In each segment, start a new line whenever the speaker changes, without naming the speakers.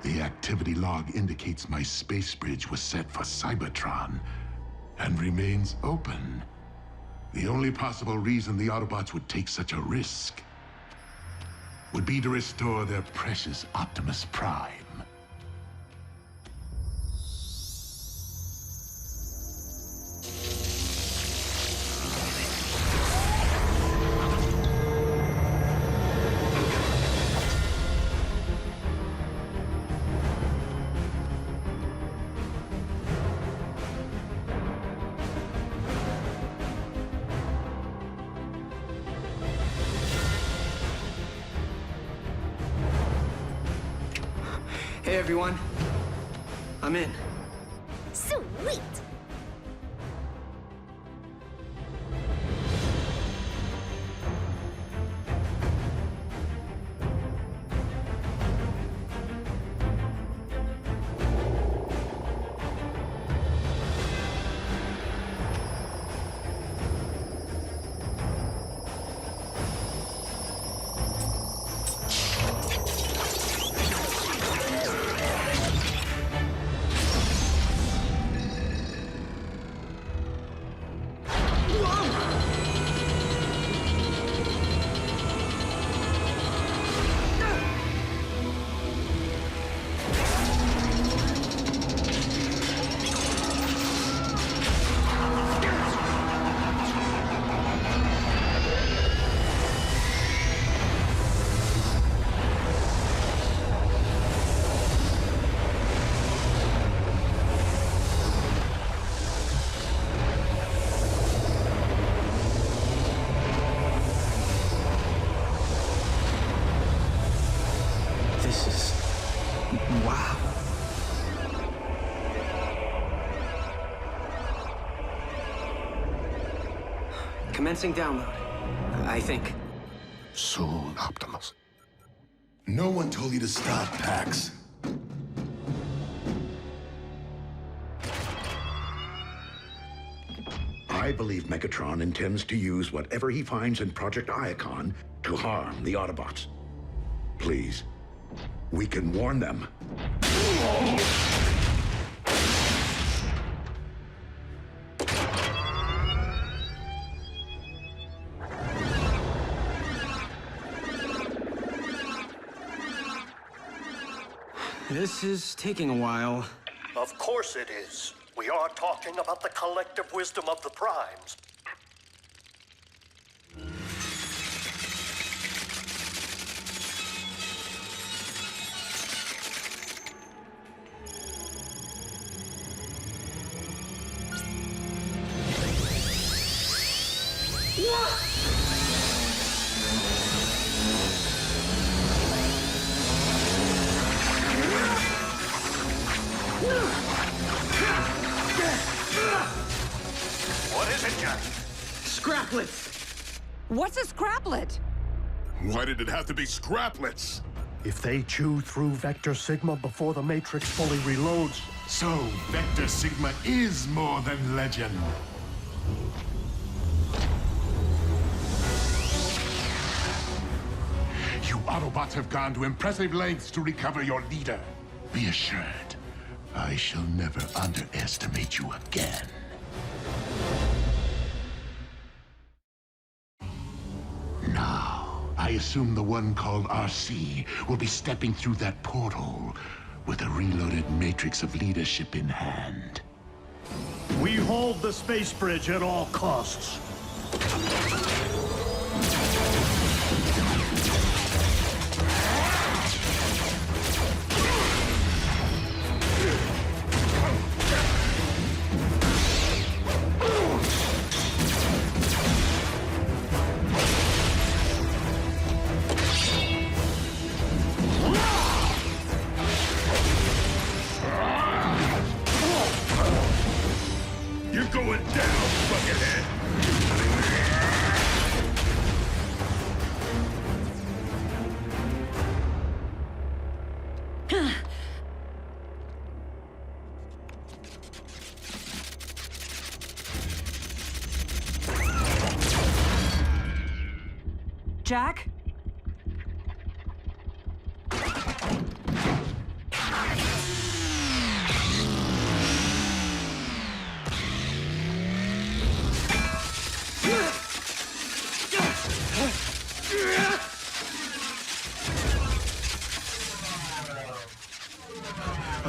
The activity log indicates my space bridge was set for Cybertron and remains open. The only possible reason the Autobots would take such a risk would be to restore their precious Optimus Prime.
Hey everyone, I'm in.
Sweet!
Wow. Commencing download, I think.
Soon, Optimus. No one told you to stop, Pax.
I believe Megatron intends to use whatever he finds in Project Iacon to harm the Autobots. Please, we can warn them.
This is taking a while.
Of course it is. We are talking about the collective wisdom of the Primes. What is it, Jack?
Scraplets!
What's a scraplet?
Why did it have to be scraplets?
If they chew through Vector Sigma before the Matrix fully reloads...
So, Vector Sigma is more than legend. You Autobots have gone to impressive lengths to recover your leader. Be assured, I shall never underestimate you again. Now, I assume the one called RC will be stepping through that portal with a reloaded matrix of leadership in hand.
We hold the space bridge at all costs.
You're going down, buckethead!
Jack?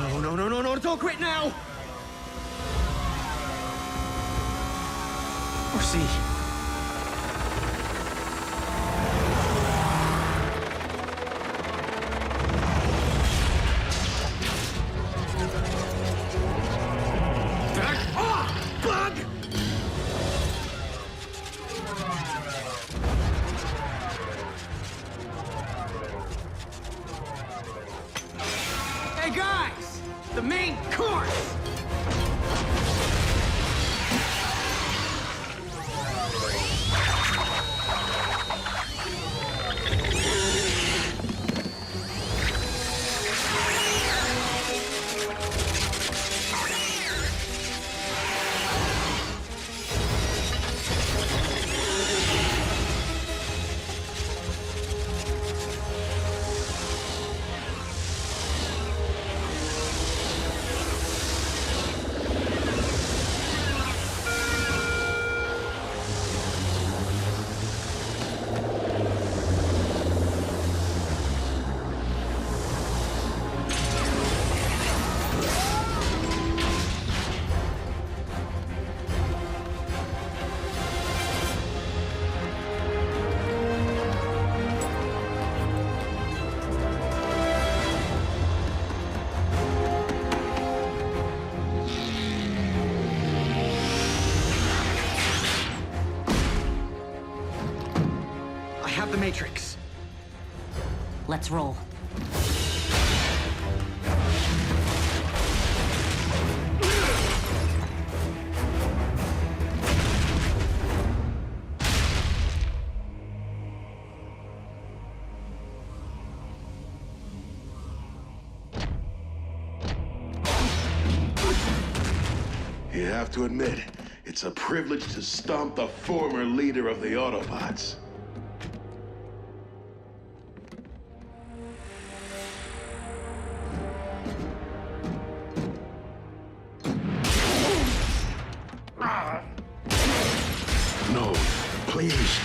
Oh, no, don't quit now! Or see. Back off, bug! Hey guys! The main course! The Matrix.
Let's roll.
You have to admit, it's a privilege to stomp the former leader of the Autobots.
No, please,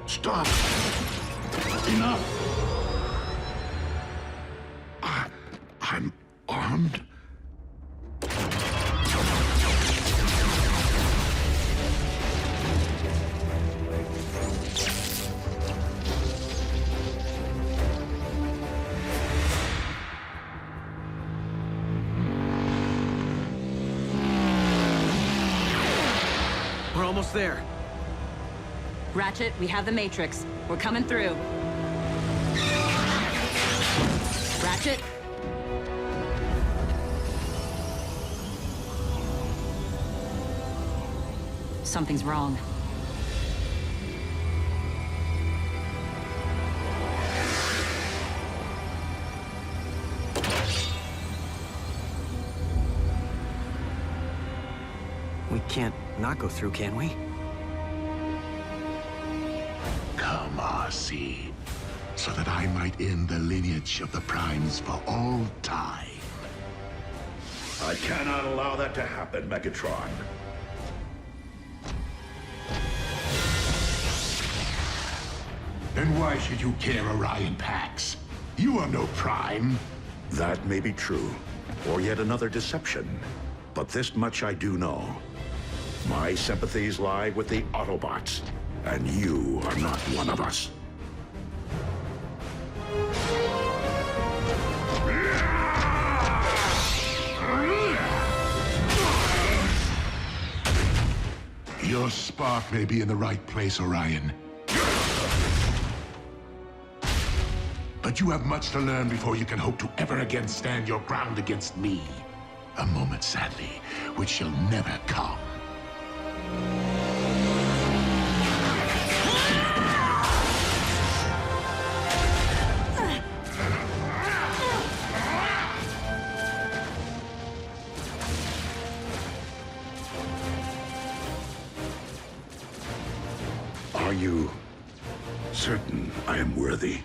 stop. Enough. I'm armed.
We're almost there.
Ratchet, we have the Matrix. We're coming through. Ratchet? Something's wrong.
We can't not go through, can we?
Come, RC, so that I might end the lineage of the Primes for all time.
I cannot allow that to happen, Megatron.
Then why should you care, Orion Pax? You are no Prime.
That may be true, or yet another deception. But this much I do know. My sympathies lie with the Autobots, and you are not one of us.
Your spark may be in the right place, Orion. But you have much to learn before you can hope to ever again stand your ground against me. A moment, sadly, which shall never come.
Are you certain I am worthy?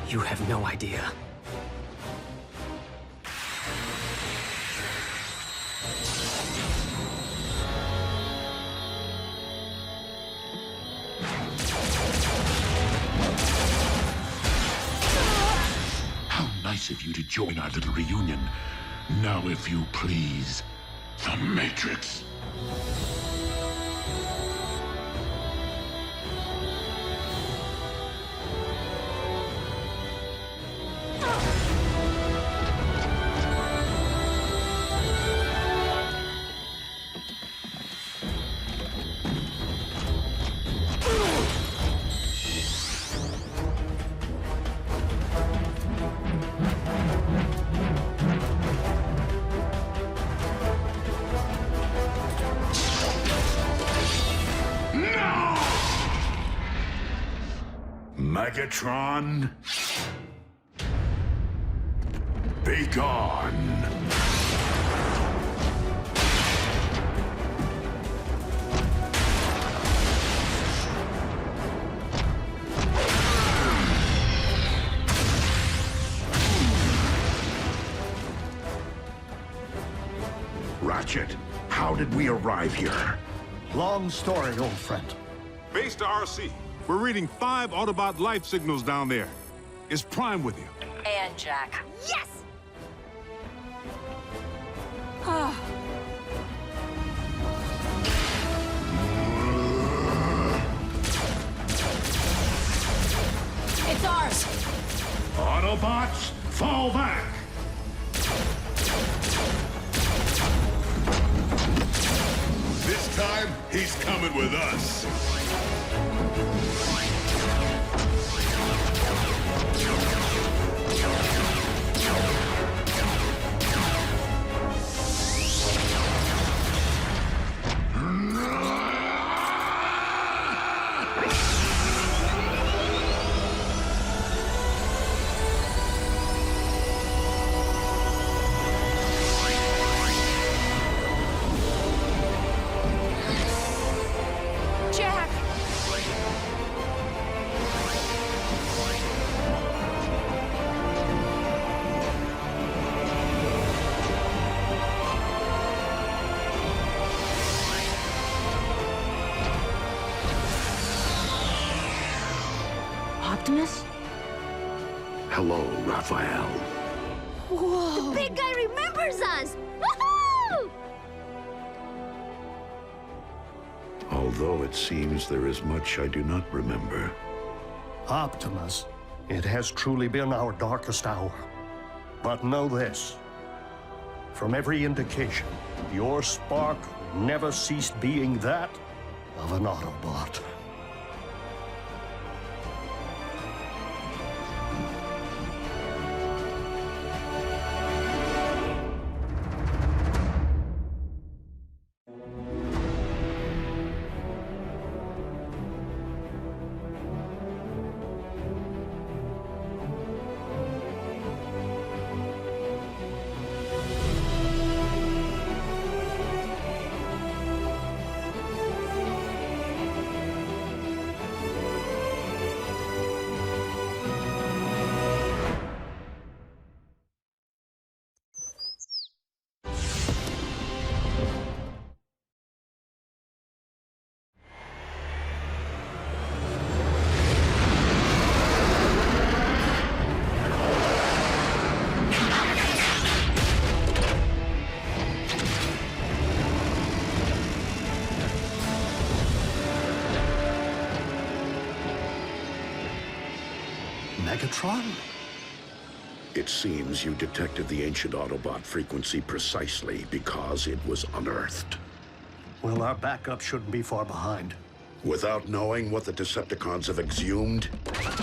You have no idea.
How nice of you to join our little reunion. Now, if you please, the Matrix.
Megatron, be gone. Ratchet, how did we arrive here?
Long story, old friend.
Base to RC. We're reading 5 Autobot life signals down there. Is Prime with you?
And Jack.
Yes!
It's ours!
Autobots, fall back!
This time, he's coming with us.
Jack!
Optimus?
Hello, Raphael.
The big guy remembers us! Woohoo!
Although it seems there is much I do not remember.
Optimus, it has truly been our darkest hour. But know this. From every indication, your spark never ceased being that of an Autobot. Megatron?
It seems you detected the ancient Autobot frequency precisely because it was unearthed.
Well, our backup shouldn't be far behind.
Without knowing what the Decepticons have exhumed,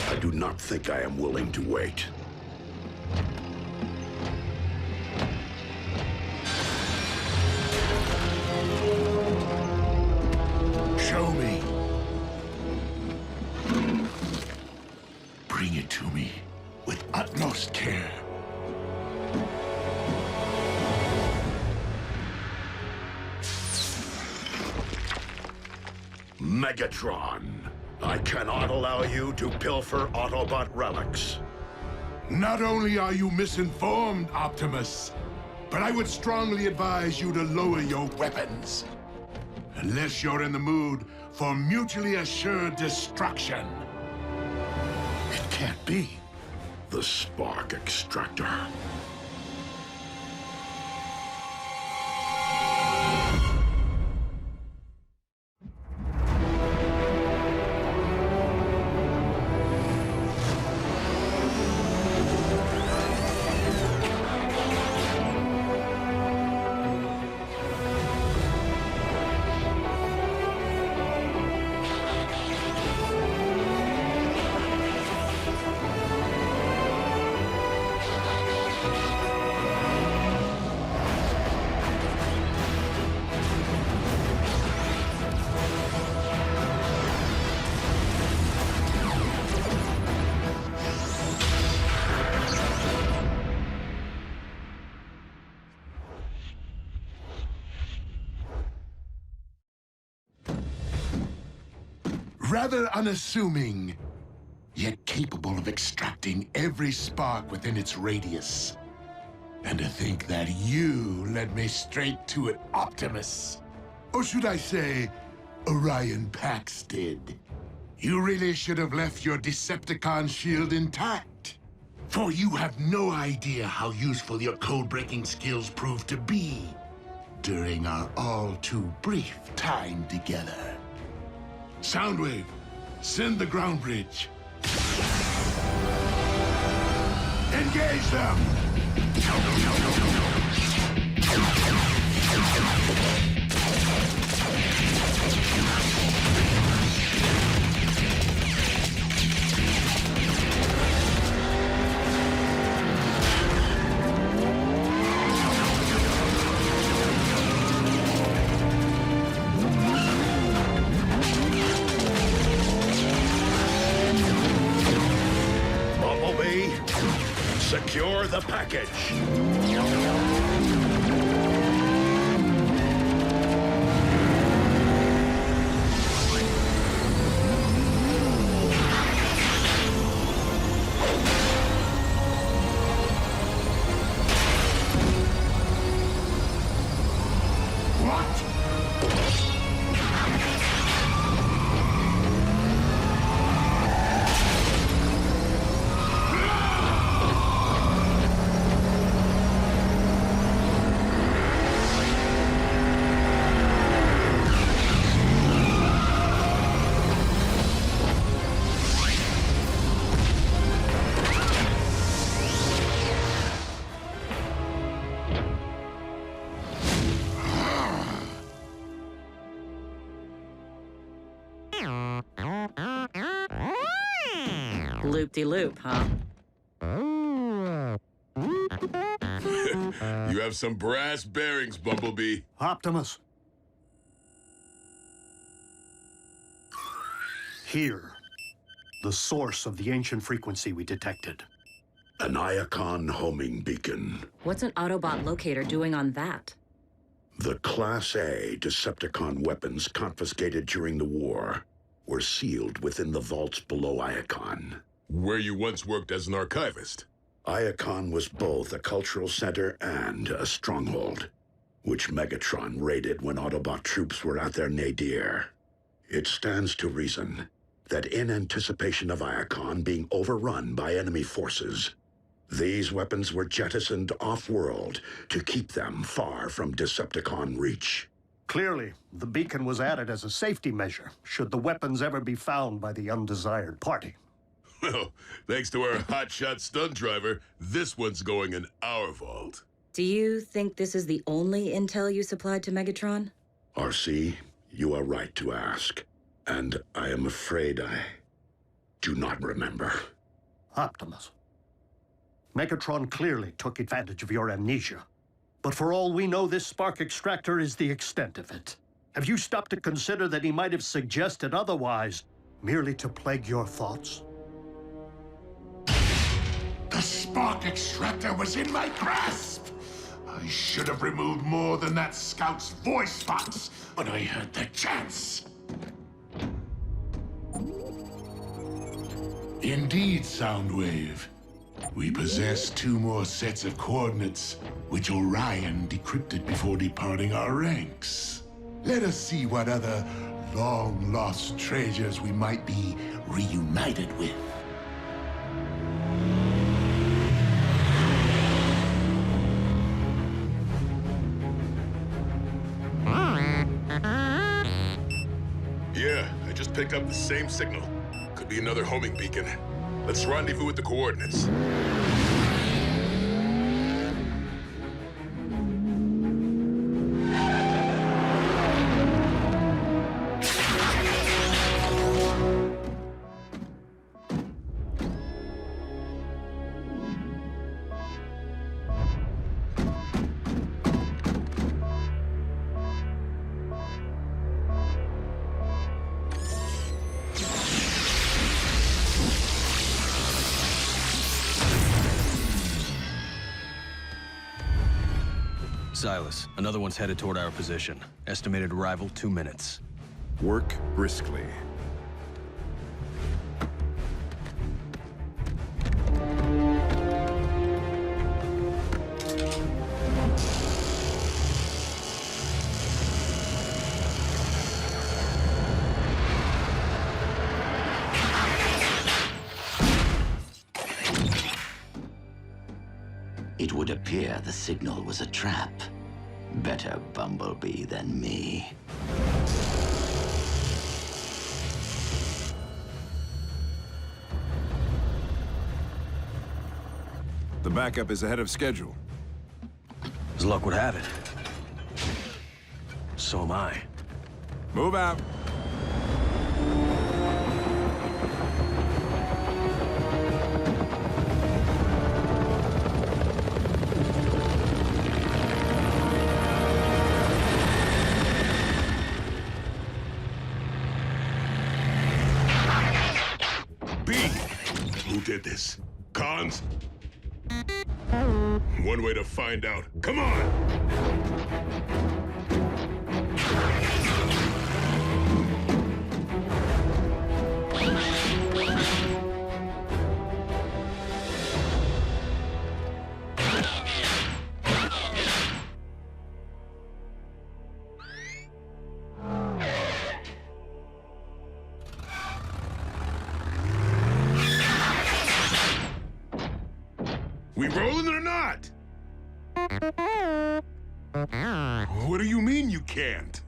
I do not think I am willing to wait.
Show me. Bring it to me with utmost care.
Megatron, I cannot allow you to pilfer Autobot relics.
Not only are you misinformed, Optimus, but I would strongly advise you to lower your weapons. Unless you're in the mood for mutually assured destruction.
It can't be. The spark extractor.
Rather unassuming, yet capable of extracting every spark within its radius. And to think that you led me straight to it, Optimus. Or should I say, Orion Pax did. You really should have left your Decepticon shield intact. For you have no idea how useful your code-breaking skills proved to be during our all-too brief time together. Soundwave, send the ground bridge. Engage them!
Bumblebee, secure the package.
Loop-de-loop, huh?
You have some brass bearings, Bumblebee.
Optimus. Here, the source of the ancient frequency we detected.
An Iacon homing beacon.
What's an Autobot locator doing on that?
The Class A Decepticon weapons confiscated during the war were sealed within the vaults below Iacon.
Where you once worked as an archivist.
Iacon was both a cultural center and a stronghold, which Megatron raided when Autobot troops were at their nadir. It stands to reason that in anticipation of Iacon being overrun by enemy forces, these weapons were jettisoned off-world to keep them far from Decepticon reach.
Clearly, the beacon was added as a safety measure, should the weapons ever be found by the undesired party.
Well, thanks to our hotshot stunt driver, this one's going in our vault.
Do you think this is the only intel you supplied to Megatron?
RC, you are right to ask. And I am afraid I do not remember.
Optimus. Megatron clearly took advantage of your amnesia. But for all we know, this spark extractor is the extent of it. Have you stopped to consider that he might have suggested otherwise, merely to plague your thoughts?
The spark extractor was in my grasp! I should have removed more than that scout's voice box when I had the chance. Indeed, Soundwave. We possess 2 more sets of coordinates, which Orion decrypted before departing our ranks. Let us see what other long-lost treasures we might be reunited with.
Yeah, I just picked up the same signal. Could be another homing beacon. Let's rendezvous with the coordinates.
Silas, another one's headed toward our position. Estimated arrival 2 minutes.
Work briskly. appear the signal was a trap. Better Bumblebee than me.
The backup is ahead of schedule.
As luck would have it. So am I.
Move out.
B! Who did this? Cons? One way to find out. Come on! We rolling or not? What do you mean you can't?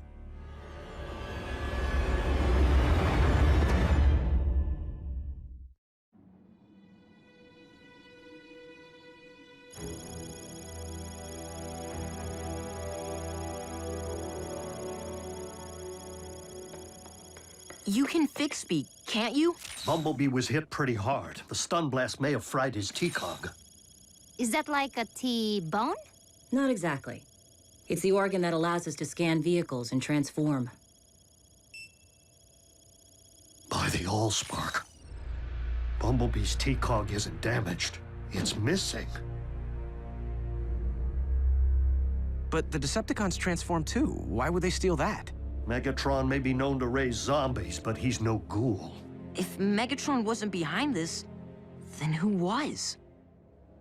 You can fix me, can't you?
Bumblebee was hit pretty hard. The stun blast may have fried his T-cog.
Is that like a T-bone?
Not exactly. It's the organ that allows us to scan vehicles and transform.
By the Allspark. Bumblebee's T-cog isn't damaged. It's missing.
But the Decepticons transform too. Why would they steal that?
Megatron may be known to raise zombies, but he's no ghoul.
If Megatron wasn't behind this, then who was?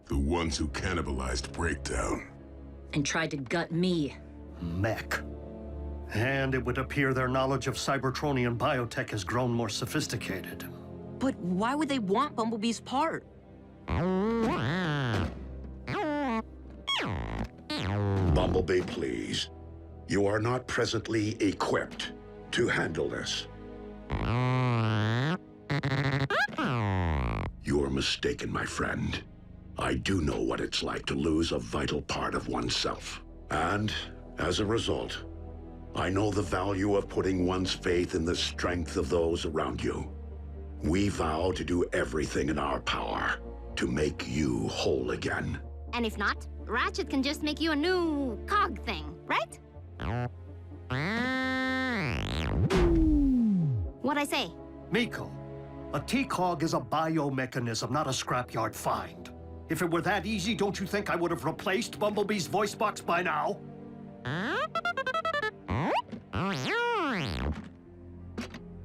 The ones who cannibalized Breakdown.
And tried to gut me.
Mech. And it would appear their knowledge of Cybertronian biotech has grown more sophisticated.
But why would they want Bumblebee's part?
Bumblebee, please. You are not presently equipped to handle this. You are mistaken, my friend. I do know what it's like to lose a vital part of oneself. And, as a result, I know the value of putting one's faith in the strength of those around you. We vow to do everything in our power to make you whole again.
And if not, Ratchet can just make you a new cog thing, right? What'd I say?
Miko, a T-cog is a biomechanism, not a scrapyard find. If it were that easy, don't you think I would have replaced Bumblebee's voice box by now?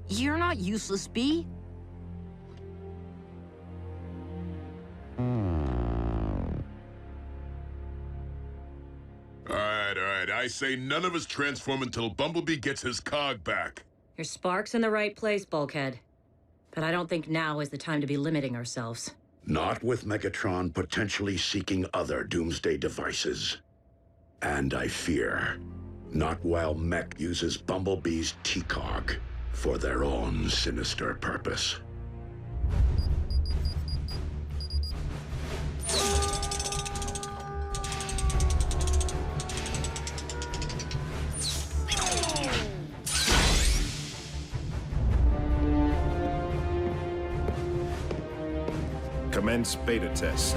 You're not useless, Bee.
All right. I say none of us transform until Bumblebee gets his cog back.
Your spark's in the right place, Bulkhead. But I don't think now is the time to be limiting ourselves.
Not with Megatron potentially seeking other doomsday devices. And I fear, not while Mech uses Bumblebee's T-cog for their own sinister purpose.
Commence beta test.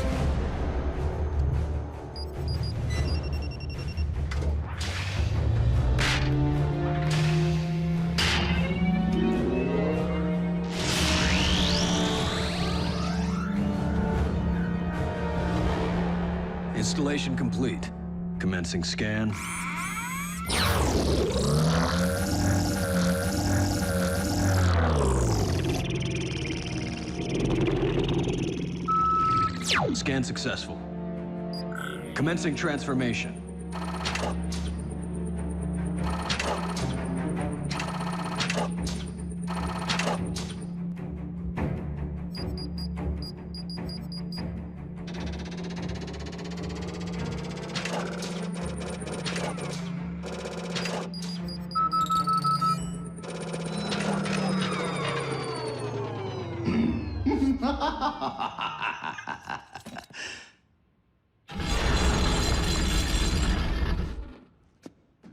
Installation complete. Commencing scan. Scan successful. Commencing transformation.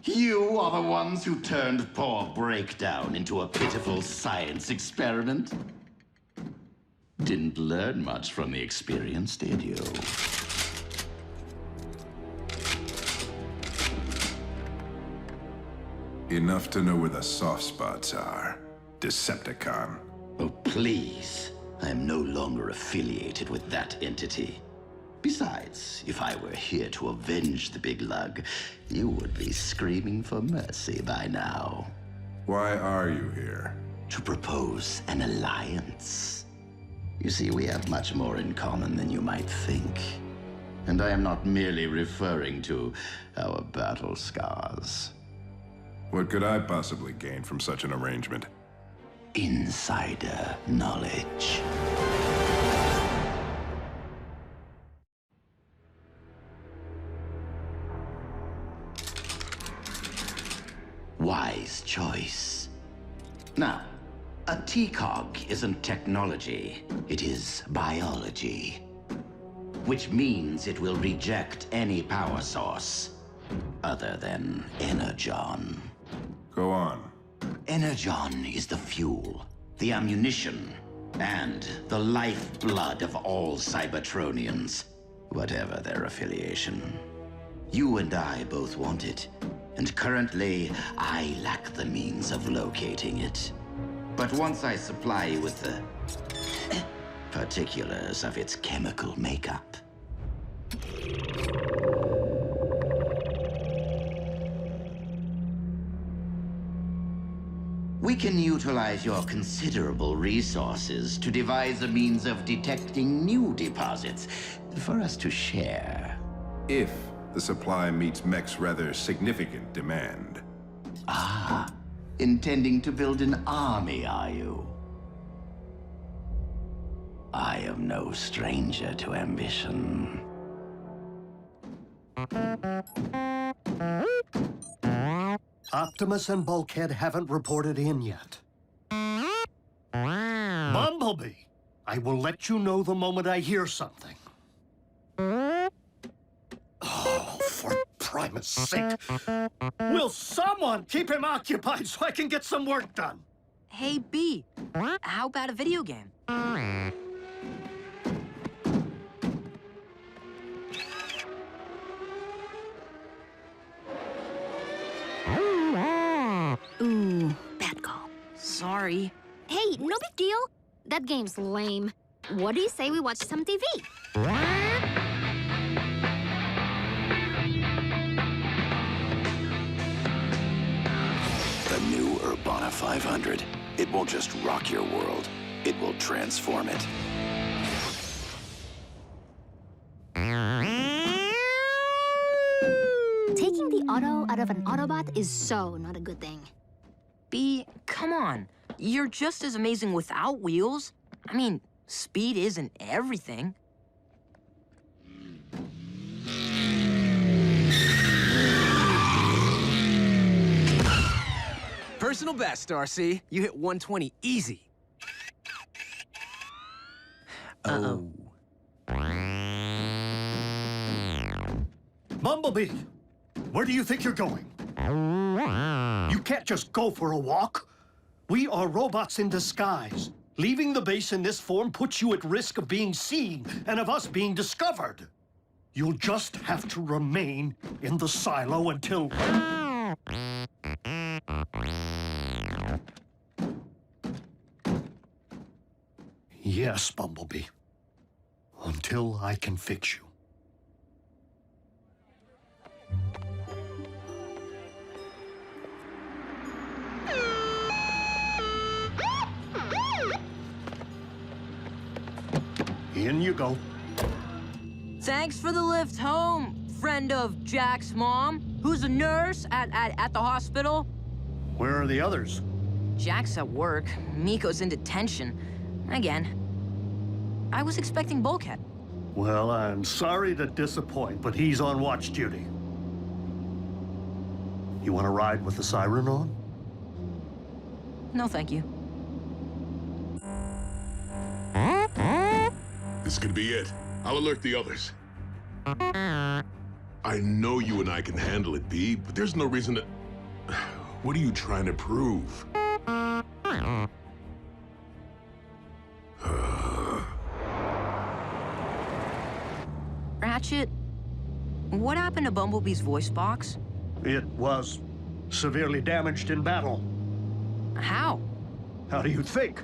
You are the ones who turned poor Breakdown into a pitiful science experiment? Didn't learn much from the experience, did you?
Enough to know where the soft spots are, Decepticon.
Oh, please. I am no longer affiliated with that entity. Besides, if I were here to avenge the big lug, you would be screaming for mercy by now.
Why are you here?
To propose an alliance. You see, we have much more in common than you might think. And I am not merely referring to our battle scars.
What could I possibly gain from such an arrangement?
Insider knowledge. Wise choice. Now, a TCOG isn't technology, it is biology. Which means it will reject any power source other than Energon.
Go on.
Energon is the fuel, the ammunition, and the lifeblood of all Cybertronians, whatever their affiliation. You and I both want it, and currently, I lack the means of locating it. But once I supply you with the particulars of its chemical makeup, we can utilize your considerable resources to devise a means of detecting new deposits for us to share.
If the supply meets Mech's rather significant demand.
Ah, intending to build an army, are you? I am no stranger to ambition.
Optimus and Bulkhead haven't reported in yet. Bumblebee! I will let you know the moment I hear something. Oh, for Primus' sake. Will someone keep him occupied so I can get some work done?
Hey, B, how about a video game?
Ooh, bad call.
Sorry.
Hey, no big deal. That game's lame. What do you say we watch some TV?
The new Urbana 500. It won't just rock your world, it will transform it.
Taking the auto out of an Autobot is so not a good thing.
B, come on. You're just as amazing without wheels. I mean, speed isn't everything.
Personal best, RC. You hit 120 easy.
Uh-oh.
Bumblebee! Where do you think you're going? You can't just go for a walk. We are robots in disguise. Leaving the base in this form puts you at risk of being seen and of us being discovered. You'll just have to remain in the silo until... Yes, Bumblebee. Until I can fix you. In you go.
Thanks for the lift home, friend of Jack's mom, who's a nurse at the hospital.
Where are the others?
Jack's at work. Miko's in detention. Again. I was expecting Bulkhead.
Well, I'm sorry to disappoint, but he's on watch duty. You want to ride with the siren on?
No, thank you.
This could be it. I'll alert the others. I know you and I can handle it, B, but there's no reason to... What are you trying to prove?
Ratchet, what happened to Bumblebee's voice box?
It was severely damaged in battle.
How?
How do you think?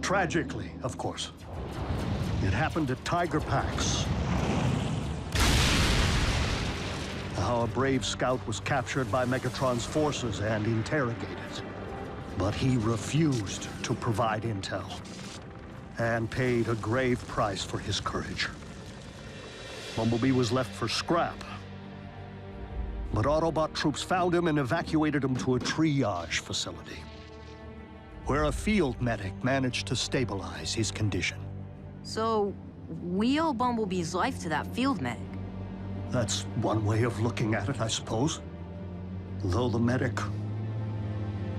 Tragically, of course. It happened at Tiger Pax. Our brave scout was captured by Megatron's forces and interrogated. But he refused to provide intel, and paid a grave price for his courage. Bumblebee was left for scrap. But Autobot troops found him and evacuated him to a triage facility, where a field medic managed to stabilize his condition.
So, we owe Bumblebee's life to that field medic.
That's one way of looking at it, I suppose. Though the medic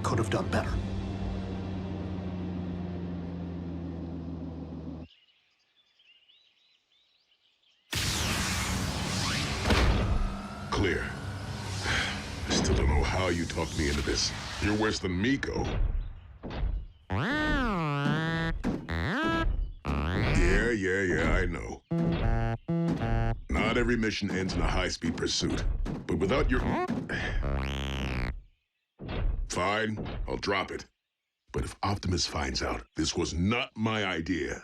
could have done better.
Clear. I still don't know how you talked me into this. You're worse than Miko. Yeah, I know. Not every mission ends in a high-speed pursuit. But without your... Fine, I'll drop it. But if Optimus finds out this was not my idea...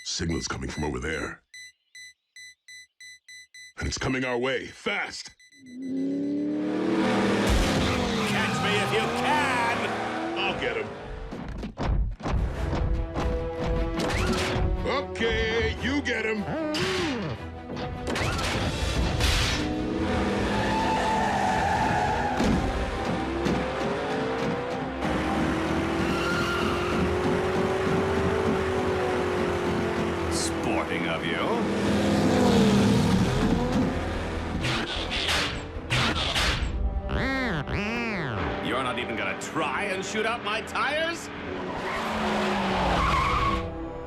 Signal's coming from over there. And it's coming our way, fast!
Catch me if you can!
I'll get him. Okay, you get him.
Sporting of you. You're not even gonna try and shoot out my tires?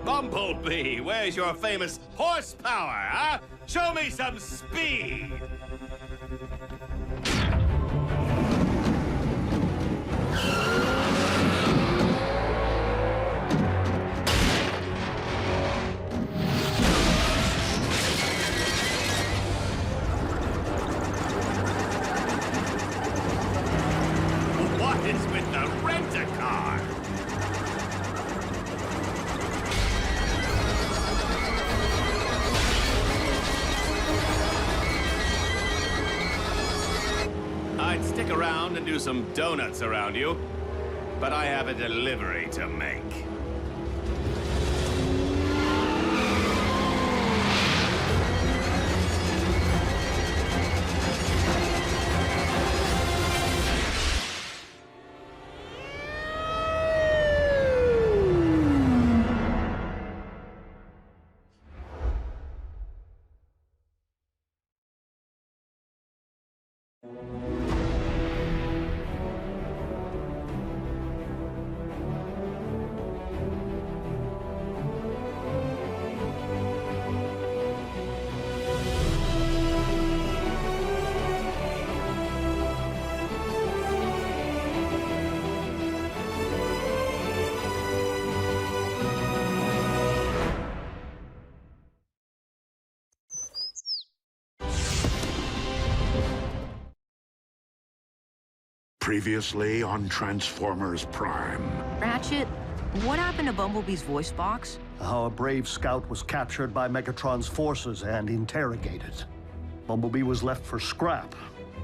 Bumblebee, where's your famous horsepower, huh? Show me some speed! What is with the rent-a-car? I'd stick around and do some donuts around you, but I have a delivery to make.
Previously on Transformers Prime.
Ratchet, what happened to Bumblebee's voice box?
Our brave scout was captured by Megatron's forces and interrogated. Bumblebee was left for scrap,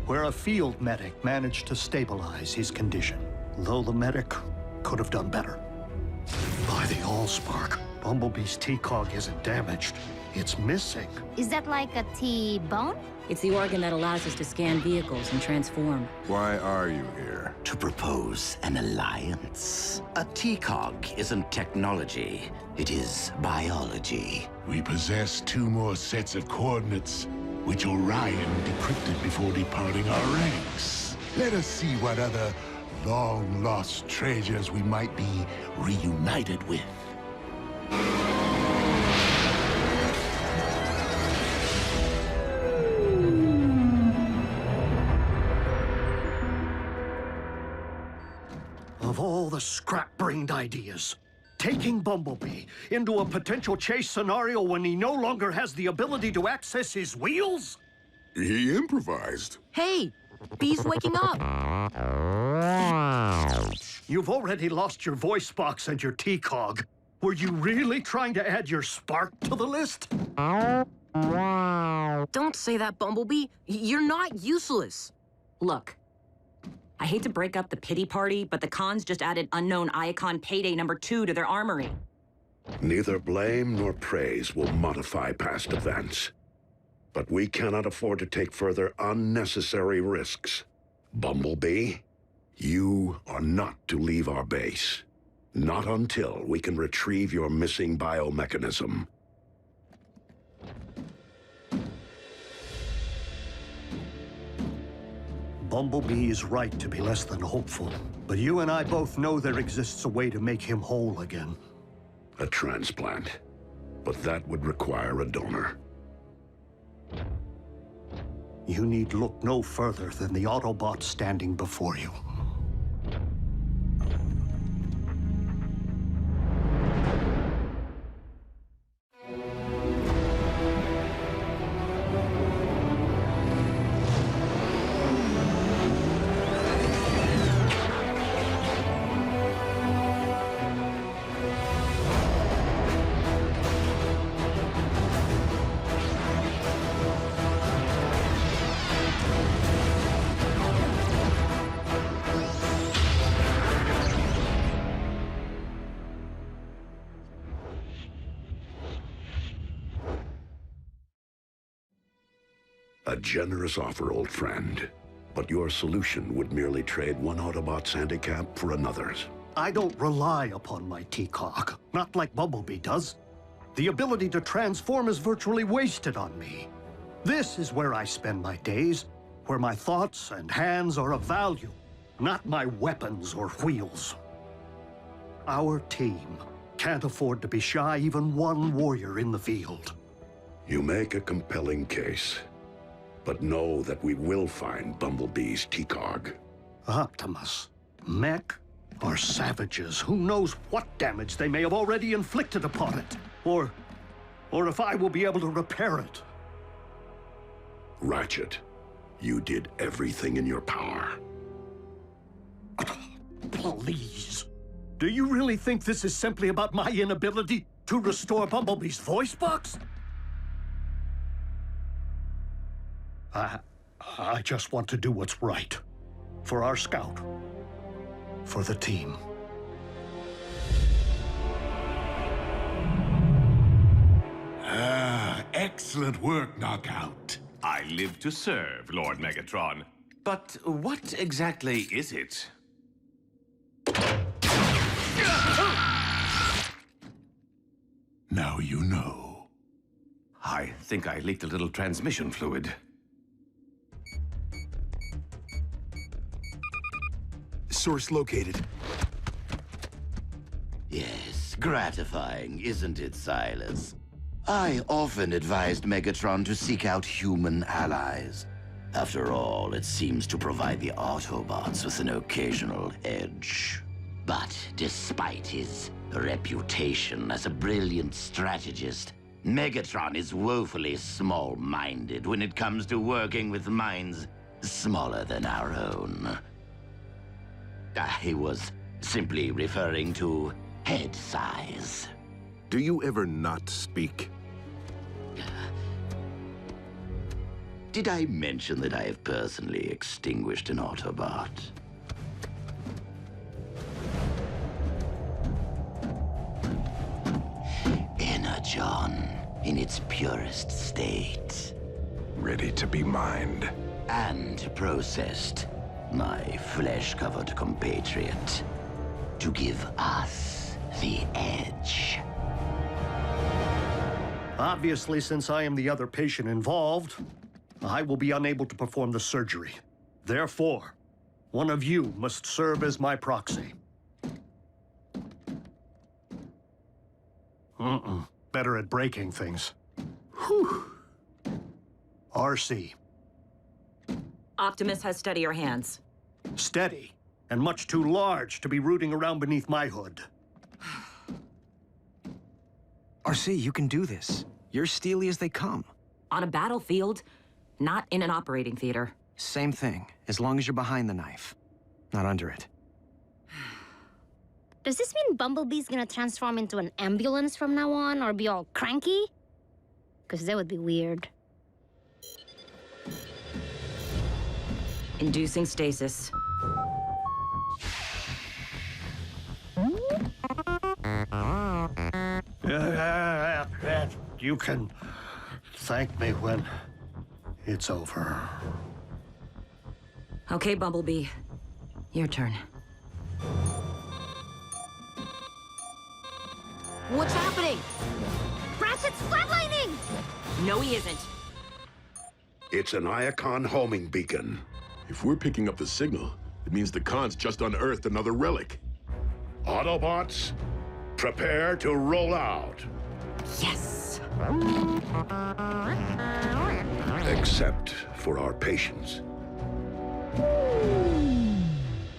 where a field medic managed to stabilize his condition. Though the medic could have done better. By the Allspark, Bumblebee's T-cog isn't damaged. It's missing.
Is that like a T-bone?
It's the organ that allows us to scan vehicles and transform.
Why are you here?
To propose an alliance. A TCOG isn't technology, it is biology.
We possess 2 more sets of coordinates, which Orion decrypted before departing our ranks. Let us see what other long-lost treasures we might be reunited with.
Of all the scrap-brained ideas, taking Bumblebee into a potential chase scenario when he no longer has the ability to access his wheels?
He improvised.
Hey, Bee's waking up.
You've already lost your voice box and your T-Cog. Were you really trying to add your spark to the list?
Don't say that, Bumblebee. You're not useless.
Look, I hate to break up the pity party, but the cons just added Unknown Icon Payday #2 to their armory.
Neither blame nor praise will modify past events. But we cannot afford to take further unnecessary risks. Bumblebee, you are not to leave our base. Not until we can retrieve your missing biomechanism.
Bumblebee is right to be less than hopeful, but you and I both know there exists a way to make him whole again.
A transplant. But that would require a donor.
You need look no further than the Autobots standing before you.
A generous offer, old friend. But your solution would merely trade one Autobot's handicap for another's.
I don't rely upon my T-Cog, not like Bumblebee does. The ability to transform is virtually wasted on me. This is where I spend my days, where my thoughts and hands are of value, not my weapons or wheels. Our team can't afford to be shy even one warrior in the field.
You make a compelling case. But know that we will find Bumblebee's T-Cog.
Optimus, Mech, are savages. Who knows what damage they may have already inflicted upon it. Or if I will be able to repair it.
Ratchet, you did everything in your power.
Please. Do you really think this is simply about my inability to restore Bumblebee's voice box? I just want to do what's right. For our scout. For the team.
Excellent work, Knockout.
I live to serve, Lord Megatron. But what exactly is it?
Now you know.
I think I leaked a little transmission fluid.
Source located.
Yes, gratifying, isn't it, Silas? I often advised Megatron to seek out human allies. After all, it seems to provide the Autobots with an occasional edge. But despite his reputation as a brilliant strategist, Megatron is woefully small-minded when it comes to working with minds smaller than our own. I was simply referring to head size.
Do you ever not speak?
Did I mention that I have personally extinguished an Autobot? Energon in its purest state.
Ready to be mined.
And processed, my flesh-covered compatriot, to give us the edge.
Obviously, since I am the other patient involved, I will be unable to perform the surgery. Therefore, One of you must serve as my proxy. Better at breaking things. Whew. RC.
Optimus has steadier hands.
Steady, and much too large to be rooting around beneath my hood.
RC, you can do this. You're steely as they come.
On a battlefield, not in an operating theater.
Same thing, as long as you're behind the knife, not under it.
Does this mean Bumblebee's gonna transform into an ambulance from now on, or be all cranky? Because that would be weird.
Inducing stasis.
You can thank me when it's over.
Okay, Bumblebee. Your turn.
What's happening?
Ratchet's flatlining!
No, he isn't.
It's an Iacon homing beacon.
If we're picking up the signal, it means the Khans just unearthed another relic.
Autobots, prepare to roll out.
Yes!
Except for our patience.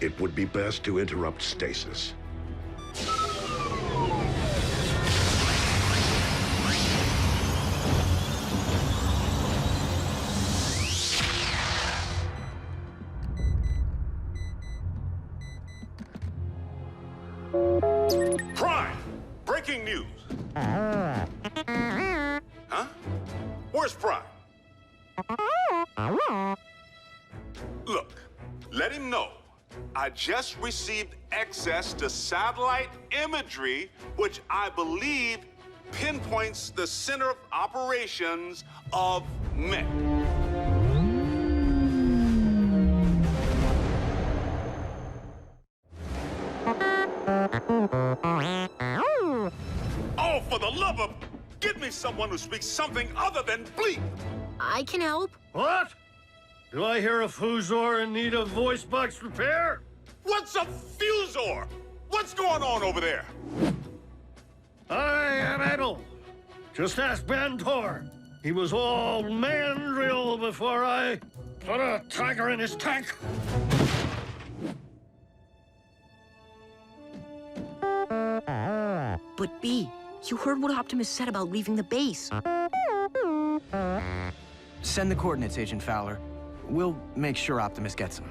It would be best to interrupt stasis.
Prime! Breaking news! Huh? Where's Prime? Look, let him know. I just received access to satellite imagery, which I believe pinpoints the center of operations of Mech. Oh, for the love of... Get me someone who speaks something other than bleep!
I can help.
What? Do I hear a Fuzor in need of voice box repair?
What's a Fuzor? What's going on over there?
I am able. Just ask Bantor. He was all mandrill before I put a tiger in his tank.
But B, you heard what Optimus said about leaving the base.
Send the coordinates, Agent Fowler. We'll make sure Optimus gets them.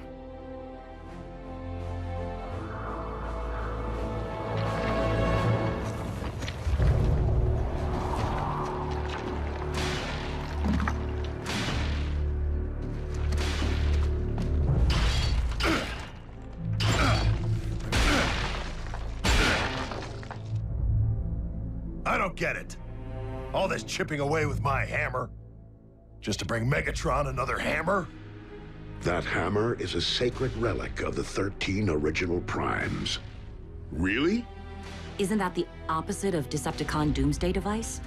I don't get it. All this chipping away with my hammer. Just to bring Megatron another hammer?
That hammer is a sacred relic of the 13 original Primes.
Really?
Isn't that the opposite of Decepticon Doomsday device?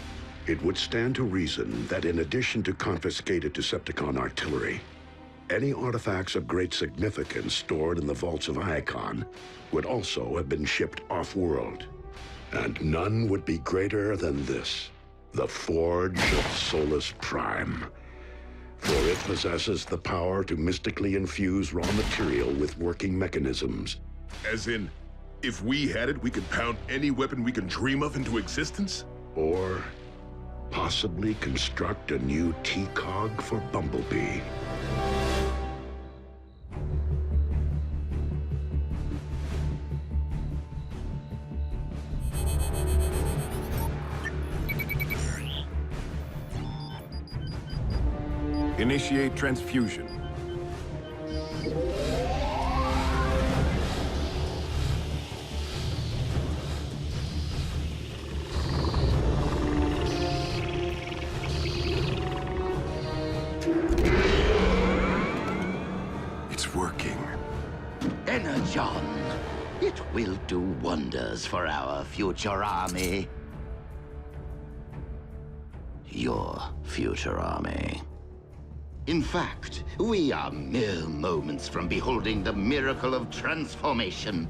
It would stand to reason that in addition to confiscated Decepticon artillery, any artifacts of great significance stored in the vaults of Iacon would also have been shipped off-world. And none would be greater than this, the Forge of Solus Prime. For it possesses the power to mystically infuse raw material with working mechanisms.
As in, if we had it, we could pound any weapon we can dream of into existence?
Or possibly construct a new T-cog for Bumblebee.
Initiate transfusion.
It's working.
Energon. It will do wonders for our future army. Your future army. In fact, we are mere moments from beholding the miracle of transformation.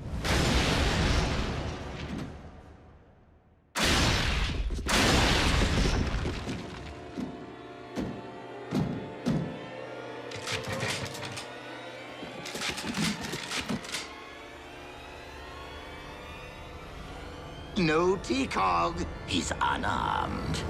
No T-Cog. He's unarmed.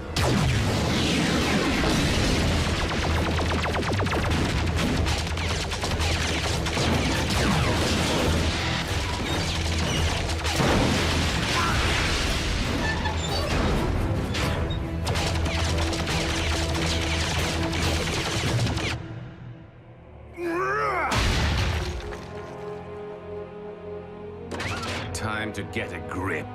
Time to get a grip.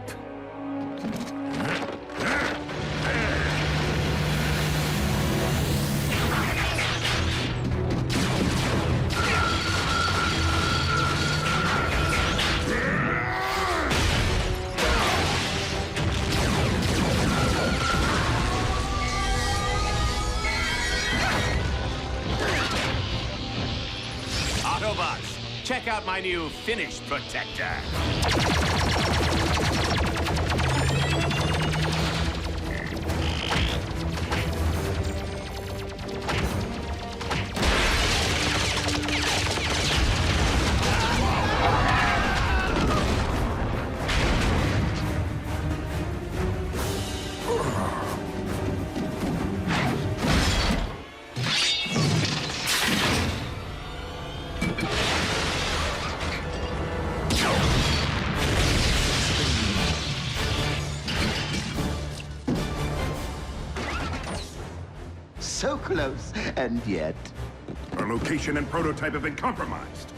Autobots, check out my new Finish Protector.
So close, and yet...
Our location and prototype have been compromised.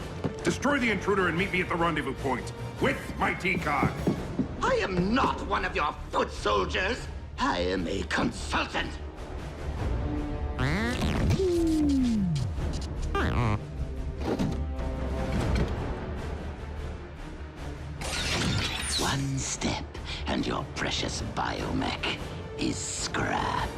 Destroy the intruder and meet me at the rendezvous point with my T-Cog.
I am not one of your foot soldiers. I am a consultant. One step, and your precious biomech is scrap.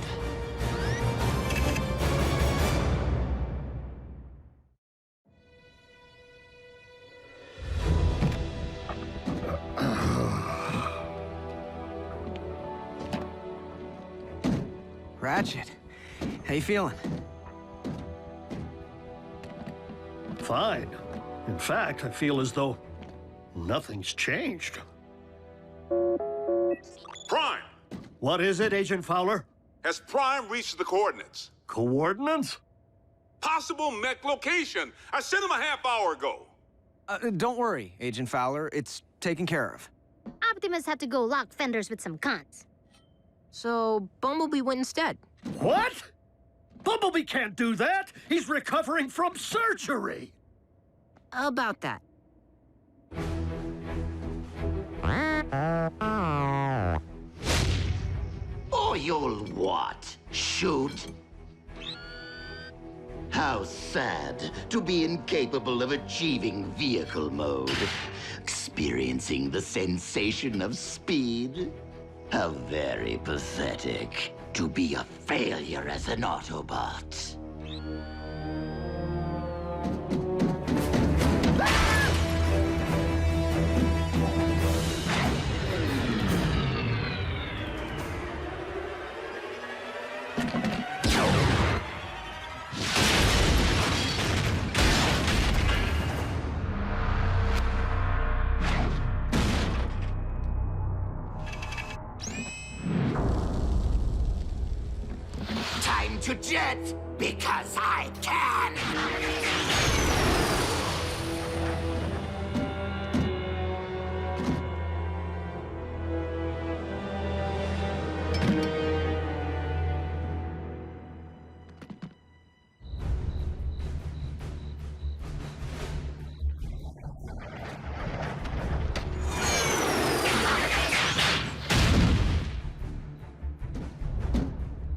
Ratchet, how you feeling?
Fine. In fact, I feel as though nothing's changed.
Prime!
What is it, Agent Fowler?
Has Prime reached the coordinates?
Coordinates?
Possible mech location. I sent him a half hour ago.
Don't worry, Agent Fowler. It's taken care of.
Optimus had to go lock fenders with some cons.
So Bumblebee went instead.
What? Bumblebee can't do that! He's recovering from surgery!
About that.
Or you'll what? Shoot? How sad to be incapable of achieving vehicle mode. Experiencing the sensation of speed. How very pathetic to be a failure as an Autobot. Time to jet, because I can!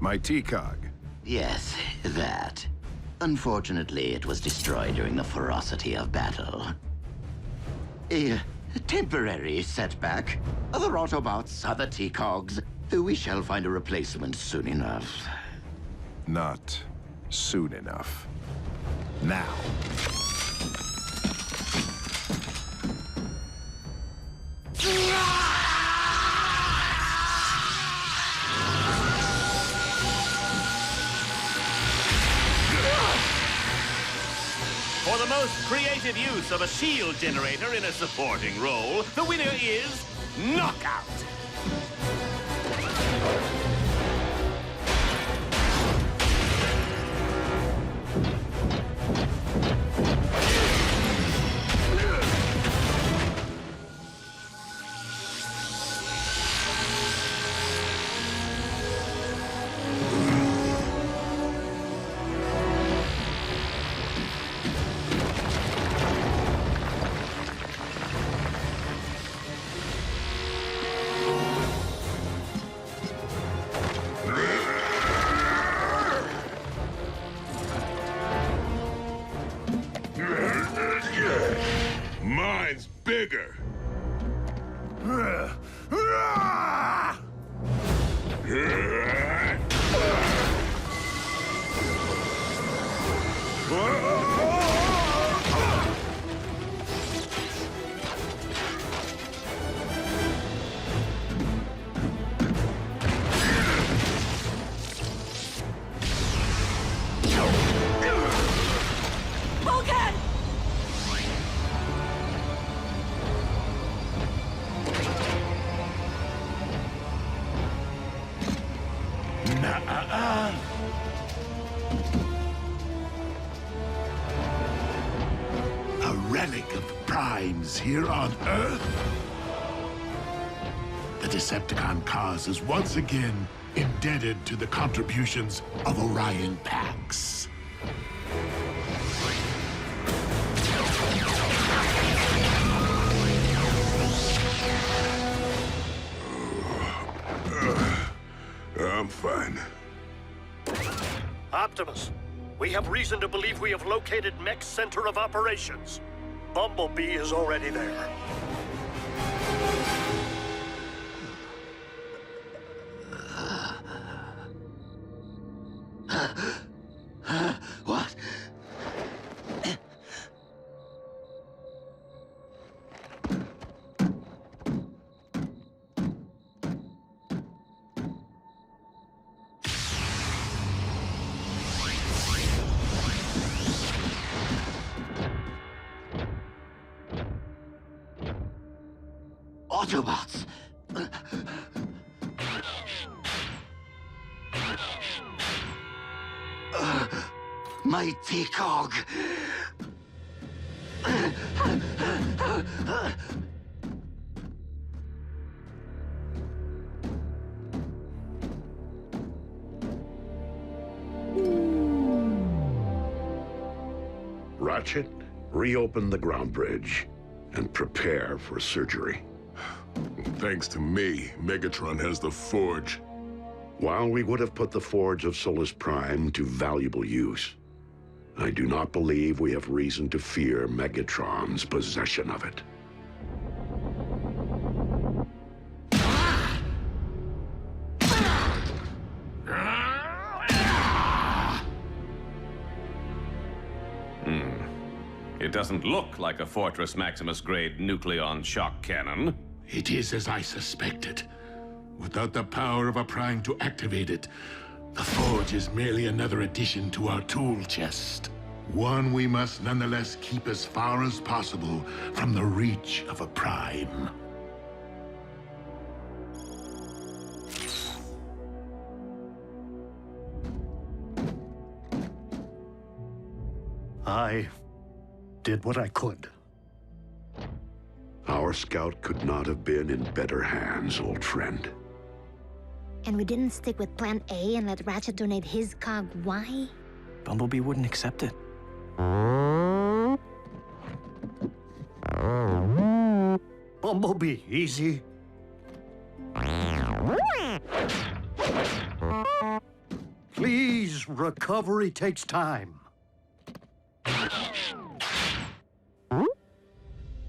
My T-Cog.
Yes, that. Unfortunately, it was destroyed during the ferocity of battle. A temporary setback. Other Autobots, other T-Cogs. We shall find a replacement soon enough.
Not
soon enough. Now.
For the most creative use of a shield generator in a supporting role, the winner is Knockout.
Mine's bigger.
Vulcan!
A relic of Prime's here on Earth? The Decepticon cause is once again indebted to the contributions of Orion Pax.
I'm fine.
Optimus, we have reason to believe we have located Mech's center of operations. Bumblebee is already there.
What? Autobots! Mighty cog!
Ratchet, reopen the ground bridge and prepare for surgery.
Thanks to me, Megatron has the Forge.
While we would have put the Forge of Solus Prime to valuable use, I do not believe we have reason to fear Megatron's possession of it.
It doesn't look like a Fortress Maximus-grade nucleon shock cannon.
It is as I suspected. Without the power of a Prime to activate it, the Forge is merely another addition to our tool chest. One we must nonetheless keep as far as possible from the reach of a Prime.
I did what I could.
Our scout could not have been in better hands, old friend.
And we didn't stick with Plan A and let Ratchet donate his cog. Why?
Bumblebee wouldn't accept it.
Bumblebee, easy. Please, recovery takes time.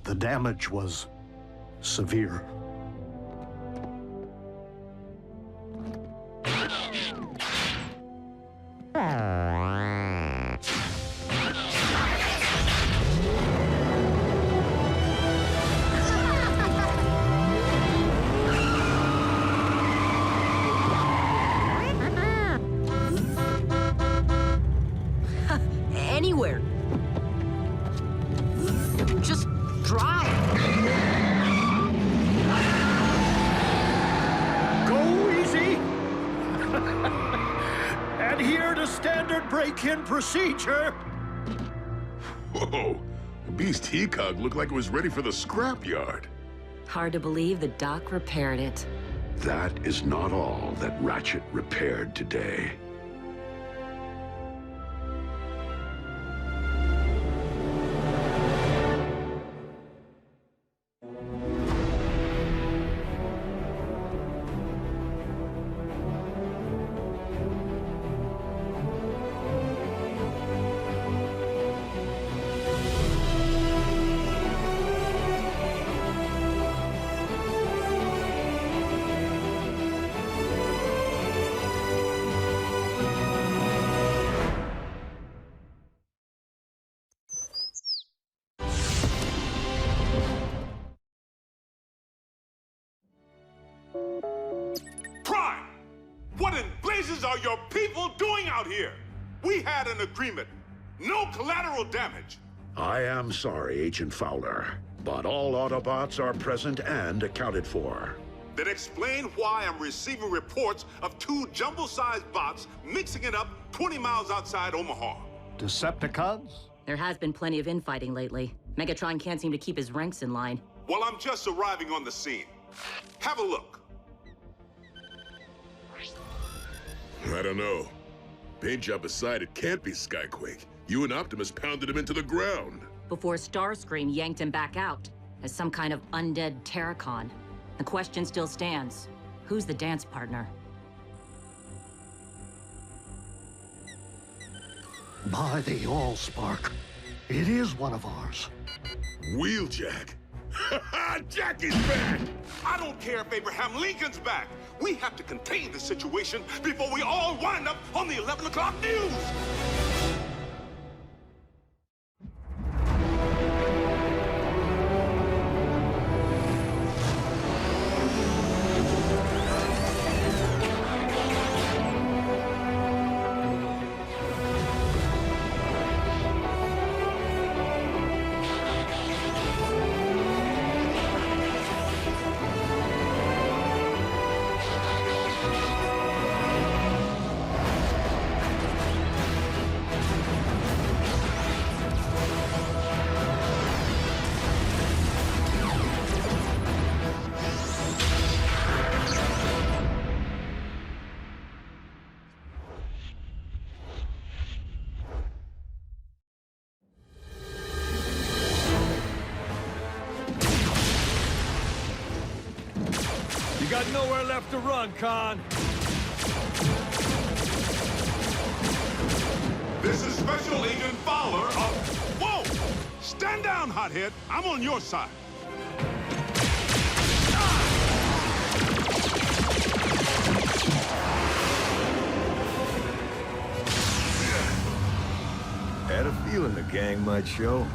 The damage was severe.
anywhere. Just drive.
Go easy. Adhere to standard break-in procedure.
Whoa, the Beast Heatcog looked like it was ready for the scrapyard.
Hard to believe the doc repaired it.
That is not all that Ratchet repaired today.
Prime! What in blazes are your people doing out here? We had an agreement. No collateral damage.
I am sorry, Agent Fowler, but all Autobots are present and accounted for.
Then explain why I'm receiving reports of two jumbo-sized bots mixing it up 20 miles outside Omaha.
Decepticons?
There has been plenty of infighting lately. Megatron can't seem to keep his ranks in line.
Well, I'm just arriving on the scene. Have a look.
I don't know. Paint job aside, it can't be Skyquake. You and Optimus pounded him into the ground.
Before Starscream yanked him back out as some kind of undead Terracon. The question still stands. Who's the dance partner?
By the Allspark, it is one of ours.
Wheeljack. Jackie's back!
I don't care if Abraham Lincoln's back. We have to contain the situation before we all wind up on the 11 o'clock news.
Got nowhere left to run, Con.
This is Special Agent Fowler of... Whoa! Stand down, hothead. I'm on your side.
Had a feeling the gang might show.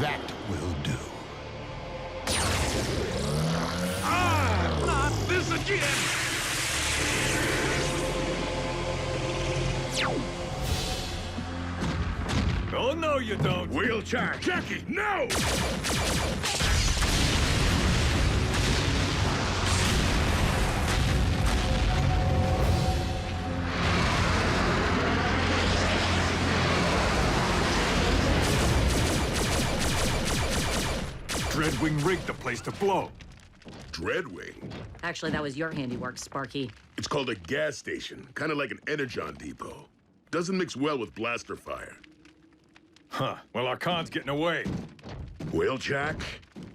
That will do.
Not this again!
Oh, no, you don't.
Wheeljack! Jackie, no!
Dreadwing rigged the place to blow.
Dreadwing?
Actually, that was your handiwork, Sparky.
It's called a gas station, kind of like an Energon depot. Doesn't mix well with blaster fire.
Huh. Well, our Con's getting away.
Wheeljack,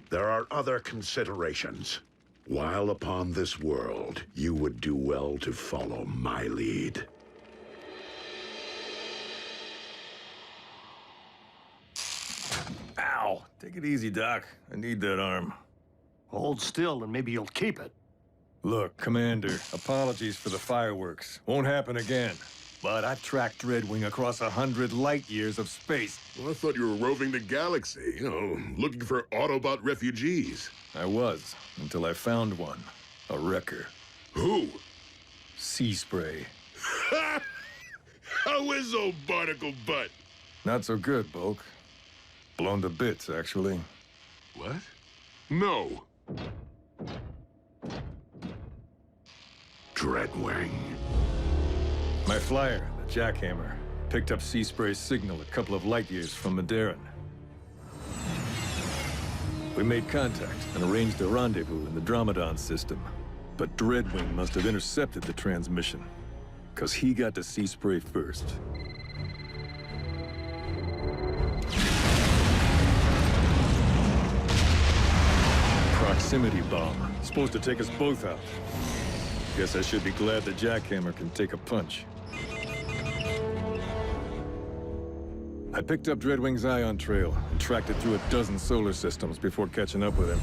there are other considerations. While upon this world, you would do well to follow my lead.
Ow!
Take it easy, Doc. I need that arm.
Hold still and maybe you'll keep it.
Look, Commander, apologies for the fireworks. Won't happen again. But I've tracked Dreadwing across 100 light years of space.
Well, I thought you were roving the galaxy, looking for Autobot refugees.
I was, until I found one. A wrecker.
Who?
Sea Spray.
How is old Barnacle Butt?
Not so good, Bulk. Blown to bits, actually.
What? No.
Dreadwing.
My flyer, the Jackhammer, picked up Sea Spray's signal a couple of light years from Maderan. We made contact and arranged a rendezvous in the Dromedon system. But Dreadwing must have intercepted the transmission, because he got to Sea Spray first. Proximity bomb. Supposed to take us both out. Guess I should be glad the Jackhammer can take a punch. I picked up Dreadwing's ion trail and tracked it through a dozen solar systems before catching up with him.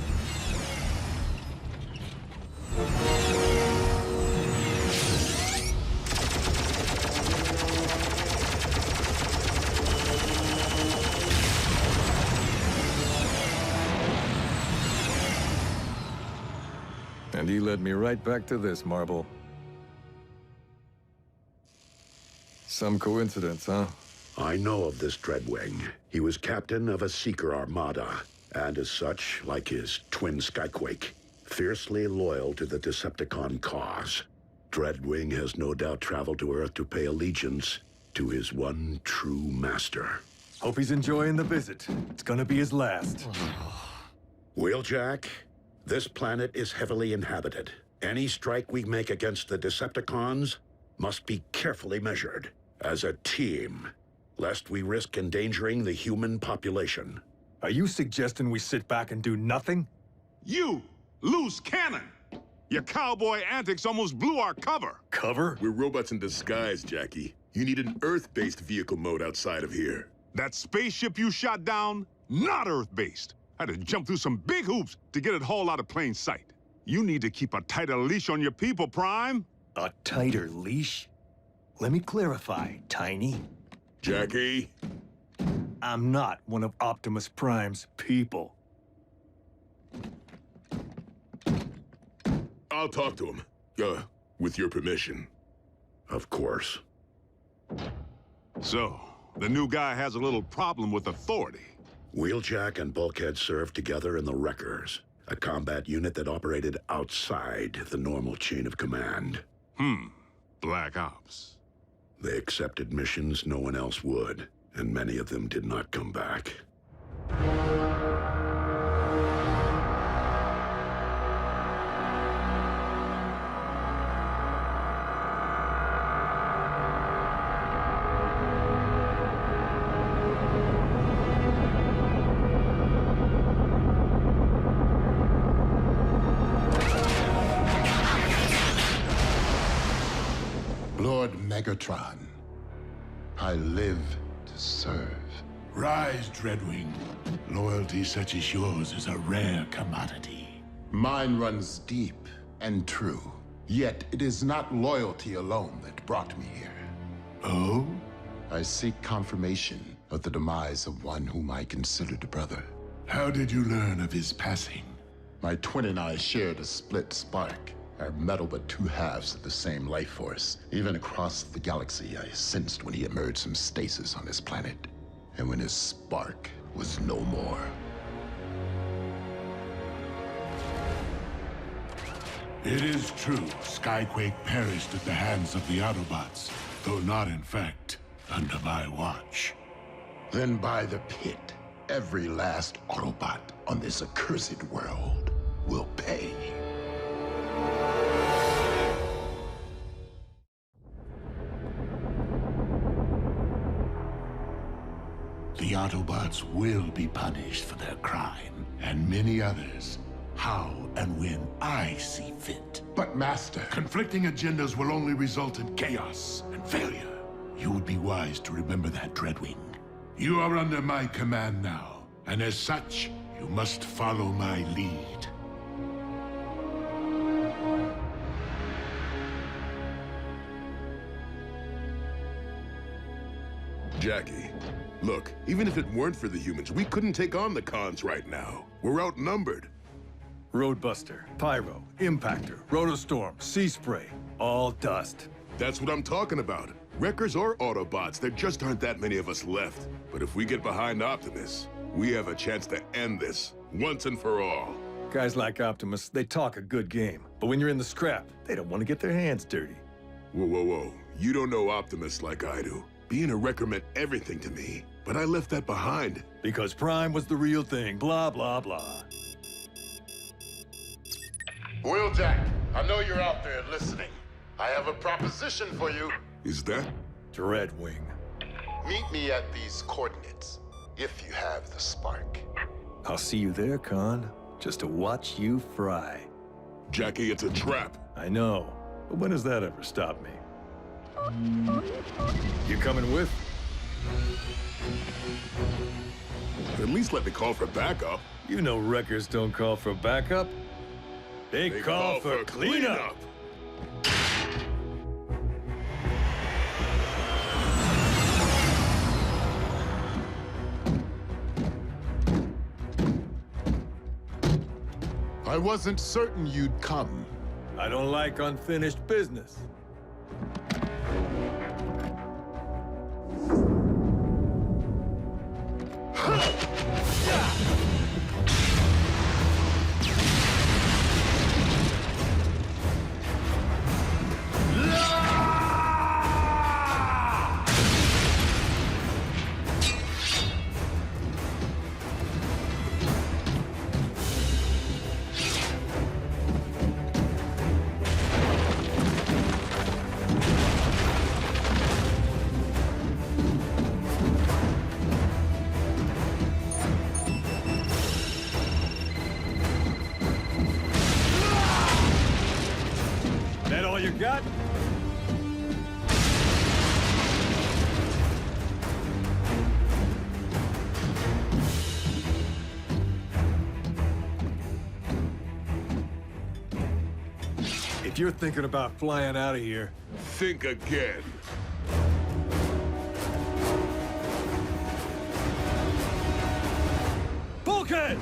And he led me right back to this, Marble. Some coincidence, huh?
I know of this Dreadwing. He was captain of a Seeker Armada, and as such, like his twin Skyquake, fiercely loyal to the Decepticon cause. Dreadwing has no doubt traveled to Earth to pay allegiance to his one true master.
Hope he's enjoying the visit. It's gonna be his last.
Wheeljack, this planet is heavily inhabited. Any strike we make against the Decepticons must be carefully measured, as a team, lest we risk endangering the human population.
Are you suggesting we sit back and do nothing?
You! Loose cannon! Your cowboy antics almost blew our cover!
Cover?
We're robots in disguise, Jackie. You need an Earth-based vehicle mode outside of here.
That spaceship you shot down, not Earth-based. I had to jump through some big hoops to get it hauled out of plain sight. You need to keep a tighter leash on your people, Prime.
A tighter leash? Let me clarify, Tiny.
Jackie?
I'm not one of Optimus Prime's people.
I'll talk to him. With your permission.
Of course.
So, the new guy has a little problem with authority.
Wheeljack and Bulkhead served together in the Wreckers, a combat unit that operated outside the normal chain of command.
Black Ops.
They accepted missions no one else would, and many of them did not come back.
Lord Megatron, I live to serve. Rise, Dreadwing. Loyalty such as yours is a rare commodity. Mine runs deep and true. Yet it is not loyalty alone that brought me here. Oh? I seek confirmation of the demise of one whom I considered a brother. How did you learn of his passing? My twin and I shared a split spark. Our metal but two halves of the same life force. Even across the galaxy, I sensed when he emerged from stasis on this planet. And when his spark was no more. It is true, Skyquake perished at the hands of the Autobots, though not in fact under my watch. Then by the pit, every last Autobot on this accursed world will pay. The Autobots will be punished for their crime, and many others, how and when I see fit. But Master, conflicting agendas will only result in chaos and failure. You would be wise to remember that, Dreadwing. You are under my command now, And as such, you must follow my lead.
Jackie, look, even if it weren't for the humans, we couldn't take on the cons right now. We're outnumbered.
Roadbuster, Pyro, Impactor, Rotostorm, Sea Spray, all dust.
That's what I'm talking about. Wreckers or Autobots, there just aren't that many of us left. But if we get behind Optimus, we have a chance to end this, once and for all.
Guys like Optimus, they talk a good game. But when you're in the scrap, they don't want to get their hands dirty.
Whoa, whoa, whoa. You don't know Optimus like I do. Being a wrecker meant everything to me, but I left that behind.
Because Prime was the real thing, blah, blah, blah.
Wheeljack, I know you're out there listening. I have a proposition for you.
Is that?
Dreadwing.
Meet me at these coordinates, if you have the spark.
I'll see you there, Con. Just to watch you fry.
Jackie, it's a trap.
I know, but when has that ever stopped me? You coming with?
At least let me call for backup.
You know wreckers don't call for backup. They call for cleanup.
I wasn't certain you'd come.
I don't like unfinished business. Got? If you're thinking about flying out of here,
think again.
Bulkhead!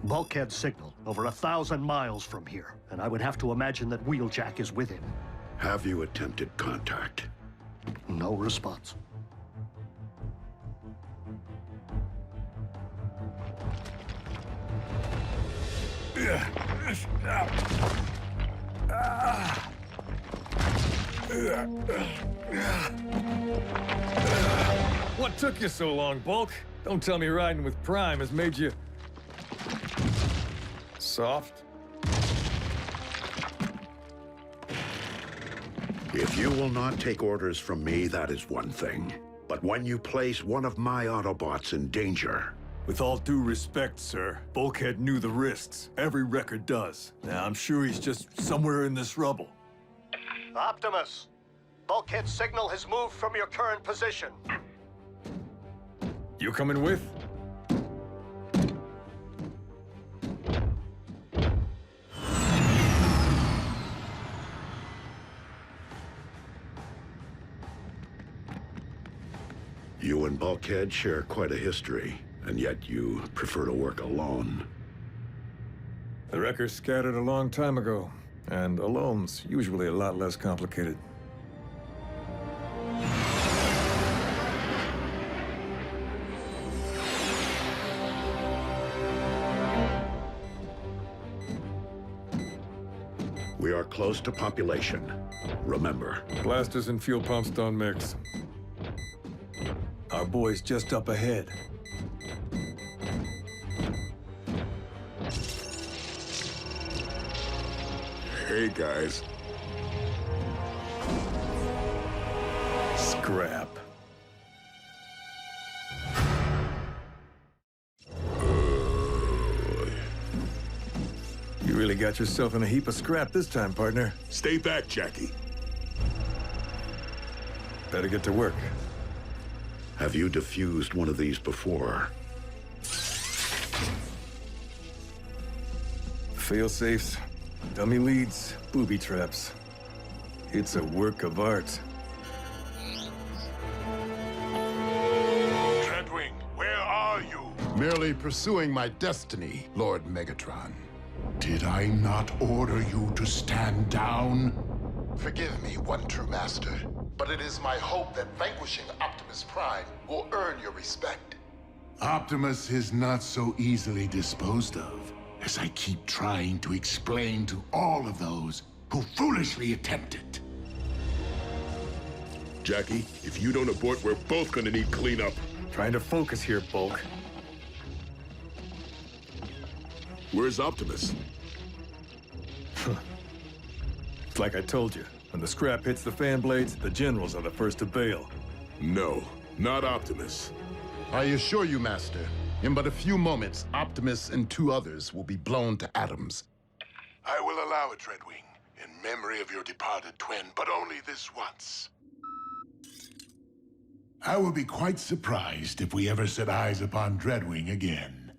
Bulkhead signal over 1,000 miles from here, and I would have to imagine that Wheeljack is with him.
Have you attempted contact?
No response.
What took you so long, Bulk? Don't tell me riding with Prime has made you... soft?
If you will not take orders from me, that is one thing. But when you place one of my Autobots in danger...
With all due respect, sir, Bulkhead knew the risks. Every wrecker does. Now, I'm sure he's just somewhere in this rubble.
Optimus! Bulkhead signal has moved from your current position.
You coming with?
You and Bulkhead share quite a history, and yet you prefer to work alone.
The wreckers scattered a long time ago, and alone's usually a lot less complicated.
We are close to population. Remember.
Blasters and fuel pumps don't mix. Our boy's just up ahead.
Hey, guys.
Scrap. You really got yourself in a heap of scrap this time, partner.
Stay back, Jackie.
Better get to work.
Have you defused one of these before?
Fail-safes, dummy leads, booby traps. It's a work of art.
Dreadwing, where are you?
Merely pursuing my destiny, Lord Megatron.
Did I not order you to stand down?
Forgive me, one true master, but it is my hope that vanquishing Optimus Prime will earn your respect.
Optimus is not so easily disposed of, as I keep trying to explain to all of those who foolishly attempt it.
Jackie, if you don't abort, we're both gonna need cleanup.
Trying to focus here, Bulk.
Where's Optimus?
It's like I told you. When the scrap hits the fan blades, the generals are the first to bail.
No, not Optimus.
I assure you, Master, in but a few moments, Optimus and 2 others will be blown to atoms.
I will allow it, Dreadwing, in memory of your departed twin, but only this once. I will be quite surprised if we ever set eyes upon Dreadwing again.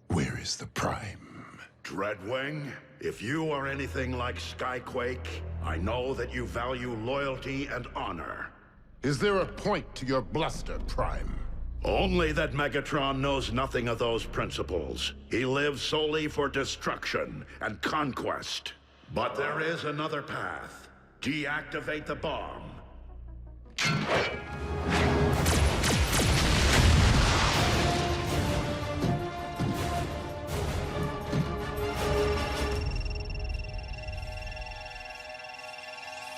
Where is the Prime?
Dreadwing, if you are anything like Skyquake, I know that you value loyalty and honor.
Is there a point to your bluster, Prime?
Only that Megatron knows nothing of those principles. He lives solely for destruction and conquest. But there is another path. Deactivate the bomb.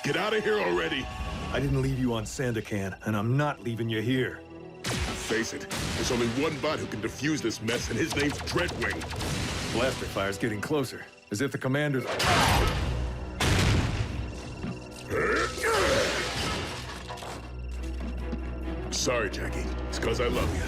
Get out of here already!
I didn't leave you on Sandakan, and I'm not leaving you here.
Face it, there's only one bot who can defuse this mess, and his name's Dreadwing.
Blaster fire's getting closer, as if the commanders...
Sorry, Jackie. It's because I love you.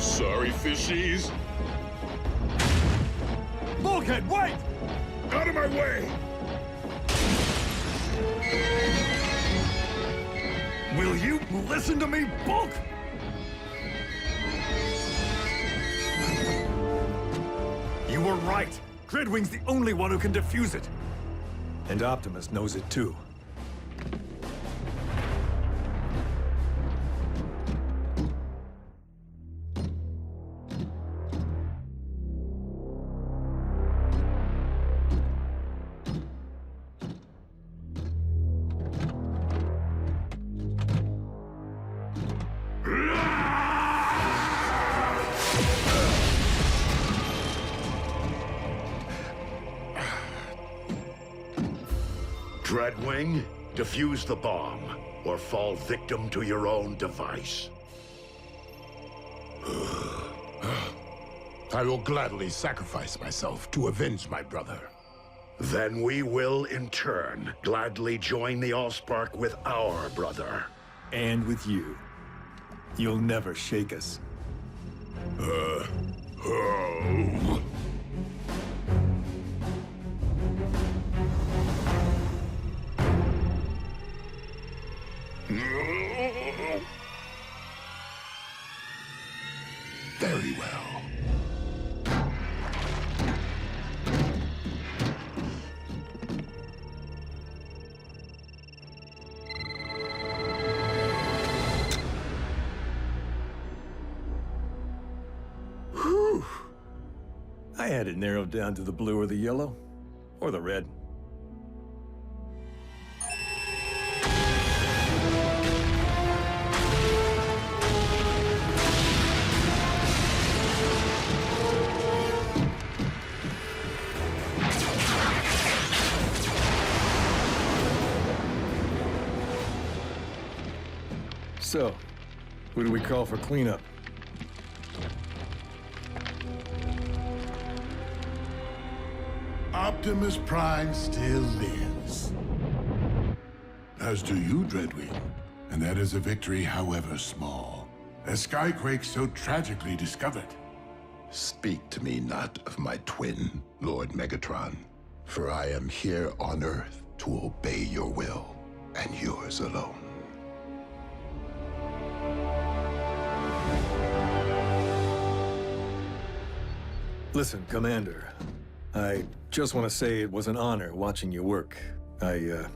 Sorry, fishies.
Bulkhead, wait!
Out of my way!
Will you listen to me, Bulk? You were right. Dreadwing's the only one who can defuse it. And Optimus knows it too.
Dreadwing, defuse the bomb, or fall victim to your own device.
I will gladly sacrifice myself to avenge my brother.
Then we will, in turn, gladly join the Allspark with our brother.
And with you. You'll never shake us. I had it narrowed down to the blue or the yellow, or the red. So, who do we call for cleanup?
Optimus Prime still lives. As do you, Dreadwing. And that is a victory, however small. A skyquake so tragically discovered.
Speak to me not of my twin, Lord Megatron, for I am here on Earth to obey your will, and yours alone.
Listen, Commander, I just want to say it was an honor watching you work. I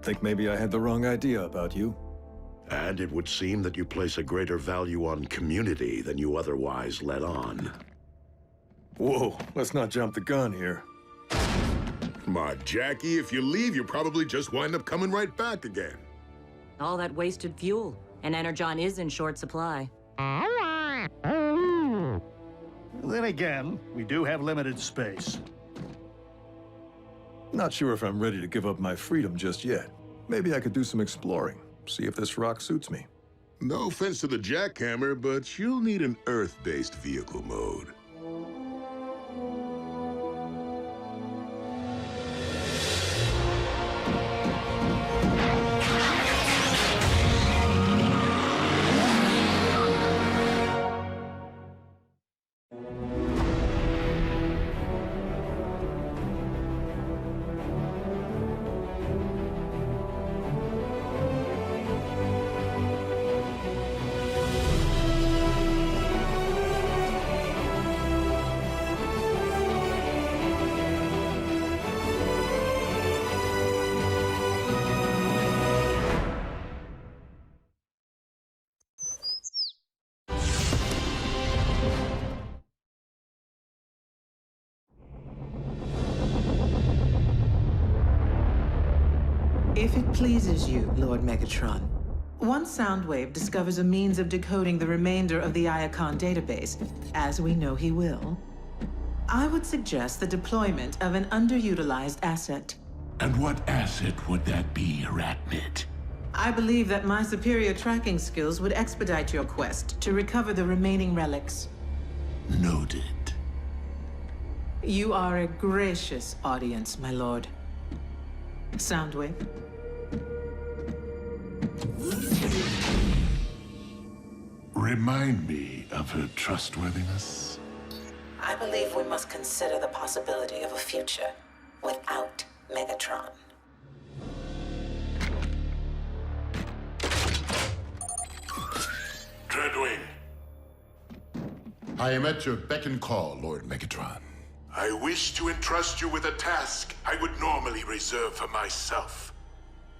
think maybe I had the wrong idea about you.
And it would seem that you place a greater value on community than you otherwise let on.
Whoa, let's not jump the gun here.
Come on, Jackie, if you leave, you'll probably just wind up coming right back again.
All that wasted fuel, and Energon is in short supply.
Then again, we do have limited space.
Not sure if I'm ready to give up my freedom just yet. Maybe I could do some exploring, see if this rock suits me.
No offense to the jackhammer, but you'll need an Earth-based vehicle mode.
If it pleases you, Lord Megatron, once Soundwave discovers a means of decoding the remainder of the Iacon database, as we know he will, I would suggest the deployment of an underutilized asset.
And what asset would that be, Arachnid?
I believe that my superior tracking skills would expedite your quest to recover the remaining relics.
Noted.
You are a gracious audience, my lord. Soundwave.
Remind me of her trustworthiness.
I believe we must consider the possibility of a future without Megatron.
Dreadwing.
I am at your beck and call, Lord Megatron.
I wish to entrust you with a task I would normally reserve for myself.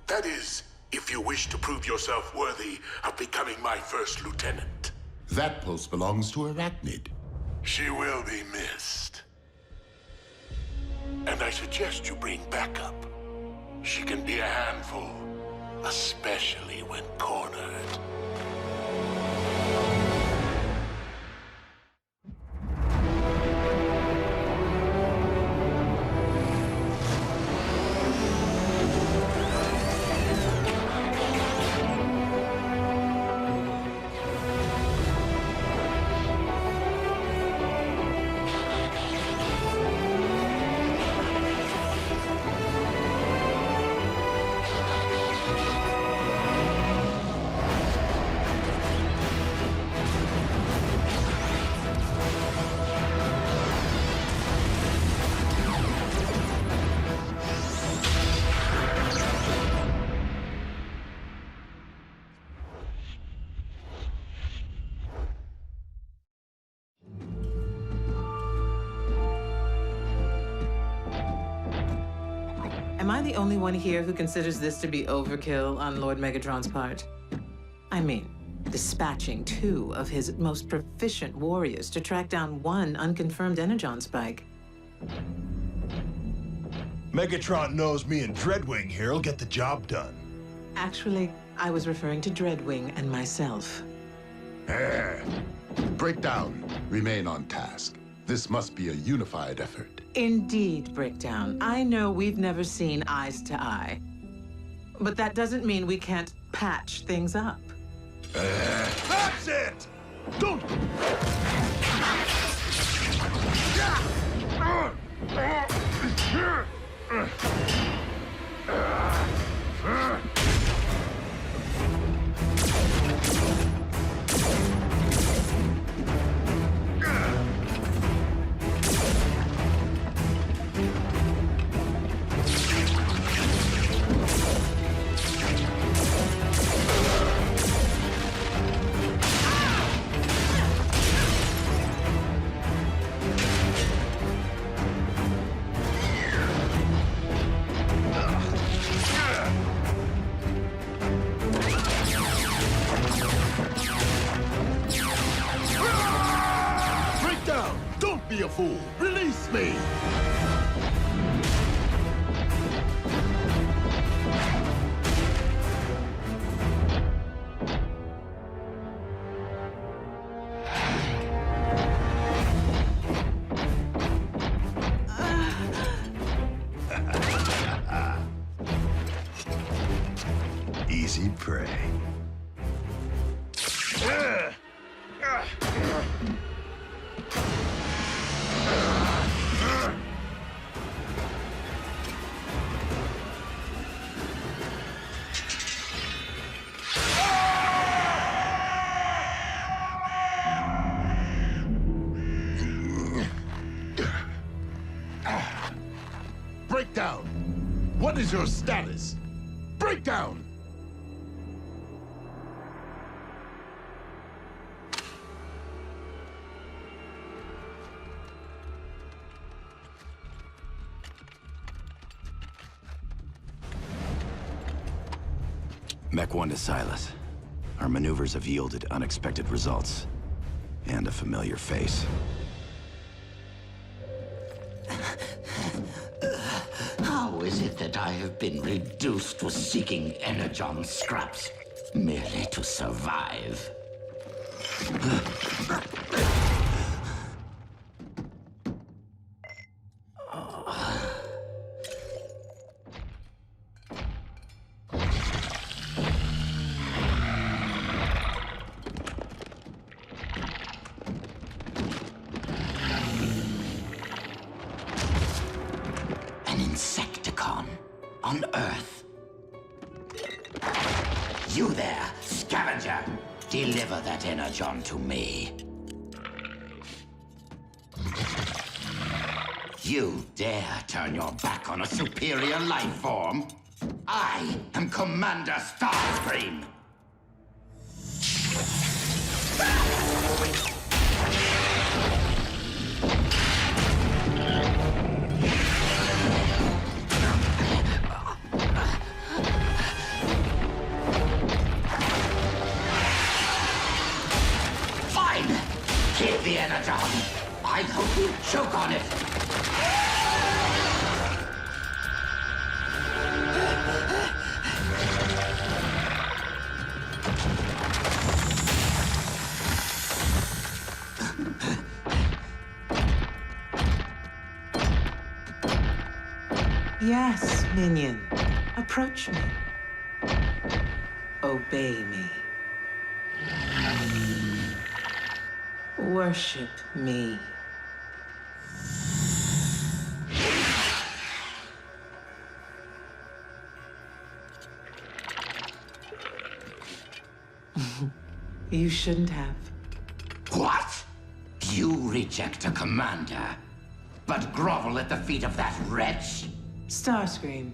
That is, if you wish to prove yourself worthy of becoming my first lieutenant.
That post belongs to Arachnid.
She will be missed. And I suggest you bring backup. She can be a handful, especially when cornered.
Am I the only one here who considers this to be overkill on Lord Megatron's part? I mean, dispatching 2 of his most proficient warriors to track down 1 unconfirmed Energon spike.
Megatron knows me and Dreadwing here will get the job done.
Actually, I was referring to Dreadwing and myself.
Breakdown, remain on task. This must be a unified effort.
Indeed, Breakdown. I know we've never seen eyes to eye. But that doesn't mean we can't patch things up.
That's it! Don't...
Breakdown! Don't be a fool! Release me!
Easy prey.
Breakdown! What is your status? Breakdown!
Mech 1 to Silas. Our maneuvers have yielded unexpected results. And a familiar face.
How is it that I have been reduced to seeking Energon scraps merely to survive? An Insecticon on Earth. You there, scavenger! Deliver that Energon to me. You dare turn your back on a superior life form? I am Commander Starscream! Fine! Keep the Energon! I hope you choke on it!
Yes, minion. Approach me. Obey me. Worship me. You shouldn't have.
What? You reject a commander, but grovel at the feet of that wretch?
Starscream,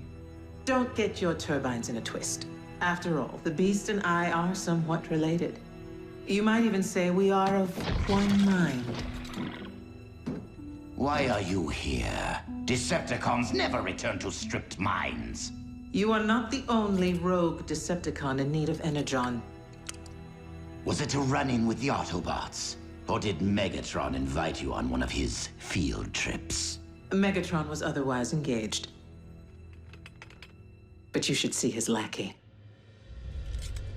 don't get your turbines in a twist. After all, the Beast and I are somewhat related. You might even say we are of one mind.
Why are you here? Decepticons never return to stripped mines.
You are not the only rogue Decepticon in need of Energon.
Was it a run-in with the Autobots? Or did Megatron invite you on one of his field trips?
Megatron was otherwise engaged. But you should see his lackey.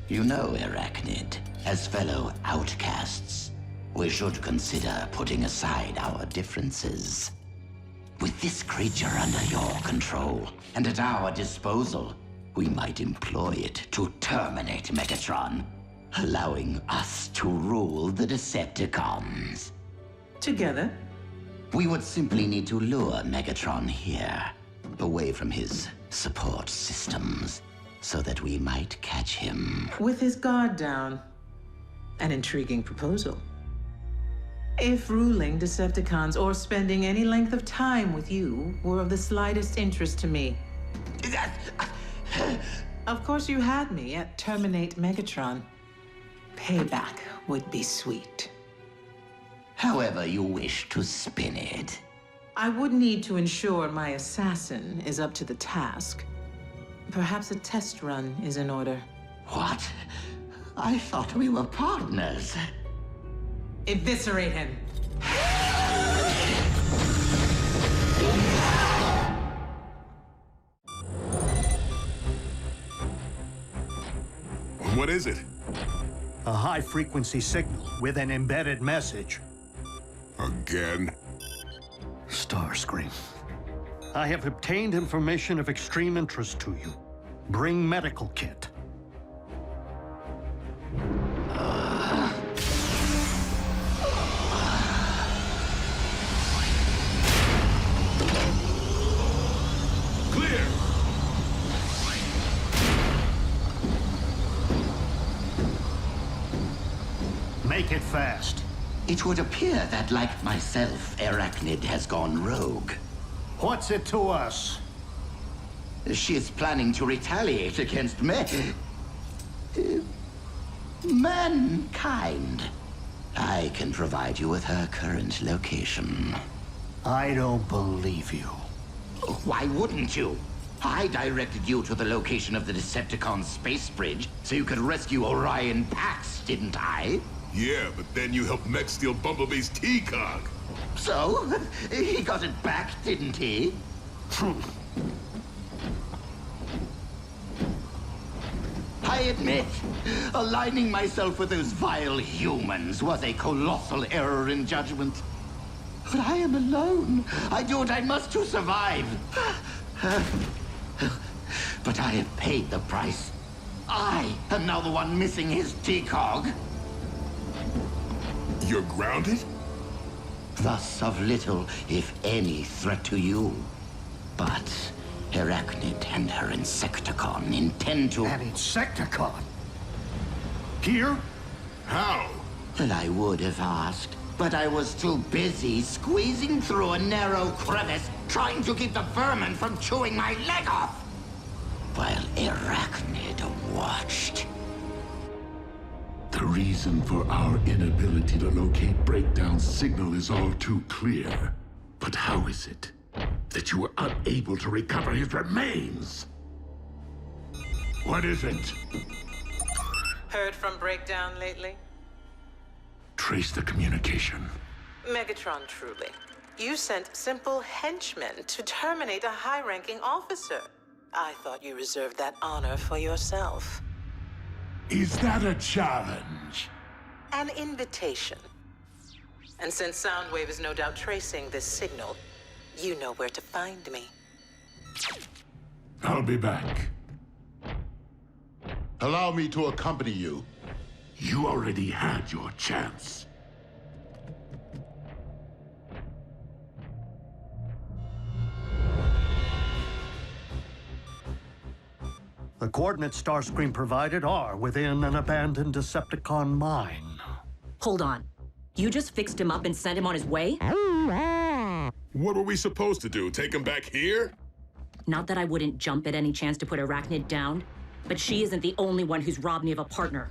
You know, Arachnid, as fellow outcasts, we should consider putting aside our differences. With this creature under your control and at our disposal, we might employ it to terminate Megatron, allowing us to rule the Decepticons.
Together?
We would simply need to lure Megatron here, away from his support systems, so that we might catch him.
With his guard down. An intriguing proposal. If ruling Decepticons or spending any length of time with you were of the slightest interest to me. Of course you had me at terminate Megatron. Payback would be sweet.
However you wish to spin it.
I would need to ensure my assassin is up to the task. Perhaps a test run is in order.
What? I thought we were partners.
Eviscerate him.
What is it?
A high-frequency signal with an embedded message.
Again?
Starscream. I have obtained information of extreme interest to you. Bring medical kit.
Clear!
Make it fast.
It would appear that, like myself, Arachnid has gone rogue.
What's it to us?
She is planning to retaliate against mankind. I can provide you with her current location.
I don't believe you.
Why wouldn't you? I directed you to the location of the Decepticon space bridge so you could rescue Orion Pax, didn't I?
Yeah, but then you helped Mech steal Bumblebee's T-Cog.
So? He got it back, didn't he? I admit, aligning myself with those vile humans was a colossal error in judgment. But I am alone. I do what I must to survive. But I have paid the price. I am now the one missing his T-Cog.
You're grounded?
Thus of little, if any, threat to you. But Arachnid and her Insecticon intend to...
An Insecticon? Here?
How?
Well, I would have asked, but I was too busy squeezing through a narrow crevice trying to keep the vermin from chewing my leg off, while Arachnid watched.
The reason for our inability to locate Breakdown's signal is all too clear. But how is it that you were unable to recover his remains? What is it?
Heard from Breakdown lately?
Trace the communication.
Megatron, truly. You sent simple henchmen to terminate a high-ranking officer. I thought you reserved that honor for yourself.
Is that a challenge?
An invitation. And since Soundwave is no doubt tracing this signal, you know where to find me.
I'll be back.
Allow me to accompany you.
You already had your chance.
The coordinates Starscream provided are within an abandoned Decepticon mine.
Hold on. You just fixed him up and sent him on his way?
What were we supposed to do? Take him back here?
Not that I wouldn't jump at any chance to put Arachnid down, but she isn't the only one who's robbed me of a partner.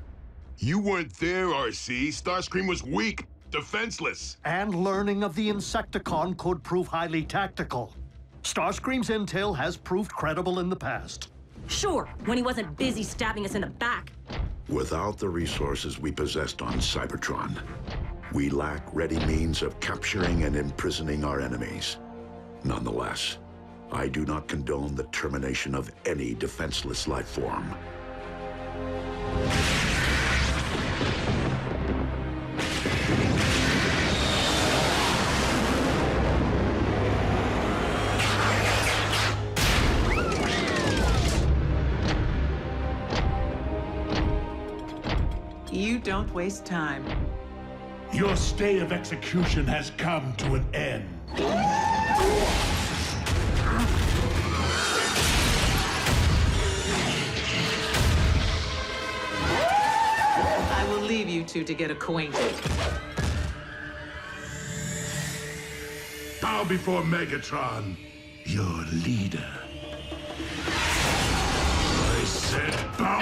You weren't there, RC. Starscream was weak, defenseless.
And learning of the Insecticon could prove highly tactical. Starscream's intel has proved credible in the past.
Sure, when he wasn't busy stabbing us in the back.
Without the resources we possessed on Cybertron, we lack ready means of capturing and imprisoning our enemies. Nonetheless, I do not condone the termination of any defenseless life form.
You don't waste time.
Your stay of execution has come to an end.
I will leave you two to get acquainted.
Bow before Megatron, your leader. I said bow.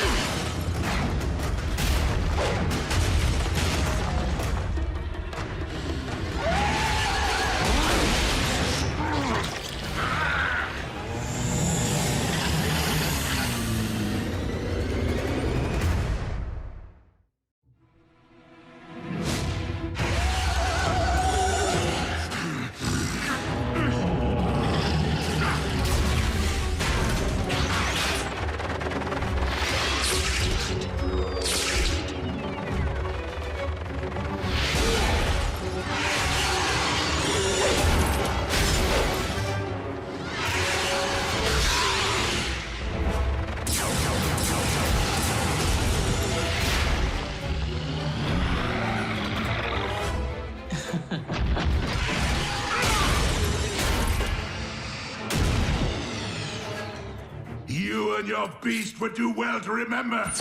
You and your beast would do well to remember.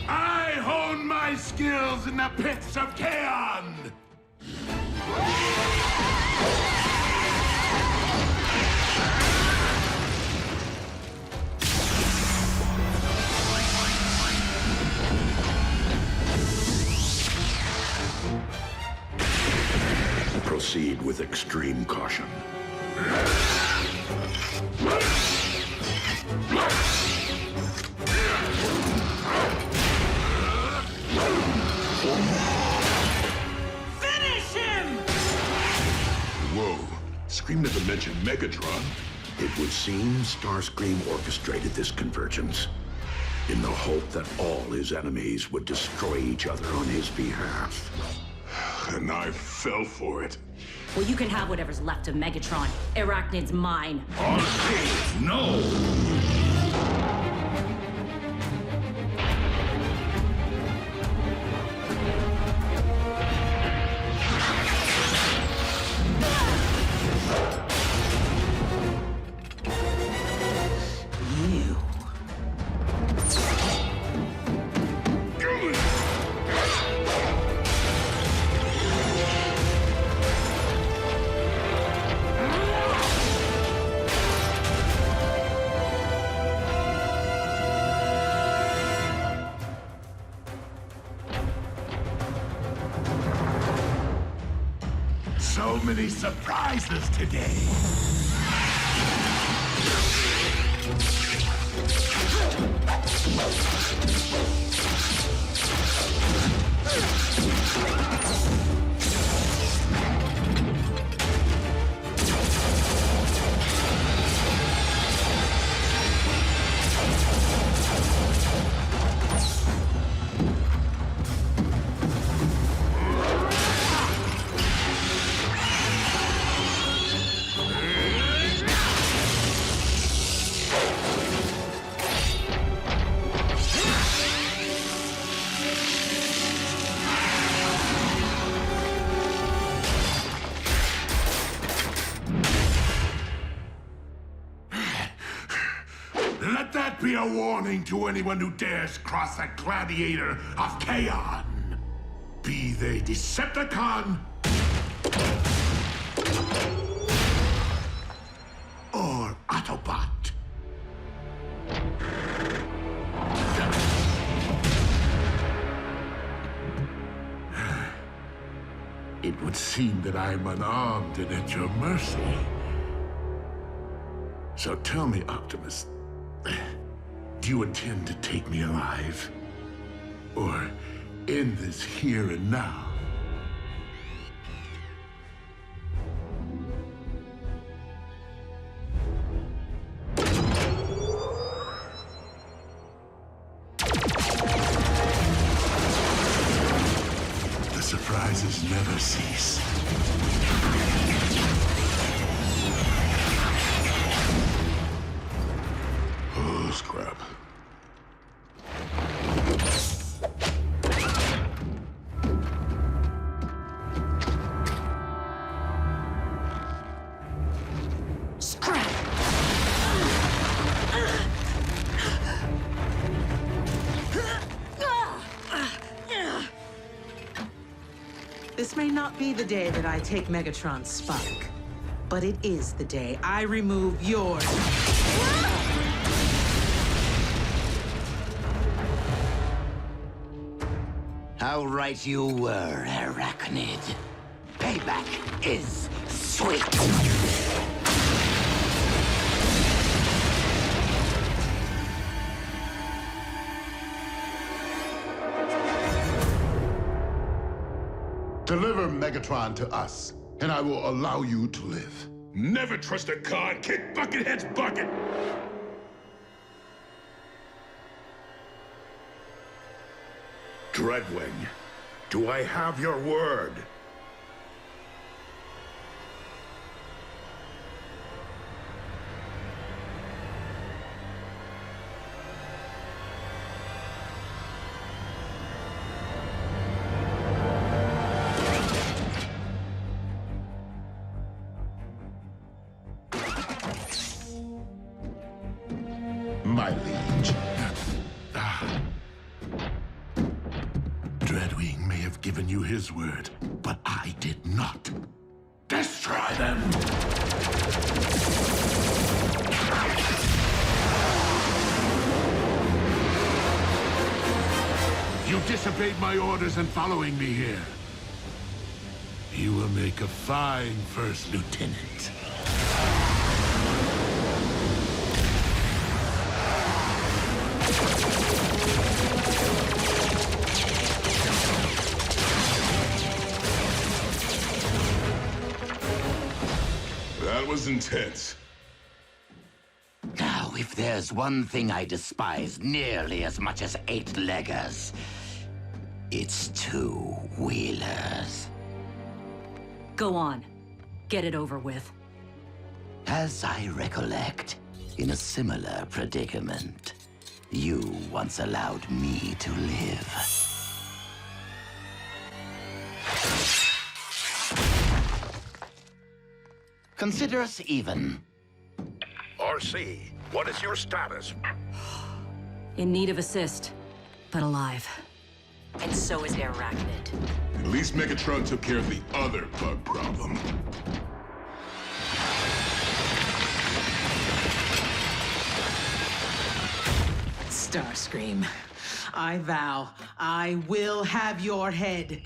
I hone my skills in the pits of Kaon!
Proceed with extreme caution.
Finish him!
Whoa. Scream never mentioned Megatron.
It would seem Starscream orchestrated this convergence in the hope that all his enemies would destroy each other on his behalf.
And I fell for it.
Well, you can have whatever's left of Megatron. Arachnid's mine.
No! So many surprises today. Let that be a warning to anyone who dares cross the gladiator of Kaon. Be they Decepticon or Autobot. It would seem that I'm unarmed and at your mercy. So tell me, Optimus, do you intend to take me alive? Or end this here and now? surprises never cease.
Oh, scrap.
This may not be the day that I take Megatron's spark, but it is the day I remove yours.
How right you were, Arachnid. Payback is sweet.
Deliver Megatron to us, and I will allow you to live.
Never trust a con, kick Buckethead's bucket!
Dreadwing, do I have your word?
My liege. Dreadwing may have given you his word, but I did not. Destroy them! You disobeyed my orders in following me here. You will make a fine first lieutenant.
That was intense.
Now, if there's one thing I despise nearly as much as 8-leggers, it's 2-wheelers.
Go on. Get it over with.
As I recollect, in a similar predicament, you once allowed me to live. Consider us even.
RC, what is your status?
In need of assist, but alive. And so is Arachnid.
At least Megatron took care of the other bug problem.
Starscream, I vow I will have your head.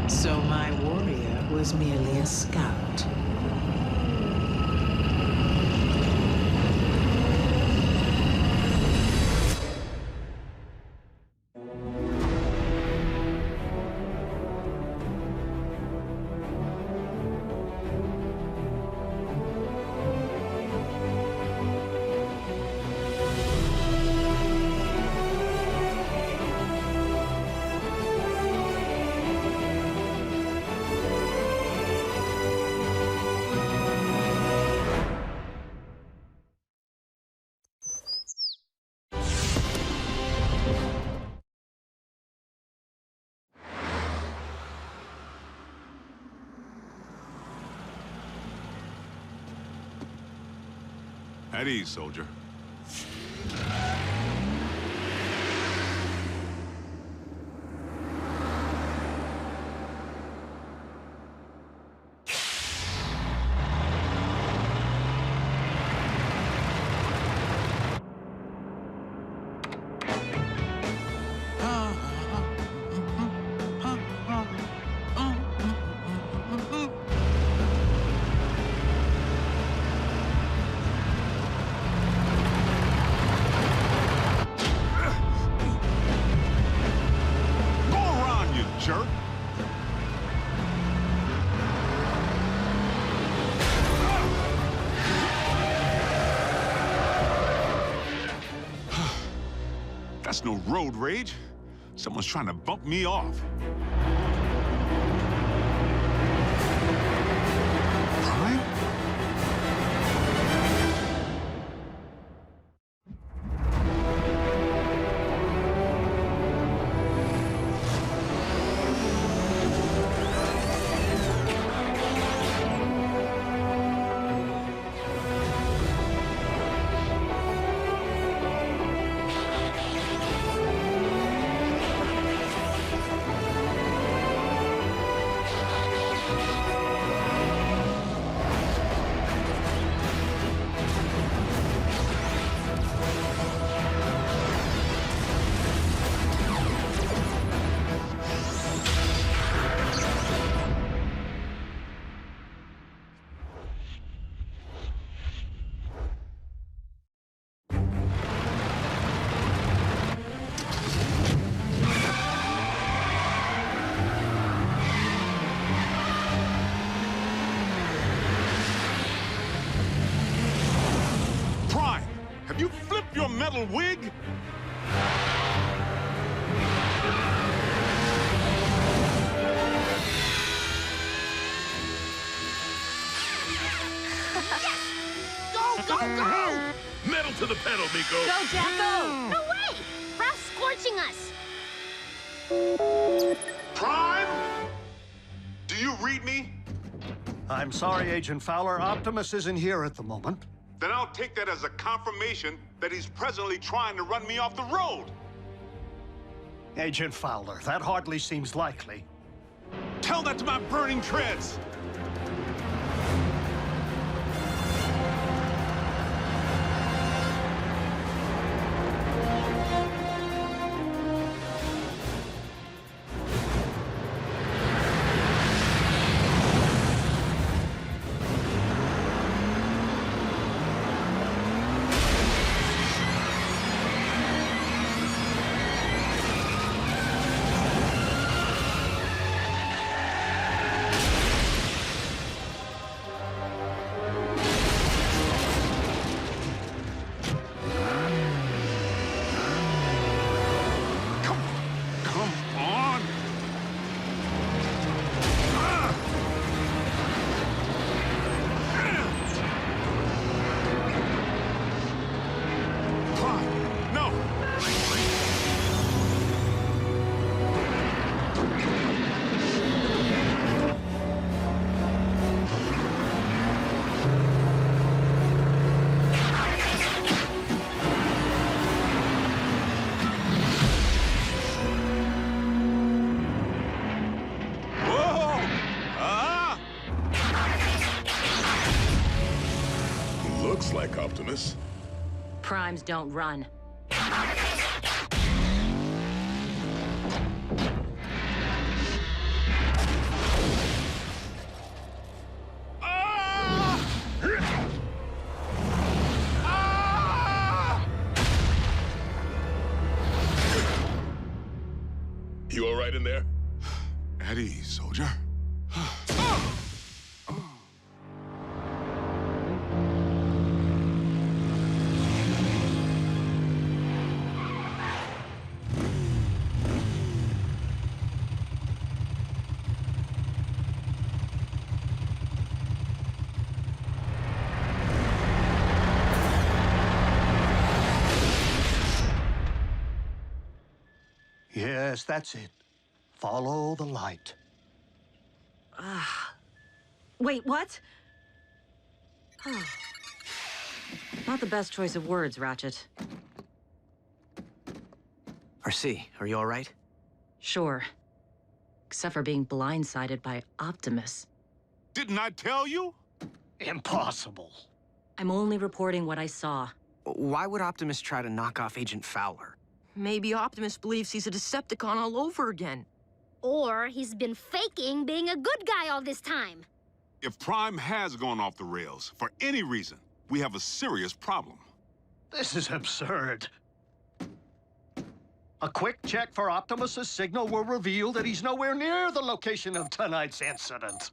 So my warrior was merely a scout.
At ease, soldier. That's no road rage. Someone's trying to bump me off. Prime? Have you flipped your metal wig?
Go, go, go!
Metal to the pedal, Miko!
Go, Jacko!
No way! Ralph's scorching us!
Prime? Do you read me?
I'm sorry, Agent Fowler. Optimus isn't here at the moment.
Then I'll take that as a confirmation that he's presently trying to run me off the road.
Agent Fowler, that hardly seems likely.
Tell that to my burning treads!
Like Optimus.
Primes don't run.
You all right in there?
At ease, soldier.
Yes, that's it. Follow the light.
Wait, what? Not the best choice of words, Ratchet.
RC, are you all right?
Sure. Except for being blindsided by Optimus.
Didn't I tell you?
Impossible.
I'm only reporting what I saw.
Why would Optimus try to knock off Agent Fowler?
Maybe Optimus believes he's a Decepticon all over again.
Or he's been faking being a good guy all this time.
If Prime has gone off the rails, for any reason, we have a serious problem.
This is absurd. A quick check for Optimus's signal will reveal that he's nowhere near the location of tonight's incident.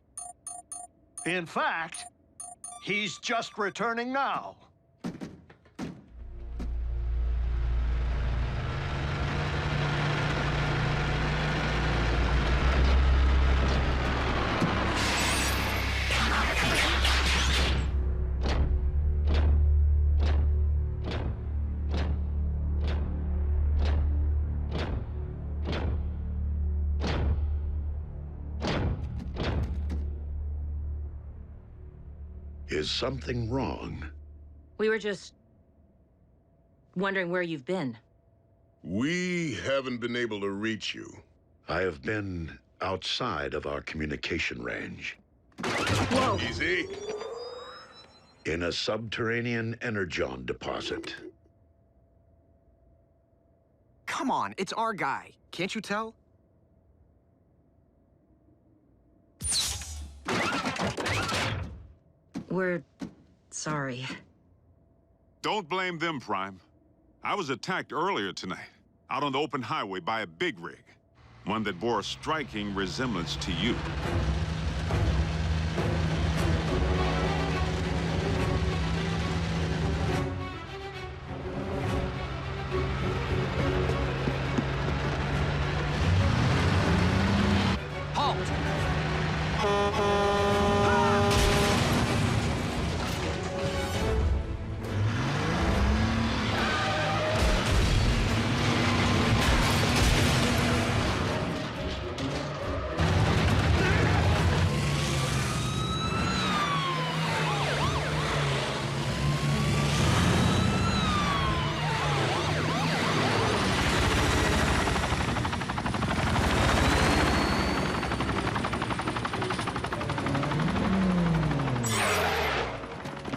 In fact, he's just returning now.
Is something wrong?
We were just wondering where you've been.
We haven't been able to reach you.
I have been outside of our communication range.
Whoa!
Easy.
In a subterranean Energon deposit.
Come on, it's our guy. Can't you tell?
We're sorry.
Don't blame them, Prime. I was attacked earlier tonight, out on the open highway by a big rig. One that bore a striking resemblance to you.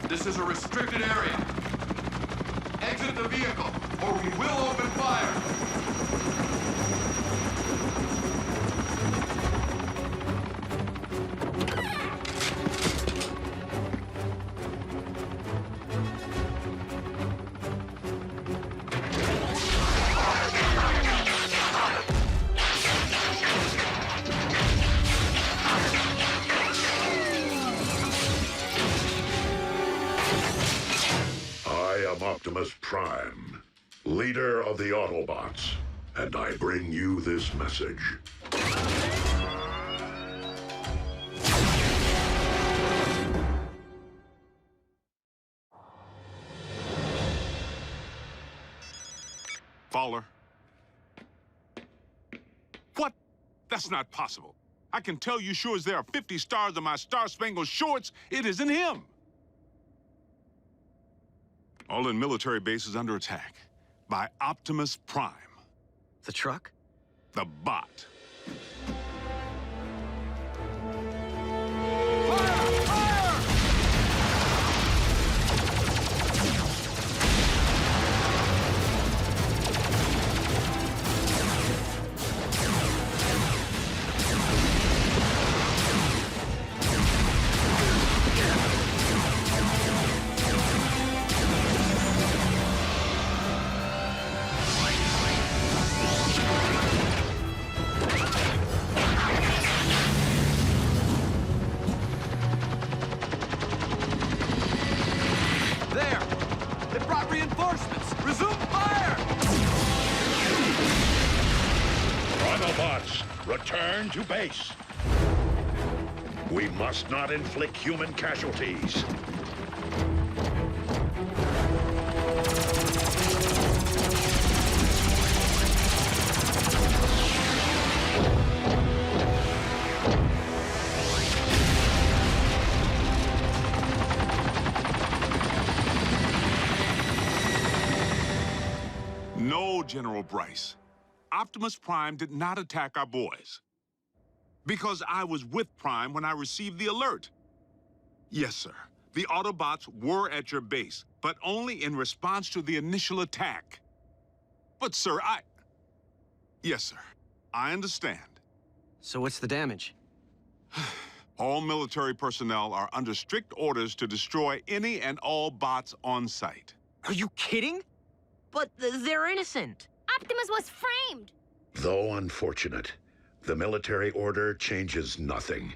This is a restricted area. Exit the vehicle, or we will open fire.
Optimus Prime, leader of the Autobots, and I bring you this message.
Fowler. What? That's not possible. I can tell you sure as there are 50 stars on my Star-Spangled Shorts, it isn't him. All in military bases under attack by Optimus Prime.
The truck?
The bot.
Return to base. We must not inflict human casualties.
No, General Bryce. Optimus Prime did not attack our boys. Because I was with Prime when I received the alert. Yes, sir. The Autobots were at your base, but only in response to the initial attack. But, sir, Yes, sir. I understand.
So what's the damage?
All military personnel are under strict orders to destroy any and all bots on site.
Are you kidding? But they're innocent.
Optimus was framed!
Though unfortunate, the military order changes nothing.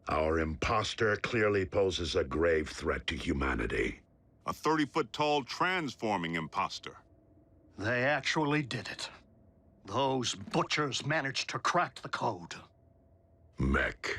Our imposter clearly poses a grave threat to humanity.
A 30-foot-tall transforming imposter.
They actually did it. Those butchers managed to crack the code.
Mech.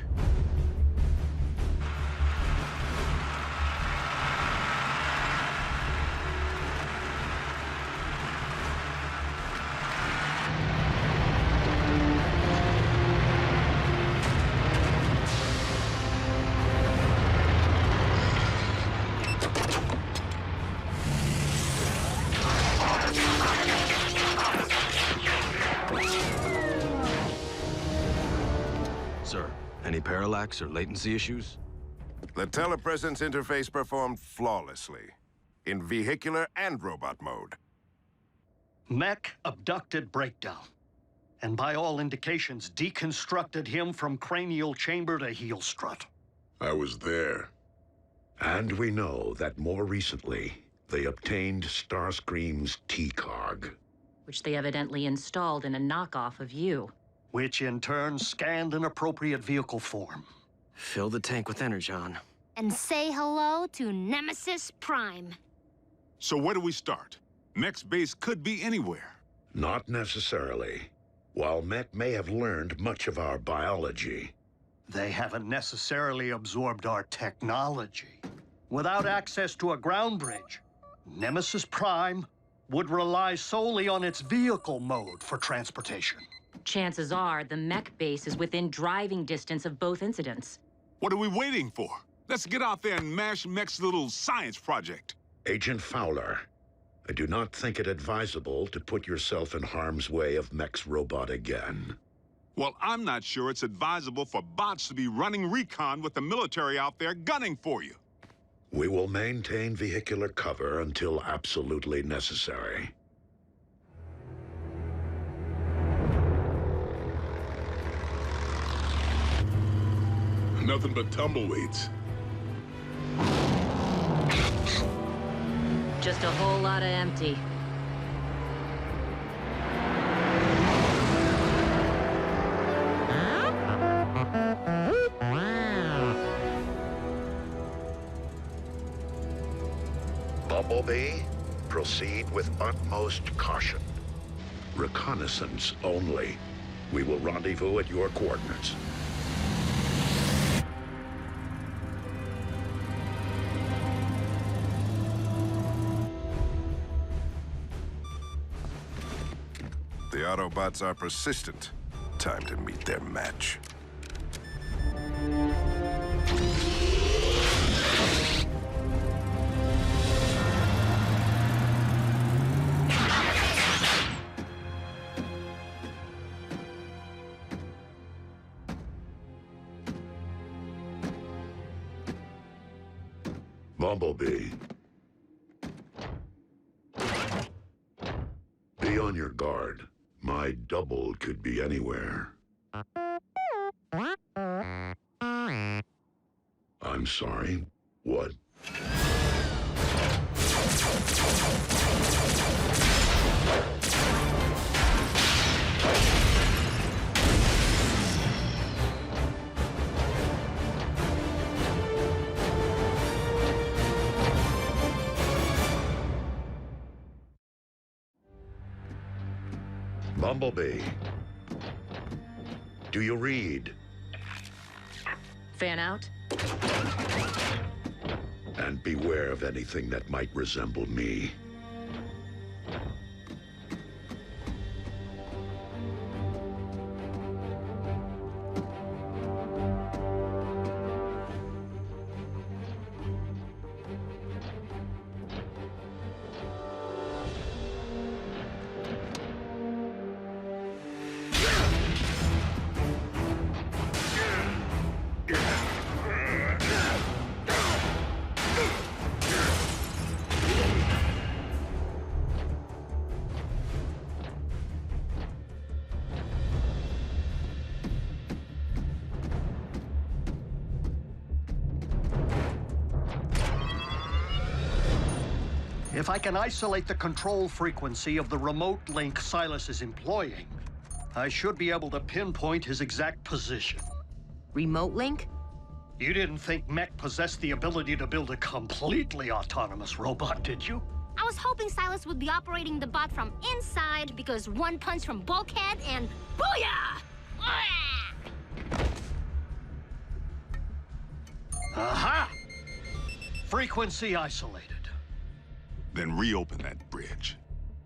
parallax or latency issues?
The telepresence interface performed flawlessly, in vehicular and robot mode.
Mech abducted Breakdown, and by all indications, deconstructed him from cranial chamber to heel strut.
I was there.
And we know that more recently, they obtained Starscream's T-Cog.
Which they evidently installed in a knockoff of you.
Which in turn scanned an appropriate vehicle form.
Fill the tank with Energon.
And say hello to Nemesis Prime.
So where do we start? Mech's base could be anywhere.
Not necessarily. While Mech may have learned much of our biology,
they haven't necessarily absorbed our technology. Without access to a ground bridge, Nemesis Prime would rely solely on its vehicle mode for transportation.
Chances are the mech base is within driving distance of both incidents.
What are we waiting for? Let's get out there and mash Mech's little science project.
Agent Fowler, I do not think it advisable to put yourself in harm's way of Mech's robot again.
Well, I'm not sure it's advisable for bots to be running recon with the military out there gunning for you.
We will maintain vehicular cover until absolutely necessary.
Nothing but tumbleweeds.
Just a whole lot of empty.
Bumblebee, proceed with utmost caution. Reconnaissance only. We will rendezvous at your coordinates.
The Autobots are persistent. Time to meet their match.
Bumblebee. Be on your guard. My double could be anywhere. I'm sorry. What? Bumblebee. Do you read?
Fan out?
And beware of anything that might resemble me.
If I can isolate the control frequency of the remote link Silas is employing, I should be able to pinpoint his exact position.
Remote link?
You didn't think Mech possessed the ability to build a completely autonomous robot, did you?
I was hoping Silas would be operating the bot from inside because one punch from Bulkhead and booyah!
Aha! Frequency isolated.
Then reopen that bridge.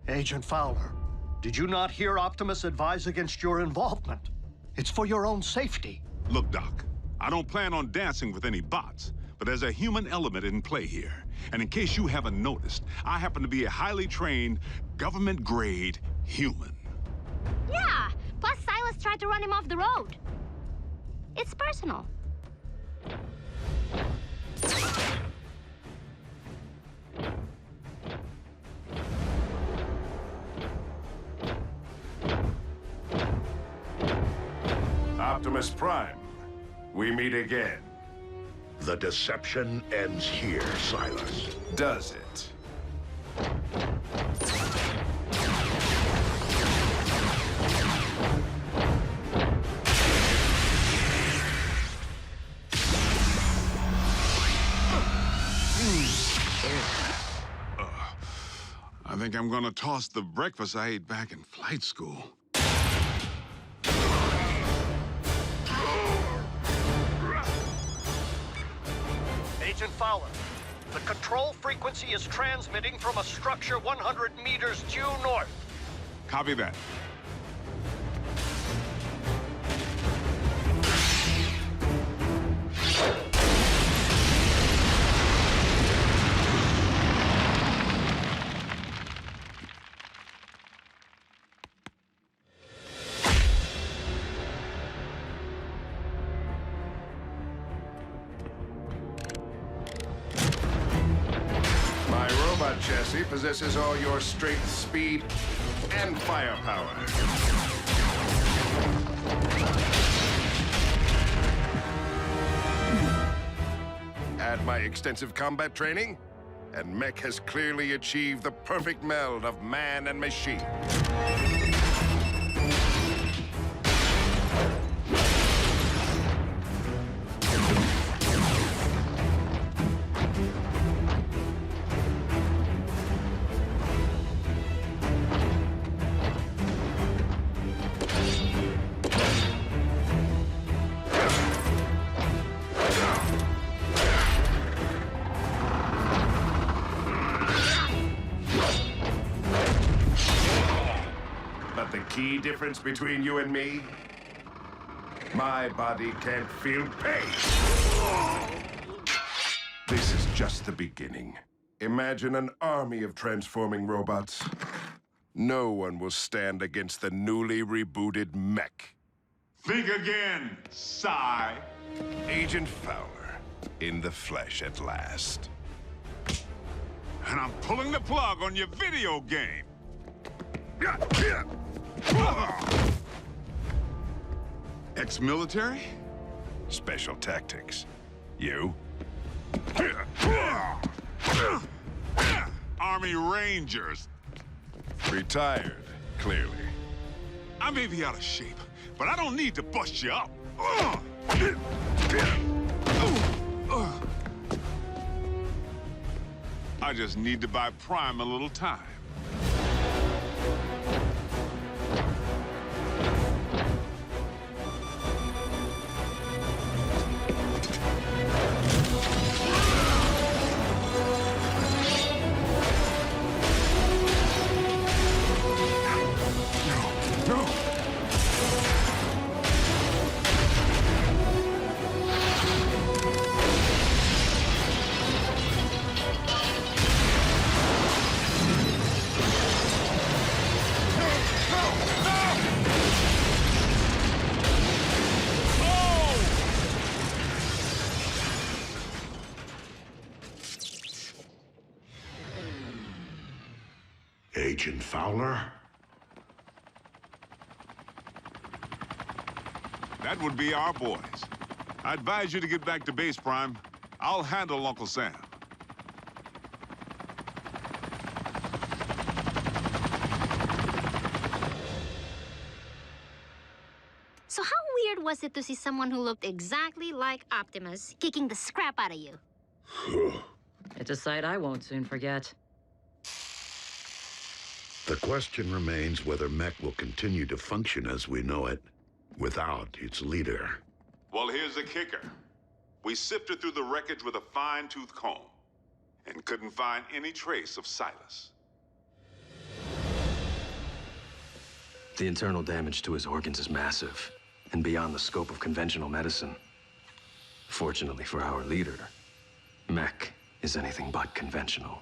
Agent Fowler, did you not hear Optimus advise against your involvement? It's for your own safety.
Look, Doc, I don't plan on dancing with any bots, but there's a human element in play here. And in case you haven't noticed, I happen to be a highly trained, government-grade human.
Yeah, plus Silas tried to run him off the road. It's personal.
Optimus Prime. We meet again.
The deception ends here, Silas.
Does it?
I think I'm gonna toss the breakfast I ate back in flight school.
Agent Fowler, the control frequency is transmitting from a structure 100 meters due north.
Copy that.
Chassis possesses all your strength, speed, and firepower. Add my extensive combat training, and Mech has clearly achieved the perfect meld of man and machine. Key difference between you and me? My body can't feel pain. This is just the beginning. Imagine an army of transforming robots. No one will stand against the newly rebooted Mech.
Think again, Psy.
Agent Fowler, in the flesh at last.
And I'm pulling the plug on your video game. Ex-military?
Special tactics. You?
Army Rangers.
Retired, clearly.
I may be out of shape, but I don't need to bust you up. I just need to buy Prime a little time.
Agent Fowler?
That would be our boys. I advise you to get back to base, Prime. I'll handle Uncle Sam.
So how weird was it to see someone who looked exactly like Optimus kicking the scrap out of you?
It's a sight I won't soon forget.
The question remains whether Mech will continue to function as we know it, without its leader.
Well, here's the kicker. We sifted through the wreckage with a fine-tooth comb, and couldn't find any trace of Silas.
The internal damage to his organs is massive, and beyond the scope of conventional medicine. Fortunately for our leader, Mech is anything but conventional.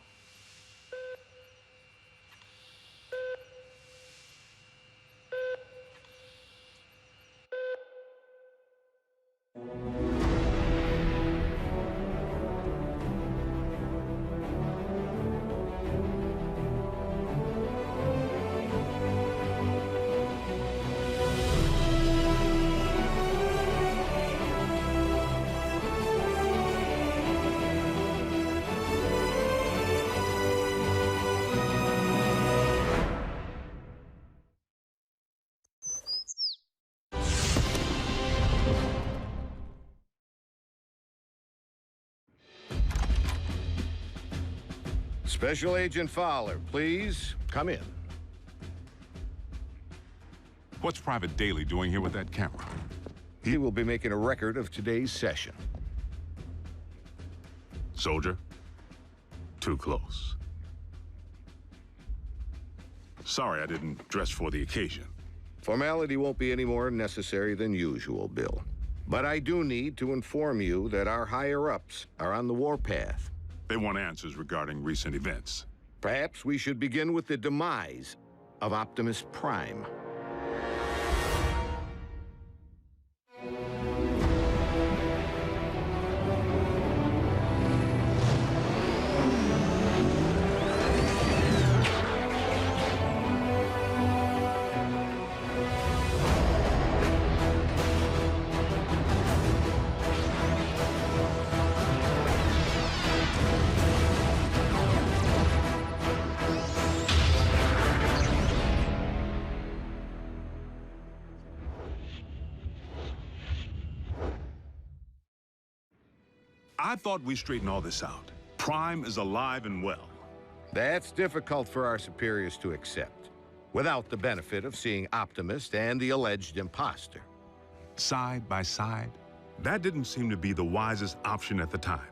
Special Agent Fowler, please come in.
What's Private Daly doing here with that camera?
He will be making a record of today's session.
Soldier, too close. Sorry I didn't dress for the occasion.
Formality won't be any more necessary than usual, Bill. But I do need to inform you that our higher-ups are on the warpath.
They want answers regarding recent events.
Perhaps we should begin with the demise of Optimus Prime.
I thought we straightened all this out. Prime is alive and well.
That's difficult for our superiors to accept, without the benefit of seeing Optimus and the alleged imposter.
Side by side, that didn't seem to be the wisest option at the time.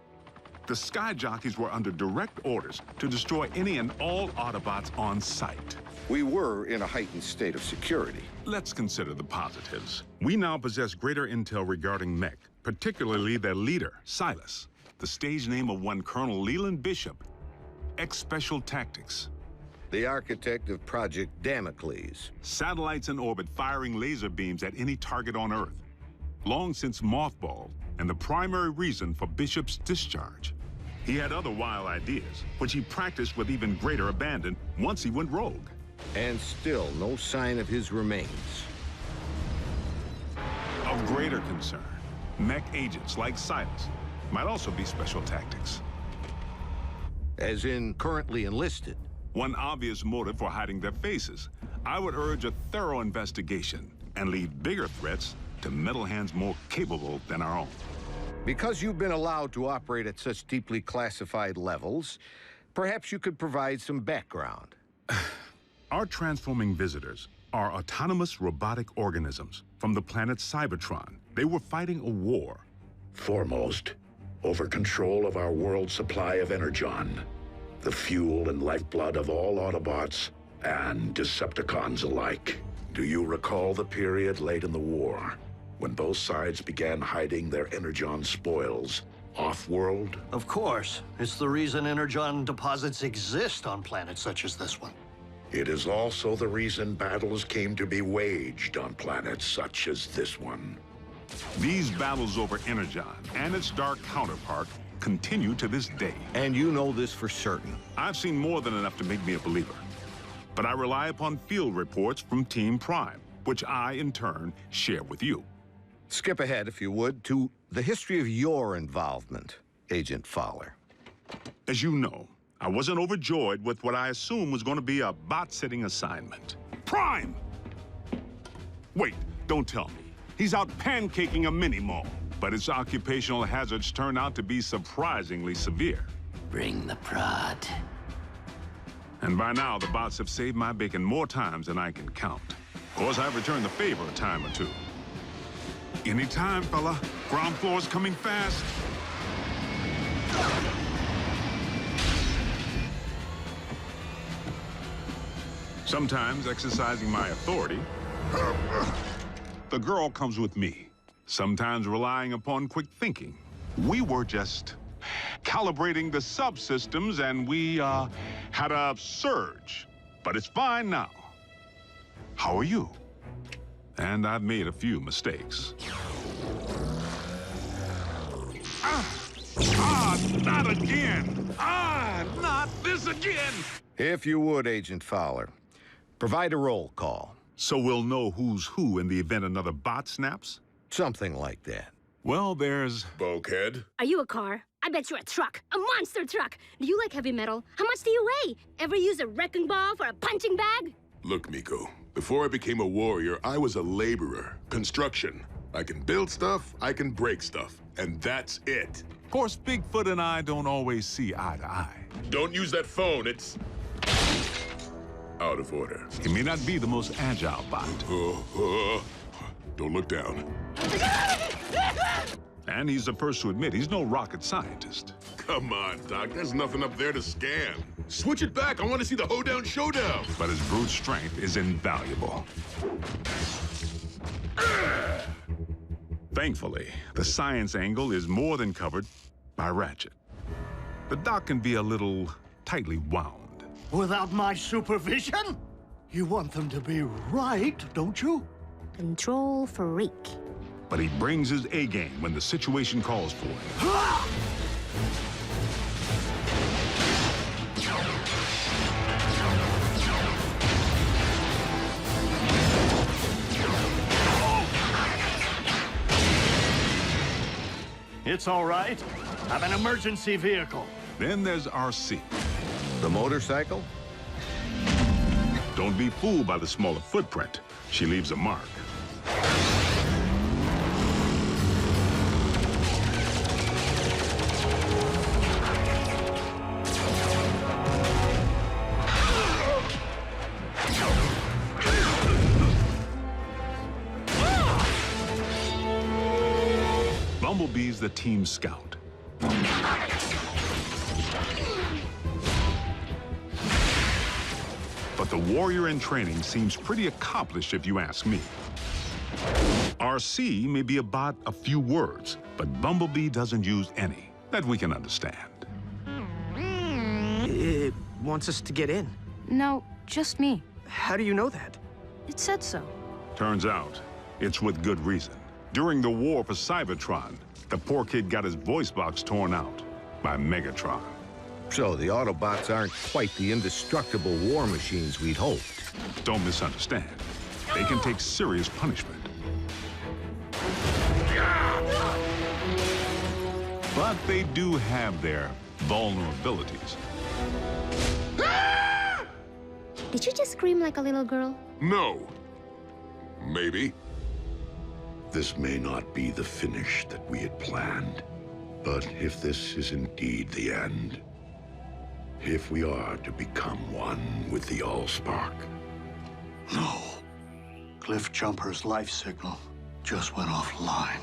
The sky jockeys were under direct orders to destroy any and all Autobots on sight.
We were in a heightened state of security.
Let's consider the positives. We now possess greater intel regarding Mech, particularly their leader, Silas, the stage name of one Colonel Leland Bishop, ex-Special Tactics.
The architect of Project Damocles.
Satellites in orbit firing laser beams at any target on Earth. Long since mothballed, and the primary reason for Bishop's discharge. He had other wild ideas, which he practiced with even greater abandon once he went rogue.
And still no sign of his remains.
Of greater concern, Mech agents like Silas might also be Special Tactics.
As in currently enlisted?
One obvious motive for hiding their faces. I would urge a thorough investigation and leave bigger threats to metal hands more capable than our own.
Because you've been allowed to operate at such deeply classified levels, perhaps you could provide some background.
Our transforming visitors are autonomous robotic organisms from the planet Cybertron. They were fighting a war.
Foremost, over control of our world's supply of Energon, the fuel and lifeblood of all Autobots and Decepticons alike. Do you recall the period late in the war, when both sides began hiding their Energon spoils off-world?
Of course. It's the reason Energon deposits exist on planets such as this one.
It is also the reason battles came to be waged on planets such as this one.
These battles over Energon and its dark counterpart continue to this day.
And you know this for certain.
I've seen more than enough to make me a believer. But I rely upon field reports from Team Prime, which I, in turn, share with you.
Skip ahead, if you would, to the history of your involvement, Agent Fowler.
As you know, I wasn't overjoyed with what I assumed was going to be a bot-sitting assignment. Prime! Wait, don't tell me. He's out pancaking a mini-mall, but its occupational hazards turn out to be surprisingly severe.
Bring the prod.
And by now, the bots have saved my bacon more times than I can count. Of course, I've returned the favor a time or two. Anytime, fella. Ground floor's coming fast. Sometimes exercising my authority, the girl comes with me. Sometimes relying upon quick thinking. We were just calibrating the subsystems and we had a surge. But it's fine now. How are you? And I've made a few mistakes. Not again! Not this again!
If you would, Agent Fowler, provide a roll call.
So we'll know who's who in the event another bot snaps?
Something like that.
Well, there's...
Bulkhead?
Are you a car? I bet you're a truck. A monster truck. Do you like heavy metal? How much do you weigh? Ever use a wrecking ball for a punching bag?
Look, Miko, before I became a warrior, I was a laborer. Construction. I can build stuff, I can break stuff. and that's it.
Of course, Bigfoot and I don't always see eye to eye.
Don't use that phone, it's out of order.
He may not be the most agile bot.
Don't look down.
And he's the first to admit he's no rocket scientist.
Come on, Doc, there's nothing up there to scan. Switch it back, I want to see the hoedown showdown.
But his brute strength is invaluable. Thankfully, the science angle is more than covered by Ratchet. The doc can be a little tightly wound.
Without my supervision? You want them to be right, don't you?
Control freak.
But he brings his A-game when the situation calls for it.
It's all right. I'm an emergency vehicle.
Then there's RC.
The motorcycle?
Don't be fooled by the smaller footprint. She leaves a mark. Bumblebee's the team scout. But the warrior in training seems pretty accomplished if you ask me. RC may be about a few words, but Bumblebee doesn't use any that we can understand.
It wants us to get in.
No, just me.
How do you know that?
It said so.
Turns out, it's with good reason. During the war for Cybertron, the poor kid got his voice box torn out by Megatron.
So the Autobots aren't quite the indestructible war machines we'd hoped.
Don't misunderstand. They can take serious punishment. But they do have their vulnerabilities.
Did you just scream like a little girl?
No. Maybe.
This may not be the finish that we had planned, but if this is indeed the end, if we are to become one with the Allspark.
No. Cliff Jumper's life signal just went offline.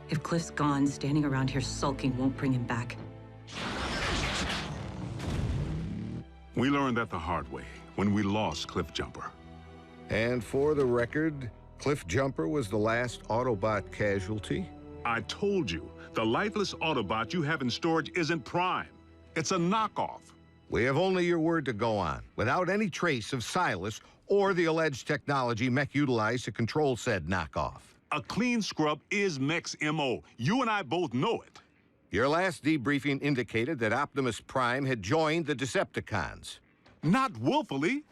If Cliff's gone, standing around here sulking won't bring him back.
We learned that the hard way when we lost Cliff Jumper.
And for the record, Cliff Jumper was the last Autobot casualty?
I told you, the lifeless Autobot you have in storage isn't Prime. It's a knockoff.
We have only your word to go on, without any trace of Silas or the alleged technology Mech utilized to control said knockoff.
A clean scrub is Mech's MO. You and I both know it.
Your last debriefing indicated that Optimus Prime had joined the Decepticons.
Not willfully.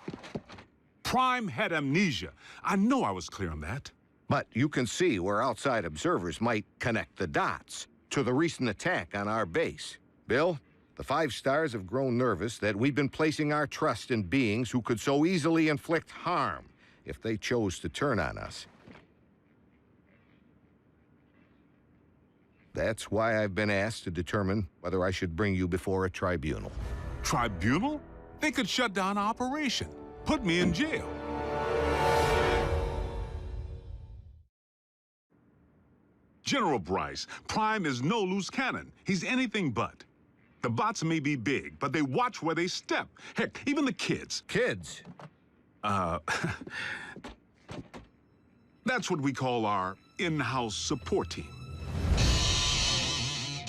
Prime had amnesia. I know I was clear on that.
But you can see where outside observers might connect the dots to the recent attack on our base. Bill, the 5 stars have grown nervous that we've been placing our trust in beings who could so easily inflict harm if they chose to turn on us. That's why I've been asked to determine whether I should bring you before a tribunal.
Tribunal? They could shut down our operation. Put me in jail. General Bryce, Prime is no loose cannon. He's anything but. The bots may be big, but they watch where they step. Heck, even the kids.
Kids?
That's what we call our in-house support team.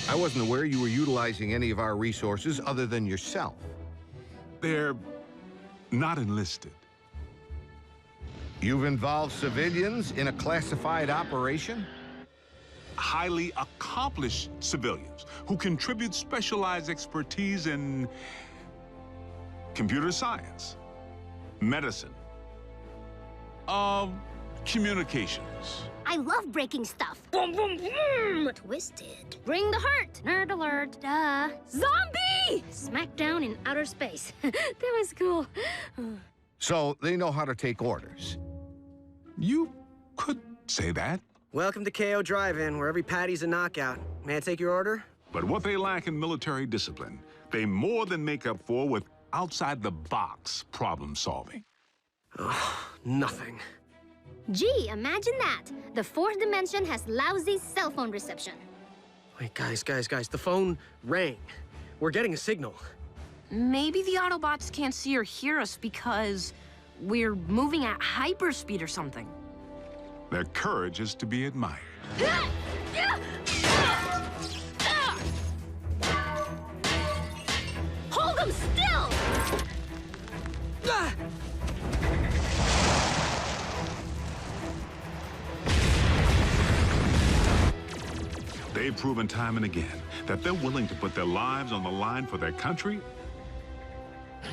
I wasn't aware you were utilizing any of our resources other than yourself.
They're not enlisted.
You've involved civilians in a classified operation?
Highly accomplished civilians who contribute specialized expertise in computer science, medicine, communications.
I love breaking stuff. Boom, boom, boom! Twisted. Bring the hurt. Nerd alert. Duh. Zombie! Smackdown in outer space. That was cool.
So they know how to take orders.
You could say that.
Welcome to KO Drive-In, where every patty's a knockout. May I take your order?
But what they lack in military discipline, they more than make up for with outside-the-box problem solving.
Nothing.
Gee, imagine that. The fourth dimension has lousy cell phone reception.
Wait, guys, the phone rang. We're getting a signal.
Maybe the Autobots can't see or hear us because we're moving at hyperspeed or something.
Their courage is to be admired.
Hold them still!
They've proven time and again that they're willing to put their lives on the line for their country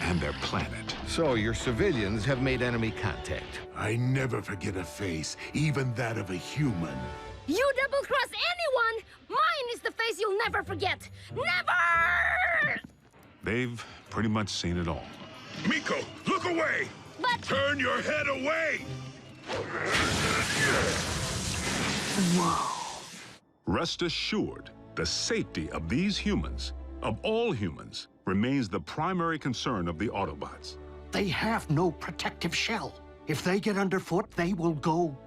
and their planet.
So your civilians have made enemy contact.
I never forget a face, even that of a human.
You double-cross anyone, mine is the face you'll never forget. Never!
They've pretty much seen it all.
Miko, look away!
But...
Turn your head away!
Whoa. Rest assured, the safety of these humans, of all humans, remains the primary concern of the Autobots.
They have no protective shell. If they get underfoot, they will go...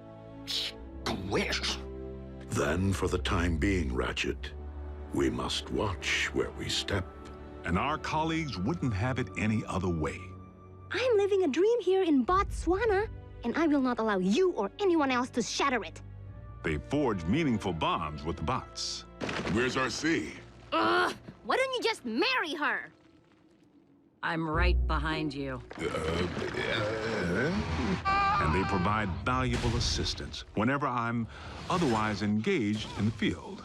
squish.
Then, for the time being, Ratchet, we must watch where we step.
And our colleagues wouldn't have it any other way.
I'm living a dream here in Botswana, and I will not allow you or anyone else to shatter it.
They forged meaningful bonds with the bots.
Where's RC?
Ugh! Why don't you just marry her?
I'm right behind you.
And they provide valuable assistance whenever I'm otherwise engaged in the field.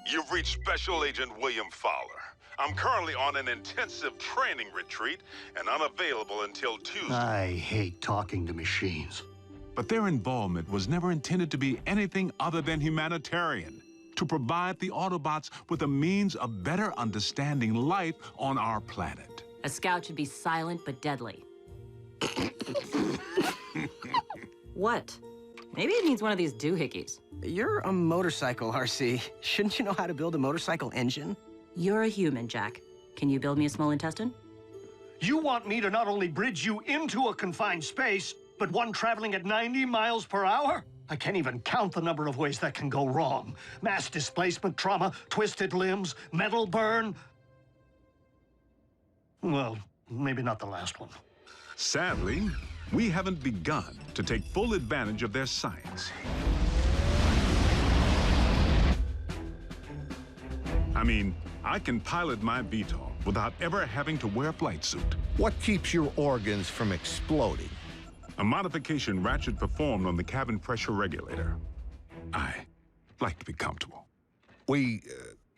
You've reached Special Agent William Fowler. I'm currently on an intensive training retreat and unavailable until Tuesday.
I hate talking to machines.
But their involvement was never intended to be anything other than humanitarian, to provide the Autobots with a means of better understanding life on our planet.
A scout should be silent but deadly. What? Maybe it needs one of these doohickeys.
You're a motorcycle, RC. Shouldn't you know how to build a motorcycle engine?
You're a human, Jack. Can you build me a small intestine?
You want me to not only bridge you into a confined space, but one traveling at 90 miles per hour? I can't even count the number of ways that can go wrong. Mass displacement, trauma, twisted limbs, metal burn. Well, maybe not the last one.
Sadly, we haven't begun to take full advantage of their science. I mean, I can pilot my VTOL without ever having to wear a flight suit.
What keeps your organs from exploding?
A modification Ratchet performed on the cabin pressure regulator. I like to be comfortable.
We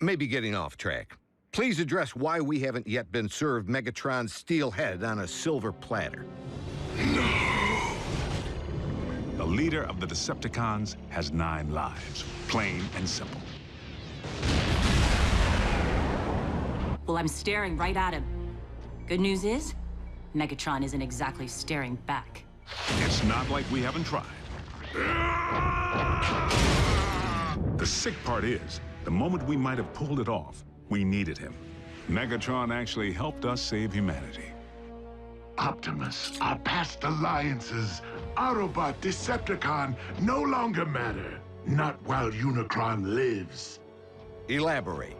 may be getting off track. Please address why we haven't yet been served Megatron's steel head on a silver platter.
No! The leader of the Decepticons has 9 lives, plain and simple.
Well, I'm staring right at him. Good news is, Megatron isn't exactly staring back.
It's not like we haven't tried. The sick part is, the moment we might have pulled it off, we needed him. Megatron actually helped us save humanity.
Optimus, our past alliances, Autobot, Decepticon, no longer matter. Not while Unicron lives.
Elaborate.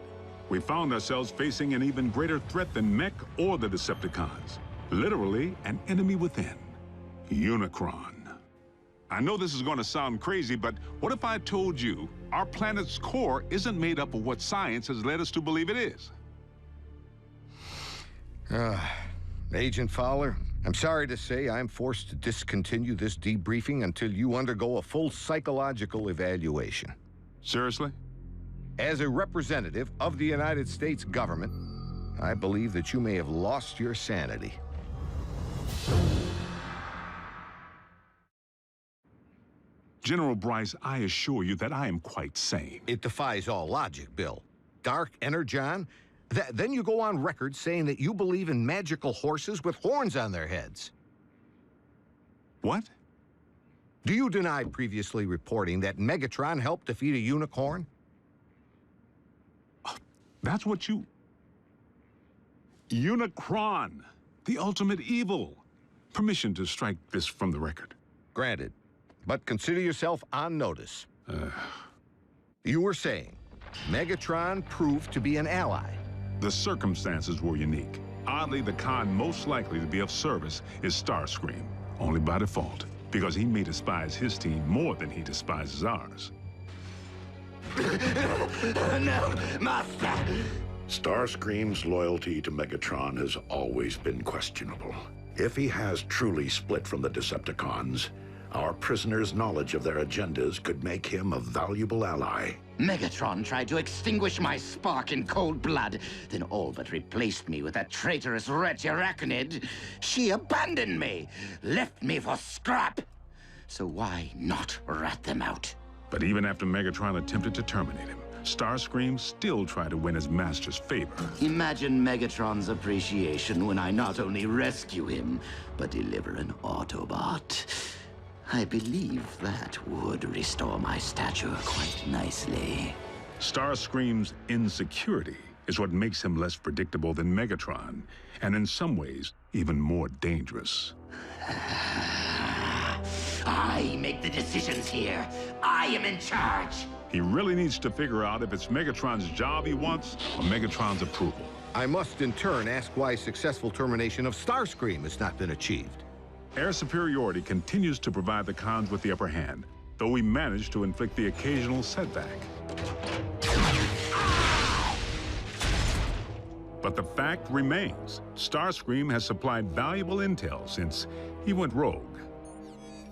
We found ourselves facing an even greater threat than Mech or the Decepticons. Literally, an enemy within. Unicron. I know this is going to sound crazy, but what if I told you our planet's core isn't made up of what science has led us to believe it is?
Agent Fowler, I'm sorry to say I'm forced to discontinue this debriefing until you undergo a full psychological evaluation.
Seriously?
As a representative of the United States government, I believe that you may have lost your sanity.
General Bryce, I assure you that I am quite sane.
It defies all logic, Bill. Dark Energon? Then you go on record saying that you believe in magical horses with horns on their heads.
What?
Do you deny previously reporting that Megatron helped defeat a unicorn?
That's what you... Unicron, the ultimate evil. Permission to strike this from the record.
Granted. But consider yourself on notice. You were saying, Megatron proved to be an ally.
The circumstances were unique. Oddly, the Khan most likely to be of service is Starscream, only by default, because he may despise his team more than he despises ours.
No, Master! Starscream's loyalty to Megatron has always been questionable. If he has truly split from the Decepticons, our prisoner's knowledge of their agendas could make him a valuable ally.
Megatron tried to extinguish my spark in cold blood, then all but replaced me with that traitorous wretch Arachnid. She abandoned me, left me for scrap. So why not rat them out?
But even after Megatron attempted to terminate him, Starscream still tried to win his master's favor.
Imagine Megatron's appreciation when I not only rescue him, but deliver an Autobot. I believe that would restore my stature quite nicely.
Starscream's insecurity is what makes him less predictable than Megatron, and in some ways, even more dangerous.
I make the decisions here. I am in charge.
He really needs to figure out if it's Megatron's job he wants or Megatron's approval.
I must in turn ask why successful termination of Starscream has not been achieved.
Air superiority continues to provide the Khans with the upper hand, though we manage to inflict the occasional setback. But the fact remains, Starscream has supplied valuable intel since he went rogue.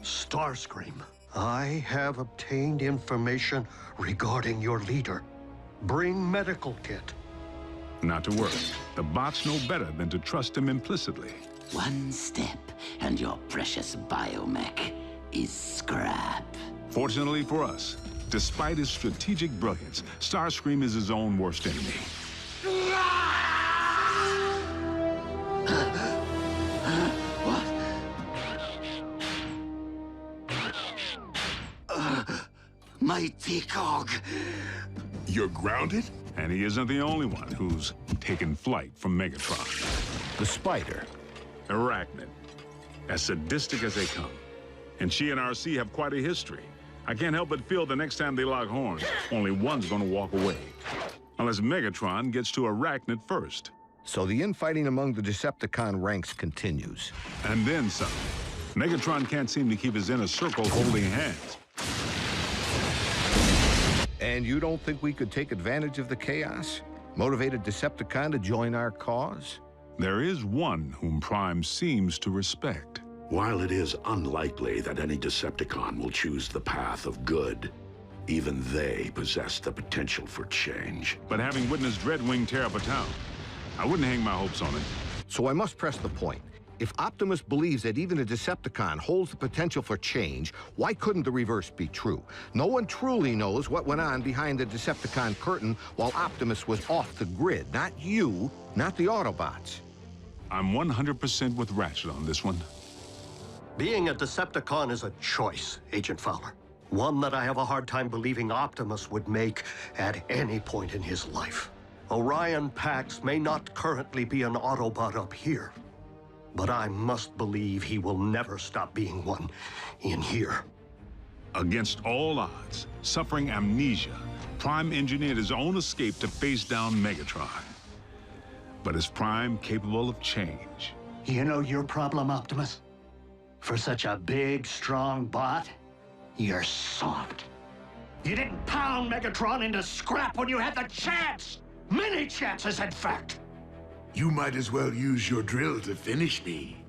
Starscream, I have obtained information regarding your leader. Bring medical kit.
Not to worry. The bots know better than to trust him implicitly.
One step, and your precious biomech is scrap.
Fortunately for us, despite his strategic brilliance, Starscream is his own worst enemy.
Mighty Cog.
You're grounded?
And he isn't the only one who's taken flight from Megatron.
The Spider.
Arachnid. As sadistic as they come. And she and RC have quite a history. I can't help but feel the next time they lock horns, only one's gonna walk away. Unless Megatron gets to Arachnid first.
So the infighting among the Decepticon ranks continues.
And then some. Megatron can't seem to keep his inner circle holding hands.
And you don't think we could take advantage of the chaos? Motivate a Decepticon to join our cause?
There is one whom Prime seems to respect.
While it is unlikely that any Decepticon will choose the path of good, even they possess the potential for change.
But having witnessed Dreadwing tear up a town, I wouldn't hang my hopes on it.
So I must press the point. If Optimus believes that even a Decepticon holds the potential for change, why couldn't the reverse be true? No one truly knows what went on behind the Decepticon curtain while Optimus was off the grid. Not you, not the Autobots.
I'm 100% with Ratchet on this one.
Being a Decepticon is a choice, Agent Fowler. One that I have a hard time believing Optimus would make at any point in his life. Orion Pax may not currently be an Autobot up here, but I must believe he will never stop being one in here.
Against all odds, suffering amnesia, Prime engineered his own escape to face down Megatron. But is Prime capable of change?
You know your problem, Optimus? For such a big, strong bot, you're soft. You didn't pound Megatron into scrap when you had the chance! Many chances, in fact!
You might as well use your drill to finish me.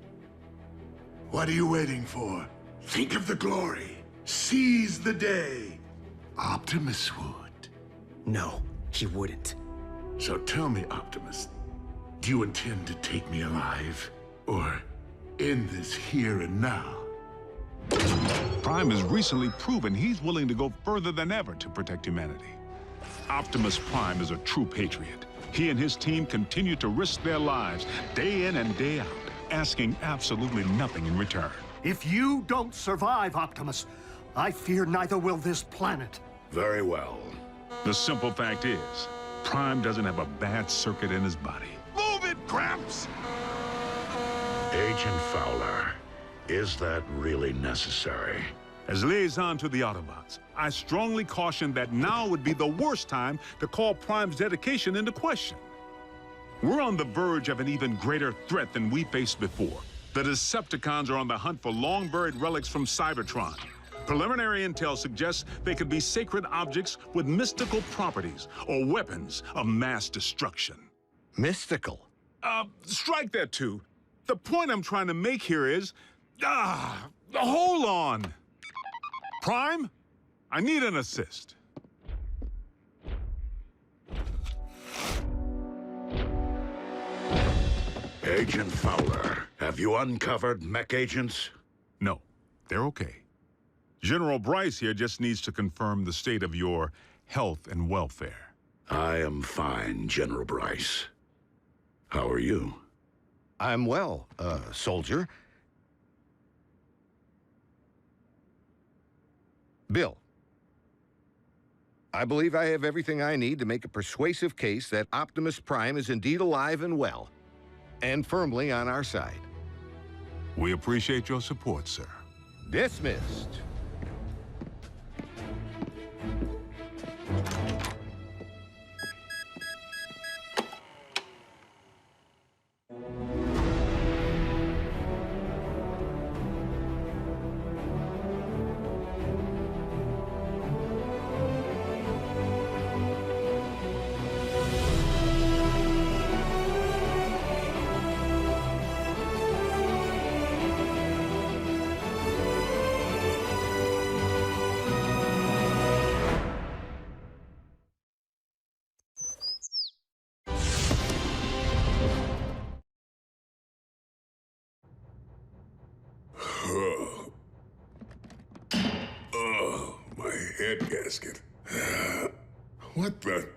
What are you waiting for? Think of the glory. Seize the day. Optimus would.
No, he wouldn't.
So tell me, Optimus, do you intend to take me alive? Or end this here and now?
Prime has recently proven he's willing to go further than ever to protect humanity. Optimus Prime is a true patriot. He and his team continue to risk their lives day in and day out, asking absolutely nothing in return.
If you don't survive, Optimus, I fear neither will this planet.
Very well.
The simple fact is, Prime doesn't have a bad circuit in his body.
Move it, Gramps!
Agent Fowler, is that really necessary?
As liaison to the Autobots, I strongly caution that now would be the worst time to call Prime's dedication into question. We're on the verge of an even greater threat than we faced before. The Decepticons are on the hunt for long-buried relics from Cybertron. Preliminary intel suggests they could be sacred objects with mystical properties or weapons of mass destruction.
Mystical?
Strike that too. The point I'm trying to make here is... hold on! Prime, I need an assist.
Agent Fowler, have you uncovered mech agents?
No, they're okay. General Bryce here just needs to confirm the state of your health and welfare.
I am fine, General Bryce. How are you?
I'm well, soldier. Bill, I believe I have everything I need to make a persuasive case that Optimus Prime is indeed alive and well, and firmly on our side.
We appreciate your support, sir.
Dismissed.
Oh, my head gasket. What the?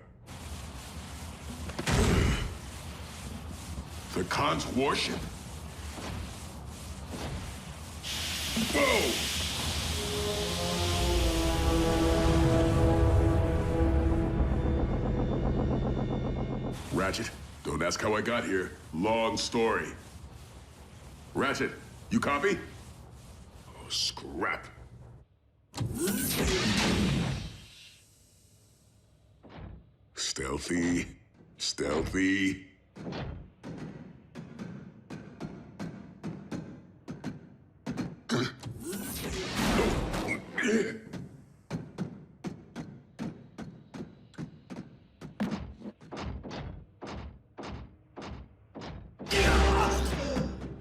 The Khan's warship? Whoa! Ratchet, don't ask how I got here. Long story. Ratchet, you copy? Oh, scrap. Stealthy. Stealthy.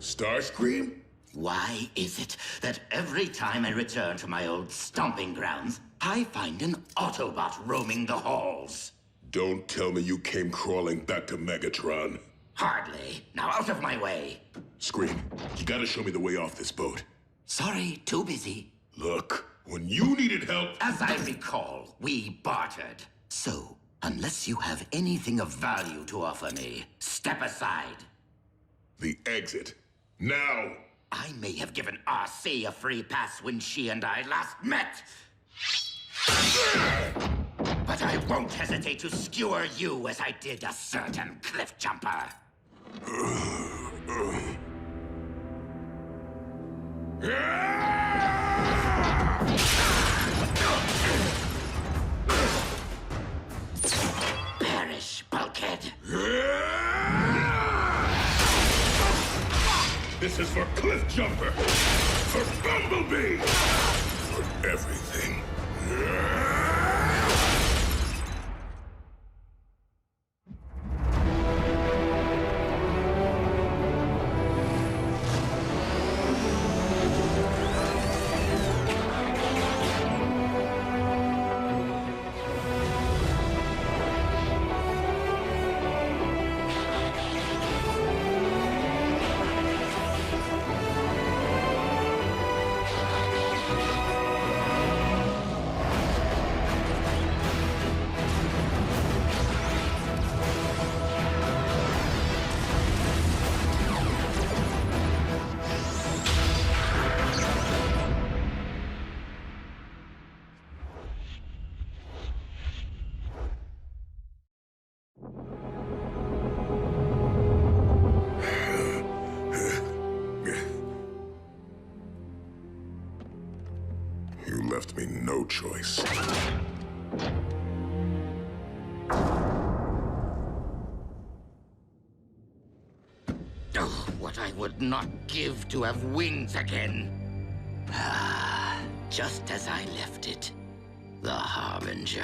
Starscream?
Why is it that every time I return to my old stomping grounds, I find an Autobot roaming the halls?
Don't tell me you came crawling back to Megatron.
Hardly. Now out of my way.
Scream, you gotta show me the way off this boat.
Sorry, too busy.
Look, when you needed help...
As I recall, we bartered. So, unless you have anything of value to offer me, step aside.
The exit. Now!
I may have given RC a free pass when she and I last met. But I won't hesitate to skewer you as I did a certain cliff jumper. Perish, bulkhead.
This is for Cliff Jumper! For Bumblebee! For everything. no choice.
Oh, what I would not give to have wings again. Ah, just as I left it. The Harbinger.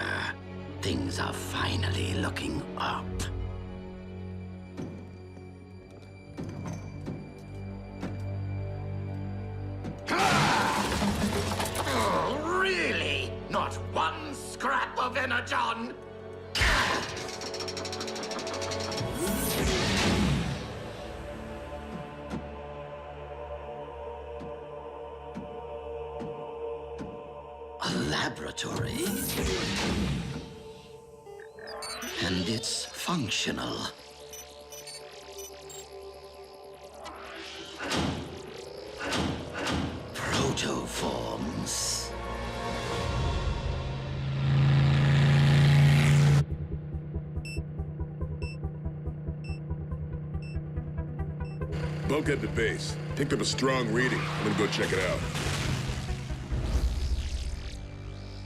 Things are finally looking up. Oh, really? Not one scrap of Energon? A laboratory. And it's functional. Protoforms.
Bulkhead to base. Picked up a strong reading. I'm gonna go check it out.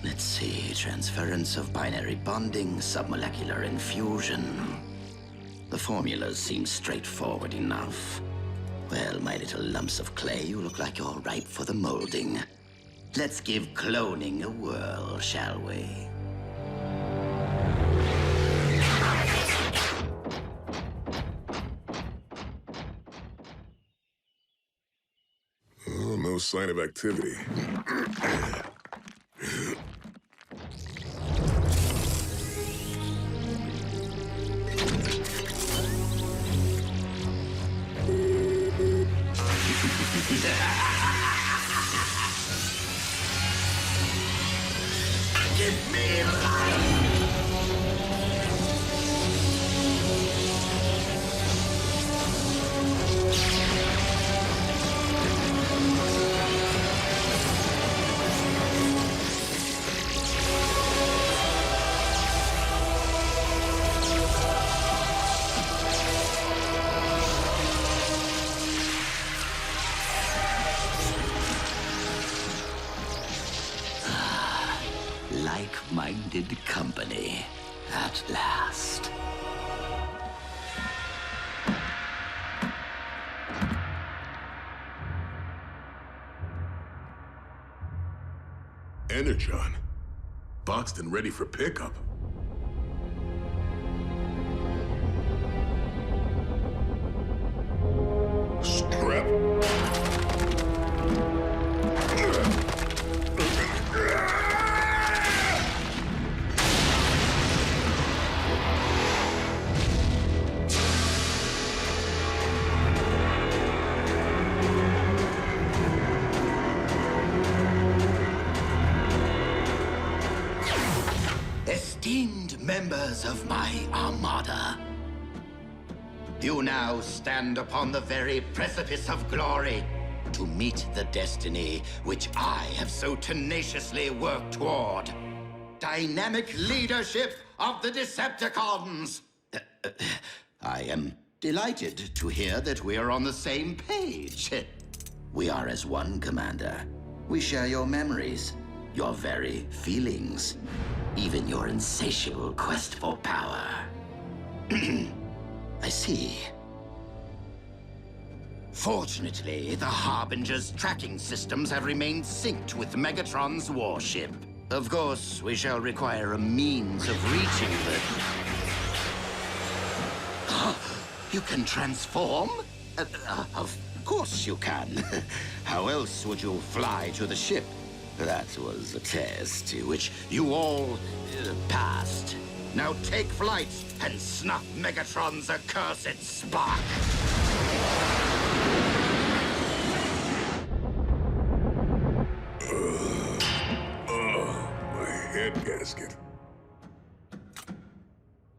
Let's see, transference of binary bonding, submolecular infusion. The formulas seem straightforward enough. Well, my little lumps of clay, you look like you're ripe for the molding. Let's give cloning a whirl, shall we?
Oh, no sign of activity.
Give me life! Like-minded company, at last.
Energon. Boxed and ready for pickup. Strap.
Esteemed members of my Armada, you now stand upon the very precipice of glory to meet the destiny which I have so tenaciously worked toward. Dynamic leadership of the Decepticons! I am delighted to hear that we are on the same page. We are as one, Commander. We share your memories, your very feelings, even your insatiable quest for power. I see. Fortunately, the Harbinger's tracking systems have remained synced with Megatron's warship. Of course, we shall require a means of reaching the... You can transform? Of course you can. How else would you fly to the ship? That was a test which you all passed. Now take flight and snuff Megatron's accursed spark.
My head gasket.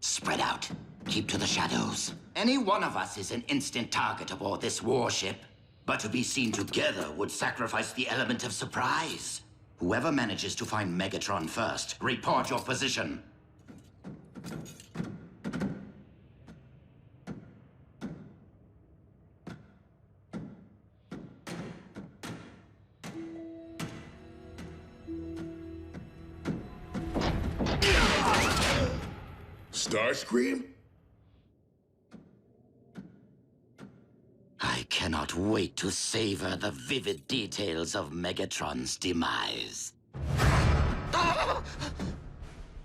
Spread out. Keep to the shadows. Any one of us is an instant target aboard this warship. But to be seen together would sacrifice the element of surprise. Whoever manages to find Megatron first, report your position.
Starscream?
I cannot wait to savor the vivid details of Megatron's demise.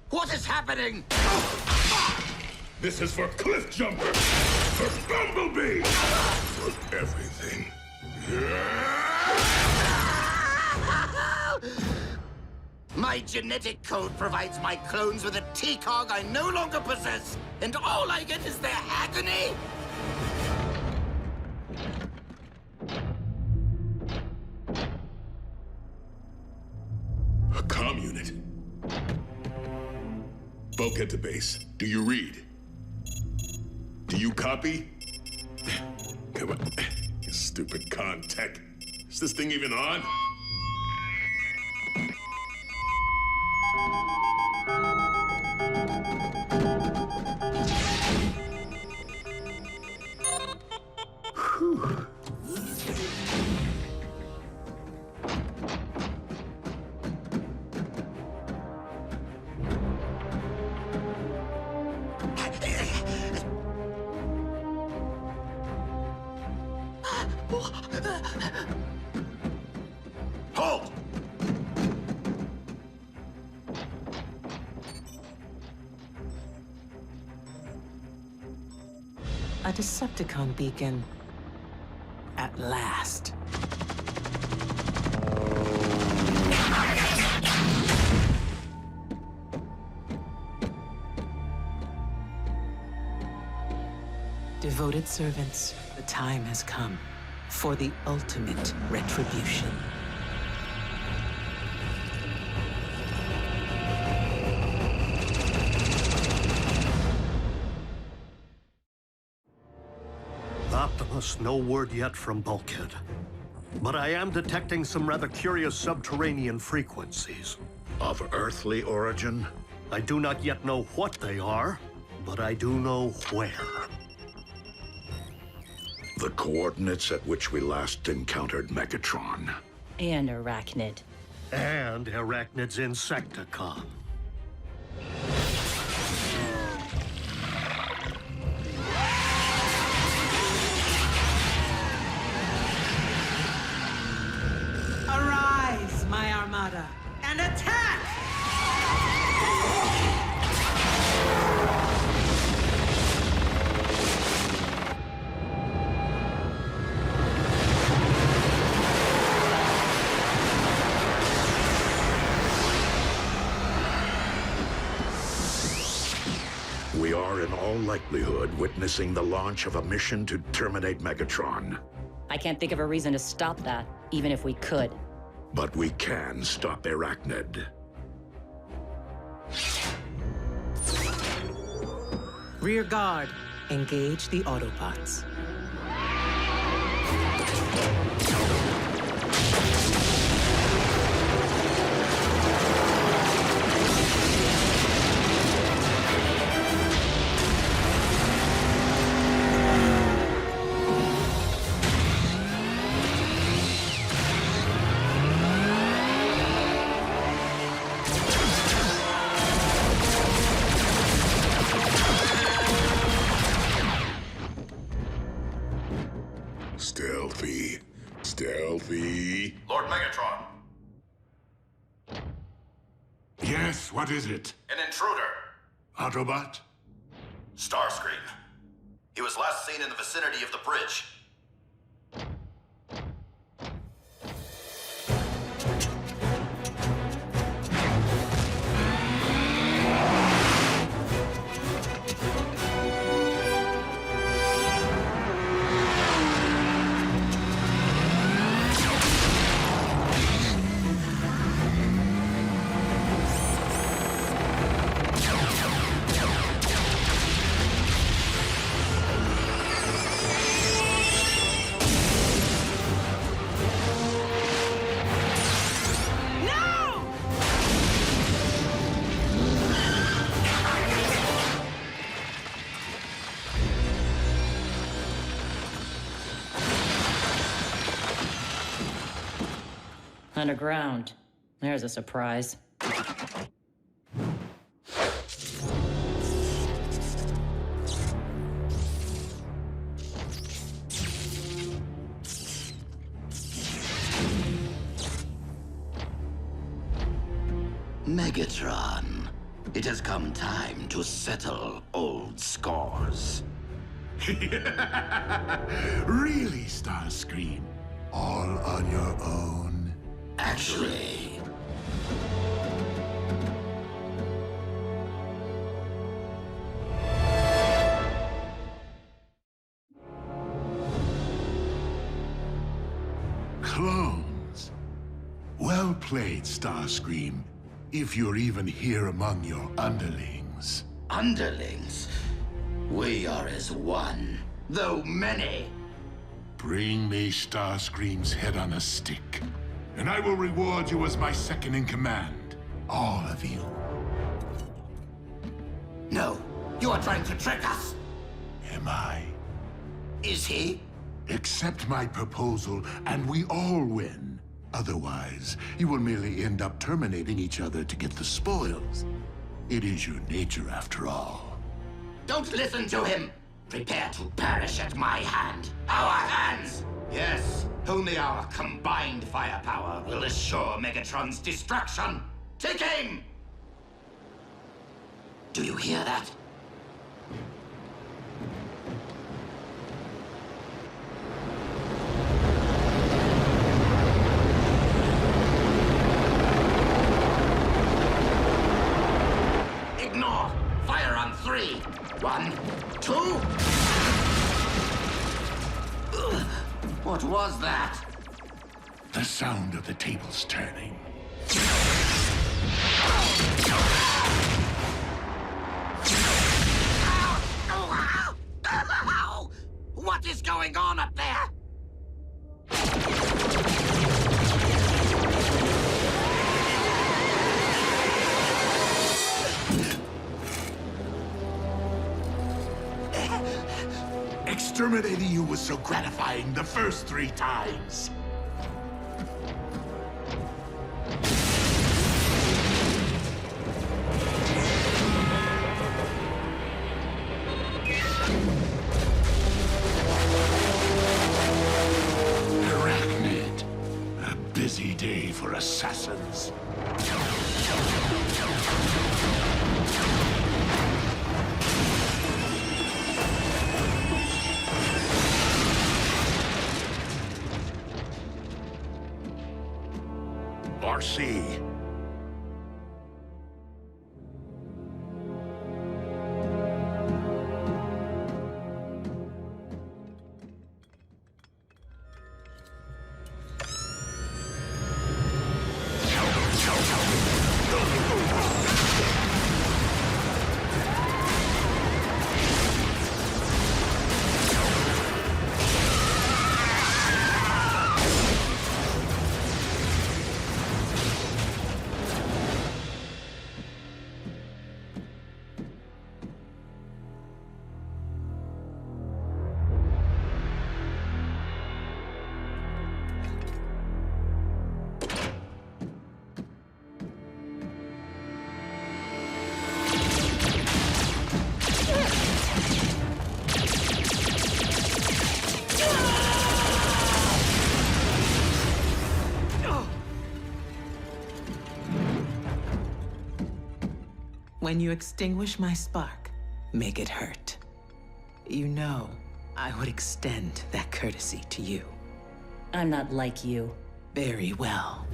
What is happening?
This is for Cliffjumper! For Bumblebee! For everything.
My genetic code provides my clones with a T-Cog I no longer possess, and all I get is their agony?
A comm unit. Bulkhead to base. Do you read? Do you copy? Come on. You stupid con-tech. Is this thing even on?
Halt!
A Decepticon beacon. At last. Devoted servants, the time has come for the ultimate retribution.
Optimus, no word yet from Bulkhead. But I am detecting some rather curious subterranean frequencies.
Of earthly origin?
I do not yet know what they are, but I do know where.
The coordinates at which we last encountered Megatron.
And Arachnid.
And Arachnid's Insecticon.
Arise, my Armada, and attack!
We are in all likelihood witnessing the launch of a mission to terminate Megatron.
I can't think of a reason to stop that, even if we could.
But we can stop Arachnid.
Rear guard, engage the Autobots.
Stealthy. Stealthy.
Lord Megatron,
Yes, what is it?
an intruder.
Autobot?
Starscream. He was last seen in the vicinity of the bridge.
Underground. There's a surprise.
Megatron, it has come time to settle old scores.
Really, Starscream? All on your own?
Actually...
Clones. Well played, Starscream. If you're even here among your underlings.
Underlings? We are as one, though many.
Bring me Starscream's head on a stick, and I will reward you as my second in command. All of you.
No, you are trying to trick us.
Am I?
Is he?
Accept my proposal, and we all win. Otherwise, you will merely end up terminating each other to get the spoils. It is your nature, after all.
Don't listen to him! Prepare to perish at my hand. Our hands! Yes, only our combined firepower will assure Megatron's destruction. Take aim! Do you hear that? Ignore! Fire on 3! 1, 2... What was that?
The sound of the tables turning.
What is going on up there?
Exterminating you was so gratifying the first 3 times. Arachnid. A busy day for assassins. RC.
When you extinguish my spark, make it hurt. You know, I would extend that courtesy to you.
I'm not like you.
Very well.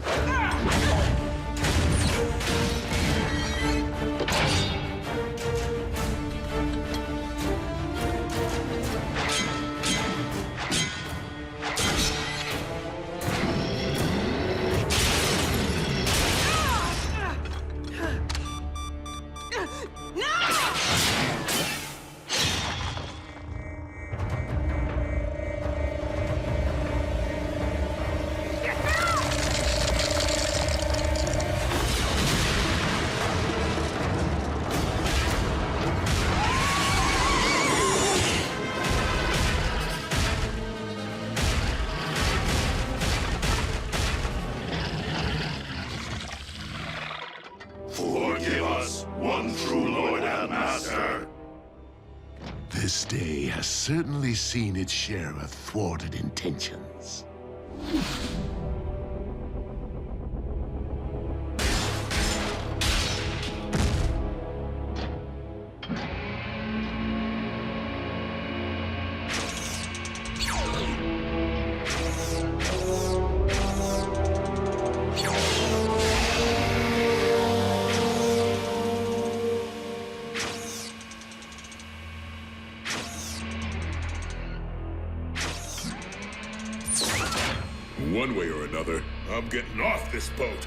Forgive us, one true Lord and Master. This day has certainly seen its share of thwarted intentions.
One way or another, I'm getting off this boat.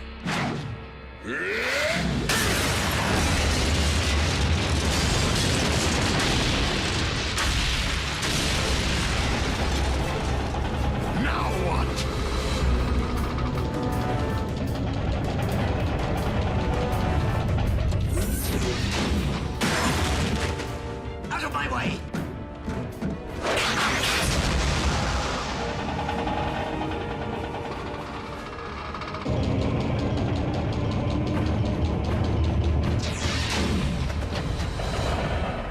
Now what?
Out of my way!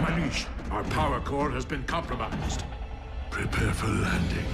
Manish, our power core has been compromised. Prepare for landing.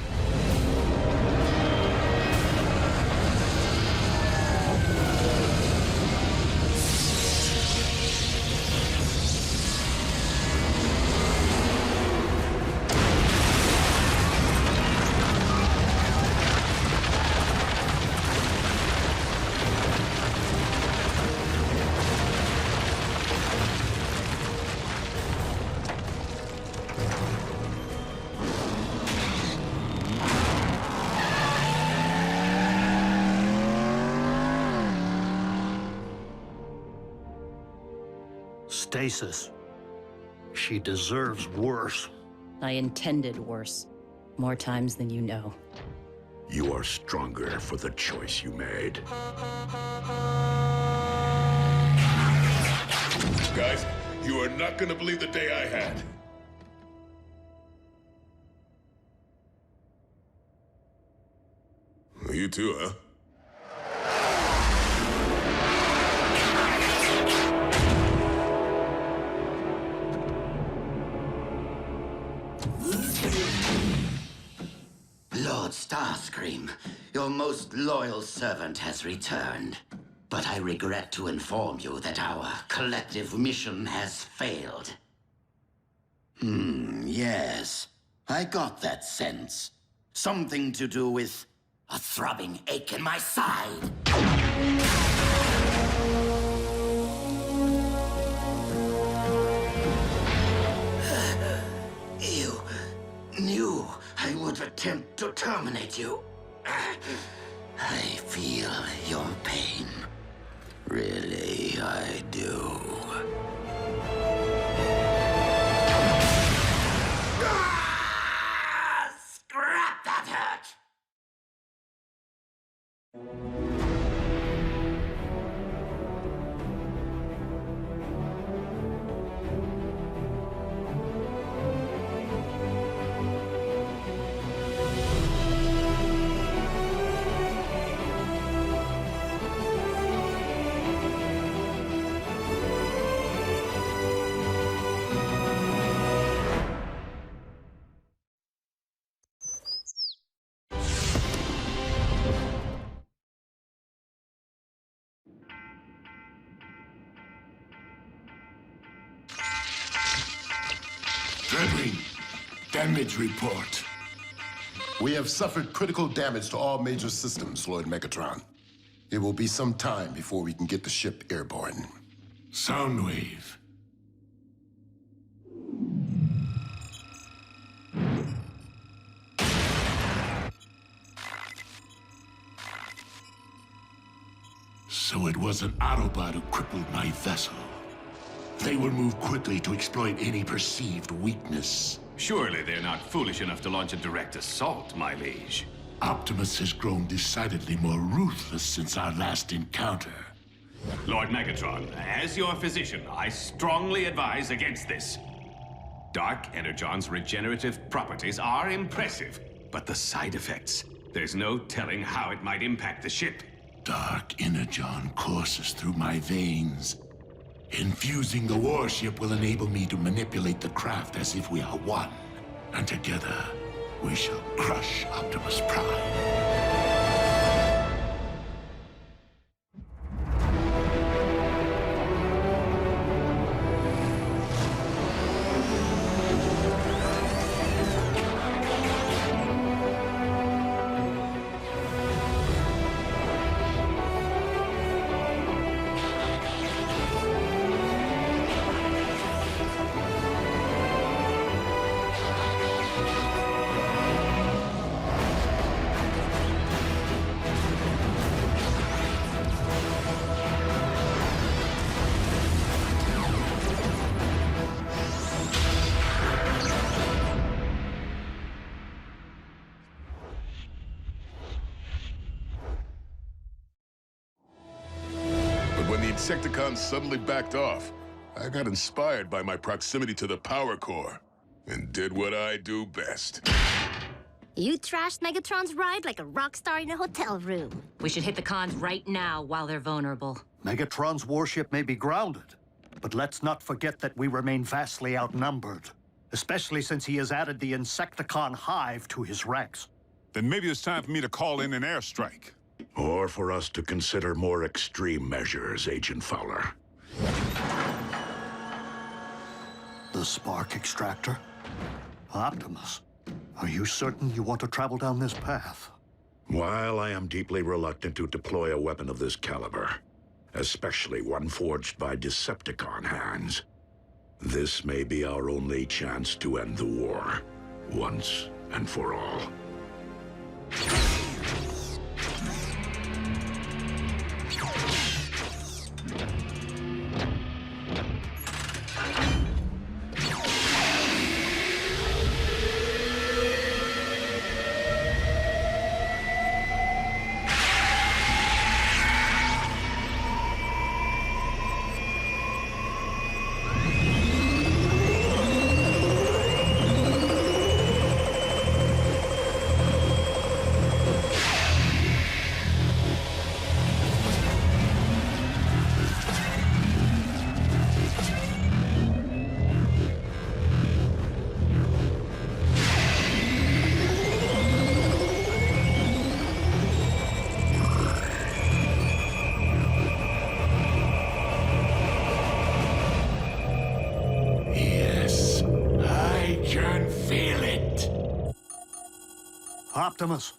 Stasis. She deserves worse.
I intended worse. More times than you know.
You are stronger for the choice you made.
Guys, you are not gonna believe the day I had. You too, huh?
Lord Starscream, your most loyal servant has returned. But I regret to inform you that our collective mission has failed. Yes. I got that sense. Something to do with a throbbing ache in my side. You knew I would attempt to terminate you. I feel your pain. Really, I do. Scrap that hurt!
Dreadwing, damage report.
We have suffered critical damage to all major systems, Lord Megatron. It will be some time before we can get the ship airborne.
Soundwave. So it was an Autobot who crippled my vessel. They will move quickly to exploit any perceived weakness.
Surely they're not foolish enough to launch a direct assault, my liege.
Optimus has grown decidedly more ruthless since our last encounter.
Lord Megatron, as your physician, I strongly advise against this. Dark Energon's regenerative properties are impressive, but the side effects, there's no telling how it might impact the ship.
Dark Energon courses through my veins. Infusing the warship will enable me to manipulate the craft as if we are one. And together, we shall crush Optimus Prime.
Insecticons suddenly backed off. I got inspired by my proximity to the power core and did what I do best.
You trashed Megatron's ride like a rock star in a hotel room.
We should hit the cons right now while they're vulnerable.
Megatron's warship may be grounded, but let's not forget that we remain vastly outnumbered, especially since he has added the Insecticon hive to his ranks.
Then maybe it's time for me to call in an airstrike.
Or for us to consider more extreme measures, Agent Fowler.
The spark extractor? Optimus, are you certain you want to travel down this path?
While I am deeply reluctant to deploy a weapon of this caliber, especially one forged by Decepticon hands, this may be our only chance to end the war, once and for all.
Optimus,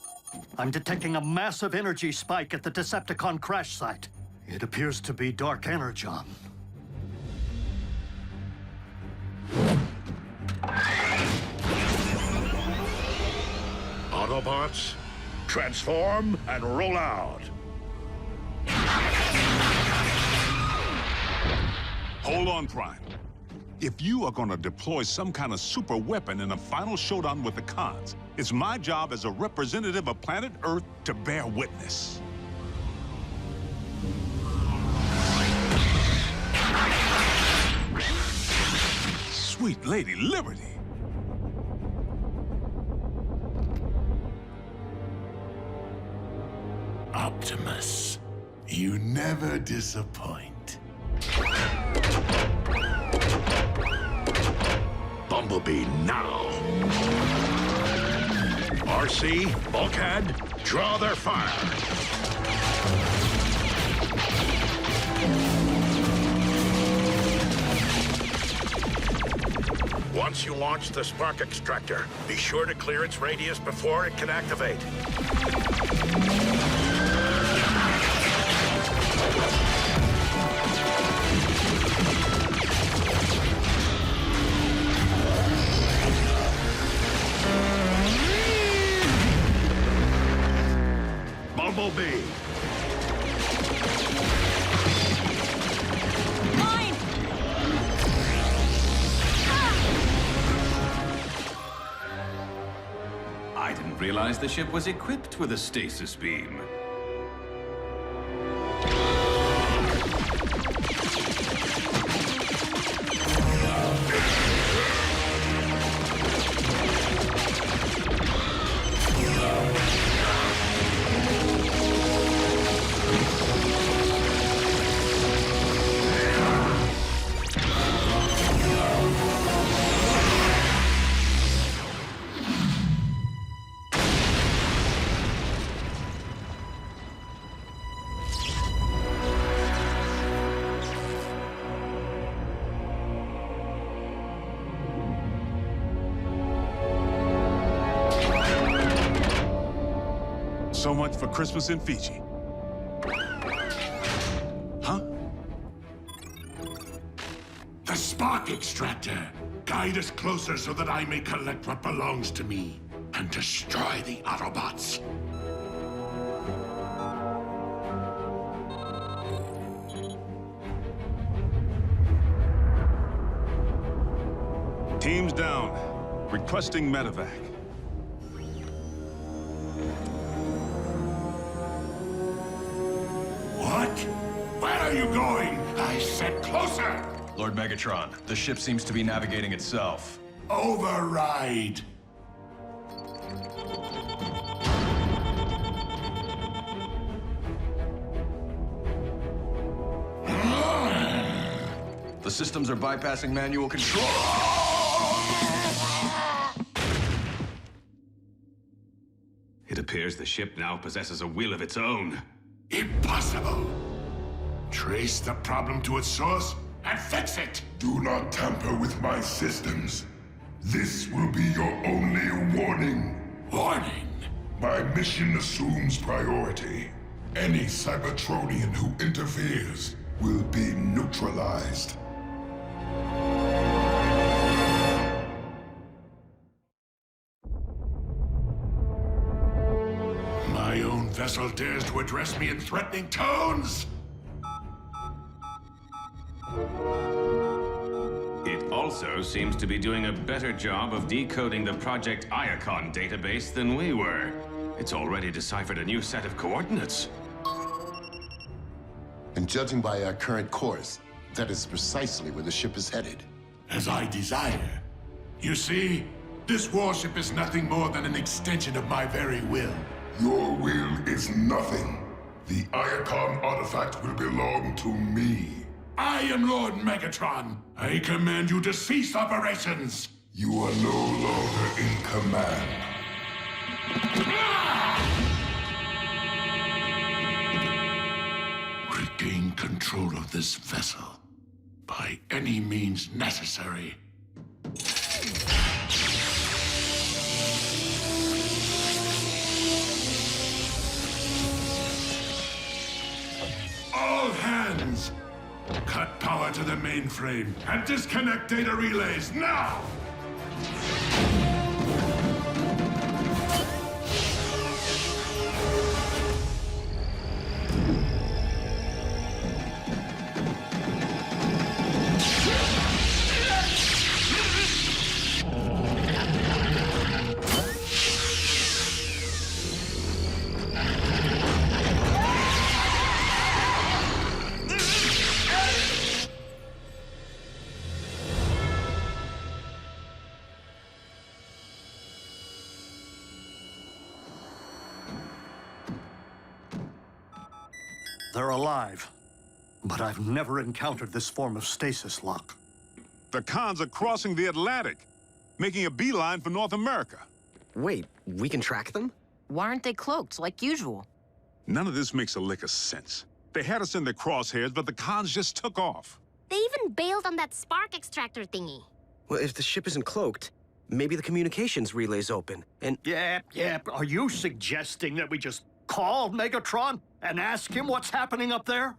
I'm detecting a massive energy spike at the Decepticon crash site. It appears to be Dark Energon.
Autobots, transform and roll out.
Hold on, Prime. If you are going to deploy some kind of super weapon in a final showdown with the cons, it's my job as a representative of planet Earth to bear witness. Sweet Lady Liberty.
Optimus, you never disappoint.
Bumblebee now. RC, Bulkhead, draw their fire. Once you launch the spark extractor, be sure to clear its radius before it can activate. Bumblebee.
Mine!
I didn't realize the ship was equipped with a stasis beam.
So much for Christmas in Fiji. Huh?
The spark extractor. Guide us closer so that I may collect what belongs to me and destroy the Autobots.
Teams down. Requesting medevac.
What? Where are you going? I said closer!
Lord Megatron, the ship seems to be navigating itself.
Override!
The systems are bypassing manual control.
It appears the ship now possesses a will of its own.
Impossible! Trace the problem to its source and fix it!
Do not tamper with my systems. This will be your only warning.
Warning?
My mission assumes priority. Any Cybertronian who interferes will be neutralized.
My own vessel dares to address me in threatening tones?
It also seems to be doing a better job of decoding the Project Iacon database than we were. It's already deciphered a new set of coordinates.
And judging by our current course, that is precisely where the ship is headed.
As I desire. You see, this warship is nothing more than an extension of my very will.
Your will is nothing. The Iacon artifact will belong to me.
I am Lord Megatron. I command you to cease operations.
You are no longer in command.
Regain control of this vessel by any means necessary. All hands! Cut power to the mainframe and disconnect data relays now!
They're alive, but I've never encountered this form of stasis lock.
The cons are crossing the Atlantic, making a beeline for North America.
Wait, we can track them?
Why aren't they cloaked, like usual?
None of this makes a lick of sense. They had us in their crosshairs, but the cons just took off.
They even bailed on that spark extractor thingy.
Well, if the ship isn't cloaked, maybe the communications relay's open, and...
Yeah, are you suggesting that we just call Megatron and ask him what's happening up there?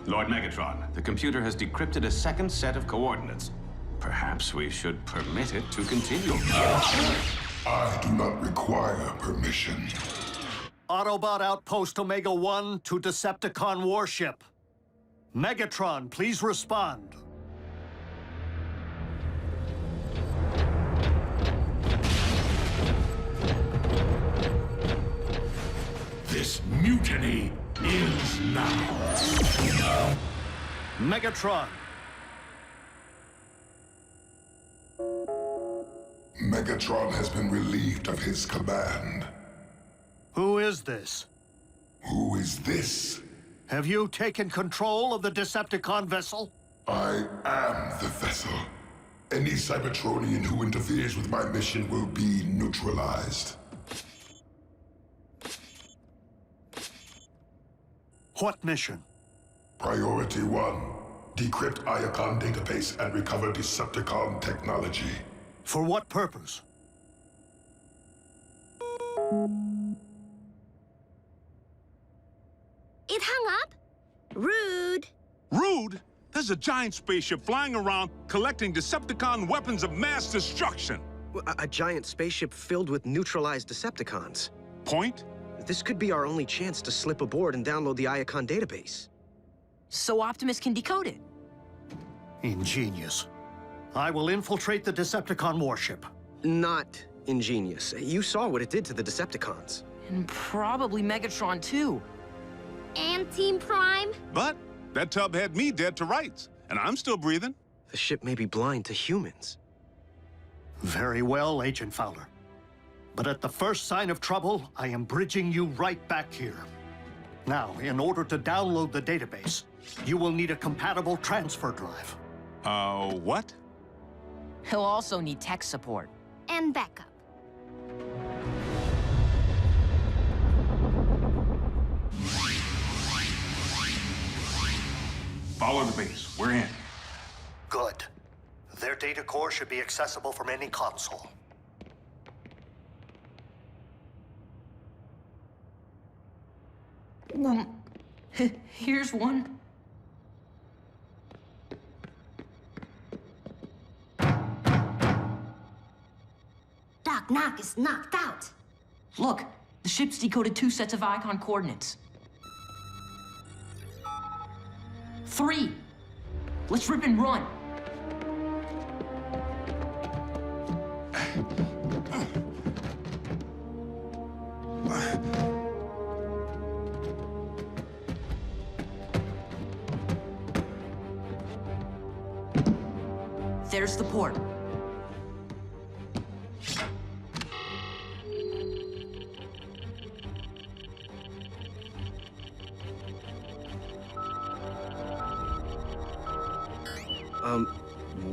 Lord Megatron, the computer has decrypted a second set of coordinates. Perhaps we should permit it to continue.
I do not require permission.
Autobot Outpost Omega-1 to Decepticon warship. Megatron, please respond.
This mutiny ends now.
Megatron.
Megatron has been relieved of his command.
Who is this?
Who is this?
Have you taken control of the Decepticon vessel?
I am the vessel. Any Cybertronian who interferes with my mission will be neutralized.
What mission?
Priority 1. Decrypt Iacon database and recover Decepticon technology.
For what purpose?
It hung up? Rude.
Rude? There's a giant spaceship flying around collecting Decepticon weapons of mass destruction.
A giant spaceship filled with neutralized Decepticons.
Point?
This could be our only chance to slip aboard and download the Iacon database.
So Optimus can decode it.
Ingenious. I will infiltrate the Decepticon warship.
Not ingenious. You saw what it did to the Decepticons.
And probably Megatron, too.
And Team Prime?
But that tub had me dead to rights, and I'm still breathing.
The ship may be blind to humans.
Very well, Agent Fowler. But at the first sign of trouble, I am bridging you right back here. Now, in order to download the database, you will need a compatible transfer drive.
What?
He'll also need tech support.
And backup.
Follow the base. We're in.
Good. Their data core should be accessible from any console.
Here's one.
Doc Knock is knocked out.
Look, the ship's decoded 2 sets of icon coordinates. 3. Let's rip and run. There's the port.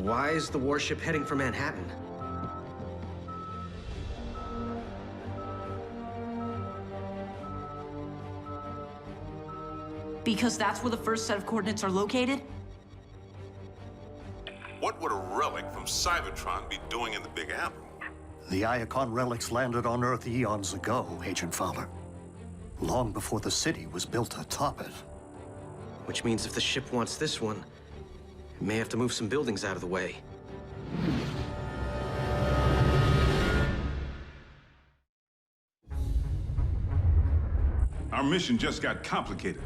Why is the warship heading for Manhattan?
Because that's where the first set of coordinates are located?
What would a relic from Cybertron be doing in the Big Apple?
The Iacon relics landed on Earth eons ago, Agent Fowler. Long before the city was built atop it.
Which means if the ship wants this one, it may have to move some buildings out of the way.
Our mission just got complicated.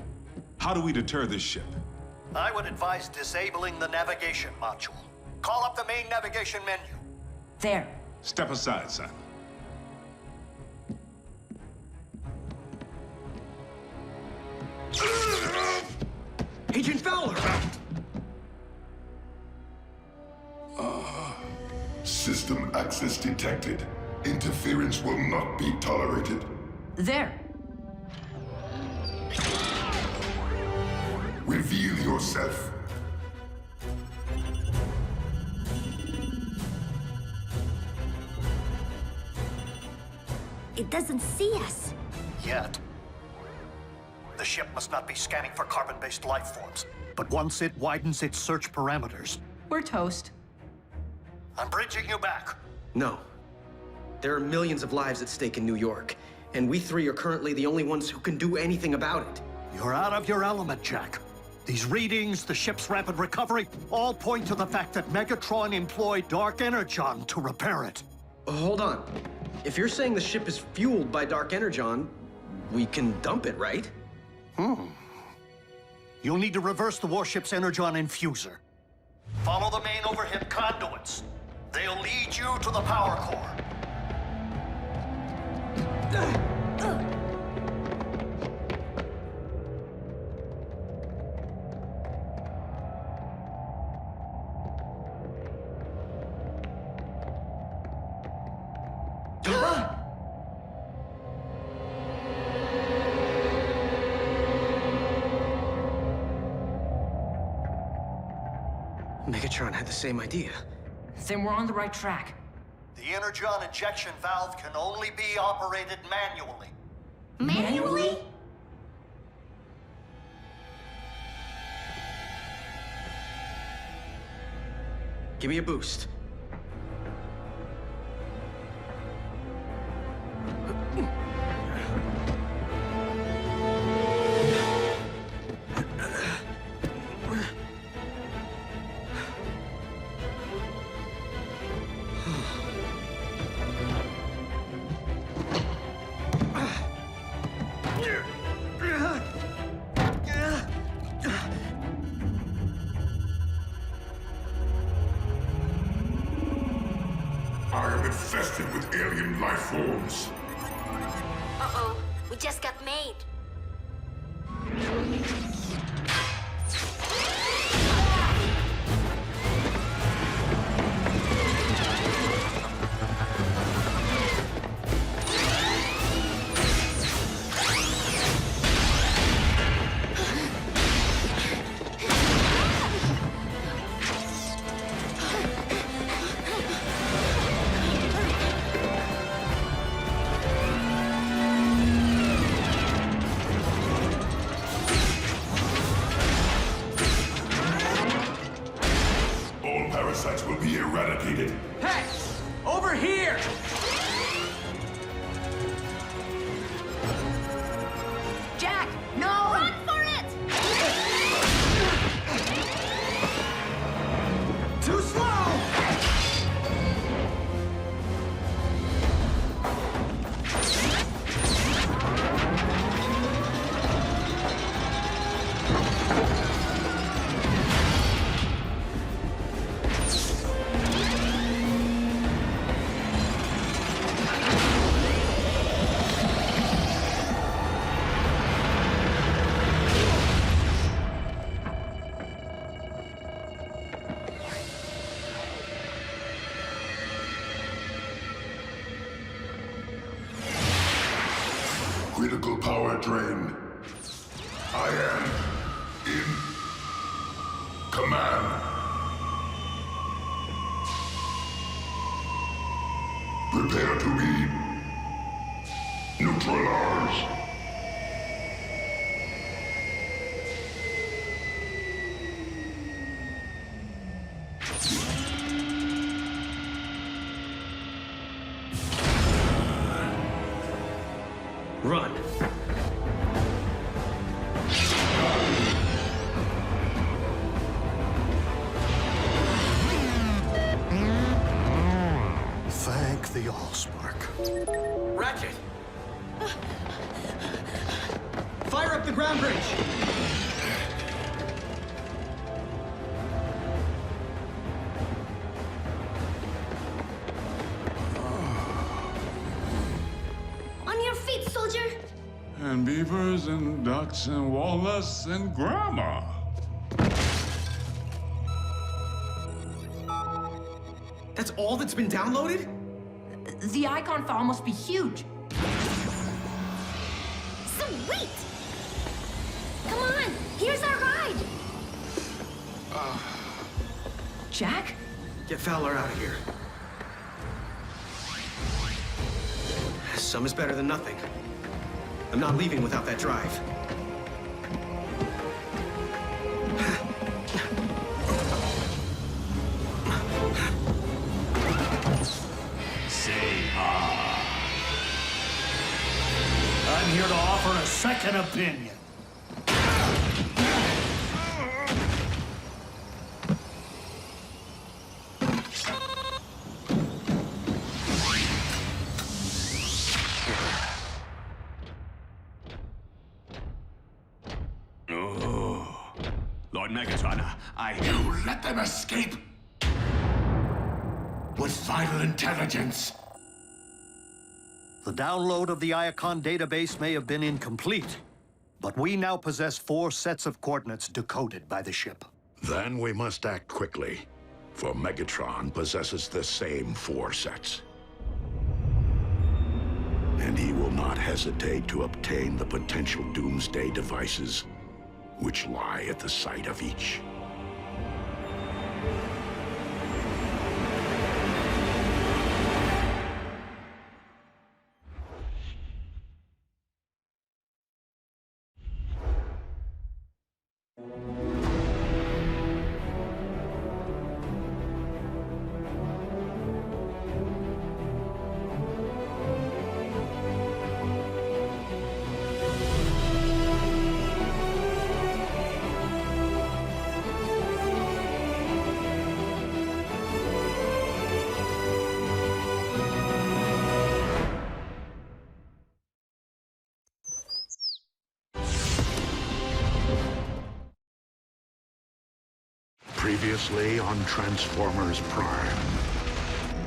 How do we deter this ship?
I would advise disabling the navigation module. Call up the main navigation menu.
There.
Step aside, son.
Agent Fowler!
System access detected. Interference will not be tolerated.
There.
Reveal yourself.
It doesn't see us.
Yet. The ship must not be scanning for carbon-based life forms. But once it widens its search parameters...
We're toast.
I'm bridging you back.
No. There are millions of lives at stake in New York, and we 3 are currently the only ones who can do anything about it.
You're out of your element, Jack. These readings, the ship's rapid recovery, all point to the fact that Megatron employed Dark Energon to repair it.
Hold on. If you're saying the ship is fueled by Dark Energon, we can dump it, right?
You'll need to reverse the warship's Energon infuser. Follow the main overhead conduits. They'll lead you to the power core.
Megatron had the same idea.
Then we're on the right track.
The Energon injection valve can only be operated manually.
Manually?
Give me a boost.
infected with alien life forms.
Uh-oh, we just got made.
Parasites will be eradicated.
Hey! Over here!
Jack, no! Run for it!
Too slow!
Critical power drain. I am in command. Prepare to be neutralized.
Run.
Thank the Allspark.
Ratchet! Fire up the ground bridge!
On your feet, soldier!
And beavers and ducks and walnuts and grandma.
That's all that's been downloaded?
The icon file must be huge.
Sweet! Come on, here's our ride!
Jack?
Get Fowler out of here. Some is better than nothing. I'm not leaving without that drive.
Say ah.
I'm here to offer a second opinion.
Lord Megatron,
You let them escape? With vital intelligence?
The download of the Iacon database may have been incomplete, but we now possess 4 sets of coordinates decoded by the ship.
Then we must act quickly, for Megatron possesses the same 4 sets. And he will not hesitate to obtain the potential doomsday devices which lie at the site of each. Previously on Transformers Prime.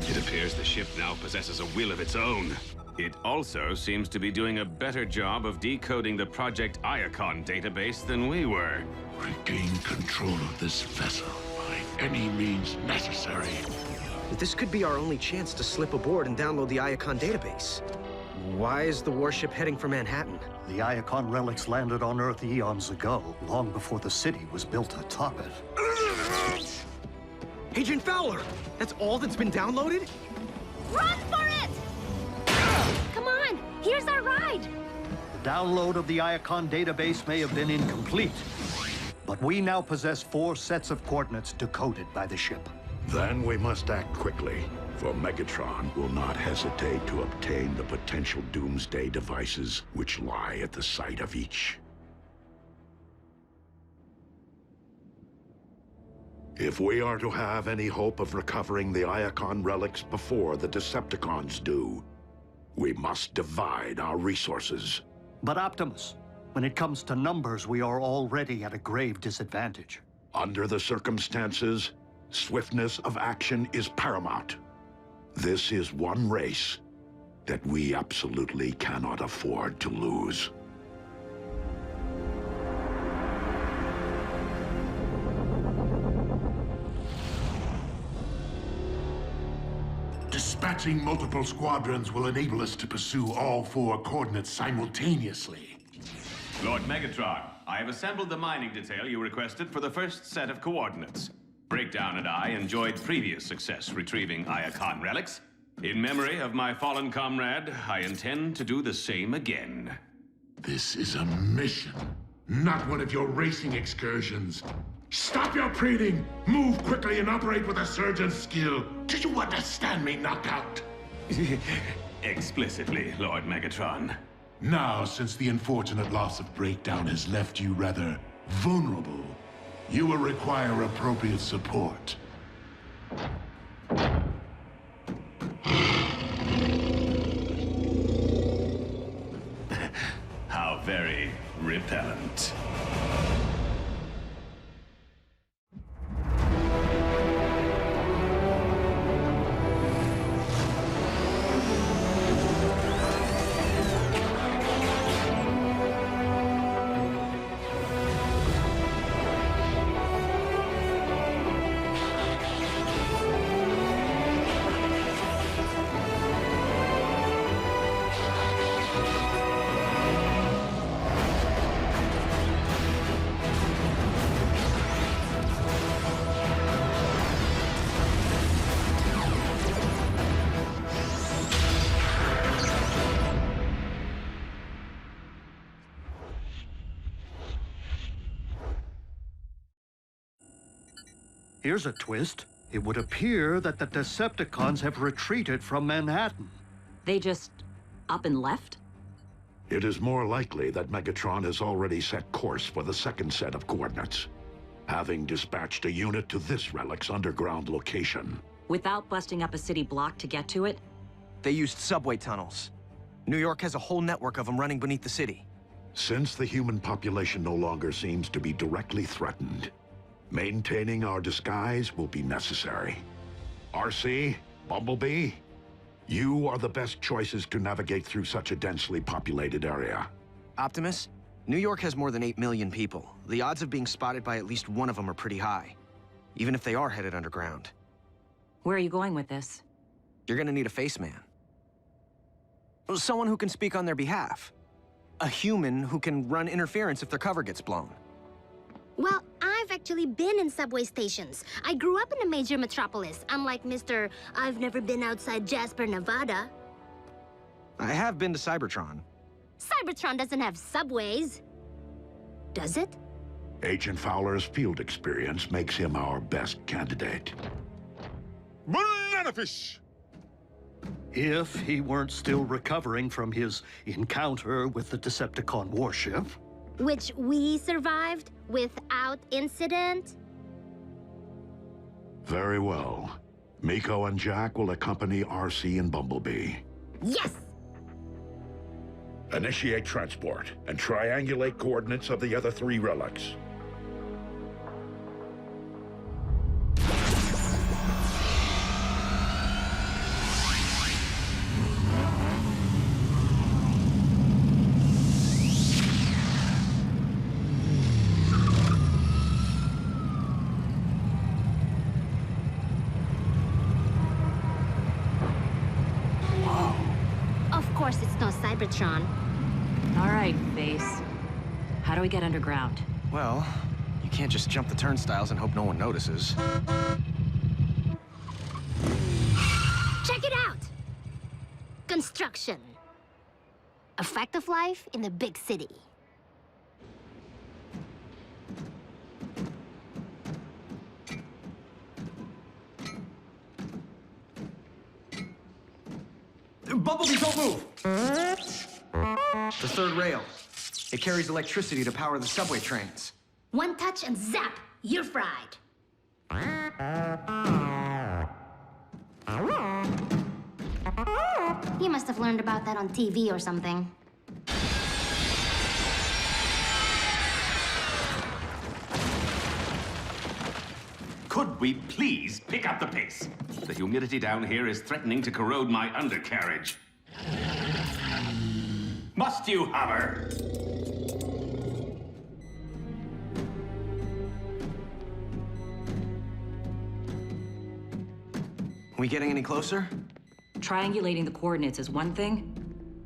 It appears the ship now possesses a will of its own. It also seems to be doing a better job of decoding the Project Iacon database than we were.
Regain control of this vessel by any means necessary.
This could be our only chance to slip aboard and download the Iacon database. Why is the warship heading for Manhattan?
The Iacon relics landed on Earth eons ago, long before the city was built atop it.
Agent Fowler! That's all that's been downloaded?
Run for it! Come on, here's our ride.
The download of the Iacon database may have been incomplete, but we now possess 4 sets of coordinates decoded by the ship.
Then we must act quickly, for Megatron will not hesitate to obtain the potential doomsday devices which lie at the site of each. If we are to have any hope of recovering the Iacon relics before the Decepticons do, we must divide our resources.
But Optimus, when it comes to numbers, we are already at a grave disadvantage.
Under the circumstances, swiftness of action is paramount. This is one race that we absolutely cannot afford to lose.
Dispatching multiple squadrons will enable us to pursue all 4 coordinates simultaneously.
Lord Megatron, I have assembled the mining detail you requested for the first set of coordinates. Breakdown and I enjoyed previous success retrieving Iacon relics. In memory of my fallen comrade, I intend to do the same again.
This is a mission, not one of your racing excursions. Stop your preening! Move quickly and operate with a surgeon's skill. Do you understand me, Knockout?
Explicitly, Lord Megatron.
Now, since the unfortunate loss of Breakdown has left you rather vulnerable, you will require appropriate support.
How very repellent.
Here's a twist. It would appear that the Decepticons have retreated from Manhattan.
They just up and left?
It is more likely that Megatron has already set course for the second set of coordinates, having dispatched a unit to this relic's underground location.
Without busting up a city block to get to it?
They used subway tunnels. New York has a whole network of them running beneath the city.
Since the human population no longer seems to be directly threatened, maintaining our disguise will be necessary. RC, Bumblebee, you are the best choices to navigate through such a densely populated area.
Optimus, New York has more than 8 million people. The odds of being spotted by at least one of them are pretty high, even if they are headed underground.
Where are you going with this?
You're gonna need a face man. Someone who can speak on their behalf. A human who can run interference if their cover gets blown.
Well, I've actually been in subway stations. I grew up in a major metropolis, unlike Mr. I've never been outside Jasper, Nevada.
I have been to Cybertron.
Cybertron doesn't have subways. Does it?
Agent Fowler's field experience makes him our best candidate.
Bananafish!
If he weren't still recovering from his encounter with the Decepticon warship.
Which we survived without incident?
Very well. Miko and Jack will accompany RC and Bumblebee.
Yes!
Initiate transport and triangulate coordinates of the other 3 relics.
course, it's no Cybertron.
All right, Base. How do we get underground?
Well, you can't just jump the turnstiles and hope no one notices.
Check it out! Construction. A fact of life in a big city.
Bumblebee, don't move! The third rail. It carries electricity to power the subway trains.
One touch and zap, you're fried. You must have learned about that on TV or something.
Could we please pick up the pace? The humidity down here is threatening to corrode my undercarriage. Must you hover?
We getting any closer?
Triangulating the coordinates is one thing,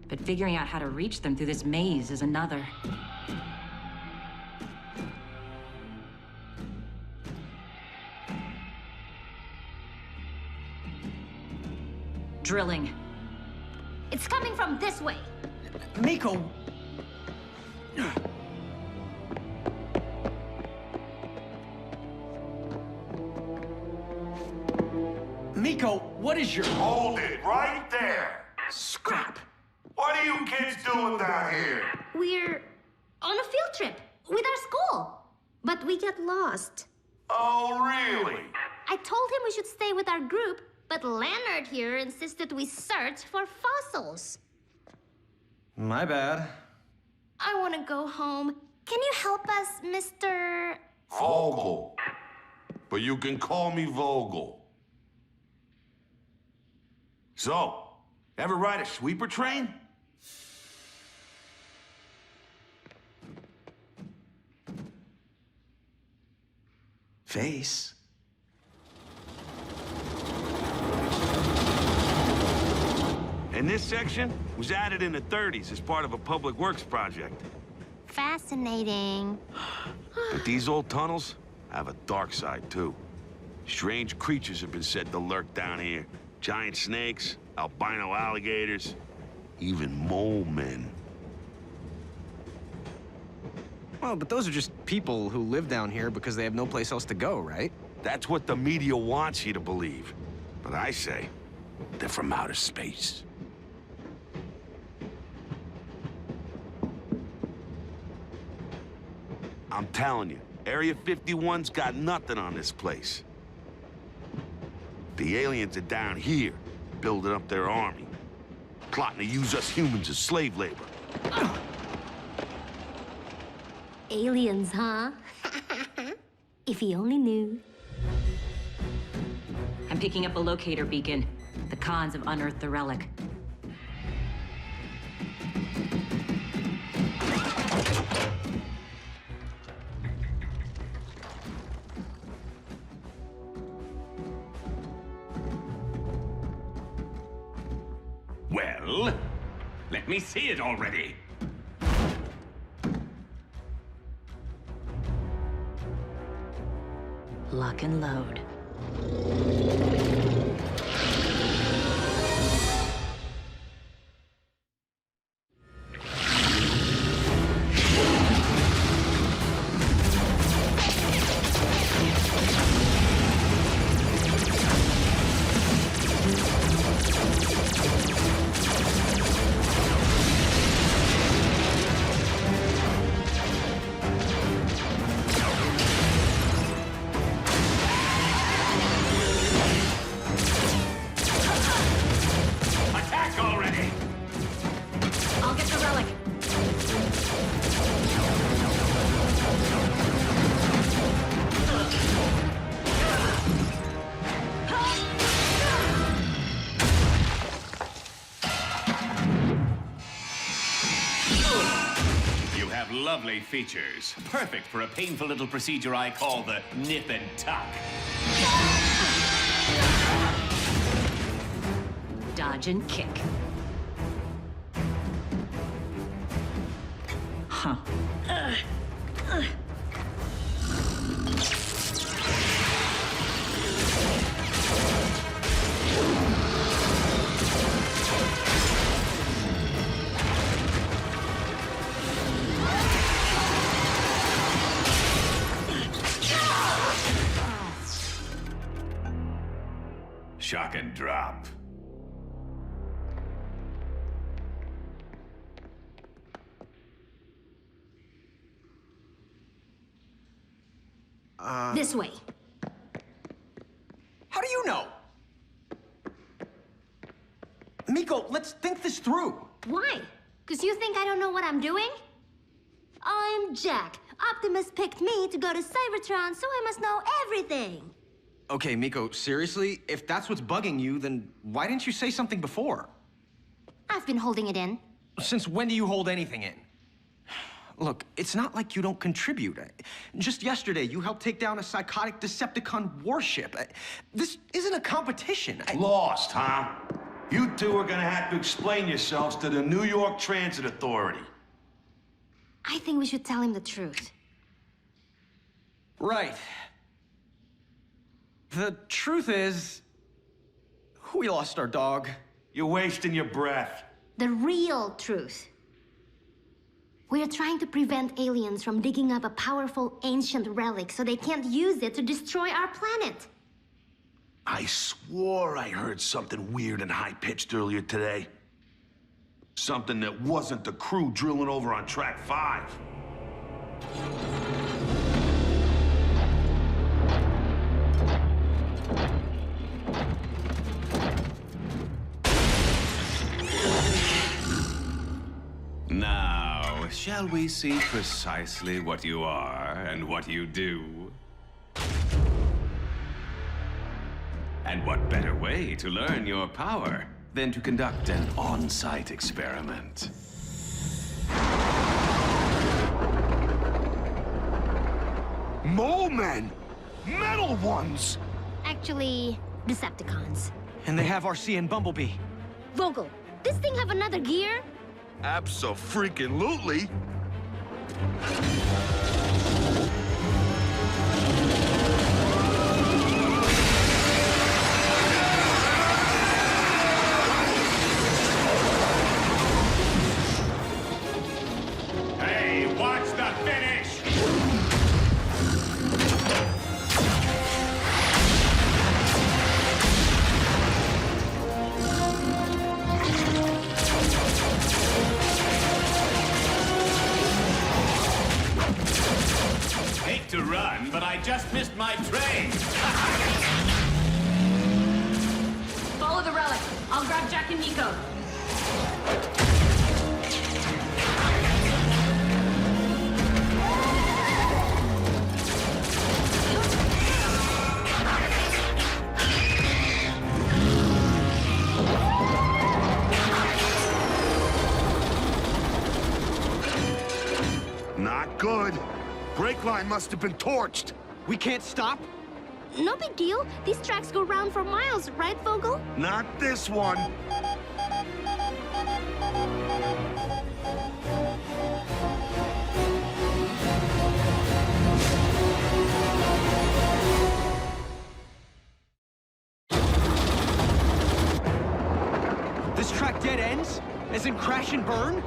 but figuring out how to reach them through this maze is another. Drilling.
It's coming from this way.
Miko! Miko, what is your...
Hold it right there!
Scrap!
What are you kids doing down here?
We're on a field trip with our school, but we got lost.
Oh, really?
I told him we should stay with our group, but Leonard here insisted we search for fossils.
My bad.
I want to go home. Can you help us, Mr...
Vogel. But you can call me Vogel. So, ever ride a sweeper train?
Face.
And this section was added in the 30s as part of a public works project.
Fascinating.
But these old tunnels have a dark side, too. Strange creatures have been said to lurk down here. Giant snakes, albino alligators, even mole men.
Well, but those are just people who live down here because they have no place else to go, right?
That's what the media wants you to believe. But I say, they're from outer space. I'm telling you, Area 51's got nothing on this place. The aliens are down here, building up their army, plotting to use us humans as slave labor.
Aliens, huh? If he only knew.
I'm picking up a locator beacon. The cons have unearthed the relic.
Well, let me see it already.
Lock and load.
Lovely features. Perfect for a painful little procedure I call the nip and tuck.
Dodge and kick.
Huh.
Shock and drop.
This way.
How do you know? Miko, let's think this through.
Why? Because you think I don't know what I'm doing? I'm Jack. Optimus picked me to go to Cybertron, so I must know everything.
Okay, Miko, seriously? If that's what's bugging you, then why didn't you say something before?
I've been holding it in.
Since when do you hold anything in? Look, it's not like you don't contribute. Just yesterday, you helped take down a psychotic Decepticon warship. This isn't a competition.
Lost, huh? You two are gonna have to explain yourselves to the New York Transit Authority.
I think we should tell him the truth.
Right. The truth is, we lost our dog.
You're wasting your breath.
The real truth. We are trying to prevent aliens from digging up a powerful ancient relic so they can't use it to destroy our planet.
I swore I heard something weird and high-pitched earlier today. Something that wasn't the crew drilling over on Track 5.
Now, shall we see precisely what you are and what you do? And what better way to learn your power than to conduct an on-site experiment?
Mole men! Metal ones!
Actually, Decepticons.
And they have RC and Bumblebee.
Vogel, this thing have another gear?
Abso-freaking-lutely!
Hey, watch the finish! Hate to run, but I just missed my train.
Follow the relic. I'll grab Jack and Nico.
Not good. Brake line must have been torched.
We can't stop?
No big deal. These tracks go round for miles, right, Vogel?
Not this one.
This track dead ends? As in crash and burn?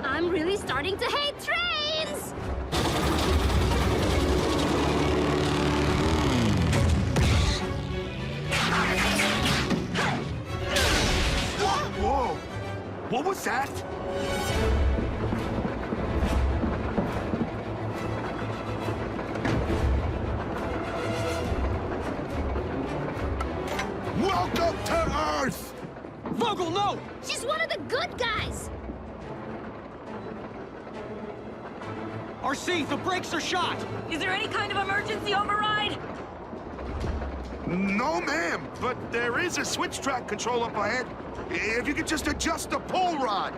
I'm really starting to hate trains!
Whoa! What was that? Welcome to Earth!
Vogel, no!
She's one of the good guys!
RC, the brakes are shot!
Is there any kind of emergency override?
No, ma'am, but there is a switch track control up ahead. If you could just adjust the pull rod.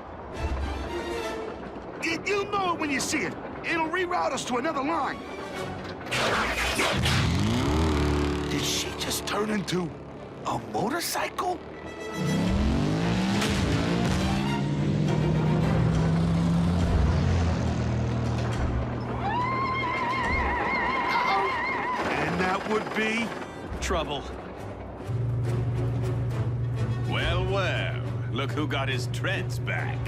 You'll know it when you see it. It'll reroute us to another line. Did she just turn into a motorcycle? would be?
Trouble.
Well, well. Look who got his treads back.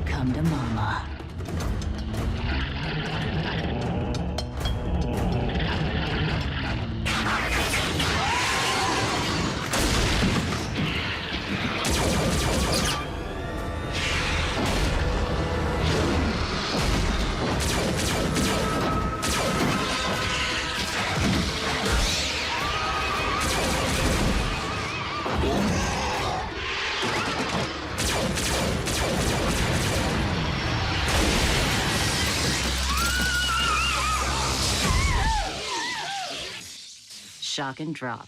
Come to mama. Shock and drop.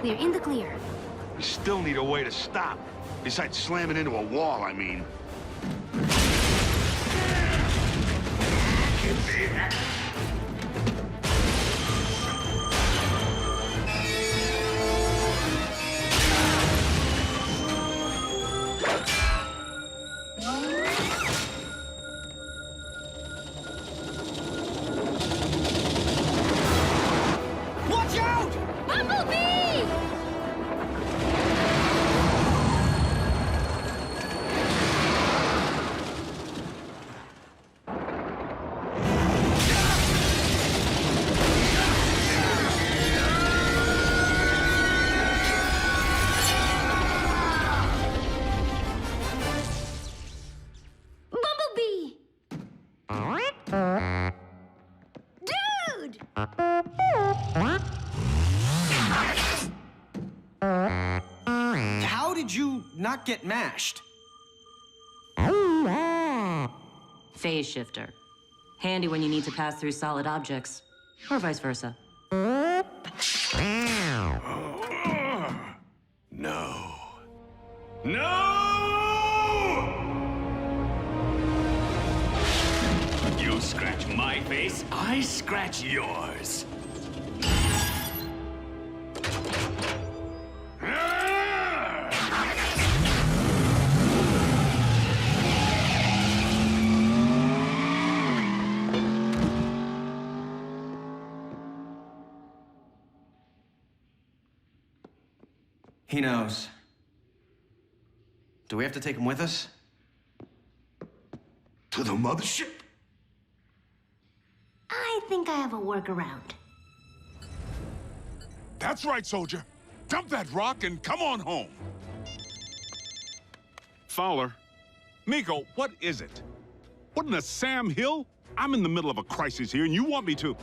We're in the clear.
We still need a way to stop. Besides slamming into a wall, I mean.
Watch out!
Bumblebee! Bumblebee! Dude!
How did you not get mashed?
Phase shifter. Handy when you need to pass through solid objects. Or vice versa.
No. No! You scratch my face, I scratch yours.
He knows. Do we have to take him with us?
To the mothership?
I think I have a workaround.
That's right, soldier. Dump that rock and come on home. Fowler. Miko, what is it? What in the Sam Hill? I'm in the middle of a crisis here, and you want me to...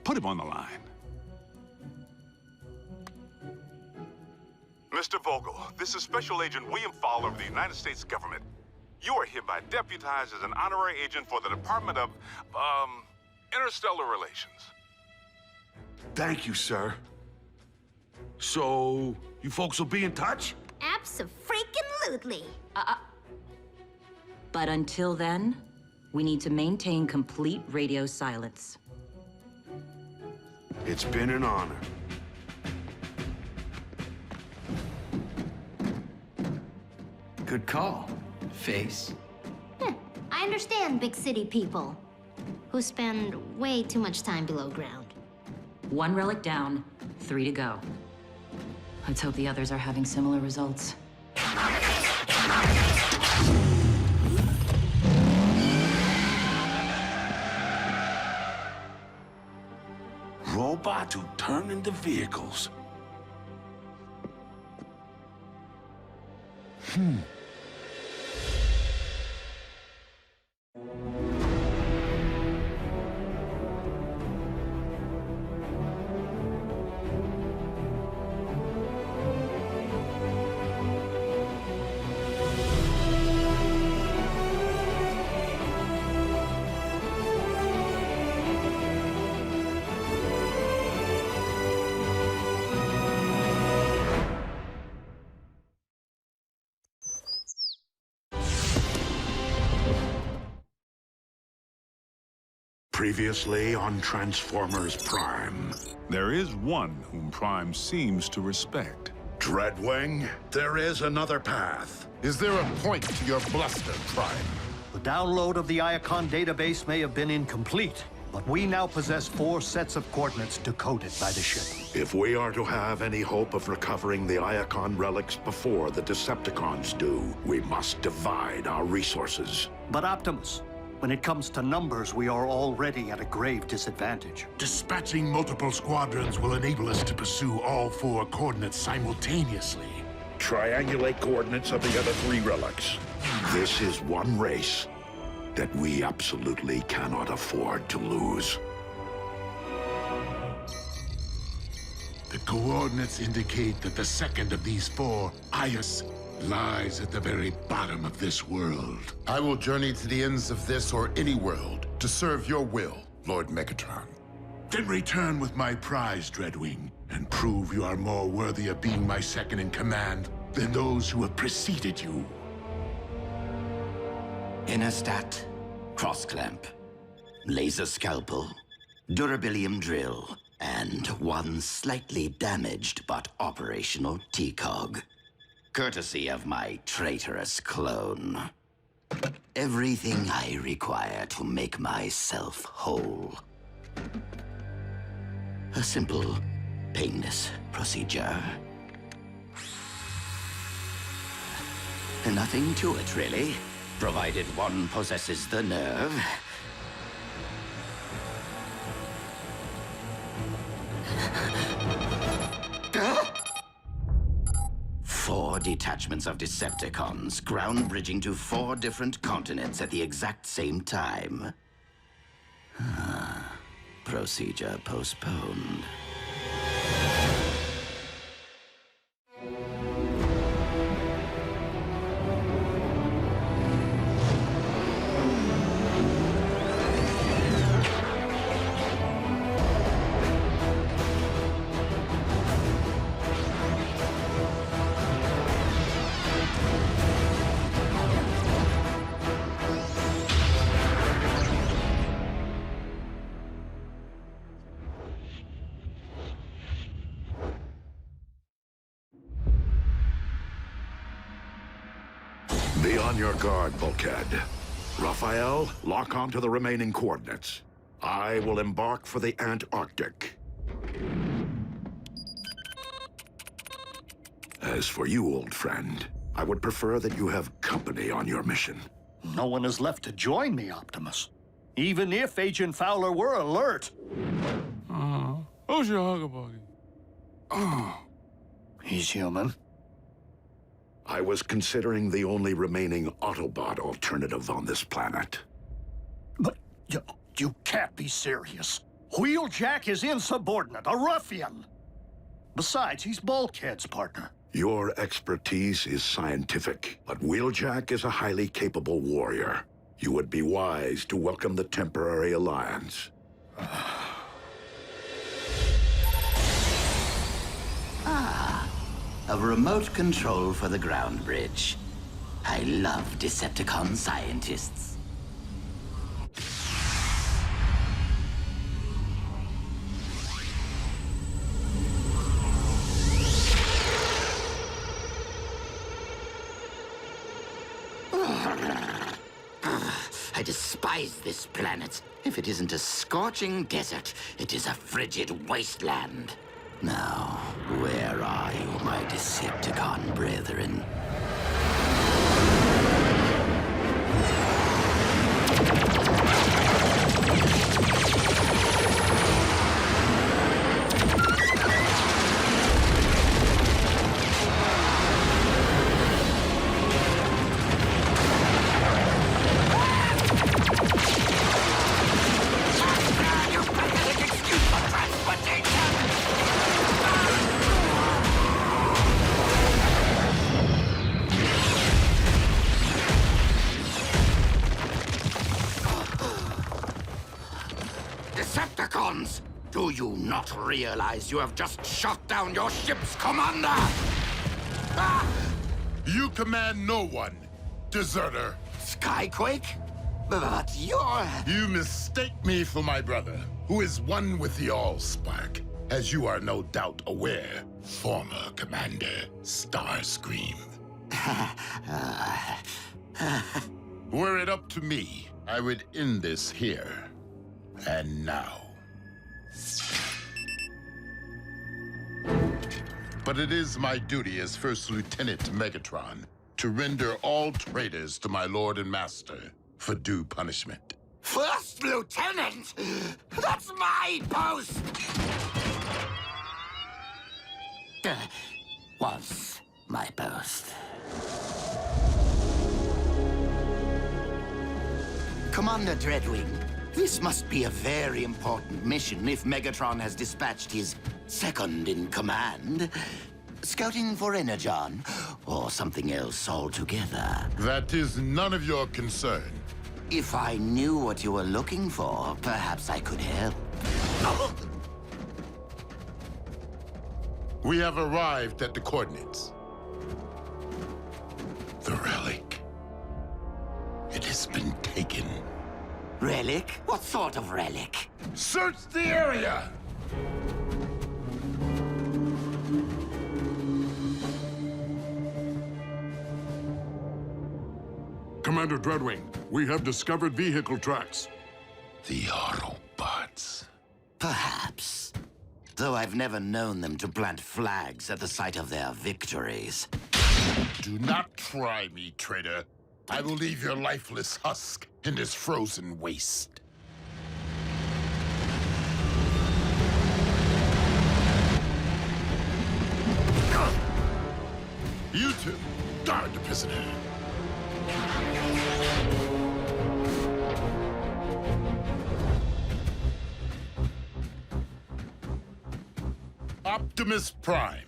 Put him on the line.
Mr. Vogel, this is Special Agent William Fowler of the United States government. You are hereby deputized as an honorary agent for the Department of, Interstellar Relations.
Thank you, sir. So, you folks will be in touch?
Abso-freaking-lutely.
But until then, we need to maintain complete radio silence.
It's been an honor.
Good call, Face.
I understand big city people who spend way too much time below ground.
1 relic down, 3 to go. Let's hope the others are having similar results.
Robots who turn into vehicles.
Previously on Transformers Prime.
There is one whom Prime seems to respect.
Dreadwing, there is another path.
Is there a point to your bluster, Prime?
The download of the Iacon database may have been incomplete, but we now possess 4 sets of coordinates decoded by the ship.
If we are to have any hope of recovering the Iacon relics before the Decepticons do, we must divide our resources.
But Optimus, when it comes to numbers, we are already at a grave disadvantage.
Dispatching multiple squadrons will enable us to pursue all 4 coordinates simultaneously.
Triangulate coordinates of the other 3 relics. This is one race that we absolutely cannot afford to lose.
The coordinates indicate that the second of these 4, Ius, lies at the very bottom of this world.
I will journey to the ends of this or any world to serve your will, Lord Megatron.
Then return with my prize, Dreadwing, and prove you are more worthy of being my second in command than those who have preceded you.
Innerstat, cross-clamp, laser scalpel, durabilium drill, and 1 slightly damaged but operational T-cog. Courtesy of my traitorous clone. Everything I require to make myself whole. A simple, painless procedure. Nothing to it, really, provided one possesses the nerve. Four detachments of Decepticons, ground bridging to 4 different continents at the exact same time. Procedure postponed.
Be on your guard, Bulkhead. Raphael, lock onto the remaining coordinates. I will embark for the Antarctic. As for you, old friend, I would prefer that you have company on your mission.
No one is left to join me, Optimus. Even if Agent Fowler were alert.
Who's your hugger buddy?
He's human.
I was considering the only remaining Autobot alternative on this planet.
But you can't be serious. Wheeljack is insubordinate, a ruffian. Besides, he's Bulkhead's partner.
Your expertise is scientific, but Wheeljack is a highly capable warrior. You would be wise to welcome the temporary alliance.
A remote control for the ground bridge. I love Decepticon scientists. I despise this planet. If it isn't a scorching desert, it is a frigid wasteland. Now, where are you, my Decepticon brethren? Decepticons! Do you not realize you have just shot down your ship's commander? Ah!
You command no one, deserter.
Skyquake? But you're...
You mistake me for my brother, who is one with the Allspark, as you are no doubt aware, former Commander Starscream. Were it up to me, I would end this here and now. But it is my duty as First Lieutenant Megatron to render all traitors to my Lord and Master for due punishment.
First Lieutenant? That's my post! Was my post. Commander Dreadwing, this must be a very important mission if Megatron has dispatched his second-in-command. Scouting for Energon, or something else altogether.
That is none of your concern.
If I knew what you were looking for, perhaps I could help.
We have arrived at the coordinates. The relic. It has been taken.
Relic? What sort of relic?
Search the area!
Commander Dreadwing, we have discovered vehicle tracks.
The Autobots.
Perhaps. Though I've never known them to plant flags at the site of their victories.
Do not try me, traitor. I will leave your lifeless husk in this frozen waste. You two, guard the prisoner. Optimus Prime,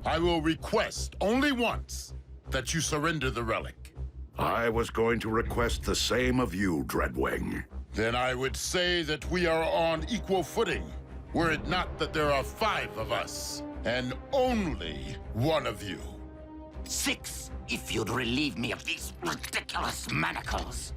I will request only once that you surrender the relic.
I was going to request the same of you, Dreadwing.
Then I would say that we are on equal footing, were it not that there are 5 of us, and only one of you.
6, if you'd relieve me of these ridiculous manacles.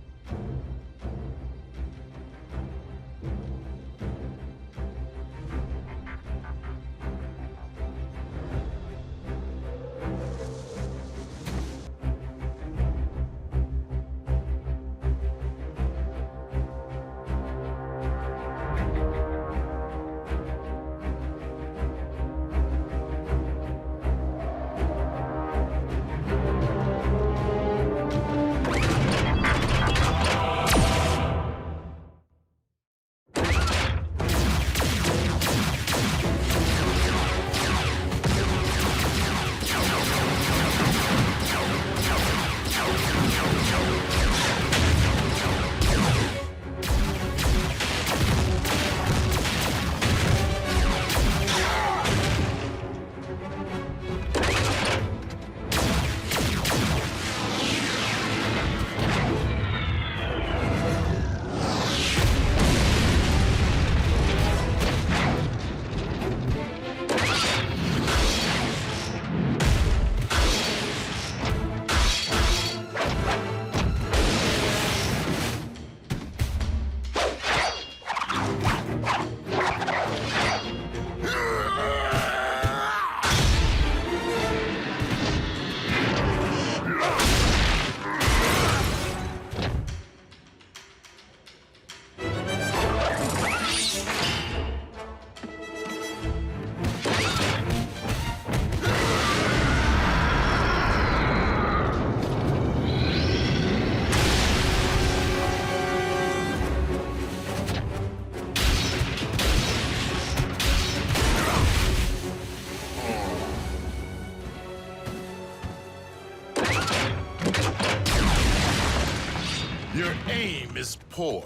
aim is poor.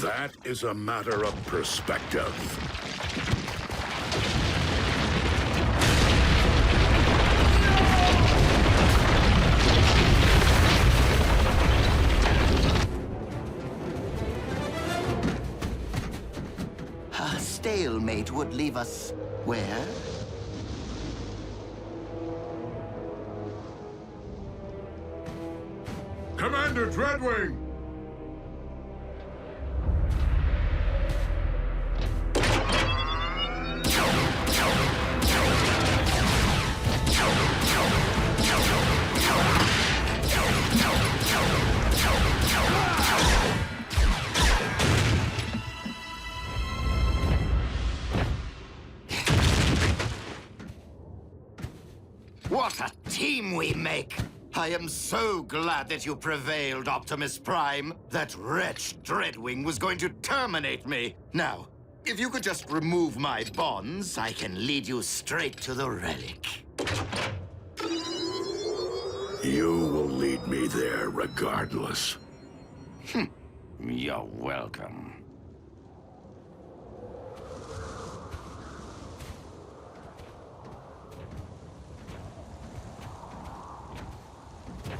That is a matter of perspective.
A stalemate would leave us where?
Commander Dreadwing!
What a team we make! I am so glad that you prevailed, Optimus Prime. That wretch Dreadwing was going to terminate me. Now, if you could just remove my bonds, I can lead you straight to the relic.
You will lead me there regardless.
You're welcome.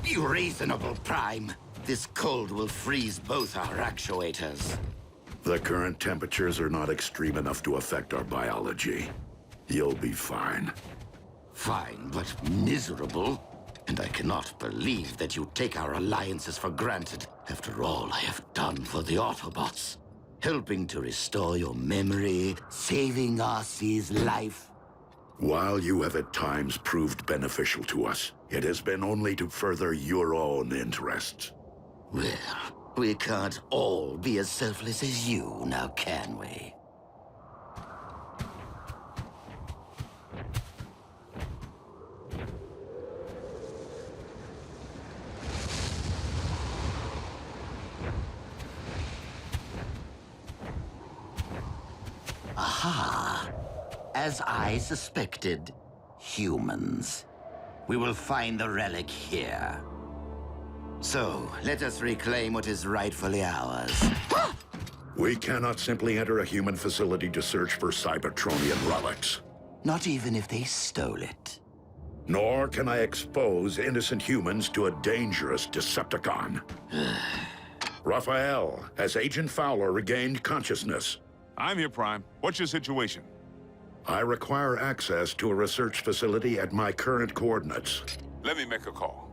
Be reasonable, Prime. This cold will freeze both our actuators.
The current temperatures are not extreme enough to affect our biology. You'll be fine.
Fine, but miserable. And I cannot believe that you take our alliances for granted after all I have done for the Autobots. Helping to restore your memory, saving Arcee's life.
While you have at times proved beneficial to us, it has been only to further your own interests.
Well, we can't all be as selfless as you, now can we? Aha! As I suspected, humans. We will find the relic here. So, let us reclaim what is rightfully ours.
We cannot simply enter a human facility to search for Cybertronian relics.
Not even if they stole it.
Nor can I expose innocent humans to a dangerous Decepticon. Raphael, has Agent Fowler regained consciousness?
I'm here, Prime. What's your situation?
I require access to a research facility at my current coordinates.
Let me make a call.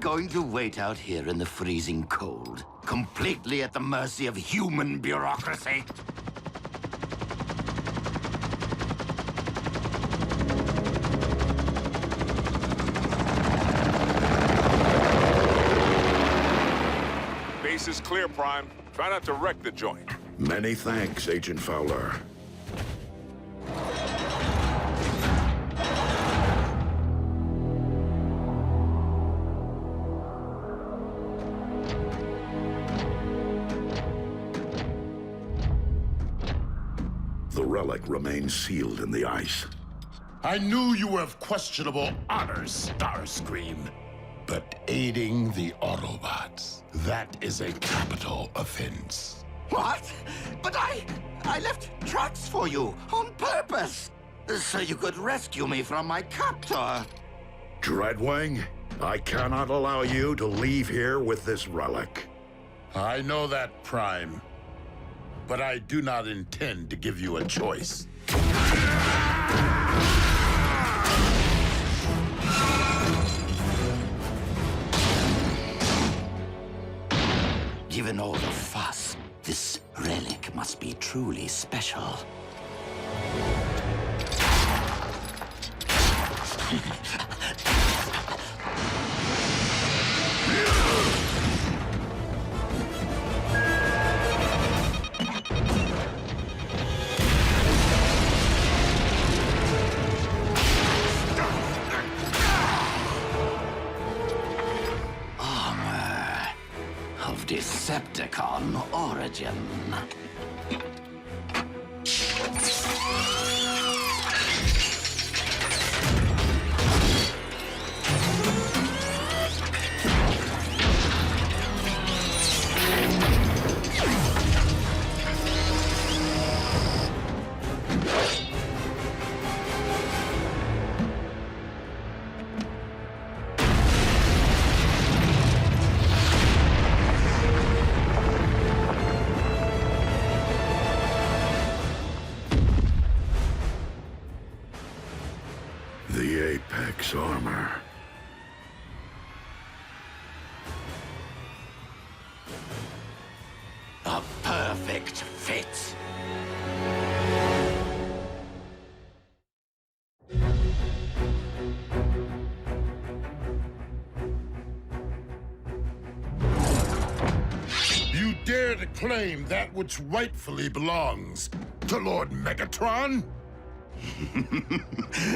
Going to wait out here in the freezing cold, completely at the mercy of human bureaucracy?
Base is clear, Prime. Try not to wreck the joint.
Many thanks, Agent Fowler. The relic remains sealed in the ice.
I knew you were of questionable honor, Starscream. But aiding the Autobots, that is a capital offense.
What? But I left tracks for you on purpose, so you could rescue me from my captor.
Dreadwing, I cannot allow you to leave here with this relic.
I know that, Prime. But I do not intend to give you a choice.
Given all the fuss, this relic must be truly special. Decepticon origin.
The Apex armor.
A perfect fit.
You dare to claim that which rightfully belongs to Lord Megatron?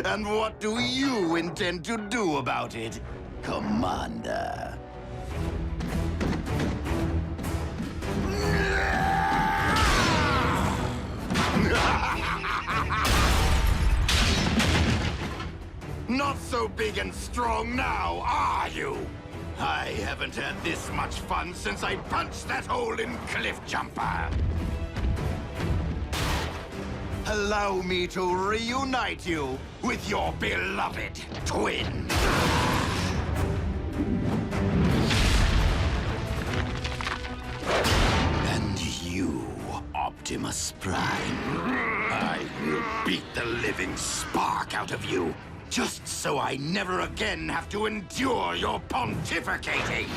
And what do you intend to do about it, Commander? Not so big and strong now, are you? I haven't had this much fun since I punched that hole in Cliff Jumper. Allow me to reunite you with your beloved twin. And you, Optimus Prime, I will beat the living spark out of you, just so I never again have to endure your pontificating.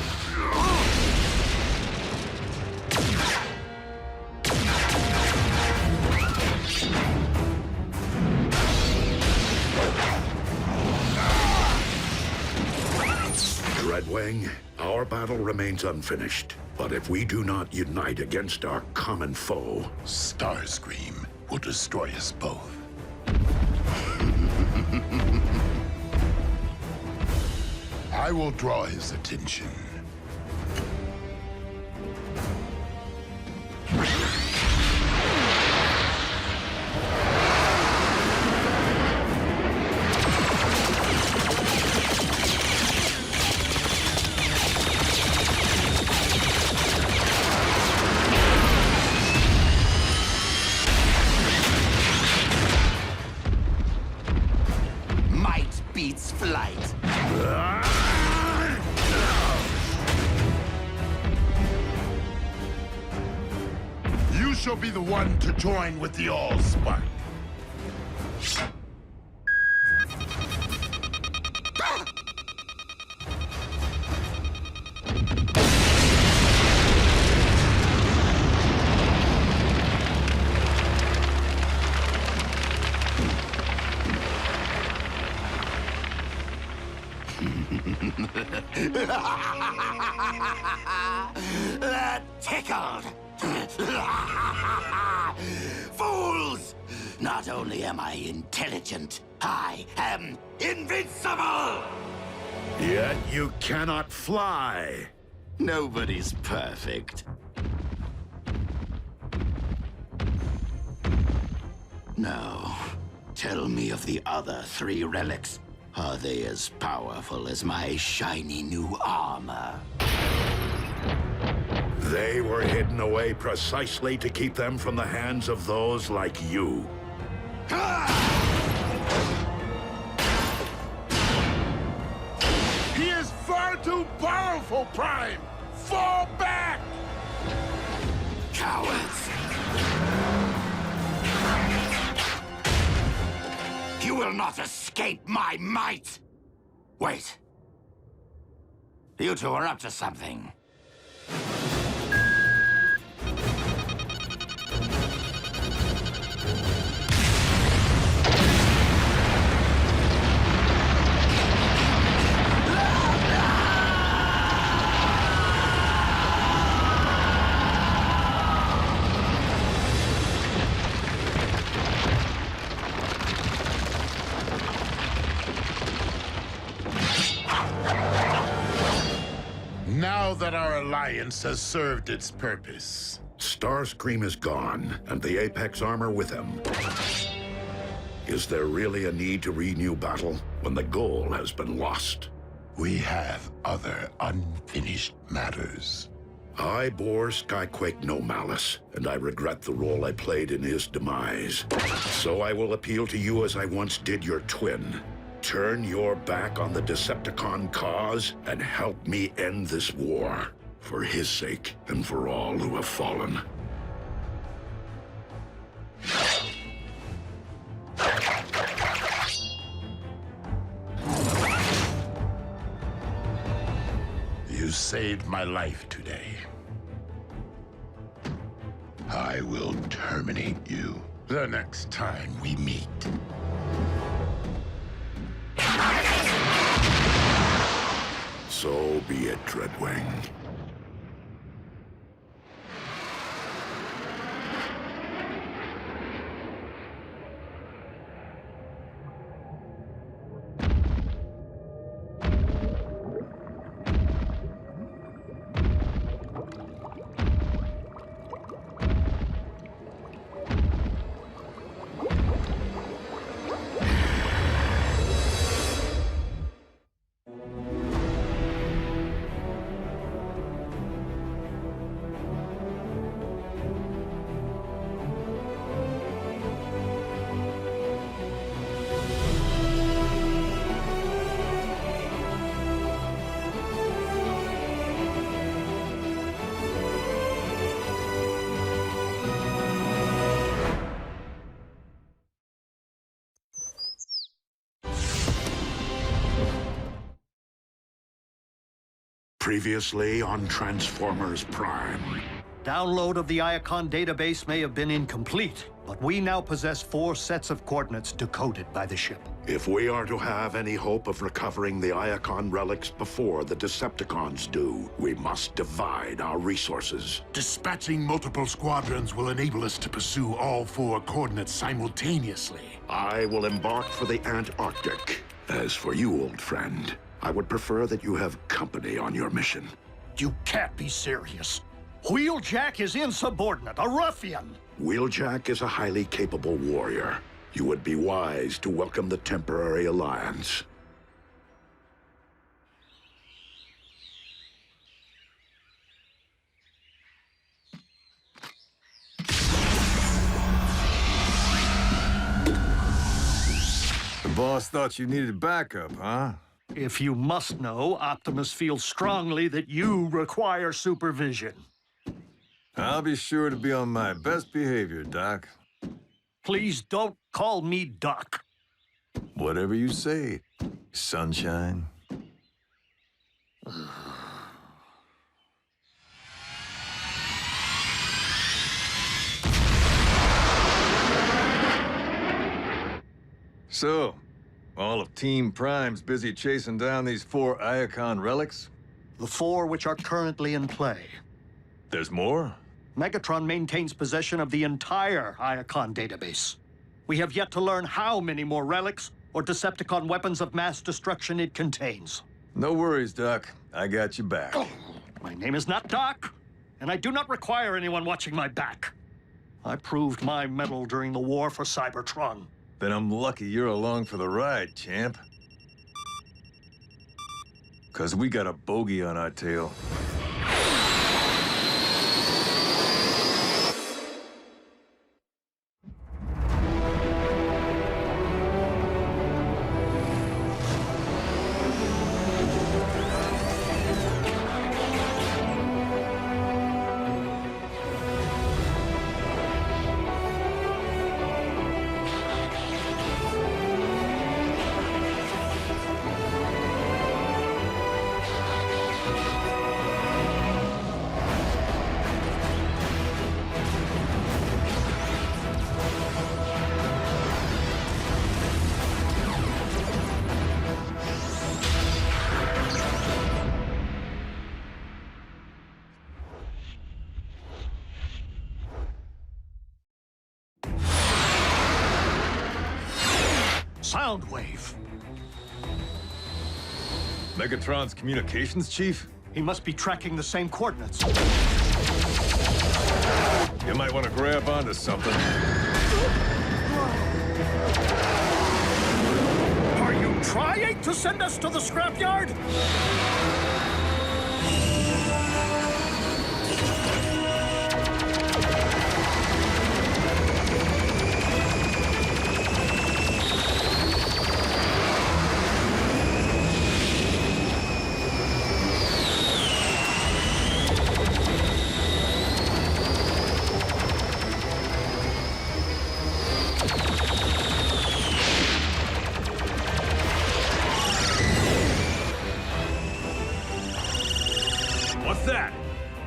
Redwing, our battle remains unfinished. But if we do not unite against our common foe,
Starscream will destroy us both. I will draw his attention.
Might beats flight.
You shall be the one to join with the Allspark.
That tickled. Fools! Not only am I intelligent, I am invincible!
Yet you cannot fly.
Nobody's perfect. Now, tell me of the other 3 relics. Are they as powerful as my shiny new armor?
They were hidden away precisely to keep them from the hands of those like you.
He is far too powerful, Prime! Fall back!
Cowards! You will not escape my might! Wait. You two are up to something.
that our alliance has served its purpose.
Starscream is gone, and the Apex armor with him. Is there really a need to renew battle when the goal has been lost?
We have other unfinished matters.
I bore Skyquake no malice, and I regret the role I played in his demise. So I will appeal to you as I once did your twin. Turn your back on the Decepticon cause and help me end this war. For his sake and for all who have fallen.
You saved my life today. I will terminate you the next time we meet.
So be it, Dreadwing. Previously on Transformers Prime.
Download of the Iacon database may have been incomplete, but we now possess 4 sets of coordinates decoded by the ship.
If we are to have any hope of recovering the Iacon relics before the Decepticons do, we must divide our resources.
Dispatching multiple squadrons will enable us to pursue all 4 coordinates simultaneously.
I will embark for the Antarctic. As for you, old friend, I would prefer that you have company on your mission.
You can't be serious. Wheeljack is insubordinate, a ruffian.
Wheeljack is a highly capable warrior. You would be wise to welcome the temporary alliance.
The boss thought you needed backup, huh?
If you must know, Optimus feels strongly that you require supervision.
I'll be sure to be on my best behavior, Doc.
Please don't call me Doc.
Whatever you say, sunshine. So, all of Team Prime's busy chasing down these 4 Iacon relics?
The 4 which are currently in play.
There's more?
Megatron maintains possession of the entire Iacon database. We have yet to learn how many more relics or Decepticon weapons of mass destruction it contains.
No worries, Doc. I got you back.
My name is not Doc, and I do not require anyone watching my back. I proved my mettle during the war for Cybertron.
Then I'm lucky you're along for the ride, champ. 'Cause we got a bogey on our tail.
Soundwave.
Megatron's communications chief?
He must be tracking the same coordinates.
You might want to grab onto something.
Are you trying to send us to the scrapyard?
What's that?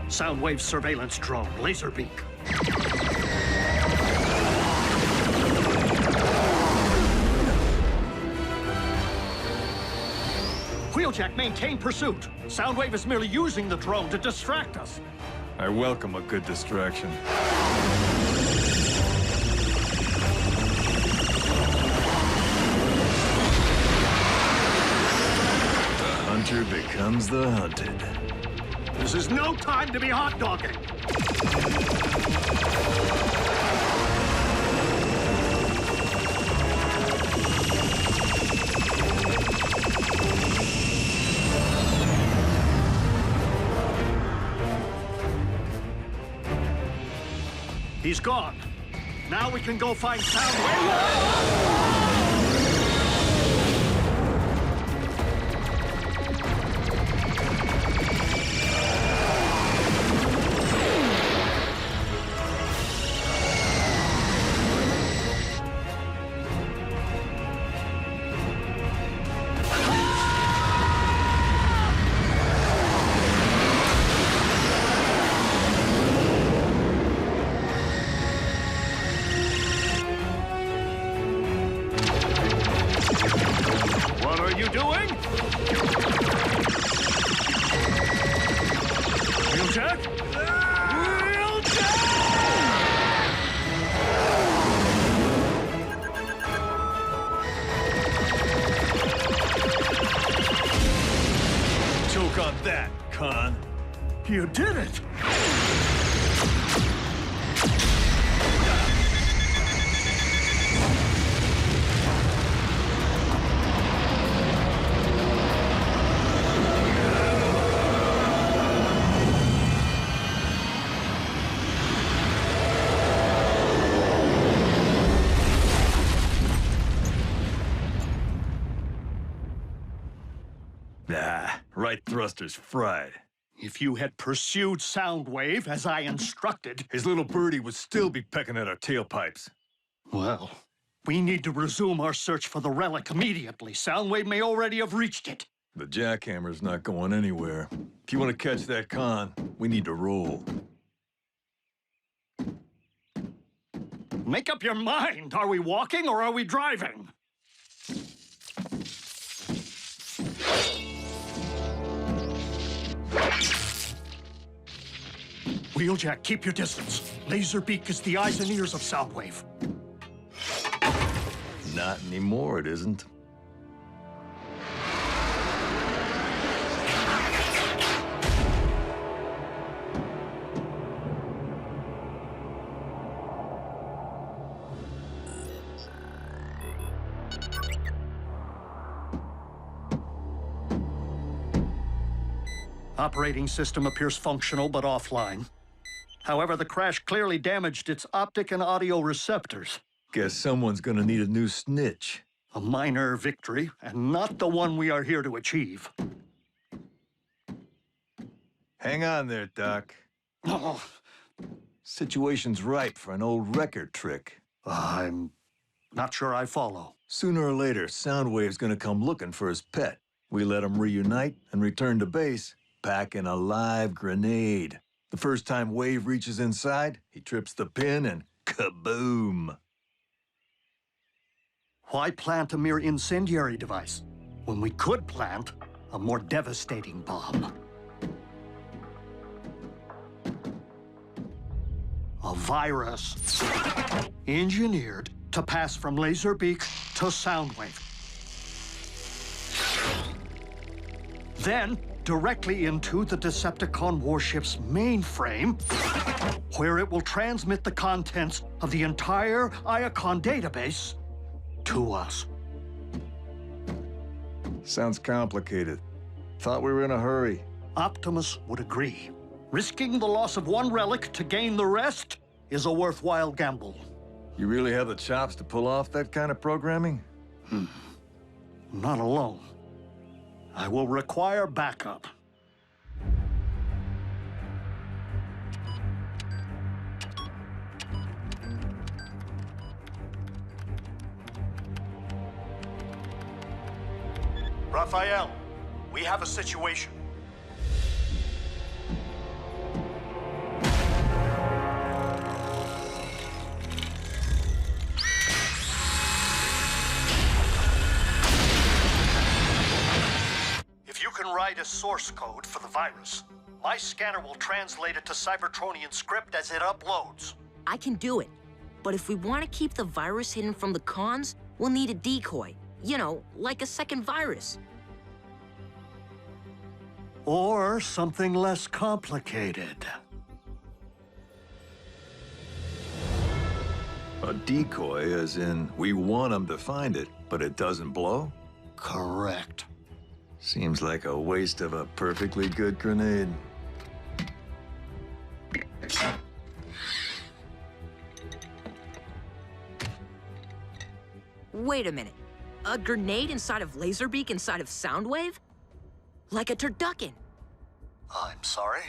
Soundwave surveillance drone, Laserbeak. Wheeljack, maintain pursuit. Soundwave is merely using the drone to distract us.
I welcome a good distraction. The hunter becomes the hunted.
This is no time to be hot-dogging. He's gone. Now we can go find Soundwave. You did it!
Right thruster's fried.
If you had pursued Soundwave as I instructed...
His little birdie would still be pecking at our tailpipes.
Well, we need to resume our search for the relic immediately. Soundwave may already have reached it.
The jackhammer's not going anywhere. If you want to catch that con, we need to roll.
Make up your mind. Are we walking or are we driving? Wheeljack, keep your distance. Laserbeak is the eyes and ears of Soundwave.
Not anymore, it isn't.
Operating system appears functional but offline. However, the crash clearly damaged its optic and audio receptors.
Guess someone's gonna need a new snitch.
A minor victory, and not the one we are here to achieve.
Hang on there, Doc.
Oh.
Situation's ripe for an old record trick.
I'm not sure I follow.
Sooner or later, Soundwave's gonna come looking for his pet. We let him reunite and return to base, packing a live grenade. The first time Wave reaches inside, he trips the pin and kaboom!
Why plant a mere incendiary device when we could plant a more devastating bomb? A virus engineered to pass from Laserbeak to Soundwave. Then directly into the Decepticon warship's mainframe, where it will transmit the contents of the entire Iacon database to us.
Sounds complicated. Thought we were in a hurry.
Optimus would agree. Risking the loss of one relic to gain the rest is a worthwhile gamble.
You really have the chops to pull off that kind of programming?
Not alone. I will require backup.
Raphael, we have a situation. If you can write a source code for the virus, my scanner will translate it to Cybertronian script as it uploads.
I can do it. But if we want to keep the virus hidden from the cons, we'll need a decoy. You know, like a second virus.
Or something less complicated.
A decoy, as in we want them to find it, but it doesn't blow?
Correct.
Seems like a waste of a perfectly good grenade.
Wait a minute. A grenade inside of Laserbeak inside of Soundwave? Like a turducken.
I'm sorry?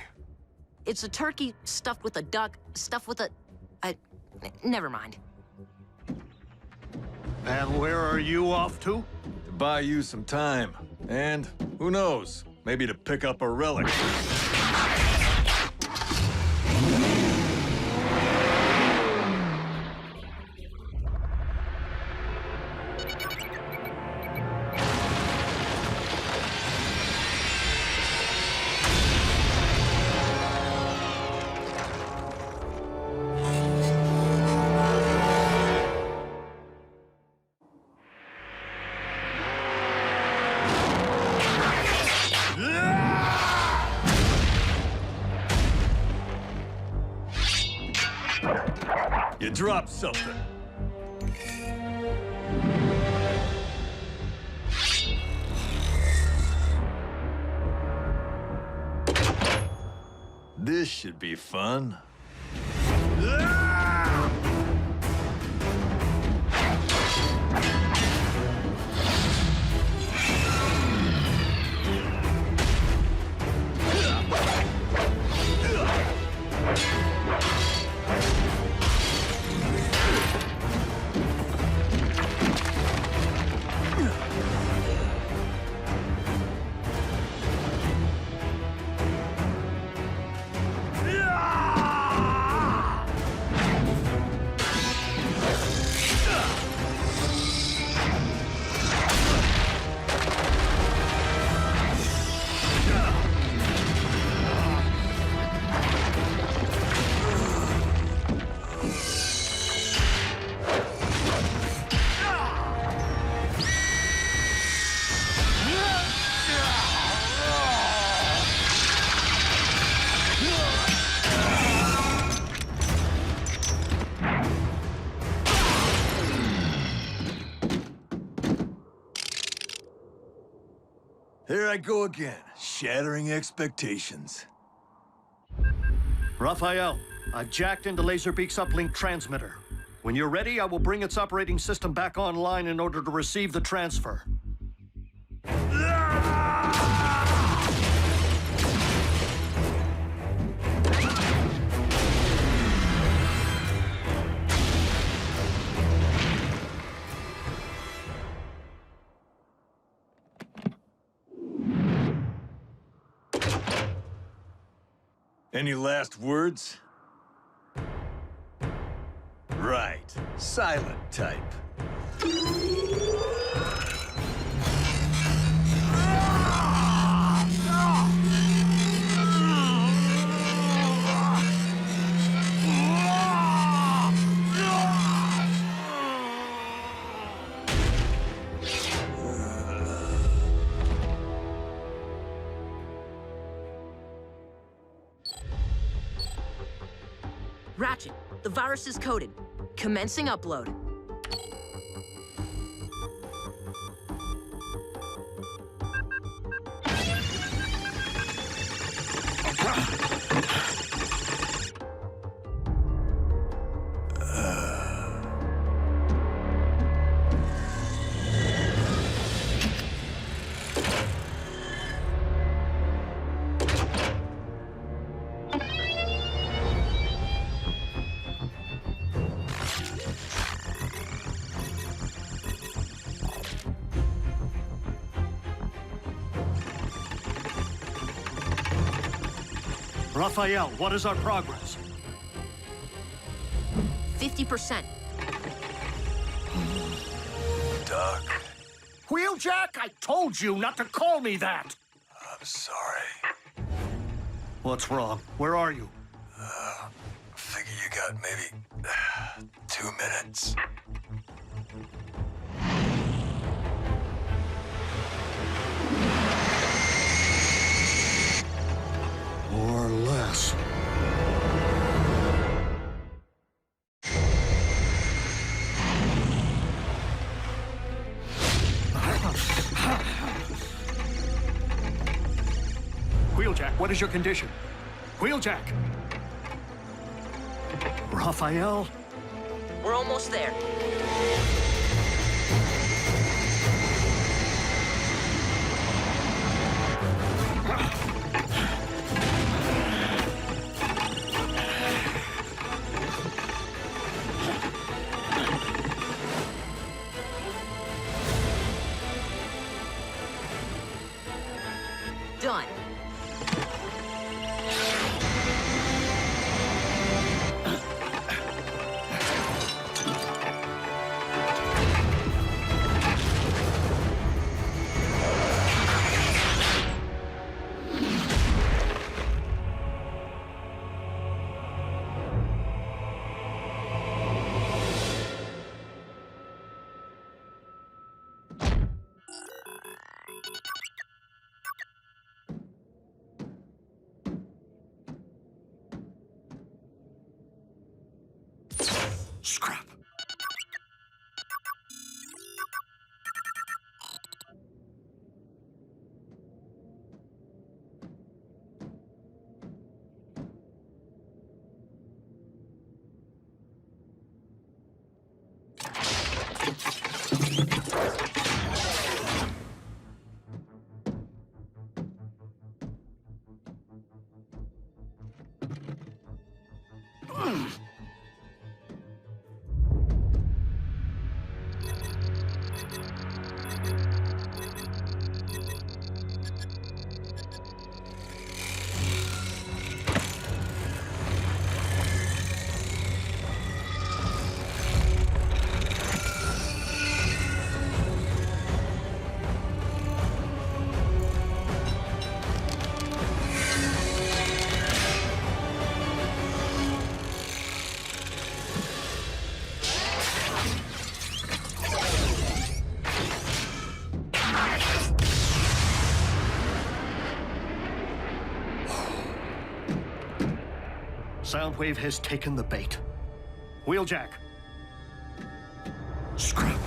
It's a turkey stuffed with a duck, stuffed with a... never mind.
And where are you off to?
To buy you some time. And, who knows, maybe to pick up a relic. You dropped something. This should be fun. Here I go again, shattering expectations.
Raphael, I've jacked into Laserbeak's uplink transmitter. When you're ready, I will bring its operating system back online in order to receive the transfer.
Any last words? Right. Silent type.
The virus is coded. Commencing upload.
Raphael, what is our progress?
50%.
Doc,
Wheeljack, I told you not to call me that!
I'm sorry.
What's wrong? Where are you?
Figure you got maybe 2 minutes.
Or less. Wheeljack, what is your condition? Wheeljack! Raphael?
We're almost there. Done.
Scrap. Soundwave has taken the bait. Wheeljack. Scrap.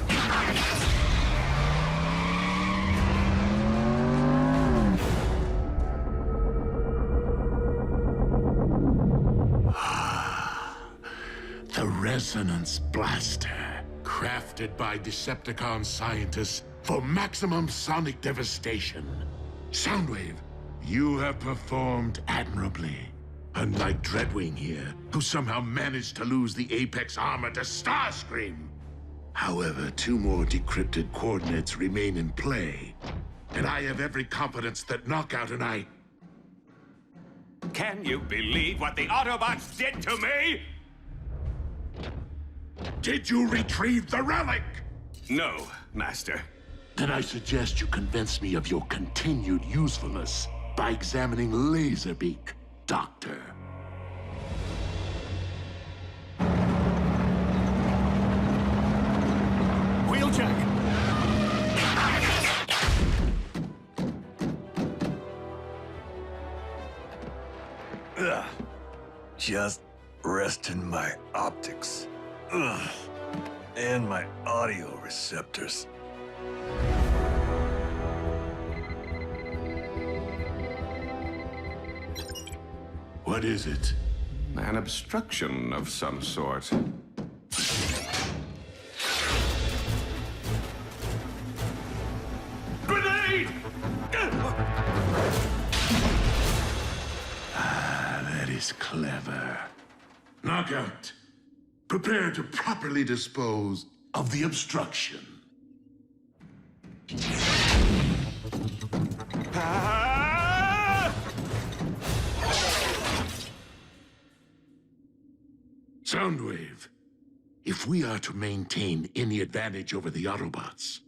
The Resonance Blaster, crafted by Decepticon scientists for maximum sonic devastation. Soundwave, you have performed admirably. Unlike Dreadwing here, who somehow managed to lose the Apex armor to Starscream. However, 2 more decrypted coordinates remain in play, and I have every confidence that Knockout and I...
Can you believe what the Autobots did to me?
Did you retrieve the relic?
No, Master.
Then I suggest you convince me of your continued usefulness by examining Laserbeak, Doctor.
Wheeljack!
Just rest in my optics. Ugh. And my audio receptors.
What is it?
An obstruction of some sort.
Grenade! That is clever. Knockout. Prepare to properly dispose of the obstruction. Soundwave, if we are to maintain any advantage over the Autobots,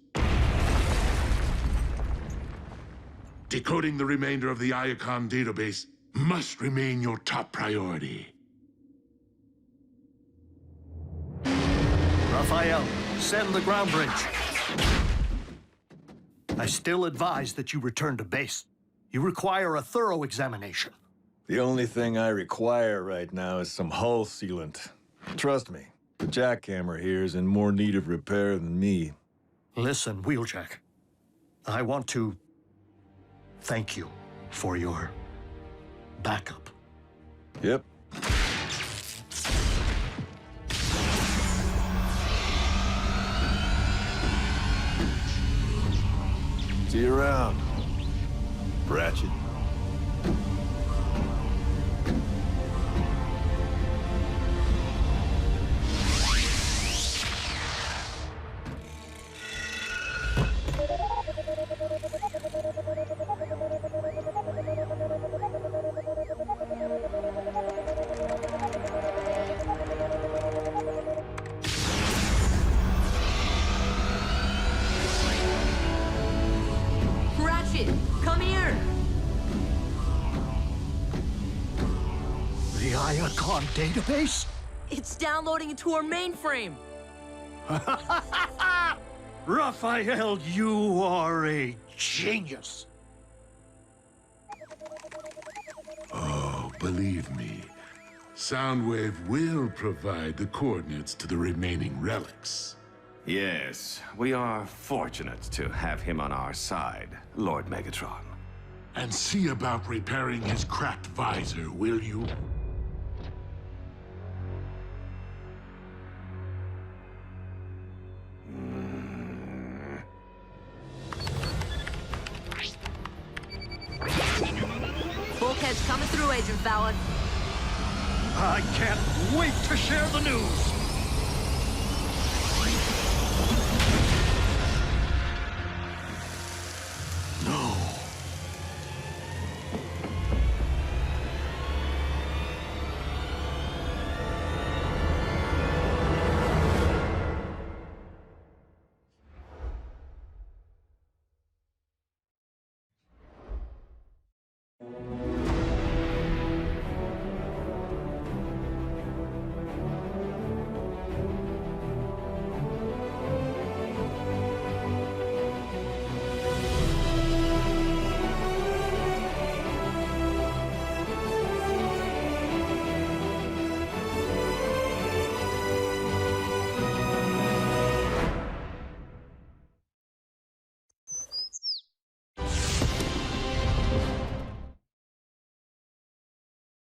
decoding the remainder of the Iacon database must remain your top priority.
Raphael, send the ground bridge. I still advise that you return to base. You require a thorough examination.
The only thing I require right now is some hull sealant. Trust me, the jackhammer here is in more need of repair than me.
Listen, Wheeljack. I want to thank you for your backup.
Yep. See you around, Ratchet.
Come here!
The Iacon database?
It's downloading into our mainframe.
Raphael, you are a genius.
Oh, believe me, Soundwave will provide the coordinates to the remaining relics.
Yes, we are fortunate to have him on our side, Lord Megatron.
And see about repairing his cracked visor, will you?
Bulkhead's coming through, Agent Fallon.
I can't wait to share the news.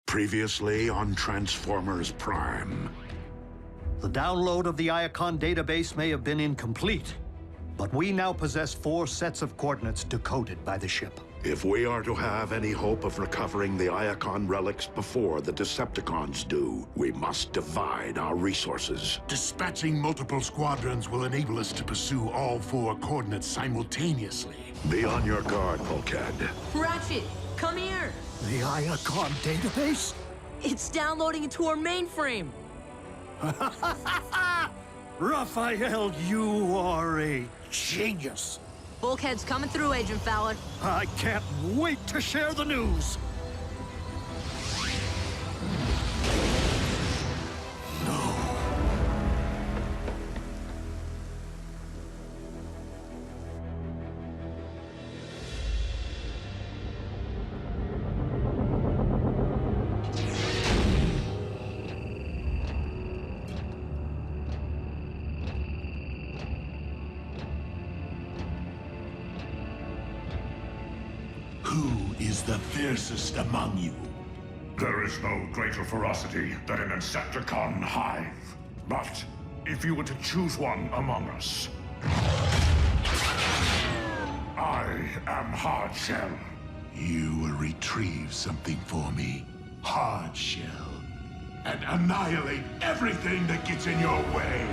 Previously on Transformers Prime.
The download of the Iacon database may have been incomplete, but we now possess 4 sets of coordinates decoded by the ship.
If we are to have any hope of recovering the Iacon relics before the Decepticons do, we must divide our resources.
Dispatching multiple squadrons will enable us to pursue all 4 coordinates simultaneously.
Be on your guard, Bulkhead.
Ratchet, come here!
The Iacon database?
It's downloading into our mainframe.
Raphael, you are a genius.
Bulkhead's coming through, Agent Fallon.
I can't wait to share the news.
Who is the fiercest among you?
There is no greater ferocity than an Insecticon hive. But if you were to choose one among us, I am Hardshell.
You will retrieve something for me, Hardshell, and annihilate everything that gets in your way.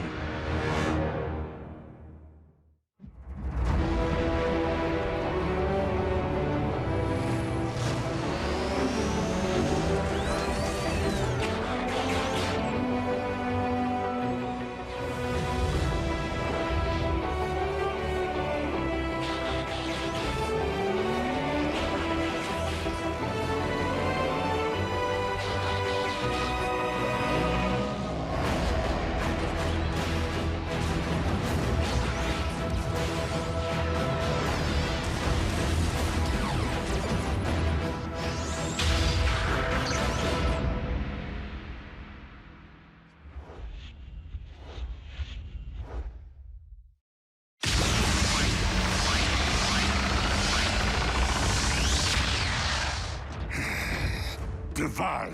Divide,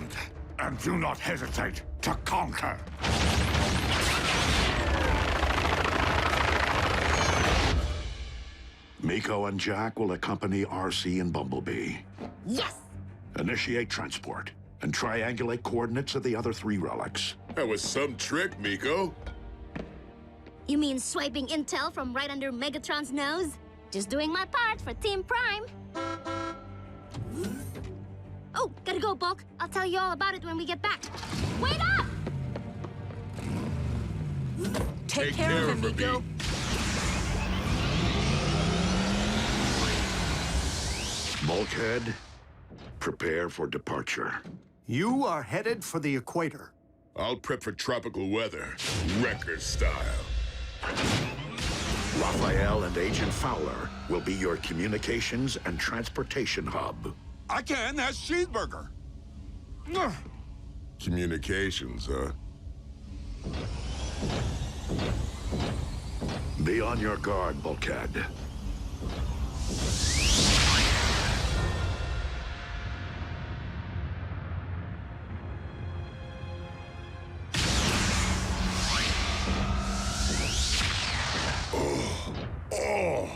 and do not hesitate to conquer.
Miko and Jack will accompany RC and Bumblebee.
Yes!
Initiate transport, and triangulate coordinates of the other 3 relics.
That was some trick, Miko.
You mean swiping intel from right under Megatron's nose? Just doing my part for Team Prime. Oh, gotta go, Bulk. I'll tell you all about it when we get back. Wait up!
Take care of him, Miko.
Bulkhead, prepare for departure.
You are headed for the equator.
I'll prep for tropical weather, Wrecker style.
Raphael and Agent Fowler will be your communications and transportation hub.
I can, that's cheeseburger.
Communications, huh?
Be on your guard, Bulkhead.
Oh,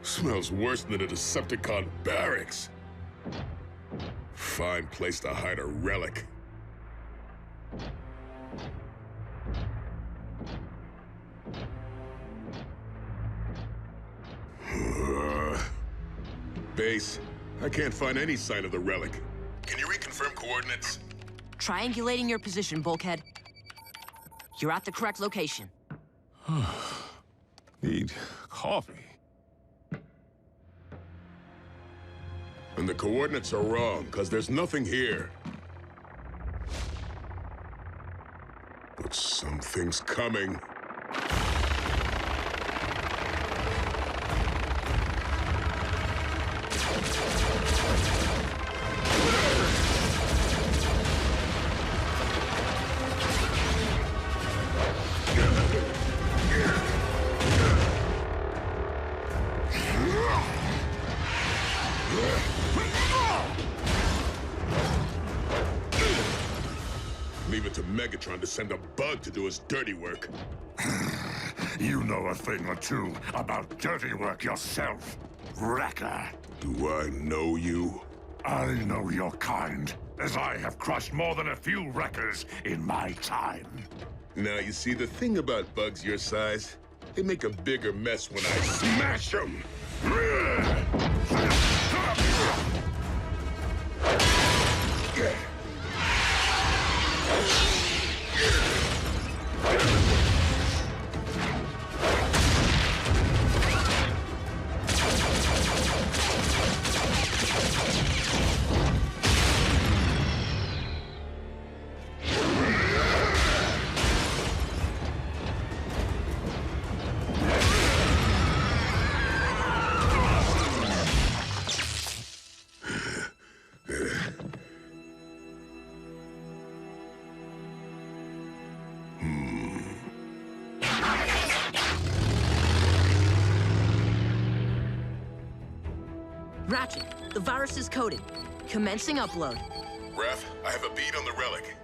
smells worse than a Decepticon barracks. Fine place to hide a relic. Base, I can't find any sign of the relic. Can you reconfirm coordinates?
Triangulating your position, Bulkhead. You're at the correct location.
Need coffee. And the coordinates are wrong, because there's nothing here. But something's coming. Leave it to Megatron to send a bug to do his dirty work.
You know a thing or two about dirty work yourself, Wrecker.
Do I know you?
I know your kind, as I have crushed more than a few Wreckers in my time.
Now, you see, the thing about bugs your size, they make a bigger mess when I smash them.
Ratchet, the virus is coded. Commencing upload.
Raph, I have a beat on the relic.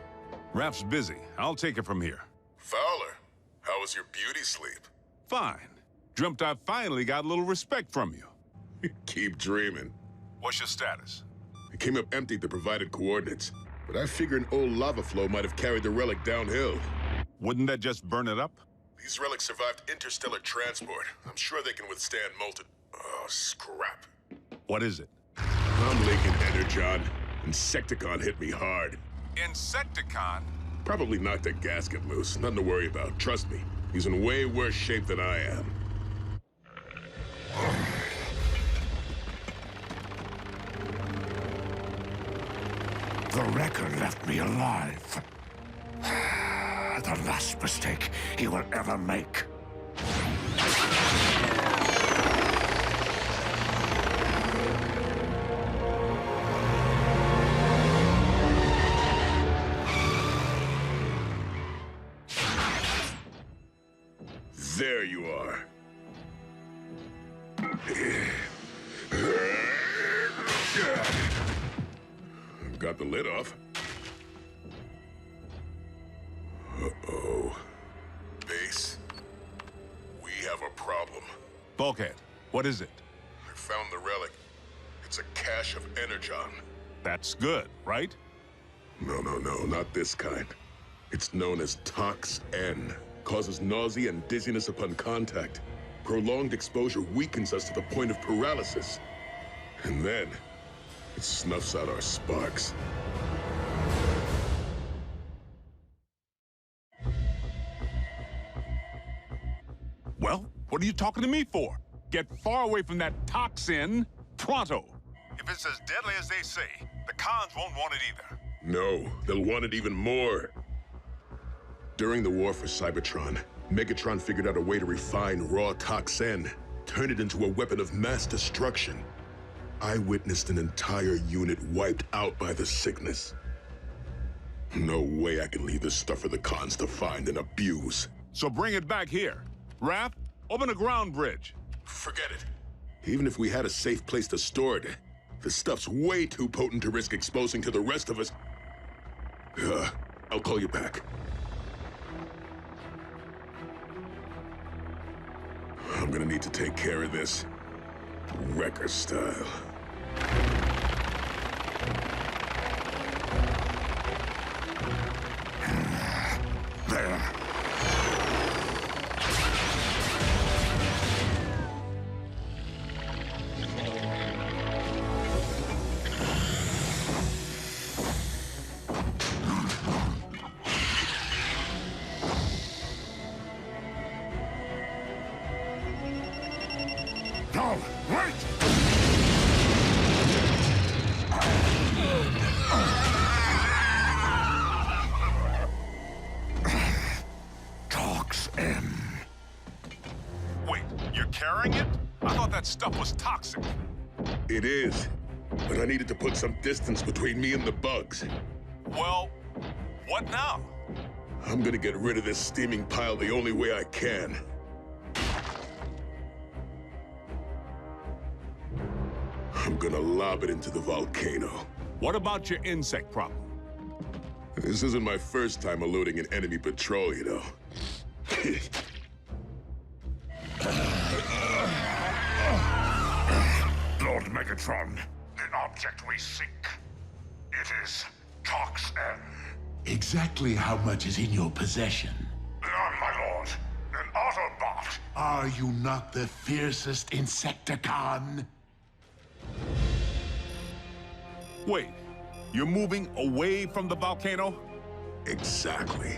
Raph's busy. I'll take it from here.
Fowler, how was your beauty sleep?
Fine. Dreamt I finally got a little respect from you.
Keep dreaming.
What's your status?
I came up empty the provided coordinates, but I figure an old lava flow might have carried the relic downhill.
Wouldn't that just burn it up?
These relics survived interstellar transport. I'm sure they can withstand molten... Oh, scrap.
What is it?
I'm leaking Energon. Insecticon hit me hard.
Insecticon?
Probably knocked a gasket loose. Nothing to worry about. Trust me. He's in way worse shape than I am.
The Wrecker left me alive. The last mistake he will ever make.
There you are. Got the lid off. Uh-oh. Base, we have a problem.
Bulkhead, what is it?
I found the relic. It's a cache of Energon.
That's good, right?
No, not this kind. It's known as Tox-N. Causes nausea and dizziness upon contact. Prolonged exposure weakens us to the point of paralysis. And then, it snuffs out our sparks.
Well, what are you talking to me for? Get far away from that toxin, pronto. If it's as deadly as they say, the cons won't want it either.
No, they'll want it even more. During the war for Cybertron, Megatron figured out a way to refine raw Tox-N, turn it into a weapon of mass destruction. I witnessed an entire unit wiped out by the sickness. No way I can leave this stuff for the cons to find and abuse.
So bring it back here. Raph, open a ground bridge.
Forget it. Even if we had a safe place to store it, the stuff's way too potent to risk exposing to the rest of us. I'll call you back. I'm gonna need to take care of this. Wrecker style.
There. No, wait! Tox-N.
Wait, you're carrying it? I thought that stuff was toxic.
It is, but I needed to put some distance between me and the bugs.
Well, what now?
I'm gonna get rid of this steaming pile the only way I can. I'm gonna lob it into the volcano.
What about your insect problem?
This isn't my first time eluding an enemy patrol, you know.
Lord Megatron, the object we seek. It is Tox-N.
Exactly how much is in your possession?
My lord, an Autobot.
Are you not the fiercest Insecticon?
Wait, you're moving away from the volcano?
Exactly.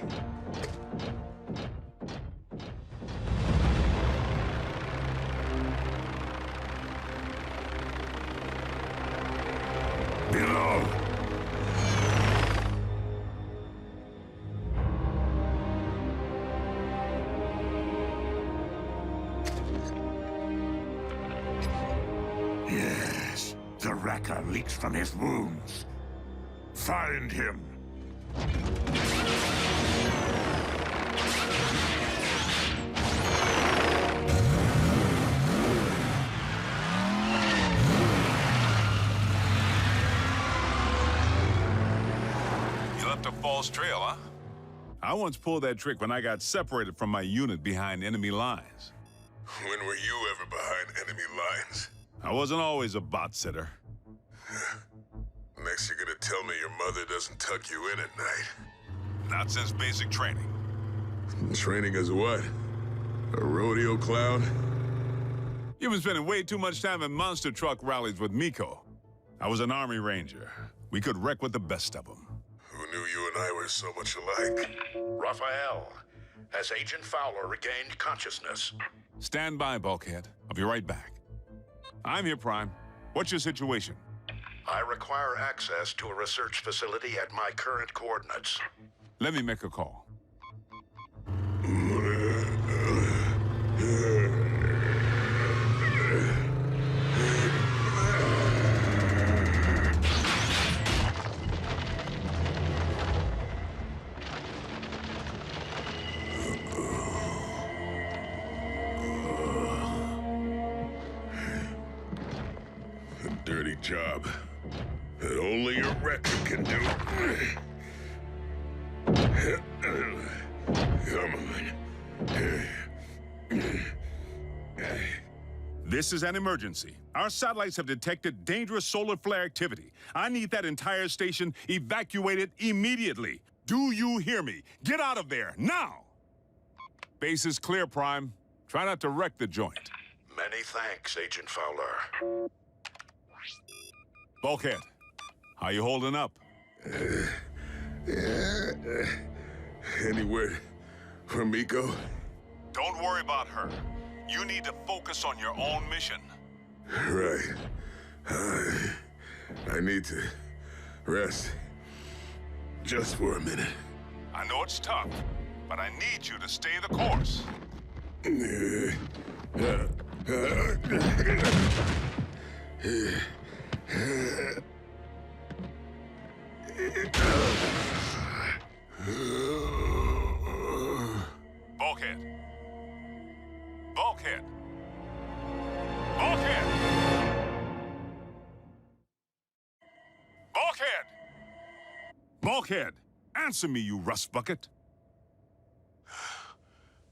Below. Yes, the Wrecker leaks from his wounds. Find him.
left a false trail, huh?
I once pulled that trick when I got separated from my unit behind enemy lines.
When were you ever behind enemy lines?
I wasn't always a bot sitter.
Next you're gonna tell me your mother doesn't tuck you in at night.
Not since basic training.
Training as what? A rodeo clown?
You've been spending way too much time in monster truck rallies with Miko. I was an Army Ranger. We could wreck with the best of them.
Who knew you and I were so much alike?
Raphael, has Agent Fowler regained consciousness?
Stand by, Bulkhead. I'll be right back. I'm here, Prime. What's your situation?
I require access to a research facility at my current coordinates.
Let me make a call.
Dirty job that only a wrecker can do. Come on.
This is an emergency. Our satellites have detected dangerous solar flare activity. I need that entire station evacuated immediately. Do you hear me? Get out of there, now! Base is clear, Prime. Try not to wreck the joint.
Many thanks, Agent Fowler.
Bulkhead, how you holding up?
Any word from Miko?
Don't worry about her. You need to focus on your own mission.
Right. I need to rest. Just for a minute.
I know it's tough, but I need you to stay the course. Bulkhead. Bulkhead. Bulkhead. Bulkhead. Bulkhead. Answer me, you rust bucket.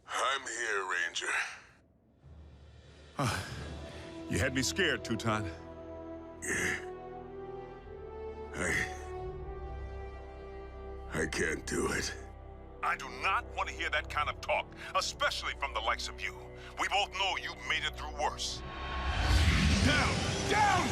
I'm here, Ranger.
You had me scared, Teuton.
I can't do it.
I do not want to hear that kind of talk, especially from the likes of you. We both know you've made it through worse. Down! Down!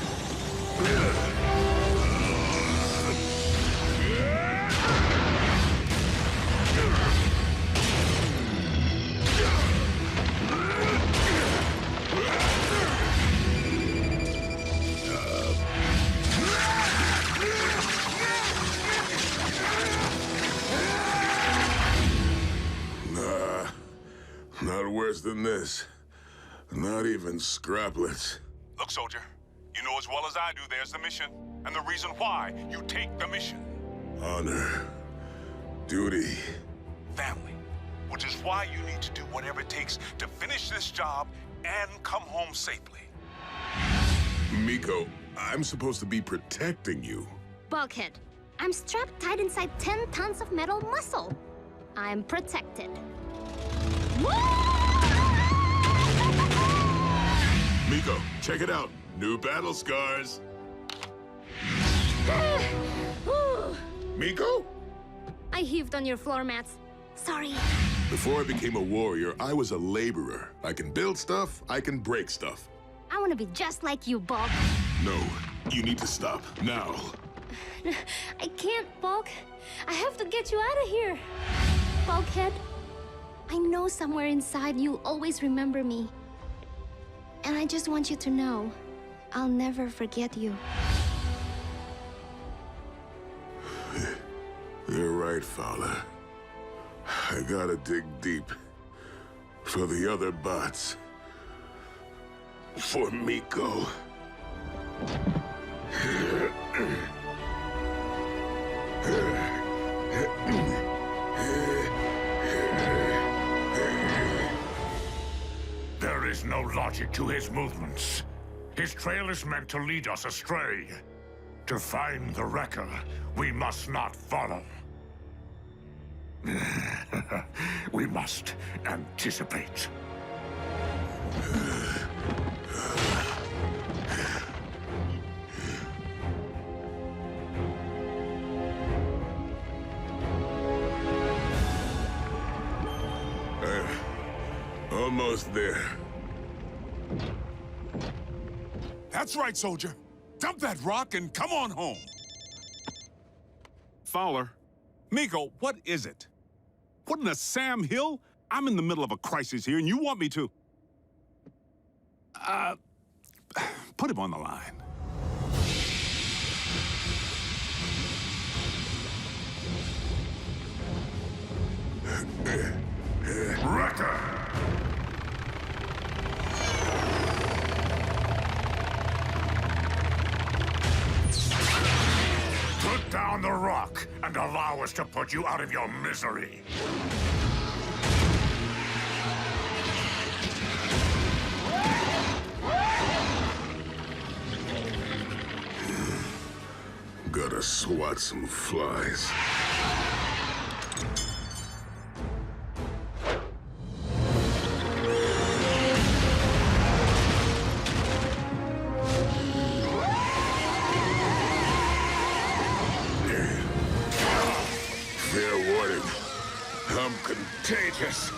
Not worse than this. Not even scraplets.
Look, soldier, you know as well as I do there's the mission, and the reason why you take the mission.
Honor. Duty.
Family. Which is why you need to do whatever it takes to finish this job and come home safely.
Miko, I'm supposed to be protecting you.
Bulkhead, I'm strapped tight inside 10 tons of metal muscle. I'm protected.
Miko, check it out. New battle scars. Miko?
I heaved on your floor mats. Sorry.
Before I became a warrior, I was a laborer. I can build stuff, I can break stuff.
I want to be just like you, Bulk.
No, you need to stop, now.
I can't, Bulk. I have to get you out of here. Bulkhead, I know somewhere inside you'll always remember me. And I just want you to know, I'll never forget you.
You're right, Fowler. I gotta dig deep. For the other bots. For Miko.
There is no logic to his movements. His trail is meant to lead us astray. To find the Wrecker, we must not follow. We must anticipate.
Almost there.
That's right, soldier. Dump that rock and come on home. Fowler. Miko, what is it? What in the Sam Hill? I'm in the middle of a crisis here, and you want me to... put him on the line.
Wrecker! Put down the rock and allow us to put you out of your misery.
Gotta swat some flies. Fair warning. I'm contagious.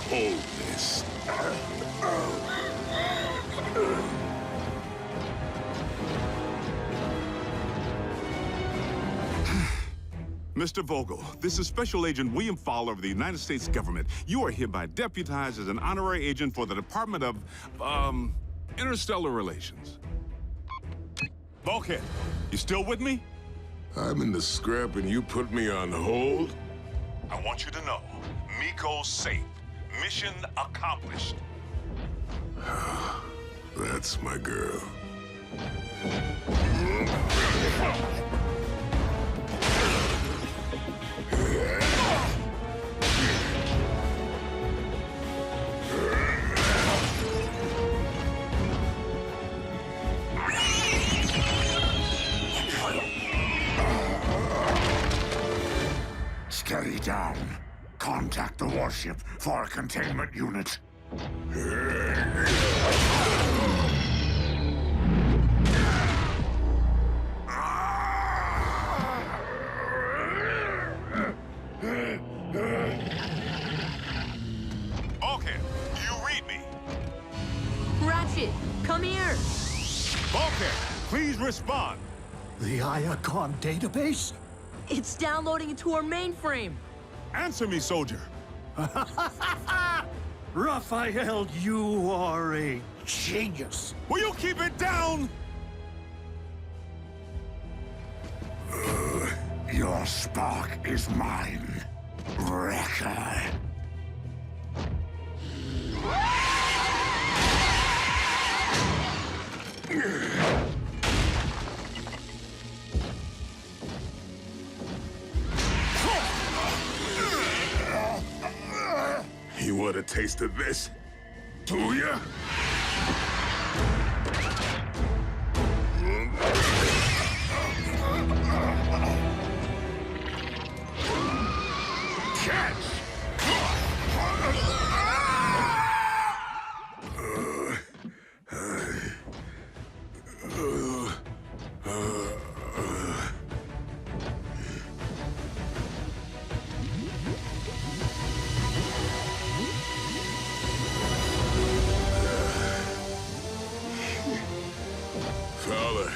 Hold this.
Mr. Vogel, this is Special Agent William Fowler of the United States government. You are hereby deputized as an honorary agent for the Department of, Interstellar Relations. Bulkhead, you still with me?
I'm in the scrap and you put me on hold?
I want you to know, Miko's safe. Mission accomplished.
That's my girl.
Steady down. Contact the warship for a containment unit.
Bulkhead, do you read me?
Ratchet, come here!
Bulkhead, please respond.
The Iacon database?
It's downloading into our mainframe.
Answer me, soldier.
Raphael, you are a genius.
Will you keep it down?
Your spark is mine, Wrecker.
You want a taste of this? Do ya? Catch! Fowler,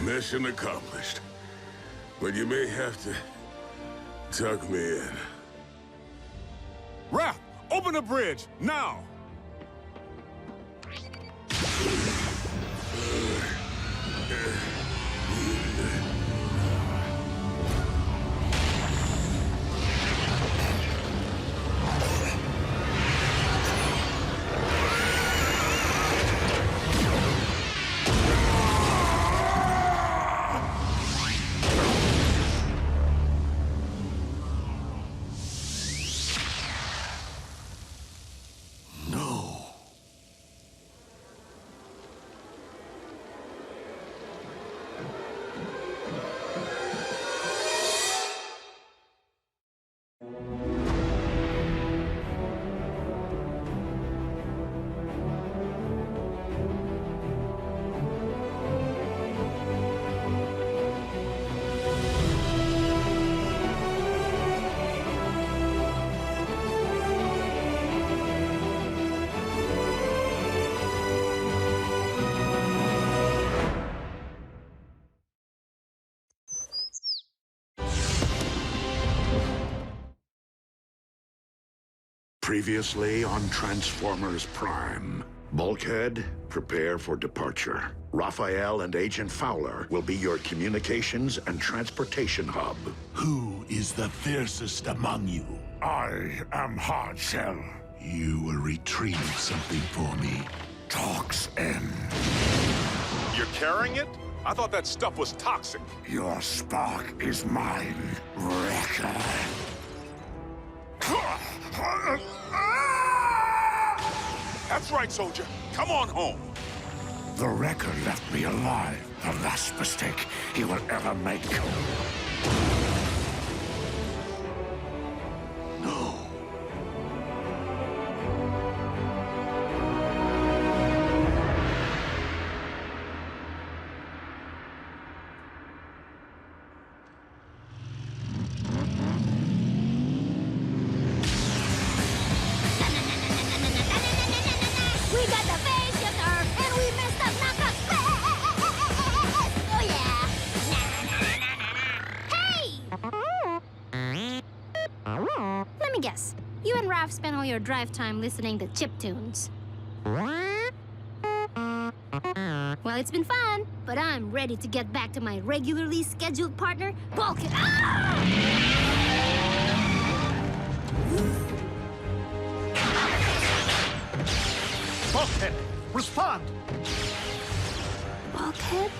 mission accomplished. But you may have to tuck me in.
Raph, open the bridge, now!
Previously on Transformers Prime. Bulkhead, prepare for departure. Raphael and Agent Fowler will be your communications and transportation hub.
Who is the fiercest among you?
I am Hardshell.
You will retrieve something for me.
Talks end.
You're carrying it? I thought that stuff was toxic.
Your spark is mine, Wrecker.
That's right, soldier. Come on home.
The Wrecker left me alive. The last mistake he will ever make.
No.
We got the phase shifter, and we messed up knockout space! Oh yeah! Hey! Let me guess. You and Raph spent all your drive time listening to chiptunes. Well, it's been fun, but I'm ready to get back to my regularly scheduled partner, Bulkhead.
Bulkhead, respond!
Bulkhead?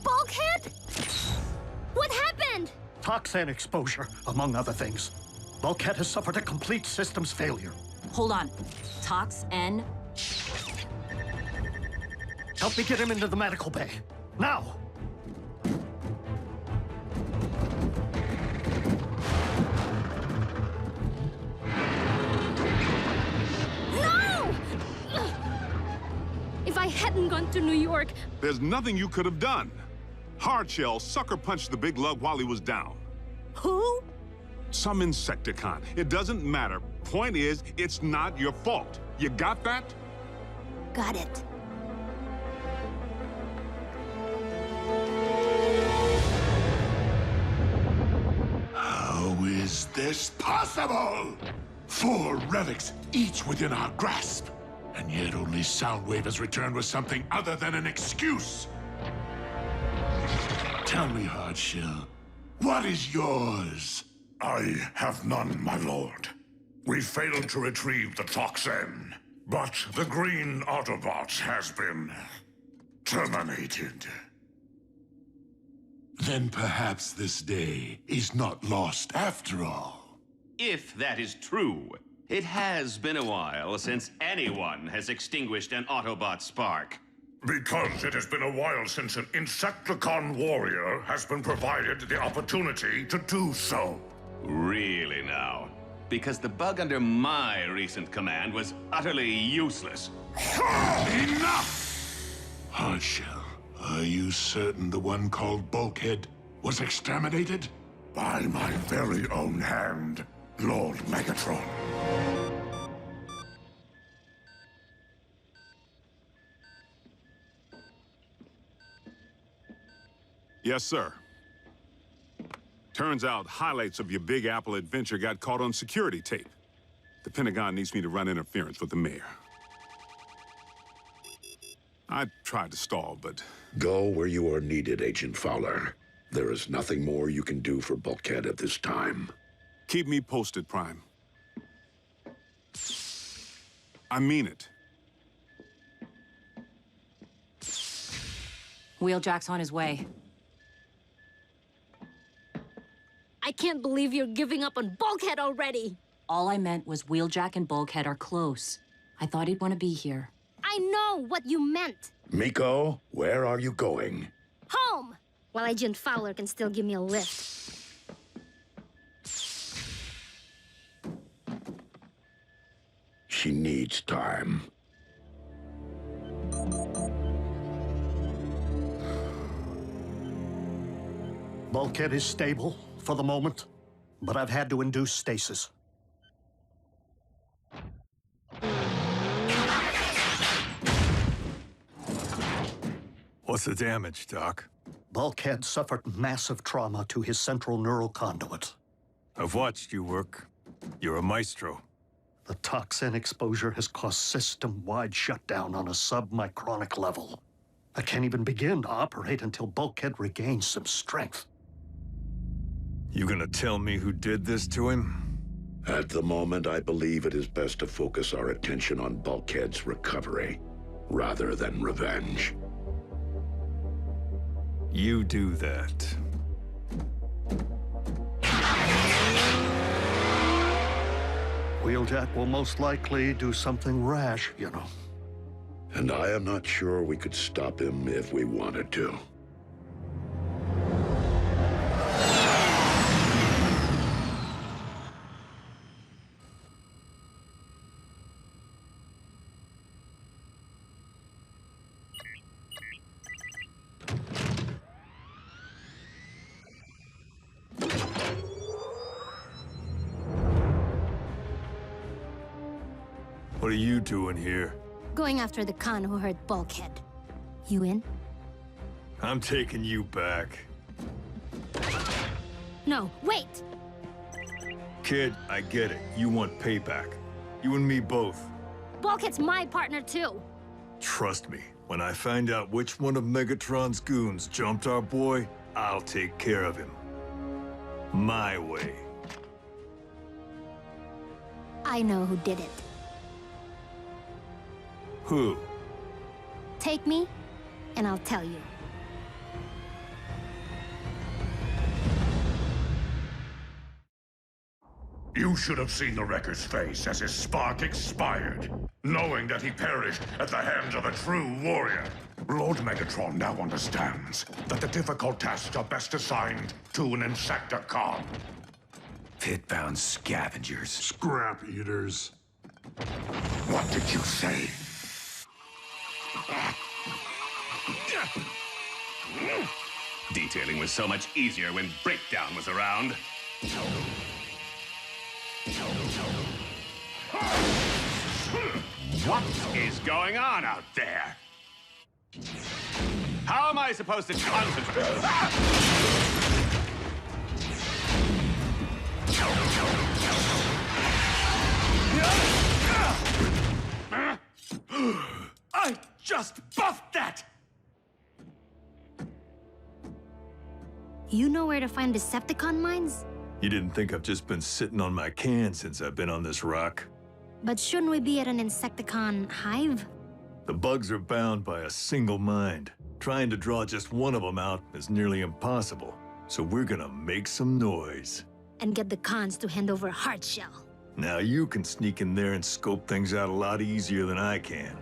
Bulkhead? What happened?
Toxin exposure, among other things. Bulkhead has suffered a complete systems failure.
Hold on. Tox N?
Help me get him into the medical bay. Now!
No! If I hadn't gone to New York...
There's nothing you could have done. Hardshell sucker punched the big lug while he was down.
Who?
Some Insecticon. It doesn't matter. Point is, it's not your fault. You got that?
Got it.
How is this possible? 4 relics, each within our grasp. And yet only Soundwave has returned with something other than an excuse. Tell me, Hardshell, what is yours?
I have none, my lord. We failed to retrieve the toxin, but the green Autobots has been terminated.
Then perhaps this day is not lost after all.
If that is true, it has been a while since anyone has extinguished an Autobot spark.
Because it has been a while since an Insecticon warrior has been provided the opportunity to do so.
Really now? Because the bug under my recent command was utterly useless.
Enough! Hardshell, are you certain the one called Bulkhead was exterminated?
By my very own hand, Lord Megatron.
Yes, sir. Turns out highlights of your Big Apple adventure got caught on security tape. The Pentagon needs me to run interference with the mayor. I tried to stall, but...
Go where you are needed, Agent Fowler. There is nothing more you can do for Bulkhead at this time.
Keep me posted, Prime. I mean it.
Wheeljack's on his way.
I can't believe you're giving up on Bulkhead already.
All I meant was Wheeljack and Bulkhead are close. I thought he'd want to be here.
I know what you meant.
Miko, where are you going?
Home! While Agent Fowler can still give me a lift.
She needs time.
Bulkhead is stable for the moment, but I've had to induce stasis.
What's the damage, Doc?
Bulkhead suffered massive trauma to his central neural conduit.
I've watched you work. You're a maestro.
The toxin exposure has caused system-wide shutdown on a submicronic level. I can't even begin to operate until Bulkhead regains some strength.
You gonna tell me who did this to him?
At the moment, I believe it is best to focus our attention on Bulkhead's recovery, rather than revenge.
You do that.
Wheeljack will most likely do something rash, you know.
And I am not sure we could stop him if we wanted to.
What are you doing here?
Going after the con who hurt Bulkhead. You in?
I'm taking you back.
No, wait!
Kid, I get it. You want payback. You and me both.
Bulkhead's my partner too.
Trust me, when I find out which one of Megatron's goons jumped our boy, I'll take care of him. My way.
I know who did it.
Who?
Take me, and I'll tell you.
You should have seen the wrecker's face as his spark expired, knowing that he perished at the hands of a true warrior. Lord Megatron now understands that the difficult tasks are best assigned to an Insecticon.
Pit-bound scavengers.
Scrap eaters. What did you say?
Detailing was so much easier when Breakdown was around. What is going on out there? How am I supposed to concentrate? I just buffed that!
You know where to find Decepticon mines?
You didn't think I've just been sitting on my can since I've been on this rock?
But shouldn't we be at an Insecticon hive?
The bugs are bound by a single mind. Trying to draw just one of them out is nearly impossible. So we're gonna make some noise.
And get the cons to hand over Hardshell.
Now you can sneak in there and scope things out a lot easier than I can.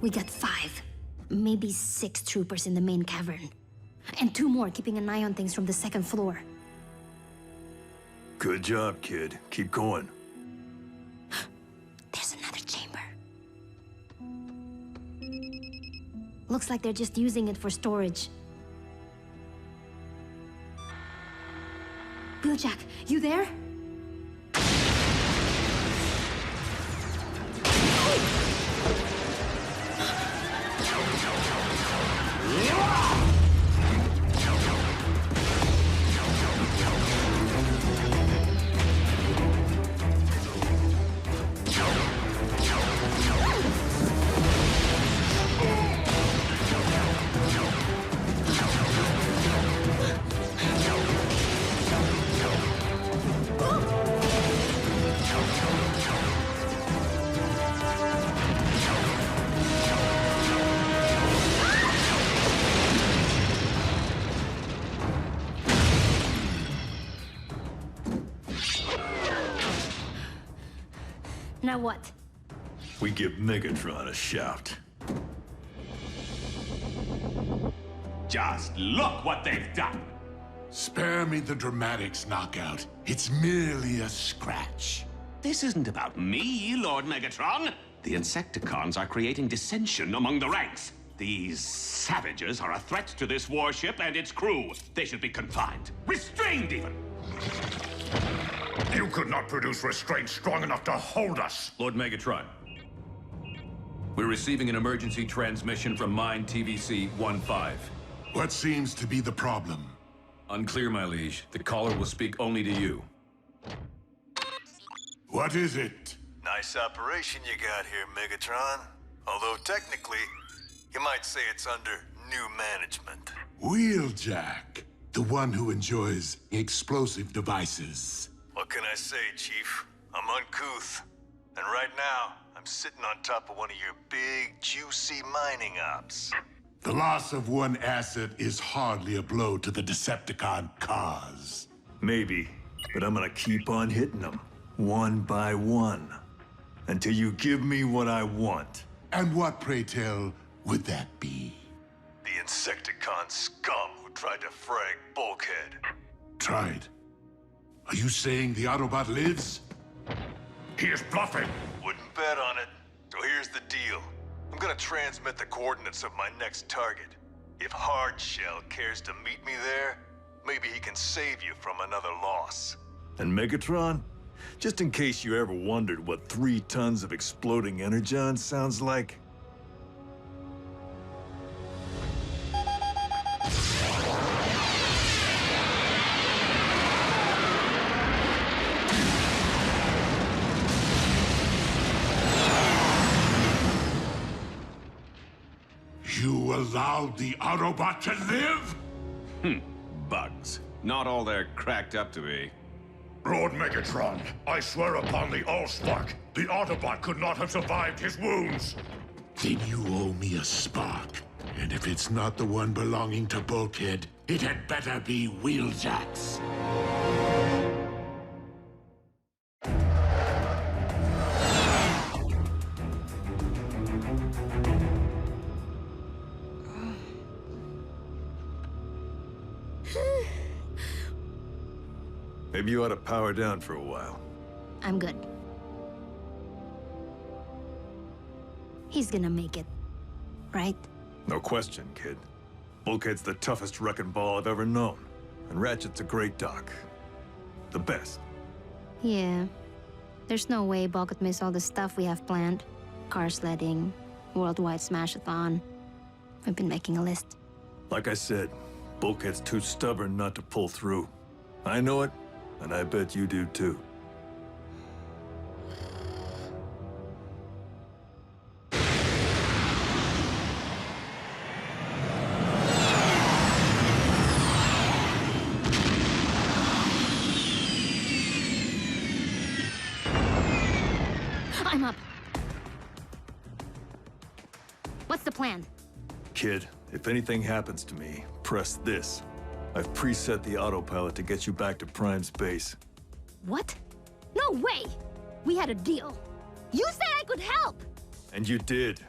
We got 5, maybe 6 troopers in the main cavern. And 2 more keeping an eye on things from the 2nd floor.
Good job, kid. Keep going.
There's another chamber. Looks like they're just using it for storage. Wheeljack, you there? Now what?
We give Megatron a shout.
Just look what they've done!
Spare me the dramatics, Knockout. It's merely a scratch.
This isn't about me, Lord Megatron. The Insecticons are creating dissension among the ranks. These savages are a threat to this warship and its crew. They should be confined. Restrained, even.
You could not produce restraint strong enough to hold us.
Lord Megatron, we're receiving an emergency transmission from Mine TVC 15.
What seems to be the problem?
Unclear, my liege. The caller will speak only to you.
What is it?
Nice operation you got here, Megatron. Although technically, you might say it's under new management.
Wheeljack, the one who enjoys explosive devices.
What can I say, Chief? I'm uncouth. And right now, I'm sitting on top of one of your big, juicy mining ops.
The loss of one asset is hardly a blow to the Decepticon cause.
Maybe, but I'm gonna keep on hitting them, one by one, until you give me what I want.
And what, pray tell, would that be?
The Insecticon scum who tried to frag Bulkhead.
Tried? Are you saying the Autobot lives?
He is bluffing.
Wouldn't bet on it. So here's the deal. I'm gonna transmit the coordinates of my next target. If Hardshell cares to meet me there, maybe he can save you from another loss. And Megatron? Just in case you ever wondered what 3 tons of exploding Energon sounds like,
You allowed the Autobot to live?
Bugs. Not all they're cracked up to be.
Lord Megatron, I swear upon the Allspark, the Autobot could not have survived his wounds.
Then you owe me a spark. And if it's not the one belonging to Bulkhead, it had better be Wheeljack's.
maybe you ought to power down for a while.
I'm good. He's gonna make it, right?
No question, kid. Bulkhead's the toughest wrecking ball I've ever known. And Ratchet's a great doc. The best.
Yeah. There's no way Bulk could miss all the stuff we have planned. Car sledding, worldwide smash-a-thon. We've been making a list.
Like I said, Bulkhead's too stubborn not to pull through. I know it, and I bet you do too.
I'm up. What's the plan?
Kid, if anything happens to me, press this. I've preset the autopilot to get you back to Prime's base.
What? No way! We had a deal. You said I could help!
And you did.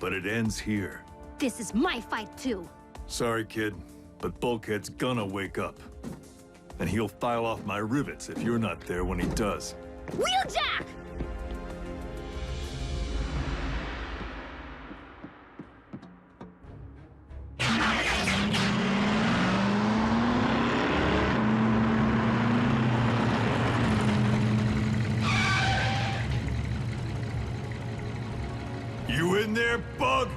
But it ends here.
This is my fight too.
Sorry, kid, but Bulkhead's gonna wake up. And he'll file off my rivets if you're not there when he does.
Wheeljack!
You in there, Bug?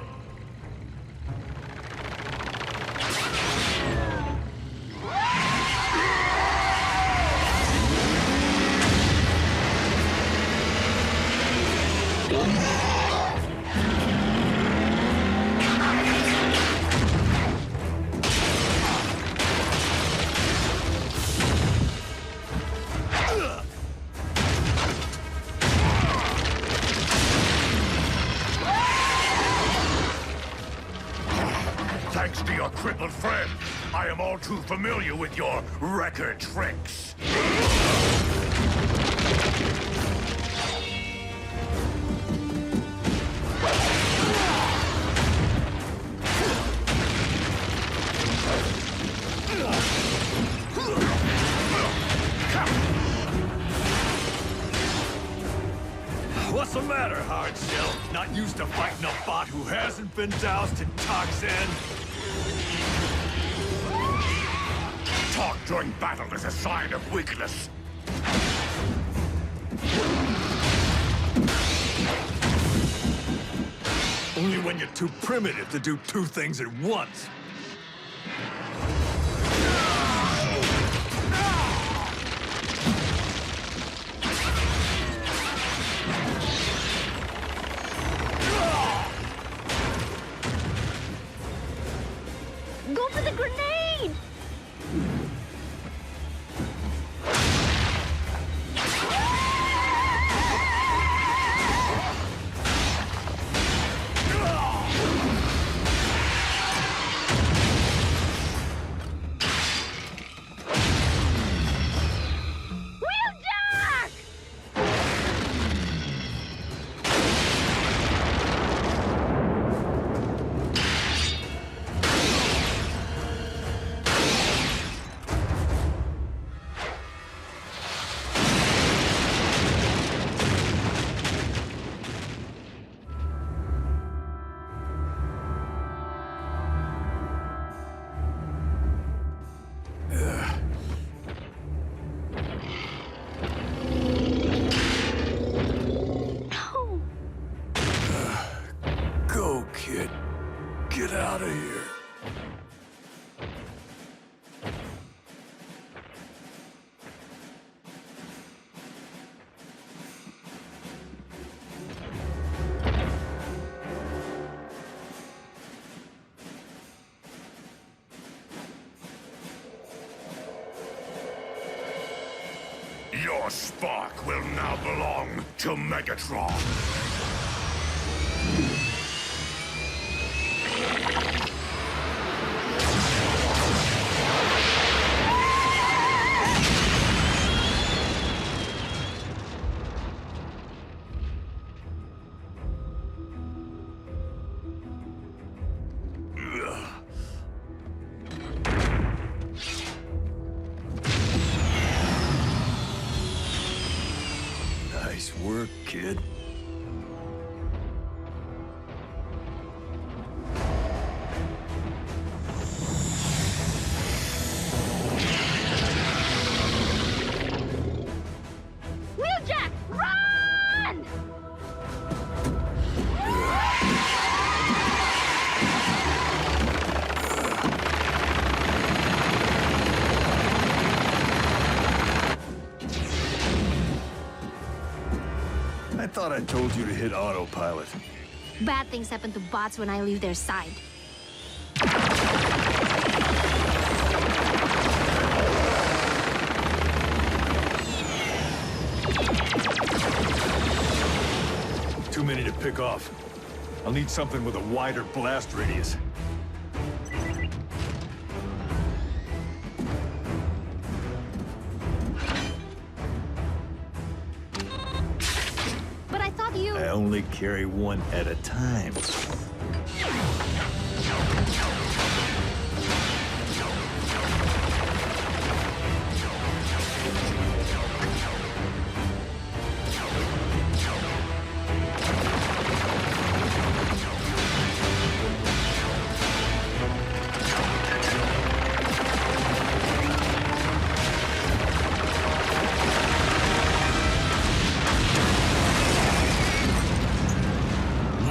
Thanks to your crippled friend, I am all too familiar with your wrecker tricks.
used to fighting a bot who hasn't been doused in toxin?
Talk during battle is a sign of weakness.
Only when you're too primitive to do two things at once.
Go for the grenade!
Go, kid. Get out of here.
Your spark will now belong to Megatron.
Nice work, kid.
Wheeljack, run!
I thought I told you to hit autopilot.
Bad things happen to bots when I leave their side.
Too many to pick off. I'll need something with a wider blast radius.
But I thought you...
I only carry one at a time.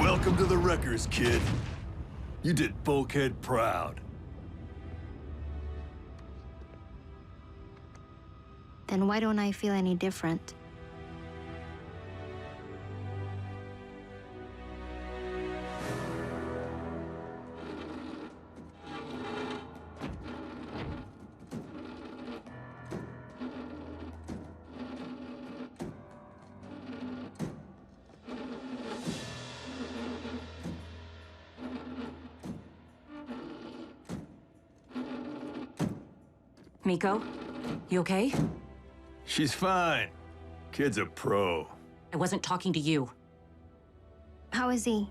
Welcome to the Wreckers, kid. You did Bulkhead proud.
Then why don't I feel any different?
Miko, you okay?
She's fine. Kid's a pro.
I wasn't talking to you.
How is he?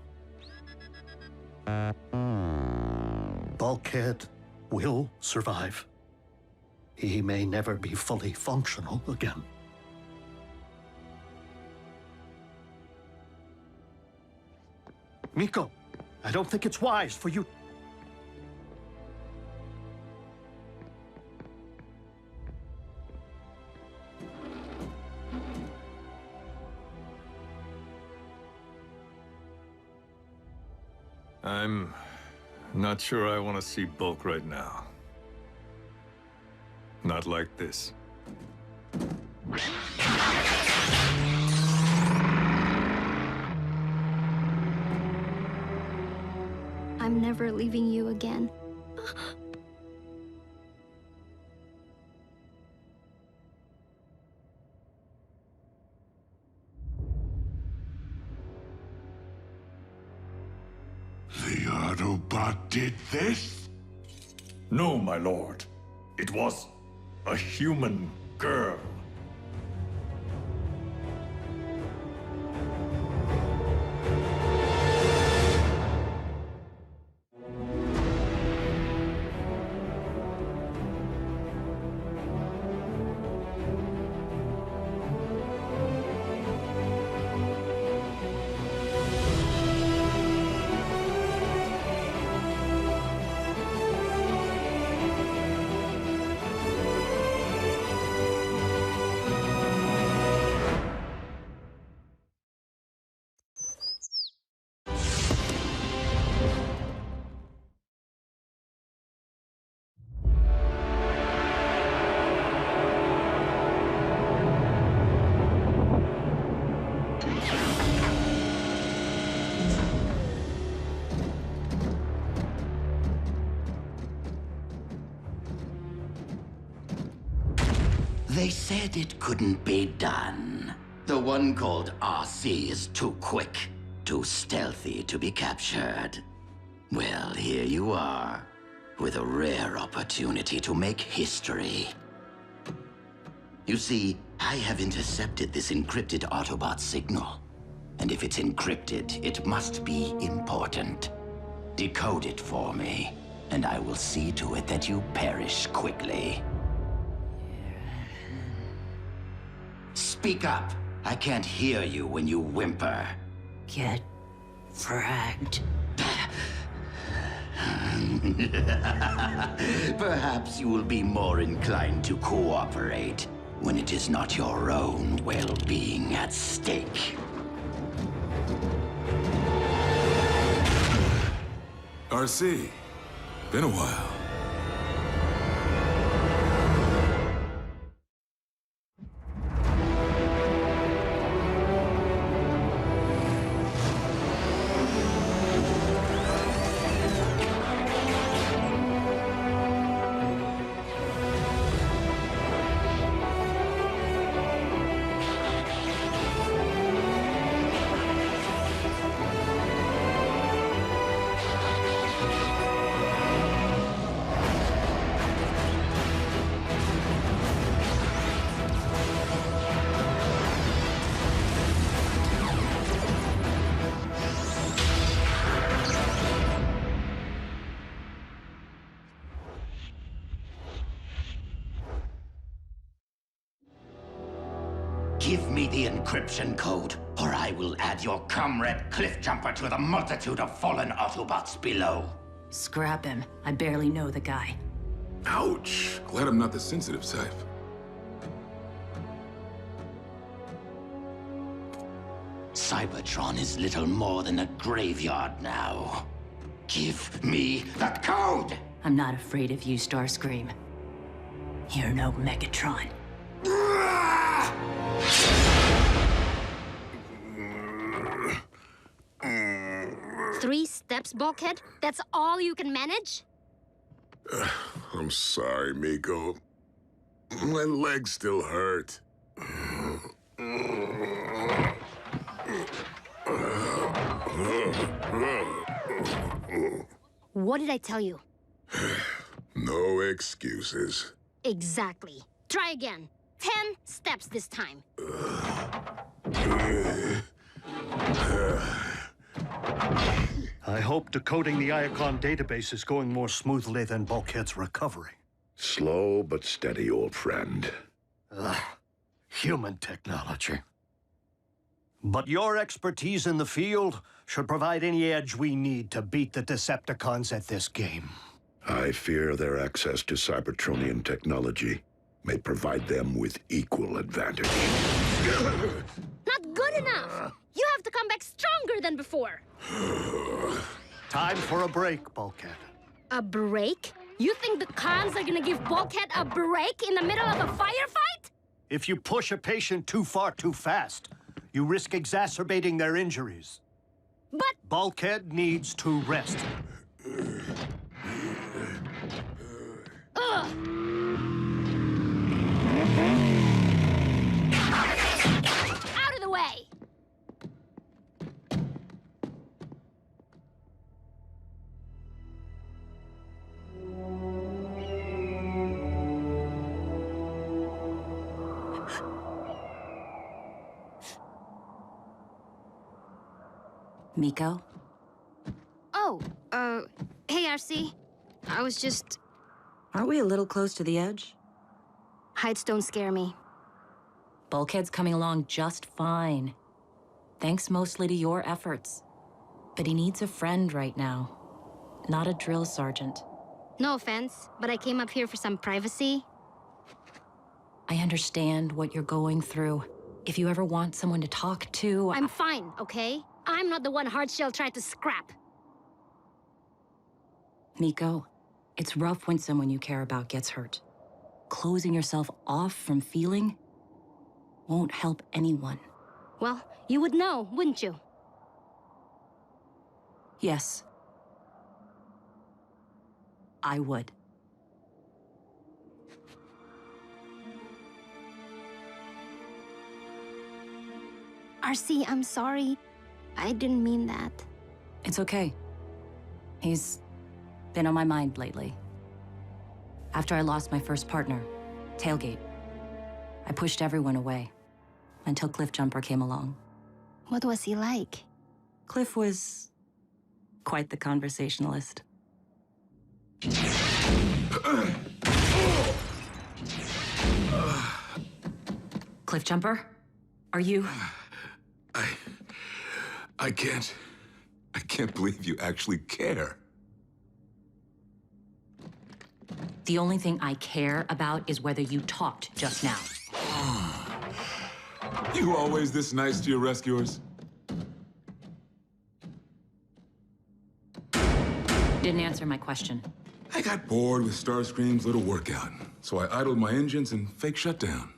Bulkhead will survive. He may never be fully functional again. Miko, I don't think it's wise for you...
I'm not sure I want to see Bulk right now. Not like this.
I'm never leaving you again.
The Autobot did this?
No, my lord. It was a human girl.
They said it couldn't be done. The one called RC is too quick, too stealthy to be captured. Well, here you are, with a rare opportunity to make history. You see, I have intercepted this encrypted Autobot signal. And if it's encrypted, it must be important. Decode it for me, and I will see to it that you perish quickly. Speak up. I can't hear you when you whimper.
Get fragged.
Perhaps you will be more inclined to cooperate when it is not your own well-being at stake.
RC, been a while.
Give me the encryption code, or I will add your comrade Cliffjumper to the multitude of fallen Autobots below.
Scrap him. I barely know the guy.
Ouch. Glad I'm not the sensitive type.
Cybertron is little more than a graveyard now. Give me the code!
I'm not afraid of you, Starscream. You're no Megatron.
3 steps, bulkhead? That's all you can manage?
I'm sorry, Miko. My legs still hurt.
What did I tell you?
No excuses.
Exactly. Try again. 10 steps this time.
I hope decoding the Iacon database is going more smoothly than Bulkhead's recovery.
Slow but steady, old friend.
Ugh. Human technology.
But your expertise in the field should provide any edge we need to beat the Decepticons at this game.
I fear their access to Cybertronian technology may provide them with equal advantage.
Not good enough! You have to come back stronger than before!
Time for a break, Bulkhead.
A break? You think the cons are gonna give Bulkhead a break in the middle of a firefight?
If you push a patient too far too fast, you risk exacerbating their injuries.
But
Bulkhead needs to rest.
Ugh! Out of the way!
Miko?
Oh, hey, RC. I was just...
Aren't we a little close to the edge?
Heights don't scare me.
Bulkhead's coming along just fine. Thanks mostly to your efforts. But he needs a friend right now, not a drill sergeant.
No offense, but I came up here for some privacy.
I understand what you're going through. If you ever want someone to talk to...
I'm fine, okay? I'm not the one Hardshell tried to scrap.
Miko, it's rough when someone you care about gets hurt. Closing yourself off from feeling won't help anyone.
Well, you would know, wouldn't you?
Yes. I would.
RC, I'm sorry. I didn't mean that.
It's okay. He's been on my mind lately. After I lost my first partner, Tailgate, I pushed everyone away until Cliffjumper came along.
What was he like?
Cliff was quite the conversationalist. Cliffjumper, are you...
I can't believe you actually care.
The only thing I care about is whether you talked just now.
You always this nice to your rescuers?
Didn't answer my question.
I got bored with Starscream's little workout, so I idled my engines and fake shutdown.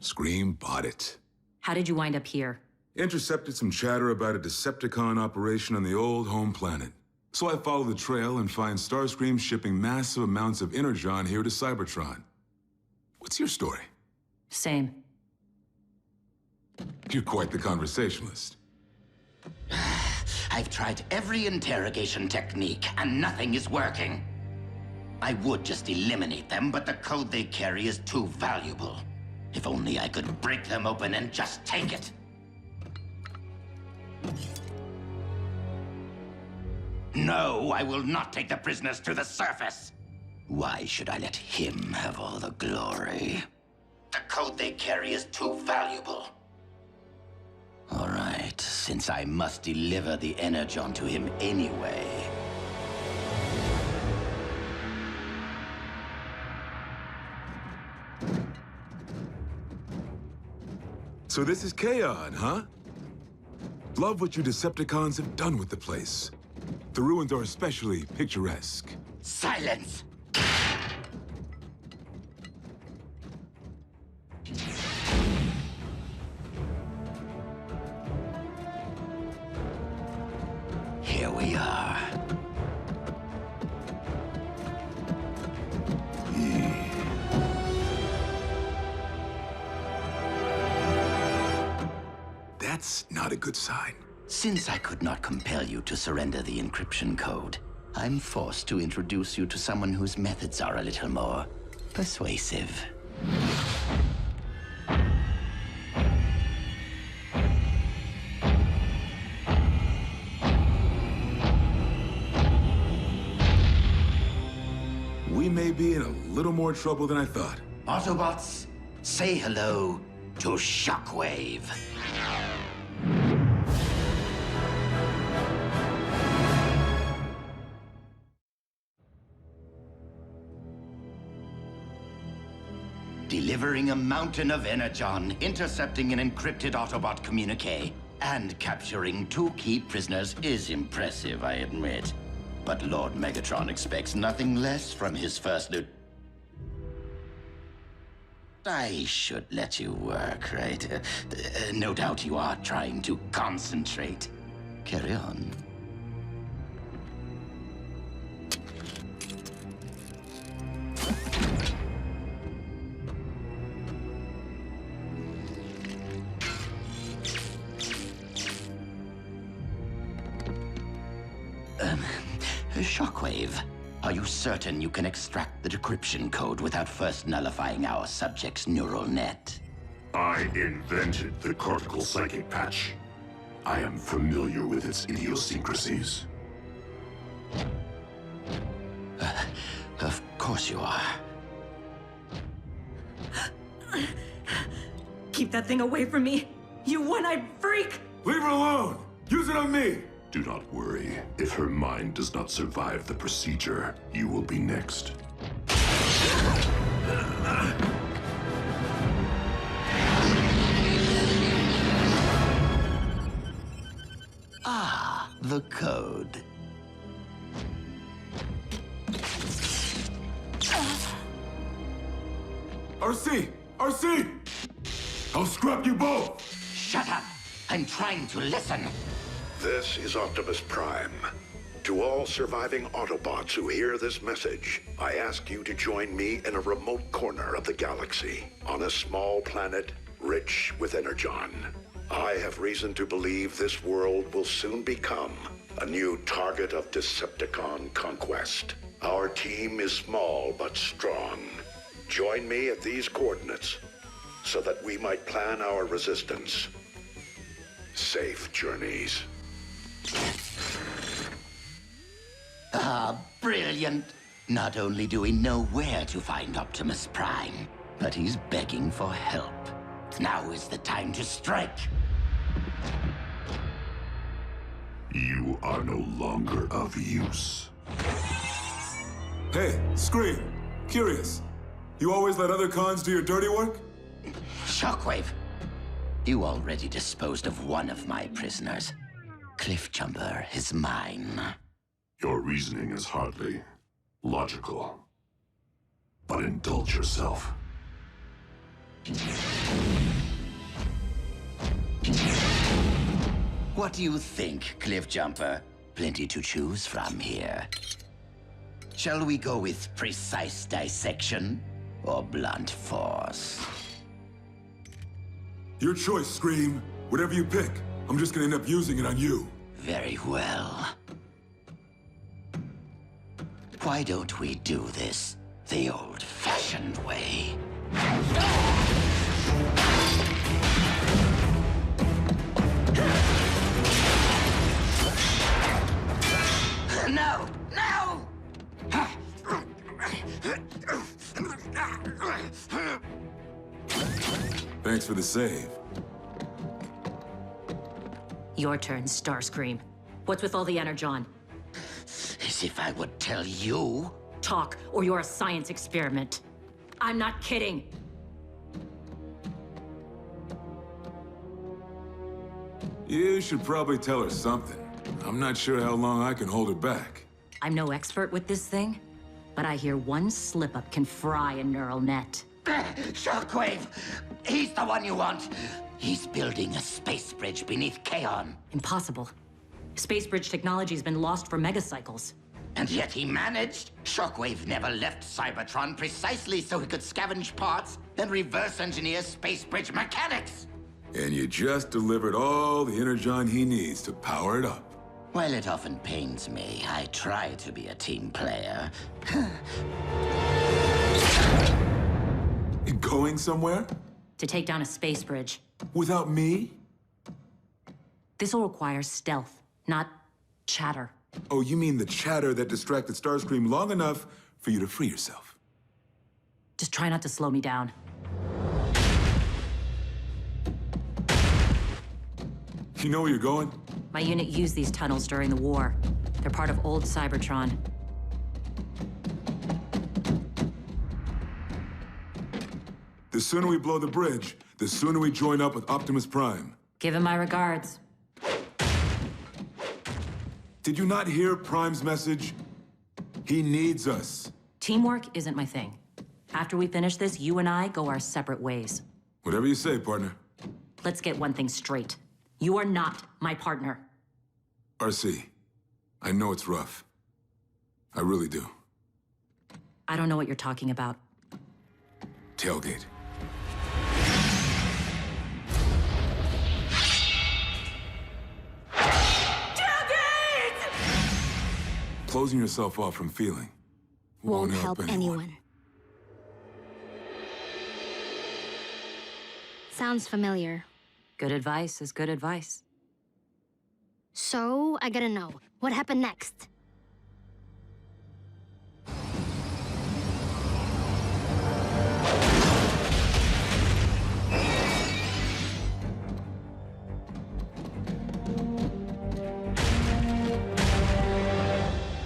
Scream bought it.
How did you wind up here?
Intercepted some chatter about a Decepticon operation on the old home planet. So I follow the trail and find Starscream shipping massive amounts of Energon here to Cybertron. What's your story?
Same.
You're quite the conversationalist.
I've tried every interrogation technique, and nothing is working. I would just eliminate them, but the code they carry is too valuable. If only I could break them open and just take it. No, I will not take the prisoners to the surface. Why should I let him have all the glory? The code they carry is too valuable. All right, since I must deliver the Energon to him anyway.
So this is Kaon, huh? Love what you Decepticons have done with the place. The ruins are especially picturesque.
Silence! Here we are.
That's not a good sign.
Since I could not compel you to surrender the encryption code, I'm forced to introduce you to someone whose methods are a little more persuasive.
We may be in a little more trouble than I thought.
Autobots, say hello to Shockwave. Delivering a mountain of Energon, intercepting an encrypted Autobot communique, and capturing 2 key prisoners is impressive, I admit. But Lord Megatron expects nothing less from his first lieutenant. I should let you work, right? No doubt you are trying to concentrate. Carry on. Shockwave, are you certain you can extract the decryption code without first nullifying our subject's neural net?
I invented the cortical psychic patch. I am familiar with its idiosyncrasies.
Of course you are.
Keep that thing away from me, you one-eyed freak!
Leave her alone! Use it on me! Do not worry. If her mind does not survive the procedure, you will be next.
Ah, the code.
RC! RC! I'll scrap you both!
Shut up! I'm trying to listen.
This is Optimus Prime. To all surviving Autobots who hear this message, I ask you to join me in a remote corner of the galaxy, on a small planet rich with Energon. I have reason to believe this world will soon become a new target of Decepticon conquest. Our team is small but strong. Join me at these coordinates so that we might plan our resistance. Safe journeys.
Ah, brilliant. Not only do we know where to find Optimus Prime, but he's begging for help. Now is the time to strike.
You are no longer of use.
Hey, Scream. Curious. You always let other cons do your dirty work?
Shockwave, you already disposed of one of my prisoners. Cliffjumper is mine.
Your reasoning is hardly logical. But indulge yourself.
What do you think, Cliffjumper? Plenty to choose from here. Shall we go with precise dissection or blunt force?
Your choice, Scream. Whatever you pick, I'm just gonna end up using it on you.
Very well. Why don't we do this the old-fashioned way? No! No!
Thanks for the save.
Your turn, Starscream. What's with all the Energon?
As if I would tell you.
Talk, or you're a science experiment. I'm not kidding.
You should probably tell her something. I'm not sure how long I can hold her back.
I'm no expert with this thing, but I hear one slip-up can fry a neural net.
Shockwave! He's the one you want! He's building a space bridge beneath Kaon.
Impossible. Space bridge technology's been lost for megacycles.
And yet he managed. Shockwave never left Cybertron precisely so he could scavenge parts and reverse engineer space bridge mechanics.
And you just delivered all the Energon he needs to power it up.
While it often pains me, I try to be a team player.
Going somewhere?
To take down a space bridge.
Without me?
This'll require stealth, not chatter.
Oh, you mean the chatter that distracted Starscream long enough for you to free yourself?
Just try not to slow me down.
You know where you're going?
My unit used these tunnels during the war. They're part of old Cybertron.
The sooner we blow the bridge, the sooner we join up with Optimus Prime.
Give him my regards.
Did you not hear Prime's message? He needs us.
Teamwork isn't my thing. After we finish this, you and I go our separate ways.
Whatever you say, partner.
Let's get one thing straight. You are not my partner.
RC, I know it's rough. I really do.
I don't know what you're talking about.
Tailgate. Closing yourself off from feeling
Won't help anyone. Sounds familiar.
Good advice is good advice.
So, I gotta know, what happened next?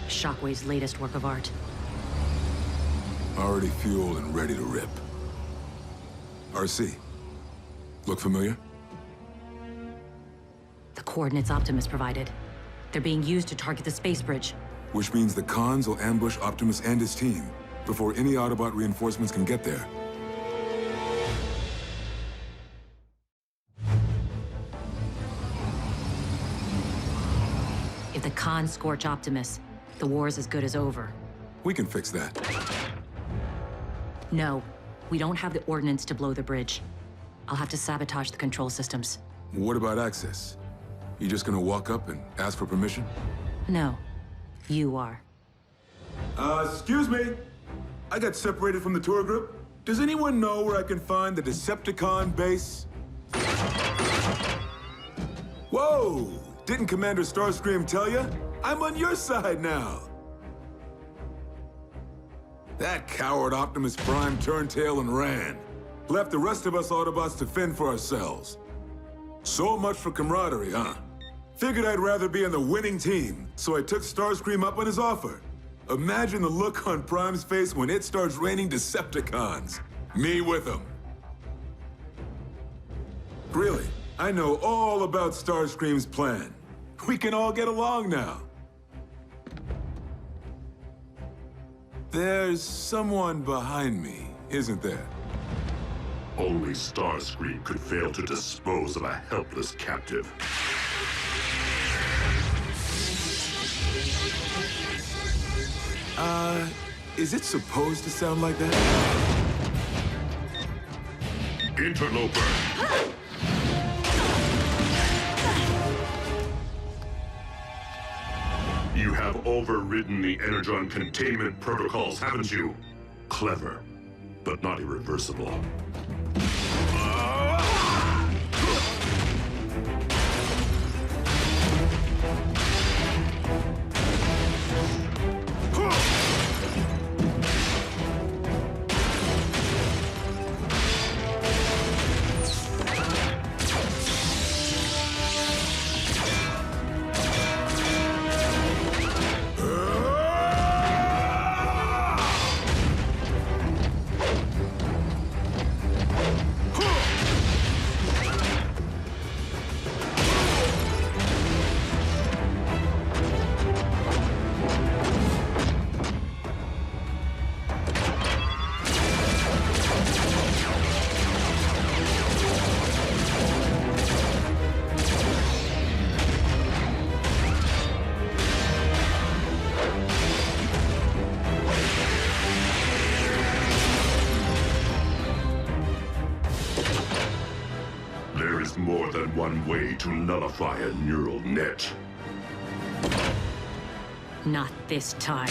Shockwave's latest work of art.
Already fueled and ready to rip. RC, look familiar?
The coordinates Optimus provided. They're being used to target the space bridge.
Which means the cons will ambush Optimus and his team before any Autobot reinforcements can get there.
If the cons scorch Optimus, the war's as good as over.
We can fix that.
No, we don't have the ordnance to blow the bridge. I'll have to sabotage the control systems.
What about access? You just gonna walk up and ask for permission?
No, you are.
Excuse me. I got separated from the tour group. Does anyone know where I can find the Decepticon base? Whoa! Didn't Commander Starscream tell you? I'm on your side now. That coward Optimus Prime turned tail and ran. Left the rest of us Autobots to fend for ourselves. So much for camaraderie, huh? Figured I'd rather be on the winning team, so I took Starscream up on his offer. Imagine the look on Prime's face when it starts raining Decepticons. Me with him. Really, I know all about Starscream's plan. We can all get along now. There's someone behind me, isn't there?
Only Starscream could fail to dispose of a helpless captive.
Is it supposed to sound like that?
Interloper! You have overridden the Energon containment protocols, haven't you? Clever, but not irreversible. More than one way to nullify a neural net.
Not this time.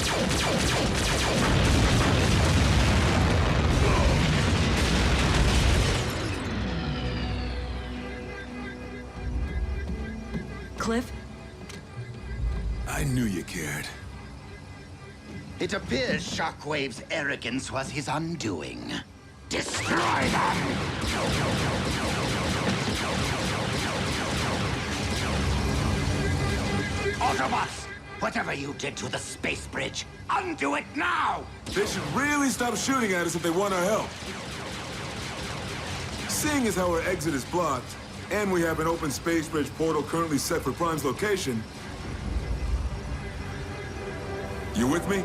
Cliff?
I knew you cared.
It appears Shockwave's arrogance was his undoing. Destroy them! Autobots! Whatever you did to the space bridge, undo it now!
They should really stop shooting at us if they want our help. Seeing as how our exit is blocked, and we have an open space bridge portal currently set for Prime's location, you with me?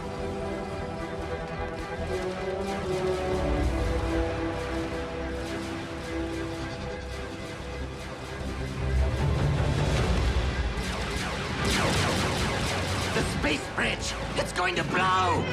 The space bridge! It's going to blow!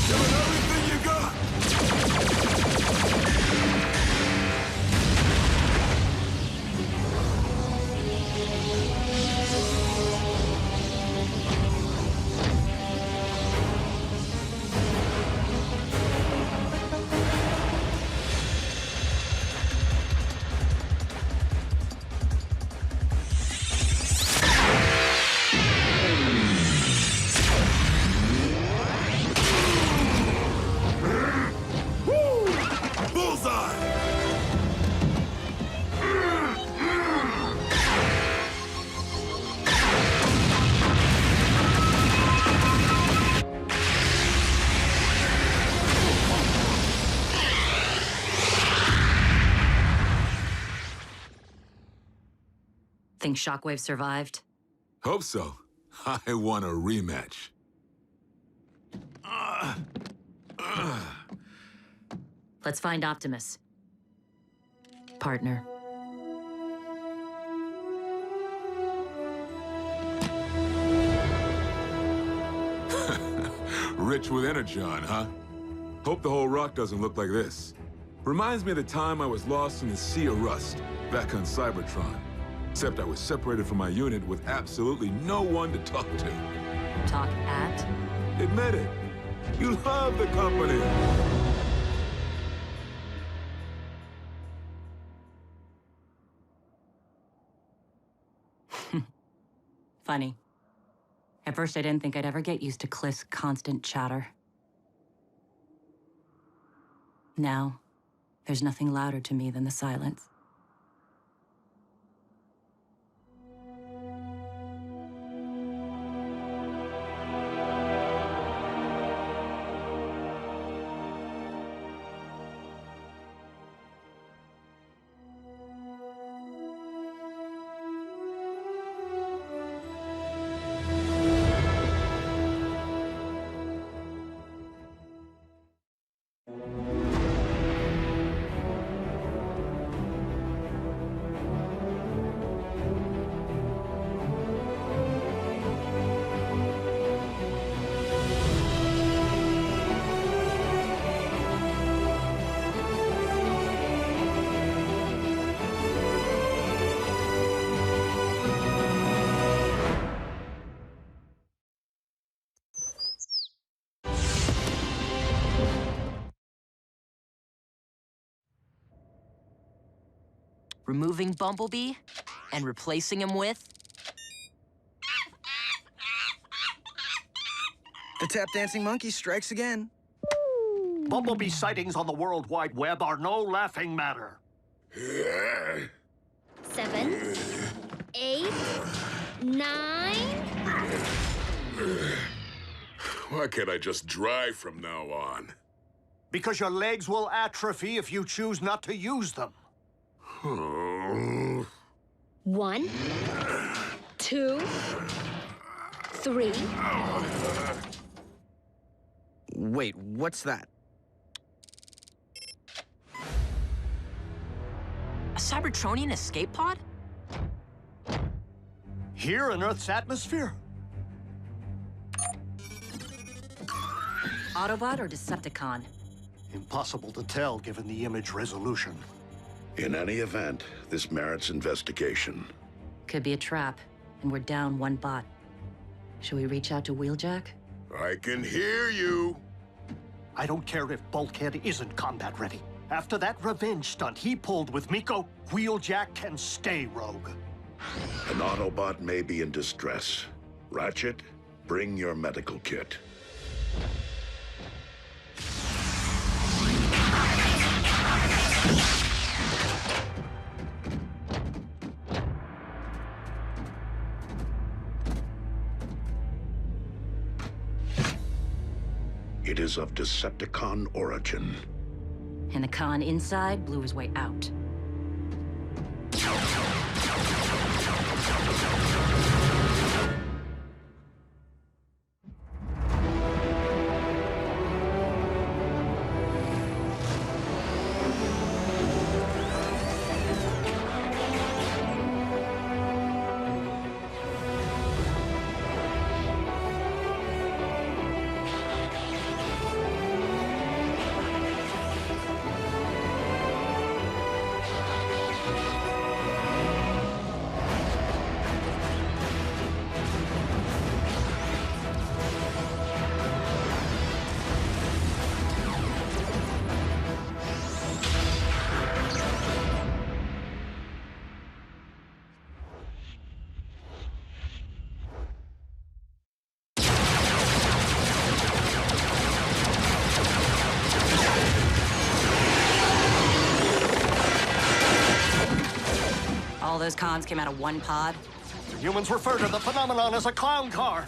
Give it everything you got!
Think Shockwave survived?
Hope so. I want a rematch.
Let's find Optimus. Partner.
Rich with Energon, huh? Hope the whole rock doesn't look like this. Reminds me of the time I was lost in the Sea of Rust, back on Cybertron. Except I was separated from my unit with absolutely no one to talk to.
Talk at?
Admit it. You love the company.
Funny. At first, I didn't think I'd ever get used to Cliff's constant chatter. Now, there's nothing louder to me than the silence.
Removing Bumblebee and replacing him with...
The tap dancing monkey strikes again.
Bumblebee sightings on the World Wide Web are no laughing matter.
7, 8, 9...
Why can't I just drive from now on?
Because your legs will atrophy if you choose not to use them.
1, 2, 3.
Wait, what's that?
A Cybertronian escape pod?
Here in Earth's atmosphere?
Autobot or Decepticon?
Impossible to tell given the image resolution.
In any event, this merits investigation.
Could be a trap, and we're down one bot. Should we reach out to Wheeljack?
I can hear you.
I don't care if Bulkhead isn't combat ready. After that revenge stunt he pulled with Miko, Wheeljack can stay rogue.
An Autobot may be in distress. Ratchet, bring your medical kit. It is of Decepticon origin.
And the con inside blew his way out. All those cons came out of one pod?
The humans refer to the phenomenon as a clown car.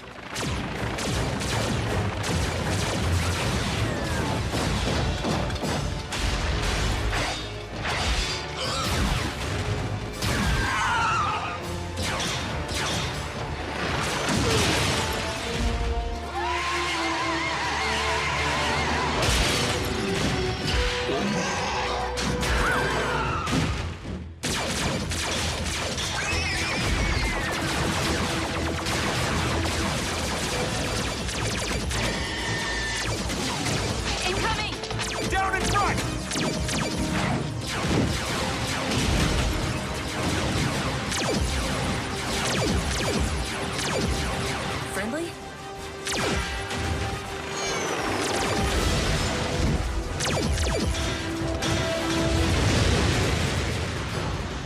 Friendly?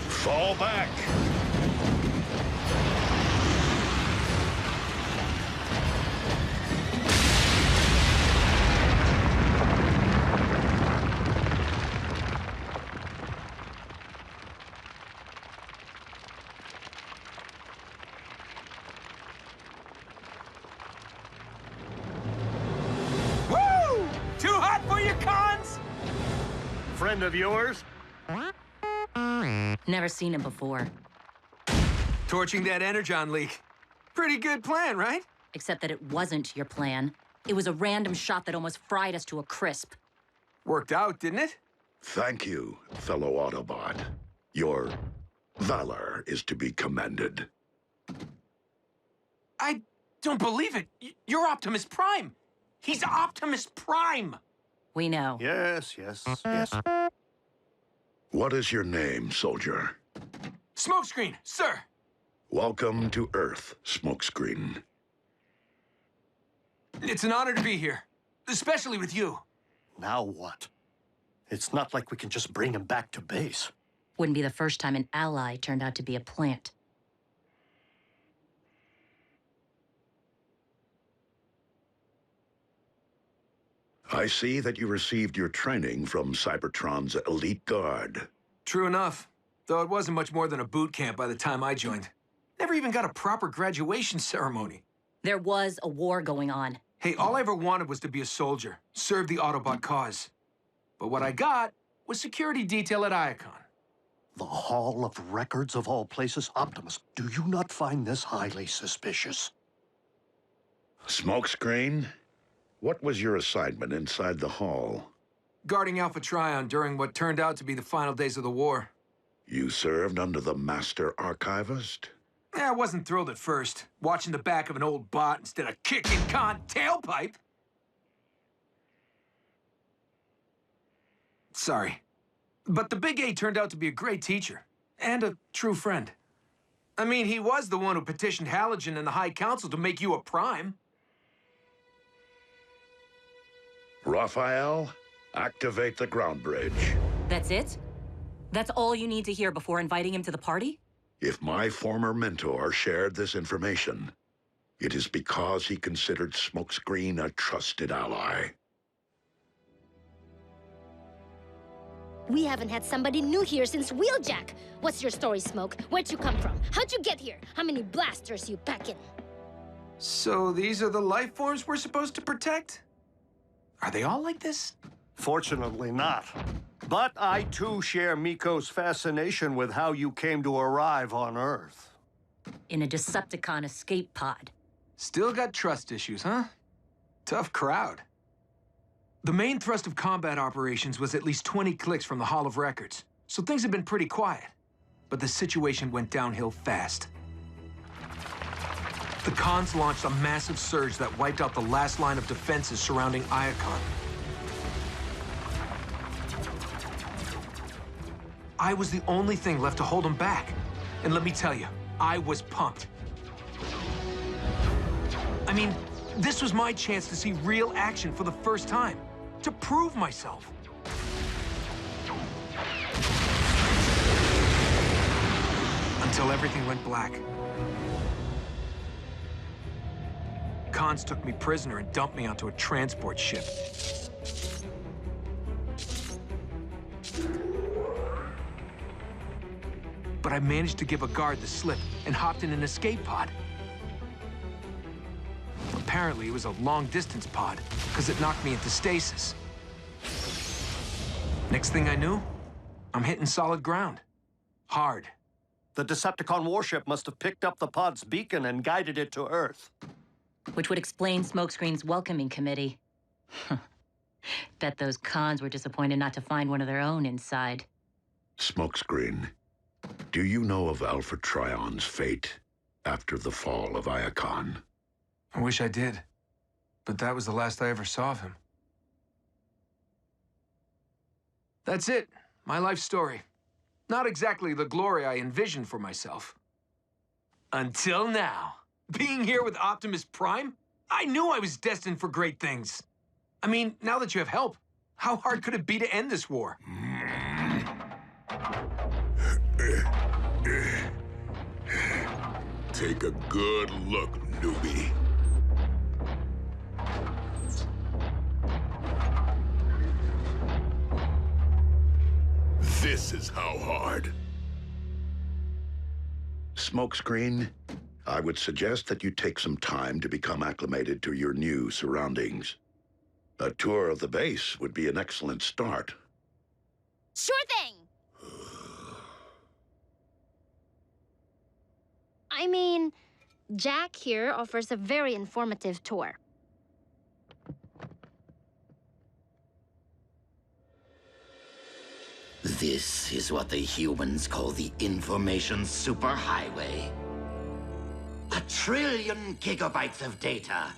Fall back.
Woo! Too hot for your cons?
Friend of yours?
Never seen him before.
Torching that Energon leak. Pretty good plan, right?
Except that it wasn't your plan. It was a random shot that almost fried us to a crisp.
Worked out, didn't it?
Thank you, fellow Autobot. Your valor is to be commended.
I don't believe it. You're Optimus Prime. He's Optimus Prime.
We know.
Yes, yes, yes.
What is your name, soldier?
Smokescreen, sir.
Welcome to Earth, Smokescreen.
It's an honor to be here, especially with you.
Now what? It's not like we can just bring him back to base.
Wouldn't be the first time an ally turned out to be a plant.
I see that you received your training from Cybertron's elite guard.
True enough, though it wasn't much more than a boot camp by the time I joined. Never even got a proper graduation ceremony.
There was a war going on.
Hey, all I ever wanted was to be a soldier, serve the Autobot cause. But what I got was security detail at Iacon.
The Hall of Records of all places? Optimus, do you not find this highly suspicious?
Smokescreen, what was your assignment inside the hall?
Guarding Alpha Trion during what turned out to be the final days of the war.
You served under the Master Archivist?
I wasn't thrilled at first, watching the back of an old bot instead of kicking con tailpipe. Sorry. But the Big A turned out to be a great teacher, and a true friend. I mean, he was the one who petitioned Halogen and the High Council to make you a Prime.
Raphael, activate the ground bridge.
That's it? That's all you need to hear before inviting him to the party?
If my former mentor shared this information, it is because he considered Smokescreen a trusted ally.
We haven't had somebody new here since Wheeljack. What's your story, Smoke? Where'd you come from? How'd you get here? How many blasters you packing?
So these are the life forms we're supposed to protect?
Are they all like this?
Fortunately not. But I too share Miko's fascination with how you came to arrive on Earth.
In a Decepticon escape pod.
Still got trust issues, huh? Tough crowd. The main thrust of combat operations was at least 20 clicks from the Hall of Records, so things have been pretty quiet. But the situation went downhill fast. The Cons launched a massive surge that wiped out the last line of defenses surrounding Iacon. I was the only thing left to hold them back. And let me tell you, I was pumped. I mean, this was my chance to see real action for the first time, to prove myself. Until everything went black. Cons took me prisoner and dumped me onto a transport ship. But I managed to give a guard the slip and hopped in an escape pod. Apparently, it was a long-distance pod, because it knocked me into stasis. Next thing I knew, I'm hitting solid ground. Hard.
The Decepticon warship must have picked up the pod's beacon and guided it to Earth.
Which would explain Smokescreen's welcoming committee. Bet those Cons were disappointed not to find one of their own inside.
Smokescreen, do you know of Alpha Trion's fate after the fall of Iacon?
I wish I did, but that was the last I ever saw of him. That's it, my life story. Not exactly the glory I envisioned for myself. Until now. Being here with Optimus Prime, I knew I was destined for great things. I mean, now that you have help, how hard could it be to end this war?
Take a good look, newbie. This is how hard.
Smokescreen, I would suggest that you take some time to become acclimated to your new surroundings. A tour of the base would be an excellent start.
Sure thing! I mean, Jack here offers a very informative tour.
This is what the humans call the information superhighway. 1 trillion gigabytes of data.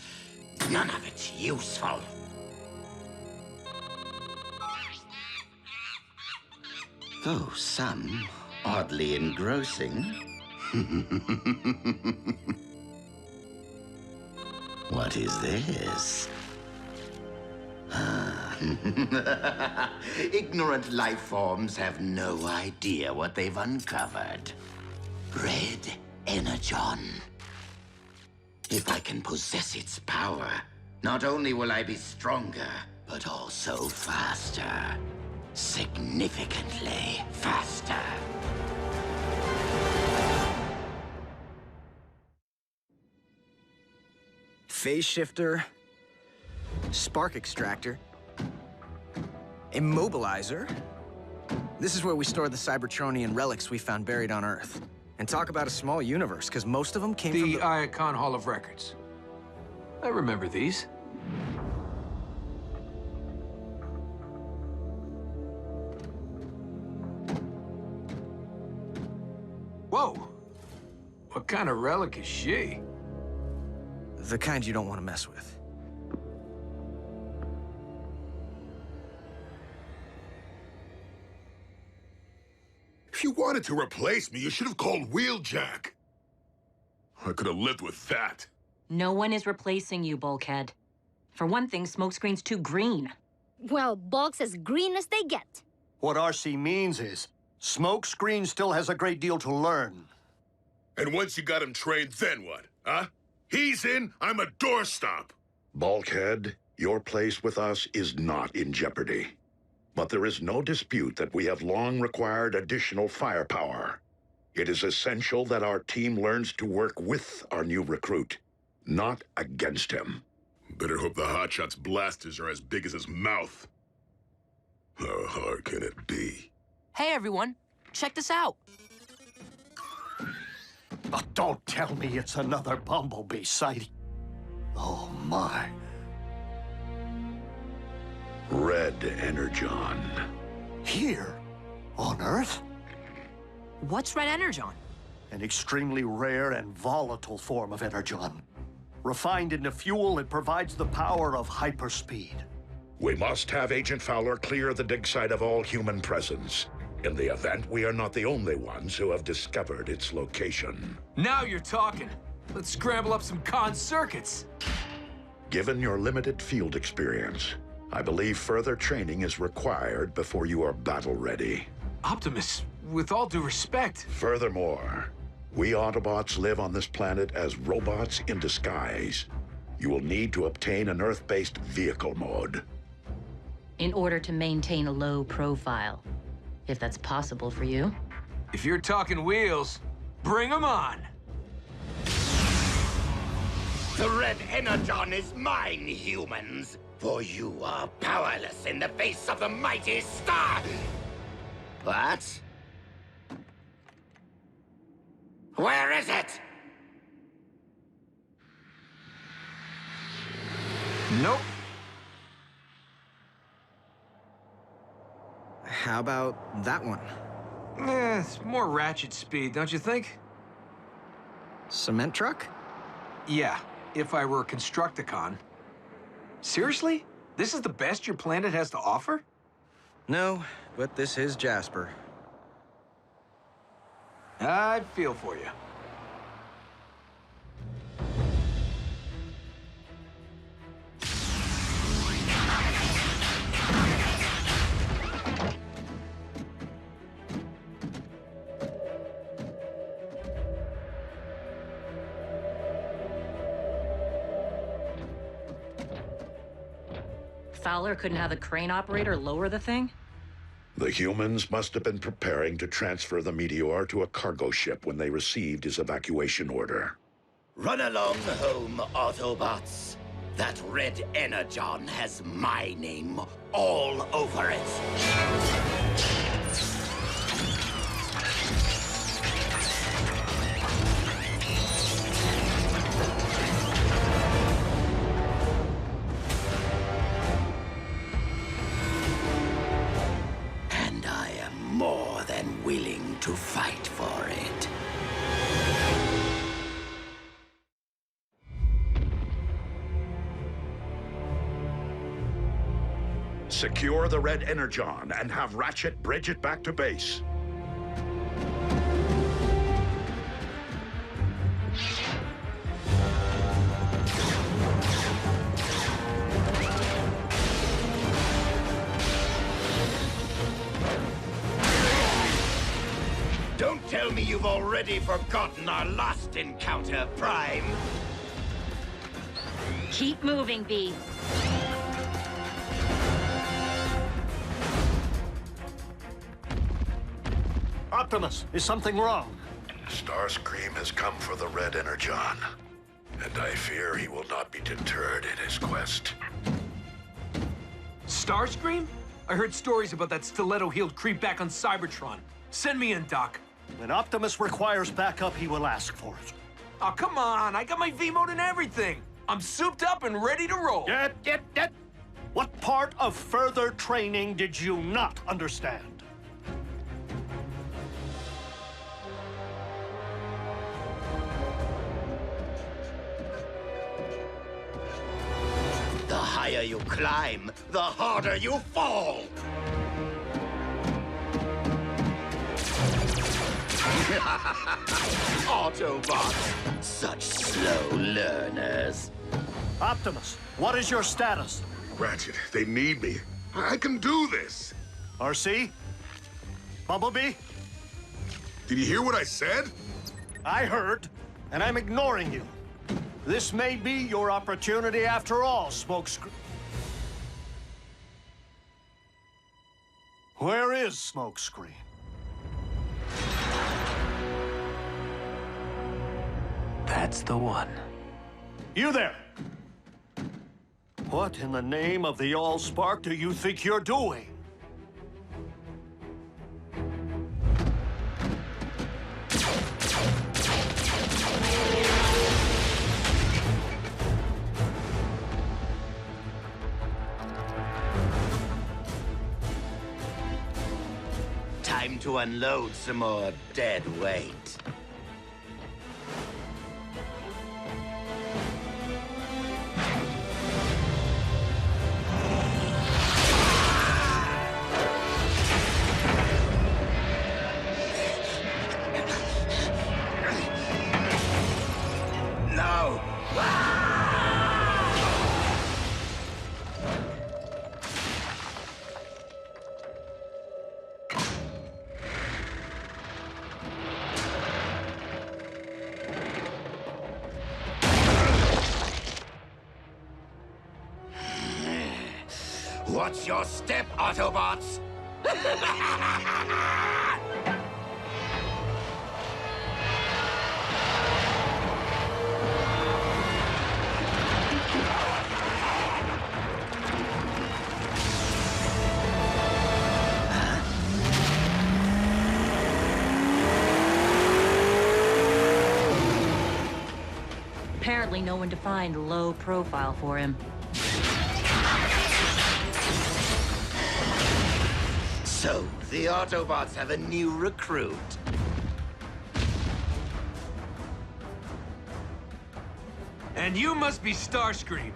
None of it useful. Though some oddly engrossing. What is this? Ignorant life forms have no idea what they've uncovered. Red Energon. If I can possess its power, not only will I be stronger, but also faster. Significantly faster.
Phase shifter, spark extractor, immobilizer. This is where we store the Cybertronian relics we found buried on Earth. And talk about a small universe, because most of them came from
the Iacon Hall of Records. I remember these. Whoa! What kind of relic is she?
The kind you don't want to mess with.
If you wanted to replace me, you should have called Wheeljack. I could have lived with that.
No one is replacing you, Bulkhead. For one thing, Smokescreen's too green.
Well, Bulk's as green as they get.
What RC means is, Smokescreen still has a great deal to learn.
And once you got him trained, then what, huh? He's in, I'm a doorstop.
Bulkhead, your place with us is not in jeopardy. But there is no dispute that we have long required additional firepower. It is essential that our team learns to work with our new recruit, not against him.
Better hope the Hotshot's blasters are as big as his mouth. How hard can it be?
Hey, everyone. Check this out.
Oh, don't tell me it's another Bumblebee sighting. Oh, my.
Red Energon.
Here? On Earth?
What's Red Energon?
An extremely rare and volatile form of Energon. Refined into fuel, it provides the power of hyperspeed.
We must have Agent Fowler clear the dig site of all human presence. In the event, we are not the only ones who have discovered its location.
Now you're talking. Let's scramble up some con circuits.
Given your limited field experience, I believe further training is required before you are battle-ready.
Optimus, with all due respect.
Furthermore, we Autobots live on this planet as robots in disguise. You will need to obtain an Earth-based vehicle mode.
In order to maintain a low profile, if that's possible for you.
If you're talking wheels, bring them on.
The Red Energon is mine, humans. For you are powerless in the face of the mighty star. What? Where is it?
Nope. How about that one?
It's more ratchet speed, don't you think?
Cement truck?
Yeah, if I were a Constructicon. Seriously? This is the best your planet has to offer?
No, but this is Jasper.
I feel for you.
Fowler couldn't have the crane operator lower the thing?
The humans must have been preparing to transfer the Meteor to a cargo ship when they received his evacuation order.
Run along home, Autobots. That Red Energon has my name all over it. And I am more than willing to fight for it.
Secure the Red Energon and have Ratchet bridge it back to base.
Don't tell me you've already forgotten our last encounter, Prime.
Keep moving, B.
Optimus, is something wrong?
Starscream has come for the Red Energon, and I fear he will not be deterred in his quest.
Starscream? I heard stories about that stiletto-heeled creep back on Cybertron. Send me in, Doc.
When Optimus requires backup, he will ask for it.
Oh, come on. I got my V-mode and everything. I'm souped up and ready to roll.
What part of further training did you not understand?
The higher you climb, the harder you fall. Autobots, such slow learners.
Optimus, what is your status?
Ratchet, they need me. I can do this.
RC? Bumblebee?
Did you hear what I said?
I heard, and I'm ignoring you. This may be your opportunity after all, Smokescreen. Where is Smokescreen?
That's the one.
You there! What in the name of the Allspark do you think you're doing?
Time to unload some more dead weight. No! What's your step, Autobots?
Apparently no one defined low profile for him.
So, the Autobots have a new recruit.
And you must be Starscream.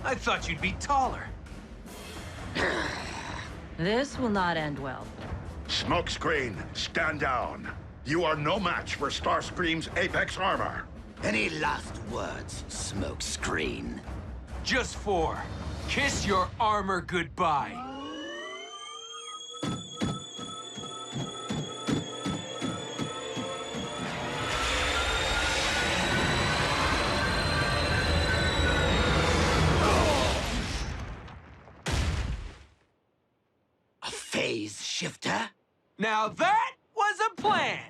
I thought you'd be taller.
This will not end well.
Smokescreen, stand down. You are no match for Starscream's Apex armor.
Any last words, Smokescreen?
Just 4. Kiss your armor goodbye.
A phase shifter?
Now that was a plan!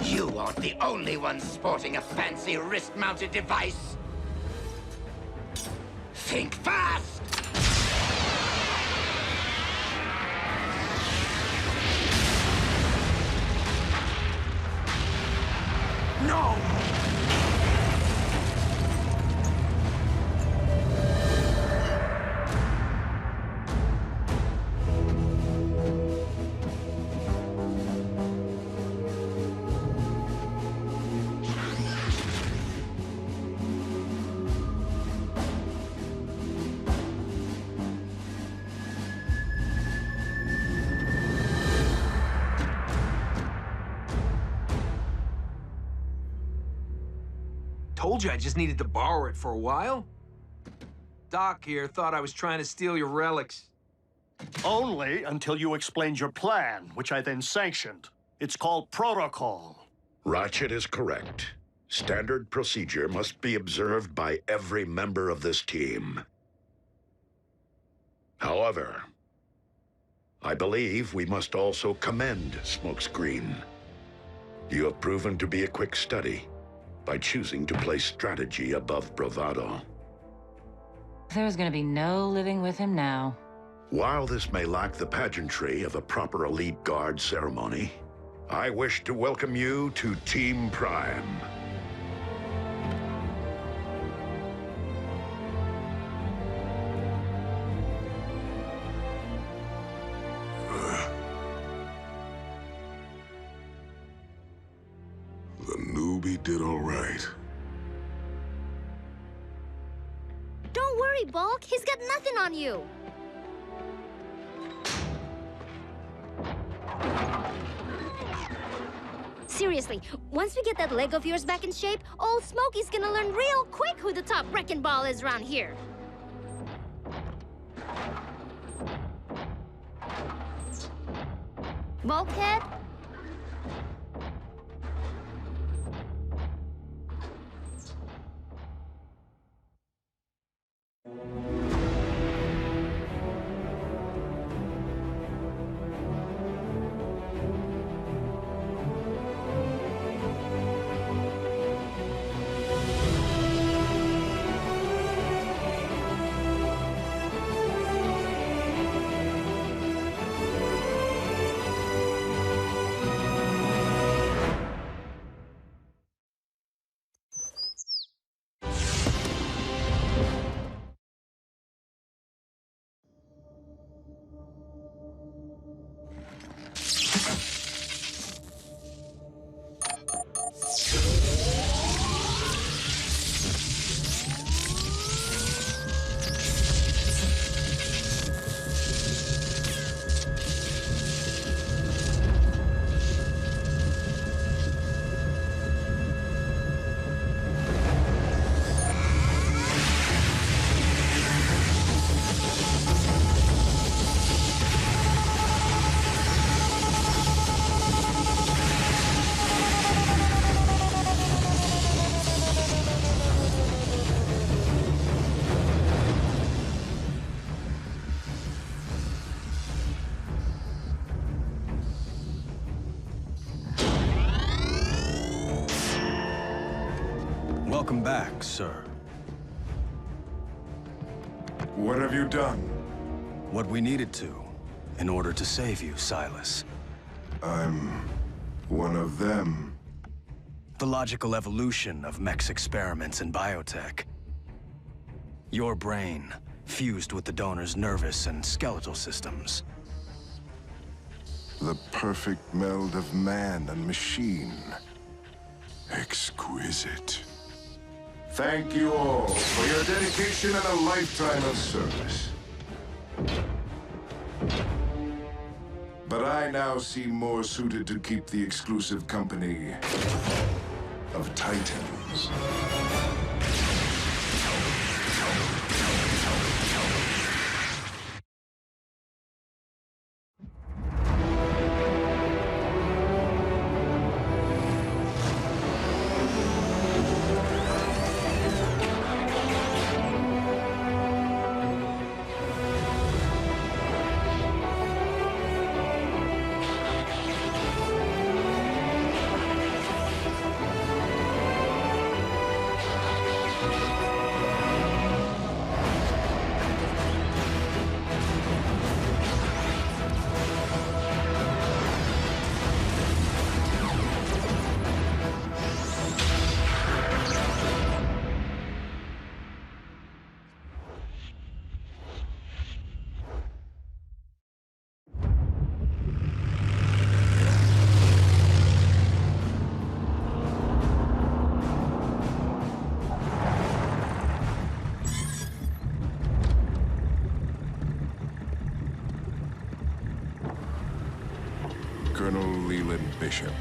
You aren't the only one sporting a fancy wrist-mounted device. Think fast!
No! Told you I just needed to borrow it for a while. Doc here thought I was trying to steal your relics.
Only until you explained your plan, which I then sanctioned. It's called protocol.
Ratchet is correct. Standard procedure must be observed by every member of this team. However, I believe we must also commend Smokescreen. You have proven to be a quick study by choosing to place strategy above bravado.
There's gonna be no living with him now.
While this may lack the pageantry of a proper elite guard ceremony, I wish to welcome you to Team Prime.
The newbie did all right.
Don't worry, Bulk. He's got nothing on you. Seriously, once we get that leg of yours back in shape, old Smokey's gonna learn real quick who the top wrecking ball is around here. Bulkhead?
Welcome back, sir.
What have you done?
What we needed to, in order to save you, Silas.
I'm one of them.
The logical evolution of mech's experiments in biotech. Your brain fused with the donor's nervous and skeletal systems.
The perfect meld of man and machine. Exquisite. Thank you all for your dedication and a lifetime of service. But I now seem more suited to keep the exclusive company of Titans. Colonel Leland Bishop.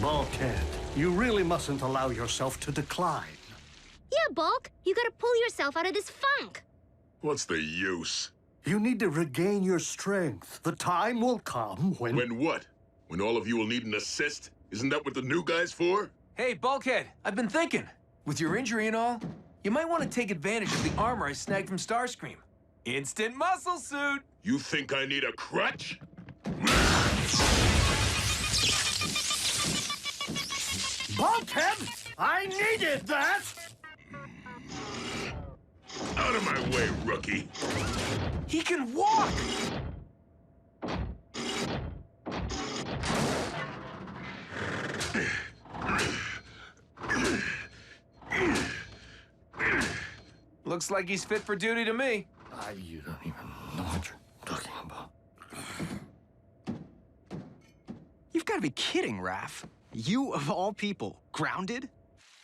Bulkhead, you really mustn't allow yourself to decline.
Yeah, Bulk, you gotta pull yourself out of this funk.
What's the use?
You need to regain your strength. The time will come when...
When what? When all of you will need an assist? Isn't that what the new guy's for?
Hey, Bulkhead, I've been thinking. With your injury and all, you might want to take advantage of the armor I snagged from Starscream. Instant muscle suit!
You think I need a crutch?
Bulkhead! I needed that!
Out of my way, rookie!
He can walk! Looks like he's fit for duty to me.
You don't even know what you're talking about.
You've got to be kidding, Raph. You, of all people, grounded?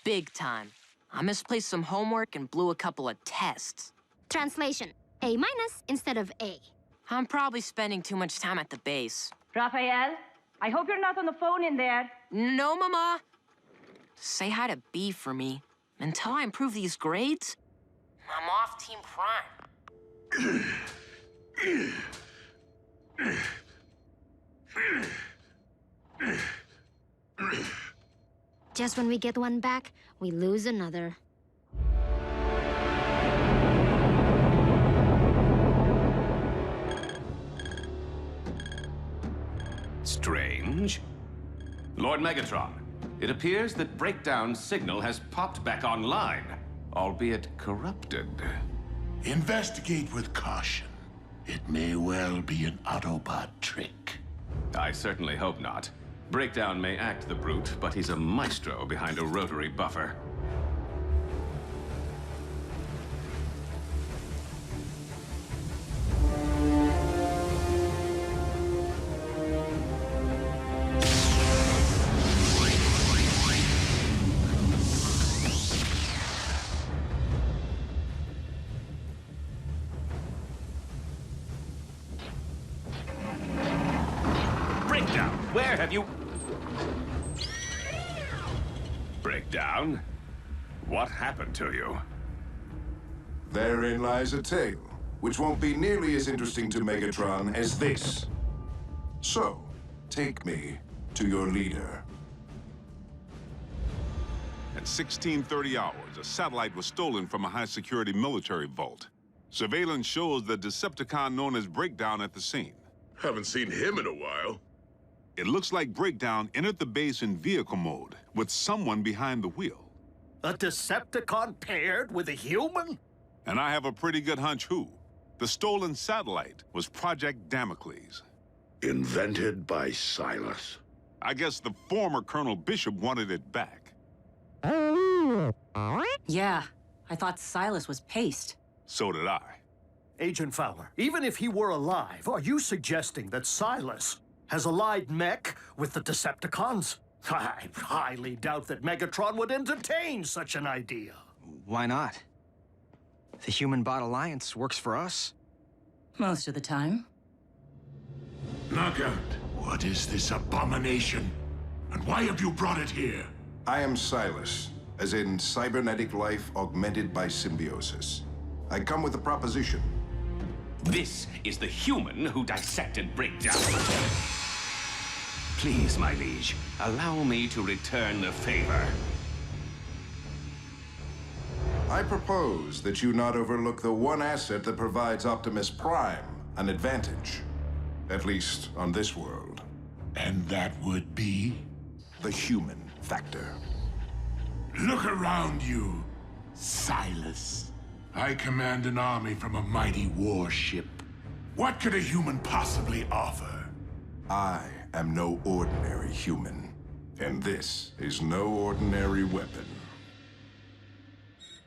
Big time. I misplaced some homework and blew a couple of tests.
Translation, A- instead of A.
I'm probably spending too much time at the base.
Raphael, I hope you're not on the phone in there.
No, Mama. Say hi to B for me. Until I improve these grades, I'm off Team Prime.
Just when we get one back, we lose another.
Strange. Lord Megatron, it appears that Breakdown's signal has popped back online, albeit corrupted.
Investigate with caution. It may well be an Autobot trick.
I certainly hope not. Breakdown may act the brute, but he's a maestro behind a rotary buffer. Breakdown, where have you... Breakdown? What happened to you?
Therein lies a tale, which won't be nearly as interesting to Megatron as this. So, take me to your leader.
At 1630 hours, a satellite was stolen from a high-security military vault. Surveillance shows the Decepticon known as Breakdown at the scene.
Haven't seen him in a while.
It looks like Breakdown entered the base in vehicle mode, with someone behind the wheel.
A Decepticon paired with a human?
And I have a pretty good hunch who. The stolen satellite was Project Damocles.
Invented by Silas.
I guess the former Colonel Bishop wanted it back.
Yeah, I thought Silas was paste.
So did I.
Agent Fowler, even if he were alive, are you suggesting that Silas has allied mech with the Decepticons? I highly doubt that Megatron would entertain such an idea.
Why not? The human-bot alliance works for us.
Most of the time.
Knockout, what is this abomination? And why have you brought it here?
I am Silas, as in cybernetic life augmented by symbiosis. I come with a proposition.
This is the human who dissected Breakdown. Please, my liege, allow me to return the favor.
I propose that you not overlook the one asset that provides Optimus Prime an advantage. At least on this world.
And that would be?
The human factor.
Look around you, Silas. I command an army from a mighty warship. What could a human possibly offer?
I am no ordinary human. And this is no ordinary weapon.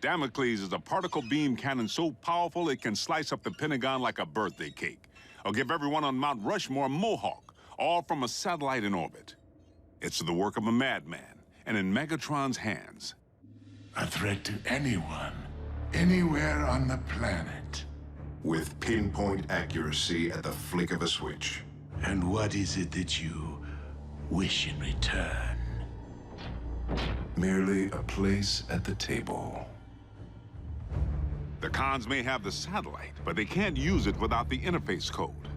Damocles is a particle beam cannon so powerful it can slice up the Pentagon like a birthday cake. Or give everyone on Mount Rushmore a mohawk, all from a satellite in orbit. It's the work of a madman, and in Megatron's hands.
A threat to anyone, anywhere on the planet.
With pinpoint accuracy at the flick of a switch.
And what is it that you wish in return?
Merely a place at the table.
The cons may have the satellite, but they can't use it without the interface code.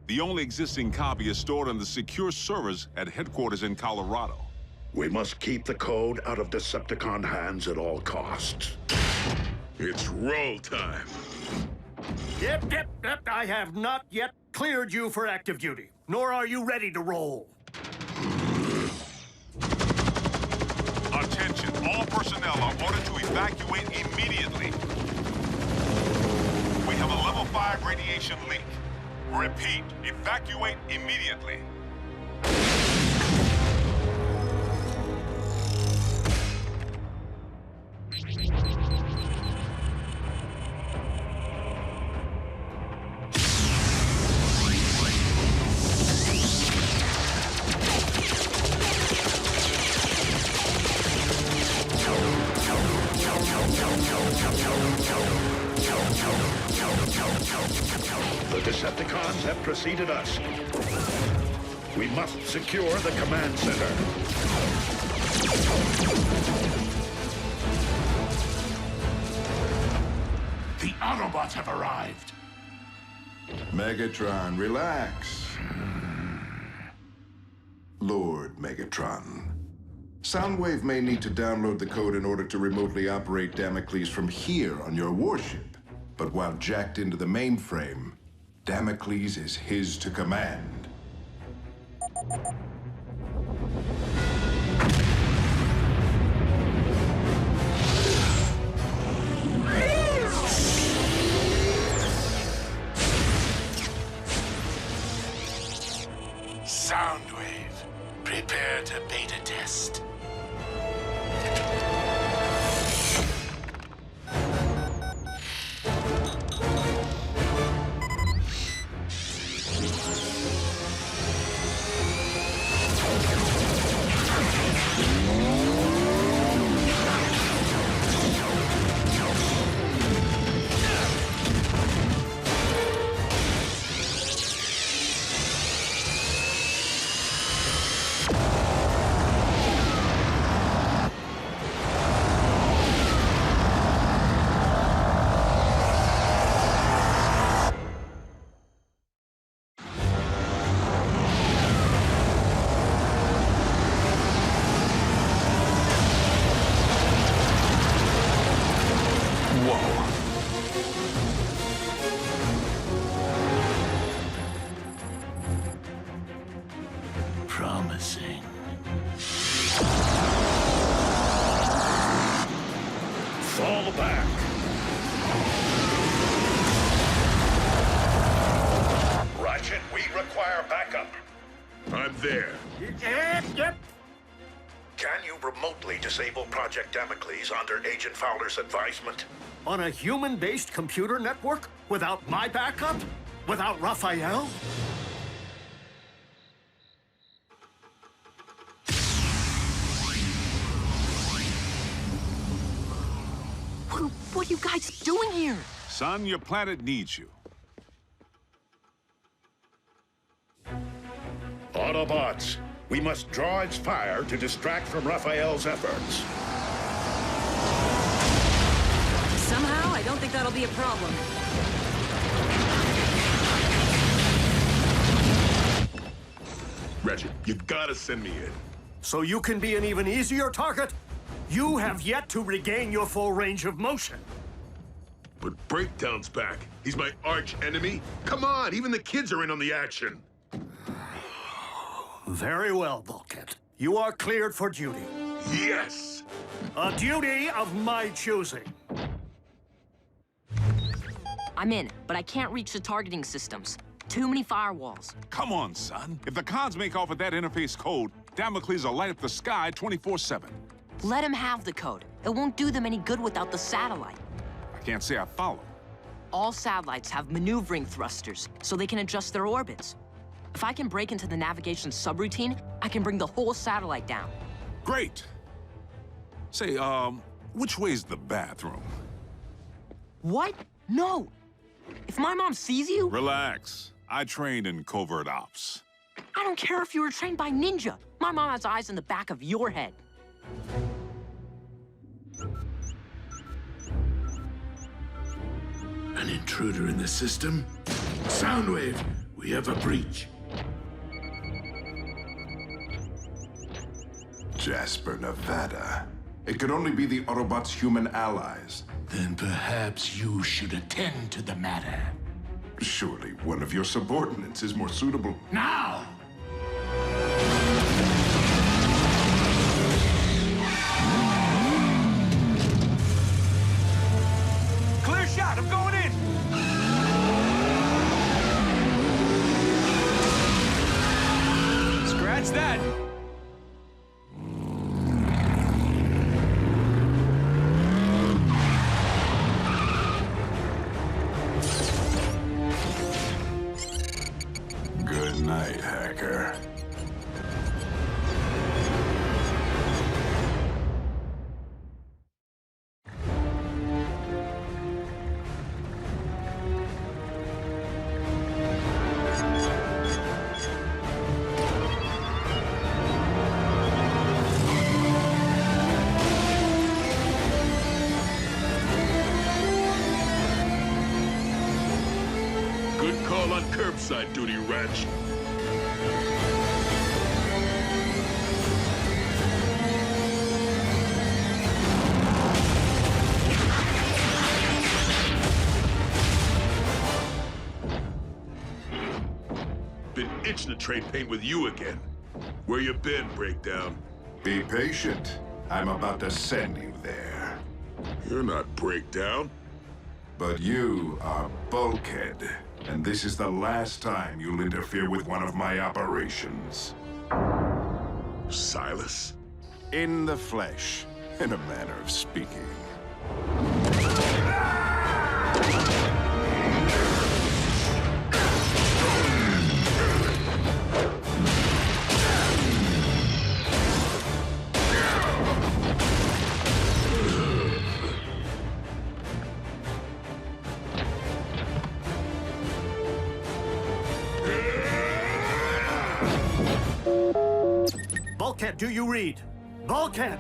The only existing copy is stored on the secure servers at headquarters in Colorado.
We must keep the code out of Decepticon hands at all costs.
It's roll time.
Yep. I have not yet cleared you for active duty, nor are you ready to roll.
Attention, all personnel are ordered to evacuate immediately. We have a level 5 radiation leak. Repeat, evacuate immediately.
The Decepticons have preceded us. We must secure the command center.
The Autobots have arrived.
Megatron, relax. Lord Megatron. Soundwave may need to download the code in order to remotely operate Damocles from here on your warship. But while jacked into the mainframe, Damocles is his to command.
Soundwave, prepare to beta test.
back! Ratchet, we require backup.
I'm there.
Yep. Can you remotely disable Project Damocles under Agent Fowler's advisement?
On a human-based computer network? Without my backup? Without Raphael?
What are you guys doing here?
Son, your planet needs you.
Autobots, we must draw its fire to distract from Raphael's efforts.
Somehow, I don't think that'll be a problem.
Ratchet, you gotta send me in.
So you can be an even easier target? You have yet to regain your full range of motion.
But Breakdown's back. He's my arch enemy. Come on, even the kids are in on the action.
Very well, Bulkhead. You are cleared for duty.
Yes!
A duty of my choosing.
I'm in, but I can't reach the targeting systems. Too many firewalls.
Come on, son. If the cons make off with that interface code, Damocles will light up the sky 24/7.
Let them have the code. It won't do them any good without the satellite.
I can't say I follow.
All satellites have maneuvering thrusters, so they can adjust their orbits. If I can break into the navigation subroutine, I can bring the whole satellite down.
Great. Say, which way's the bathroom?
What? No! If my mom sees you...
Relax. I trained in covert ops.
I don't care if you were trained by ninja. My mom has eyes in the back of your head.
An intruder in the system? Soundwave, we have a breach.
Jasper, Nevada. It could only be the Autobots' human allies.
Then perhaps you should attend to the matter.
Surely one of your subordinates is more suitable.
Now!
Clear shot, I'm going in! Scratch that!
Good night, hacker.
Good call on curbside duty, Ratch. Been itching to trade paint with you again. Where you been, Breakdown?
Be patient. I'm about to send you there.
You're not Breakdown.
But you are Bulkhead, and this is the last time you'll interfere with one of my operations.
Silas?
In the flesh, in a manner of speaking.
Bulkhead, do you read? Bulkhead!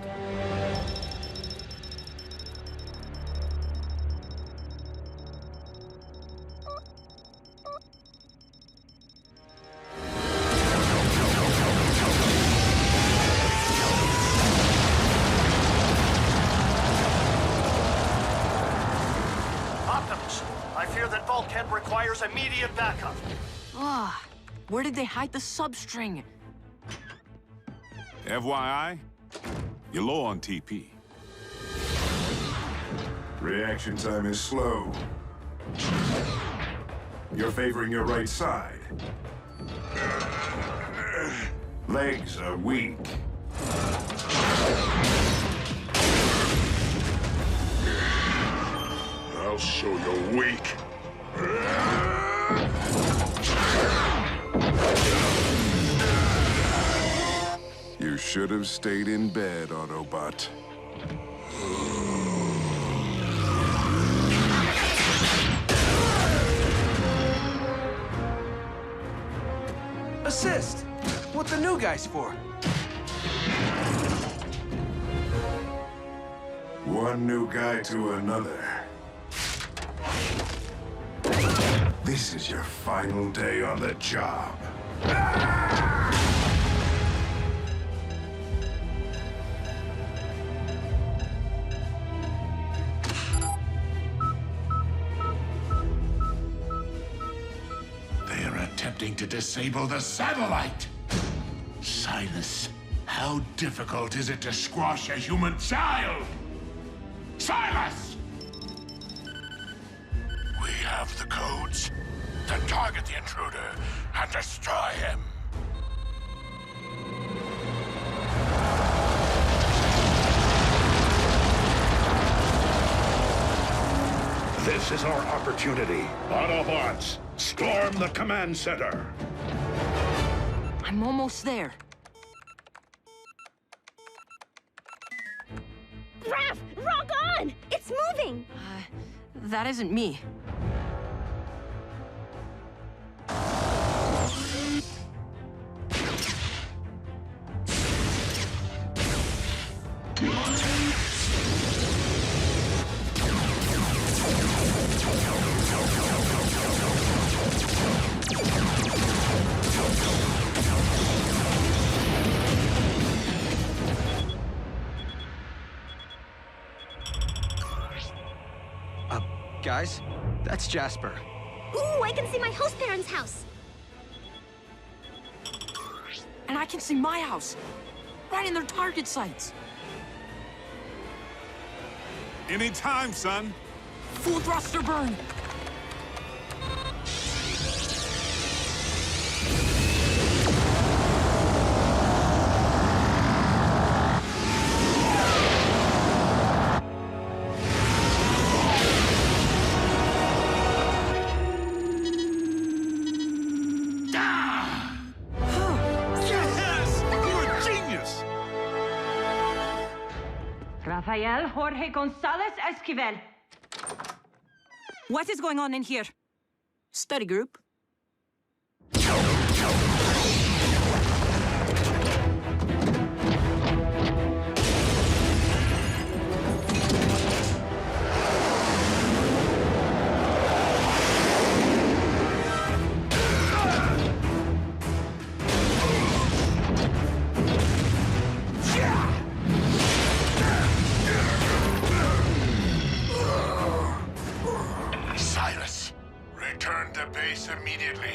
Optimus, I fear that Bulkhead requires immediate backup.
Ah, where did they hide the substring?
FYI, you're low on TP.
Reaction time is slow. You're favoring your right side. Legs are weak.
I'll show you're weak.
You should have stayed in bed, Autobot.
Assist! What the new guy's for?
One new guy to another. This is your final day on the job.
They are attempting to disable the satellite! Silas, how difficult is it to squash a human child? Silas! We have the codes. To target the intruder and destroy him.
This is our opportunity. Autobots, storm the command center.
I'm almost there.
Raph, rock on! It's moving!
That isn't me.
Guys, that's Jasper.
Ooh, I can see my host parents' house.
And I can see my house. Right in their target sights.
Anytime, son.
Full thruster burn.
Rafael Jorge Gonzalez Esquivel.
What is going on in here? Study group.
Silas, return to base immediately.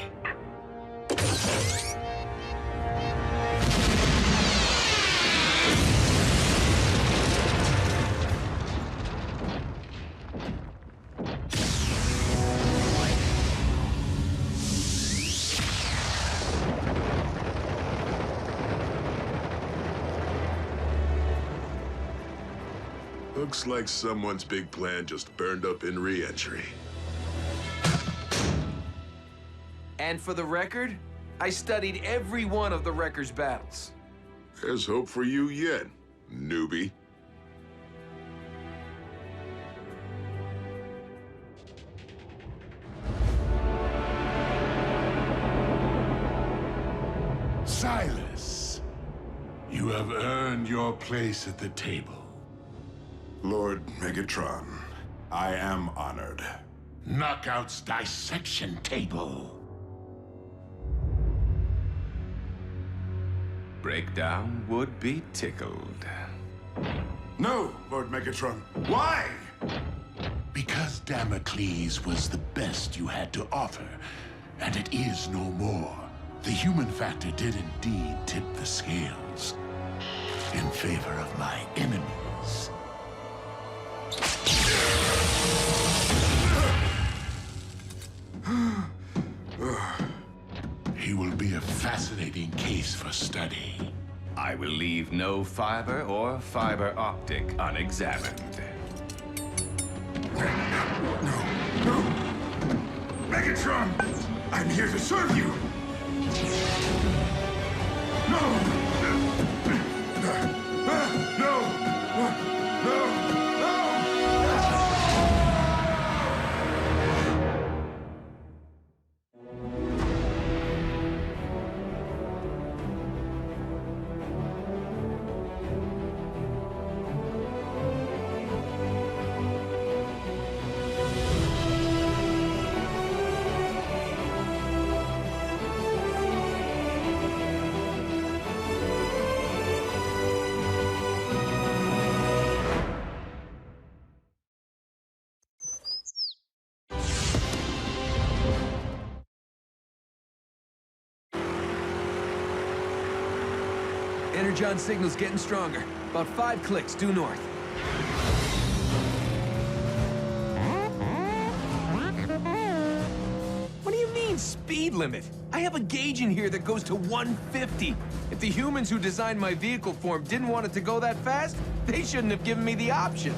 Looks like someone's big plan just burned up in re-entry.
And for the record, I studied every one of the Wrecker's battles.
There's hope for you yet, newbie.
Silas, you have earned your place at the table.
Lord Megatron, I am honored.
Knockout's dissection table.
Breakdown would be tickled.
No, Lord Megatron. Why?
Because Damocles was the best you had to offer, and it is no more. The human factor did indeed tip the scales in favor of my enemies.
will leave no fiber or fiber optic unexamined.
No! Megatron! I'm here to serve you! No!
Energon signal's getting stronger. About 5 clicks due north. What do you mean, speed limit? I have a gauge in here that goes to 150. If the humans who designed my vehicle form didn't want it to go that fast, they shouldn't have given me the option.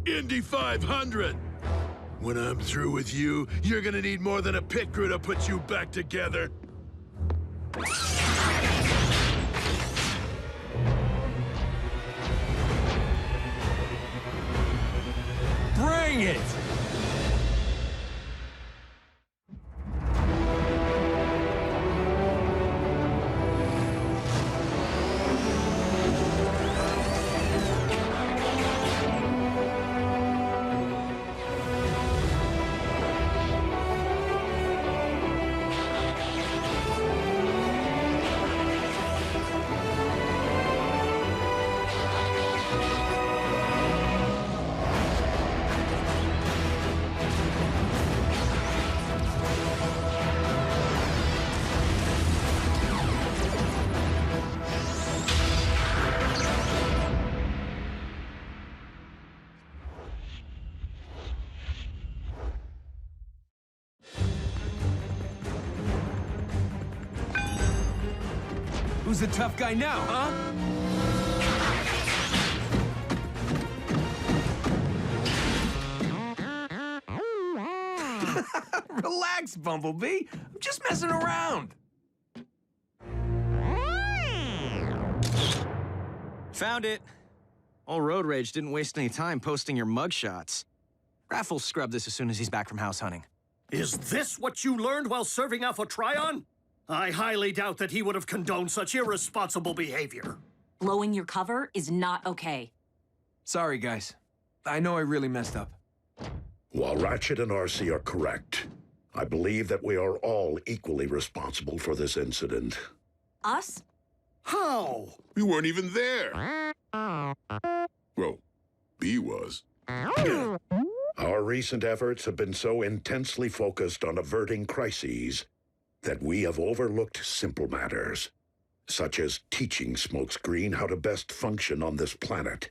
Indy 500! When I'm through with you, you're gonna need more than a pit crew to put you back together.
Bring it! Who's the tough guy now, huh? Relax, Bumblebee. I'm just messing around.
Found it. Old Road Rage didn't waste any time posting your mugshots. Raph will scrub this as soon as he's back from house hunting.
Is this what you learned while serving Alpha Trion? I highly doubt that he would have condoned such irresponsible behavior.
Blowing your cover is not okay.
Sorry, guys. I know I really messed up.
While Ratchet and RC are correct, I believe that we are all equally responsible for this incident.
Us?
How?
We weren't even there. Well, B was.
Our recent efforts have been so intensely focused on averting crises that we have overlooked simple matters, such as teaching Smokescreen how to best function on this planet.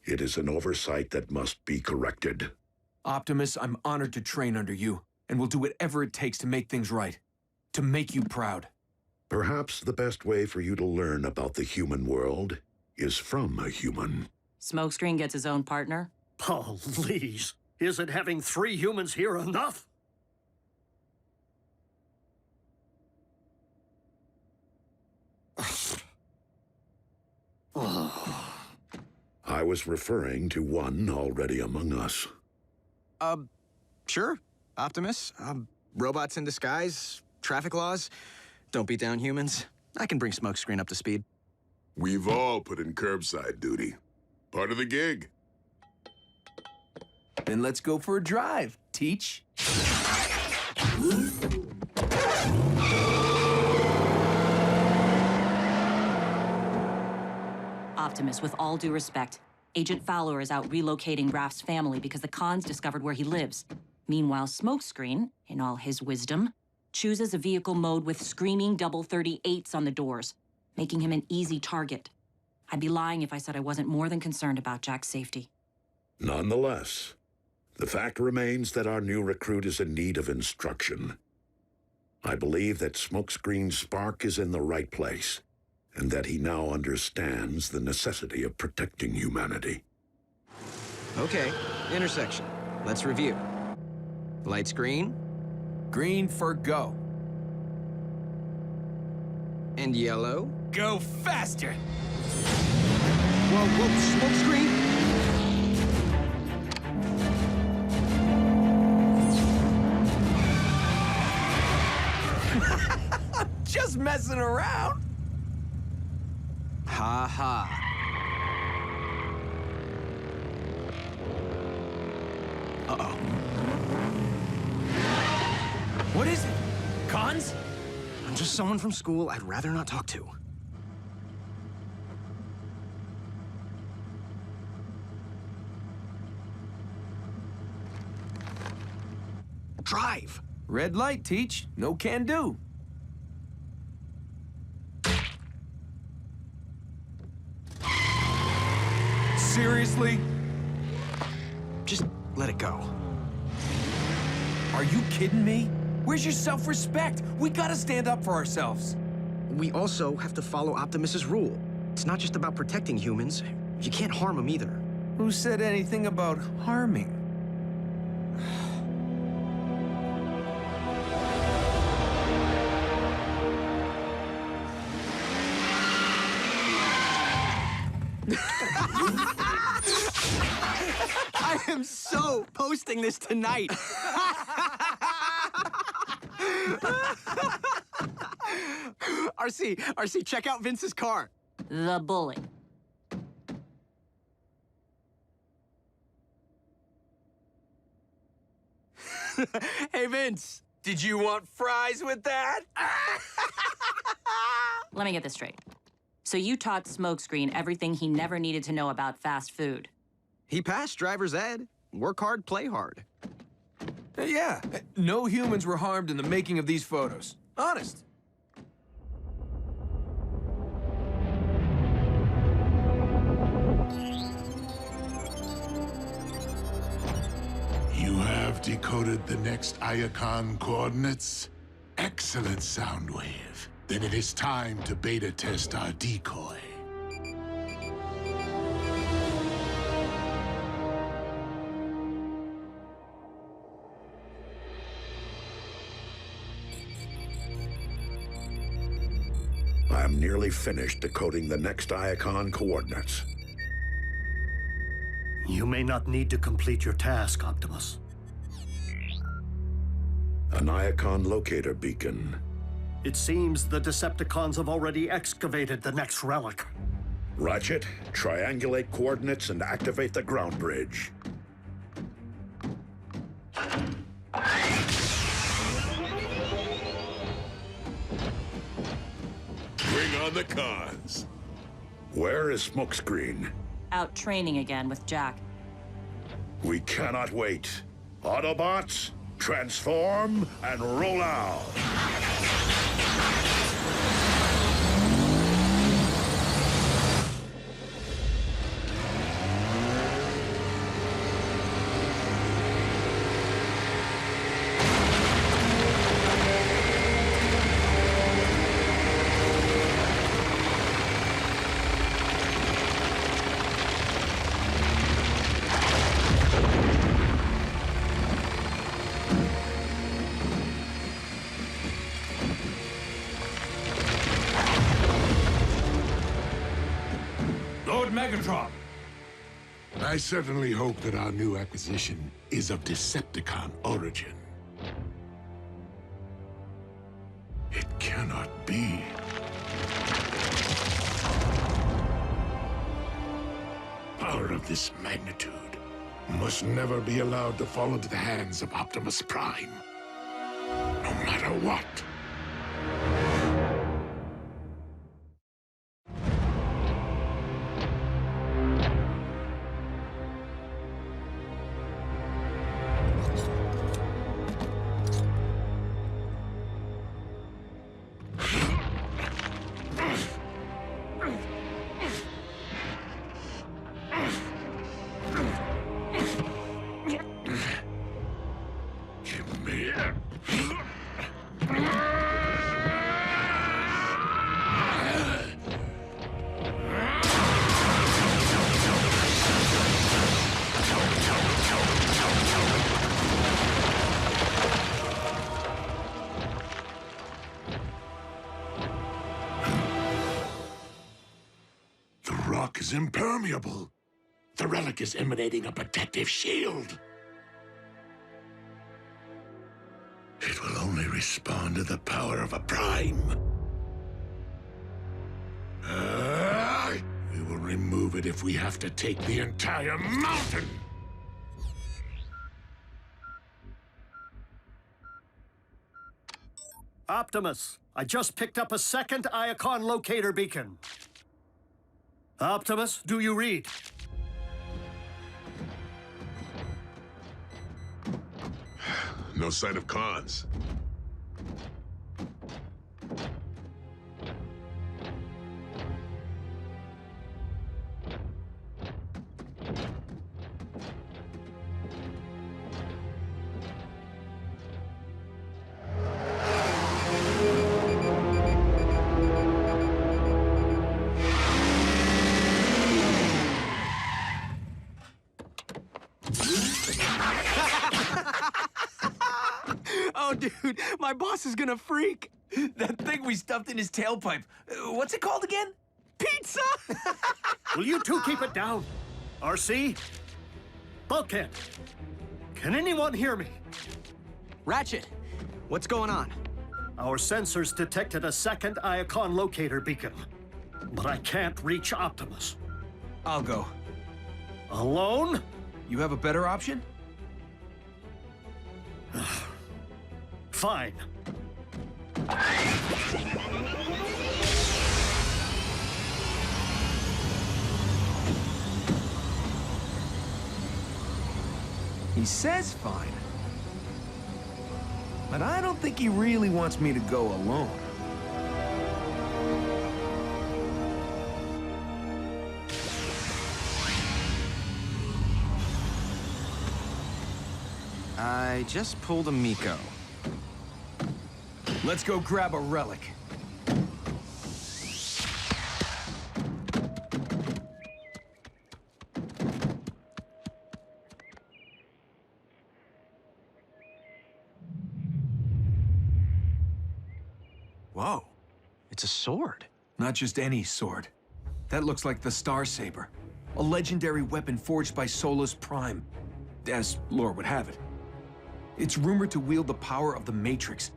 It is an oversight that must be corrected.
Optimus, I'm honored to train under you, and will do whatever it takes to make things right. To make you proud.
Perhaps the best way for you to learn about the human world is from a human.
Smokescreen gets his own partner?
Please. Isn't having 3 humans here enough?
I was referring to one already among us.
Sure, Optimus. Robots in disguise, traffic laws. Don't beat down humans. I can bring Smokescreen up to speed.
We've all put in curbside duty. Part of the gig.
Then let's go for a drive, Teach.
Optimus, with all due respect, Agent Fowler is out relocating Raph's family because the cons discovered where he lives. Meanwhile, Smokescreen, in all his wisdom, chooses a vehicle mode with screaming double 38s on the doors. making him an easy target. I'd be lying if I said I wasn't more than concerned about Jack's safety.
Nonetheless, the fact remains that our new recruit is in need of instruction. I believe that Smokescreen's spark is in the right place, and that he now understands the necessity of protecting humanity.
Okay, intersection. Let's review. Lights green.
Green for go.
And yellow.
Go faster!
Whoa, Smokescreen!
Just messing around.
Ha ha. Uh-oh.
What is it? Cons?
I'm just someone from school I'd rather not talk to. Drive!
Red light, Teach. No can do. Seriously?
Just let it go.
Are you kidding me? Where's your self-respect? We gotta stand up for ourselves.
We also have to follow Optimus's rule. It's not just about protecting humans. You can't harm them either.
Who said anything about harming?
I am so posting this tonight. RC, check out Vince's car.
The bully.
Hey, Vince.
Did you want fries with that?
Let me get this straight. So you taught Smokescreen everything he never needed to know about fast food.
He passed driver's ed. Work hard, play hard.
Yeah, no humans were harmed in the making of these photos. Honest.
You have decoded the next Iacon coordinates? Excellent, Soundwave. Then it is time to beta test our decoy.
I'm nearly finished decoding the next Iacon coordinates.
You may not need to complete your task, Optimus.
An Iacon locator beacon.
It seems the Decepticons have already excavated the next relic.
Ratchet, triangulate coordinates and activate the ground bridge.
Bring on the cons.
Where is Smokescreen?
Out training again with Jack.
We cannot wait. Autobots, transform and roll out.
Megatron!
I certainly hope that our new acquisition is of Decepticon origin. It cannot be. Power of this magnitude must never be allowed to fall into the hands of Optimus Prime. No matter what. is impermeable. The relic is emanating a protective shield. It will only respond to the power of a Prime. We will remove it if we have to take the entire mountain.
Optimus, I just picked up a second Iacon locator beacon. Optimus, do you read?
No sign of cons.
Oh, dude, my boss is gonna freak. That thing we stuffed in his tailpipe. What's it called again? Pizza!
Will you two keep it down? RC? Bulkhead? Can anyone hear me?
Ratchet, what's going on?
Our sensors detected a second Iacon locator beacon, but I can't reach Optimus.
I'll go.
Alone?
You have a better option?
Fine.
He says fine. But I don't think he really wants me to go alone.
I just pulled a Miko.
Let's go grab a relic.
Whoa, it's a sword.
Not just any sword. That looks like the Star Saber, a legendary weapon forged by Optimus Prime, as lore would have it. It's rumored to wield the power of the Matrix.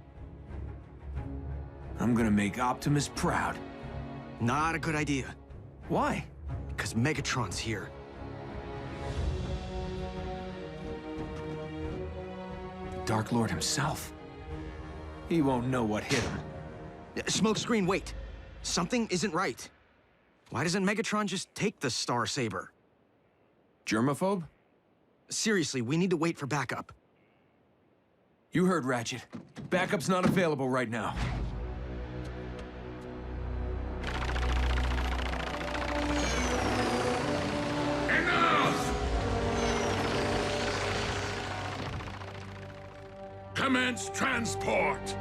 I'm gonna make Optimus proud.
Not a good idea.
Why?
Because Megatron's here.
The Dark Lord himself. He won't know what hit him.
Smokescreen, wait. Something isn't right. Why doesn't Megatron just take the Star Saber?
Germaphobe?
Seriously, we need to wait for backup.
You heard, Ratchet. Backup's not available right now.
Enough! Commence transport!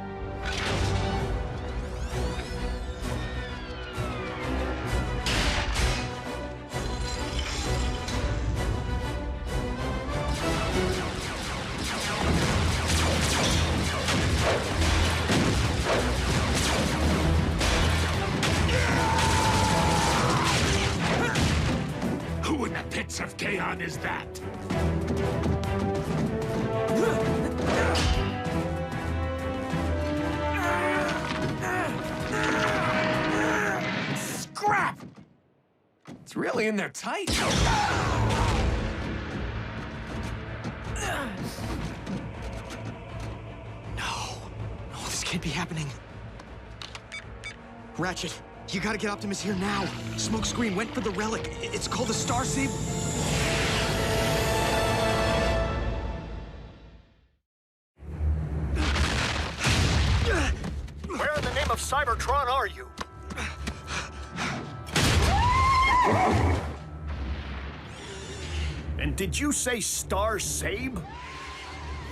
Who in the pits of Kaon is that?
Scrap! It's really in there tight.
No, this can't be happening. Ratchet, you gotta get Optimus here now. Smokescreen went for the relic. It's called the Star Saber.
Where in the name of Cybertron are you? And did you say Star Sabe?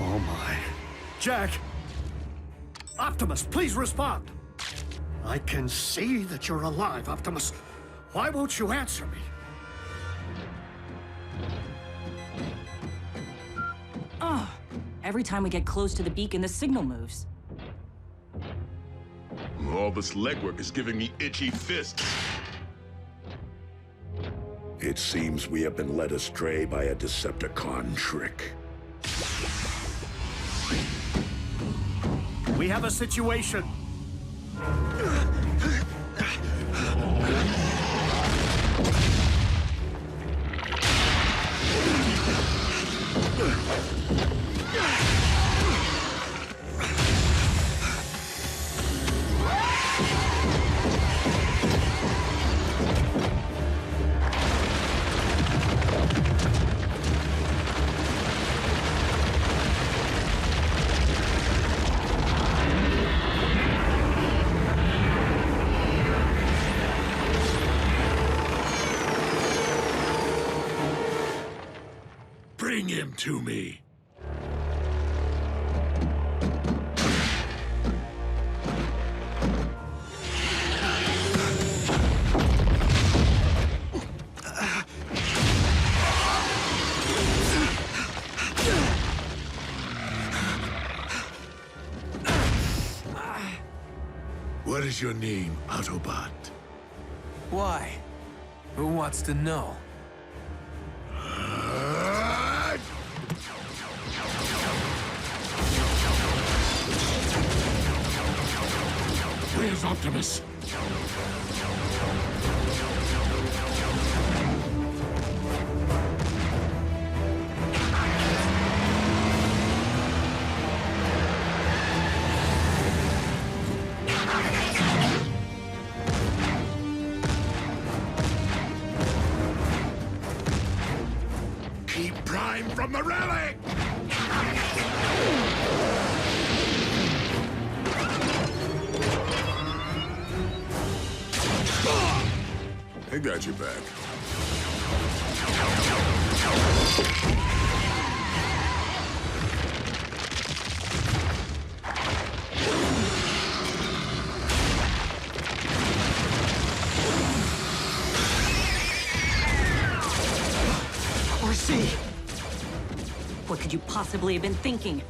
Oh my. Jack! Optimus, please respond! I can see that you're alive, Optimus. Why won't you answer me?
Oh, every time we get close to the beacon, the signal moves.
All this legwork is giving me itchy fists.
It seems we have been led astray by a Decepticon trick.
We have a situation.
Bring him to me. What is your name, Autobot?
Why? Who wants to know?
Where's Optimus? Keep Prime from the relic!
I got your back.
Or C. What could you possibly have been thinking?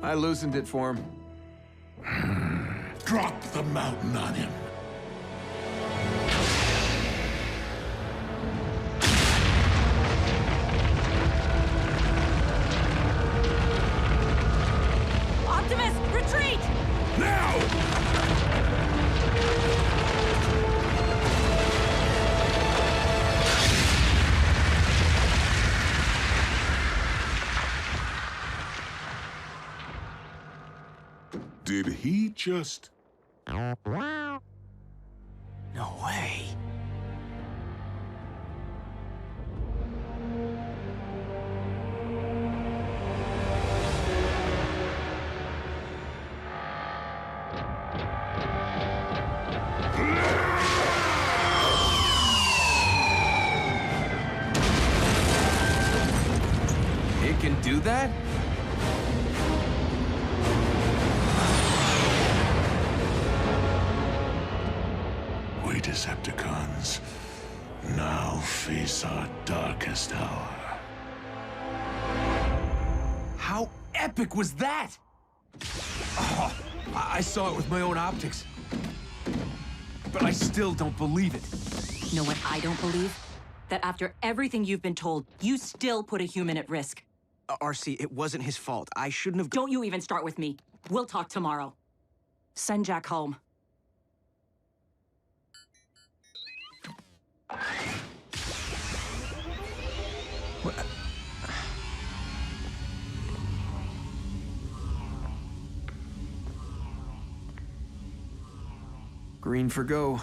I loosened it for him.
Drop the mountain on him.
Optimus, retreat!
Now!
Did he just...
No way.
It can do that?
We Decepticons now face our darkest hour.
How epic was that? Oh, I saw it with my own optics. But I still don't believe it.
Know what I don't believe? That after everything you've been told, you still put a human at risk.
RC, it wasn't his fault. I shouldn't have...
Don't you even start with me. We'll talk tomorrow. Send Jack home.
What? Green for go.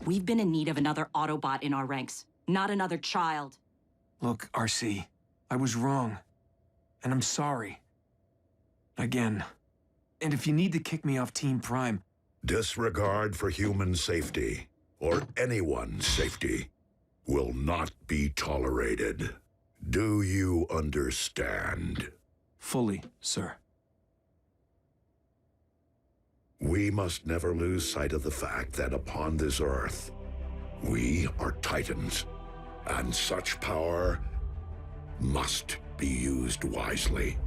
We've been in need of another Autobot in our ranks, not another child.
Look, RC, I was wrong. And I'm sorry. Again. And if you need to kick me off Team Prime...
Disregard for human safety, or anyone's safety, will not be tolerated. Do you understand?
Fully, sir.
We must never lose sight of the fact that upon this Earth, we are Titans, and such power must be used wisely.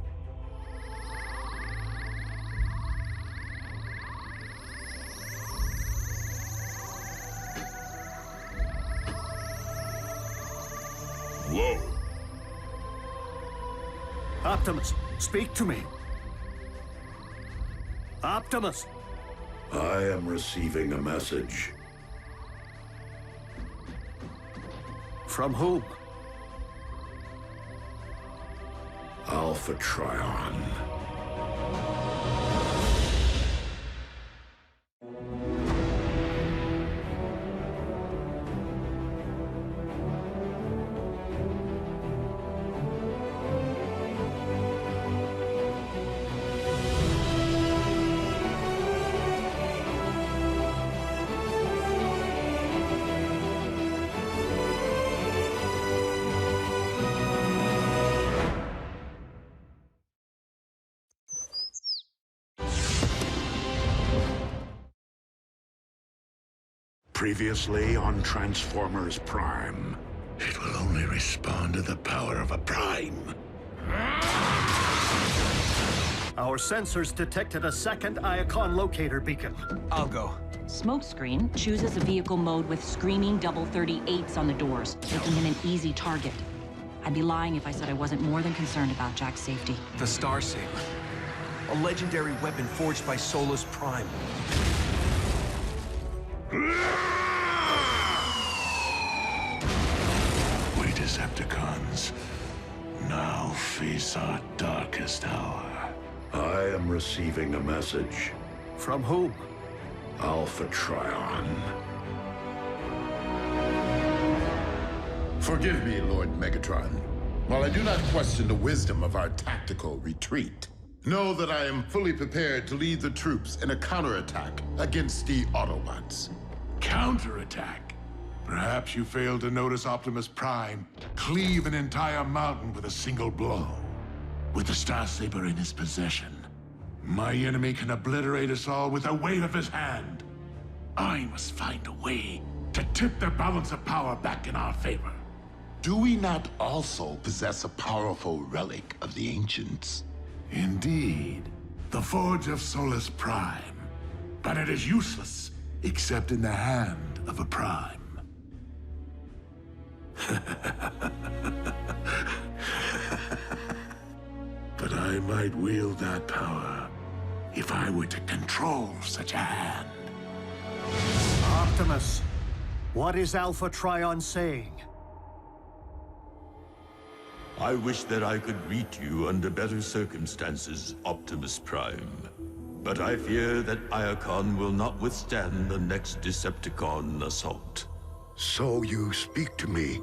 Whoa.
Optimus, speak to me. Optimus!
I am receiving a message.
From whom?
Alpha Trion. Previously on Transformers Prime. It will only respond to the power of a Prime.
Our sensors detected a second Iacon locator beacon.
I'll go.
Smokescreen chooses a vehicle mode with screaming double 38s on the doors, making him an easy target. I'd be lying if I said I wasn't more than concerned about Jack's safety.
The Star Saber. A legendary weapon forged by Solus Prime.
We Decepticons now face our darkest hour.
I am receiving a message.
From whom?
Alpha Trion.
Forgive me, Lord Megatron. While I do not question the wisdom of our tactical retreat, know that I am fully prepared to lead the troops in a counterattack against the Autobots.
Counterattack? Perhaps you failed to notice Optimus Prime cleave an entire mountain with a single blow. With the Star Saber in his possession, my enemy can obliterate us all with a wave of his hand. I must find a way to tip the balance of power back in our favor.
Do we not also possess a powerful relic of the ancients?
Indeed, the Forge of Solus Prime. But it is useless, except in the hand of a Prime. But I might wield that power if I were to control such a hand.
Optimus, what is Alpha Trion saying?
I wish that I could greet you under better circumstances, Optimus Prime. But I fear that Iacon will not withstand the next Decepticon assault.
So you speak to me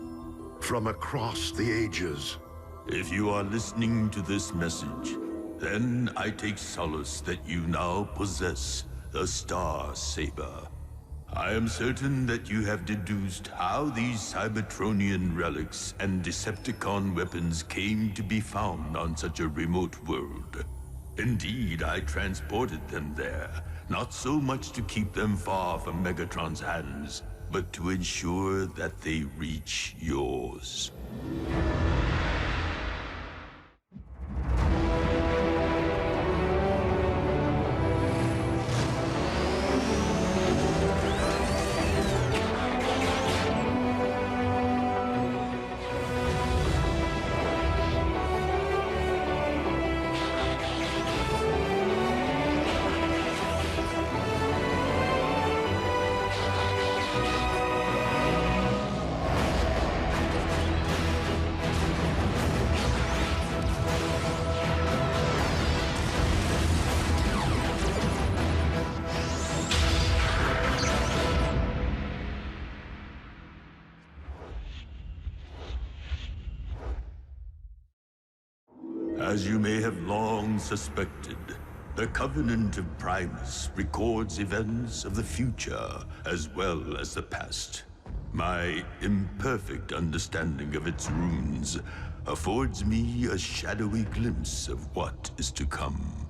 from across the ages.
If you are listening to this message, then I take solace that you now possess the Star Saber. I am certain that you have deduced how these Cybertronian relics and Decepticon weapons came to be found on such a remote world. Indeed, I transported them there, not so much to keep them far from Megatron's hands, but to ensure that they reach yours. As you may have long suspected, the Covenant of Primus records events of the future as well as the past. My imperfect understanding of its runes affords me a shadowy glimpse of what is to come.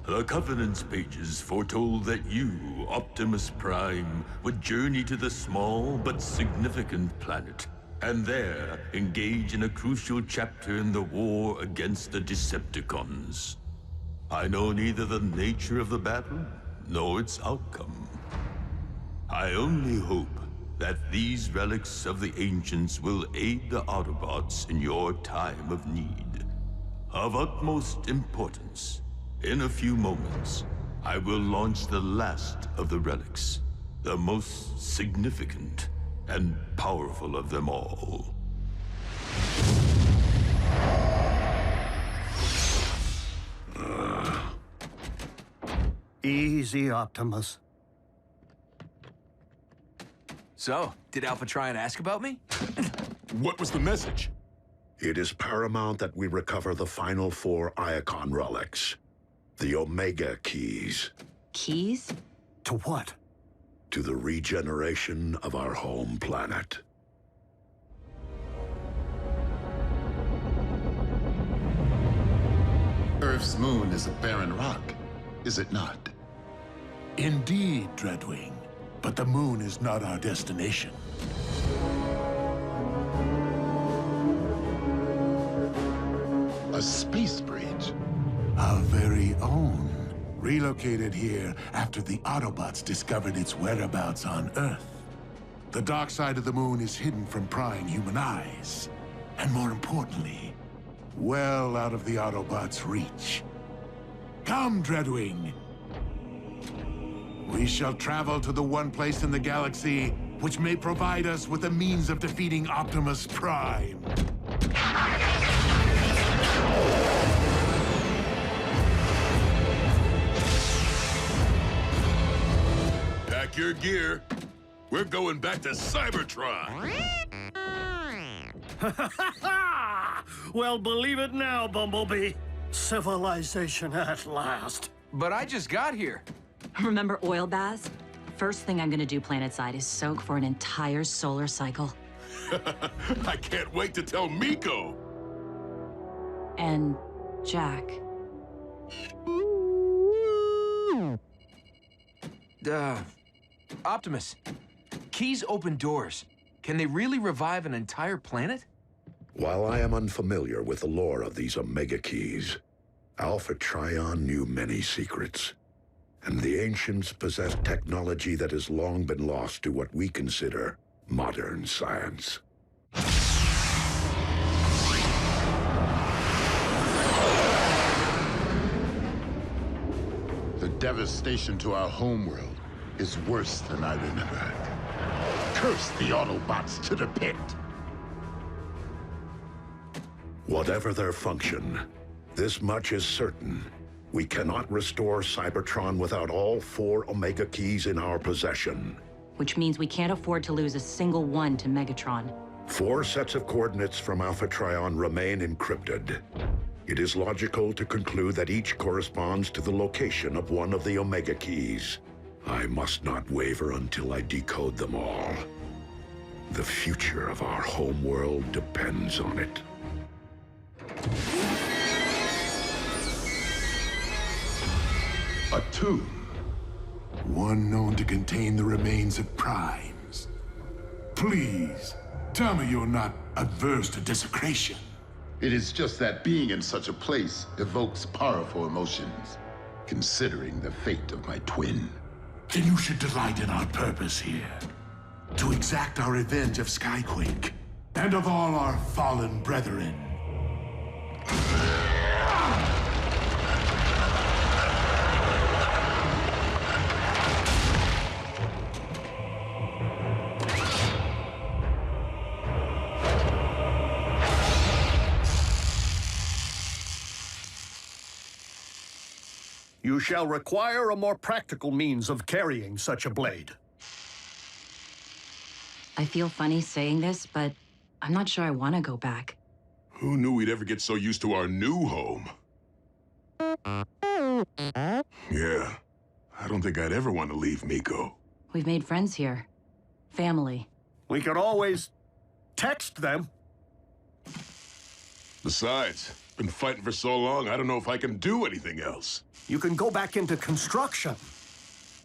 The Covenant's pages foretold that you, Optimus Prime, would journey to the small but significant planet, and there engage in a crucial chapter in the war against the Decepticons. I know neither the nature of the battle, nor its outcome. I only hope that these relics of the ancients will aid the Autobots in your time of need. Of utmost importance, in a few moments, I will launch the last of the relics, the most significant and powerful of them all.
Easy, Optimus.
So, did Alpha try and ask about me?
What was the message?
It is paramount that we recover the final 4 Iacon relics. The Omega Keys.
Keys?
To what?
To the regeneration of our home planet.
Earth's moon is a barren rock, is it not?
Indeed, Dreadwing. But the moon is not our destination.
A space bridge?
Our very own. Relocated here after the Autobots discovered its whereabouts on Earth. The dark side of the moon is hidden from prying human eyes. And more importantly, well out of the Autobots' reach. Come, Dreadwing. We shall travel to the one place in the galaxy which may provide us with the means of defeating Optimus Prime.
Pack your gear. We're going back to Cybertron.
Well, believe it now, Bumblebee. Civilization at last.
But I just got here.
Remember oil baths? First thing I'm gonna do planetside is soak for an entire solar cycle.
I can't wait to tell Miko.
And Jack.
Optimus, keys open doors. Can they really revive an entire planet?
While I am unfamiliar with the lore of these Omega Keys, Alpha Trion knew many secrets. And the ancients possessed technology that has long been lost to what we consider modern science.
The devastation to our homeworld is worse than I remember. Curse the Autobots to the pit!
Whatever their function, this much is certain. We cannot restore Cybertron without all 4 Omega Keys in our possession.
Which means we can't afford to lose a single one to Megatron.
4 sets of coordinates from Alpha Trion remain encrypted. It is logical to conclude that each corresponds to the location of one of the Omega Keys. I must not waver until I decode them all. The future of our homeworld depends on it.
A tomb.
One known to contain the remains of primes. Please, tell me you're not adverse to desecration.
It is just that being in such a place evokes powerful emotions, considering the fate of my twin.
Then you should delight in our purpose here. To exact our revenge of Skyquake, and of all our fallen brethren.
You shall require a more practical means of carrying such a blade.
I feel funny saying this, but I'm not sure I want to go back.
Who knew we'd ever get so used to our new home? Yeah, I don't think I'd ever want to leave Miko.
We've made friends here. Family.
We could always text them.
Besides, been fighting for so long, I don't know if I can do anything else.
You can go back into construction.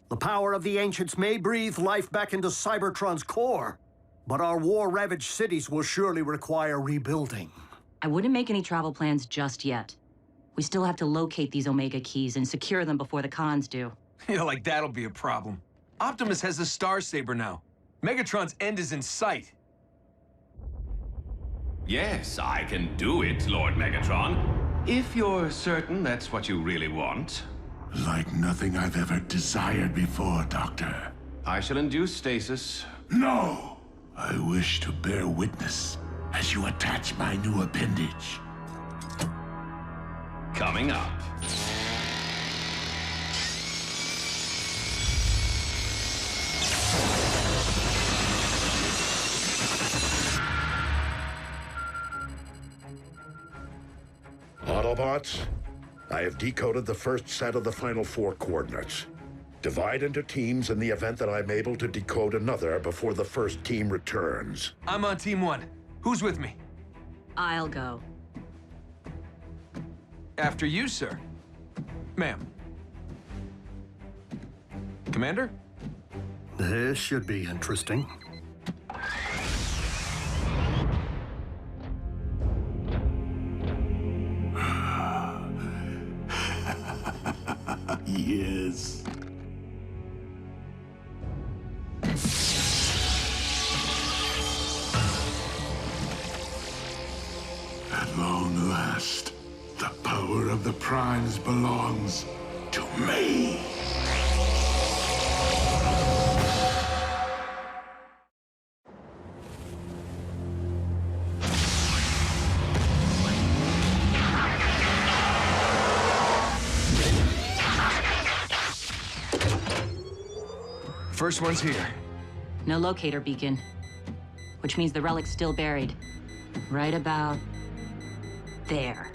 The power of the ancients may breathe life back into Cybertron's core, but our war-ravaged cities will surely require rebuilding.
I wouldn't make any travel plans just yet. We still have to locate these Omega keys and secure them before the cons do.
Yeah, like that'll be a problem. Optimus has the Star Saber now. Megatron's end is in sight.
Yes, I can do it, Lord Megatron. If you're certain that's what you really want.
Like nothing I've ever desired before, Doctor.
I shall induce stasis.
No! I wish to bear witness as you attach my new appendage.
Coming up.
Autobots, I have decoded the first set of the final 4 coordinates. Divide into teams in the event that I'm able to decode another before the first team returns.
I'm on Team 1. Who's with me?
I'll go.
After you, sir. Ma'am. Commander?
This should be interesting.
Yes. At long last, the power of the Primes belongs to me.
First one's here.
No locator beacon, which means the relic's still buried. Right about there.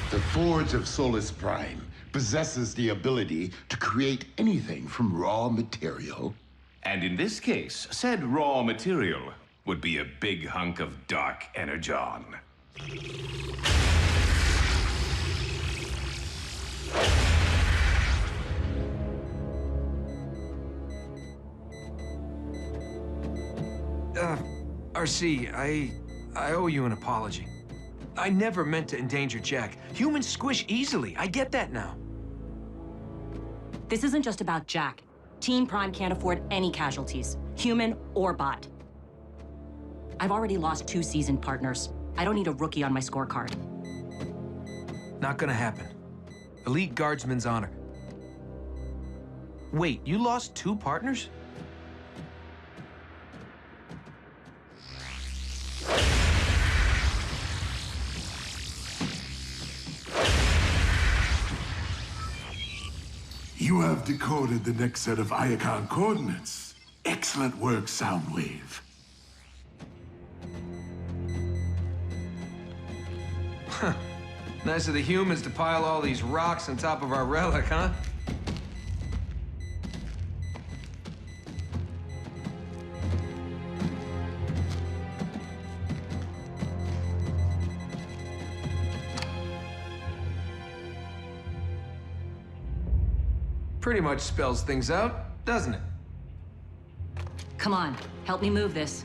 The Forge of Solus Prime possesses the ability to create anything from raw material.
And in this case, said raw material would be a big hunk of dark Energon.
RC, I owe you an apology. I never meant to endanger Jack. Humans squish easily. I get that now.
This isn't just about Jack. Team Prime can't afford any casualties, human or bot. I've already lost 2 seasoned partners. I don't need a rookie on my scorecard.
Not gonna happen. Elite Guardsman's honor. Wait, you lost 2 partners?
You have decoded the next set of Iacon coordinates. Excellent work, Soundwave.
Huh. Nice of the humans to pile all these rocks on top of our relic, huh?
Pretty much spells things out, doesn't it?
Come on, help me move this.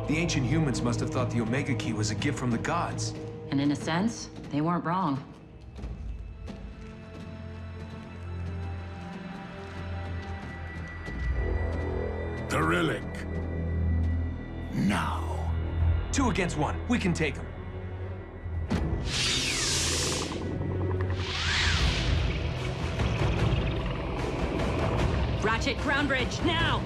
The ancient humans must have thought the Omega Key was a gift from the gods.
And in a sense, they weren't wrong.
The relic. Now.
2 against 1. We can take them.
Ratchet, ground bridge, now!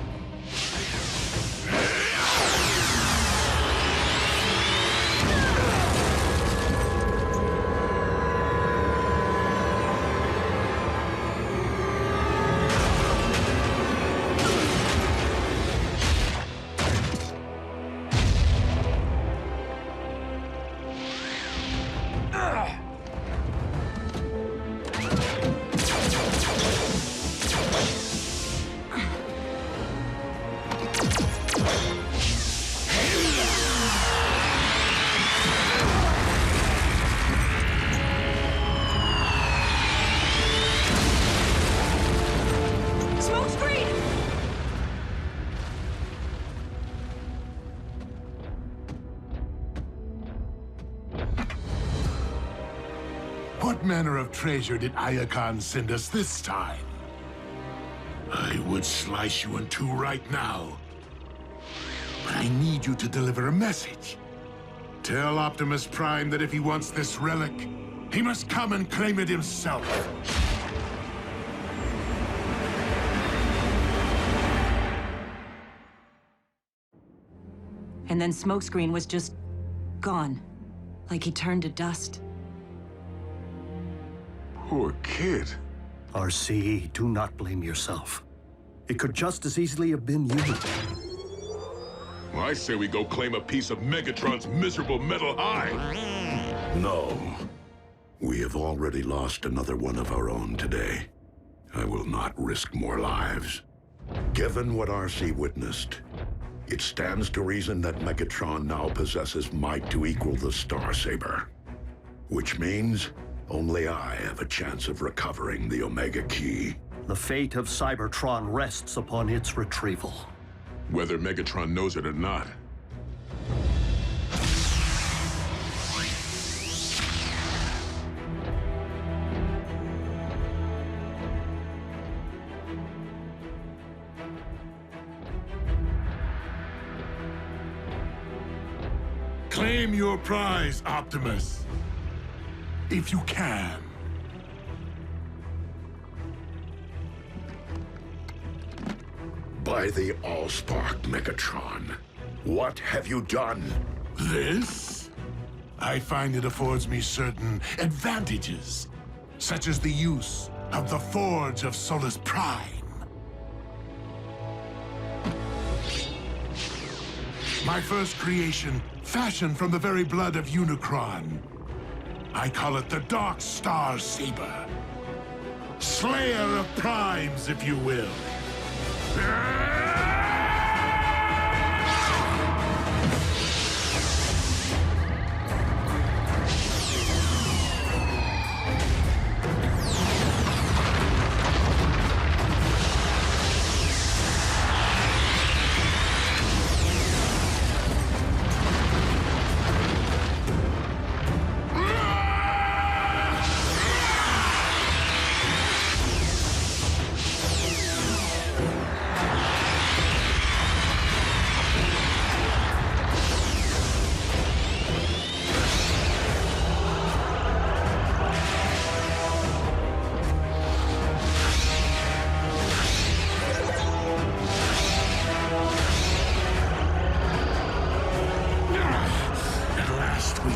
What manner of treasure did Iacon send us this time? I would slice you in 2 right now. But I need you to deliver a message. Tell Optimus Prime that if he wants this relic, he must come and claim it himself.
And then Smokescreen was just gone. Like he turned to dust.
Poor kid.
RC, do not blame yourself. It could just as easily have been you.
Well, I say we go claim a piece of Megatron's miserable metal hide.
No. We have already lost another one of our own today. I will not risk more lives. Given what RC witnessed, it stands to reason that Megatron now possesses might to equal the Star Saber. Which means only I have a chance of recovering the Omega Key.
The fate of Cybertron rests upon its retrieval.
Whether Megatron knows it or not.
Claim your prize, Optimus. If you can.
By the Allspark, Megatron, what have you done?
This? I find it affords me certain advantages, such as the use of the Forge of Solus Prime. My first creation, fashioned from the very blood of Unicron. I call it the Dark Star Saber. Slayer of Primes, if you will.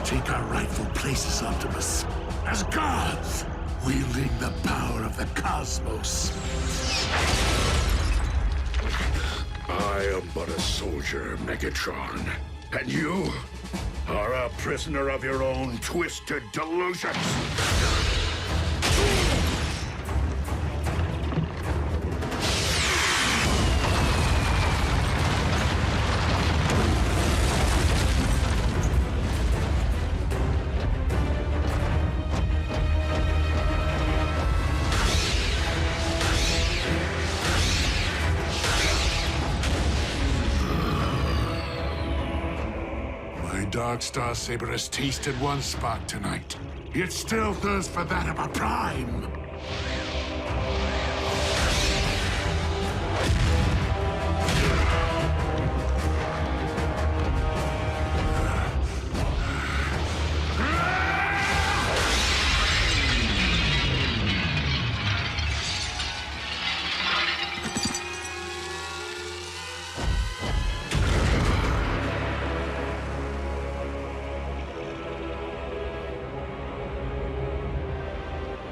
Take our rightful places, Optimus, as gods, wielding the power of the cosmos.
I am but a soldier, Megatron, and you are a prisoner of your own twisted delusions.
Dark Star Saber has tasted one spark tonight. It still thirsts for that of a Prime.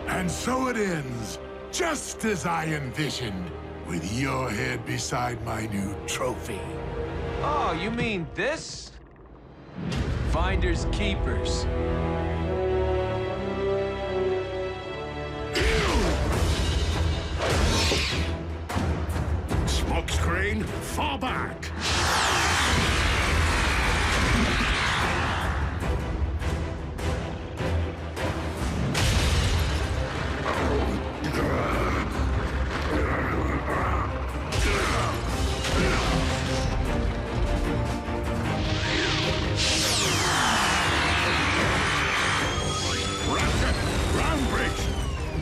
And so it ends, just as I envisioned, with your head beside my new trophy.
Oh, you mean this? Finders keepers.
Smokescreen, fall back!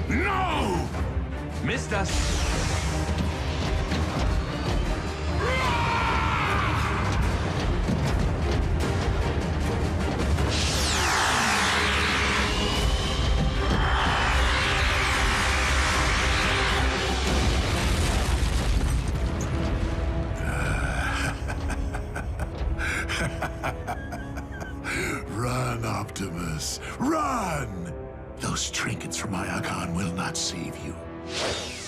No!
Missed us.
Run, Optimus, run! Those trinkets from Energon will not save you.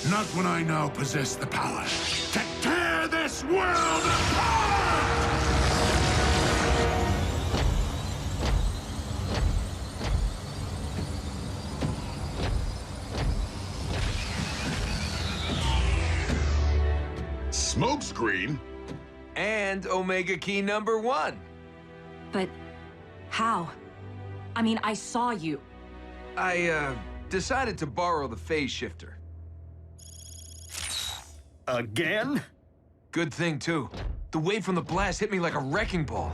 Not when I now possess the power to tear this world apart!
Smokescreen?
And Omega Key #1.
But how? I mean, I saw you.
I, decided to borrow the phase shifter.
Again?
Good thing, too. The wave from the blast hit me like a wrecking ball.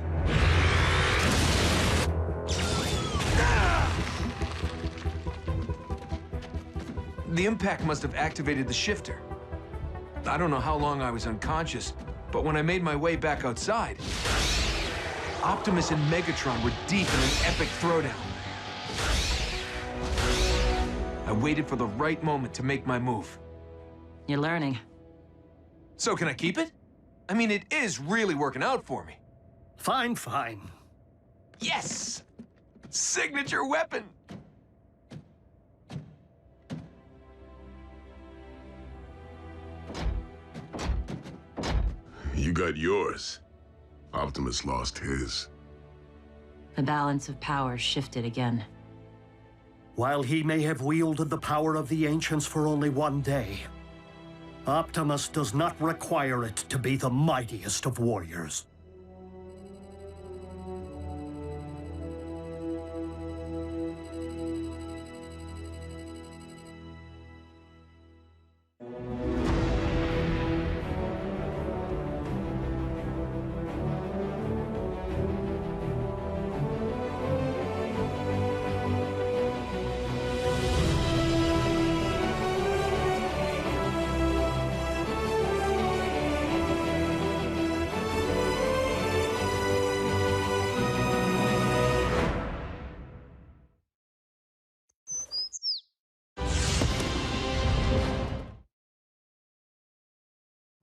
The impact must have activated the shifter. I don't know how long I was unconscious, but when I made my way back outside, Optimus and Megatron were deep in an epic throwdown. I waited for the right moment to make my move.
You're learning.
So can I keep it? I mean, it is really working out for me.
Fine, fine.
Yes! Signature weapon!
You got yours. Optimus lost his.
The balance of power shifted again.
While he may have wielded the power of the Ancients for only one day, Optimus does not require it to be the mightiest of warriors.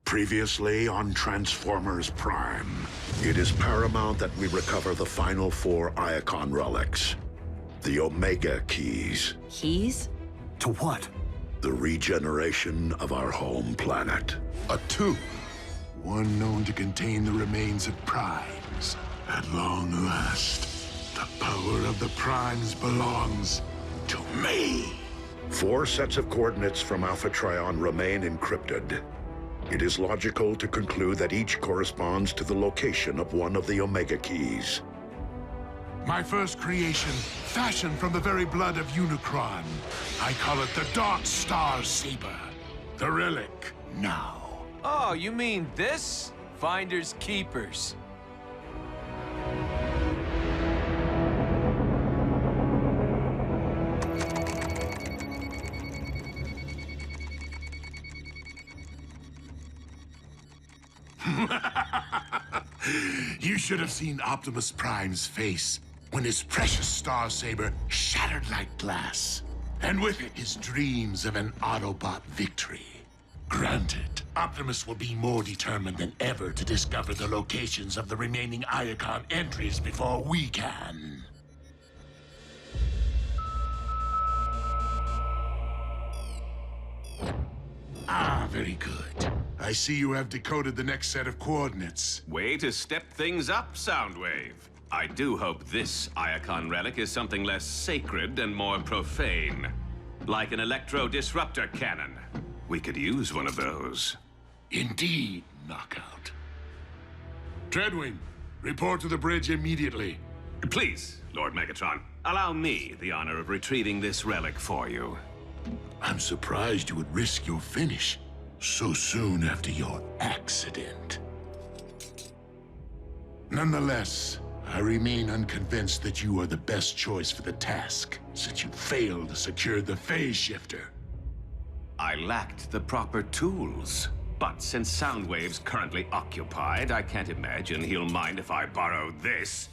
Previously on Transformers Prime, it is paramount that we recover the final 4 Iacon relics. The Omega Keys.
Keys?
To what?
The regeneration of our home planet.
A tomb, one known to contain the remains of Primes. At long last, the power of the Primes belongs to me.
4 sets of coordinates from Alpha Trion remain encrypted. It is logical to conclude that each corresponds to the location of one of the Omega Keys.
My first creation, fashioned from the very blood of Unicron. I call it the Dark Star Saber. The relic, now.
Oh, you mean this? Finders keepers.
You should have seen Optimus Prime's face when his precious Star Saber shattered like glass. And with it, his dreams of an Autobot victory. Granted, Optimus will be more determined than ever to discover the locations of the remaining Iacon entries before we can. Ah, very good. I see you have decoded the next set of coordinates.
Way to step things up, Soundwave. I do hope this Iacon relic is something less sacred and more profane. Like an electro-disruptor cannon. We could use one of those.
Indeed, Knockout. Treadwing, report to the bridge immediately.
Please, Lord Megatron, allow me the honor of retrieving this relic for you.
I'm surprised you would risk your finish so soon after your accident. Nonetheless, I remain unconvinced that you are the best choice for the task, since you failed to secure the phase shifter.
I lacked the proper tools. But since Soundwave's currently occupied, I can't imagine he'll mind if I borrow this.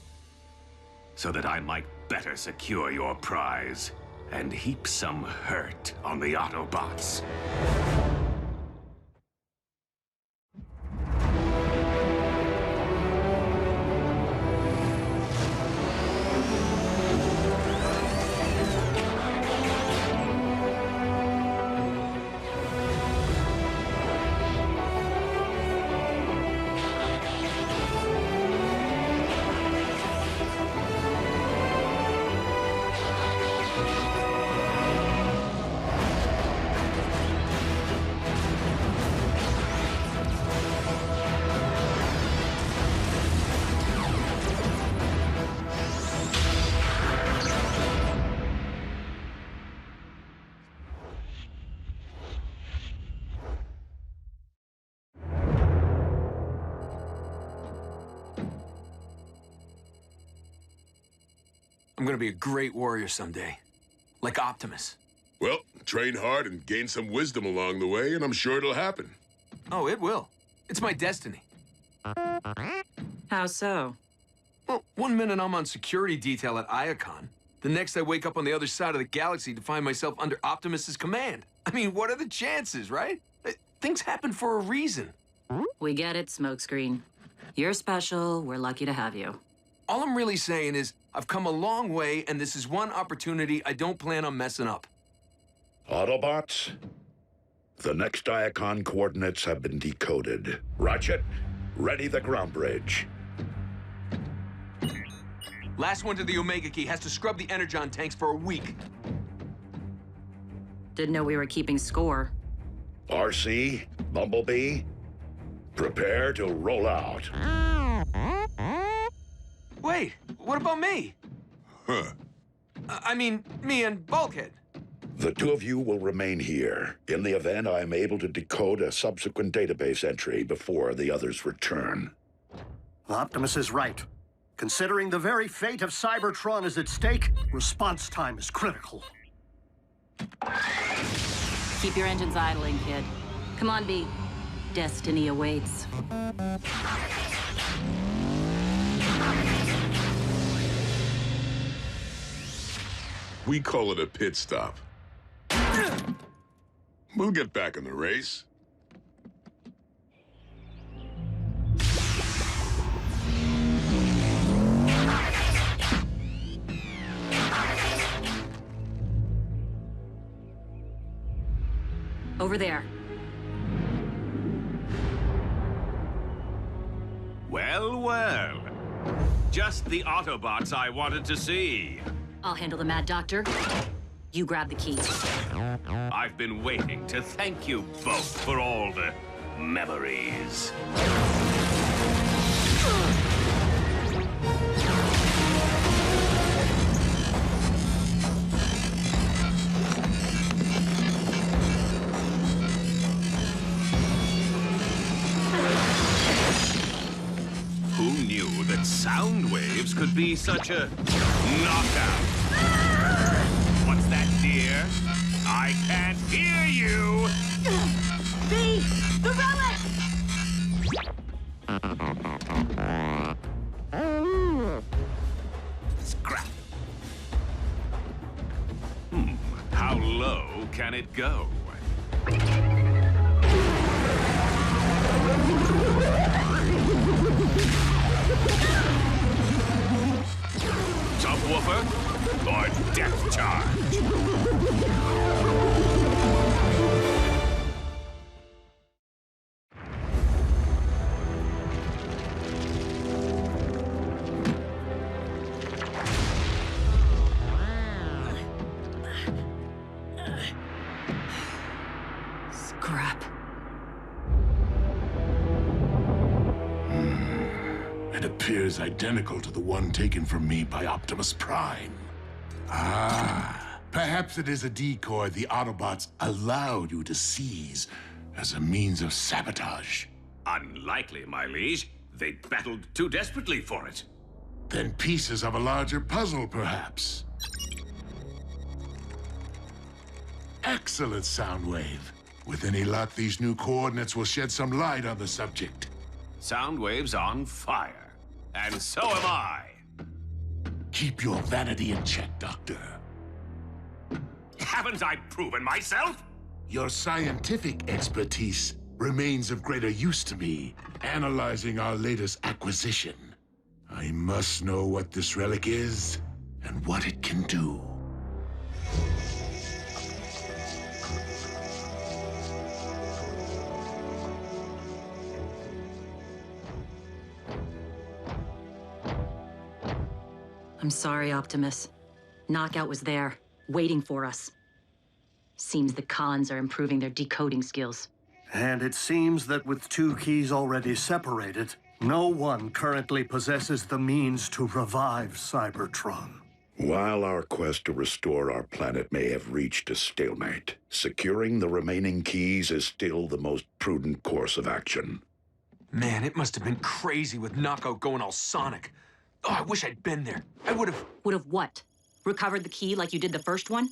So that I might better secure your prize and heap some hurt on the Autobots.
I'm gonna be a great warrior someday. Like Optimus.
Well, train hard and gain some wisdom along the way, and I'm sure it'll happen.
Oh, it will. It's my destiny.
How so?
Well, one minute I'm on security detail at Iacon. The next I wake up on the other side of the galaxy to find myself under Optimus's command. I mean, what are the chances, right? Things happen for a reason.
We get it, Smokescreen. You're special. We're lucky to have you.
All I'm really saying is, I've come a long way, and this is one opportunity I don't plan on messing up.
Autobots, the next Iacon coordinates have been decoded. Ratchet, ready the ground bridge.
Last one to the Omega Key has to scrub the Energon tanks for a week.
Didn't know we were keeping score.
RC, Bumblebee, prepare to roll out.
Wait, what about me?
Huh.
I mean, me and Bulkhead.
The two of you will remain here. In the event I am able to decode a subsequent database entry before the others return.
Optimus is right. Considering the very fate of Cybertron is at stake, response time is critical.
Keep your engines idling, kid. Come on, B. Destiny awaits.
We call it a pit stop. We'll get back in the race.
Over there.
Well, well. Just the Autobots I wanted to see.
I'll handle the Mad Doctor. You grab the key.
I've been waiting to thank you both for all the memories. Who knew that sound waves could be such a knockout? What's that, dear? I can't hear you!
B! The relic!
Scrap. How low can it go? Subwoofer or depth charge?
Scrap.
It appears identical to the one taken from me by Optimus Prime. Ah, perhaps it is a decoy the Autobots allowed you to seize as a means of sabotage.
Unlikely, my liege. They battled too desperately for it.
Then pieces of a larger puzzle, perhaps. Excellent, Soundwave. With any luck, these new coordinates will shed some light on the subject.
Soundwave's on fire. And so am I.
Keep your vanity in check, Doctor.
Haven't I proven myself?
Your scientific expertise remains of greater use to me, analyzing our latest acquisition. I must know what this relic is and what it can do.
I'm sorry, Optimus. Knockout was there, waiting for us. Seems the cons are improving their decoding skills.
And it seems that with two keys already separated, no one currently possesses the means to revive Cybertron.
While our quest to restore our planet may have reached a stalemate, securing the remaining keys is still the most prudent course of action.
Man, it must have been crazy with Knockout going all Sonic. Oh, I wish I'd been there. I would have...
Would have what? Recovered the key like you did the first one?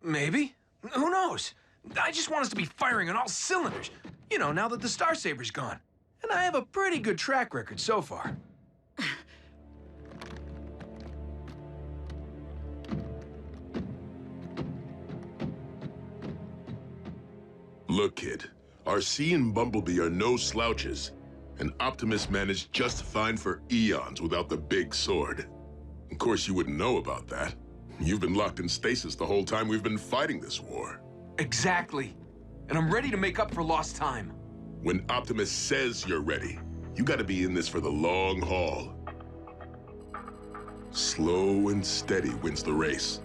Maybe. Who knows? I just want us to be firing on all cylinders. You know, now that the Star Saber's gone. And I have a pretty good track record so far.
Look, kid. RC and Bumblebee are no slouches. And Optimus managed just fine for eons without the big sword. Of course, you wouldn't know about that. You've been locked in stasis the whole time we've been fighting this war.
Exactly. And I'm ready to make up for lost time.
When Optimus says you're ready, you gotta be in this for the long haul. Slow and steady wins the race.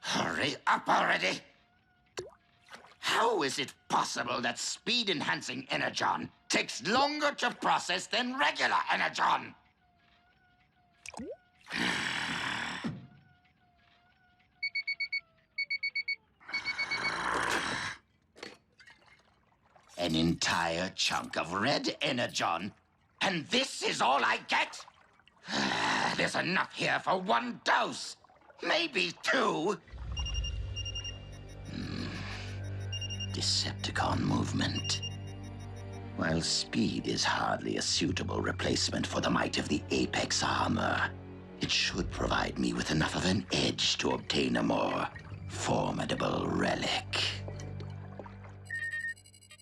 Hurry up already! How is it possible that speed-enhancing Energon takes longer to process than regular Energon? An entire chunk of red Energon, and this is all I get? There's enough here for one dose, maybe two. Decepticon movement. While speed is hardly a suitable replacement for the might of the Apex armor, it should provide me with enough of an edge to obtain a more formidable relic.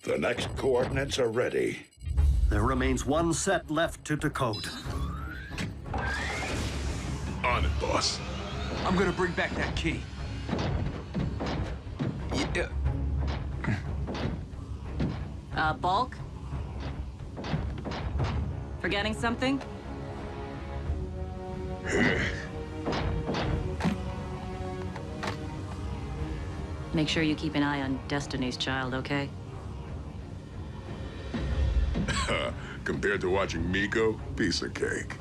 The next coordinates are ready.
There remains one set left to decode.
On it, boss.
I'm gonna bring back that key. Yeah.
Bulk? Forgetting something? Make sure you keep an eye on Destiny's Child, okay?
Compared to watching Miko, piece of cake.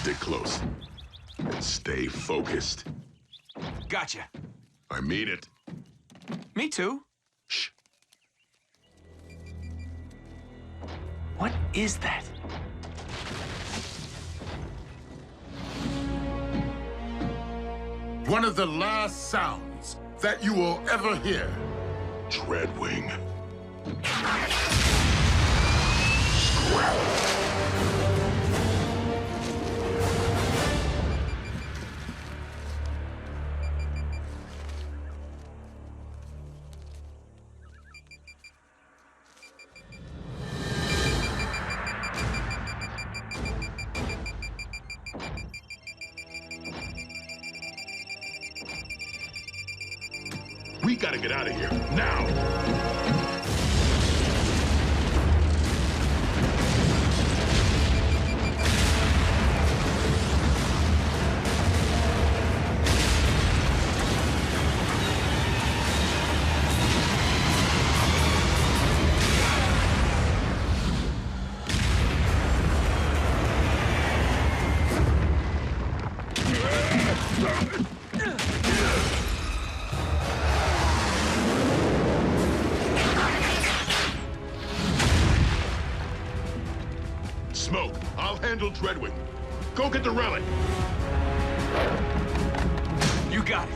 Stick close. And stay focused.
Gotcha.
I mean it.
Me too.
Shh.
What is that?
One of the last sounds that you will ever hear.
Dreadwing. We gotta get out of here, now! Smoke, I'll handle Dreadwing. Go get the relic.
You got it.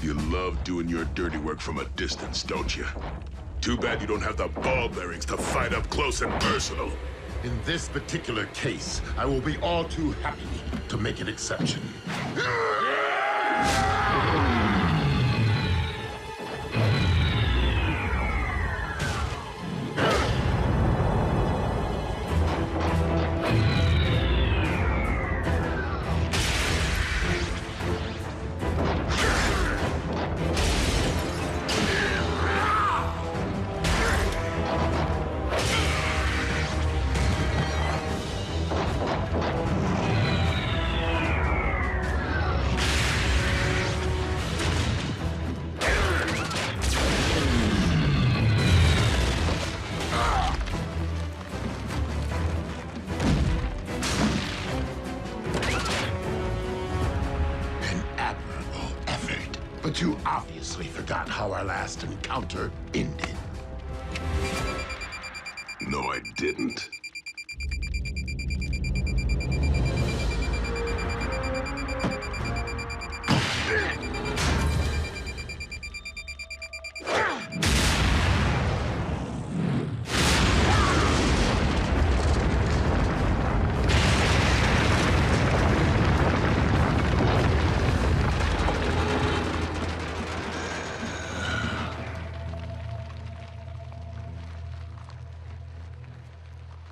You love doing your dirty work from a distance, don't you? Too bad you don't have the ball bearings to fight up close and personal.
In this particular case, I will be all too happy to make an exception. But you obviously forgot how our last encounter ended.
No, I didn't.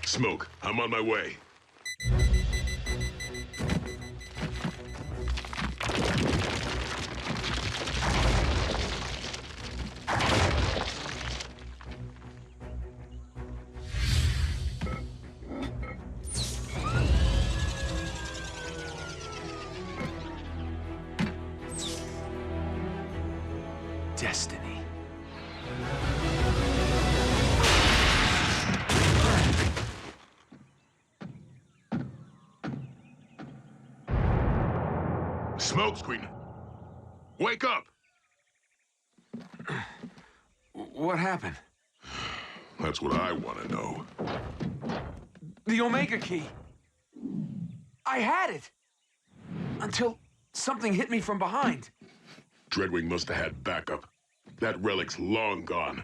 Smoke, I'm on my way.
Destiny.
Smokescreen! Wake up!
What happened?
That's what I want to know.
The Omega Key. I had it! Until something hit me from behind.
Dreadwing must have had backup. That relic's long gone.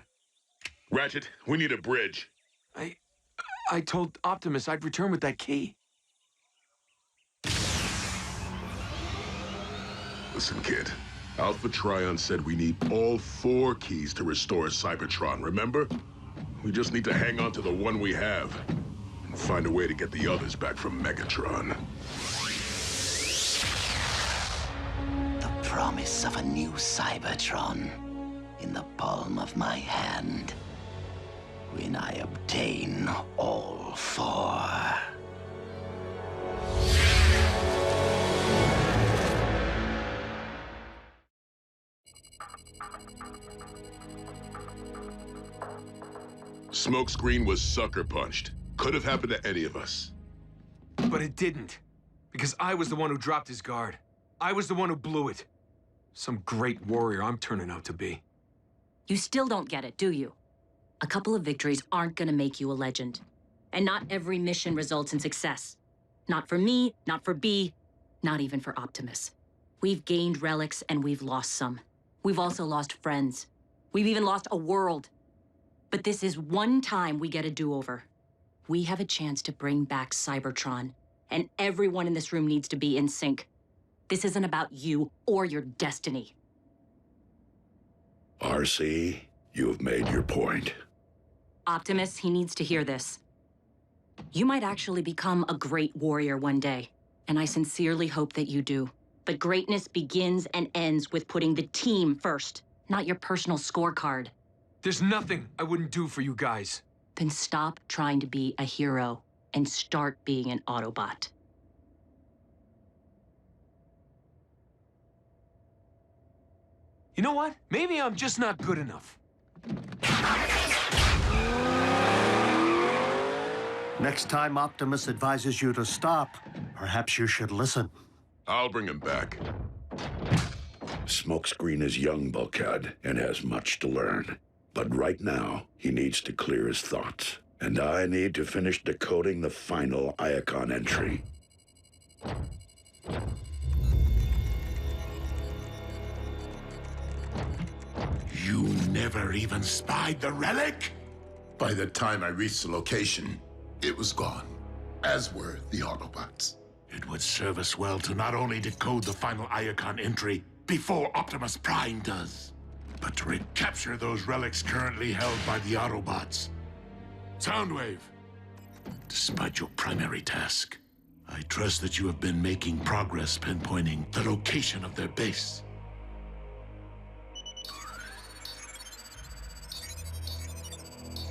Ratchet, we need a bridge.
I told Optimus I'd return with that key.
Listen, kid. Alpha Trion said we need all 4 keys to restore Cybertron, remember? We just need to hang on to the one we have. And find a way to get the others back from Megatron.
The promise of a new Cybertron in the palm of my hand. When I obtain all 4.
Smokescreen was sucker punched. Could have happened to any of us.
But it didn't. Because I was the one who dropped his guard. I was the one who blew it. Some great warrior I'm turning out to be.
You still don't get it, do you? A couple of victories aren't gonna make you a legend. And not every mission results in success. Not for me, not for B, not even for Optimus. We've gained relics and we've lost some. We've also lost friends. We've even lost a world. But this is one time we get a do-over. We have a chance to bring back Cybertron, and everyone in this room needs to be in sync. This isn't about you or your destiny.
RC, you've made your point.
Optimus, he needs to hear this. You might actually become a great warrior one day, and I sincerely hope that you do. But greatness begins and ends with putting the team first, not your personal scorecard.
There's nothing I wouldn't do for you guys.
Then stop trying to be a hero and start being an Autobot.
You know what? Maybe I'm just not good enough.
Next time Optimus advises you to stop, perhaps you should listen.
I'll bring him back.
Smokescreen is young, Bulkhead, and has much to learn. But right now, he needs to clear his thoughts. And I need to finish decoding the final Iacon entry.
You never even spied the relic?
By the time I reached the location, it was gone, as were the Autobots.
It would serve us well to not only decode the final Iacon entry before Optimus Prime does, but to recapture those relics currently held by the Autobots. Soundwave, despite your primary task, I trust that you have been making progress pinpointing the location of their base.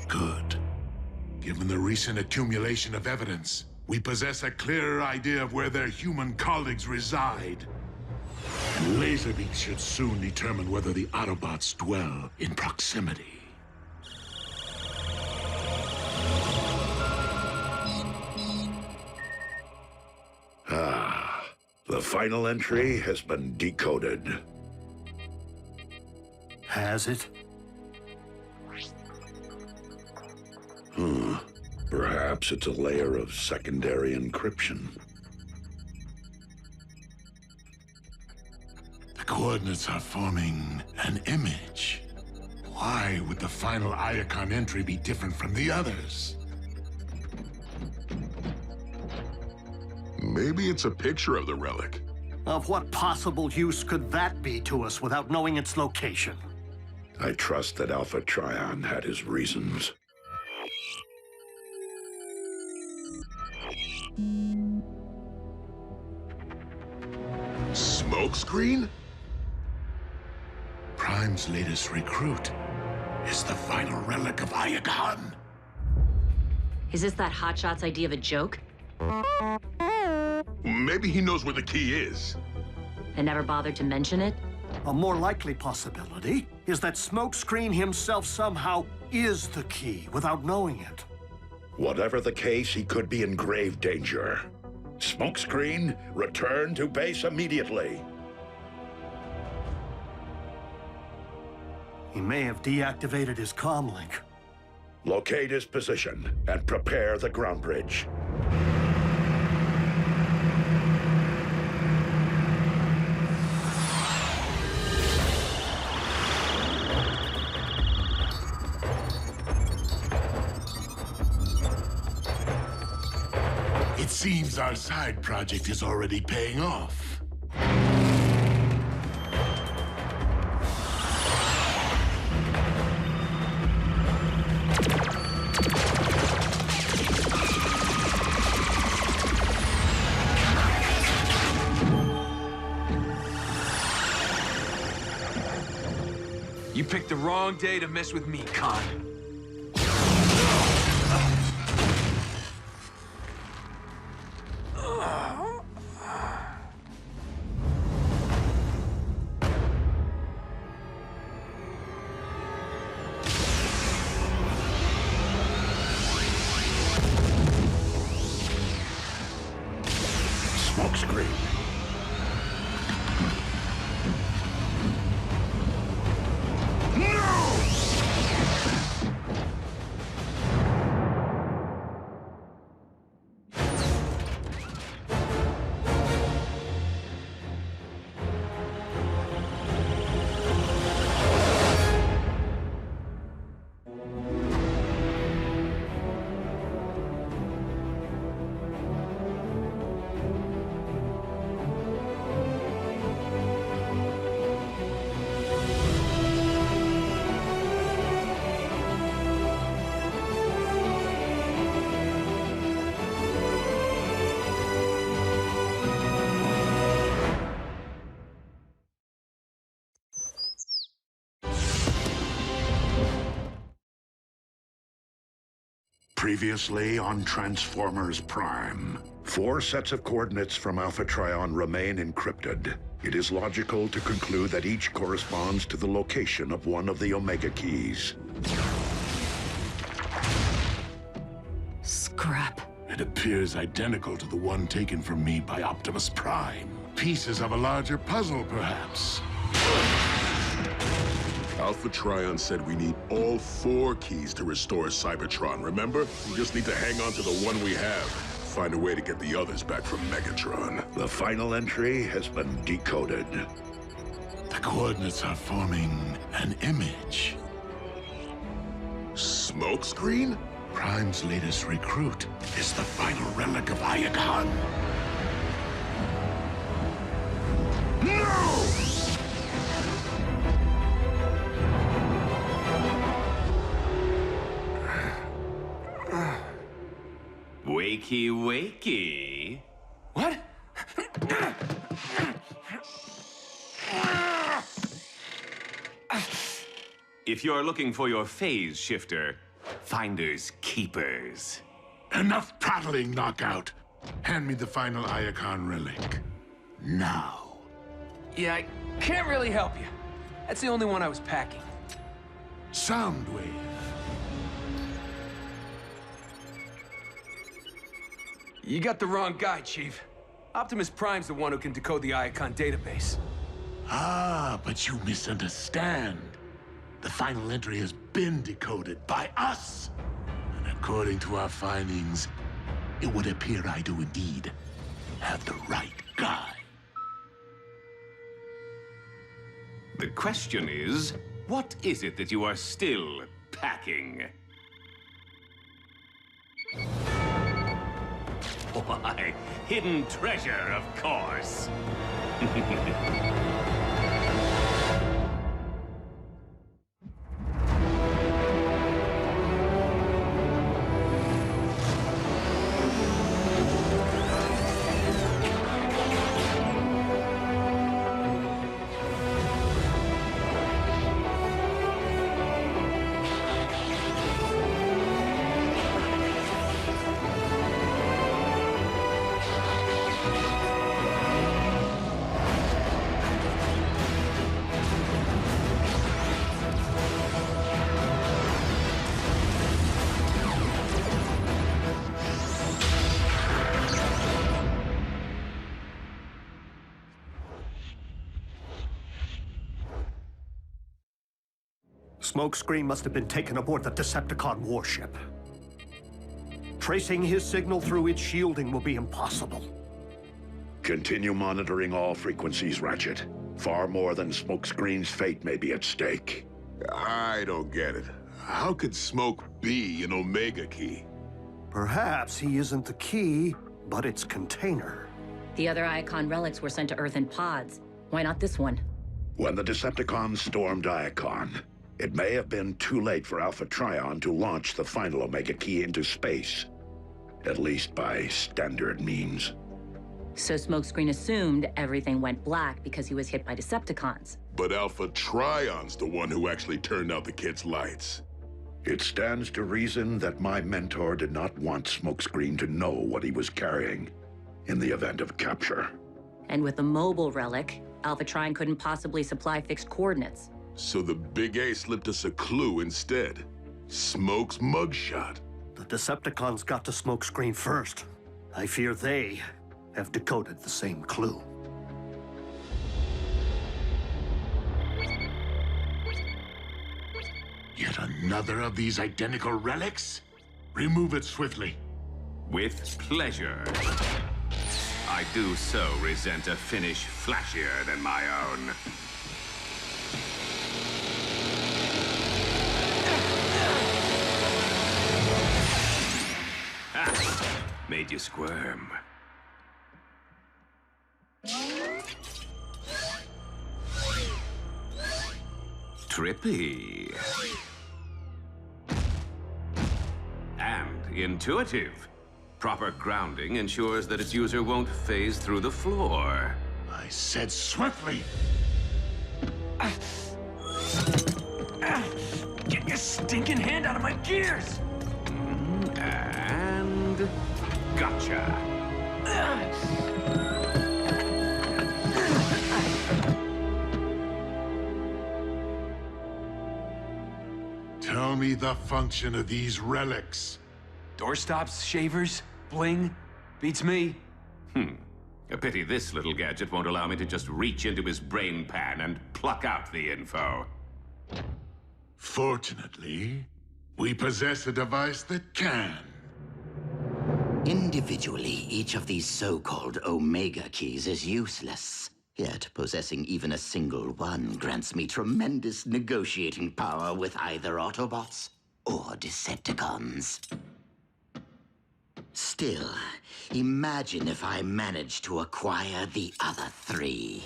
Good. Given the recent accumulation of evidence, we possess a clearer idea of where their human colleagues reside. And Laserbeam should soon determine whether the Autobots dwell in proximity.
Ah, the final entry has been decoded.
Has it?
Perhaps it's a layer of secondary encryption.
The coordinates are forming an image. Why would the final Iacon entry be different from the others?
Maybe it's a picture of the relic.
Of what possible use could that be to us without knowing its location?
I trust that Alpha Trion had his reasons.
Smokescreen?
Prime's latest recruit is the final relic of Iacon.
Is this that Hotshot's idea of a joke?
Maybe he knows where the key is.
And never bothered to mention it?
A more likely possibility is that Smokescreen himself somehow is the key without knowing it.
Whatever the case, he could be in grave danger. Smokescreen, return to base immediately.
He may have deactivated his comlink.
Locate his position and prepare the ground bridge.
It seems our side project is already paying off.
You picked the wrong day to mess with me, Khan.
Smokescreen. Previously on Transformers Prime. 4 sets of coordinates from Alpha Trion remain encrypted. It is logical to conclude that each corresponds to the location of one of the Omega keys.
Scrap.
It appears identical to the one taken from me by Optimus Prime. Pieces of a larger puzzle, perhaps.
Alpha Trion said we need all 4 keys to restore Cybertron, remember? We just need to hang on to the one we have. Find a way to get the others back from Megatron.
The final entry has been decoded.
The coordinates are forming an image.
Smokescreen?
Prime's latest recruit is the final relic of Energon.
No!
Wakey, wakey.
What?
If you're looking for your phase shifter, finders keepers.
Enough prattling, Knockout. Hand me the final Iacon relic. Now.
Yeah, I can't really help you. That's the only one I was packing.
Soundwave.
You got the wrong guy, Chief. Optimus Prime's the one who can decode the Iacon database.
Ah, but you misunderstand. The final entry has been decoded by us. And according to our findings, it would appear I do indeed have the right guy.
The question is, what is it that you are still packing? Why, hidden treasure, of course.
Smokescreen must have been taken aboard the Decepticon warship. Tracing his signal through its shielding will be impossible.
Continue monitoring all frequencies, Ratchet. Far more than Smokescreen's fate may be at stake.
I don't get it. How could Smoke be an Omega key?
Perhaps he isn't the key, but its container.
The other Iacon relics were sent to Earth in pods. Why not this one?
When the Decepticons stormed Iacon, it may have been too late for Alpha Trion to launch the final Omega key into space. At least by standard means.
So Smokescreen assumed everything went black because he was hit by Decepticons.
But Alpha Trion's the one who actually turned out the kid's lights.
It stands to reason that my mentor did not want Smokescreen to know what he was carrying in the event of capture.
And with the mobile relic, Alpha Trion couldn't possibly supply fixed coordinates.
So the Big A slipped us a clue instead. Smoke's mugshot.
The Decepticons got to Smokescreen first. I fear they have decoded the same clue.
Yet another of these identical relics? Remove it swiftly.
With pleasure. I do so resent a finish flashier than my own. Ah, made you squirm. Trippy. And intuitive. Proper grounding ensures that its user won't phase through the floor.
I said swiftly!
Get your stinking hand out of my gears!
And... gotcha.
Tell me the function of these relics.
Doorstops, shavers, bling. Beats me.
A pity this little gadget won't allow me to just reach into his brain pan and pluck out the info.
Fortunately, we possess a device that can.
Individually, each of these so-called Omega keys is useless. Yet, possessing even a single one grants me tremendous negotiating power with either Autobots or Decepticons. Still, imagine if I managed to acquire the other three.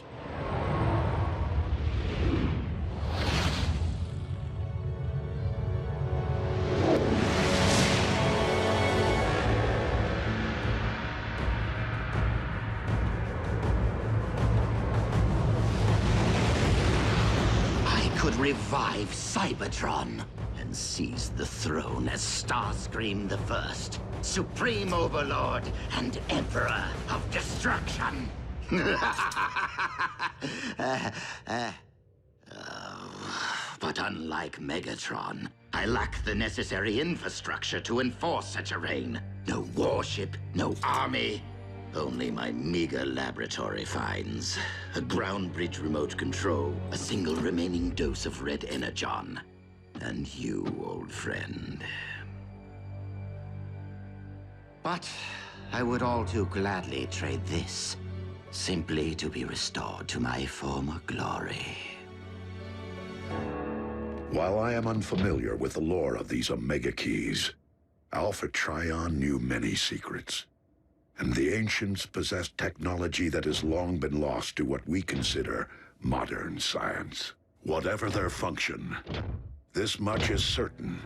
I could revive Cybertron and seize the throne as Starscream the First, Supreme Overlord and Emperor of Destruction. But unlike Megatron, I lack the necessary infrastructure to enforce such a reign. No warship, no army, only my meager laboratory finds. A ground bridge remote control, a single remaining dose of red Energon, and you, old friend. But I would all too gladly trade this, simply to be restored to my former glory.
While I am unfamiliar with the lore of these Omega keys, Alpha Trion knew many secrets. And the ancients possessed technology that has long been lost to what we consider modern science. Whatever their function, this much is certain.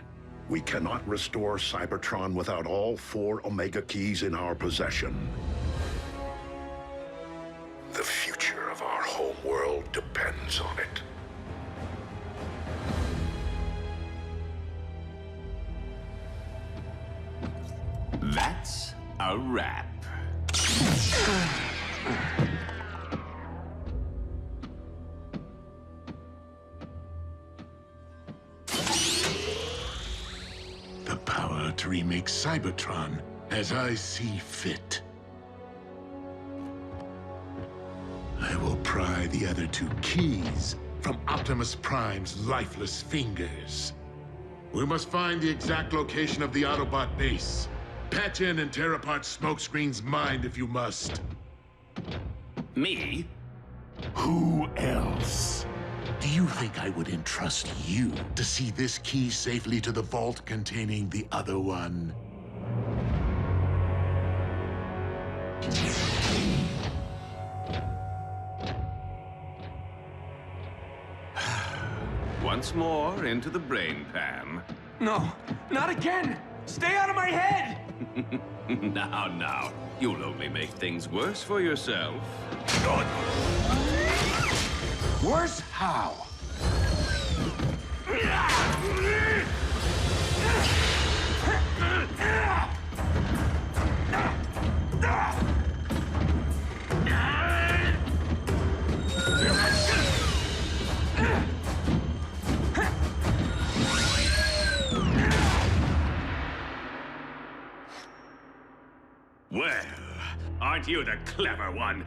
We cannot restore Cybertron without all 4 Omega keys in our possession. The future of our home world depends on it.
That's a wrap.
The power to remake Cybertron as I see fit. I will pry the other 2 keys from Optimus Prime's lifeless fingers. We must find the exact location of the Autobot base. Patch in and tear apart Smokescreen's mind if you must.
Me?
Who else? Do you think I would entrust you to see this key safely to the vault containing the other one?
Once more into the brain pan.
No, not again! Stay out of my head!
Now, you'll only make things worse for yourself.
Worse? How?
Well, Aren't you the clever one?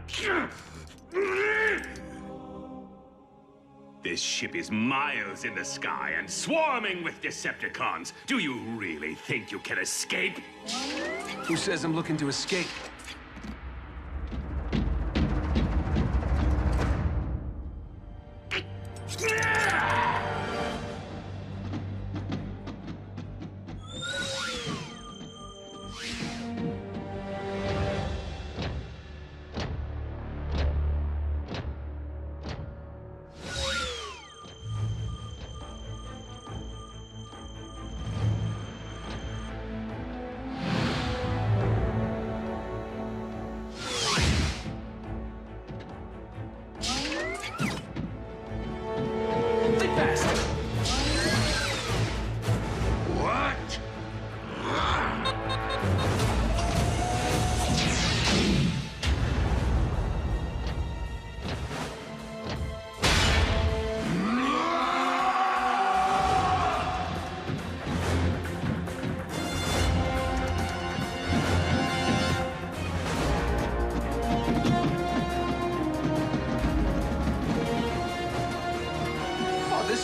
This ship is miles in the sky and swarming with Decepticons. Do you really think you can escape?
Who says I'm looking to escape?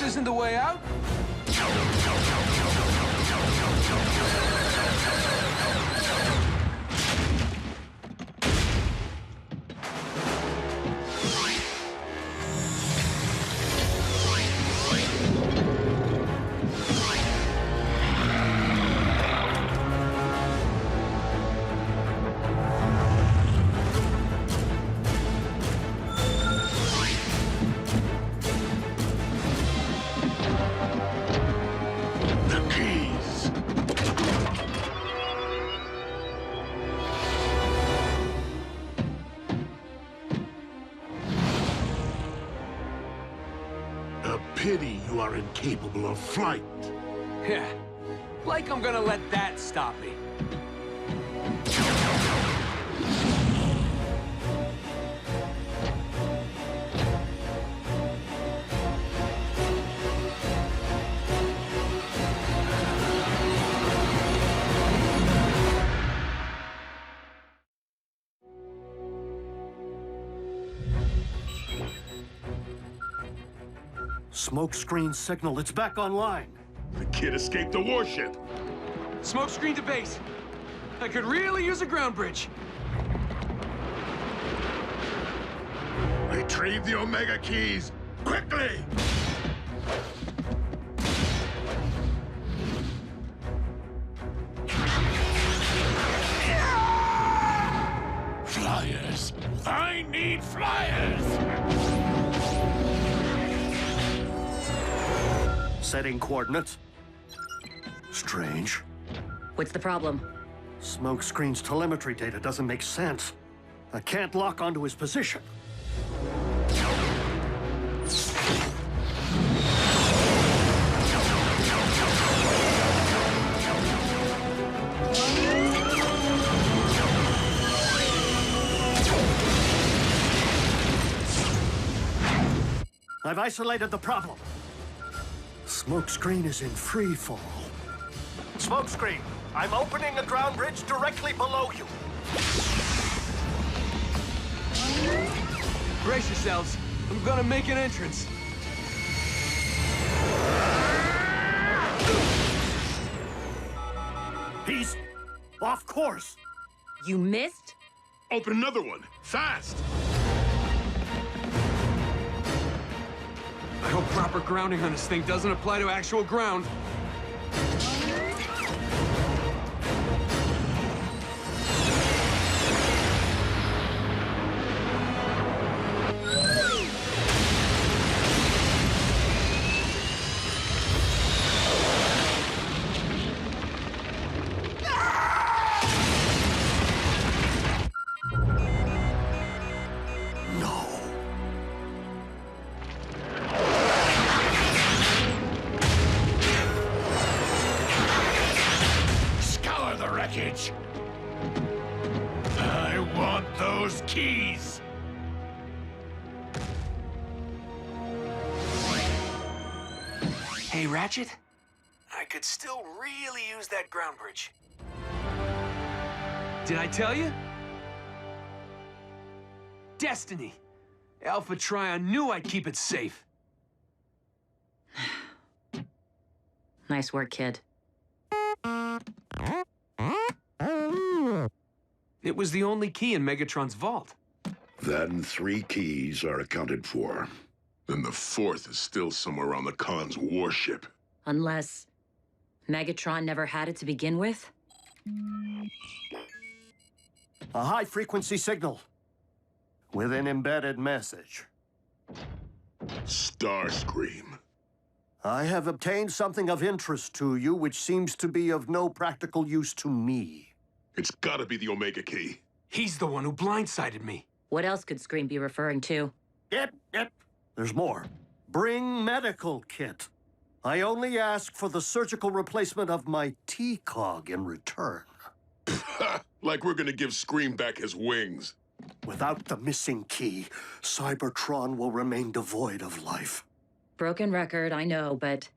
Isn't the way out?
Pity you are incapable of flight.
Yeah, like I'm gonna let that stop me.
Smokescreen signal, it's back online.
The kid escaped the warship.
Smokescreen to base. I could really use a ground bridge.
Retrieve the Omega keys, quickly!
Flyers! I need flyers!
Setting coordinates. Strange.
What's the problem?
Smokescreen's telemetry data doesn't make sense. I can't lock onto his position. I've isolated the problem. Smokescreen is in free fall. Smokescreen, I'm opening a ground bridge directly below you.
Brace yourselves. I'm gonna make an entrance.
He's off course.
You missed?
Open another one, fast!
I hope proper grounding on this thing doesn't apply to actual ground.
I want those keys!
Hey, Ratchet? I could still really use that ground bridge. Did I tell you?
Destiny! Alpha Trion knew I'd keep it safe.
Nice work, kid.
It was the only key in Megatron's vault.
Then 3 keys are accounted for.
Then the 4th is still somewhere on the Khan's warship.
Unless Megatron never had it to begin with?
A high-frequency signal with an embedded message.
Starscream.
I have obtained something of interest to you, which seems to be of no practical use to me.
It's gotta be the Omega Key.
He's the one who blindsided me.
What else could Scream be referring to?
Yep. There's more. Bring medical kit. I only ask for the surgical replacement of my T-Cog in return.
Like we're gonna give Scream back his wings.
Without the missing key, Cybertron will remain devoid of life.
Broken record, I know, but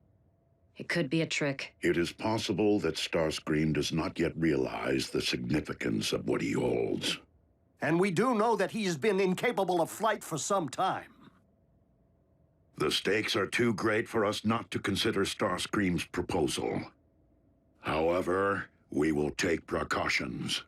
it could be a trick.
It is possible that Starscream does not yet realize the significance of what he holds.
And we do know that he's been incapable of flight for some time.
The stakes are too great for us not to consider Starscream's proposal. However, we will take precautions.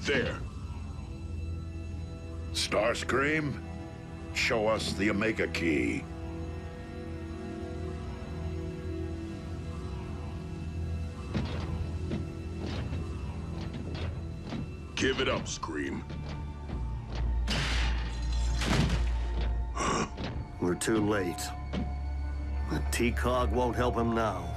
There.
Starscream, show us the Omega Key.
Give it up, Scream.
We're too late. The T-Cog won't help him now.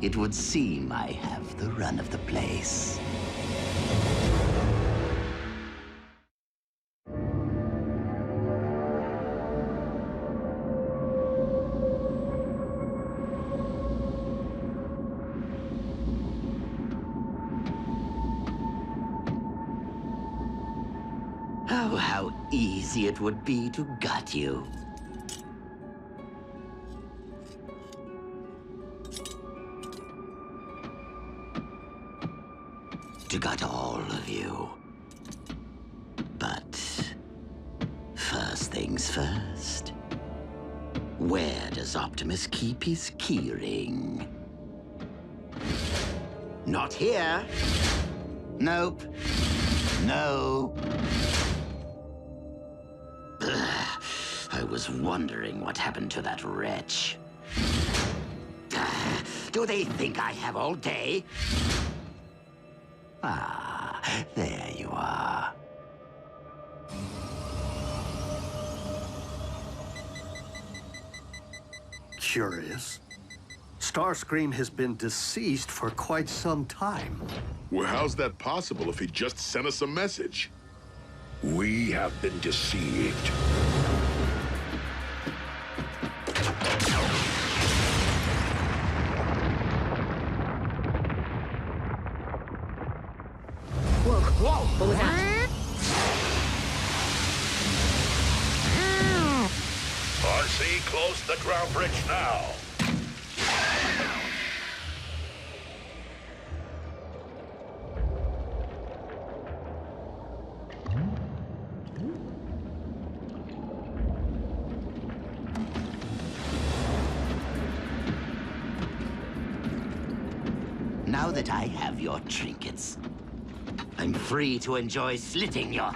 It would seem I have the run of the place. Oh, how easy it would be to gut you. To gut all of you. But first things first. Where does Optimus keep his keyring? Not here. Nope. No. Ugh. I was wondering what happened to that wretch. Do they think I have all day? Ah, there you are.
Curious. Starscream has been deceased for quite some time.
Well, how's that possible if he just sent us a message?
We have been deceived.
Whoa! What was that?
RC, close the ground bridge now.
Now that I have your trinkets, I'm free to enjoy slitting your...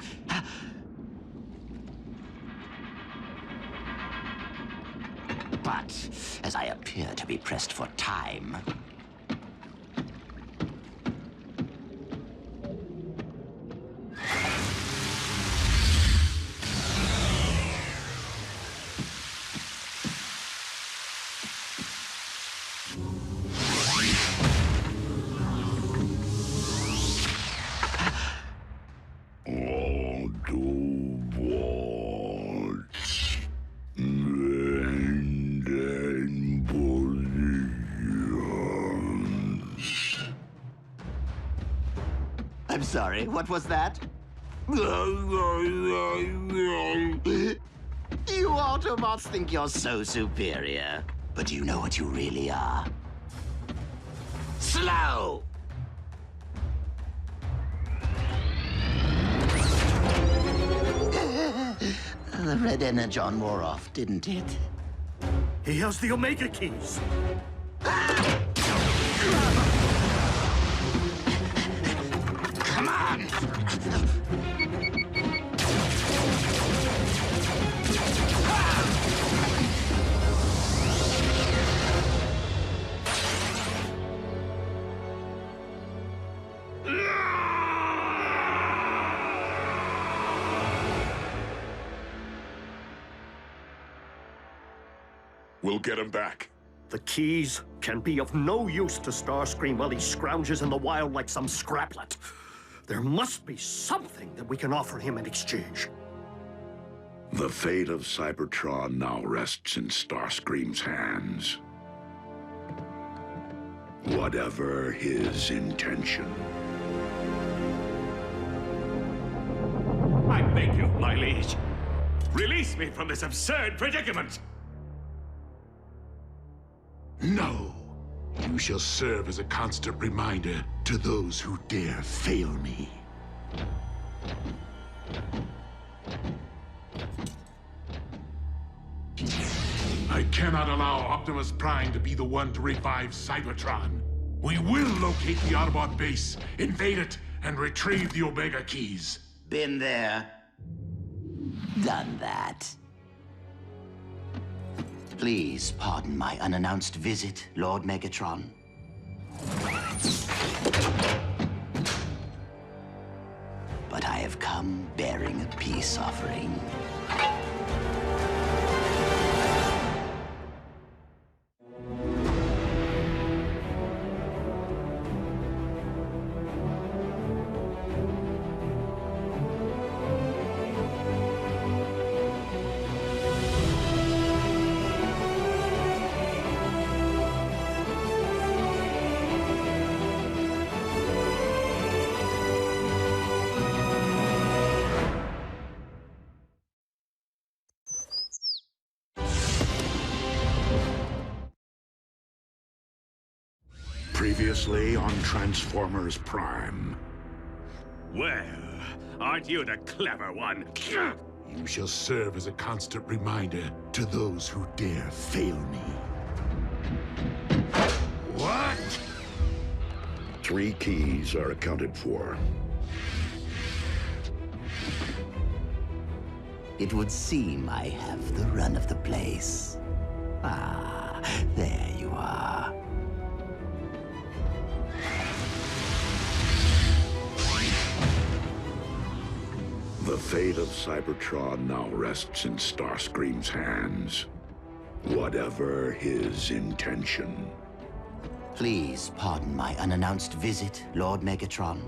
But, as I appear to be pressed for time... Sorry, what was that? You Autobots think you're so superior. But do you know what you really are? Slow! The red Energon wore off, didn't it?
He has the Omega keys.
Come on!
We'll get him back.
The keys can be of no use to Starscream while he scrounges in the wild like some scraplet. There must be something that we can offer him in exchange.
The fate of Cybertron now rests in Starscream's hands. Whatever his intention.
I beg you, my liege. Release me from this absurd predicament!
No! You shall serve as a constant reminder to those who dare fail me. I cannot allow Optimus Prime to be the one to revive Cybertron. We will locate the Autobot base, invade it, and retrieve the Omega keys.
Been there. Done that. Please pardon my unannounced visit, Lord Megatron. But I have come bearing a peace offering.
Previously on Transformers Prime.
Well, aren't you the clever one?
You shall serve as a constant reminder to those who dare fail me. What?
3 keys are accounted for.
It would seem I have the run of the place. Ah, there you are.
The fate of Cybertron now rests in Starscream's hands. Whatever his intention.
Please pardon my unannounced visit, Lord Megatron.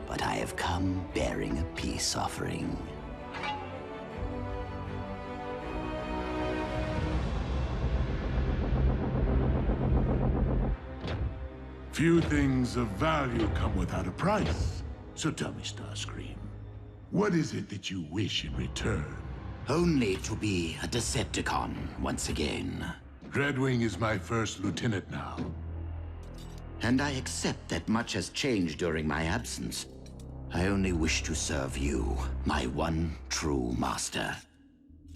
But I have come bearing a peace offering.
Few things of value come without a price. So tell me, Starscream, what is it that you wish in return?
Only to be a Decepticon once again.
Dreadwing is my first lieutenant now.
And I accept that much has changed during my absence. I only wish to serve you, my one true master,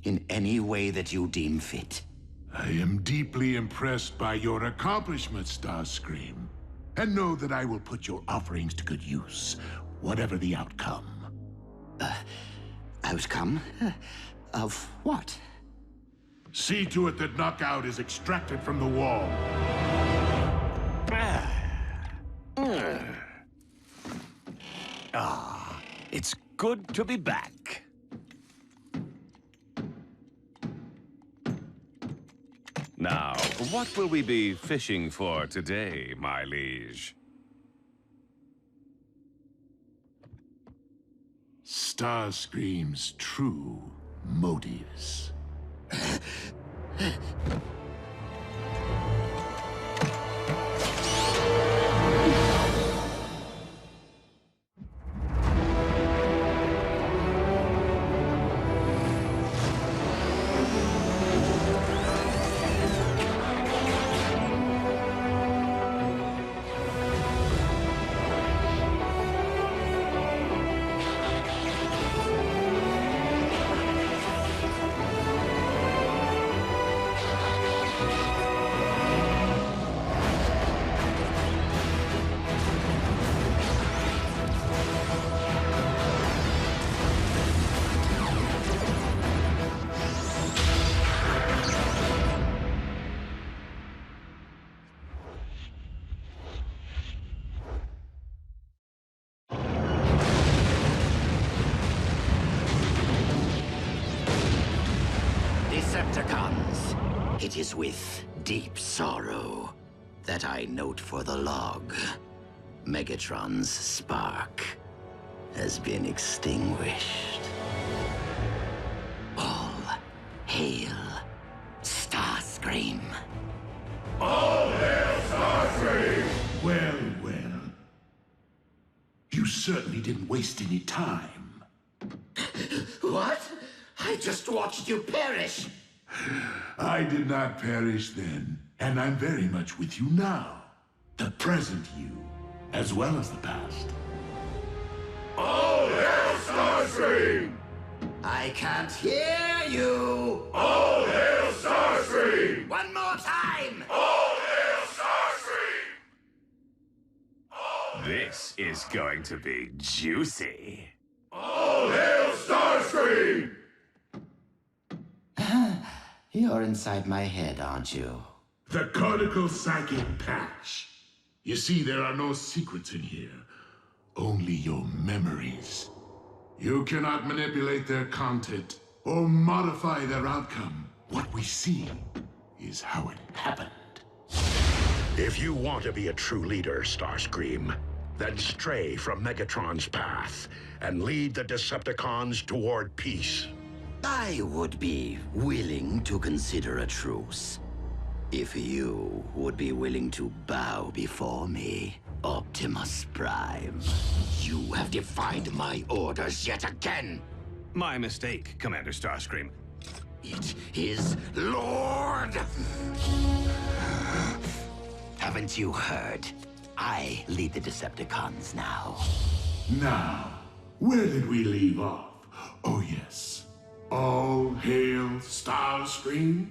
in any way that you deem fit.
I am deeply impressed by your accomplishments, Starscream. And know that I will put your offerings to good use, whatever the outcome.
Outcome? Of what?
See to it that Knockout is extracted from the wall.
It's good to be back. Now, what will we be fishing for today, my liege?
Starscream's true motives.
It is with deep sorrow that I note for the log, Megatron's spark has been extinguished. All hail Starscream.
All hail Starscream! Well, well. You certainly didn't waste any time.
What? I just watched you perish.
I did not perish then, and I'm very much with you now. The present you, as well as the past.
All hail Starscream! I can't hear you!
All hail Starscream!
One more time!
All hail Starscream!
This is going to be juicy.
All hail Starscream!
You're inside my head, aren't you?
The cortical psychic patch. You see, there are no secrets in here. Only your memories. You cannot manipulate their content or modify their outcome. What we see is how it happened.
If you want to be a true leader, Starscream, then stray from Megatron's path and lead the Decepticons toward peace.
I would be willing to consider a truce. If you would be willing to bow before me, Optimus Prime. You have defied my orders yet again.
My mistake, Commander Starscream.
It is Lord! Haven't you heard? I lead the Decepticons now.
Now, where did we leave off? Oh yes. All hail Starscream?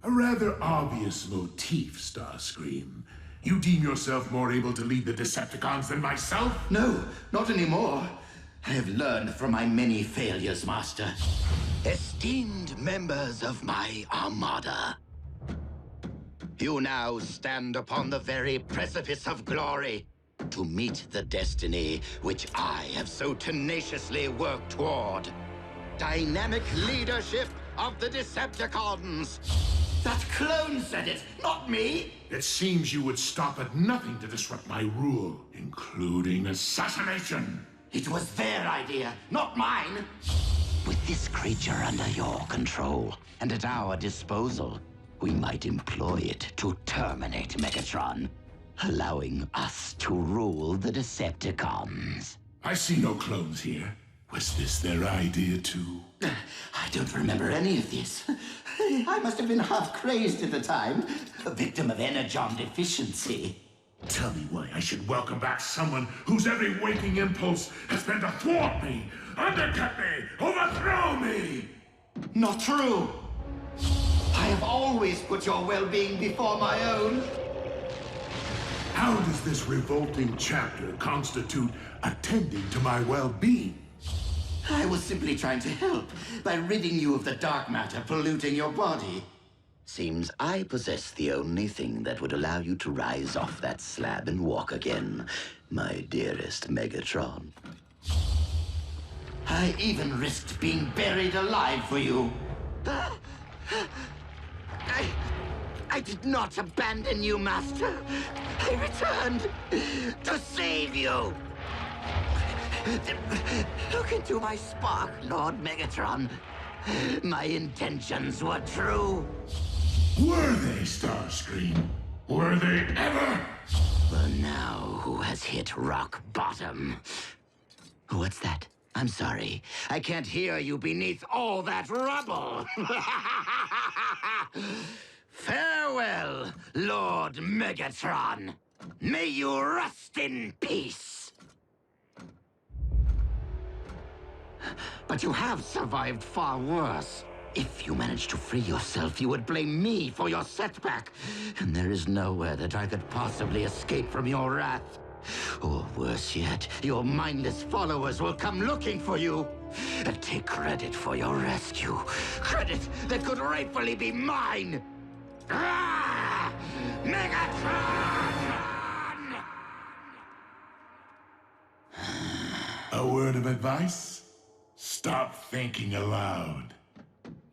A rather obvious motif, Starscream. You deem yourself more able to lead the Decepticons than myself?
No, not anymore. I have learned from my many failures, Master. Esteemed members of my Armada, you now stand upon the very precipice of glory to meet the destiny which I have so tenaciously worked toward. Dynamic leadership of the Decepticons. That clone said it, not me.
It seems you would stop at nothing to disrupt my rule, including assassination.
It was their idea, not mine. With this creature under your control and at our disposal, we might employ it to terminate Megatron, allowing us to rule the Decepticons.
I see no clones here. Was this their idea too?
I don't remember any of this. I must have been half crazed at the time, a victim of Energon deficiency.
Tell me why I should welcome back someone whose every waking impulse has been to thwart me, undercut me, overthrow me!
Not true! I have always put your well-being before my own.
How does this revolting chapter constitute attending to my well-being?
I was simply trying to help by ridding you of the dark matter polluting your body. Seems I possess the only thing that would allow you to rise off that slab and walk again, my dearest Megatron. I even risked being buried alive for you. I did not abandon you, Master. I returned to save you. Look into my spark, Lord Megatron. My intentions were true.
Were they, Starscream? Were they ever?
Well, now who has hit rock bottom? What's that? I'm sorry. I can't hear you beneath all that rubble. Farewell, Lord Megatron. May you rest in peace. But you have survived far worse. If you managed to free yourself, you would blame me for your setback. And there is nowhere that I could possibly escape from your wrath. Or worse yet, your mindless followers will come looking for you and take credit for your rescue. Credit that could rightfully be mine. Ah! Megatron!
A word of advice? Stop thinking aloud.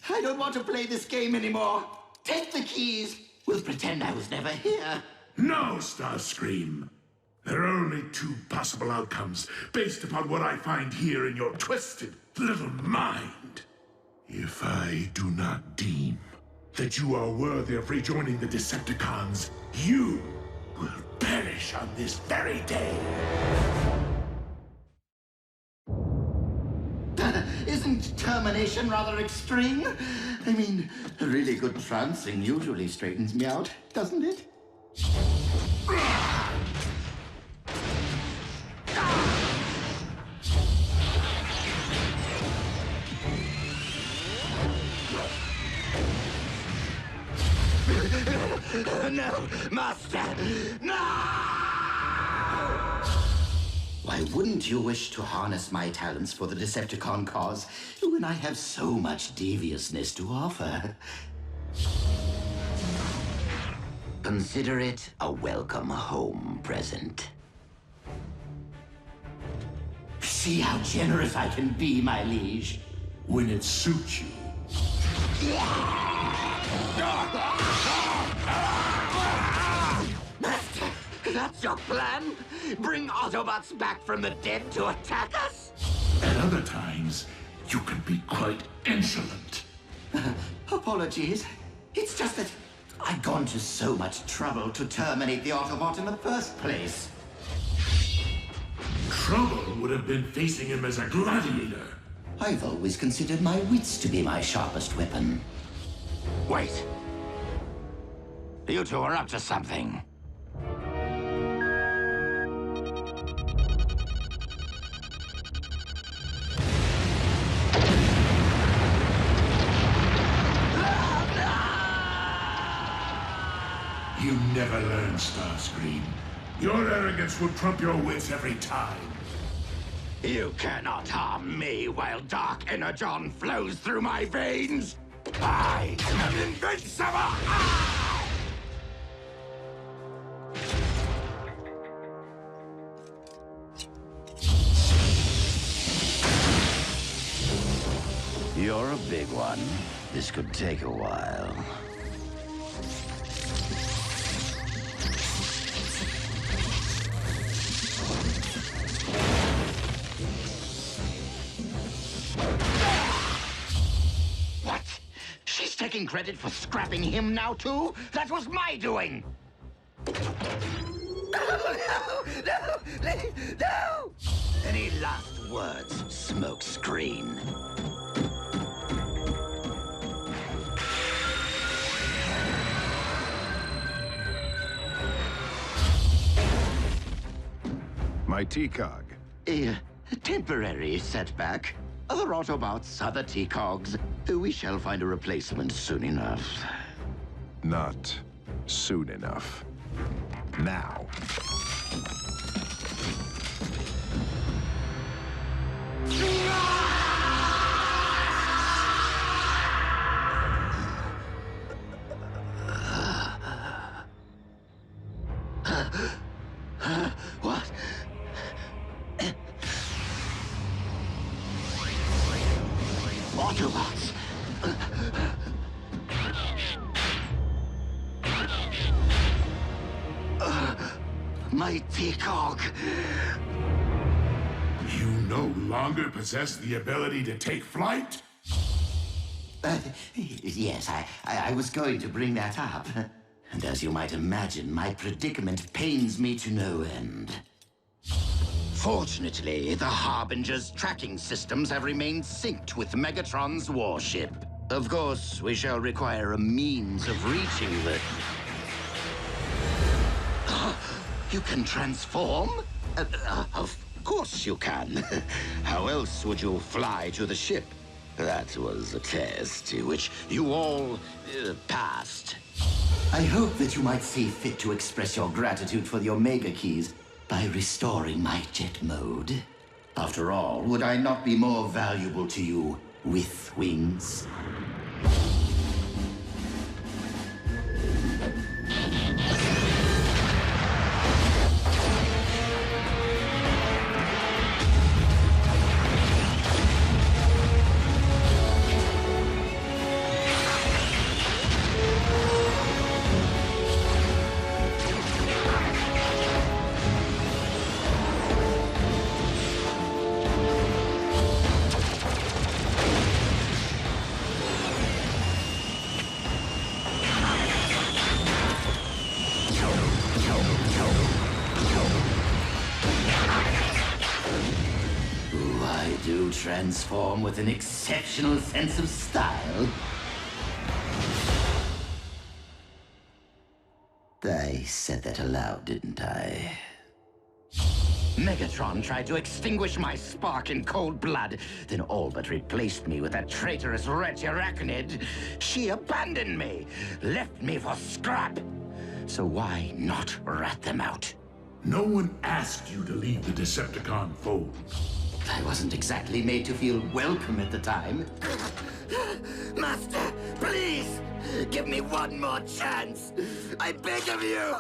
I don't want to play this game anymore. Take the keys. We'll pretend I was never here.
No, Starscream. There are only two possible outcomes based upon what I find here in your twisted little mind. If I do not deem that you are worthy of rejoining the Decepticons, you will perish on this very day.
Isn't termination rather extreme? I mean, really good trancing usually straightens me out, doesn't it? No, Master! No! Why wouldn't you wish to harness my talents for the Decepticon cause when I have so much deviousness to offer? Consider it a welcome home present. See how generous I can be, my liege.
When it suits you.
Master, that's your plan? Bring Autobots back from the dead to attack us?
At other times, you can be quite insolent.
Apologies. It's just that I'd gone to so much trouble to terminate the Autobot in the first place.
Trouble would have been facing him as a gladiator.
I've always considered my wits to be my sharpest weapon. Wait. You two are up to something.
You never learn, Starscream. Your arrogance will trump your wits every time.
You cannot harm me while dark Energon flows through my veins. I am invincible! You're a big one. This could take a while. What? She's taking credit for scrapping him now, too? That was my doing! No! Any last words, smokescreen?
My T-Cog.
A temporary setback. Other Autobots, other T-Cogs. We shall find a replacement soon enough.
Not soon enough. Now.
What? Autobots! My T-Cog!
You no longer possess the ability to take flight?
Yes, I was going to bring that up. And as you might imagine, my predicament pains me to no end. Fortunately, the Harbinger's tracking systems have remained synced with Megatron's warship. Of course, we shall require a means of reaching the... You can transform? Of course you can. How else would you fly to the ship? That was a test which you all passed. I hope that you might see fit to express your gratitude for the Omega Keys by restoring my jet mode. After all, would I not be more valuable to you with wings? I do transform with an exceptional sense of style. I said that aloud, didn't I? Megatron tried to extinguish my spark in cold blood, then all but replaced me with that traitorous wretch Arachnid. She abandoned me, left me for scrap. So why not rat them out?
No one asked you to leave the Decepticon fold.
I wasn't exactly made to feel welcome at the time. Master, please! Give me one more chance! I beg of you!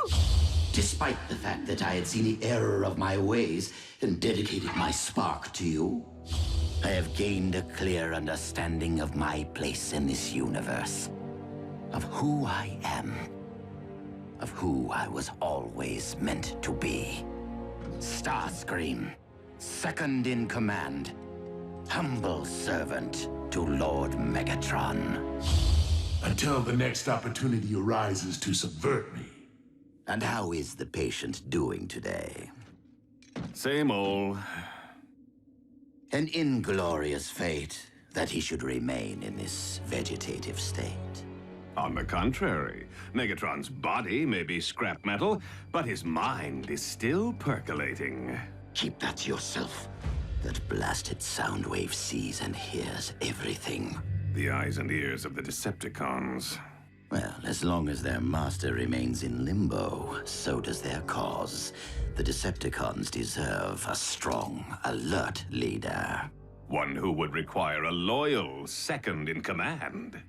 Despite the fact that I had seen the error of my ways and dedicated my spark to you, I have gained a clear understanding of my place in this universe. Of who I am. Of who I was always meant to be. Starscream, second in command. Humble servant to Lord Megatron.
Until the next opportunity arises to subvert me.
And how is the patient doing today?
Same old.
An inglorious fate that he should remain in this vegetative state.
On the contrary, Megatron's body may be scrap metal, but his mind is still percolating.
Keep that to yourself. That blasted Soundwave sees and hears everything.
The eyes and ears of the Decepticons.
Well, as long as their master remains in limbo, so does their cause. The Decepticons deserve a strong, alert leader.
One who would require a loyal second in command.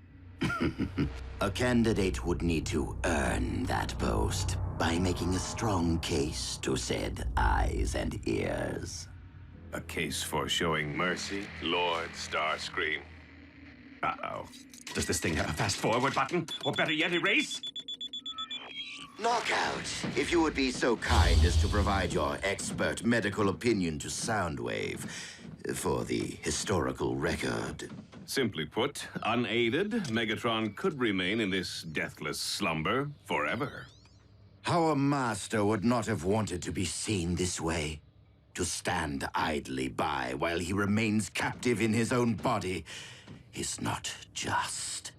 A candidate would need to earn that post by making a strong case to said eyes and ears.
A case for showing mercy, Lord Starscream. Uh-oh. Does this thing have a fast-forward button? Or better yet, erase?
Knockout, if you would be so kind as to provide your expert medical opinion to Soundwave for the historical record.
Simply put, unaided, Megatron could remain in this deathless slumber forever.
Our master would not have wanted to be seen this way. To stand idly by while he remains captive in his own body is not just.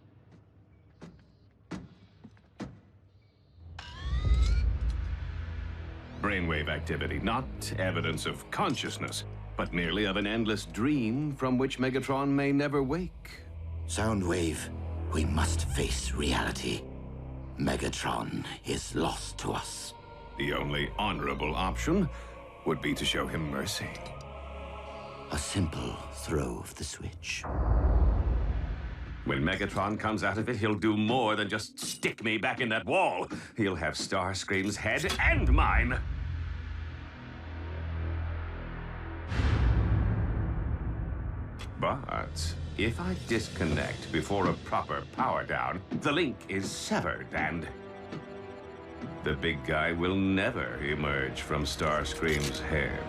Brainwave activity, not evidence of consciousness, but merely of an endless dream from which Megatron may never wake.
Soundwave, we must face reality. Megatron is lost to us.
The only honorable option would be to show him mercy.
A simple throw of the switch.
When Megatron comes out of it, he'll do more than just stick me back in that wall. He'll have Starscream's head and mine. But if I disconnect before a proper power down, the link is severed and the big guy will never emerge from Starscream's head.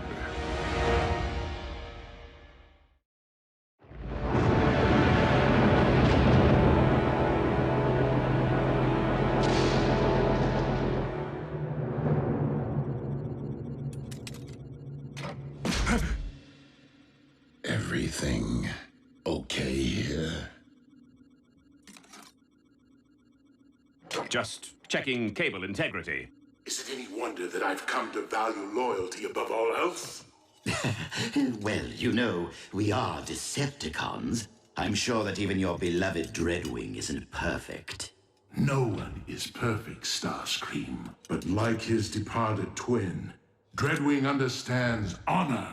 Everything okay here?
Just checking cable integrity.
Is it any wonder that I've come to value loyalty above all else?
Well, you know, we are Decepticons. I'm sure that even your beloved Dreadwing isn't perfect.
No one is perfect, Starscream. But like his departed twin, Dreadwing understands honor.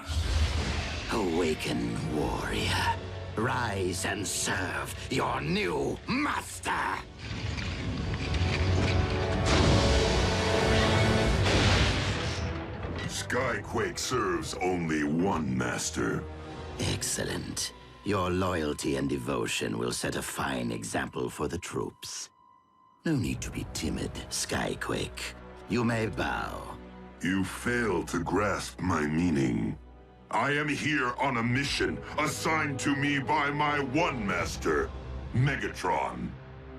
Awaken, warrior. Rise and serve your new master!
Skyquake serves only one master.
Excellent. Your loyalty and devotion will set a fine example for the troops. No need to be timid, Skyquake. You may bow.
You fail to grasp my meaning. I am here on a mission assigned to me by my one master, Megatron.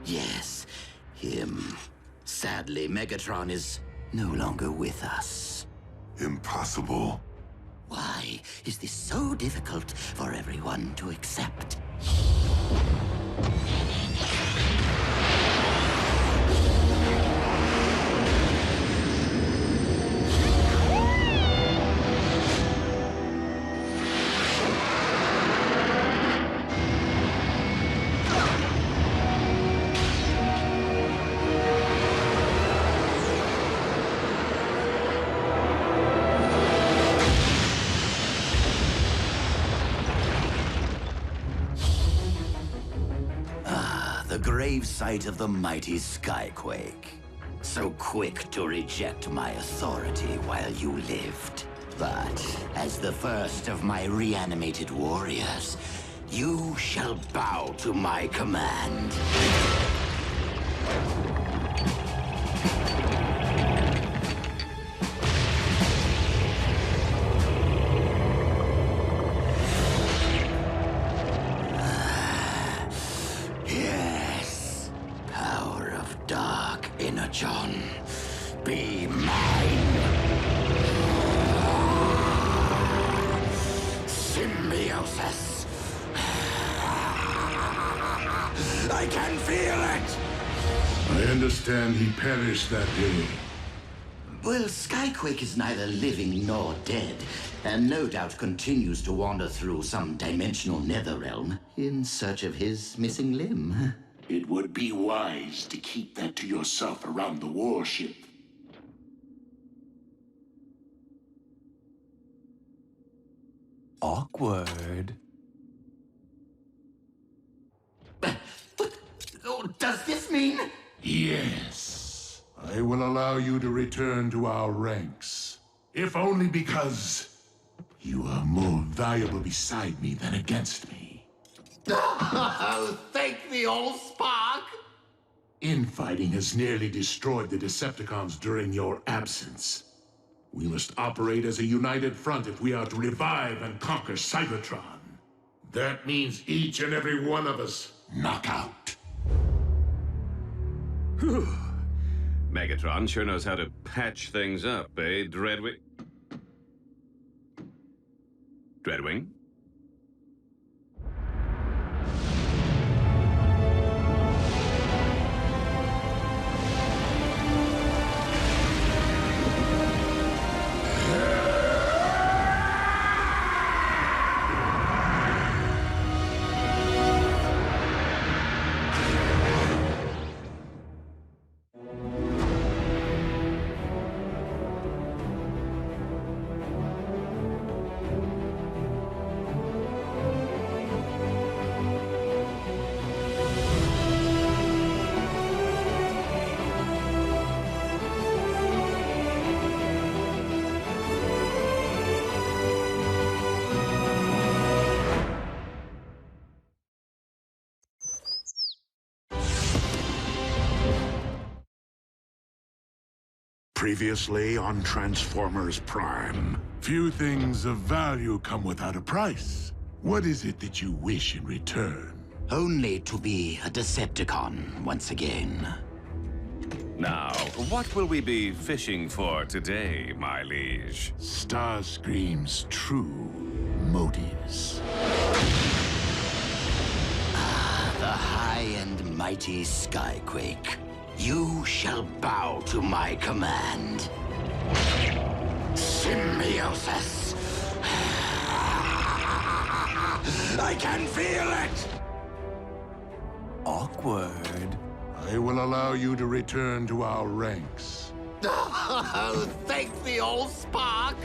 Yes, him. Sadly, Megatron is no longer with us.
Impossible.
Why is this so difficult for everyone to accept? The grave site of the mighty Skyquake. So quick to reject my authority while you lived. But as the first of my reanimated warriors, you shall bow to my command. Energon, be mine. Symbiosis. I can feel it.
I understand he perished that day.
Well, Skyquake is neither living nor dead, and no doubt continues to wander through some dimensional netherrealm in search of his missing limb.
It would be wise to keep that to yourself around the warship.
Awkward.
Does this mean?
Yes. I will allow you to return to our ranks. If only because you are more valuable beside me than against me.
Thank the old spark!
Infighting has nearly destroyed the Decepticons during your absence. We must operate as a united front if we are to revive and conquer Cybertron. That means each and every one of us knock out.
Megatron sure knows how to patch things up, eh, Dreadwing? Dreadwing?
Previously on Transformers Prime.
Few things of value come without a price. What is it that you wish in return?
Only to be a Decepticon once again.
Now, what will we be fishing for today, my liege?
Starscream's true motives.
The high and mighty Skyquake. You shall bow to my command. Symbiosis. I can feel it!
Awkward.
I will allow you to return to our ranks.
Thank the old spark!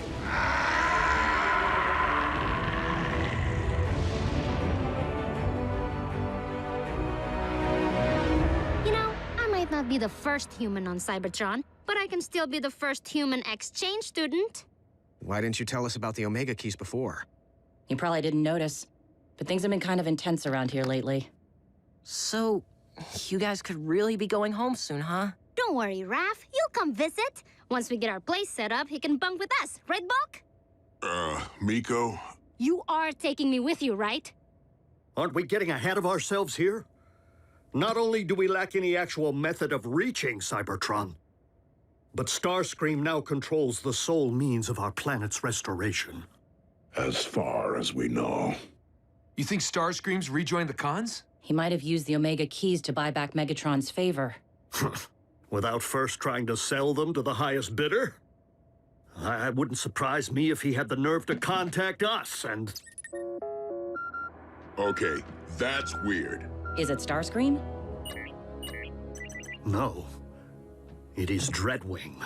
Not be the first human on Cybertron, but I can still be the first human exchange student.
Why didn't you tell us about the Omega keys before?
You probably didn't notice, but things have been kind of intense around here lately.
So, you guys could really be going home soon, huh?
Don't worry, Raph. You'll come visit. Once we get our place set up, he can bunk with us, right, Bulk?
Miko?
You are taking me with you, right?
Aren't we getting ahead of ourselves here? Not only do we lack any actual method of reaching Cybertron, but Starscream now controls the sole means of our planet's restoration.
As far as we know.
You think Starscream's rejoined the cons?
He might have used the Omega keys to buy back Megatron's favor.
Without first trying to sell them to the highest bidder? It wouldn't surprise me if he had the nerve to contact us and...
Okay, that's weird.
Is it Starscream?
No. It is Dreadwing.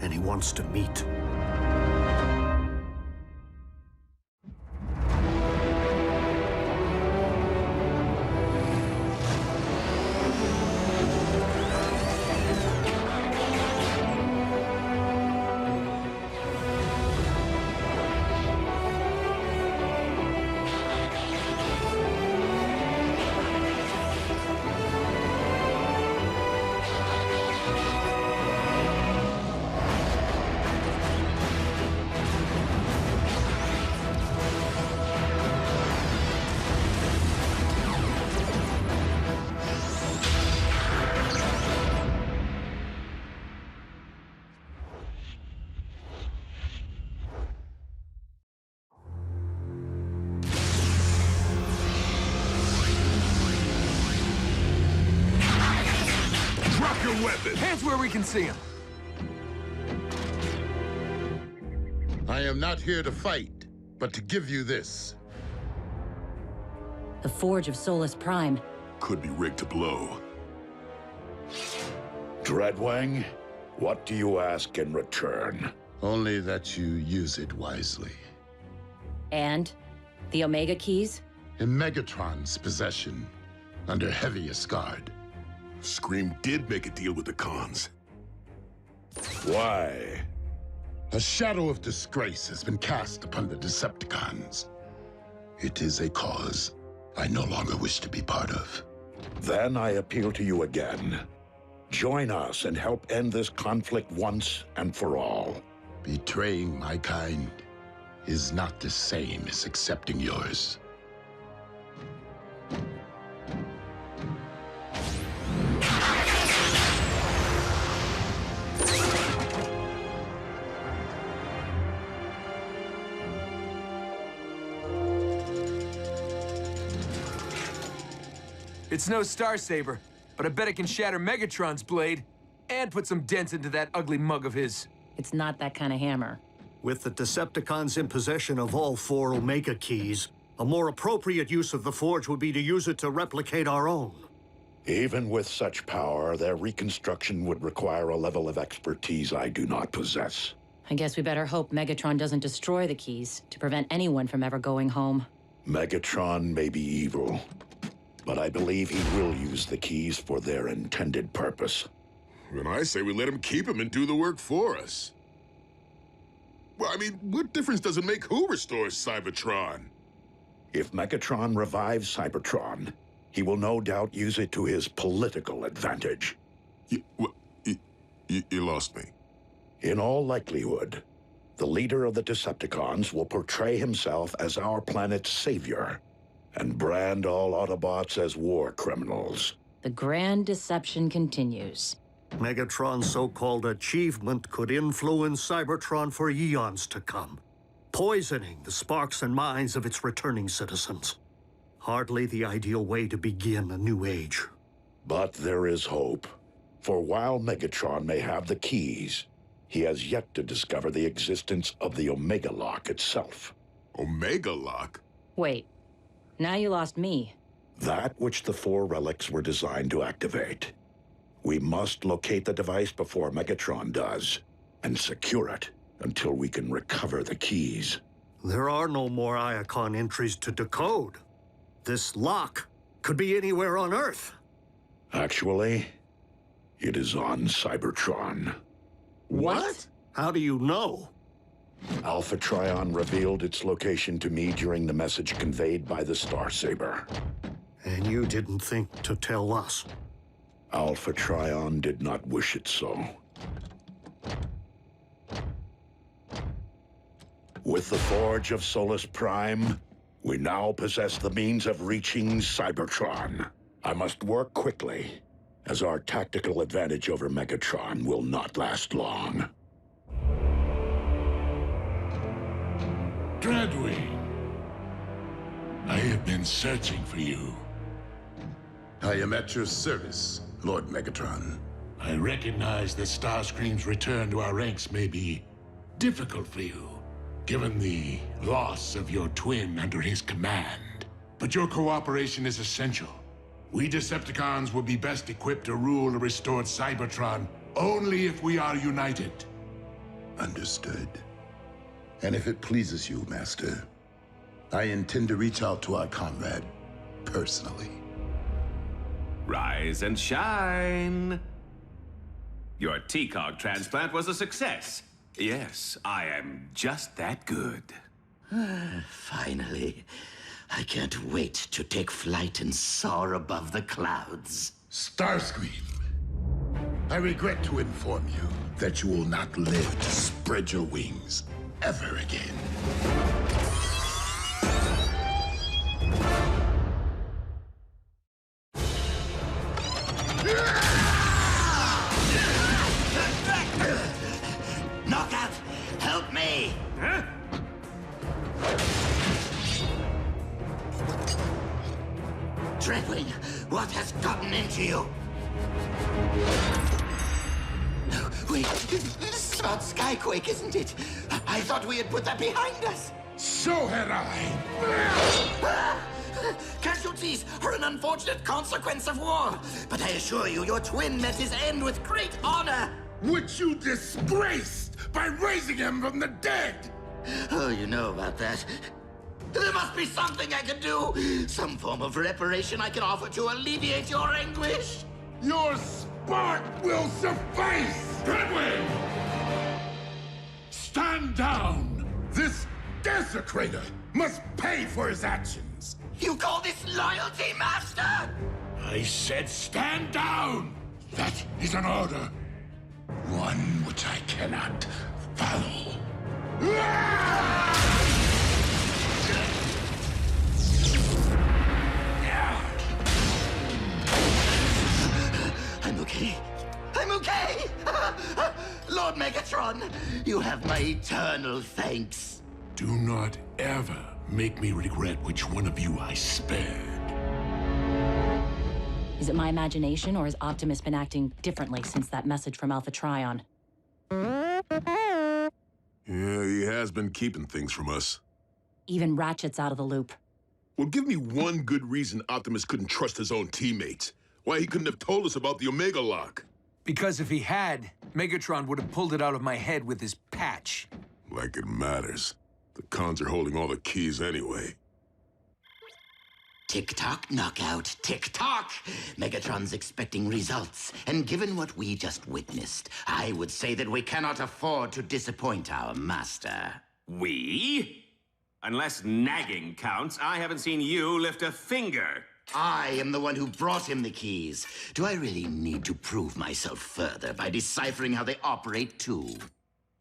And he wants to meet.
Hands where we can see him.
I am not here to fight, but to give you this.
The Forge of Solus Prime.
Could be rigged to blow.
Dreadwing, what do you ask in return?
Only that you use it wisely.
And? The Omega keys?
In Megatron's possession, under heaviest guard.
Scream did make a deal with the cons.
Why?
A shadow of disgrace has been cast upon the Decepticons. It is a cause I no longer wish to be part of.
Then I appeal to you again. Join us and help end this conflict once and for all.
Betraying my kind is not the same as accepting yours.
It's no Starsaber, but I bet it can shatter Megatron's blade and put some dents into that ugly mug of his.
It's not that kind of hammer.
With the Decepticons in possession of all 4 Omega keys, a more appropriate use of the Forge would be to use it to replicate our own.
Even with such power, their reconstruction would require a level of expertise I do not possess.
I guess we better hope Megatron doesn't destroy the keys to prevent anyone from ever going home.
Megatron may be evil, but I believe he will use the keys for their intended purpose.
Then I say we let him keep them and do the work for us. Well, I mean, what difference does it make who restores Cybertron?
If Megatron revives Cybertron, he will no doubt use it to his political advantage.
You lost me.
In all likelihood, the leader of the Decepticons will portray himself as our planet's savior and brand all Autobots as war criminals.
The grand deception continues.
Megatron's so-called achievement could influence Cybertron for eons to come, poisoning the sparks and minds of its returning citizens. Hardly the ideal way to begin a new age.
But there is hope. For while Megatron may have the keys, he has yet to discover the existence of the Omega Lock itself.
Omega Lock?
Wait, now you lost me.
That which the 4 relics were designed to activate. We must locate the device before Megatron does, and secure it until we can recover the keys.
There are no more Iacon entries to decode. This lock could be anywhere on Earth.
Actually, it is on Cybertron.
What? How do you know?
Alpha Trion revealed its location to me during the message conveyed by the Starsaber.
And you didn't think to tell us?
Alpha Trion did not wish it so. With the Forge of Solus Prime, we now possess the means of reaching Cybertron. I must work quickly, as our tactical advantage over Megatron will not last long.
Dreadwing! I have been searching for you.
I am at your service, Lord Megatron.
I recognize that Starscream's return to our ranks may be difficult for you, given the loss of your twin under his command. But your cooperation is essential. We Decepticons will be best equipped to rule a restored Cybertron only if we are united.
Understood. And if it pleases you, Master, I intend to reach out to our comrade personally.
Rise and shine. Your TCOG transplant was a success. Yes, I am just that good.
Finally. I can't wait to take flight and soar above the clouds.
Starscream, I regret to inform you that you will not live to spread your wings ever again.
Knockout, help me!
Huh?
Dreadwing, what has gotten into you? No, wait, this is about Skyquake, isn't it? I thought we had put that behind us.
So had I!
Casualties are an unfortunate consequence of war, but I assure you, your twin met his end with great honor.
Which you disgraced by raising him from the dead!
Oh, you know about that. There must be something I can do! Some form of reparation I can offer to alleviate your anguish!
Your spark will suffice! Dreadwing! Stand down! This desecrator must pay for his actions!
You call this loyalty, Master?
I said stand down! That is an order. One which I cannot follow.
I'm okay. I'm okay! Lord Megatron, you have my eternal thanks.
Do not ever make me regret which one of you I spared.
Is it my imagination, or has Optimus been acting differently since that message from Alpha Trion?
Yeah, he has been keeping things from us.
Even Ratchet's out of the loop.
Well, give me one good reason Optimus couldn't trust his own teammates. Why he couldn't have told us about the Omega Lock.
Because if he had, Megatron would have pulled it out of my head with his patch.
Like it matters. The cons are holding all the keys anyway.
Tick-tock, knockout, tick-tock! Megatron's expecting results, and given what we just witnessed, I would say that we cannot afford to disappoint our master.
We? Unless nagging counts, I haven't seen you lift a finger.
I am the one who brought him the keys. Do I really need to prove myself further by deciphering how they operate, too?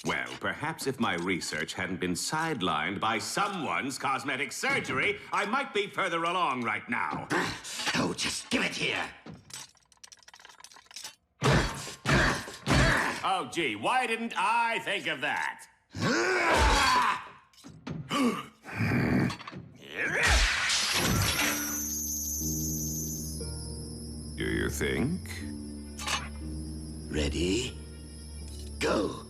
Well, perhaps if my research hadn't been sidelined by someone's cosmetic surgery, I might be further along right now.
Oh, just give it here.
Oh, gee, why didn't I think of that? Do you think?
Ready? Go.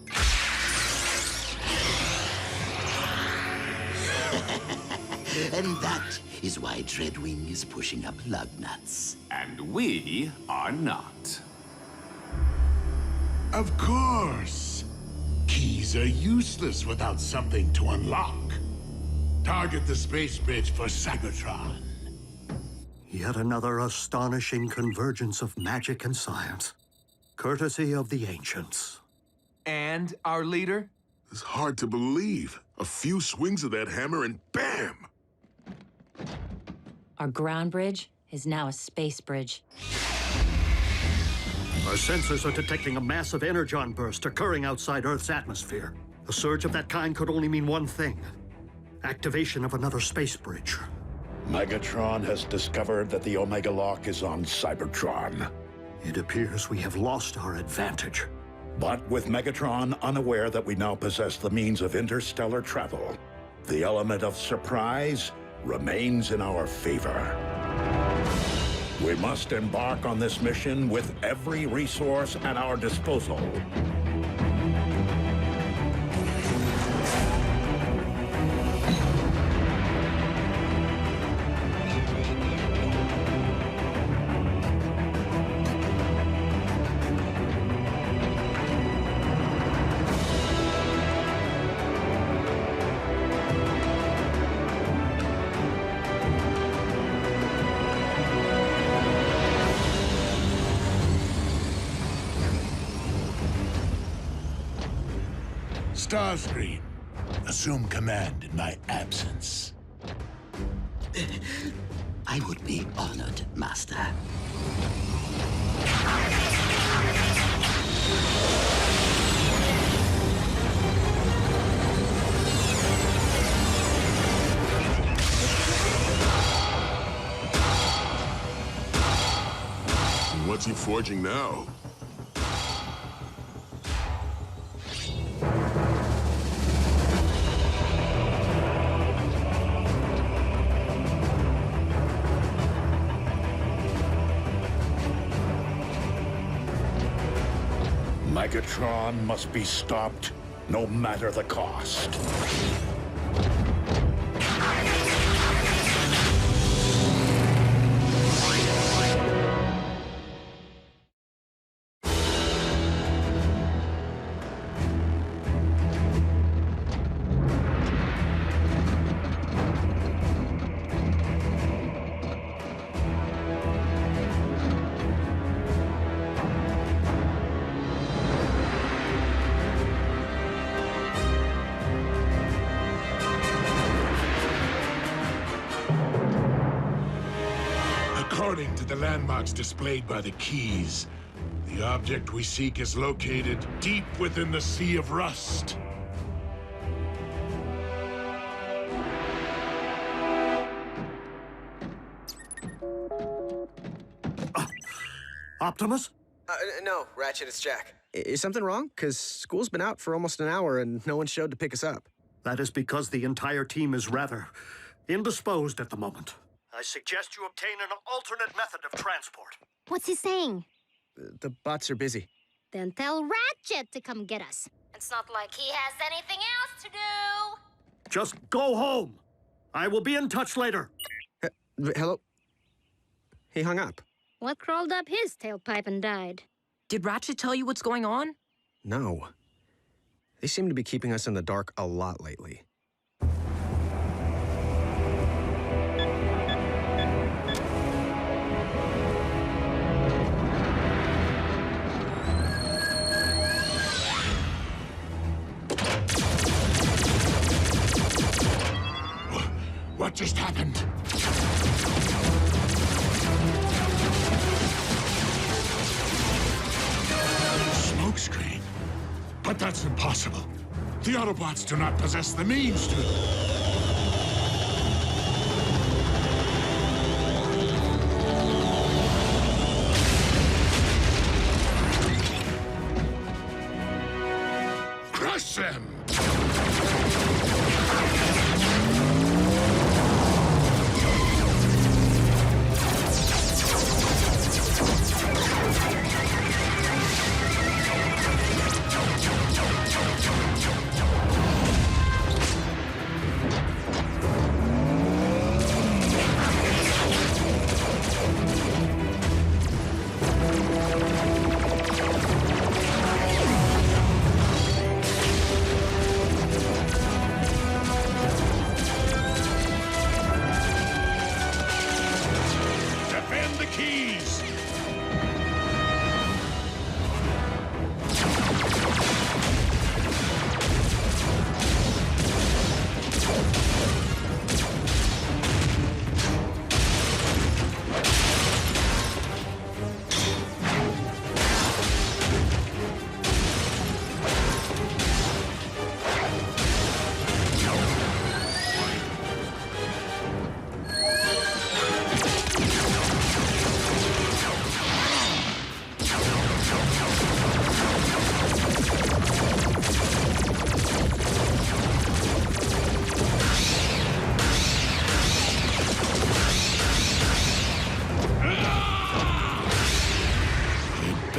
And that is why Dreadwing is pushing up lug nuts.
And we are not.
Of course. Keys are useless without something to unlock. Target the space bridge for Cybertron.
Yet another astonishing convergence of magic and science, courtesy of the ancients.
And our leader?
It's hard to believe. A few swings of that hammer and bam!
Our ground bridge is now a space bridge.
Our sensors are detecting a massive Energon burst occurring outside Earth's atmosphere. A surge of that kind could only mean one thing: activation of another space bridge.
Megatron has discovered that the Omega Lock is on Cybertron.
It appears we have lost our advantage.
But with Megatron unaware that we now possess the means of interstellar travel, the element of surprise remains in our favor. We must embark on this mission with every resource at our disposal.
Starscream, assume command in my absence.
I would be honored, Master.
What's he forging now?
Megatron must be stopped, no matter the cost.
According to the landmarks displayed by the keys, the object we seek is located deep within the Sea of Rust.
Optimus?
No, Ratchet, it's Jack. Is something wrong? Because school's been out for almost an hour and no one showed to pick us up.
That is because the entire team is rather indisposed at the moment. I suggest you obtain an alternate method of transport.
What's he saying?
The bots are busy.
Then tell Ratchet to come get us. It's not like he has anything else to do.
Just go home. I will be in touch later.
Hello? He hung up.
What crawled up his tailpipe and died?
Did Ratchet tell you what's going on?
No. They seem to be keeping us in the dark a lot lately.
What just happened? Smokescreen? But that's impossible. The Autobots do not possess the means to... Crush them!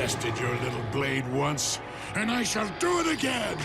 tested your little blade once, and I shall do it again!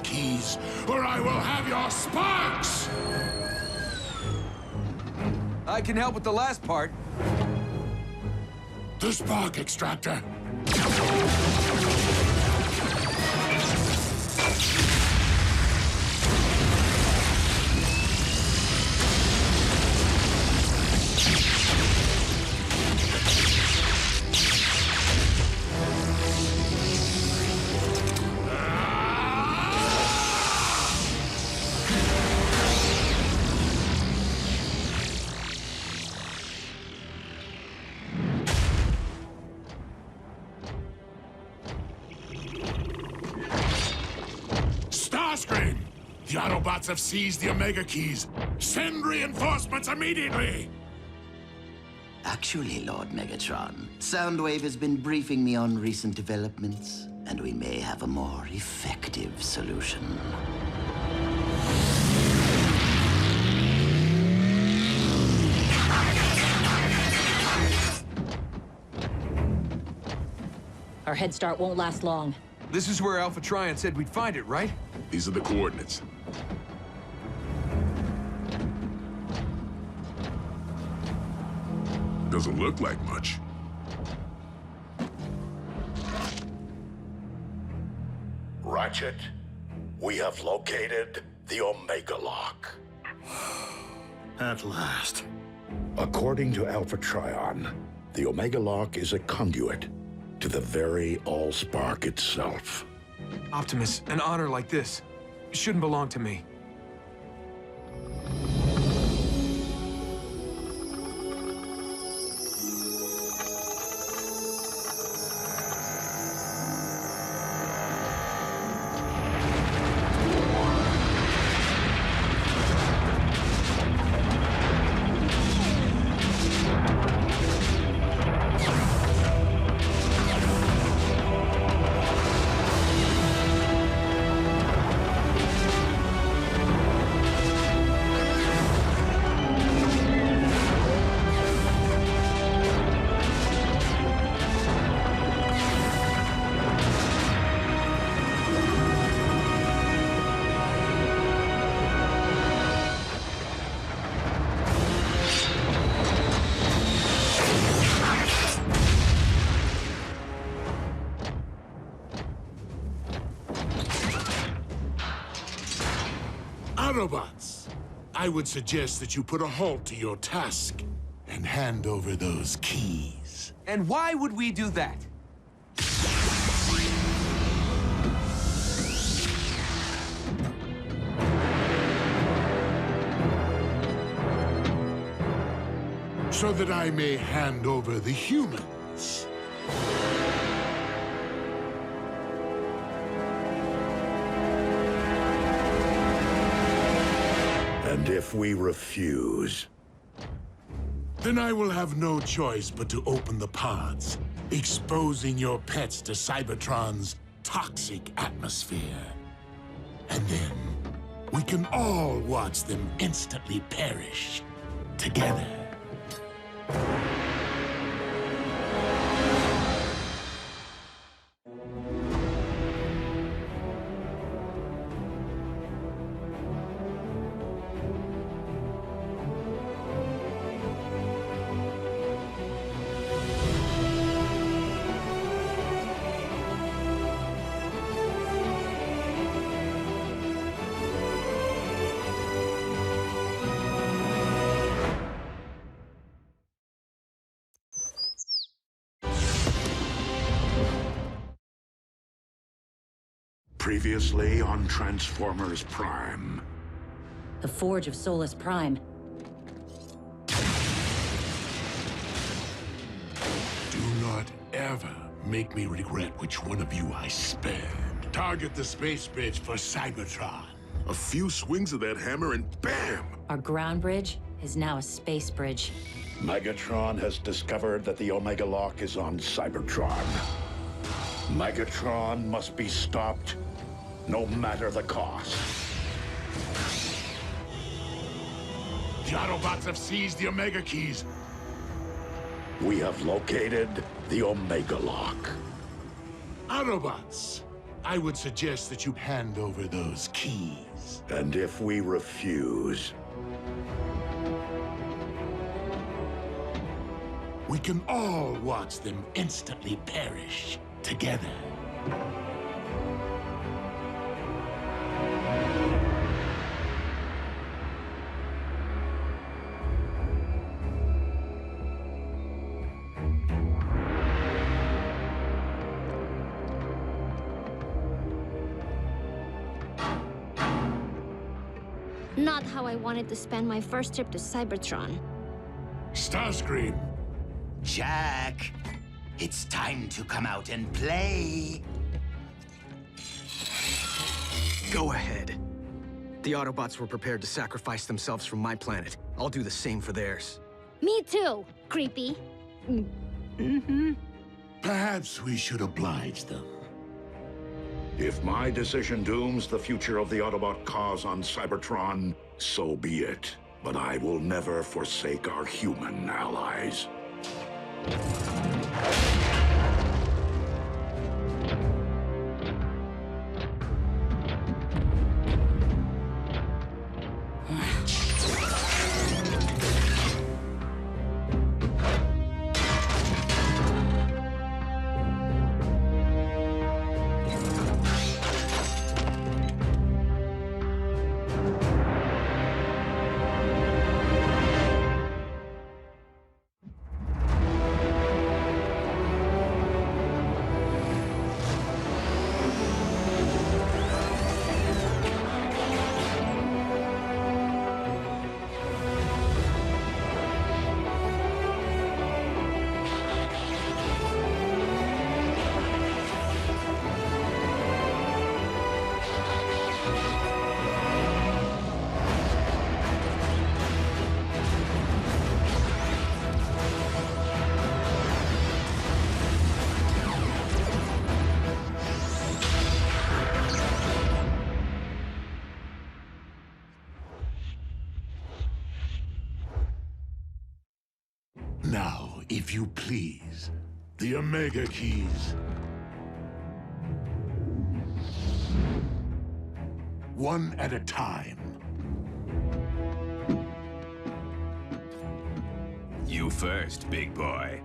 Keys, or I will have your sparks!
I can help with the last part.
The spark extractor. The Autobots have seized the Omega Keys. Send reinforcements immediately!
Actually, Lord Megatron, Soundwave has been briefing me on recent developments, and we may have a more effective solution.
Our head start won't last long.
This is where Alpha Trion said we'd find it, right?
These are the coordinates. Doesn't look like much.
Ratchet, we have located the Omega Lock.
At last.
According to Alpha Trion, the Omega Lock is a conduit to the very Allspark itself.
Optimus, an honor like this shouldn't belong to me.
Autobots, I would suggest that you put a halt to your task and hand over those keys.
And why would we do that?
So that I may hand over the humans.
And if we refuse?
Then I will have no choice but to open the pods, exposing your pets to Cybertron's toxic atmosphere. And then we can all watch them instantly perish together.
Previously on Transformers Prime.
The Forge of Solus Prime.
Do not ever make me regret which one of you I spared. Target the space bridge for Cybertron.
A few swings of that hammer and bam!
Our ground bridge is now a space bridge.
Megatron has discovered that the Omega Lock is on Cybertron. Megatron must be stopped, no matter the cost.
The Autobots have seized the Omega Keys.
We have located the Omega Lock.
Autobots, I would suggest that you hand over those keys.
And if we refuse,
we can all watch them instantly perish together.
Not how I wanted to spend my first trip to Cybertron.
Starscream!
Jack, it's time to come out and play.
Go ahead. The Autobots were prepared to sacrifice themselves for my planet. I'll do the same for theirs.
Me too, creepy.
Perhaps we should oblige them.
if my decision dooms the future of the Autobot cause on Cybertron, so be it. But I will never forsake our human allies.
Now, if you please, the Omega Keys. One at a time.
You first, big boy.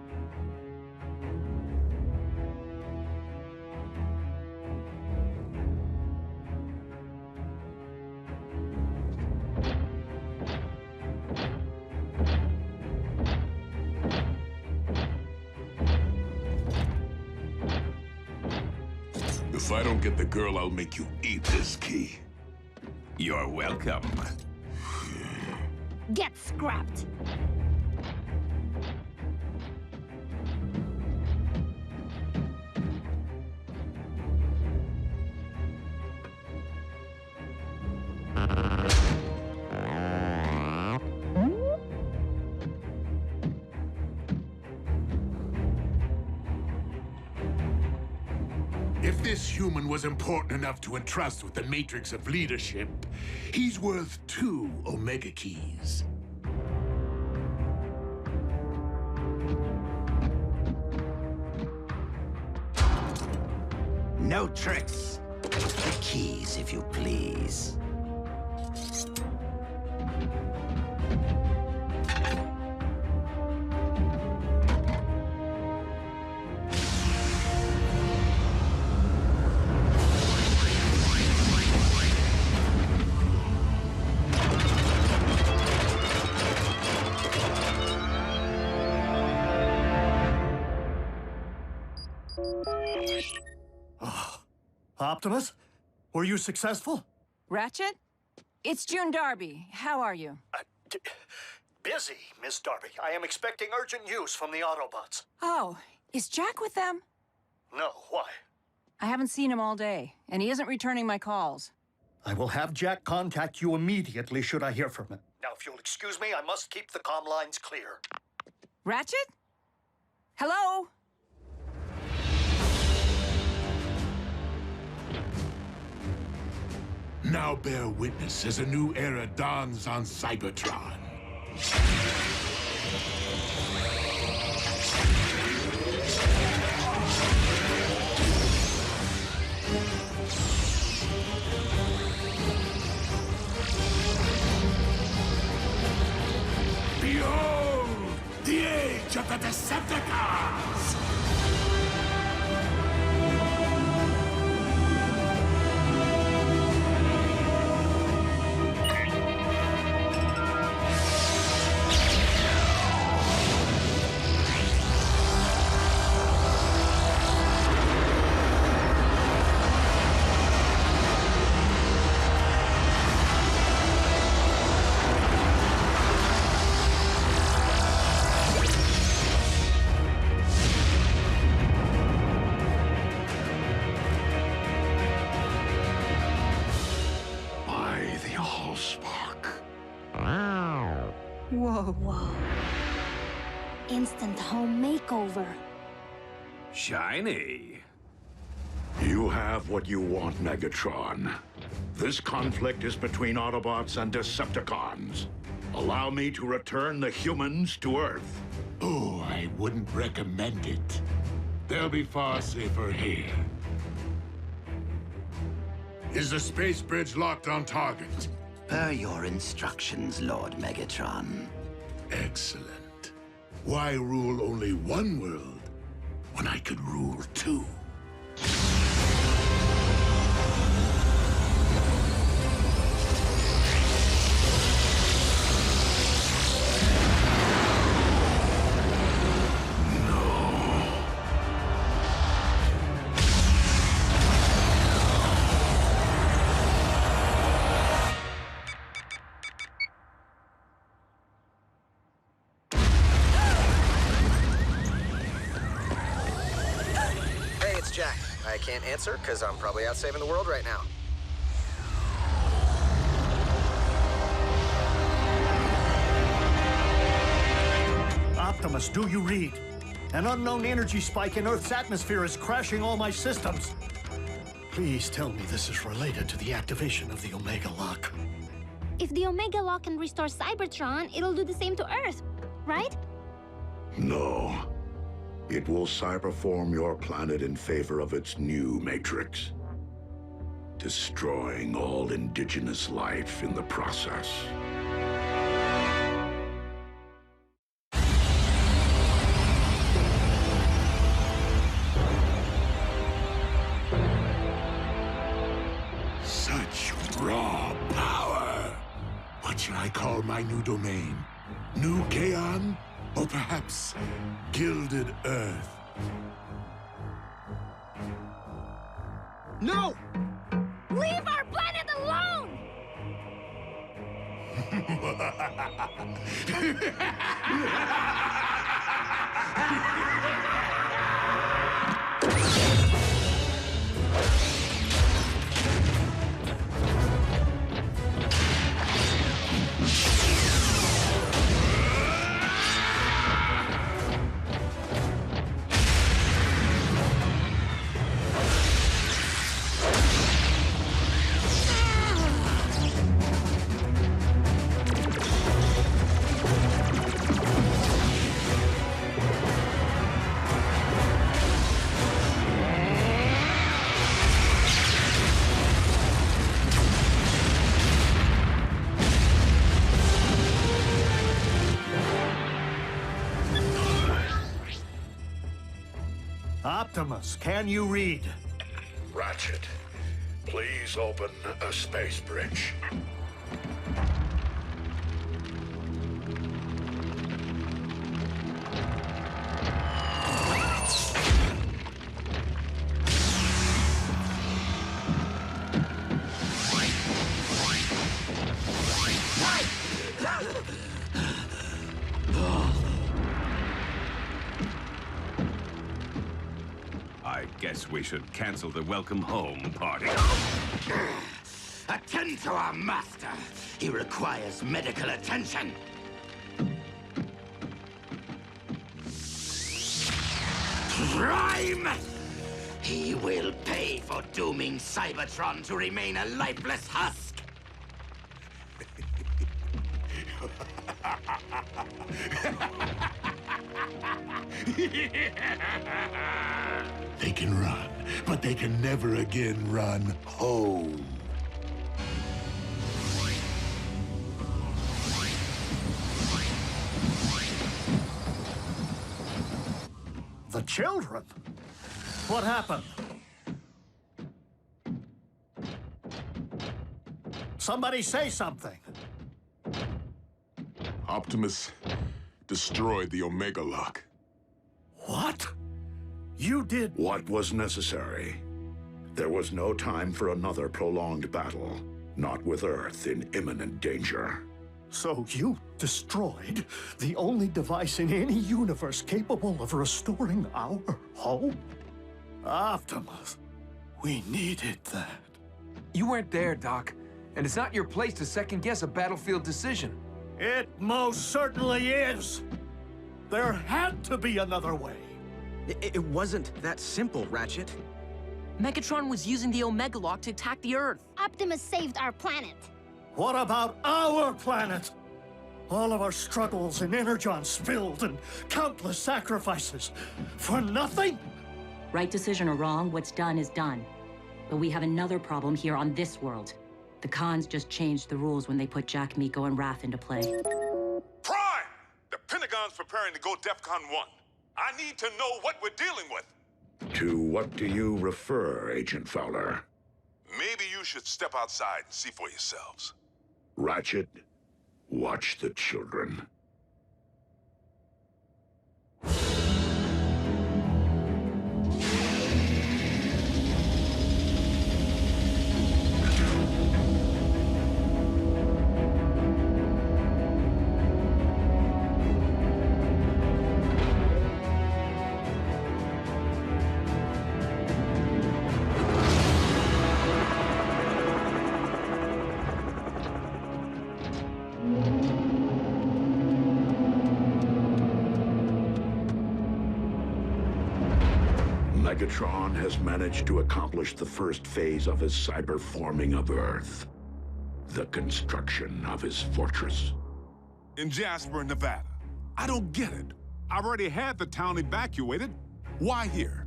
If I don't get the girl, I'll make you eat this key.
You're welcome.
Get scrapped.
If this human was important enough to entrust with the matrix of leadership, he's worth 2 Omega Keys.
No tricks. The keys, if you please.
Optimus? Were you successful?
Ratchet? It's June Darby. How are you?
Busy, Miss Darby. I am expecting urgent news from the Autobots.
Oh, is Jack with them?
No, why?
I haven't seen him all day, and he isn't returning my calls.
I will have Jack contact you immediately should I hear from him. Now, if you'll excuse me, I must keep the comm lines clear.
Ratchet? Hello?
Now bear witness as a new era dawns on Cybertron. Behold, the age of the Decepticons!
Whoa. Instant home makeover.
Shiny.
You have what you want, Megatron. This conflict is between Autobots and Decepticons. Allow me to return the humans to Earth.
Oh, I wouldn't recommend it. They'll be far safer here. Is the space bridge locked on target?
Per your instructions, Lord Megatron.
Excellent. Why rule only one world when I could rule two?
Jack. I can't answer because I'm probably out saving the world right now.
Optimus, do you read? An unknown energy spike in Earth's atmosphere is crashing all my systems. Please tell me this is related to the activation of the Omega Lock.
If the Omega Lock can restore Cybertron, it'll do the same to Earth, right?
No. It will cyberform your planet in favor of its new matrix, destroying all indigenous life in the process.
Such raw power! What shall I call my new domain? New Kaon? Or perhaps Gilded Earth?
No!
Leave our planet alone!
Optimus, can you read?
Ratchet, please open a space bridge.
guess we should cancel the welcome home party.
Attend to our master. He requires medical attention. Prime! He will pay for dooming Cybertron to remain a lifeless husk.
They can run, but they can never again run home.
The children? What happened? Somebody say something.
Optimus destroyed the Omega Lock.
What? You did...
What was necessary? There was no time for another prolonged battle, not with Earth in imminent danger.
So you destroyed the only device in any universe capable of restoring our home? Optimus, we needed that.
You weren't there, Doc. And it's not your place to second-guess a battlefield decision.
It most certainly is. There had to be another way.
It wasn't that simple, Ratchet.
Megatron was using the Omega Lock to attack the Earth.
Optimus saved our planet.
What about our planet? All of our struggles and Energon spilled and countless sacrifices. For nothing?
Right decision or wrong, what's done is done. But we have another problem here on this world. The Khans just changed the rules when they put Jack, Miko, and Raph into play.
Prime! The Pentagon's preparing to go DEFCON 1. I need to know what we're dealing with.
To what do you refer, Agent Fowler?
Maybe you should step outside and see for yourselves.
Ratchet, watch the children. Megatron has managed to accomplish the first phase of his cyberforming of Earth. The construction of his fortress.
In Jasper, Nevada. I don't get it. I've already had the town evacuated. Why here?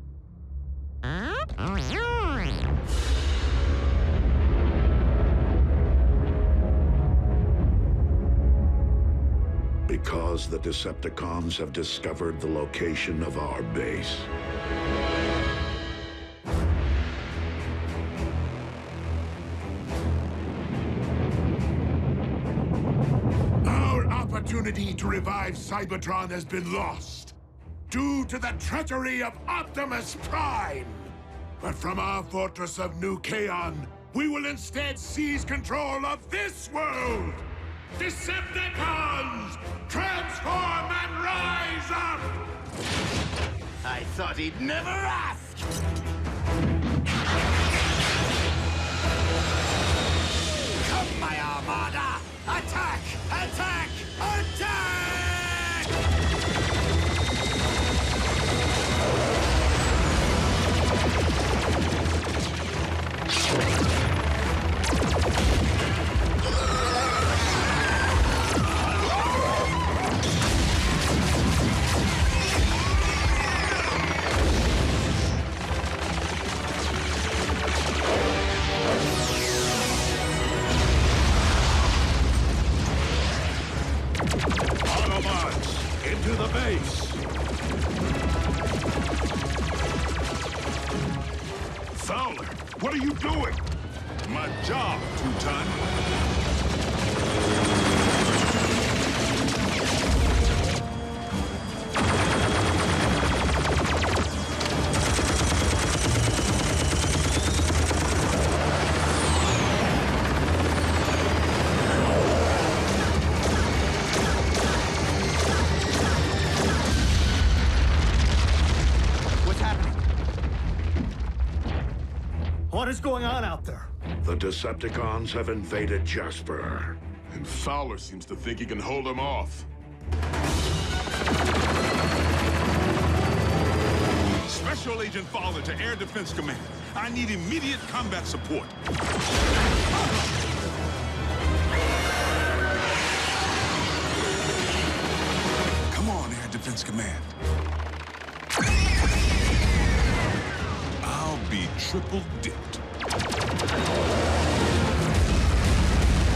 Because the Decepticons have discovered the location of our base.
Our opportunity to revive Cybertron has been lost due to the treachery of Optimus Prime. But from our fortress of New Kaon, we will instead seize control of this world! Decepticons! Transform and rise up!
I thought he'd never ask! Come, my Armada! Attack! Attack! Attack!
Autobots, into the base!
Fowler, what are you doing? My job, Teuton.
What is going on out there?
The Decepticons have invaded Jasper.
And Fowler seems to think he can hold them off.
Special Agent Fowler to Air Defense Command. I need immediate combat support. Come on, Air Defense Command. I'll be triple dipped.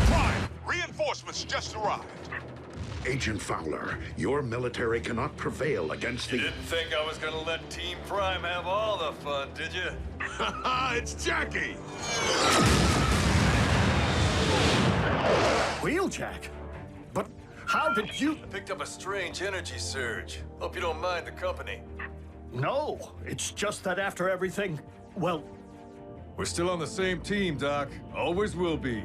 Prime, reinforcements just arrived.
Agent Fowler, your military cannot prevail against the...
You didn't think I was gonna let Team Prime have all the fun, did you?
It's Jackie!
Wheeljack? But how did you...
I picked up a strange energy surge. Hope you don't mind the company.
No, it's just that after everything, well...
We're still on the same team, Doc. Always will be.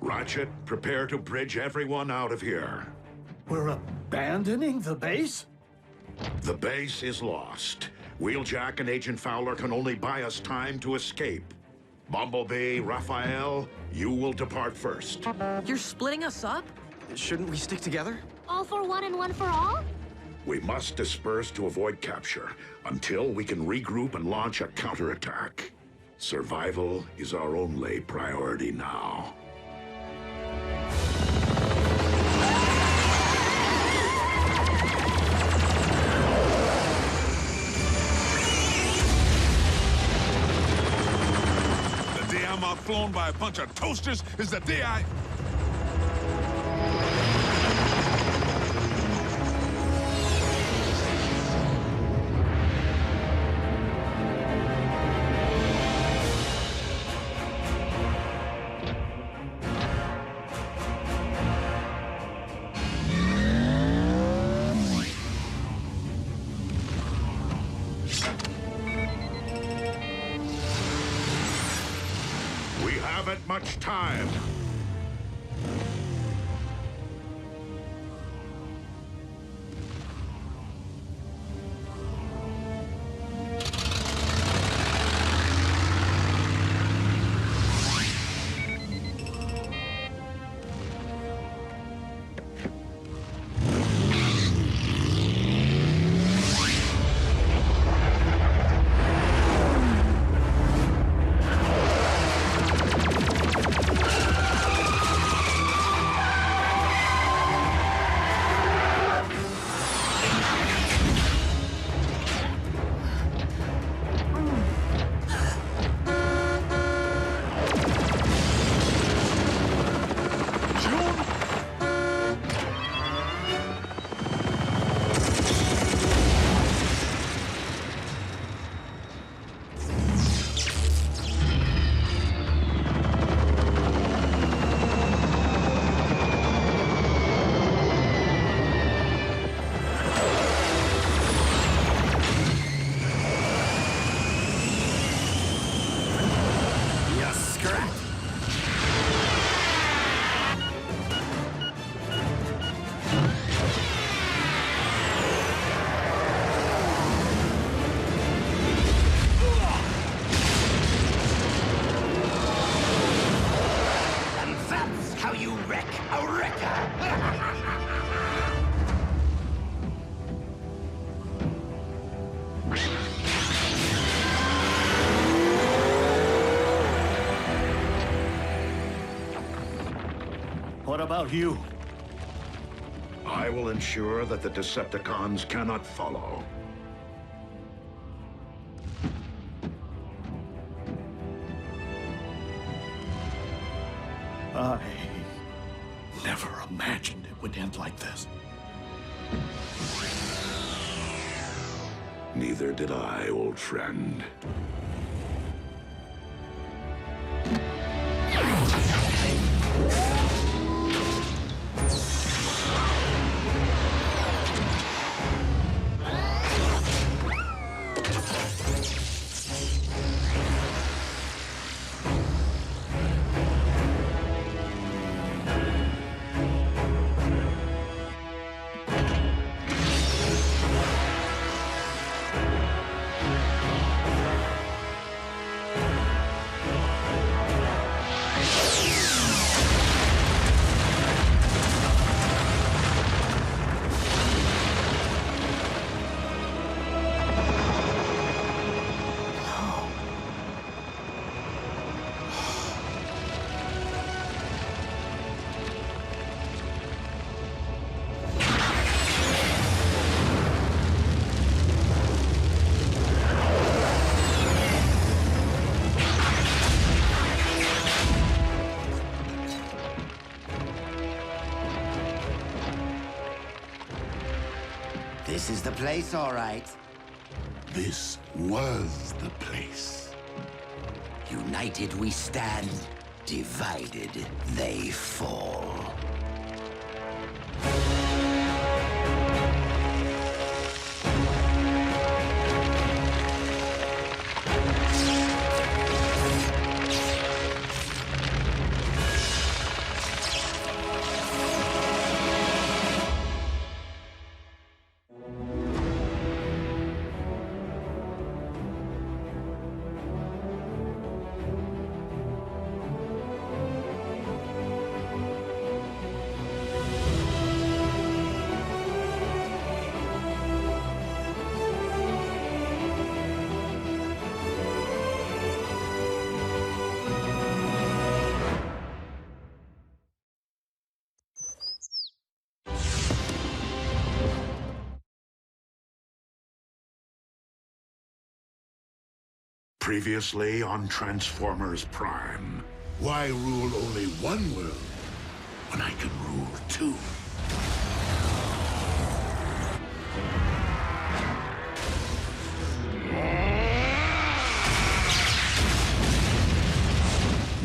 Ratchet, prepare to bridge everyone out of here.
We're abandoning the base?
The base is lost. Wheeljack and Agent Fowler can only buy us time to escape. Bumblebee, Raphael, you will depart first.
You're splitting us up?
Shouldn't we stick together?
All for one and one for all?
We must disperse to avoid capture until we can regroup and launch a counterattack. Survival is our only priority now.
The day I'm outflown by a bunch of toasters is the day I...
We haven't much time.
What about you?
I will ensure that the Decepticons cannot follow.
I never imagined it would end like this.
Neither did I, old friend.
This is the place, all right.
This was the place.
United we stand, divided they fall.
Previously on Transformers Prime.
Why rule only one world when I can rule two?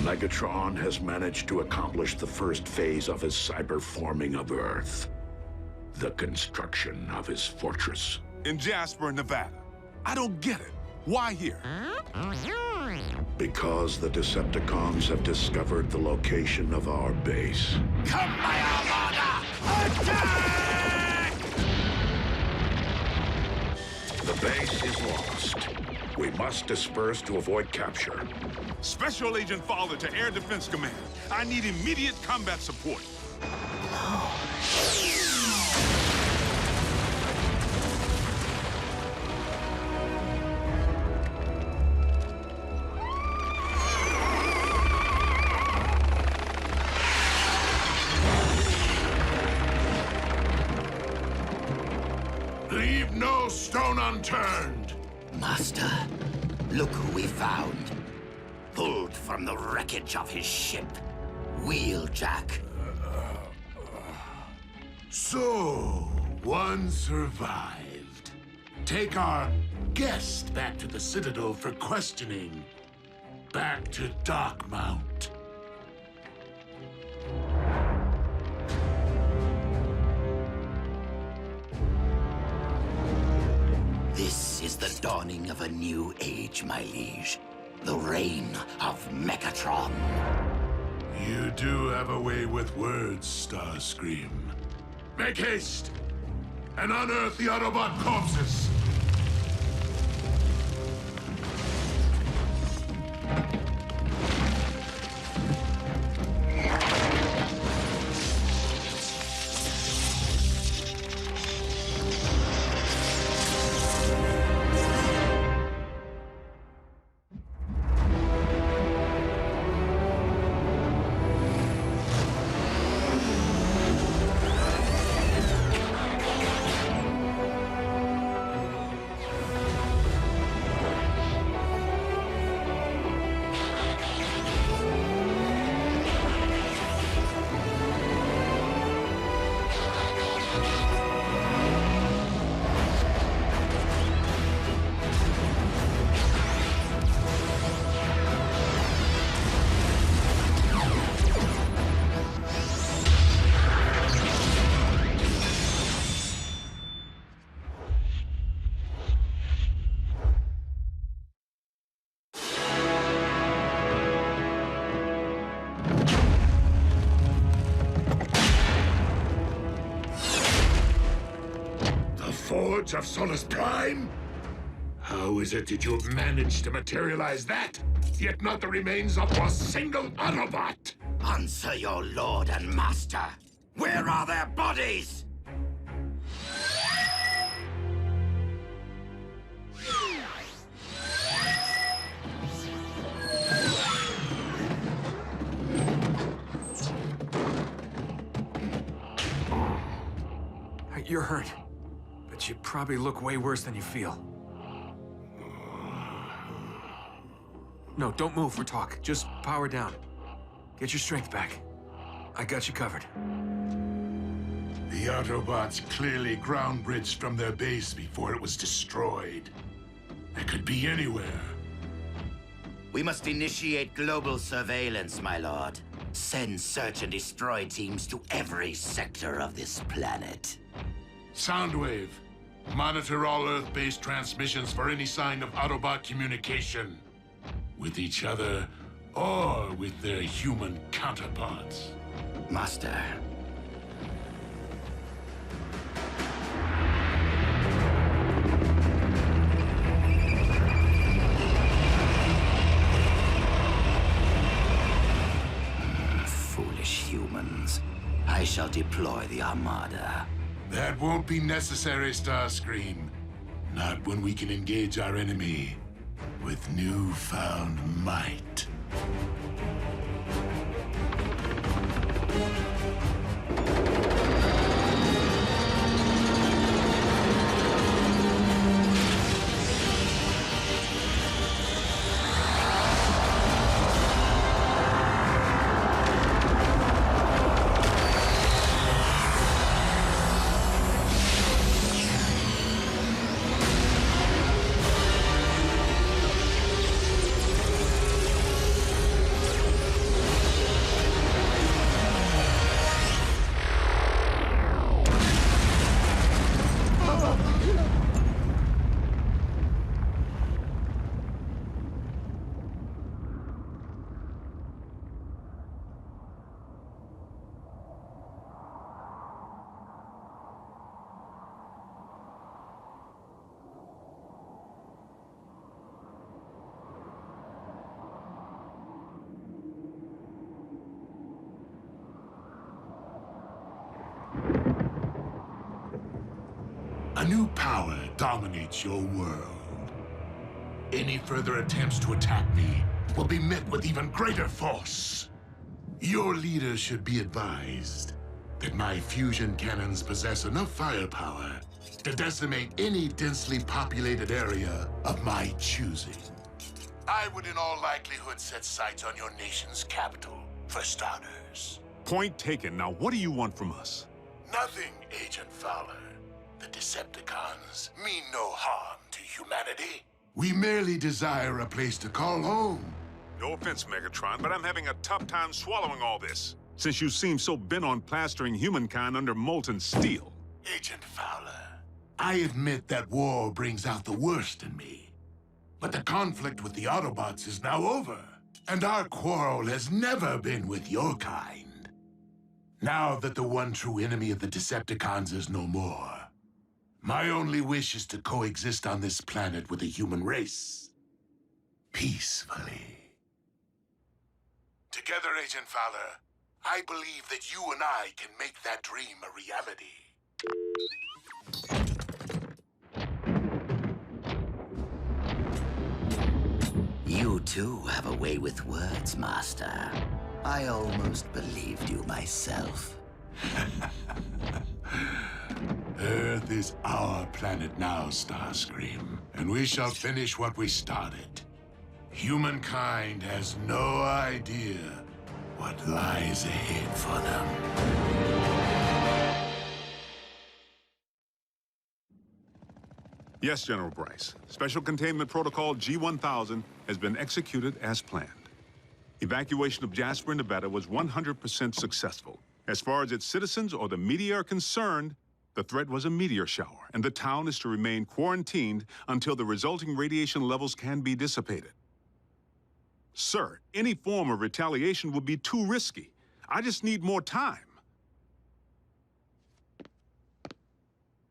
Megatron has managed to accomplish the first phase of his cyberforming of Earth. The construction of his fortress.
In Jasper, Nevada. I don't get it. Why here?
Because the Decepticons have discovered the location of our base.
Come, my Armada! Attack!
The base is lost. We must disperse to avoid capture.
Special Agent Fowler to Air Defense Command. I need immediate combat support.
Leave no stone unturned.
Master, look who we found. Pulled from the wreckage of his ship. Wheeljack.
So, one survived. Take our guest back to the Citadel for questioning. Back to Darkmount.
This is the dawning of a new age, my liege. The reign of Megatron.
You do have a way with words, Starscream. Make haste and unearth the Autobot corpses. Forge of Solus Prime? How is it that you have managed to materialize that, yet not the remains of a single Autobot?
Answer your lord and master. Where are their bodies?
You're hurt. But you probably look way worse than you feel. No, don't move for talk. Just power down. Get your strength back. I got you covered.
The Autobots clearly ground-bridged from their base before it was destroyed. They could be anywhere.
We must initiate global surveillance, my lord. Send search and destroy teams to every sector of this planet.
Soundwave, monitor all Earth-based transmissions for any sign of Autobot communication. With each other, or with their human counterparts.
Master. Foolish humans. I shall deploy the Armada.
That won't be necessary, Starscream. Not when we can engage our enemy with newfound might. A new power dominates your world. Any further attempts to attack me will be met with even greater force. Your leader should be advised that my fusion cannons possess enough firepower to decimate any densely populated area of my choosing. I would in all likelihood set sights on your nation's capital, for starters.
Point taken. Now, what do you want from us?
Nothing, Agent Fowler. The Decepticons mean no harm to humanity. We merely desire a place to call home.
No offense, Megatron, but I'm having a tough time swallowing all this, since you seem so bent on plastering humankind under molten steel.
Agent Fowler, I admit that war brings out the worst in me. But the conflict with the Autobots is now over, and our quarrel has never been with your kind. Now that the one true enemy of the Decepticons is no more, my only wish is to coexist on this planet with the human race. Peacefully. Together, Agent Fowler, I believe that you and I can make that dream a reality.
You too have a way with words, Master. I almost believed you myself.
Earth is our planet now, Starscream, and we shall finish what we started. Humankind has no idea what lies ahead for them.
Yes, General Bryce. Special Containment Protocol G-1000 has been executed as planned. Evacuation of Jasper, Nevada was 100% successful. As far as its citizens or the media are concerned, the threat was a meteor shower, and the town is to remain quarantined until the resulting radiation levels can be dissipated. Sir, any form of retaliation would be too risky. I just need more time.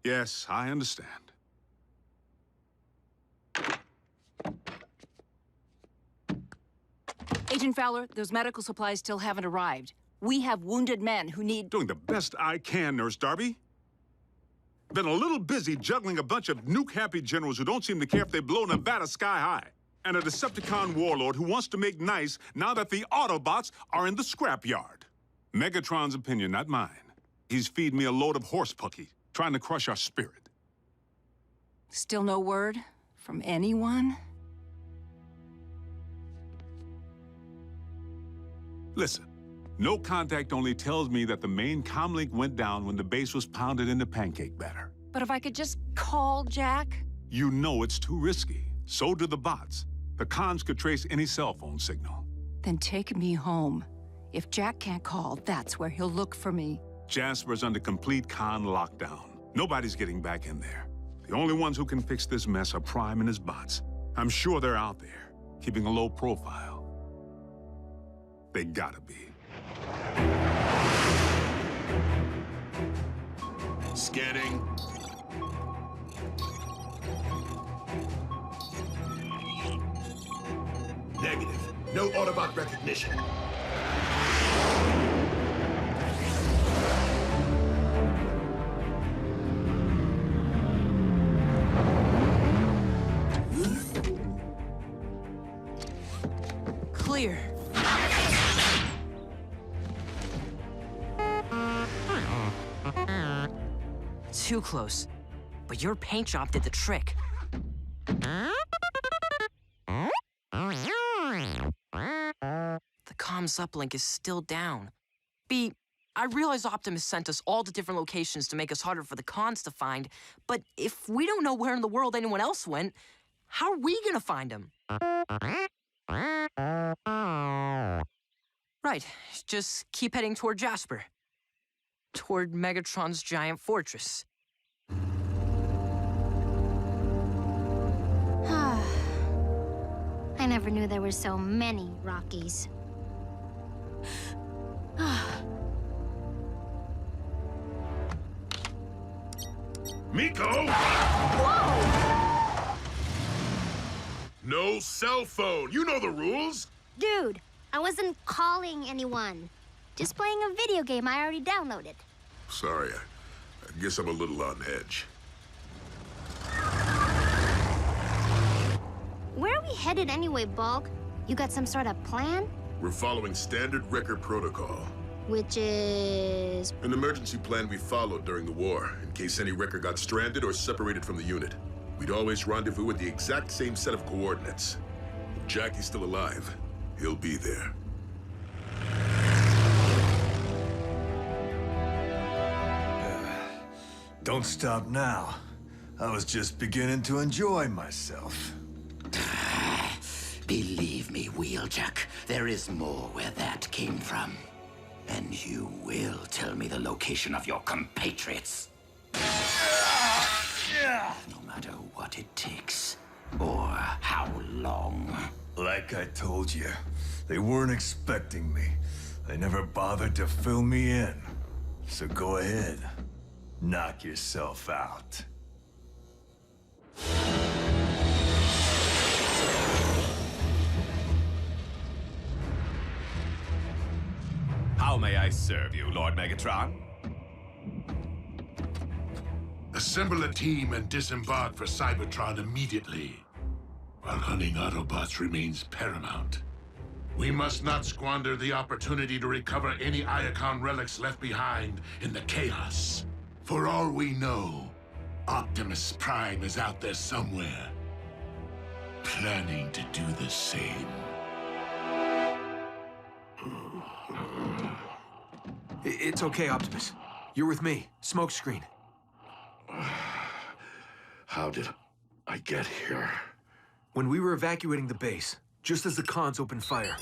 Yes, I understand.
Agent Fowler, those medical supplies still haven't arrived. We have wounded men who need...
Doing the best I can, Nurse Darby. Been a little busy juggling a bunch of nuke-happy generals who don't seem to care if they blow Nevada sky high. And a Decepticon warlord who wants to make nice now that the Autobots are in the scrapyard. Megatron's opinion, not mine. He's feeding me a load of horse pucky, trying to crush our spirit.
Still no word from anyone?
Listen, No contact only tells me that the main comlink went down when the base was pounded into pancake batter.
But if I could just call Jack?
You know it's too risky. So do the bots. The cons could trace any cell phone signal.
Then take me home. If Jack can't call, that's where he'll look for me.
Jasper's under complete con lockdown. Nobody's getting back in there. The only ones who can fix this mess are Prime and his bots. I'm sure they're out there, keeping a low profile. They gotta be.
Scanning.
Negative. No Autobot recognition.
Clear. Too close. But your paint job did the trick. The comms uplink is still down. B, I realize Optimus sent us all to different locations to make us harder for the cons to find, but if we don't know where in the world anyone else went, how are we gonna find him? Right, just keep heading toward Jasper. Toward Megatron's giant fortress.
I never knew there were so many Rockies.
Miko!
Whoa!
No cell phone. You know the rules.
Dude, I wasn't calling anyone. Just playing a video game I already downloaded.
Sorry, I guess I'm a little on edge.
Where are we headed anyway, Bulk? You got some sort of plan?
We're following standard record protocol.
Which is...
An emergency plan we followed during the war, in case any wrecker got stranded or separated from the unit. We'd always rendezvous with the exact same set of coordinates. If Jackie's still alive, he'll be there.
Don't stop now. I was just beginning to enjoy myself.
Believe me, Wheeljack, there is more where that came from. And you will tell me the location of your compatriots. No matter what it takes, or how long.
Like I told you, they weren't expecting me. They never bothered to fill me in. So go ahead, knock yourself out.
How may I serve you, Lord Megatron?
Assemble a team and disembark for Cybertron immediately. While hunting Autobots remains paramount. We must not squander the opportunity to recover any Iacon relics left behind in the chaos. For all we know, Optimus Prime is out there somewhere, planning to do the same.
It's okay, Optimus. You're with me. Smokescreen.
How did I get here?
When we were evacuating the base, just as the cons opened fire,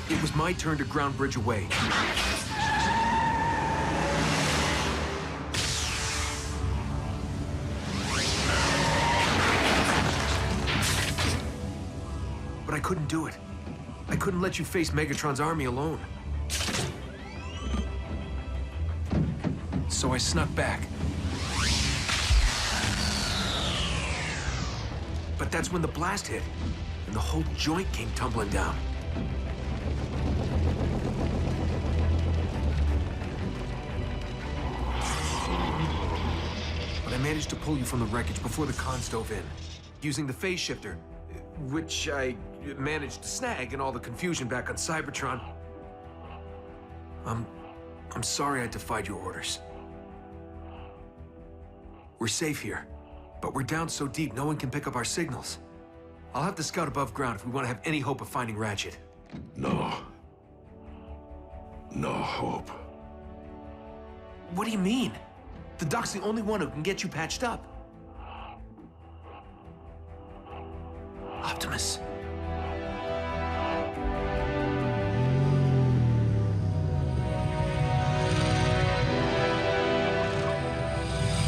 it was my turn to ground bridge away. But I couldn't do it. I couldn't let you face Megatron's army alone. So I snuck back. But that's when the blast hit, and the whole joint came tumbling down. But I managed to pull you from the wreckage before the cons dove in, using the phase shifter, which I managed to snag in all the confusion back on Cybertron. I'm sorry I defied your orders. We're safe here, but we're down so deep no one can pick up our signals. I'll have to scout above ground if we want to have any hope of finding Ratchet.
No. No hope.
What do you mean? The doc's the only one who can get you patched up. Optimus.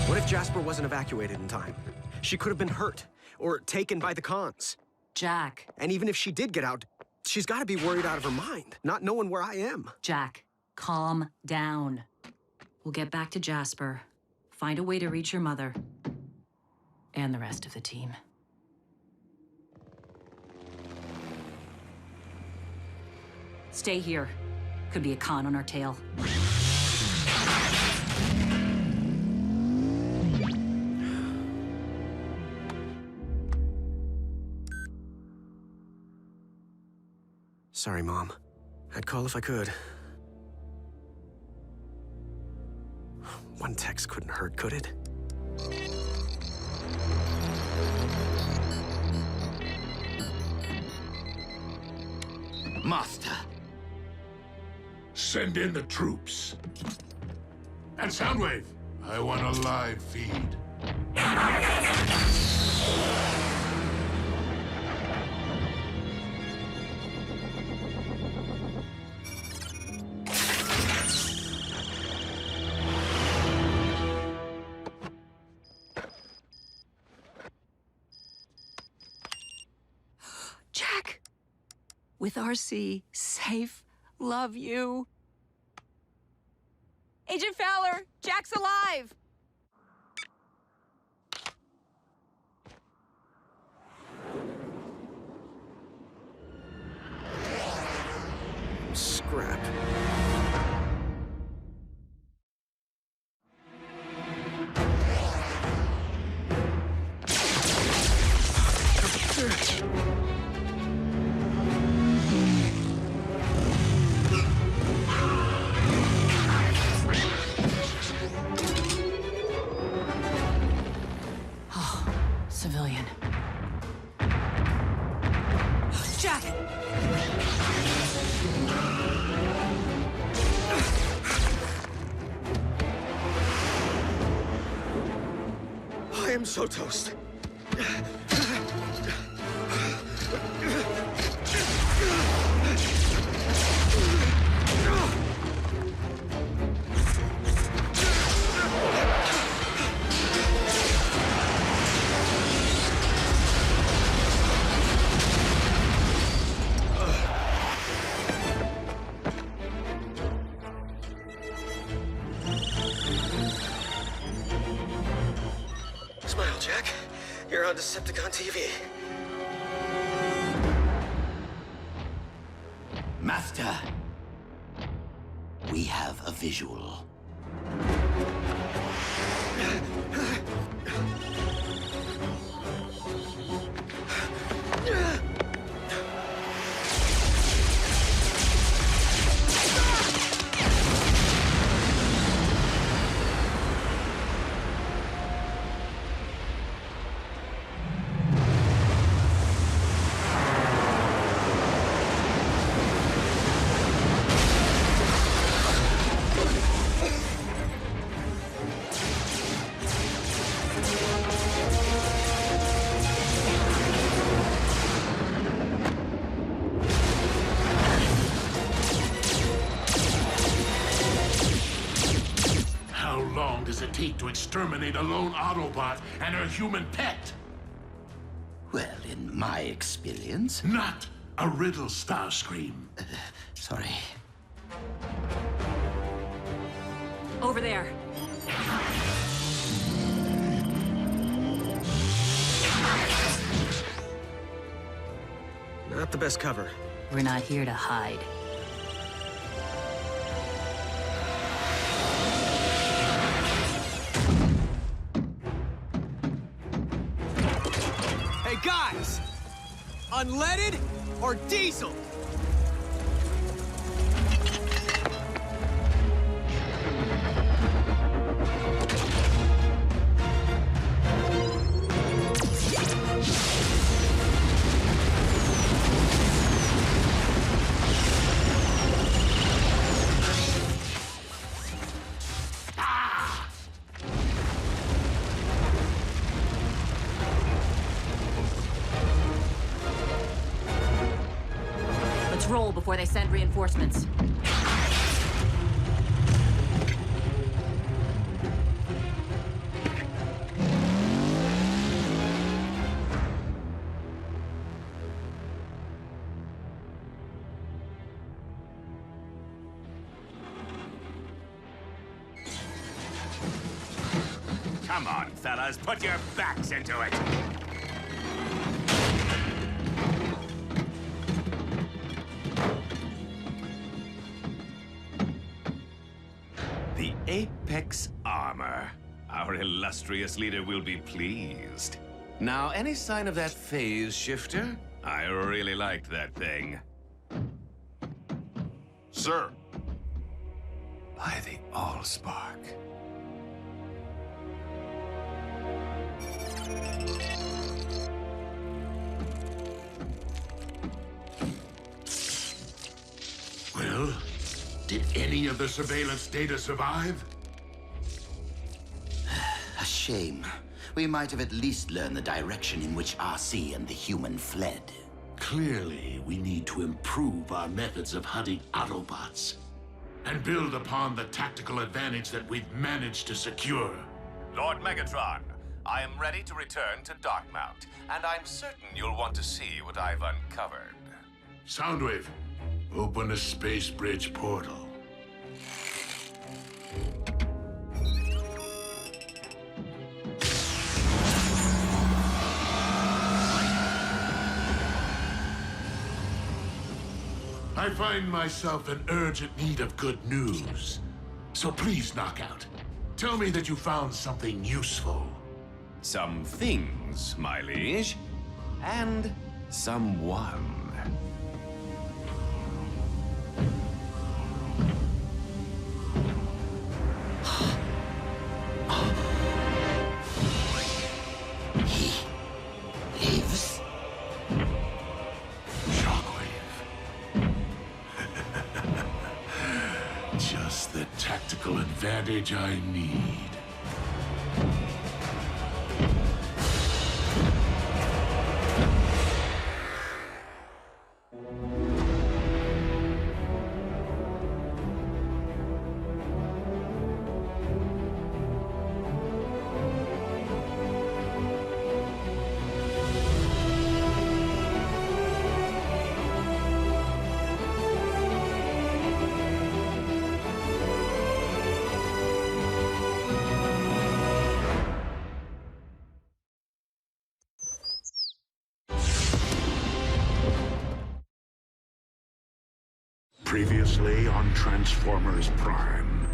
What if Jasper wasn't evacuated in time? She could have been hurt, or taken by the cons.
Jack.
And even if she did get out, she's got to be worried out of her mind, not knowing where I am.
Jack, calm down. We'll get back to Jasper, find a way to reach your mother, and the rest of the team. Stay here. Could be a con on our tail.
Sorry, Mom. I'd call if I could. One text couldn't hurt, could it?
Master.
Send in the troops. And Soundwave, I want a live feed.
Jack! With RC, safe, love you. Agent Fowler, Jack's alive!
Scrap.
Civilian. Jack!
I am so toast. Smile, Jack. You're on Decepticon TV.
Master, we have a visual.
How long does it take to exterminate a lone Autobot and her human pet?
Well, in my experience...
Not a riddle, Starscream.
Sorry.
Over there.
Not the best cover.
We're not here to hide.
Hey, guys! Unleaded or diesel?
roll before they send reinforcements.
Come on, fellas, put your backs into it. The Apex armor. Our illustrious leader will be pleased. Now, any sign of that phase shifter? I really liked that thing.
Sir.
By the Allspark.
Well, did any of the surveillance data survive?
A shame. We might have at least learned the direction in which RC and the human fled.
Clearly, we need to improve our methods of hunting Autobots and build upon the tactical advantage that we've managed to secure.
Lord Megatron, I am ready to return to Darkmount, and I'm certain you'll want to see what I've uncovered.
Soundwave, open the space bridge portal. I find myself in urgent need of good news. So please, Knockout, tell me that you found something useful.
Some things, my liege, and someone.
He lives?
Just the tactical advantage I need. Previously on Transformers Prime.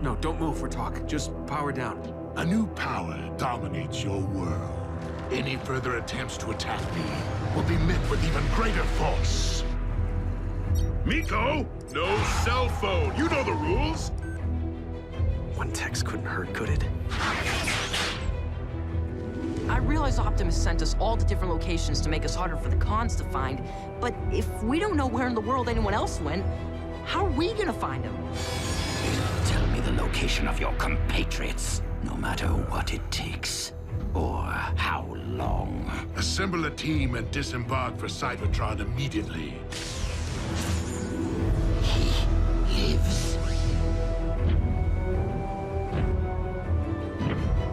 No, don't move for talk. Just power down.
A new power dominates your world. Any further attempts to attack me will be met with even greater force.
Miko, no cell phone. You know the rules.
One text couldn't hurt, could it?
I realize Optimus sent us all to different locations to make us harder for the cons to find, but if we don't know where in the world anyone else went, how are we gonna find them?
Tell me the location of your compatriots, no matter what it takes, or how long.
Assemble a team and disembark for Cybertron immediately.
He lives.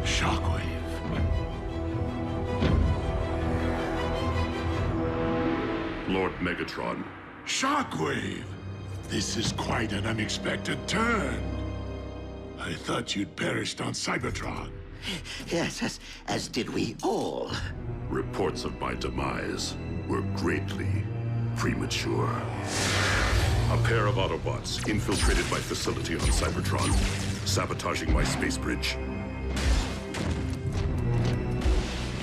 Shockwave.
Lord Megatron.
Shockwave! This is quite an unexpected turn. I thought you'd perished on Cybertron.
Yes, as did we all.
Reports of my demise were greatly premature. A pair of Autobots infiltrated my facility on Cybertron, sabotaging my space bridge.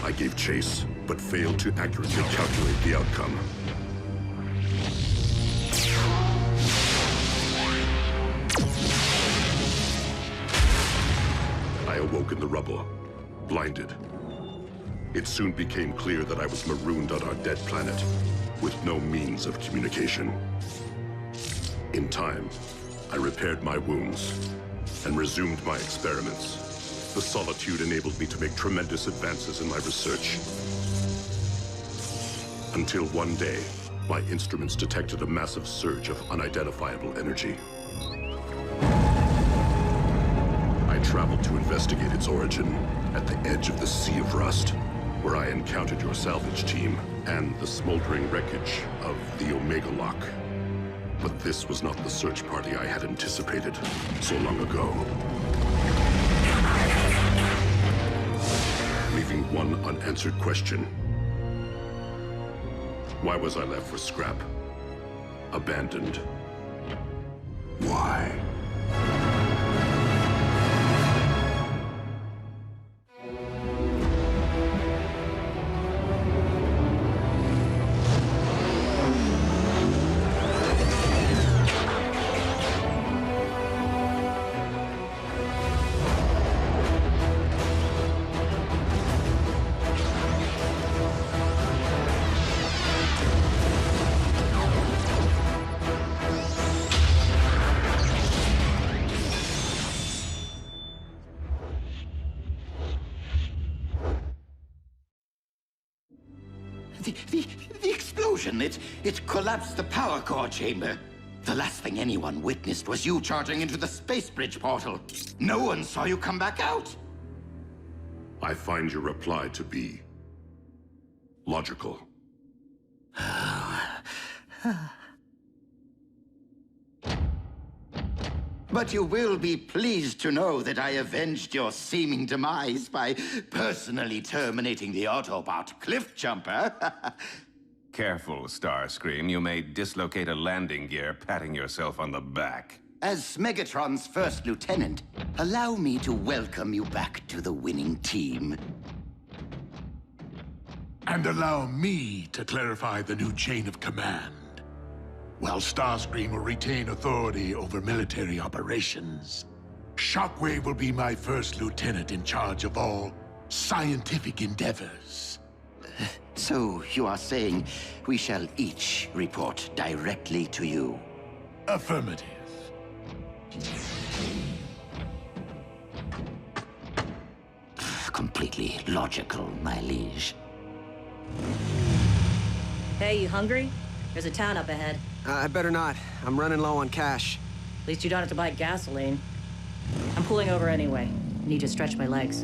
I gave chase, but failed to accurately calculate the outcome. I awoke in the rubble, blinded. It soon became clear that I was marooned on our dead planet, with no means of communication. In time, I repaired my wounds and resumed my experiments. The solitude enabled me to make tremendous advances in my research. Until one day, My instruments detected a massive surge of unidentifiable energy. I traveled to investigate its origin at the edge of the Sea of Rust, where I encountered your salvage team and the smoldering wreckage of the Omega Lock. But this was not the search party I had anticipated so long ago. Leaving one unanswered question. Why was I left for scrap? Abandoned. Why?
The explosion, it collapsed the power core chamber. The last thing anyone witnessed was you charging into the space bridge portal. No one saw you come back out.
I find your reply to be logical.
But you will be pleased to know that I avenged your seeming demise by personally terminating the Autobot cliff jumper.
Careful, Starscream. You may dislocate a landing gear patting yourself on the back.
As Megatron's first lieutenant, allow me to welcome you back to the winning team.
And allow me to clarify the new chain of command. While Starscream will retain authority over military operations, Shockwave will be my first lieutenant in charge of all scientific endeavors.
So you are saying we shall each report directly to you?
Affirmative.
Completely logical, my liege.
Hey, you hungry? There's a town up ahead.
I better not. I'm running low on cash.
At least you don't have to buy gasoline. I'm pulling over anyway. Need to stretch my legs.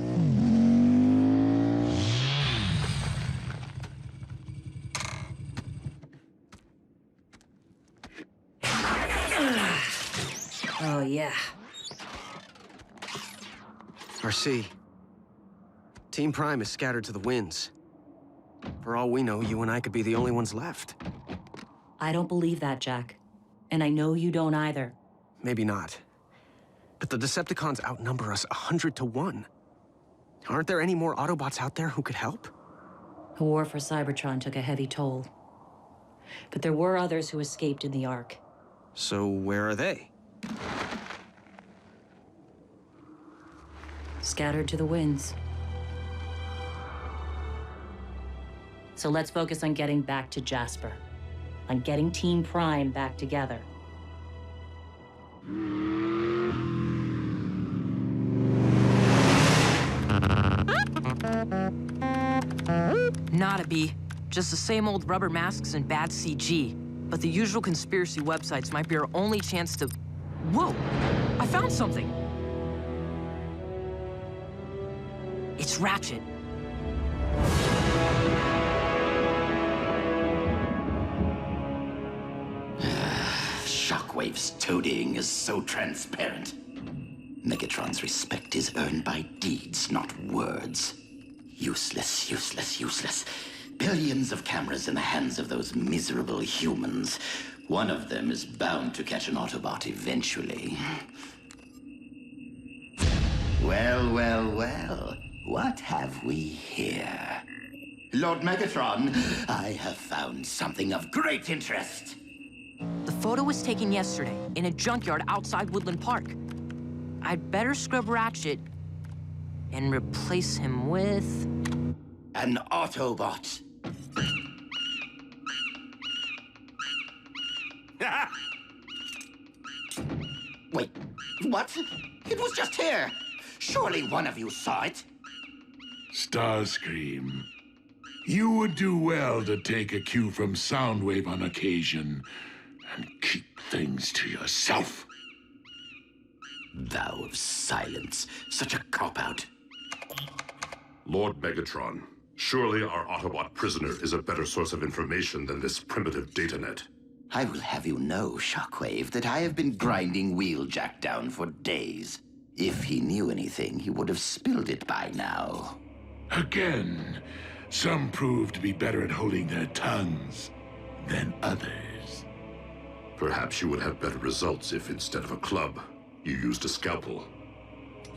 Oh, yeah.
RC. Team Prime is scattered to the winds. For all we know, you and I could be the only ones left.
I don't believe that, Jack. And I know you don't either.
Maybe not. But the Decepticons outnumber us 100 to 1. Aren't there any more Autobots out there who could help?
The war for Cybertron took a heavy toll. But there were others who escaped in the Ark.
So where are they?
Scattered to the winds. So let's focus on getting back to Jasper. On getting Team Prime back together.
Not a B. Just the same old rubber masks and bad CG. But the usual conspiracy websites might be our only chance to... Whoa! I found something! It's Ratchet.
Shockwave's toadying is so transparent. Megatron's respect is earned by deeds, not words. Useless, useless, useless. Billions of cameras in the hands of those miserable humans. One of them is bound to catch an Autobot eventually. Well, well, well. What have we here? Lord Megatron, I have found something of great interest.
The photo was taken yesterday in a junkyard outside Woodland Park. I'd better scrub Ratchet and replace him with...
An Autobot. Wait, what? It was just here. Surely one of you saw it.
Starscream, You would do well to take a cue from Soundwave on occasion and keep things to yourself.
Thou of silence, such a cop-out.
Lord Megatron, surely our Autobot prisoner is a better source of information than this primitive datanet.
I will have you know, Shockwave, that I have been grinding Wheeljack down for days. If he knew anything, he would have spilled it by now.
Again, some prove to be better at holding their tongues than others.
Perhaps you would have better results if, instead of a club, you used a scalpel.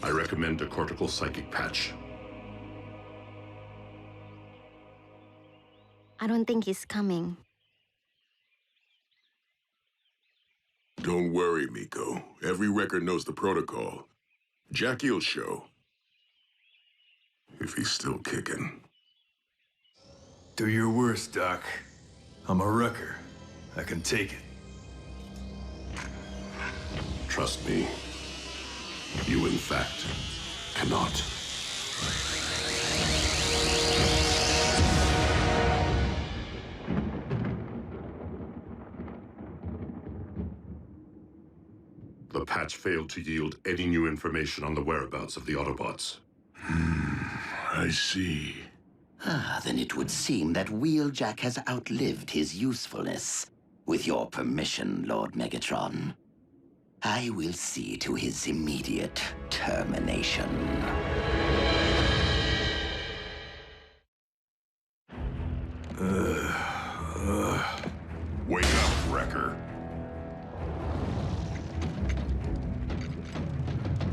I recommend a cortical psychic patch.
I don't think he's coming.
Don't worry, Miko. Every record knows the protocol. Jackie'll show. If he's still kicking.
Do your worst, Doc. I'm a wrecker. I can take it.
Trust me. You, in fact, cannot. The patch failed to yield any new information on the whereabouts of the Autobots.
I see.
Then it would seem that Wheeljack has outlived his usefulness. With your permission, Lord Megatron, I will see to his immediate termination.
Wake up, Wrecker.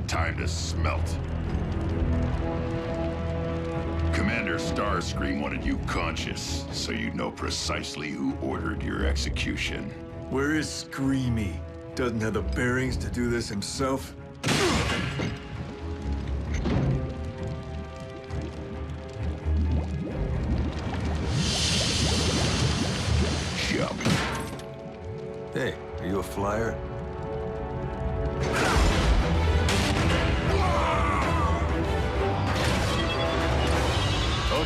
Time to smelt. Commander Starscream wanted you conscious, so you'd know precisely who ordered your execution.
Where is Screamy? Doesn't have the bearings to do this himself?
Jump.
Hey, are you a flyer?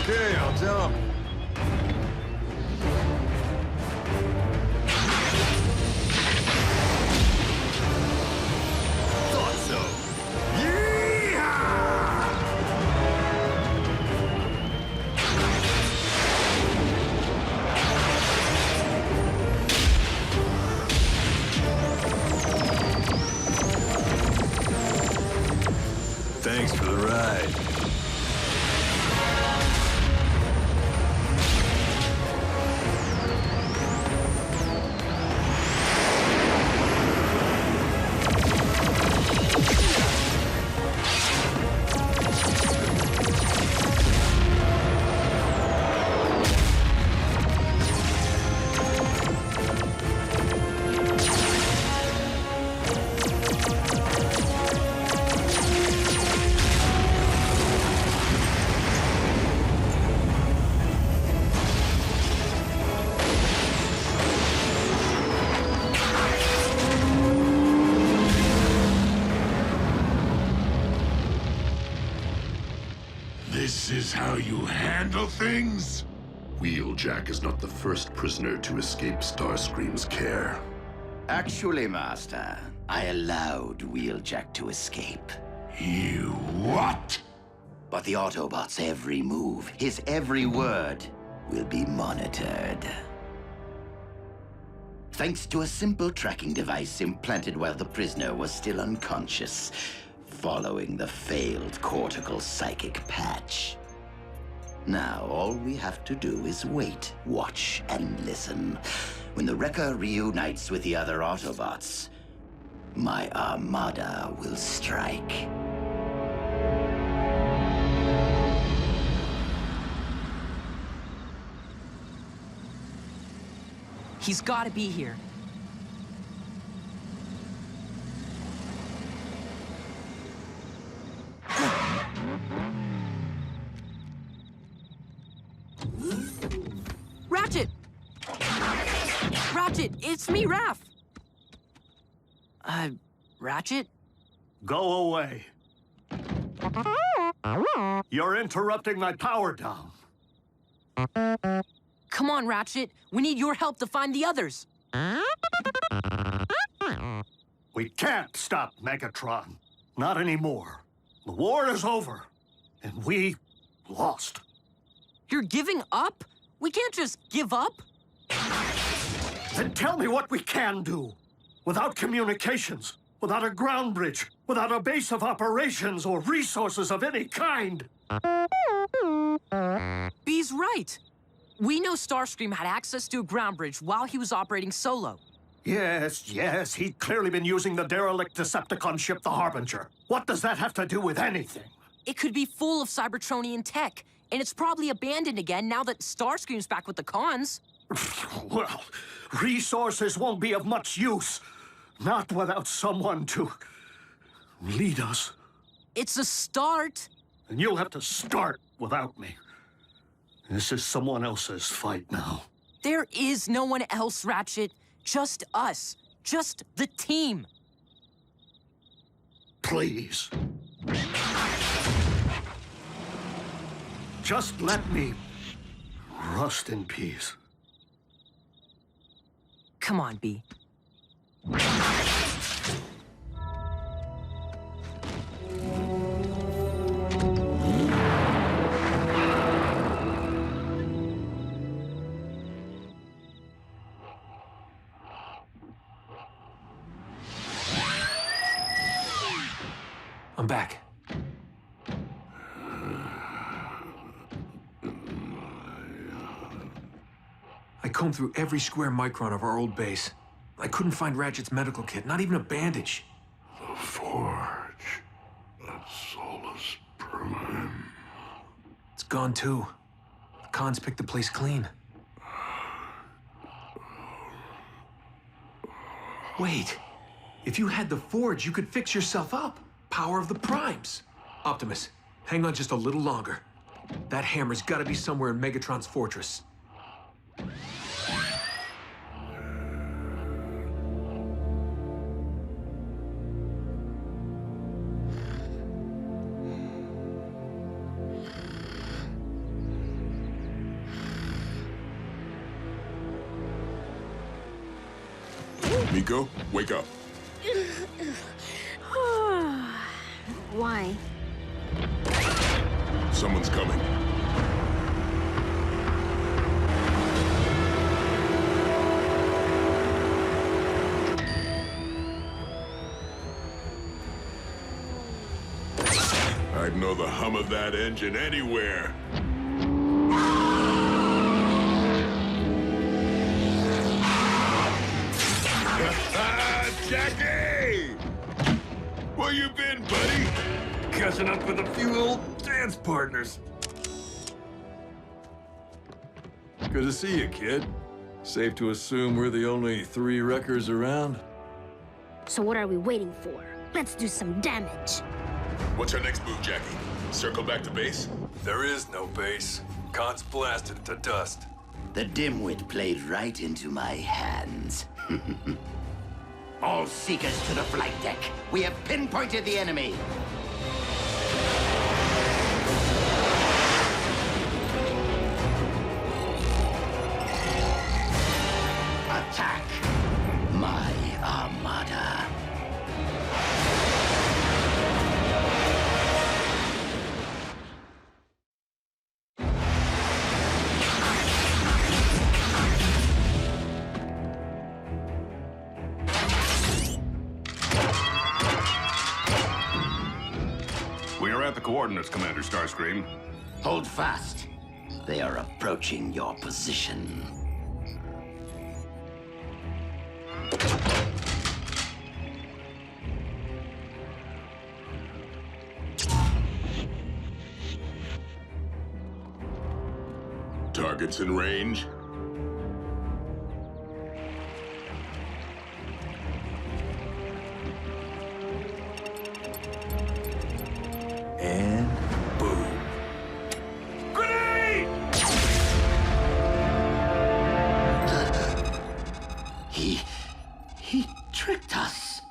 Okay, I'll jump. Thought so. Thanks for the ride.
This is how you handle things?
Wheeljack is not the first prisoner to escape Starscream's care.
Actually, Master, I allowed Wheeljack to escape.
You what?
But the Autobot's every move, his every word, will be monitored. Thanks to a simple tracking device implanted while the prisoner was still unconscious, following the failed cortical psychic patch. Now, all we have to do is wait, watch, and listen. When the Wrecker reunites with the other Autobots, my Armada will strike.
He's gotta be here. Ratchet! Ratchet, it's me, Raph! Ratchet?
Go away. You're interrupting my power down.
Come on, Ratchet. We need your help to find the others.
We can't stop Megatron. Not anymore. The war is over, and we lost.
You're giving up? We can't just give up.
Then tell me what we can do. Without communications, without a ground bridge, without a base of operations or resources of any kind.
B's right. We know Starscream had access to a ground bridge while he was operating solo.
Yes, he'd clearly been using the derelict Decepticon ship, the Harbinger. What does that have to do with anything?
It could be full of Cybertronian tech, and it's probably abandoned again now that Starscream's back with the cons.
Well, resources won't be of much use. Not without someone to lead us.
It's a start.
And you'll have to start without me. This is someone else's fight now.
There is no one else, Ratchet. Just us. Just the team.
Please. Just let me rust in peace.
Come on, B.
I'm back. I combed through every square micron of our old base. I couldn't find Ratchet's medical kit, not even a bandage.
The forge. That's Solus Prime.
It's gone too. The cons picked the place clean. Wait. If you had the forge, you could fix yourself up. Power of the Primes. Optimus, hang on just a little longer. That hammer's gotta be somewhere in Megatron's fortress.
Miko, wake up.
Why?
Someone's coming. I'd know the hum of that engine anywhere. Jackie! Where you been, buddy?
Catching up with a few old dance partners. Good to see you, kid. Safe to assume we're the only 3 wreckers around?
So what are we waiting for? Let's do some damage.
What's our next move, Jackie? Circle back to base?
There is no base. Khan's blasted it to dust.
The dimwit played right into my hands. All seekers to the flight deck. We have pinpointed the enemy. Attack my Armada.
We are at the coordinates, Commander Starscream.
Hold fast. They are approaching your position.
Targets in range.
And boom.
Grenade!
He tricked us.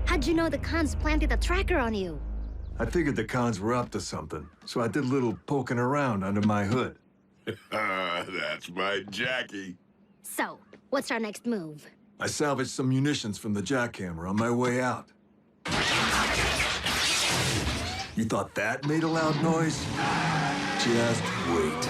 How'd you know the cons planted a tracker on you?
I figured the cons were up to something, so I did a little poking around under my hood.
That's my Jackie.
So, what's our next move?
I salvaged some munitions from the jackhammer on my way out. You thought that made a loud noise? Just wait.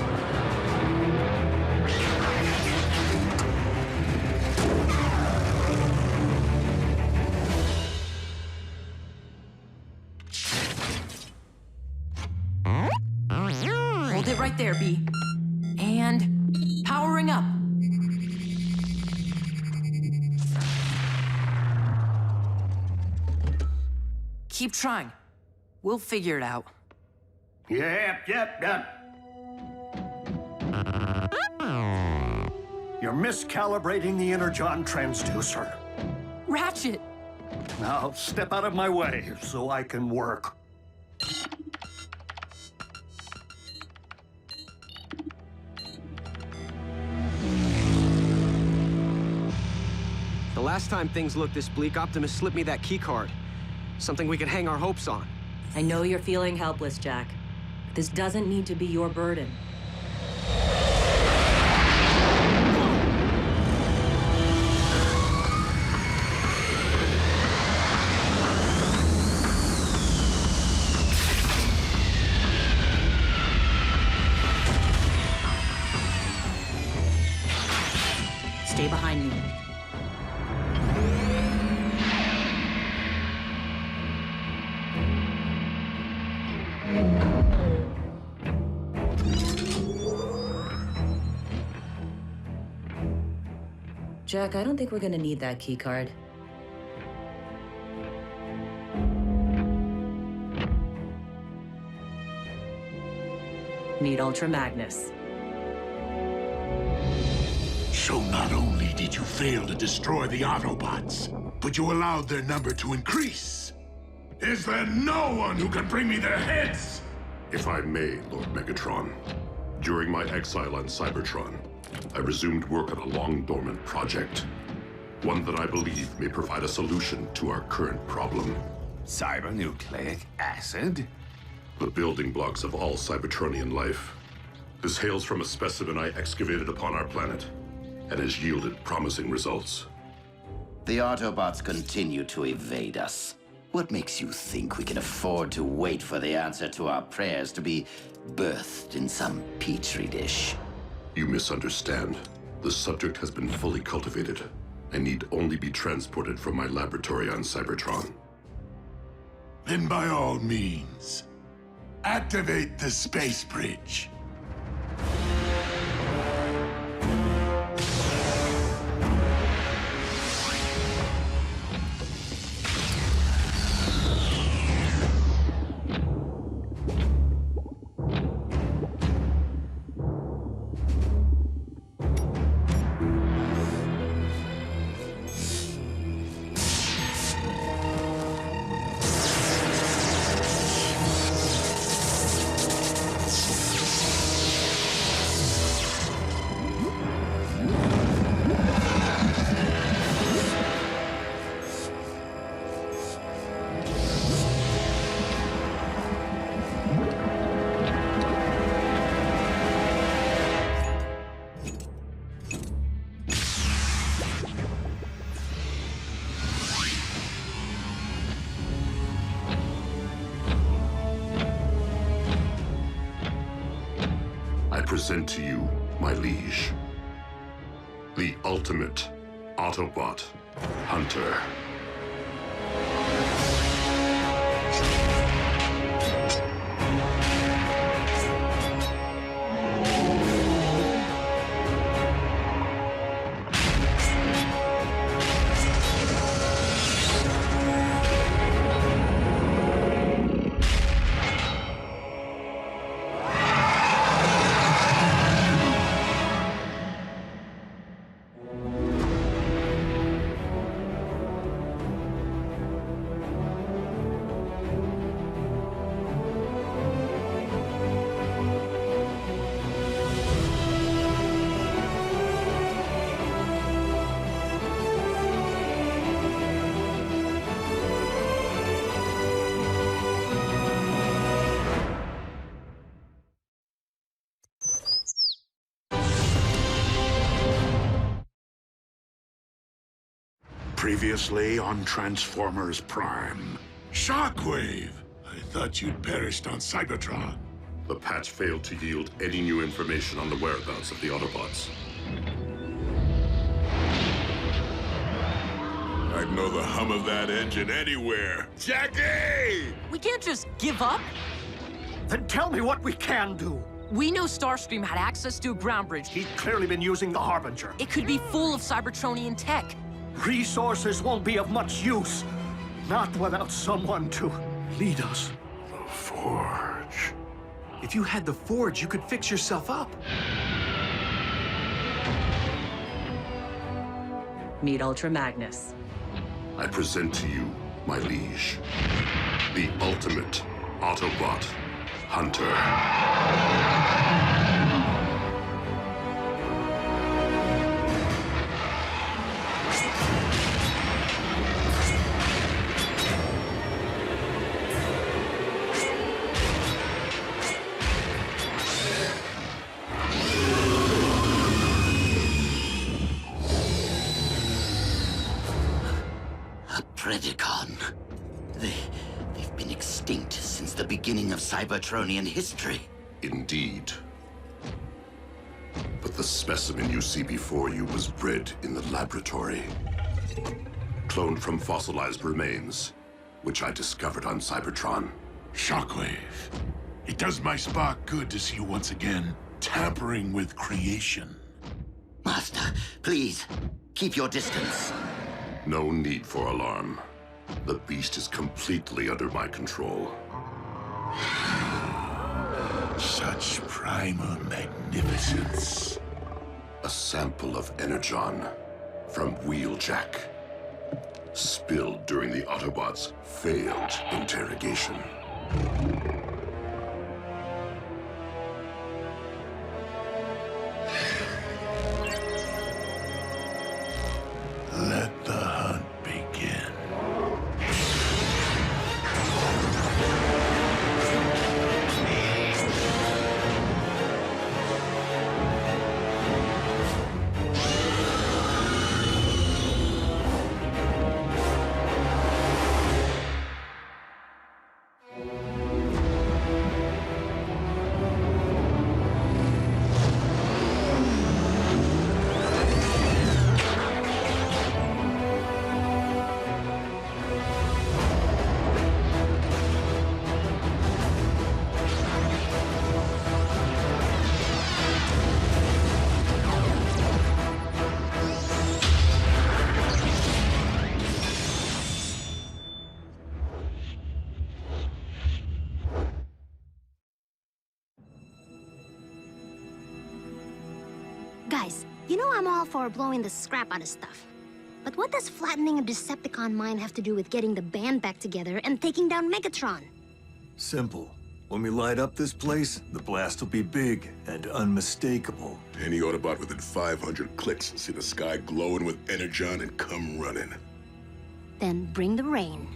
Hold it right there, B. And powering up. Keep trying. We'll figure it out.
Yep. You're miscalibrating the Energon transducer.
Ratchet!
Now, step out of my way so I can work.
The last time things looked this bleak, Optimus slipped me that keycard. Something we could hang our hopes on.
I know you're feeling helpless, Jack. This doesn't need to be your burden. Stay behind me. Jack, I don't think we're gonna need that keycard. Need Ultra Magnus.
So not only did you fail to destroy the Autobots, but you allowed their number to increase. Is there no one who can bring me their heads?
If I may, Lord Megatron, during my exile on Cybertron, I resumed work on a long-dormant project. One that I believe may provide a solution to our current problem.
Cybernucleic acid?
The building blocks of all Cybertronian life. This hails from a specimen I excavated upon our planet, and has yielded promising results.
The Autobots continue to evade us. What makes you think we can afford to wait for the answer to our prayers to be birthed in some petri dish?
You misunderstand. The subject has been fully cultivated and need only be transported from my laboratory on Cybertron.
Then by all means, activate the space bridge.
I present to you, my liege, the ultimate Autobot hunter.
Previously on Transformers Prime.
Shockwave! I thought you'd perished on Cybertron.
The patch failed to yield any new information on the whereabouts of the Autobots. I'd know the hum of that engine anywhere. Jackie!
We can't just give up.
Then tell me what we can do.
We know Starscream had access to a ground bridge.
He's clearly been using the Harbinger.
It could be full of Cybertronian tech.
Resources won't be of much use. Not without someone to lead us.
The Forge.
If you had the Forge, you could fix yourself up.
Meet Ultra Magnus.
I present to you, my liege, the ultimate Autobot hunter.
Predacon. They've been extinct since the beginning of Cybertronian history.
Indeed. But the specimen you see before you was bred in the laboratory. Cloned from fossilized remains, which I discovered on Cybertron.
Shockwave. It does my spark good to see you once again tampering with creation.
Master, please, keep your distance.
No need for alarm. The beast is completely under my control.
Such primal magnificence.
A sample of Energon from Wheeljack. Spilled during the Autobots' failed interrogation.
Let the hunt begin.
Guys, you know I'm all for blowing the scrap out of stuff. But what does flattening a Decepticon mind have to do with getting the band back together and taking down Megatron?
Simple. When we light up this place, the blast will be big and unmistakable.
Any Autobot within 500 clicks will see the sky glowing with Energon and come running.
Then bring the rain.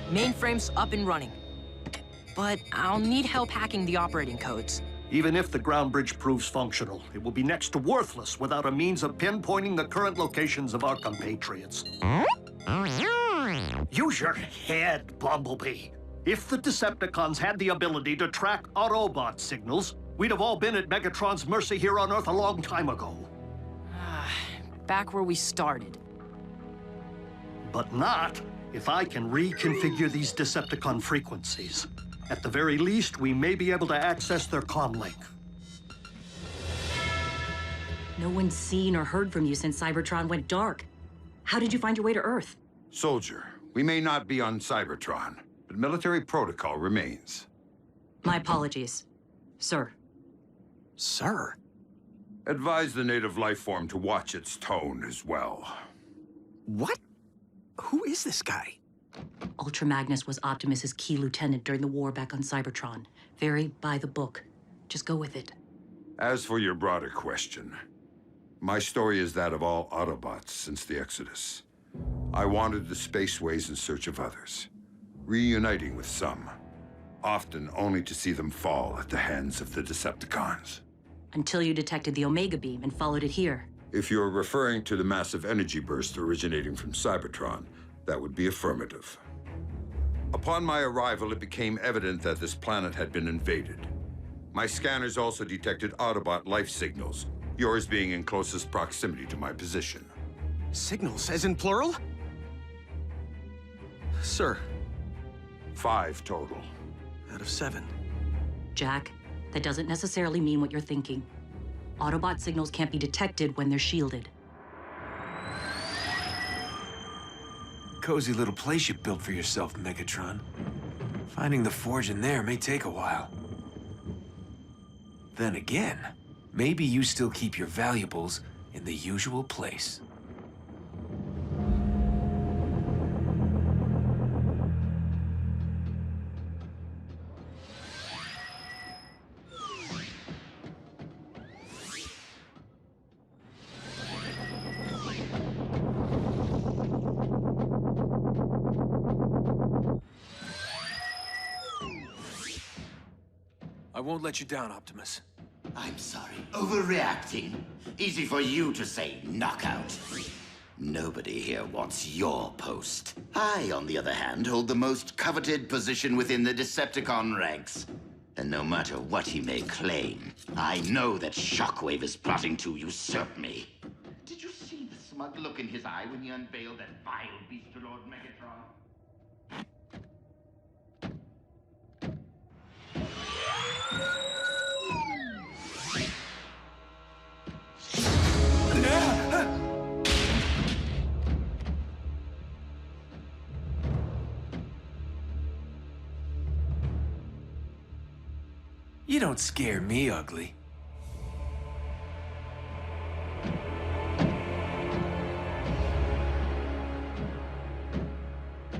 Mainframe's up and running. But I'll need help hacking the operating codes.
Even if the ground bridge proves functional, it will be next to worthless without a means of pinpointing the current locations of our compatriots. Use your head, Bumblebee. If the Decepticons had the ability to track Autobot signals, we'd have all been at Megatron's mercy here on Earth a long time ago.
Back where we started.
But not if I can reconfigure these Decepticon frequencies. At the very least, we may be able to access their comm link.
No one's seen or heard from you since Cybertron went dark. How did you find your way to Earth?
Soldier, we may not be on Cybertron, but military protocol remains.
My apologies, sir.
Sir?
Advise the native life form to watch its tone as well.
What? Who is this guy?
Ultra Magnus was Optimus's key lieutenant during the war back on Cybertron. Very by the book. Just go with it.
As for your broader question, my story is that of all Autobots since the Exodus. I wandered the spaceways in search of others, reuniting with some, often only to see them fall at the hands of the Decepticons.
Until you detected the Omega Beam and followed it here.
If you're referring to the massive energy burst originating from Cybertron, that would be affirmative. Upon my arrival, it became evident that this planet had been invaded. My scanners also detected Autobot life signals, yours being in closest proximity to my position.
Signals, as in plural? Sir.
5 total.
Out of 7.
Jack, that doesn't necessarily mean what you're thinking. Autobot signals can't be detected when they're shielded.
Cozy little place you built for yourself, Megatron. Finding the forge in there may take a while. Then again, maybe you still keep your valuables in the usual place. I won't let you down, Optimus.
I'm sorry. Overreacting. Easy for you to say, knockout. Nobody here wants your post. I, on the other hand, hold the most coveted position within the Decepticon ranks. And no matter what he may claim, I know that Shockwave is plotting to usurp me. Did you see the smug look in his eye when he unveiled that vile beast to Lord Megatron?
You don't scare me, ugly.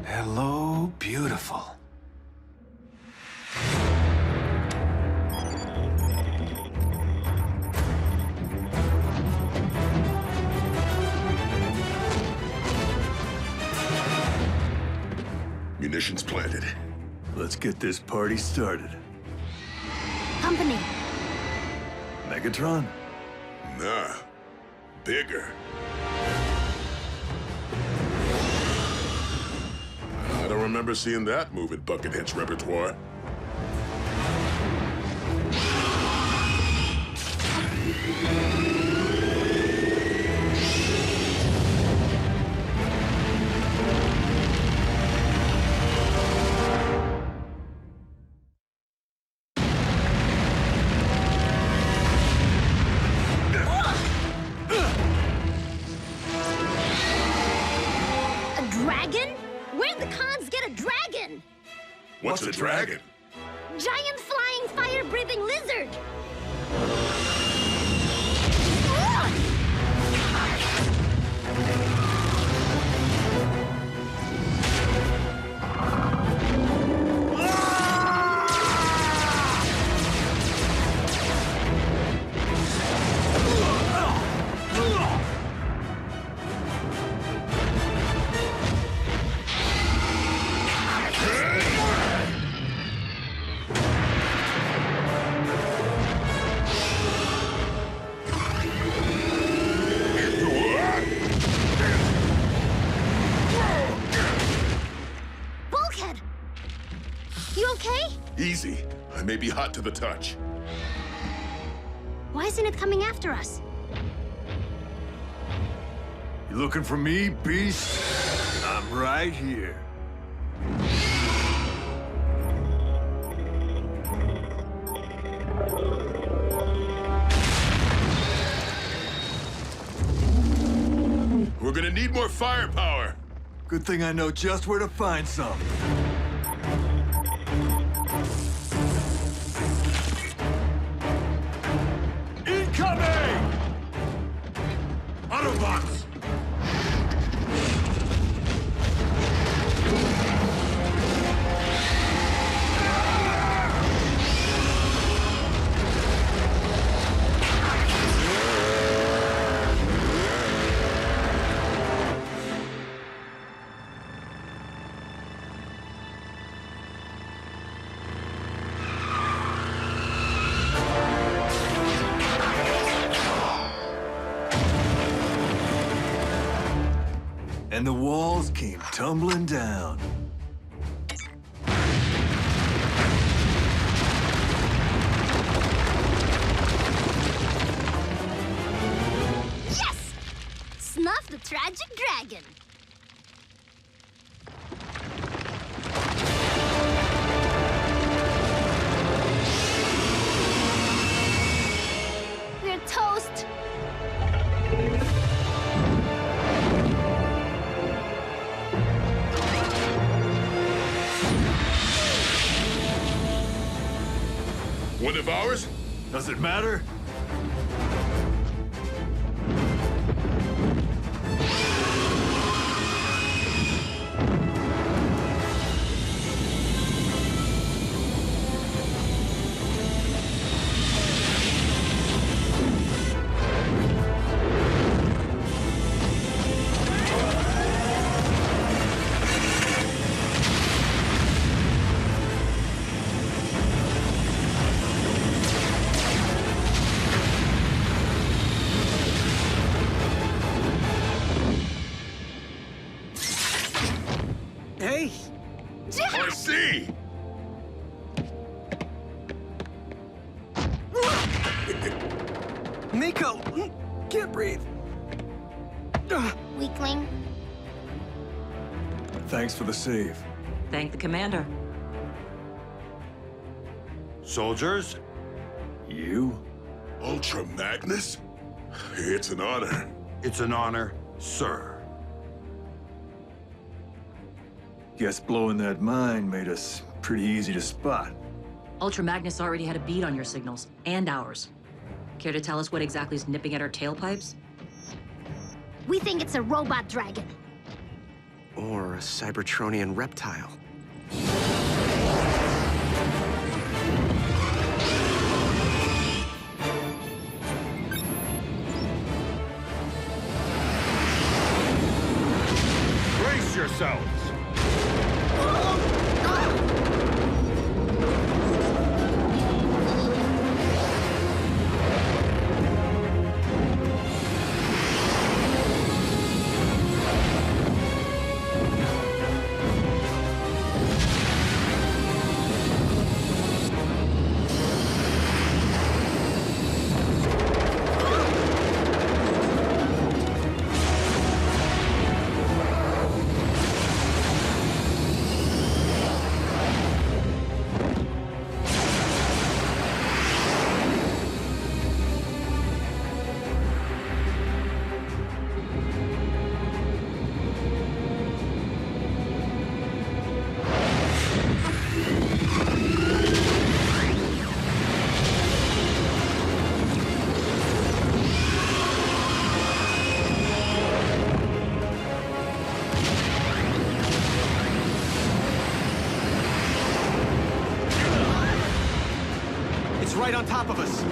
Hello, beautiful.
Munitions planted.
Let's get this party started.
Company.
Megatron?
Nah. Bigger. I don't remember seeing that move in Buckethead's repertoire. What's a dragon?
Giant flying fire-breathing lizard!
Easy. I may be hot to the touch.
Why isn't it coming after us?
You looking for me, beast? I'm right here.
We're gonna need more firepower.
Good thing I know just where to find some.
Incoming! Autobots!
And the walls came tumbling down.
Yes! Snuff the tragic dragon. We're toast.
One of ours?
Does it matter?
Hey!
I see!
Nico! Can't breathe.
Weakling.
Thanks for the save.
Thank the commander.
Soldiers?
You?
Ultra Magnus? It's an honor.
It's an honor, sir.
Guess blowing that mine made us pretty easy to spot.
Ultra Magnus already had a bead on your signals, and ours. Care to tell us what exactly is nipping at our tailpipes?
We think it's a robot dragon.
Or a Cybertronian reptile.
Brace yourselves!
It's right on top of us.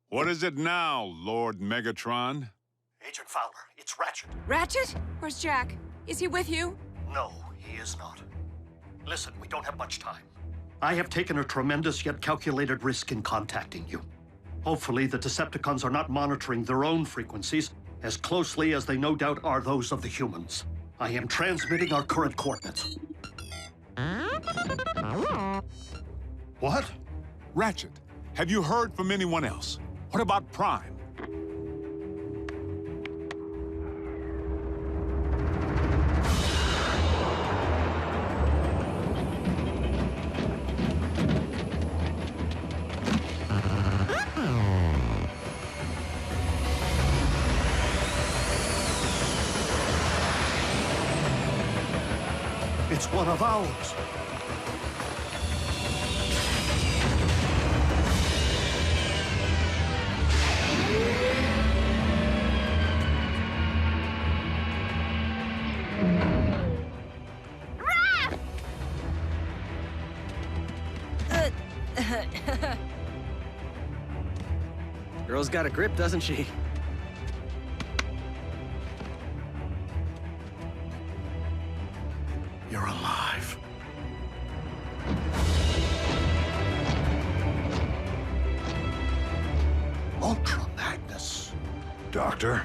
What is it now, Lord Megatron?
Agent Fowler, it's Ratchet.
Ratchet? Where's Jack? Is he with you?
No, he is not. Listen, we don't have much time. I have taken a tremendous yet calculated risk in contacting you. Hopefully, the Decepticons are not monitoring their own frequencies, as closely as they no doubt are those of the humans. I am transmitting our current coordinates. What?
Ratchet, have you heard from anyone else? What about Prime?
It's one of ours.
Girl's got a grip, doesn't she?
You're alive. Ultra Magnus.
Doctor?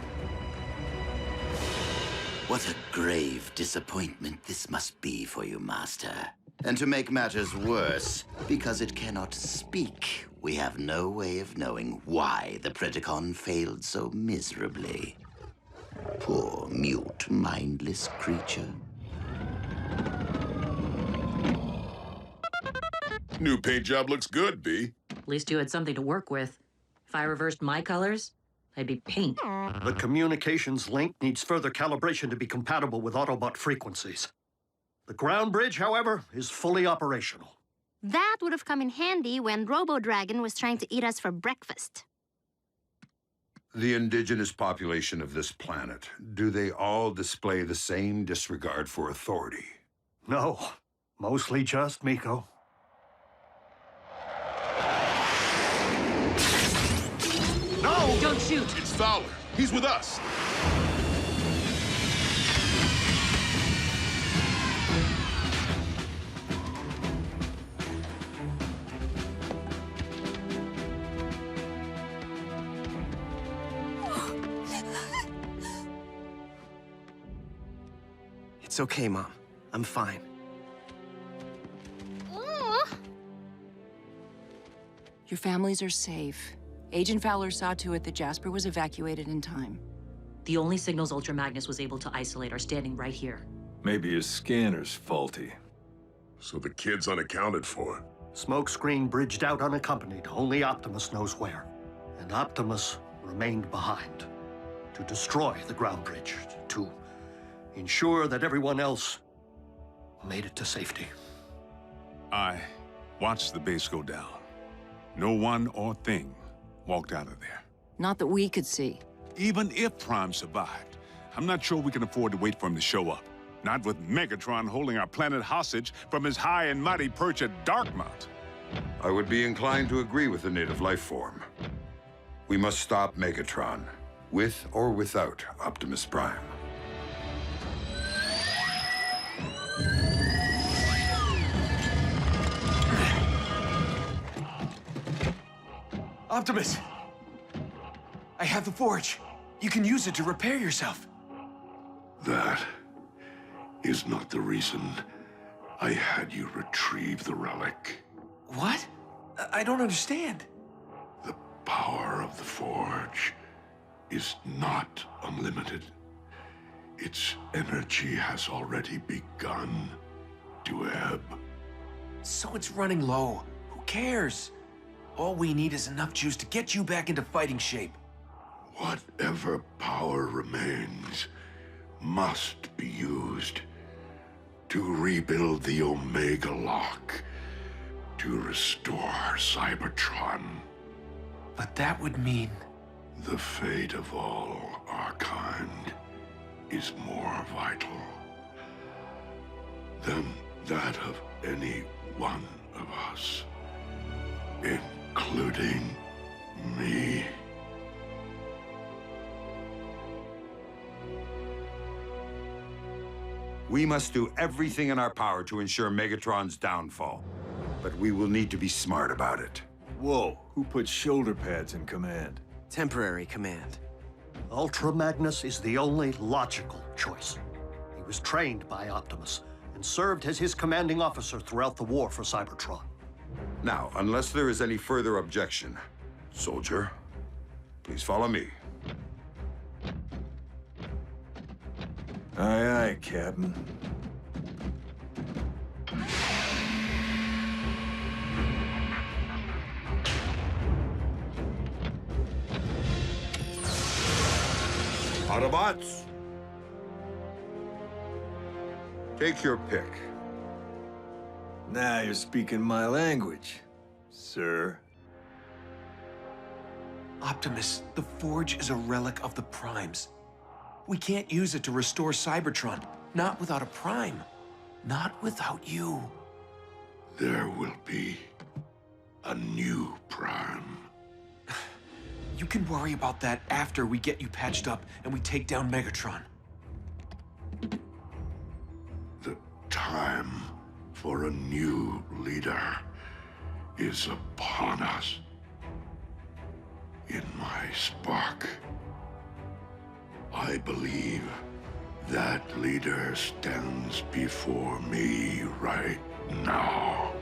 What a grave disappointment this must be for you, Master. And to make matters worse, because it cannot speak, we have no way of knowing why the Predacon failed so miserably. Poor, mute, mindless creature.
New paint job looks good, B.
At least you had something to work with. If I reversed my colors, I'd be pink.
The communications link needs further calibration to be compatible with Autobot frequencies. The ground bridge, however, is fully operational.
That would have come in handy when Robo-Dragon was trying to eat us for breakfast.
The indigenous population of this planet, do they all display the same disregard for authority?
No, mostly just Miko.
No!
Don't shoot!
It's Fowler. He's with us.
It's okay, Mom. I'm fine.
Your families are safe. Agent Fowler saw to it that Jasper was evacuated in time.
The only signals Ultra Magnus was able to isolate are standing right here.
Maybe his scanner's faulty.
So the kid's unaccounted for.
Smokescreen bridged out unaccompanied. Only Optimus knows where. And Optimus remained behind. To destroy the ground bridge. To ensure that everyone else made it to safety.
I watched the base go down. No one or thing walked out of there.
Not that we could see.
Even if Prime survived, I'm not sure we can afford to wait for him to show up. Not with Megatron holding our planet hostage from his high and mighty perch at Darkmount.
I would be inclined to agree with the native life form. We must stop Megatron, with or without Optimus Prime.
Optimus! I have the forge. You can use it to repair yourself.
That is not the reason I had you retrieve the relic.
What? I don't understand.
The power of the forge is not unlimited. Its energy has already begun to ebb.
So it's running low. Who cares? All we need is enough juice to get you back into fighting shape.
Whatever power remains must be used to rebuild the Omega Lock, to restore Cybertron.
But that would mean...
The fate of all our kind is more vital than that of any one of us, including me.
We must do everything in our power to ensure Megatron's downfall. But we will need to be smart about it.
Whoa, who put shoulder pads in command?
Temporary command.
Ultra Magnus is the only logical choice. He was trained by Optimus and served as his commanding officer throughout the war for Cybertron.
Now, unless there is any further objection, soldier, please follow me.
Aye, aye, Captain.
Autobots, take your pick.
Now you're speaking my language, sir.
Optimus, the Forge is a relic of the Primes. We can't use it to restore Cybertron. Not without a Prime. Not without you.
There will be a new Prime.
You can worry about that after we get you patched up and we take down Megatron.
The time for a new leader is upon us. In my spark, I believe that leader stands before me right now.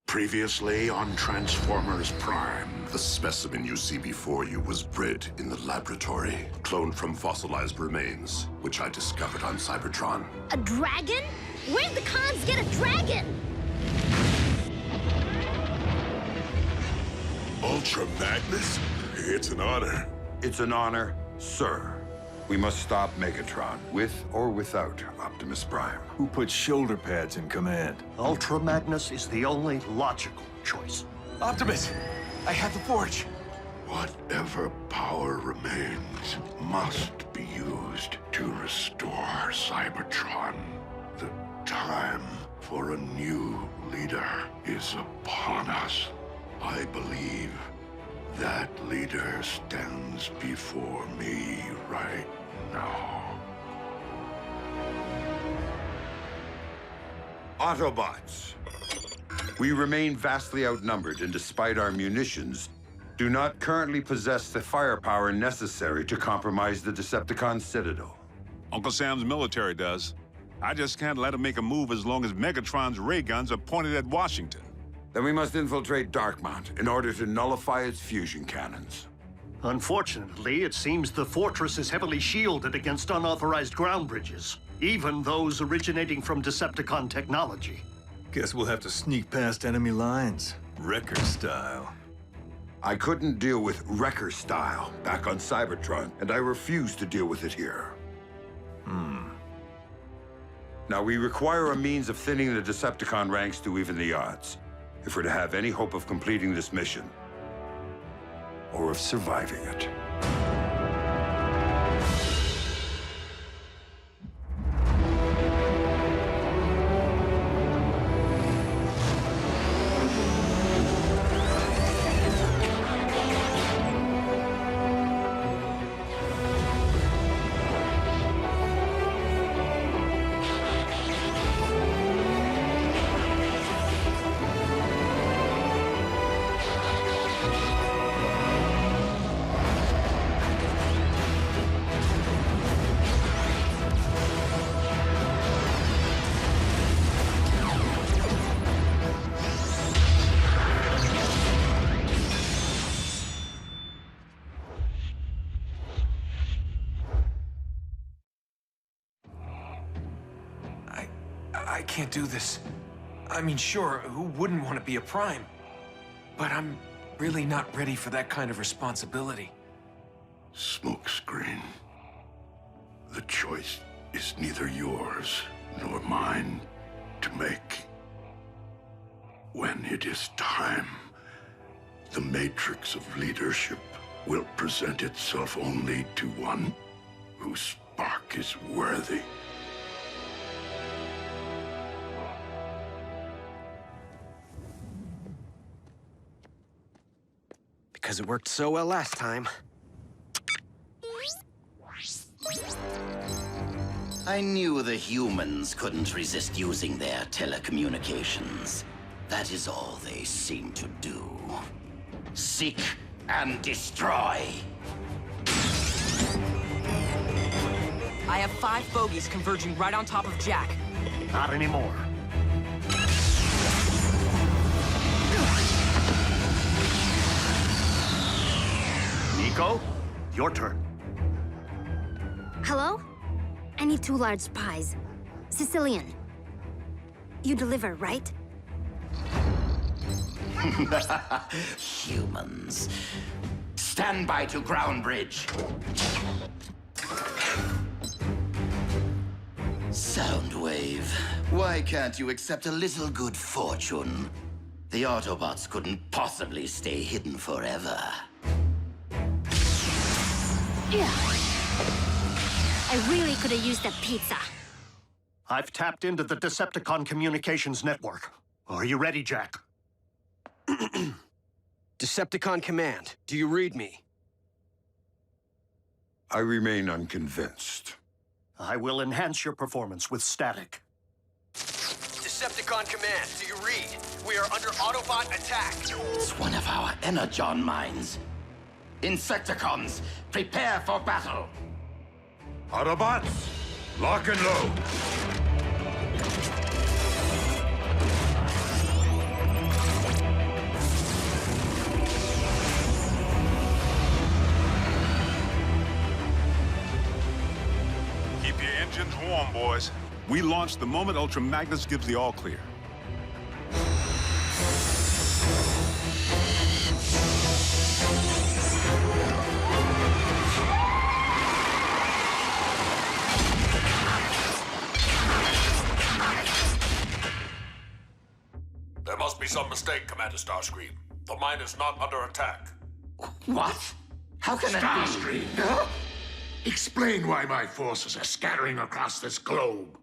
Previously on Transformers Prime.
The specimen you see before you was bred in the laboratory, cloned from fossilized remains, which I discovered on Cybertron.
A dragon? Where'd the cons get a dragon?
Ultra Magnus? It's an honor.
It's an honor, sir. We must stop Megatron, with or without Optimus Prime.
Who put shoulder pads in command?
Ultra Magnus is the only logical choice.
Optimus, I have the Forge.
Whatever power remains must be used to restore Cybertron. The time for a new leader is upon us. I believe that leader stands before me right now.
Autobots. We remain vastly outnumbered, and despite our munitions, do not currently possess the firepower necessary to compromise the Decepticon Citadel.
Uncle Sam's military does. I just can't let him make a move as long as Megatron's ray guns are pointed at Washington.
Then we must infiltrate Darkmount in order to nullify its fusion cannons.
Unfortunately, it seems the fortress is heavily shielded against unauthorized ground bridges, even those originating from Decepticon technology.
Guess we'll have to sneak past enemy lines, Wrecker style.
I couldn't deal with Wrecker style back on Cybertron, and I refuse to deal with it here. Now, we require a means of thinning the Decepticon ranks to even the odds, if we're to have any hope of completing this mission, or of surviving it.
I can't do this. I mean, sure, who wouldn't want to be a Prime? But I'm really not ready for that kind of responsibility.
Smokescreen. The choice is neither yours nor mine.
to make. When it is time, the matrix of leadership will present itself only to one whose spark is worthy.
Because it worked so well last time.
I knew the humans couldn't resist using their telecommunications. That is all they seem to do. Seek and destroy.
I have 5 bogies converging right on top of Jack.
Not anymore. Nico, your turn.
Hello? I need 2 large pies. Sicilian. You deliver, right?
Humans. Stand by to ground bridge. Soundwave. Why can't you accept a little good fortune? The Autobots couldn't possibly stay hidden forever.
Yeah. I really could have used a pizza.
I've tapped into the Decepticon communications network. Are you ready, Jack?
Decepticon Command, do you read me?
I remain unconvinced.
I will enhance your performance with static.
Decepticon Command, do you read? We are under Autobot attack.
It's one of our Energon mines. Insecticons, prepare for battle.
Autobots, lock and load.
Keep your engines warm, boys. We launch the moment Ultra Magnus gives the all-clear.
There must be some mistake, Commander Starscream. The mine is not under attack.
What? How can that be?
Starscream! Huh? Explain why my forces are scattering across this globe.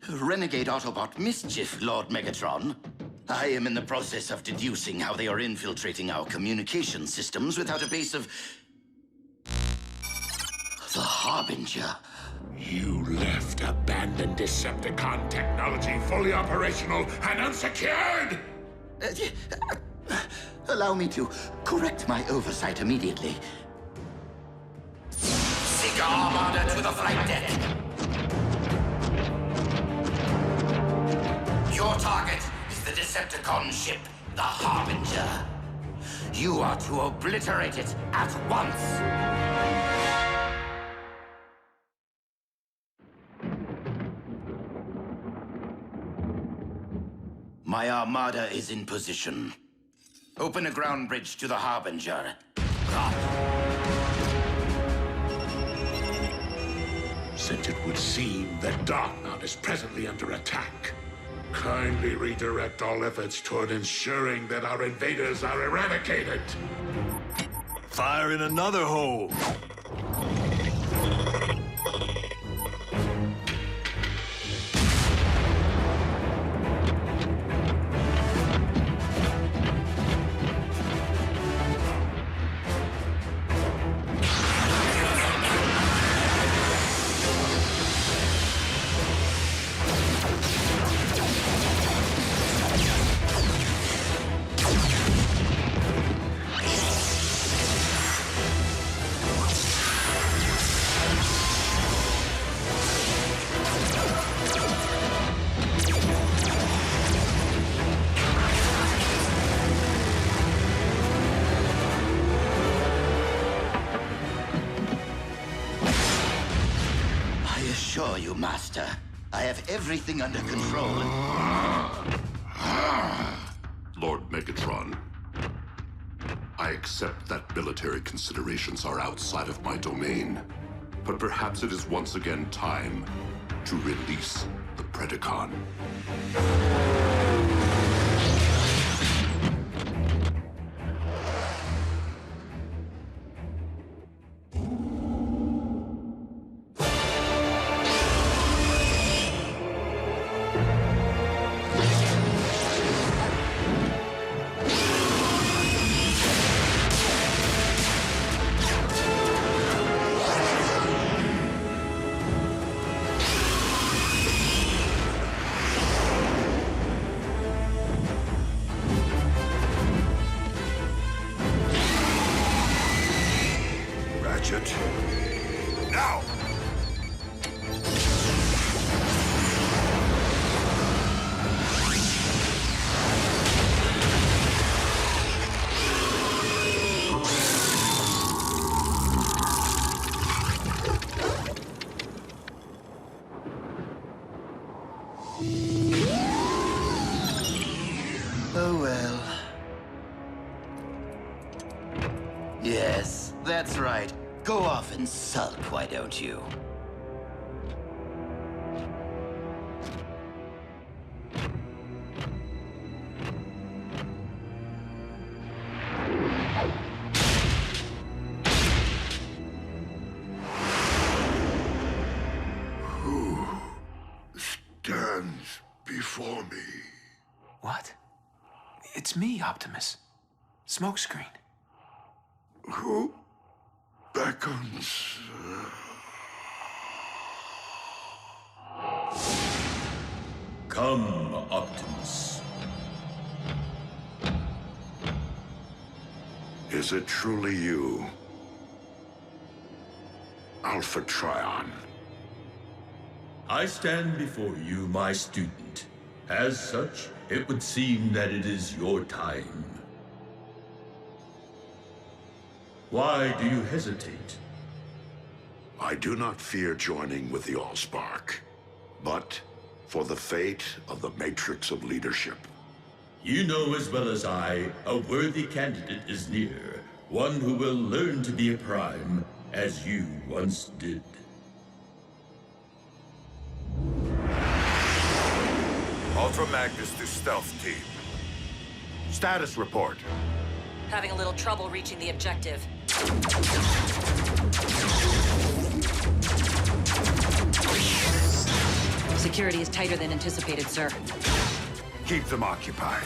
Renegade Autobot mischief, Lord Megatron. I am in the process of deducing how they are infiltrating our communication systems without a base of... the Harbinger.
You left abandoned Decepticon technology fully operational and unsecured!
Allow me to correct my oversight immediately. Seek Armada to the flight deck. Your target is the Decepticon ship, the Harbinger. You are to obliterate it at once. My Armada is in position. Open a ground bridge to the Harbinger.
Since it would seem that Darkmount is presently under attack, kindly redirect all efforts toward ensuring that our invaders are eradicated.
Fire in another hole.
Master. I have everything under control.
Lord Megatron, I accept that military considerations are outside of my domain. but perhaps it is once again time to release the Predacon. Now!
Oh well. Yes, that's right. Go off and sulk, why don't you?
Who stands before me?
What? It's me, Optimus. Smokescreen.
Who beckons?
Come, Optimus.
Is it truly you? Alpha Trion.
I stand before you, my student. As such, it would seem that it is your time. Why do you hesitate?
I do not fear joining with the Allspark, but for the fate of the Matrix of Leadership.
You know as well as I, a worthy candidate is near. One who will learn to be a Prime, as you once did.
Ultra Magnus to Stealth Team. Status report.
Having a little trouble reaching the objective. Security is tighter than anticipated, sir.
Keep them occupied.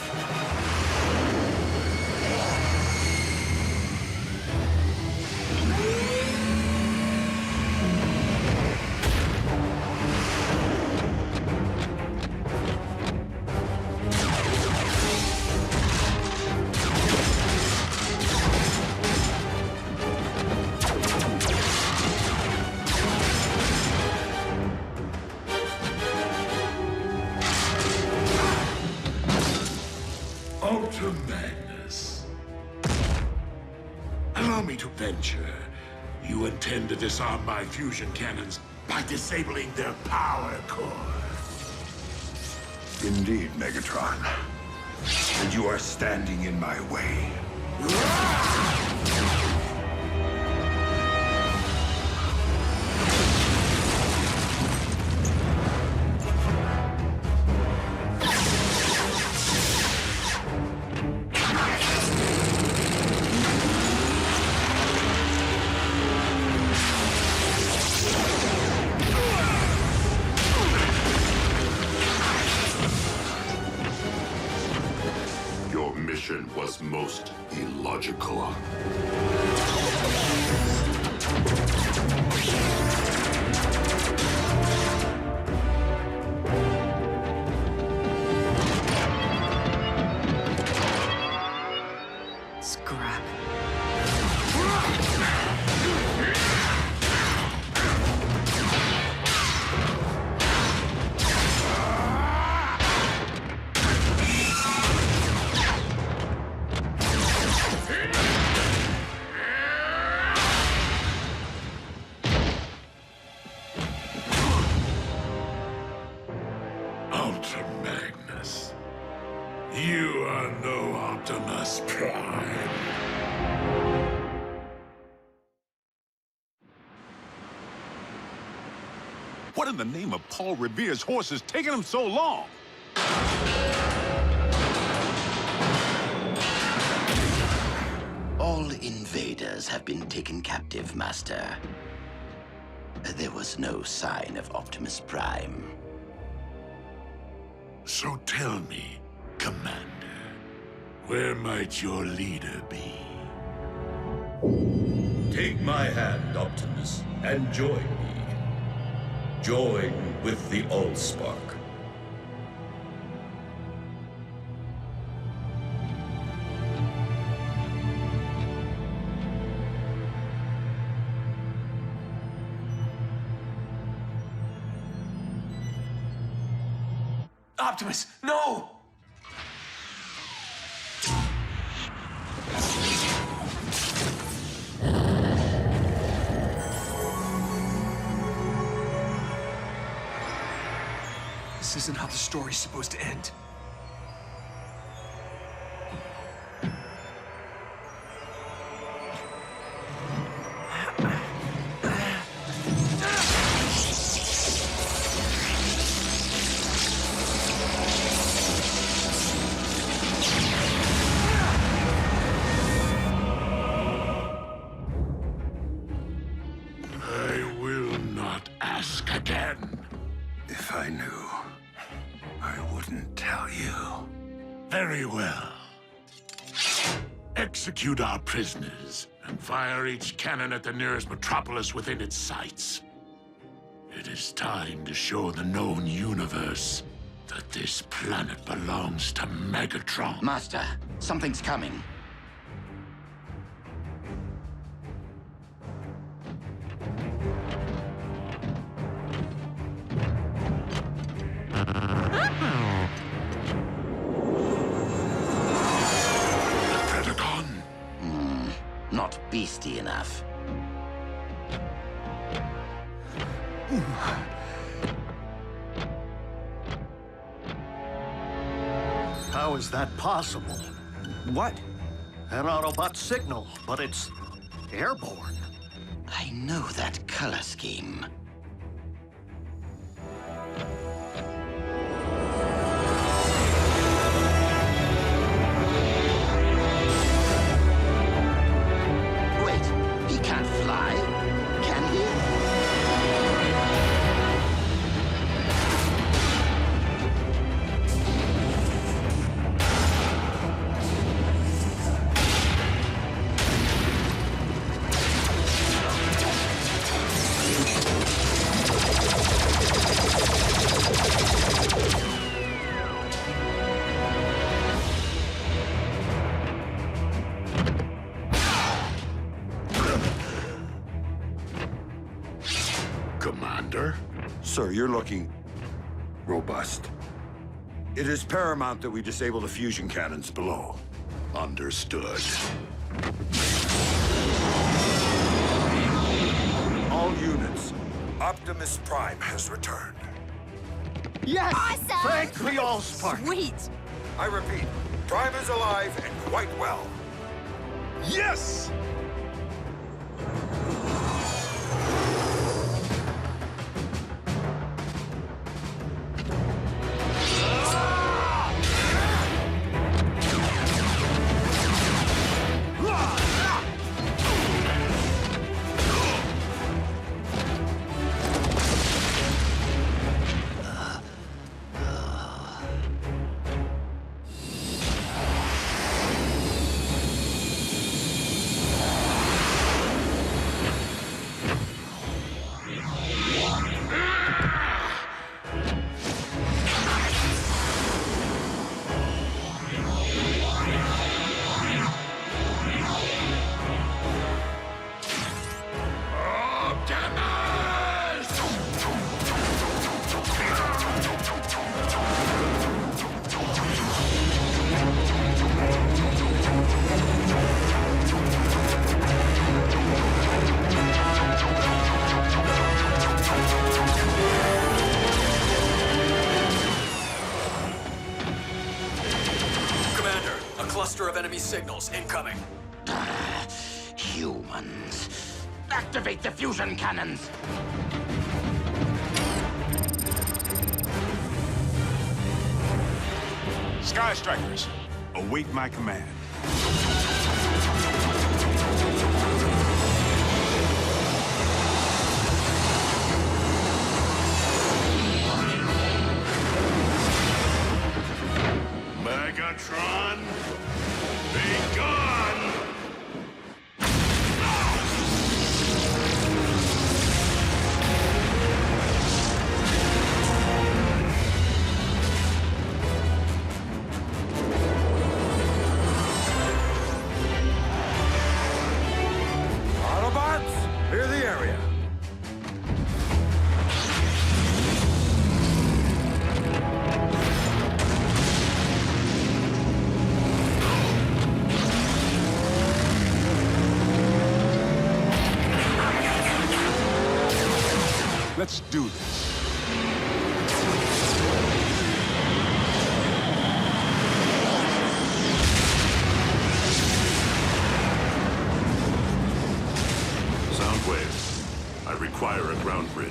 Ultra Magnus. Allow me to venture. You intend to disarm my fusion cannons by disabling their power core.
Indeed, Megatron. And you are standing in my way.
Your mission was most illogical.
Scrap.
Ultra Magnus. You are no Optimus Prime.
What in the name of Paul Revere's horse is taking him so long?
All invaders have been taken captive, Master. There was no sign of Optimus Prime.
So tell me, Commander, where might your leader be?
Take my hand, Optimus, and join me. Join with the Allspark.
Optimus, no! This isn't how the story's supposed to end.
I will not ask again.
If I knew, I wouldn't tell you.
Very well. Execute our prisoners and fire each cannon at the nearest metropolis within its sights. It is time to show the known universe that this planet belongs to Megatron.
Master, something's coming.
Predacon?
Not beastie enough.
How is that possible?
What?
An Autobot signal, but it's airborne.
I know that color scheme. Wait, he can't fly, can he?
Commander?
Sir, you're looking robust. It is paramount that we disable the fusion cannons below.
Understood.
All units, Optimus Prime has returned.
Yes!
Awesome!
Thank the Allspark!
Sweet!
I repeat, Prime is alive and quite well.
Yes!
cluster of enemy signals incoming.
Humans. Activate the fusion cannons!
Sky Strikers, await my command.
Megatron, be gone!
Autobots, clear the area.
Let's do this.
Soundwave, I require a ground bridge.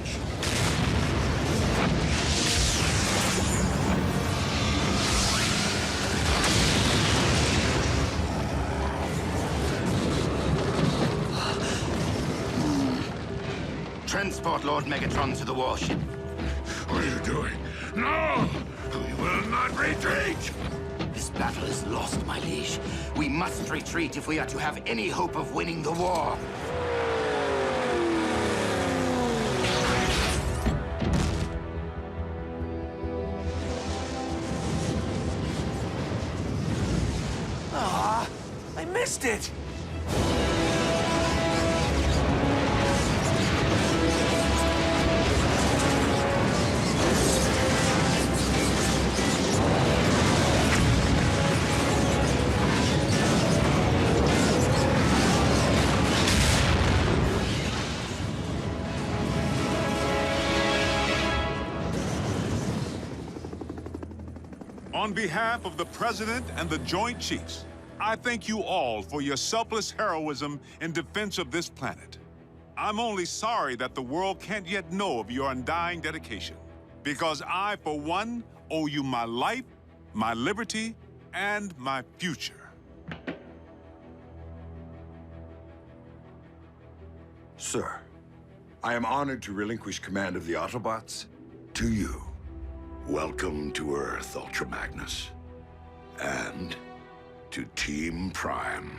Transport Lord Megatron to the warship.
What are you doing? No! We will not retreat!
This battle is lost, my liege. We must retreat if we are to have any hope of winning the war.
Ah, I missed it!
On behalf of the President and the Joint Chiefs, I thank you all for your selfless heroism in defense of this planet. I'm only sorry that the world can't yet know of your undying dedication, because I, for one, owe you my life, my liberty, and my future.
Sir, I am honored to relinquish command of the Autobots to you.
Welcome to Earth, Ultra Magnus. And to Team Prime.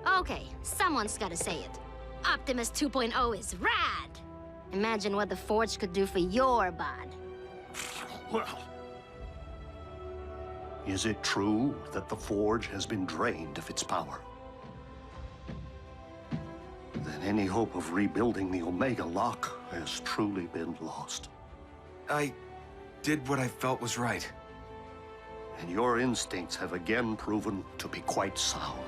Okay, someone's gotta say it. Optimus 2.0 is rad! Imagine what the Forge could do for your bod.
Well, is it true that the Forge has been drained of its power? Then any hope of rebuilding the Omega Lock has truly been lost.
I did what I felt was right.
And your instincts have again proven to be quite sound.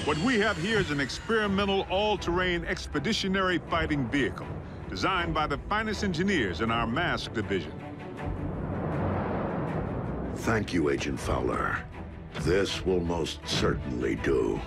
What we have here is an experimental, all-terrain expeditionary fighting vehicle, designed by the finest engineers in our mask division.
Thank you, Agent Fowler. This will most certainly do.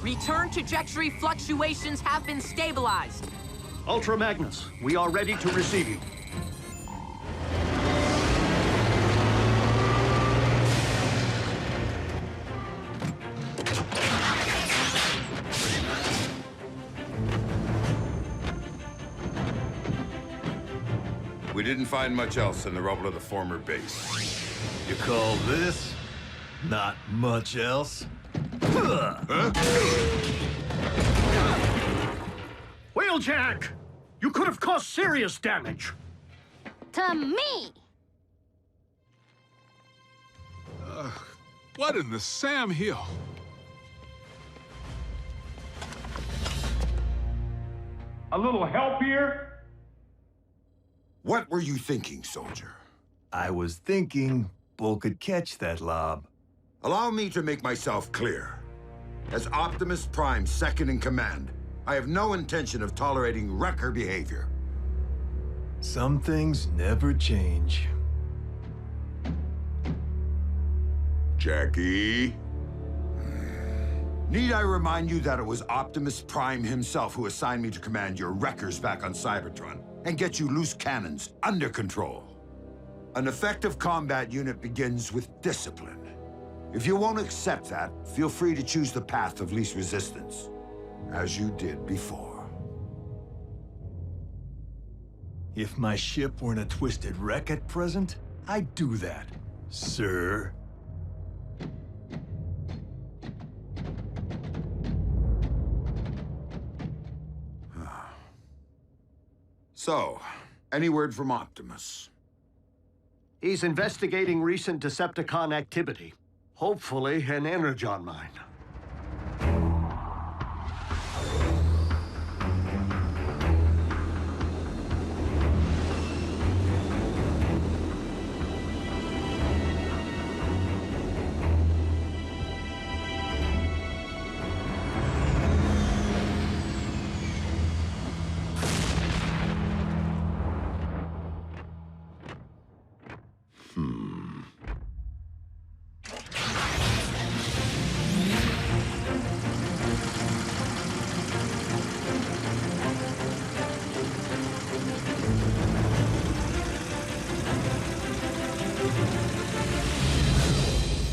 Return trajectory fluctuations have been stabilized.
Ultra Magnus, we are ready to receive you.
We didn't find much else in the rubble of the former base.
You call this not much else?
Wheeljack! You could have caused serious damage.
To me!
What in the Sam Hill?
A little help here?
What were you thinking, soldier?
I was thinking Bull could catch that lob.
Allow me to make myself clear. As Optimus Prime's second in command, I have no intention of tolerating wrecker behavior.
Some things never change.
Jackie?
Need I remind you that it was Optimus Prime himself who assigned me to command your wreckers back on Cybertron and get you loose cannons under control? An effective combat unit begins with discipline. If you won't accept that, feel free to choose the path of least resistance, as you did before.
If my ship were in a twisted wreck at present, I'd do that, sir.
So, any word from Optimus?
He's investigating recent Decepticon activity. Hopefully, an Energon mine.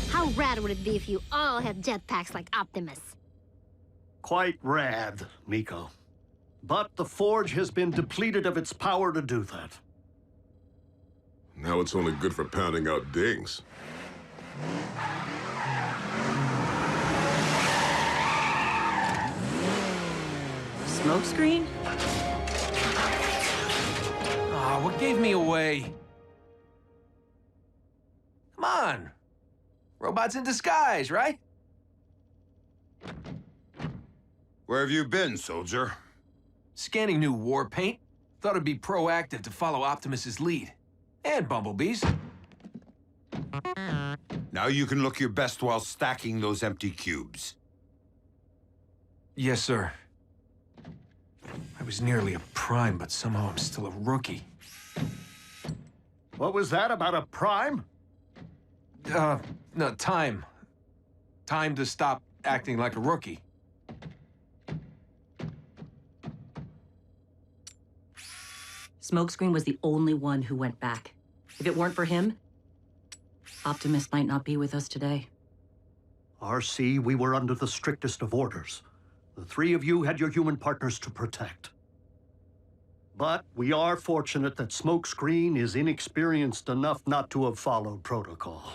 How rad would it be if you all had jetpacks like Optimus?
Quite rad, Nico. But the Forge has been depleted of its power to do that.
Now it's only good for pounding out dings.
Smokescreen?
Ah, what gave me away? Come on. Robots in disguise, right?
Where have you been, soldier?
Scanning new war paint. Thought it'd be proactive to follow Optimus's lead. And Bumblebee's.
Now you can look your best while stacking those empty cubes.
Yes, sir. I was nearly a prime, but somehow I'm still a rookie.
What was that about a prime?
No, time. Time to stop acting like a rookie.
Smokescreen was the only one who went back. If it weren't for him, Optimus might not be with us today.
RC, we were under the strictest of orders. The three of you had your human partners to protect. But we are fortunate that Smokescreen is inexperienced enough not to have followed protocol.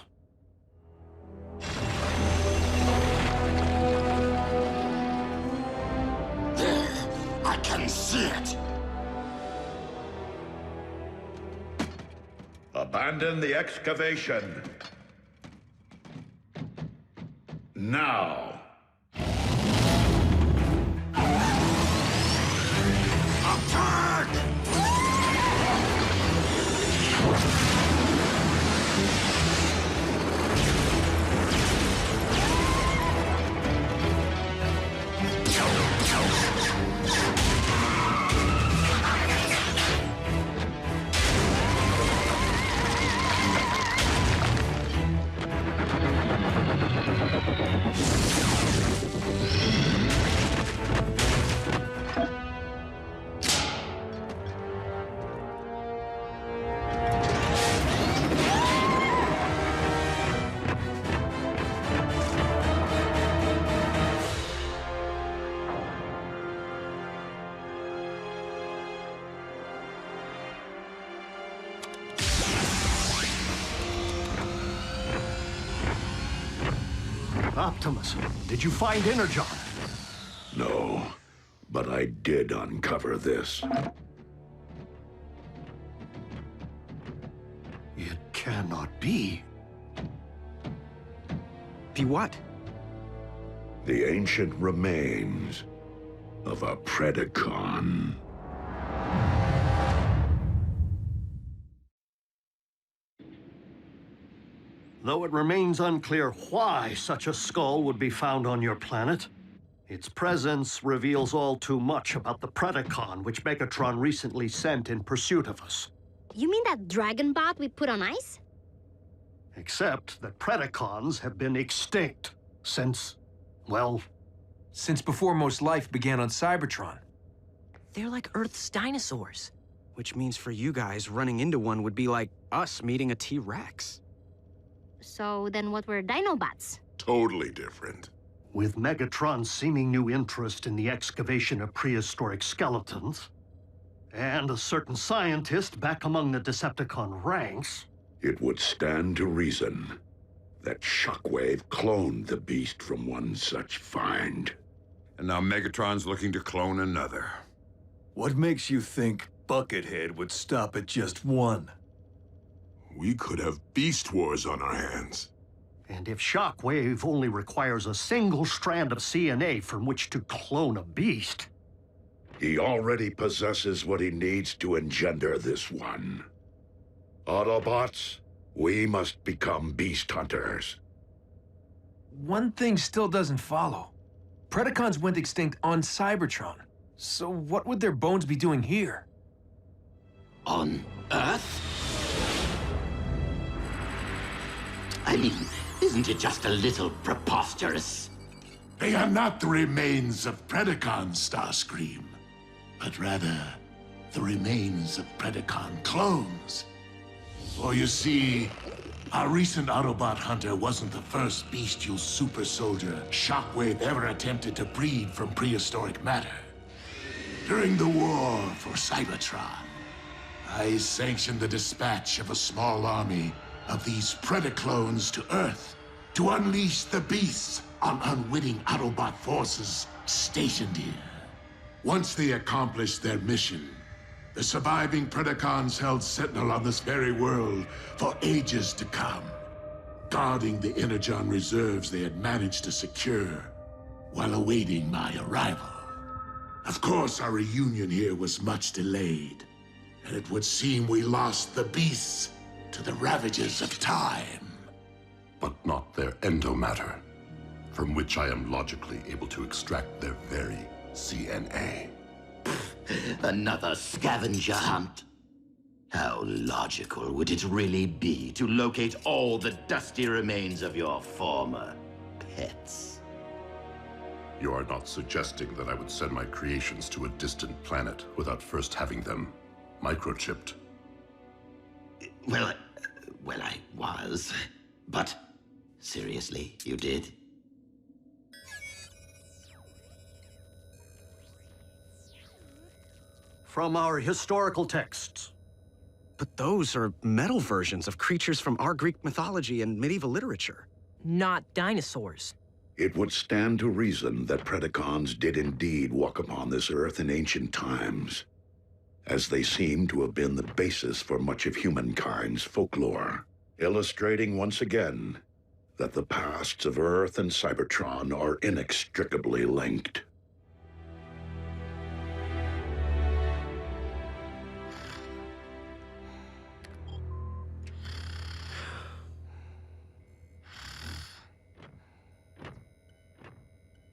There! I can see it!
Abandon the excavation. Now.
Attack!
Optimus, did you find Energon?
No, but I did uncover this.
It cannot be.
Be what?
The ancient remains of a Predacon.
Though it remains unclear why such a skull would be found on your planet, its presence reveals all too much about the Predacon which Megatron recently sent in pursuit of us.
You mean that dragon bot we put on ice?
Except that Predacons have been extinct since, well...
Since before most life began on Cybertron.
They're like Earth's dinosaurs.
Which means for you guys, running into one would be like us meeting a T-Rex.
So then what were Dinobots?
Totally different.
With Megatron's seeming new interest in the excavation of prehistoric skeletons, and a certain scientist back among the Decepticon ranks,
it would stand to reason that Shockwave cloned the beast from one such find.
And now Megatron's looking to clone another.
What makes you think Buckethead would stop at just one?
We could have beast wars on our hands.
And if Shockwave only requires a single strand of CNA from which to clone a beast...
He already possesses what he needs to engender this one. Autobots, we must become beast hunters.
One thing still doesn't follow. Predacons went extinct on Cybertron. So what would their bones be doing here?
On Earth? I mean, isn't it just a little preposterous?
They are not the remains of Predacons, Starscream, but rather the remains of Predacon clones. For you see, our recent Autobot hunter wasn't the first bestial super soldier Shockwave ever attempted to breed from prehistoric matter. During the war for Cybertron, I sanctioned the dispatch of a small army of these Predaclones to Earth to unleash the beasts on unwitting Autobot forces stationed here. Once they accomplished their mission, the surviving Predacons held sentinel on this very world for ages to come, guarding the Energon reserves they had managed to secure while awaiting my arrival. Of course, our reunion here was much delayed, and it would seem we lost the beasts to the ravages of time.
But not their endomatter, from which I am logically able to extract their very CNA.
Another scavenger hunt? How logical would it really be to locate all the dusty remains of your former pets?
You are not suggesting that I would send my creations to a distant planet without first having them microchipped?
Well, I was. But seriously, you did?
From our historical texts.
But those are metal versions of creatures from our Greek mythology and medieval literature.
Not dinosaurs.
It would stand to reason that Predacons did indeed walk upon this Earth in ancient times, as they seem to have been the basis for much of humankind's folklore, illustrating once again that the pasts of Earth and Cybertron are inextricably linked.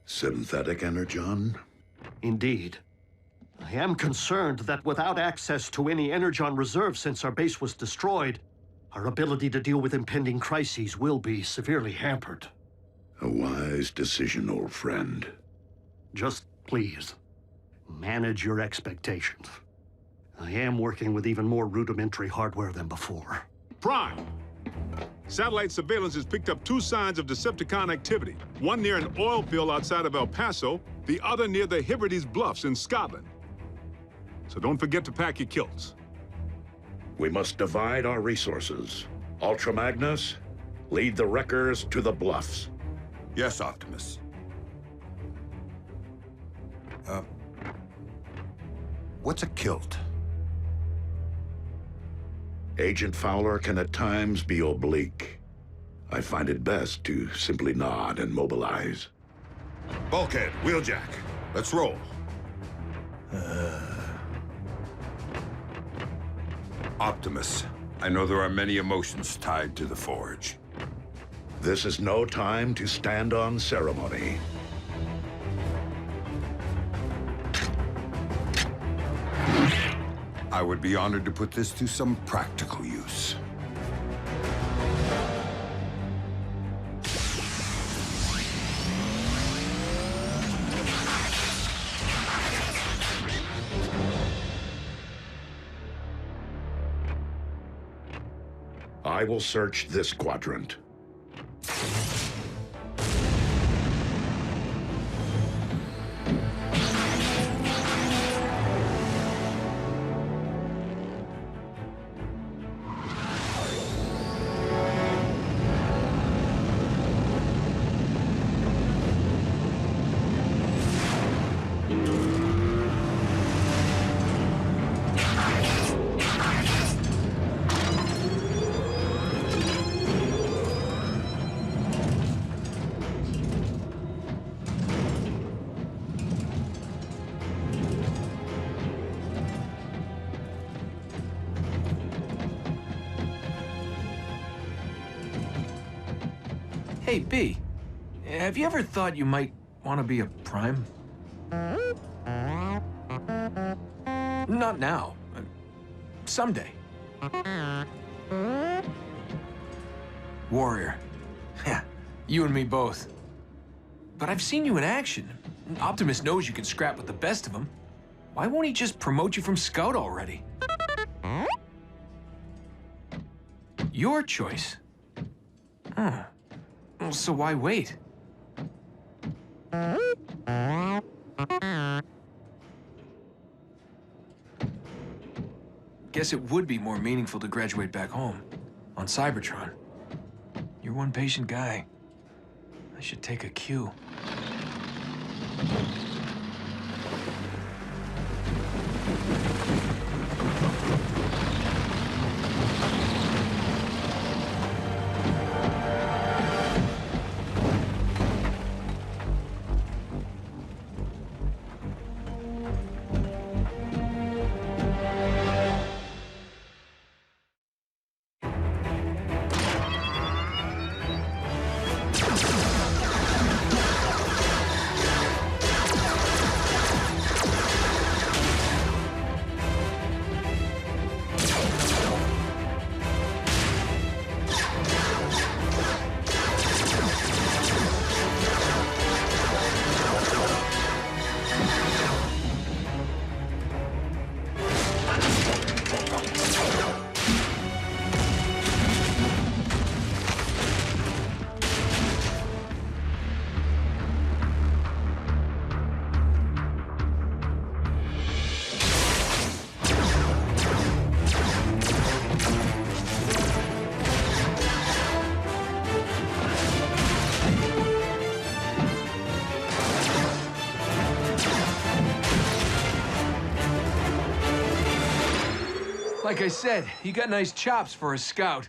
Synthetic Energon?
Indeed. I am concerned that without access to any Energon reserve since our base was destroyed, our ability to deal with impending crises will be severely hampered.
A wise decision, old friend.
Just please, manage your expectations. I am working with even more rudimentary hardware than before.
Prime! Satellite surveillance has picked up 2 signs of Decepticon activity. One near an oil field outside of El Paso, the other near the Hebrides Bluffs in Scotland. So don't forget to pack your kilts.
We must divide our resources. Ultra Magnus, lead the Wreckers to the Bluffs.
Yes, Optimus. What's a kilt?
Agent Fowler can at times be oblique. I find it best to simply nod and mobilize.
Bulkhead, wheeljack. Let's roll. Optimus, I know there are many emotions tied to the Forge.
This is no time to stand on ceremony.
I would be honored to put this to some practical use.
I will search this quadrant.
Hey, B, have you ever thought you might want to be a Prime? Not now. Someday. Warrior. Yeah, you and me both. But I've seen you in action. Optimus knows you can scrap with the best of them. Why won't he just promote you from Scout already? Your choice. Huh. Well, so why wait? Guess it would be more meaningful to graduate back home, on Cybertron. You're one patient guy. I should take a cue. Like I said, you got nice chops for a Scout.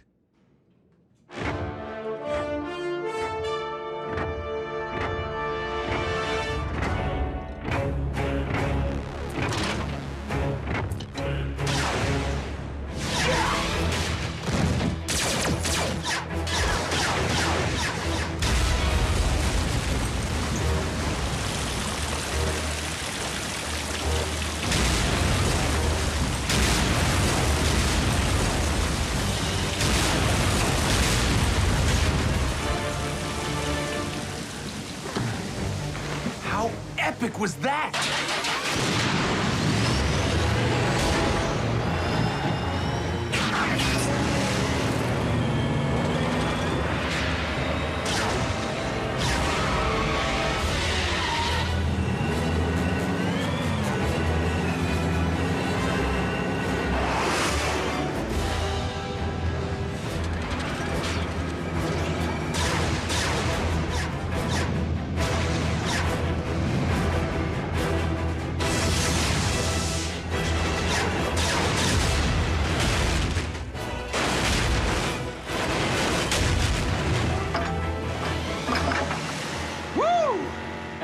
How epic was that?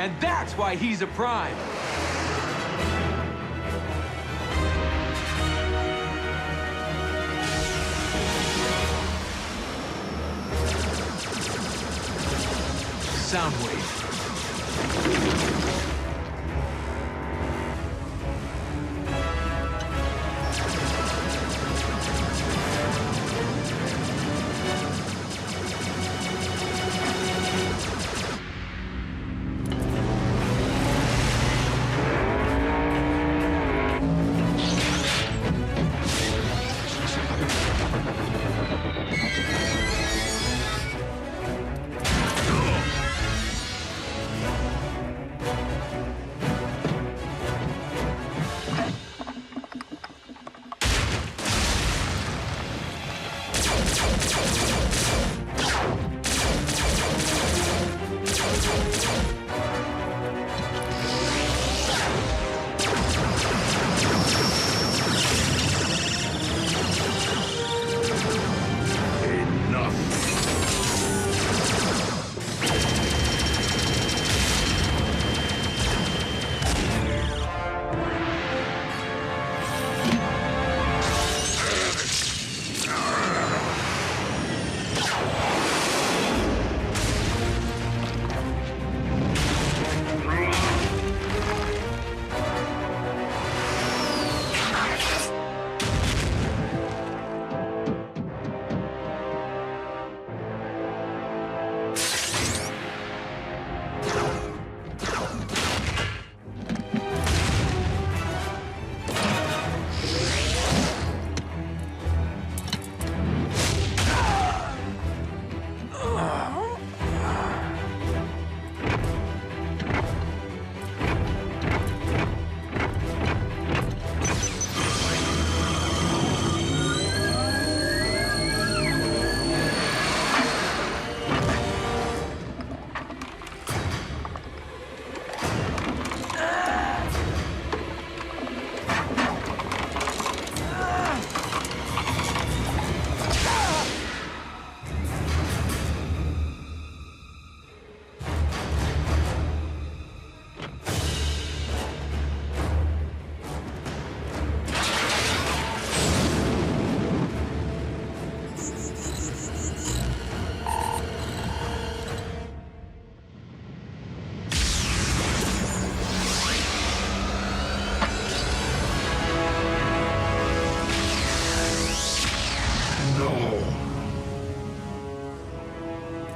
And that's why he's a Prime. Soundwave.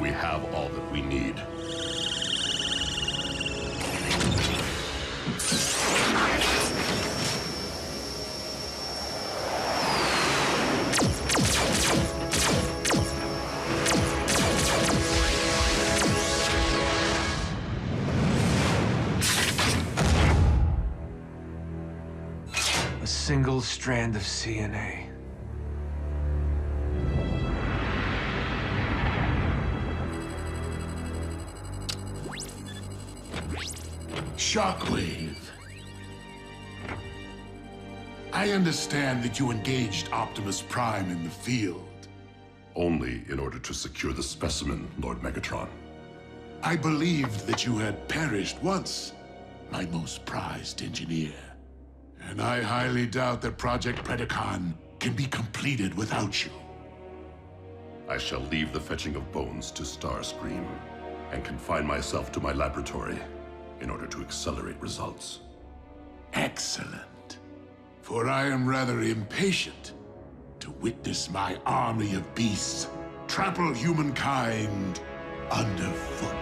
We have all that we need.
A single strand of CNA.
Shockwave. I understand that you engaged Optimus Prime in the field.
Only in order to secure the specimen, Lord Megatron.
I believed that you had perished once, my most prized engineer. And I highly doubt that Project Predacon can be completed without you.
I shall leave the fetching of bones to Starscream and confine myself to my laboratory in order to accelerate results.
Excellent. For I am rather impatient to witness my army of beasts trample humankind underfoot.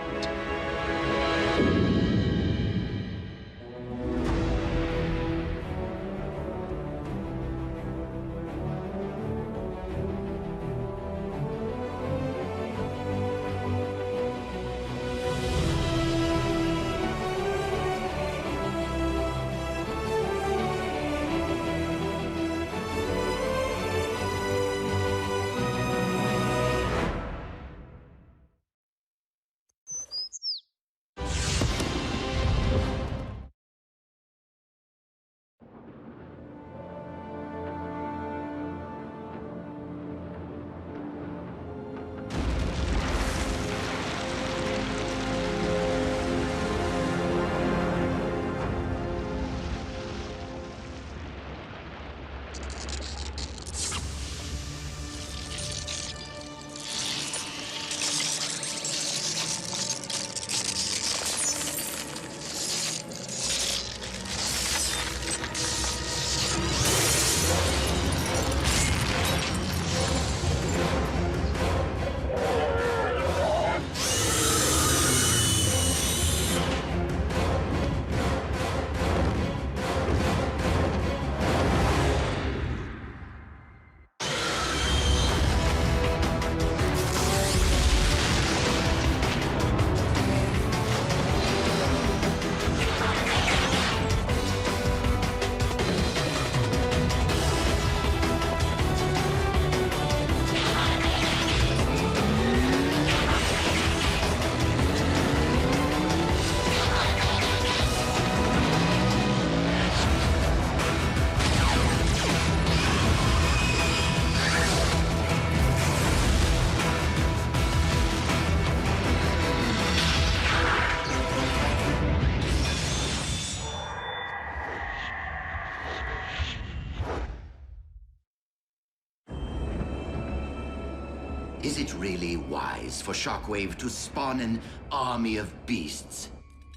Is it really wise for Shockwave to spawn an army of beasts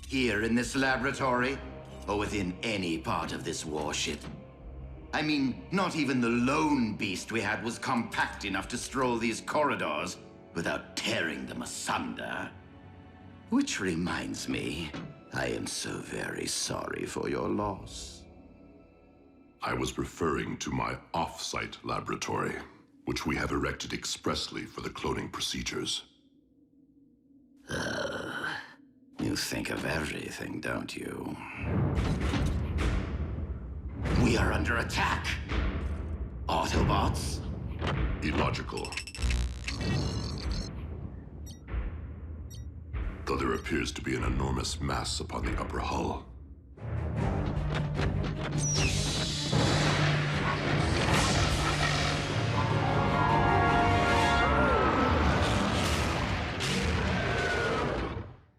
here in this laboratory, or within any part of this warship? I mean, not even the lone beast we had was compact enough to stroll these corridors without tearing them asunder. Which reminds me, I am so very sorry for your loss.
I was referring to my off-site laboratory, which we have erected expressly for the cloning procedures.
You think of everything, don't you? We are under attack! Autobots?
Illogical. Though there appears to be an enormous mass upon the upper hull.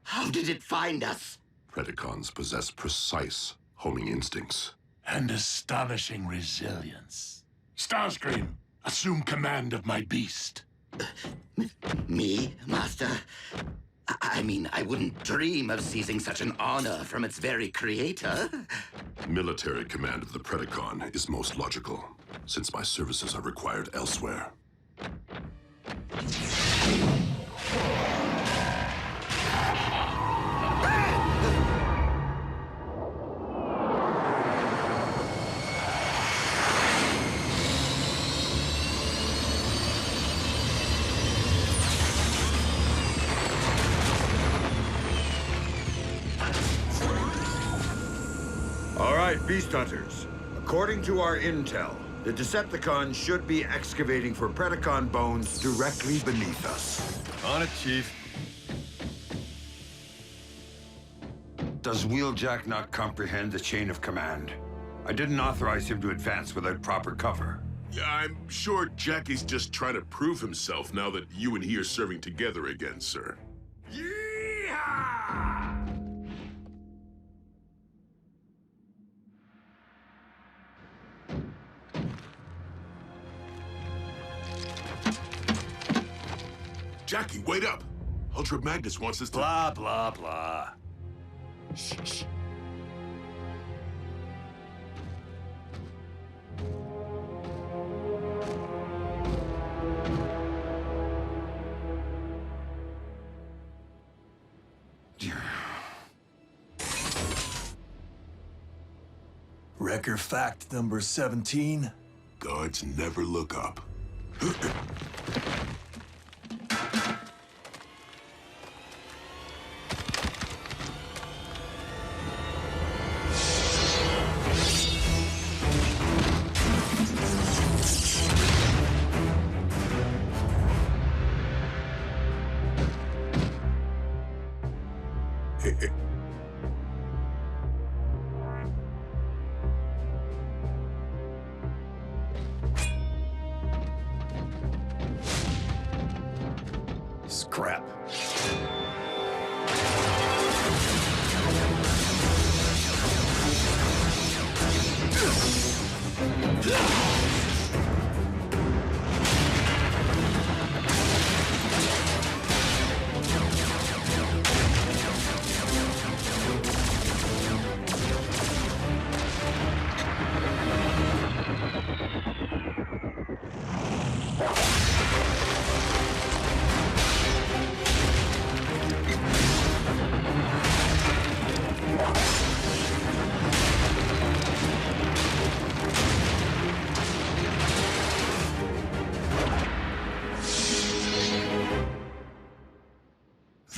How did it find us?
Predacons possess precise homing instincts.
And astonishing resilience. Starscream, assume command of my beast.
Me, Master? I mean, I wouldn't dream of seizing such an honor from its very creator.
Military command of the Predacon is most logical, since my services are required elsewhere.
All right, Beast Hunters. According to our intel, the Decepticons should be excavating for Predacon bones directly beneath us.
On it, Chief.
Does Wheeljack not comprehend the chain of command? I didn't authorize him to advance without proper cover.
Yeah, I'm sure Jackie's just trying to prove himself now that you and he are serving together again, sir. Jackie, wait up! Ultra Magnus wants us to—
Blah, blah, blah.
Shh.
Wrecker fact number 17.
Guards never look up.
Scrap.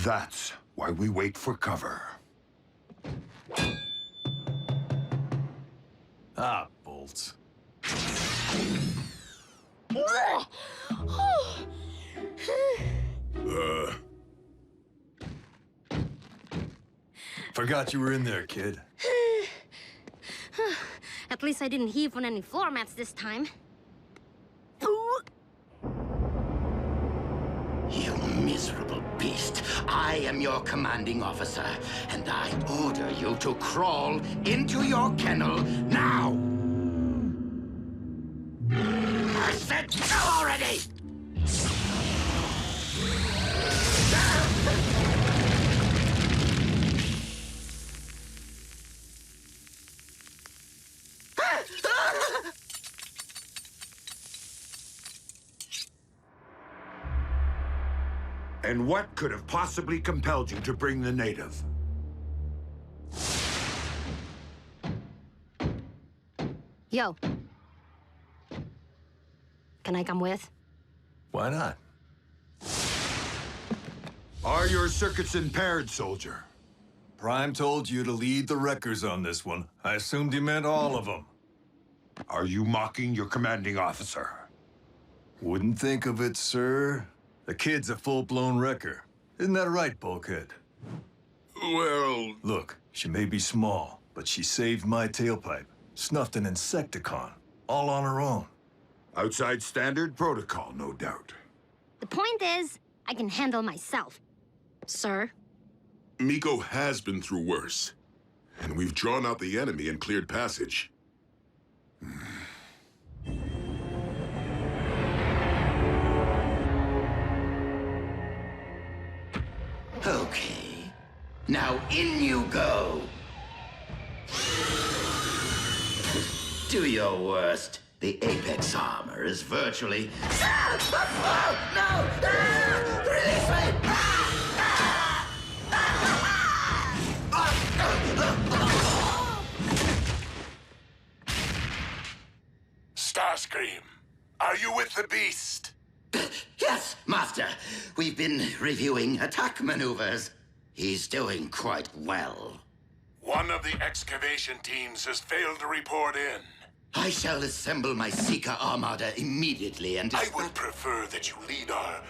That's why we wait for cover.
Ah, bolts. Forgot you were in there, kid.
At least I didn't heave on any floor mats this time.
You miserable beast. I am your commanding officer, and I order you to crawl into your kennel now! I said go already!
And what could have possibly compelled you to bring the native?
Yo. Can I come with?
Why not?
Are your circuits impaired, soldier?
Prime told you to lead the wreckers on this one. I assumed he meant all of them.
Are you mocking your commanding officer?
Wouldn't think of it, sir. The kid's a full-blown wrecker. Isn't that right, Bulkhead?
Well...
Look, she may be small, but she saved my tailpipe. Snuffed an Insecticon, all on her own.
Outside standard protocol, no doubt.
The point is, I can handle myself. Sir?
Miko has been through worse. And we've drawn out the enemy and cleared passage.
Okay. Now in you go! Do your worst. The Apex armor is virtually... Oh, no! Ah! Release me!
Starscream, are you with the beast?
Yes, Master. We've been reviewing attack maneuvers. He's doing quite well.
One of the excavation teams has failed to report in.
I shall assemble my Seeker Armada immediately and...
I would prefer that you lead our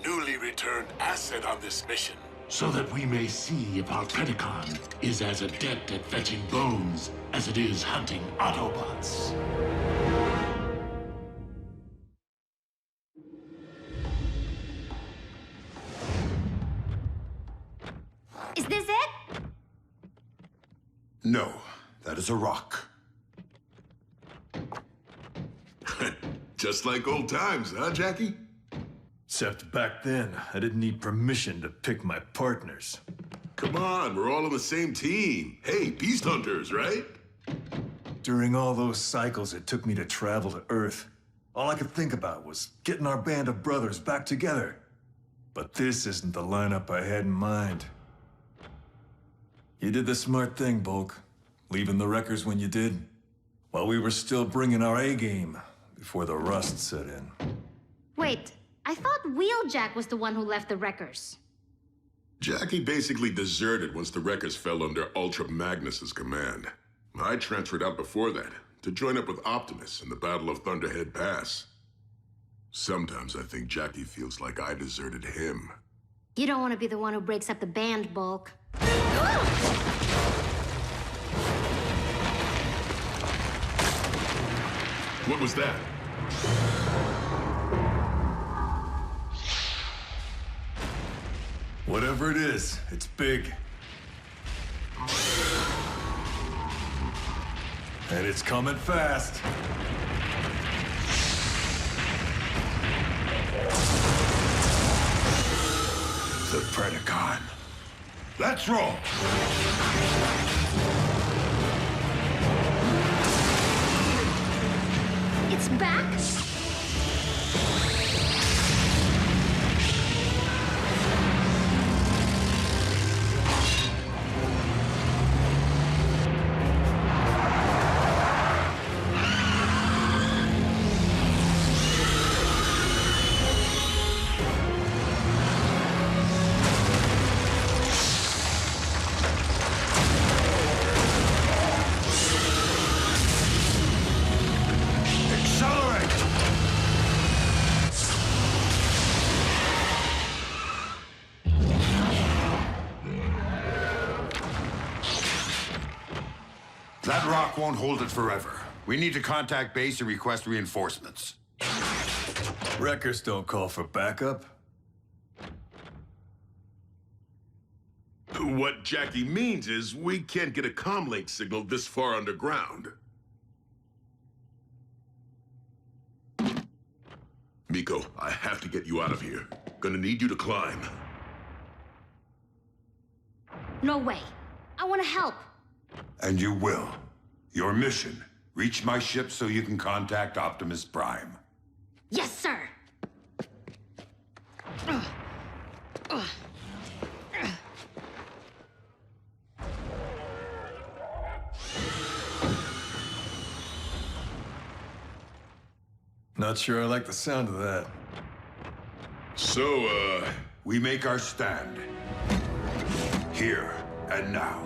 newly returned asset on this mission.
So that we may see if our Predacon is as adept at fetching bones as it is hunting Autobots.
Is this it?
No, that is a rock.
Just like old times, huh, Jackie?
Except back then, I didn't need permission to pick my partners.
Come on, we're all on the same team. Hey, beast hunters, right?
During all those cycles it took me to travel to Earth, all I could think about was getting our band of brothers back together. But this isn't the lineup I had in mind. You did the smart thing, Bulk. Leaving the wreckers when you did, while we were still bringing our A-game before the rust set in.
Wait, I thought Wheeljack was the one who left the wreckers.
Jackie basically deserted once the wreckers fell under Ultra Magnus's command. I transferred out before that, to join up with Optimus in the Battle of Thunderhead Pass. Sometimes I think Jackie feels like I deserted him.
You don't want to be the one who breaks up the band, Bulk.
What was that?
Whatever it is, it's big. And it's coming fast.
The Predacon. Let's roll!
It's back?
That rock won't hold it forever. We need to contact base and request reinforcements.
Wreckers don't call for backup.
What Jackie means is we can't get a comlink signal this far underground. Miko, I have to get you out of here. Gonna need you to climb.
No way. I want to help.
And you will. Your mission, reach my ship so you can contact Optimus Prime.
Yes, sir.
Not sure I like the sound of that.
So, we make our stand. Here and now.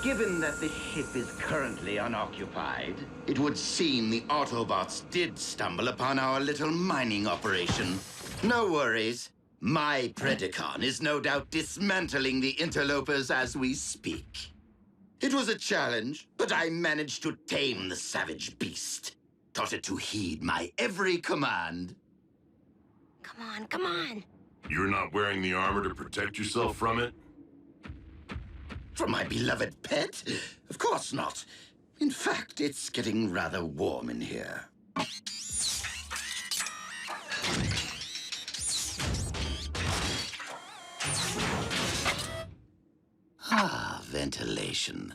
Given that the ship is currently unoccupied, it would seem the Autobots did stumble upon our little mining operation. No worries. My Predacon is no doubt dismantling the interlopers as we speak. It was a challenge, but I managed to tame the savage beast. Taught it to heed my every command.
Come on, come on.
You're not wearing the armor to protect yourself from it?
From my beloved pet? Of course not. In fact, it's getting rather warm in here. Ah, ventilation.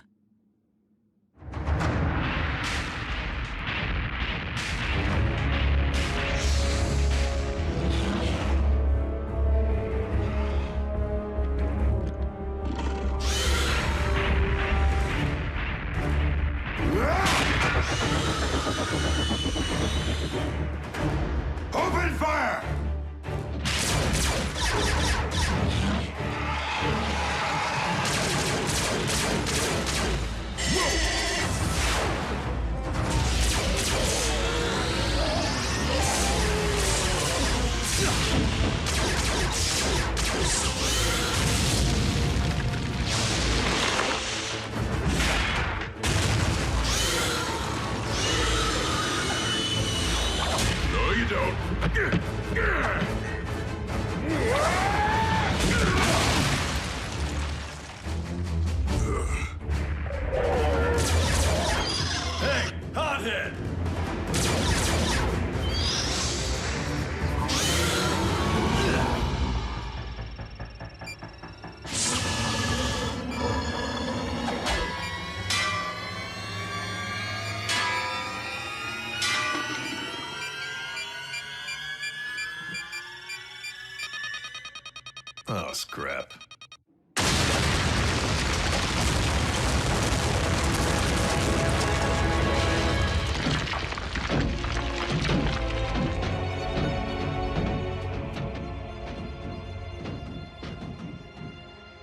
Open fire!
No, you don't.
Hey, hothead! Oh, scrap.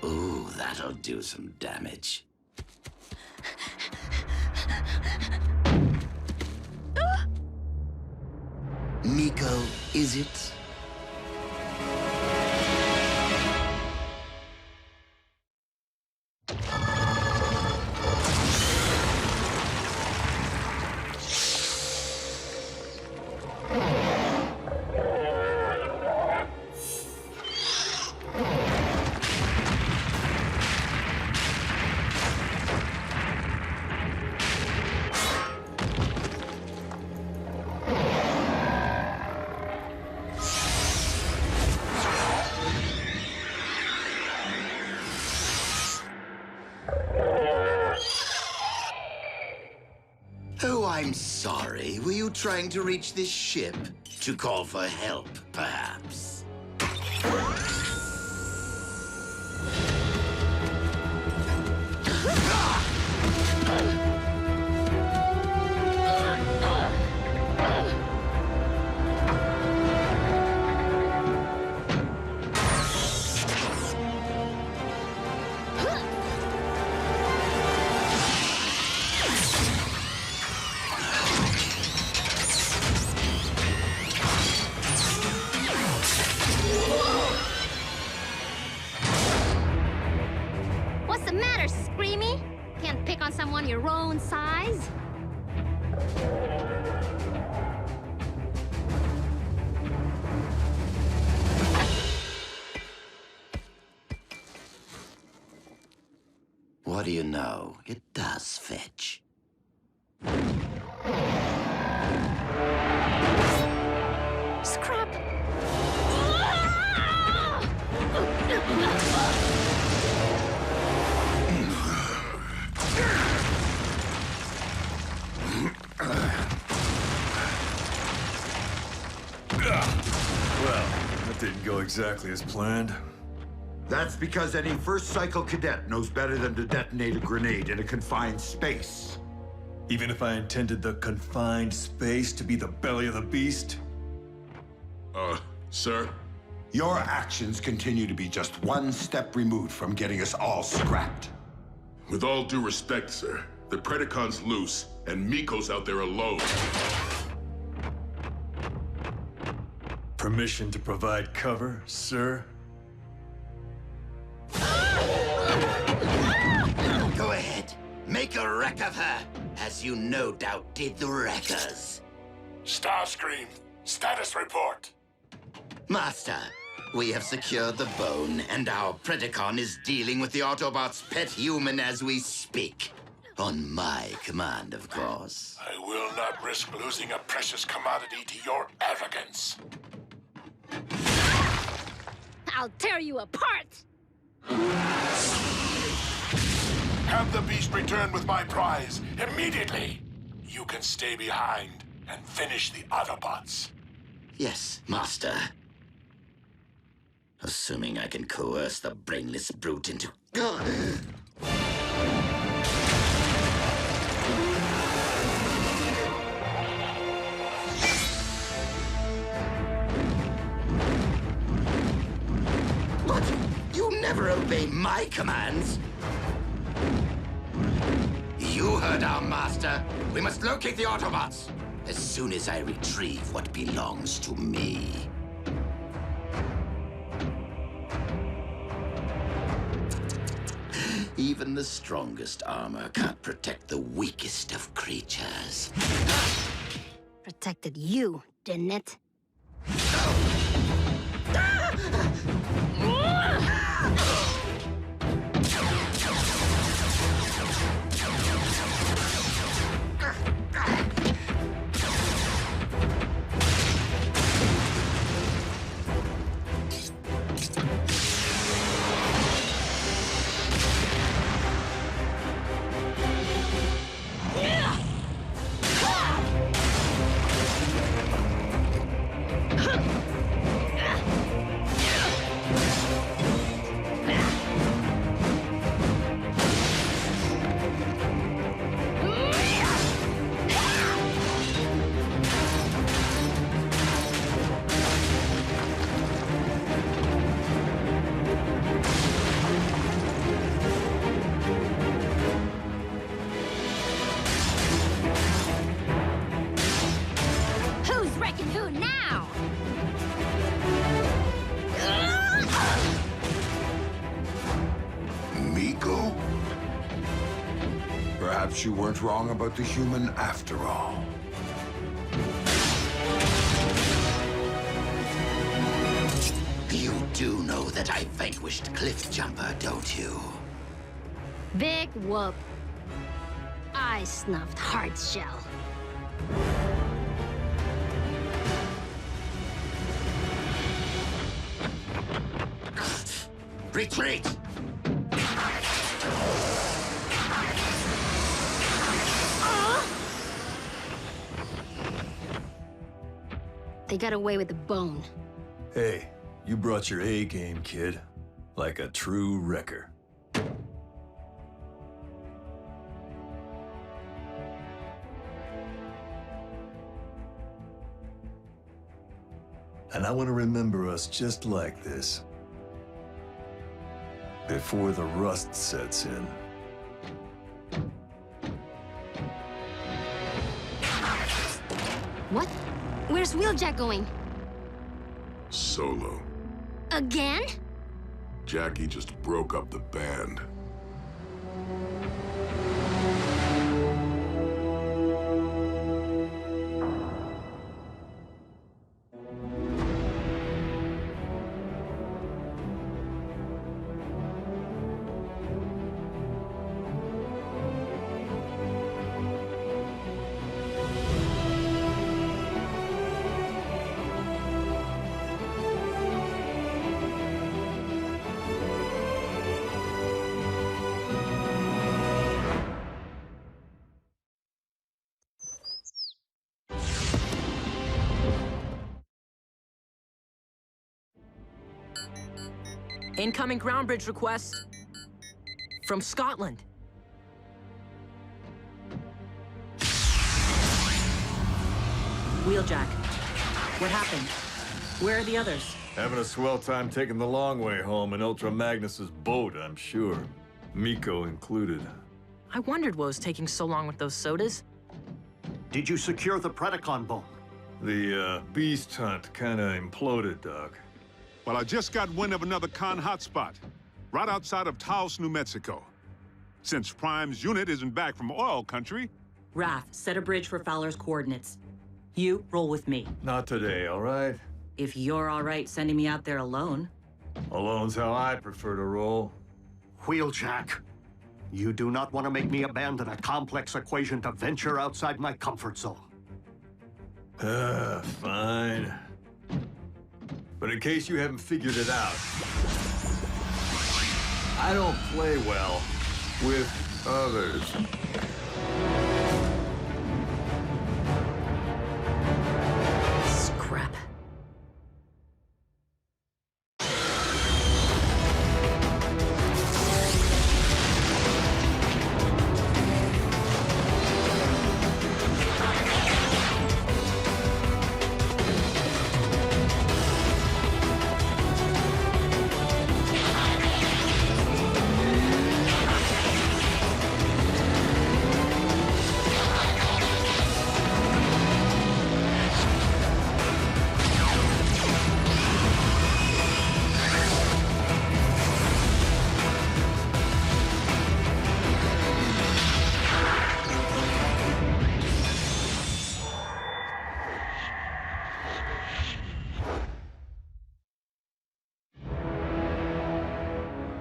Ooh, that'll do some damage. Miko, is it? Oh, I'm sorry. Were you trying to reach this ship? To call for help, perhaps?
What's the matter, Screamy? Can't pick on someone your own size?
What do you know? It does fetch.
Scrap!
go exactly as planned?
That's because any first cycle cadet knows better than to detonate a grenade in a confined space.
Even if I intended the confined space to be the belly of the beast?
Sir?
Your actions continue to be just one step removed from getting us all scrapped.
With all due respect, sir, the Predacon's loose, and Miko's out there alone.
Permission to provide cover, sir?
Go ahead. Make a wreck of her, as you no doubt did the Wreckers.
Starscream, status report.
Master, we have secured the bone, and our Predacon is dealing with the Autobots' pet human as we speak. On my command, of course.
I will not risk losing a precious commodity to your arrogance.
I'll tear you apart!
Have the beast return with my prize immediately. You can stay behind and finish the Autobots.
Yes, Master. Assuming I can coerce the brainless brute into... What? You never obey my commands? You heard our master. We must locate the Autobots as soon as I retrieve what belongs to me. Even the strongest armor can't protect the weakest of creatures.
Protected you, didn't it?
Perhaps you weren't wrong about the human after all.
You do know that I vanquished Cliffjumper, don't you?
Big whoop. I snuffed Hardshell.
Retreat!
They got away with the bone.
Hey, you brought your A game, kid. Like a true wrecker. And I want to remember us just like this. Before the rust sets in.
What? Where's Wheeljack going?
Solo.
Again?
Jackie just broke up the band.
Incoming ground bridge request. From Scotland.
Wheeljack. What happened? Where are the others?
Having a swell time taking the long way home in Ultra Magnus's boat, I'm sure. Miko included.
I wondered what was taking so long with those sodas.
Did you secure the Predacon bomb?
The beast hunt kinda imploded, Doc.
Well, I just got wind of another con hotspot, right outside of Taos, New Mexico. Since Prime's unit isn't back from oil country...
Wrath, set a bridge for Fowler's coordinates. You roll with me.
Not today, all right?
If you're all right sending me out there alone.
Alone's how I prefer to roll.
Wheeljack, you do not want to make me abandon a complex equation to venture outside my comfort zone.
Fine. But in case you haven't figured it out, I don't play well with others.
Scrap.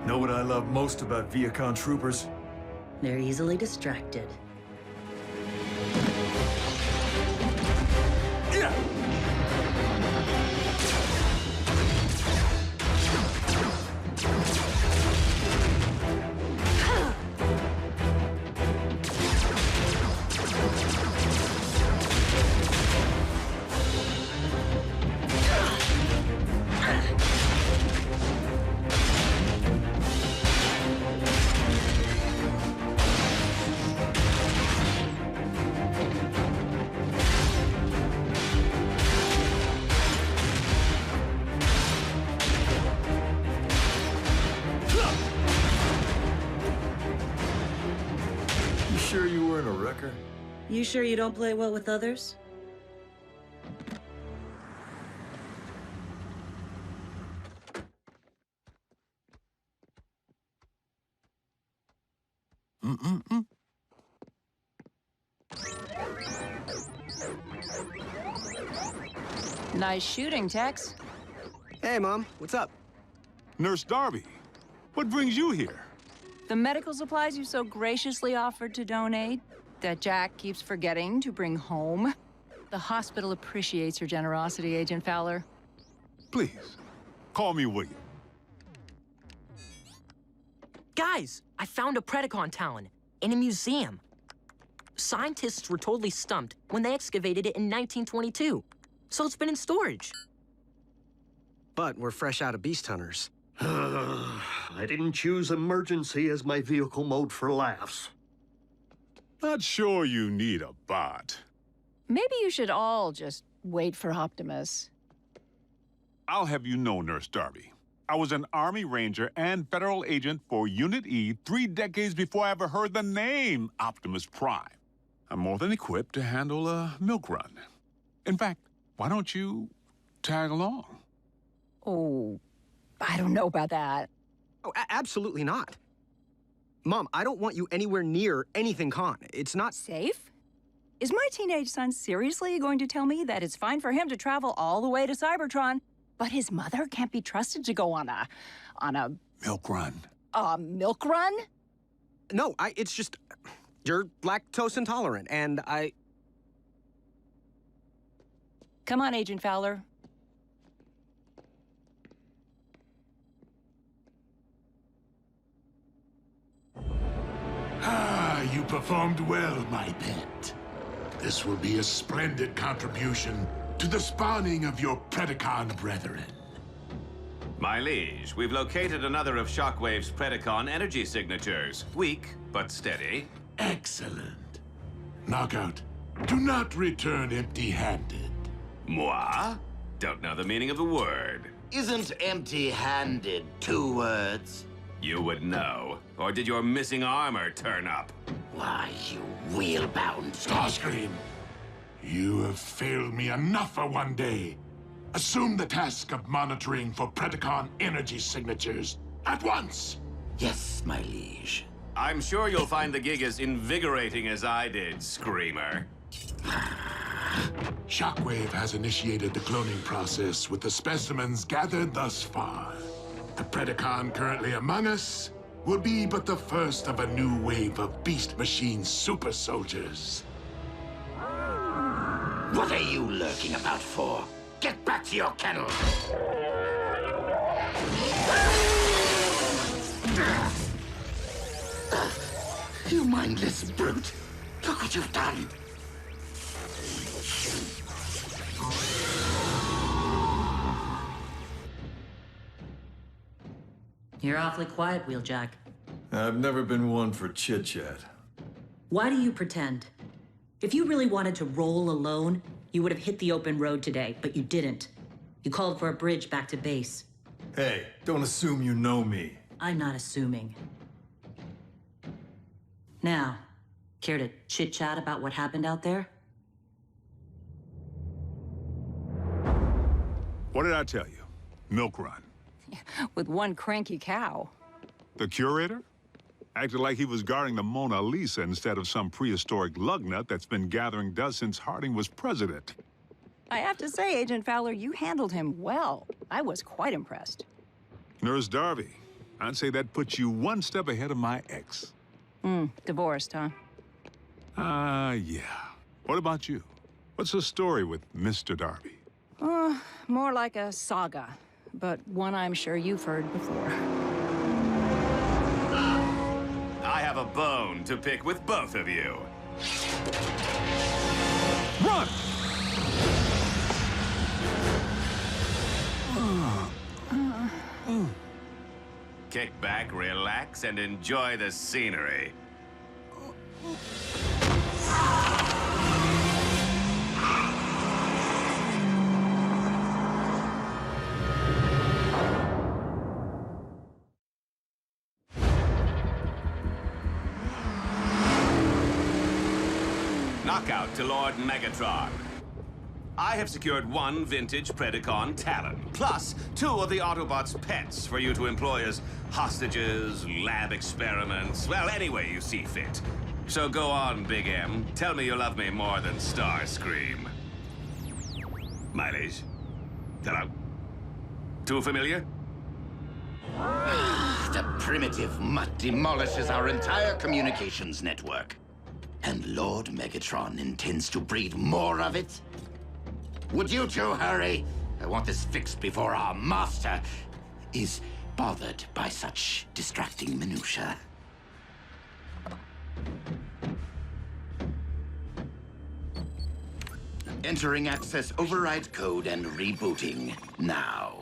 Know what I love most about Viacon troopers?
They're easily distracted.
Sure you weren't a wrecker?
You sure you don't play well with others?
Nice shooting, Tex.
Hey, Mom. What's up?
Nurse Darby, what brings you here?
The medical supplies you so graciously offered to donate, that Jack keeps forgetting to bring home. The hospital appreciates your generosity, Agent Fowler.
Please, call me William.
Guys, I found a Predacon talon in a museum. Scientists were totally stumped when they excavated it in 1922, so it's been in storage.
But we're fresh out of beast hunters.
I didn't choose emergency as my vehicle mode for laughs.
Not sure you need a bot.
Maybe you should all just wait for Optimus.
I'll have you know, Nurse Darby, I was an Army Ranger and federal agent for Unit E 3 decades before I ever heard the name Optimus Prime. I'm more than equipped to handle a milk run. In fact, why don't you tag along?
Oh, I don't know about that.
Oh, absolutely not. Mom, I don't want you anywhere near anything con. It's not
safe. Is my teenage son seriously going to tell me that it's fine for him to travel all the way to Cybertron, but his mother can't be trusted to go on a
milk run?
A milk run?
No, it's just you're lactose intolerant, and I...
Come on, Agent Fowler.
You performed well, my pet. This will be a splendid contribution to the spawning of your Predacon brethren.
My liege, we've located another of Shockwave's Predacon energy signatures. Weak, but steady.
Excellent. Knockout, do not return empty-handed.
Moi? Don't know the meaning of the word.
Isn't empty-handed 2 words?
You would know. Or did your missing armor turn up?
Why, you wheel-bound...
Starscream, you have failed me enough for one day. Assume the task of monitoring for Predacon energy signatures at once.
Yes, my liege.
I'm sure you'll find the gig as invigorating as I did, Screamer.
Shockwave has initiated the cloning process with the specimens gathered thus far. The Predacon currently among us will be but the first of a new wave of Beast Machine super soldiers.
What are you lurking about for? Get back to your kennel! You mindless brute! Look what you've done!
You're awfully quiet, Wheeljack.
I've never been one for chit-chat.
Why do you pretend? If you really wanted to roll alone, you would have hit the open road today, but you didn't. You called for a bridge back to base.
Hey, don't assume you know me.
I'm not assuming. Now, care to chit-chat about what happened out there?
What did I tell you? Milk run.
With one cranky cow.
The curator? Acted like he was guarding the Mona Lisa instead of some prehistoric lugnut that's been gathering dust since Harding was president.
I have to say, Agent Fowler, you handled him well. I was quite impressed.
Nurse Darby, I'd say that puts you one step ahead of my ex.
Divorced, huh?
Yeah. What about you? What's the story with Mr. Darby?
More like a saga, but one I'm sure you've heard before.
I have a bone to pick with both of you.
Run!
Kick back, relax, and enjoy the scenery. Knockout to Lord Megatron. I have secured 1 vintage Predacon Talon, plus 2 of the Autobots' pets for you to employ as hostages, lab experiments, well, any way you see fit. So go on, Big M. Tell me you love me more than Starscream. Mileage? Hello? Too familiar?
The primitive mutt demolishes our entire communications network. And Lord Megatron intends to breed more of it? Would you two hurry? I want this fixed before our master is bothered by such distracting minutiae. Entering access override code and rebooting now.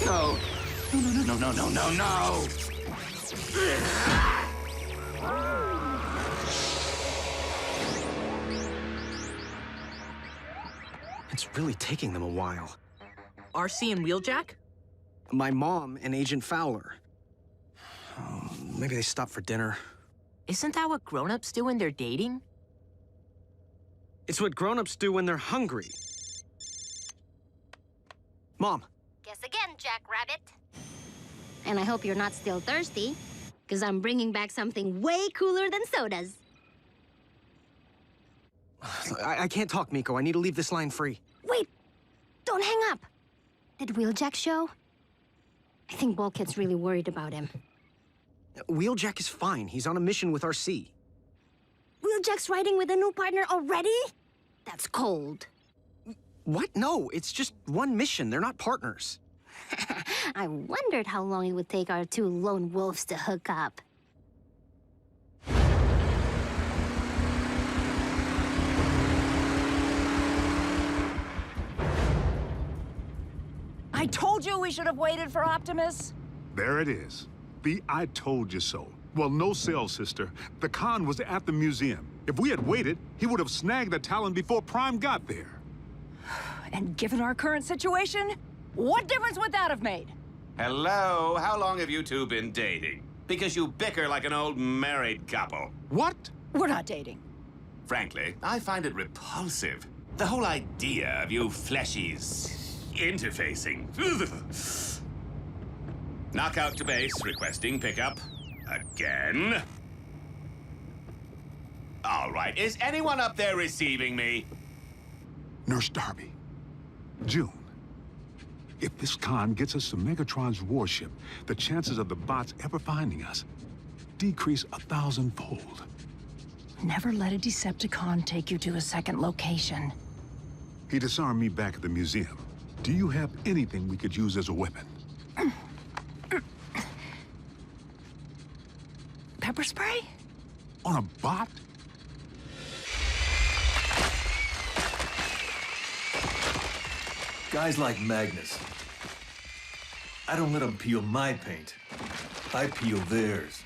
No! No!
It's really taking them a while.
RC and Wheeljack?
My mom and Agent Fowler. Maybe they stopped for dinner.
Isn't that what grown-ups do when they're dating?
It's what grown-ups do when they're hungry. Mom.
Guess again, Jackrabbit. And I hope you're not still thirsty, because I'm bringing back something way cooler than sodas.
I can't talk, Miko. I need to leave this line free.
Wait! Don't hang up! Did Wheeljack show? I think Bulkhead's really worried about him.
Wheeljack is fine. He's on a mission with RC.
Wheeljack's riding with a new partner already? That's cold.
What? No, it's just one mission. They're not partners.
I wondered how long it would take our 2 lone wolves to hook up.
I told you we should have waited for Optimus.
There it is. The I told you so. Well, no sell, sister. The con was at the museum. If we had waited, he would have snagged the Talon before Prime got there.
And given our current situation, what difference would that have made?
Hello? How long have you two been dating? Because you bicker like an old married couple.
What?
We're not dating.
Frankly, I find it repulsive. The whole idea of you fleshies interfacing. Knockout to base, requesting pickup. Again. All right, is anyone up there receiving me?
Nurse Darby. June. If this con gets us to Megatron's warship, the chances of the bots ever finding us decrease 1,000-fold.
Never let a Decepticon take you to a second location.
He disarmed me back at the museum. Do you have anything we could use as a weapon?
Pepper spray?
On a bot?
Guys like Magnus. I don't let them peel my paint. I peel theirs.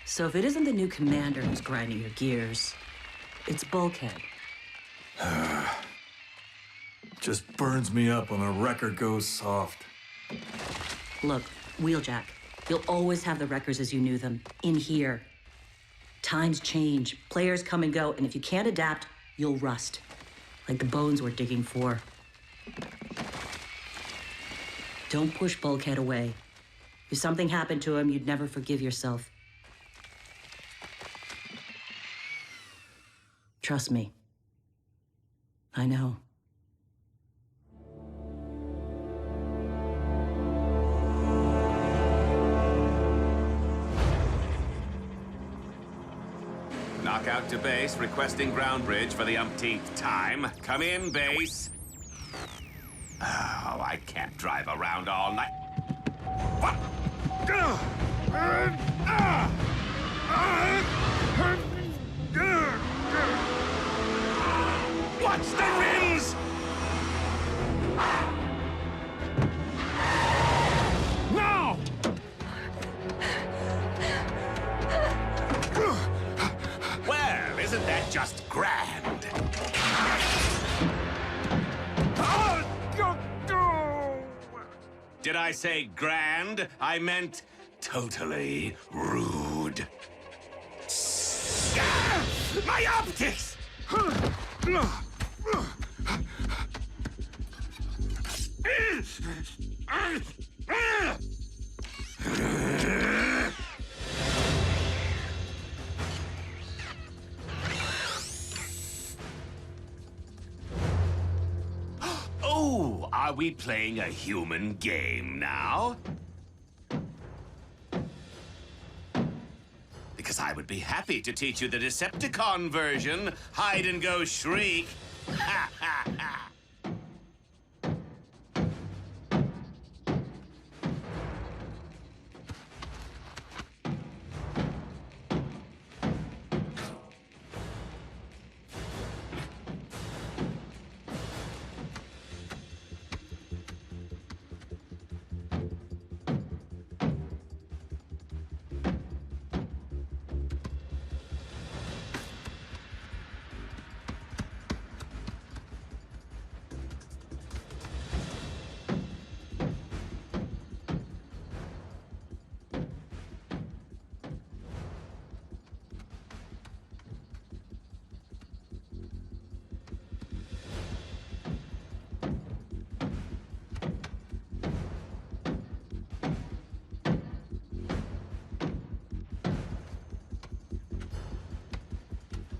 So if it isn't the new commander who's grinding your gears, it's Bulkhead.
Just burns me up when a record goes soft.
Look, Wheeljack, you'll always have the records as you knew them, in here. Times change, players come and go, and if you can't adapt, you'll rust. Like the bones we're digging for. Don't push Bulkhead away. If something happened to him, you'd never forgive yourself. Trust me. I know.
Knockout to base, requesting ground bridge for the umpteenth time. Come in, base. Oh, I can't drive around all night. What? Watch the rims!
No!
Well, isn't that just grand? Did I say grand? I meant totally rude. My optics! Oh, are we playing a human game now? Because I would be happy to teach you the Decepticon version. Hide and go shriek. Ha ha ha.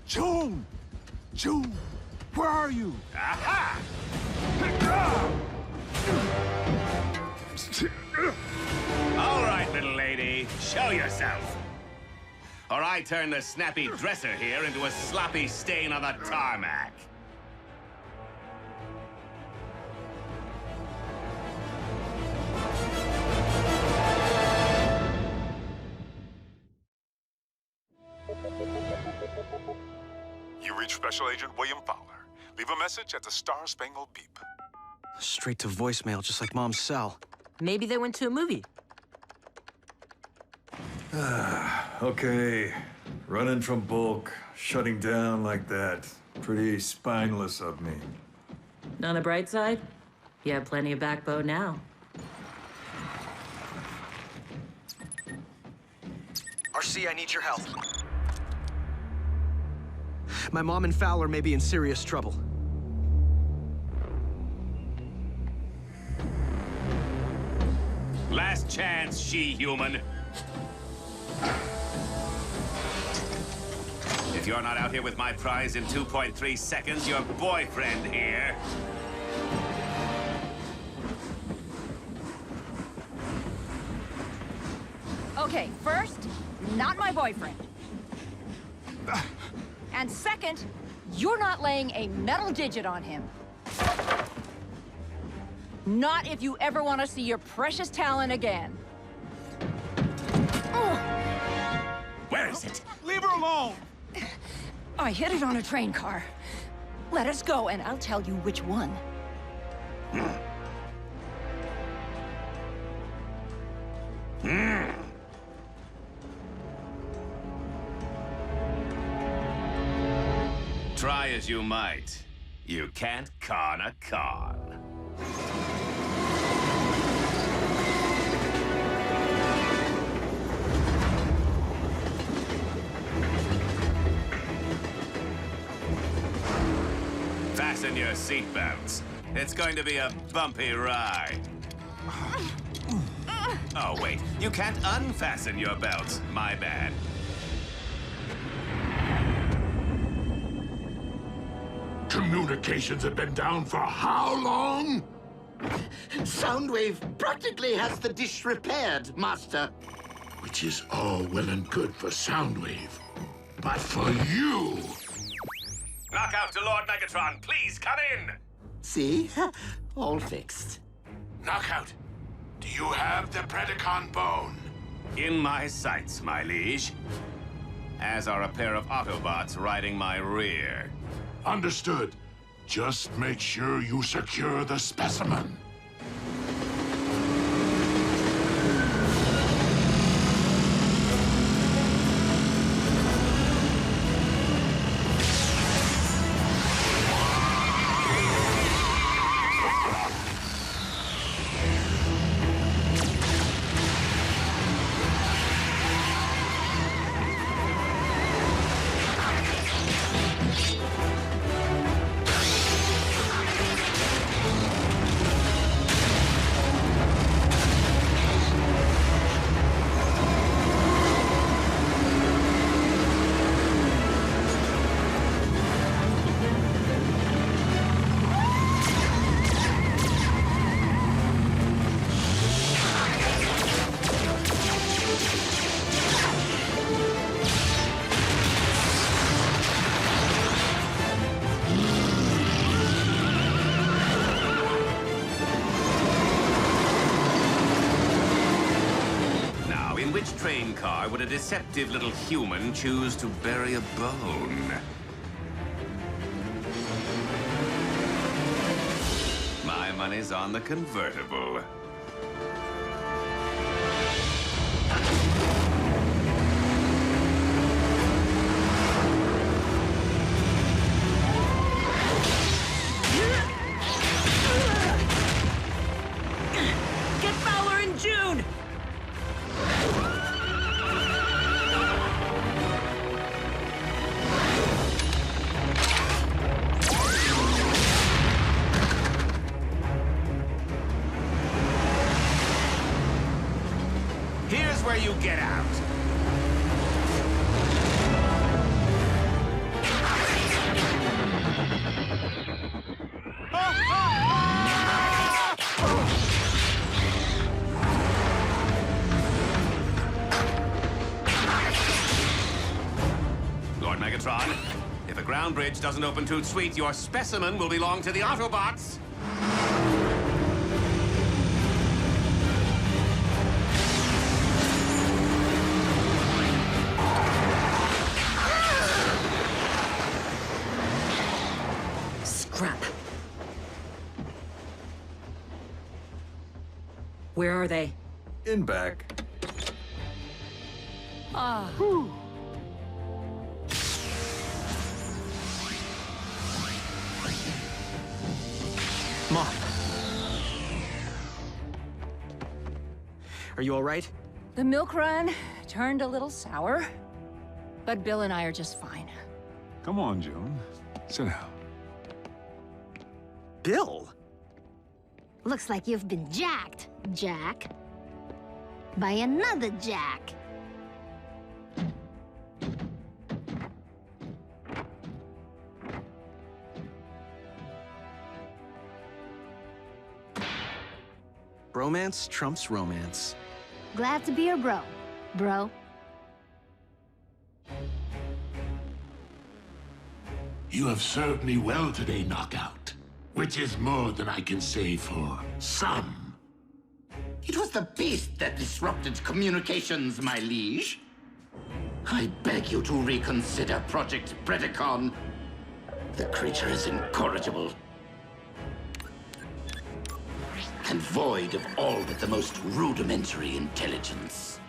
June! June! Where are you?
Aha! All right, little lady, show yourself. Or I turn the snappy dresser here into a sloppy stain on the tarmac.
You reached Special Agent William Fowler. Leave a message at the Star Spangled Beep.
Straight to voicemail, just like Mom's cell.
Maybe they went to a movie.
Okay, running from bulk, shutting down like that. Pretty spineless of me.
On the bright side, you have plenty of backbone now.
RC, I need your help. My mom and Fowler may be in serious trouble.
Last chance, she-human. If you're not out here with my prize in 2.3 seconds, your boyfriend here.
Okay, first, not my boyfriend. And second, you're not laying a metal digit on him. Not if you ever want to see your precious talent again.
Where is it?
Leave her alone!
I hit it on a train car. Let us go, and I'll tell you which one.
Try as you might, you can't con a con. Fasten your seatbelts. It's going to be a bumpy ride. Oh, wait. You can't unfasten your belts. My bad.
Communications have been down for how long?
Soundwave practically has the dish repaired, Master.
Which is all well and good for Soundwave. But for you...
Knockout to Lord Megatron, please come in!
See? All fixed.
Knockout, do you have the Predacon bone?
In my sights, my liege. As are a pair of Autobots riding my rear.
Understood. Just make sure you secure the specimen.
Train car would a deceptive little human choose to bury a bone? My money's on the convertible.
Get Fowler in June!
Here's where you get out. Lord Megatron, if the ground bridge doesn't open toot sweet, your specimen will belong to the Autobots.
Scrap. Where are they?
In back.
Ah.
Mom. Are you all right?
The milk run turned a little sour, but Bill and I are just fine.
Come on, June. Sit down.
Bill?
Looks like you've been jacked, Jack. By another Jack.
Bromance trumps romance.
Glad to be your bro, bro.
You have served me well today, Knockout. Which is more than I can say for some.
It was the beast that disrupted communications, my liege. I beg you to reconsider Project Predacon. The creature is incorrigible and void of all but the most rudimentary intelligence.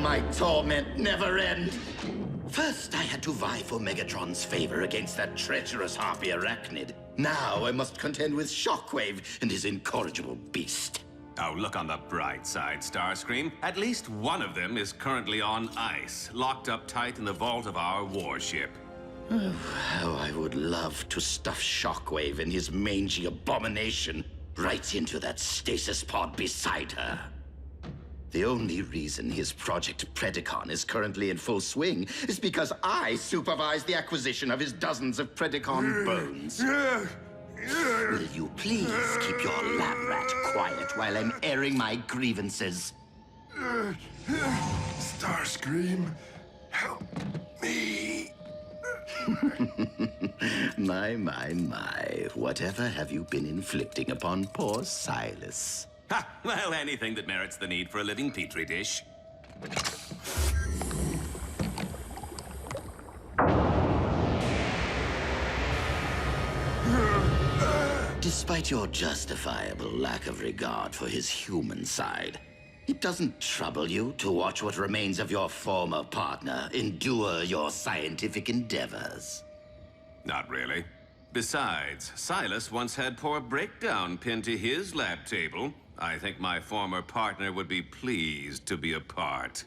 My torment never end. First, I had to vie for Megatron's favor against that treacherous harpy arachnid. Now I must contend with Shockwave and his incorrigible beast.
Oh, look on the bright side, Starscream. At least one of them is currently on ice, locked up tight in the vault of our warship.
Oh, how I would love to stuff Shockwave and his mangy abomination right into that stasis pod beside her. The only reason his Project Predacon is currently in full swing is because I supervise the acquisition of his dozens of Predacon bones. Will you please keep your lab rat quiet while I'm airing my grievances?
Starscream, help me.
My. Whatever have you been inflicting upon poor Silas?
Ha! Well, anything that merits the need for a living petri dish.
Despite your justifiable lack of regard for his human side, it doesn't trouble you to watch what remains of your former partner endure your scientific endeavors.
Not really. Besides, Silas once had poor Breakdown pinned to his lab table. I think my former partner would be pleased to be a part.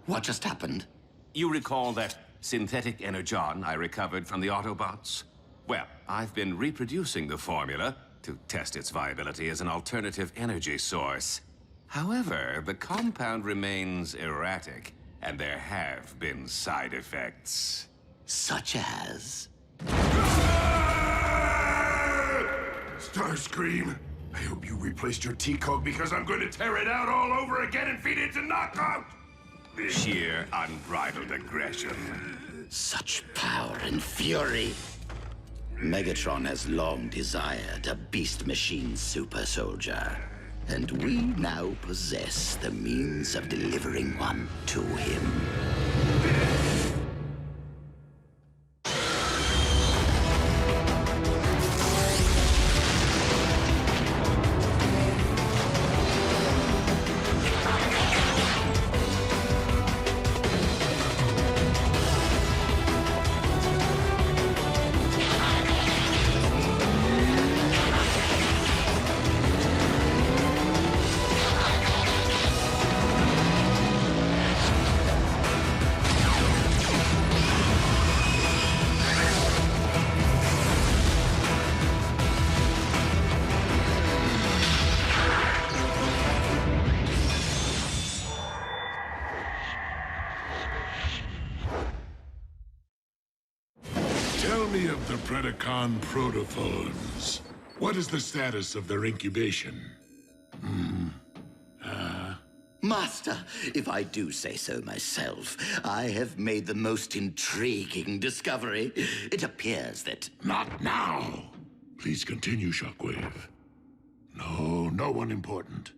What just happened?
You recall that synthetic Energon I recovered from the Autobots? Well, I've been reproducing the formula to test its viability as an alternative energy source. However, the compound remains erratic, and there have been side effects.
Such as?
Starscream, I hope you replaced your T-code because I'm going to tear it out all over again and feed it to Knockout!
Sheer unbridled aggression.
Such power and fury. Megatron has long desired a beast machine super soldier, and we now possess the means of delivering one to him.
the Predacon protophones. What is the status of their incubation?
Master, if I do say so myself, I have made the most intriguing discovery. It appears that...
Not now! Please continue, Shockwave. No one important.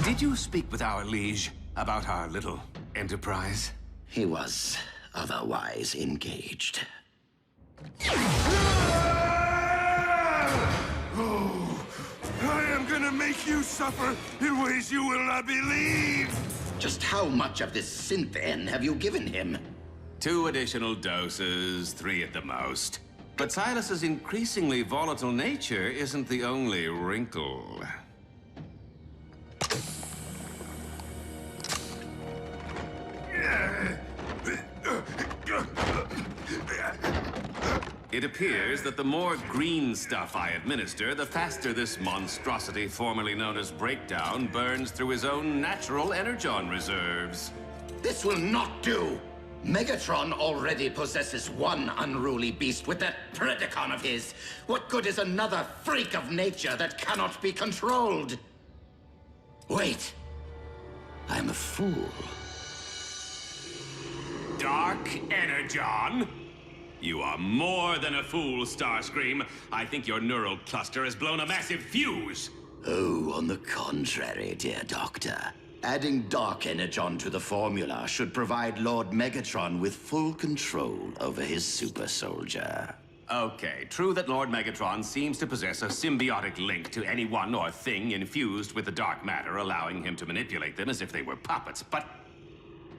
Did you speak with our liege about our little enterprise?
He was otherwise engaged.
Oh, I am gonna make you suffer in ways you will not believe!
Just how much of this synth N have you given him?
2 additional doses, 3 at the most. But Silas's increasingly volatile nature isn't the only wrinkle. It appears that the more green stuff I administer, the faster this monstrosity formerly known as Breakdown burns through his own natural Energon reserves.
This will not do! Megatron already possesses one unruly beast with that Predacon of his. What good is another freak of nature that cannot be controlled? Wait. I'm a fool.
Dark Energon? You are more than a fool, Starscream. I think your neural cluster has blown a massive fuse.
Oh, on the contrary, dear Doctor. Adding Dark Energon to the formula should provide Lord Megatron with full control over his super soldier.
Okay, true that Lord Megatron seems to possess a symbiotic link to anyone or thing infused with the dark matter, allowing him to manipulate them as if they were puppets, but...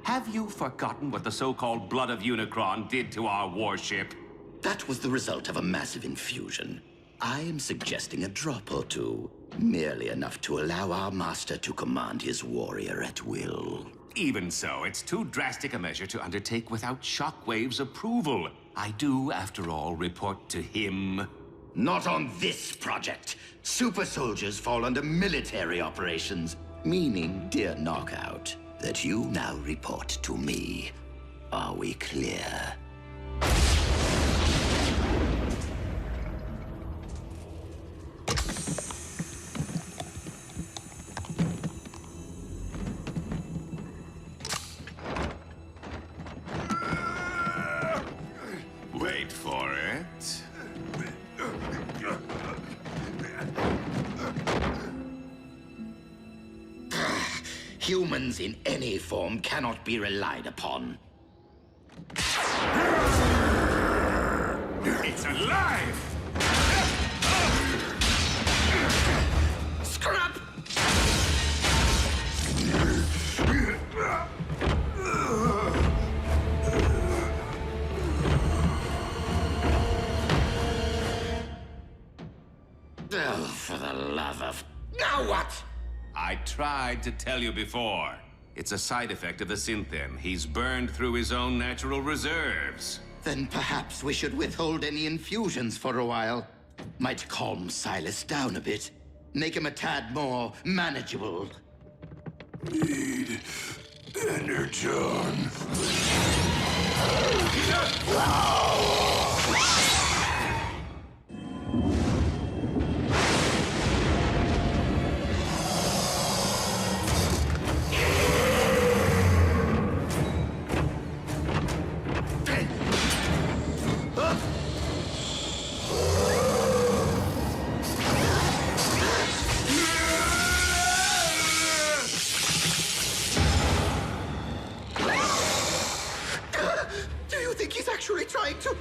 have you forgotten what the so-called Blood of Unicron did to our warship?
That was the result of a massive infusion. I am suggesting a drop or two. Merely enough to allow our master to command his warrior at will.
Even so, it's too drastic a measure to undertake without Shockwave's approval. I do, after all, report to him.
Not on this project. Super soldiers fall under military operations. Meaning, dear Knockout, that you now report to me. Are we clear?
Wait for it.
Humans in any form cannot be relied upon.
It's alive!
Scrap! Oh, for the love of... Now what?
I tried to tell you before. It's a side effect of the Synthen. He's burned through his own natural reserves.
Then perhaps we should withhold any infusions for a while. Might calm Silas down a bit. Make him a tad more manageable.
Need Energon.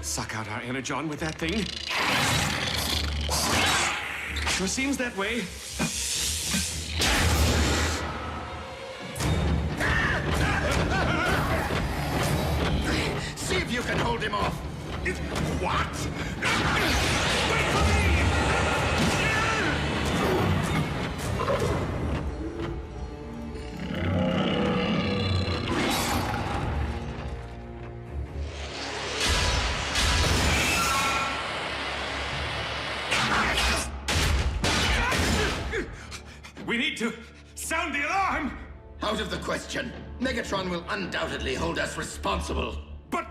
Suck out our Energon with that thing? Sure seems that way.
See if you can hold him off.
What?
Wait for me!
We need to sound the alarm!
Out of the question. Megatron will undoubtedly hold us responsible.
But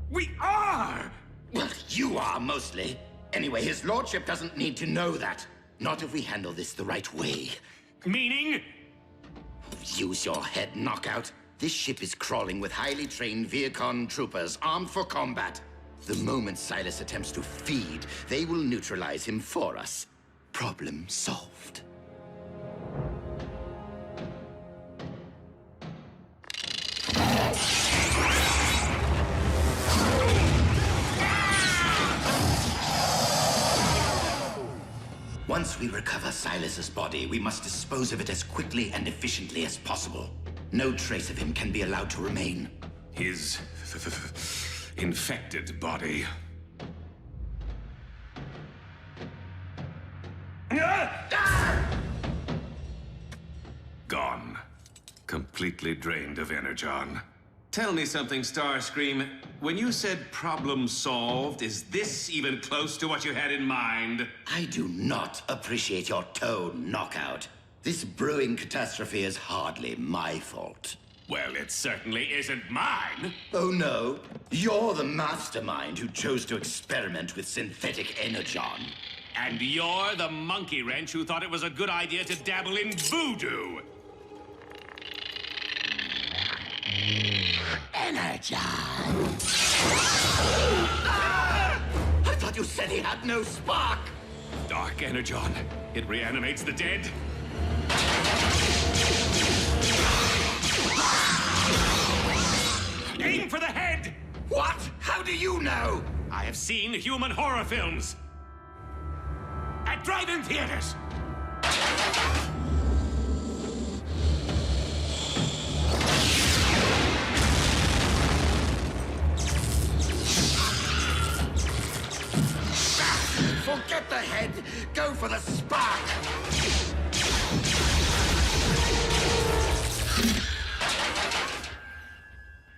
we are!
Well, you are, mostly. Anyway, his lordship doesn't need to know that. Not if we handle this the right way.
Meaning?
Use your head, Knockout. This ship is crawling with highly trained Viacon troopers armed for combat. The moment Silas attempts to feed, they will neutralize him for us. Problem solved. Once we recover Silas's body, we must dispose of it as quickly and efficiently as possible. No trace of him can be allowed to remain.
His infected body. Gone. Completely drained of Energon. Tell me something, Starscream. When you said problem solved, is this even close to what you had in mind?
I do not appreciate your tone, Knockout. This brewing catastrophe is hardly my fault.
Well, it certainly isn't mine.
Oh no, you're the mastermind who chose to experiment with synthetic Energon.
And you're the monkey wrench who thought it was a good idea to dabble in voodoo.
Energon! I thought you said he had no spark!
Dark Energon. It reanimates the dead. Aim for the head!
What? How do you know?
I have seen human horror films. At drive-in theaters.
Forget the head! Go for the spark!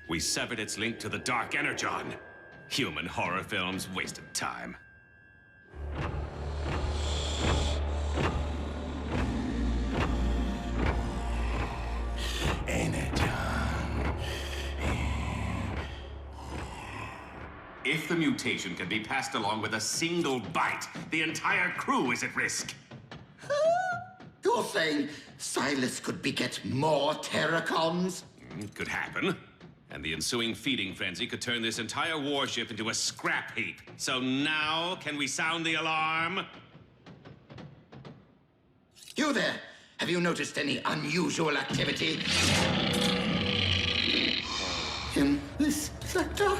We severed its link to the Dark Energon. Human horror films wasted time. If the mutation can be passed along with a single bite, the entire crew is at risk.
You're saying Silas could beget more Terracons?
It could happen. And the ensuing feeding frenzy could turn this entire warship into a scrap heap. So now, can we sound the alarm?
You there! Have you noticed any unusual activity in this sector?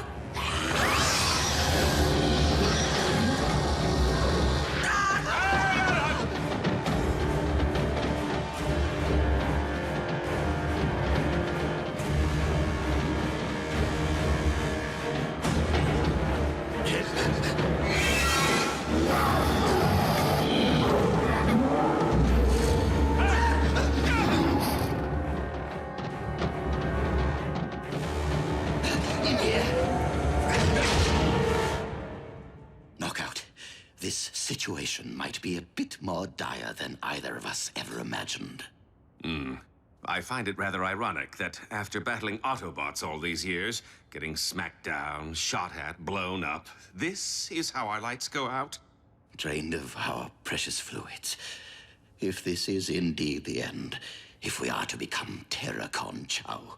This situation might be a bit more dire than either of us ever imagined.
I find it rather ironic that after battling Autobots all these years, getting smacked down, shot at, blown up, this is how our lights go out?
Drained of our precious fluids. If this is indeed the end, if we are to become Terracon Chow,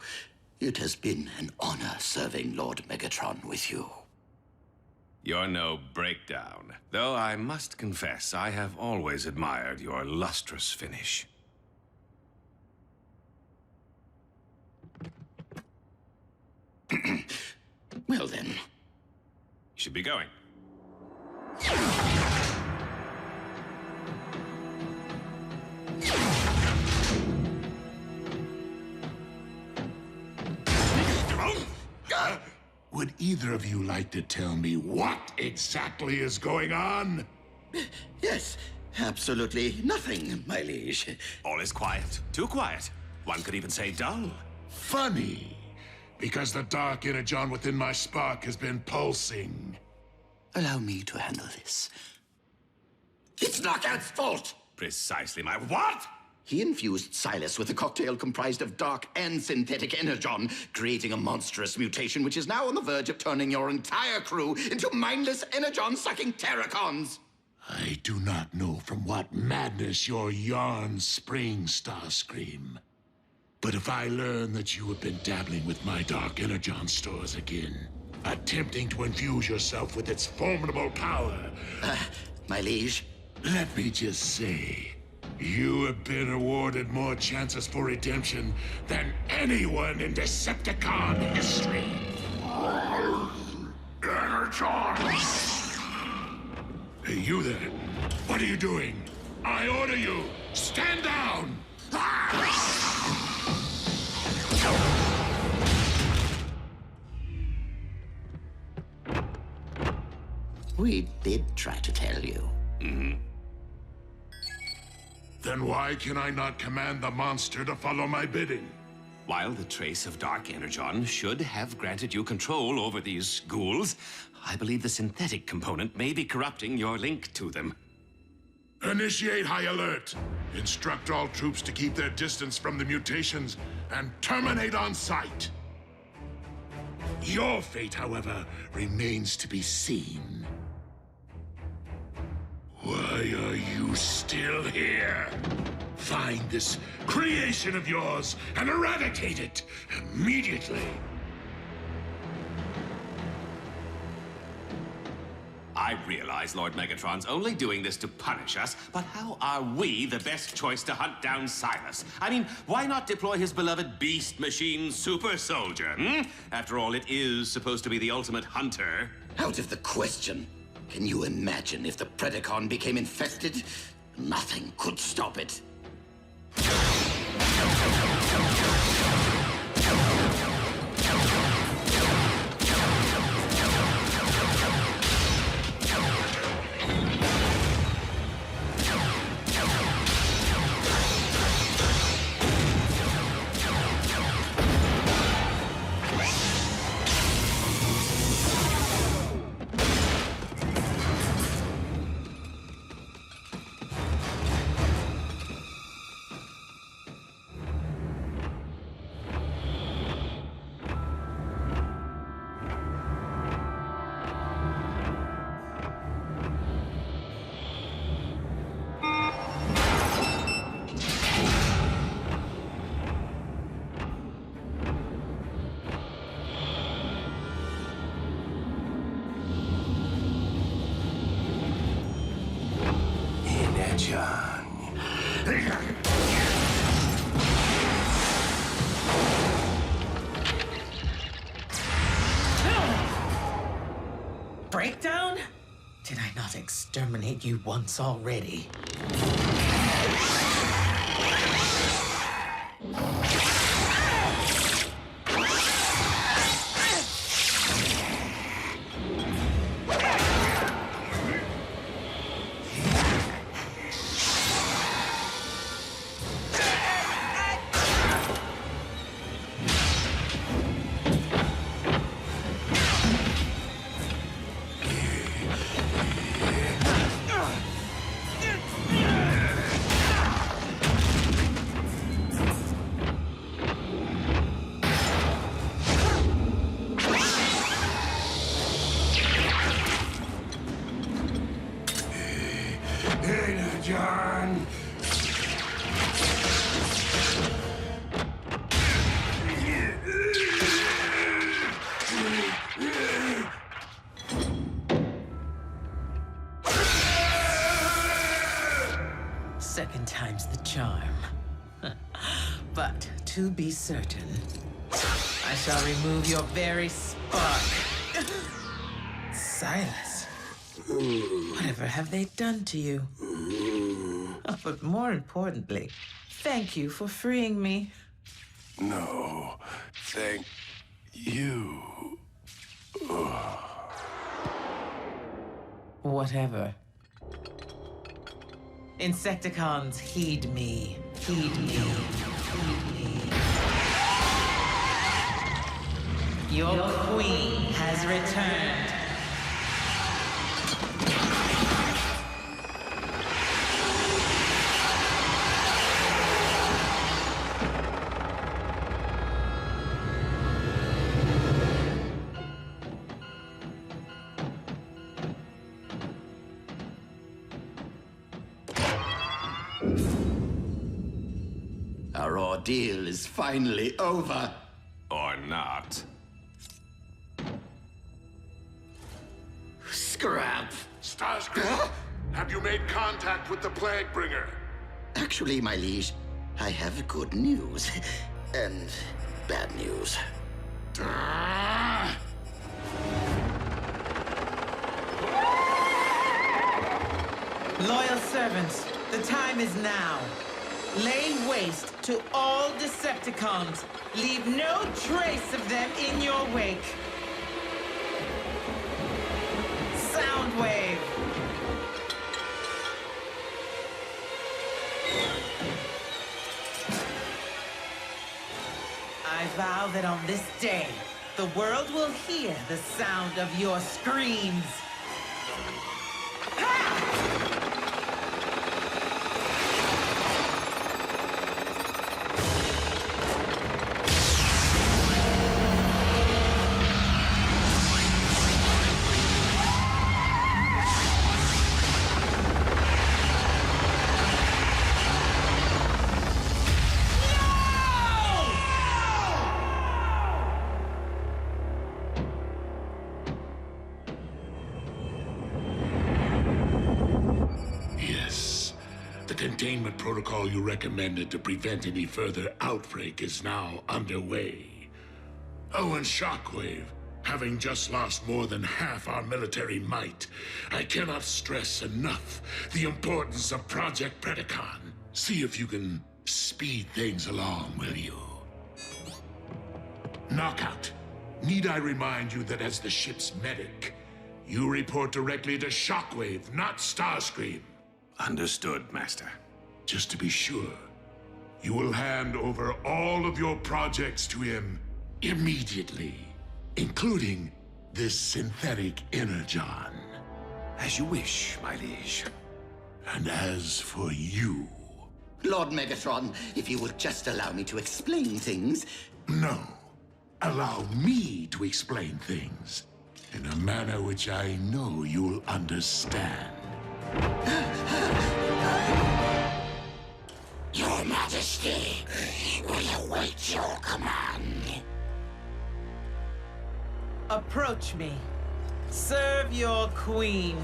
it has been an honor serving Lord Megatron with you.
You're no breakdown. Though I must confess, I have always admired your lustrous finish.
Well then.
You should be going.
Would either of you like to tell me what exactly is going on?
Yes, absolutely nothing, my liege.
All is quiet. Too quiet. One could even say dull.
Funny, because the dark energon within my spark has been pulsing.
Allow me to handle this. It's Knockout's fault!
Precisely my what?
He infused Silas with a cocktail comprised of dark and synthetic Energon, creating a monstrous mutation which is now on the verge of turning your entire crew into mindless Energon-sucking Terracons.
I do not know from what madness your yarns spring, Starscream. But if I learn that you have been dabbling with my dark Energon stores again, attempting to infuse yourself with its formidable power...
my liege?
Let me just say, you have been awarded more chances for redemption than anyone in Decepticon history. Energon! Hey, you there. What are you doing? I order you, stand down!
We did try to tell you.
Then why can I not command the monster to follow my bidding?
While the trace of Dark Energon should have granted you control over these ghouls, I believe the synthetic component may be corrupting your link to them.
Initiate high alert. Instruct all troops to keep their distance from the mutations and terminate on sight. Your fate, however, remains to be seen. Why are you still here? Find this creation of yours and eradicate it immediately.
I realize Lord Megatron's only doing this to punish us, but how are we the best choice to hunt down Silas? I mean, why not deploy his beloved beast machine super soldier, After all, it is supposed to be the ultimate hunter.
Out of the question. Can you imagine if the Predacon became infested? Nothing could stop it.
Breakdown? Did I not exterminate you once already?
Energon!
Second time's the charm. But to be certain, I shall remove your very spark. Silas, whatever have they done to you? Oh, but more importantly, thank you for freeing me.
No, thank you.
Whatever. Insecticons, heed me. Heed me. Heed me. Your queen has returned.
Our ordeal is finally over.
Or not.
Scrap!
Starscream, have you made contact with the Plaguebringer?
Actually, my liege, I have good news. And bad news.
Loyal servants, the time is now. Lay waste to all Decepticons. Leave no trace of them in your wake. Soundwave. I vow that on this day, the world will hear the sound of your screams.
Containment protocol you recommended to prevent any further outbreak is now underway. Oh, and Shockwave, having just lost more than half our military might, I cannot stress enough the importance of Project Predacon. See if you can speed things along, will you? Knockout, need I remind you that as the ship's medic, you report directly to Shockwave, not Starscream.
Understood, Master.
Just to be sure, you will hand over all of your projects to him immediately, including this synthetic Energon.
As you wish, my liege.
And as for you...
Lord Megatron, if you would just allow me to explain things...
No. Allow me to explain things in a manner which I know you'll understand.
Your Majesty, we await your command.
Approach me. Serve your queen.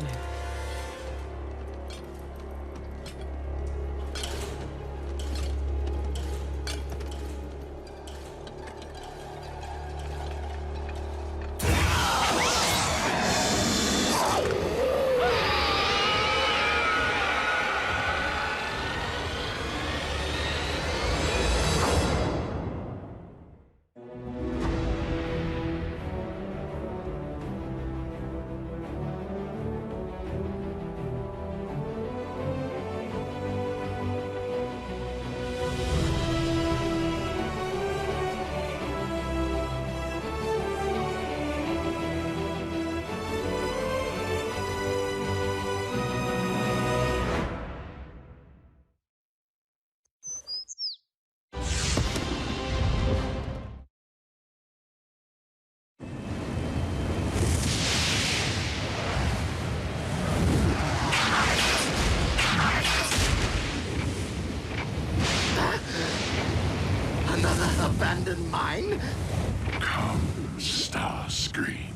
Abandoned mine?
Come, Starscream.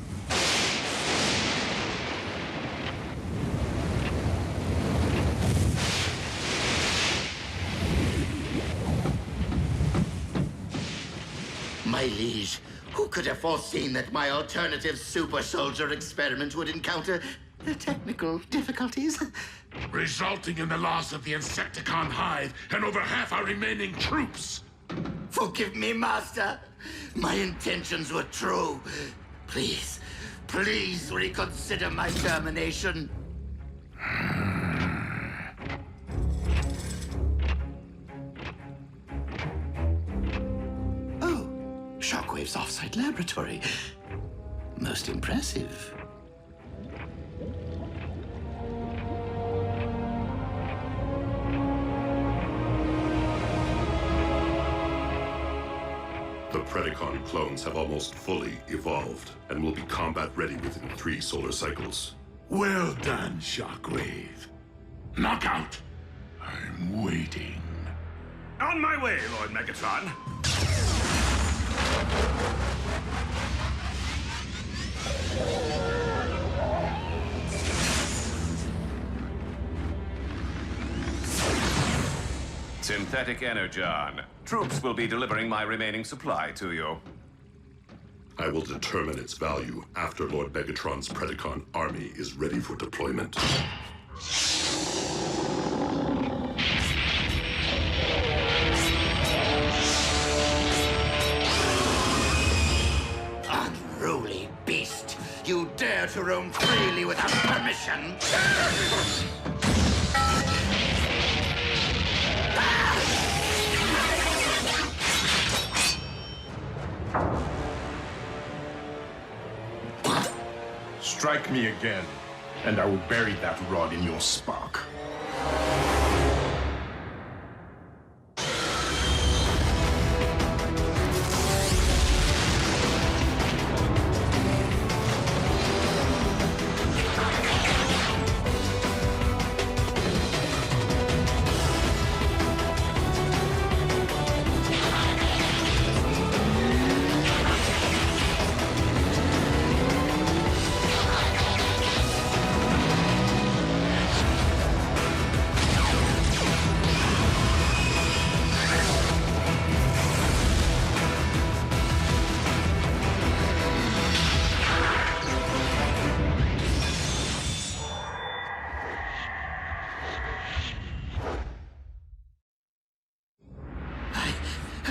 My liege, who could have foreseen that my alternative super soldier experiment would encounter technical difficulties?
Resulting in the loss of the Insecticon hive and over half our remaining troops.
Forgive me, Master. My intentions were true. Please, please reconsider my termination. Oh, Shockwave's offsite laboratory. Most impressive.
The Predacon clones have almost fully evolved and will be combat ready within 3 solar cycles.
Well done, Shockwave. Knockout! I'm waiting.
On my way, Lord Megatron. Synthetic Energon. Troops will be delivering my remaining supply to you.
I will determine its value after Lord Megatron's Predacon army is ready for deployment.
Unruly beast! You dare to roam freely without permission?
Strike me again, and I will bury that rod in your spark.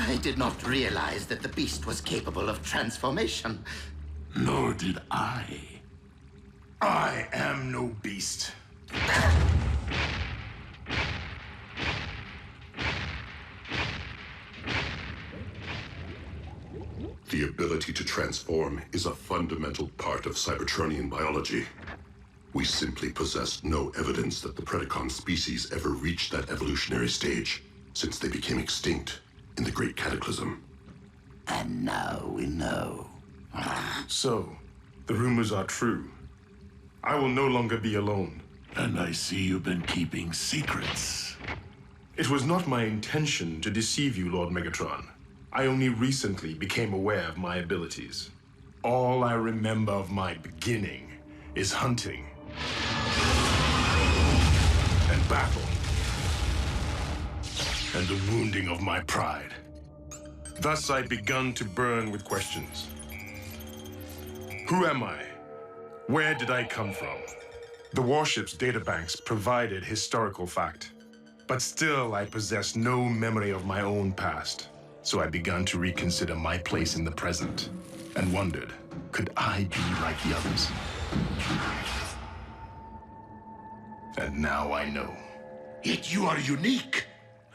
I did not realize that the beast was capable of transformation.
Nor did I.
I am no beast.
The ability to transform is a fundamental part of Cybertronian biology. We simply possess no evidence that the Predacon species ever reached that evolutionary stage, since they became extinct in the Great Cataclysm.
And now we know.
So, the rumors are true. I will no longer be alone.
And I see you've been keeping secrets.
It was not my intention to deceive you, Lord Megatron. I only recently became aware of my abilities. All I remember of my beginning is hunting and battle and the wounding of my pride. Thus I'd begun to burn with questions. Who am I? Where did I come from? The warship's databanks provided historical fact, but still I possessed no memory of my own past. So I began to reconsider my place in the present and wondered, could I be like the others? And now I know.
Yet you are unique.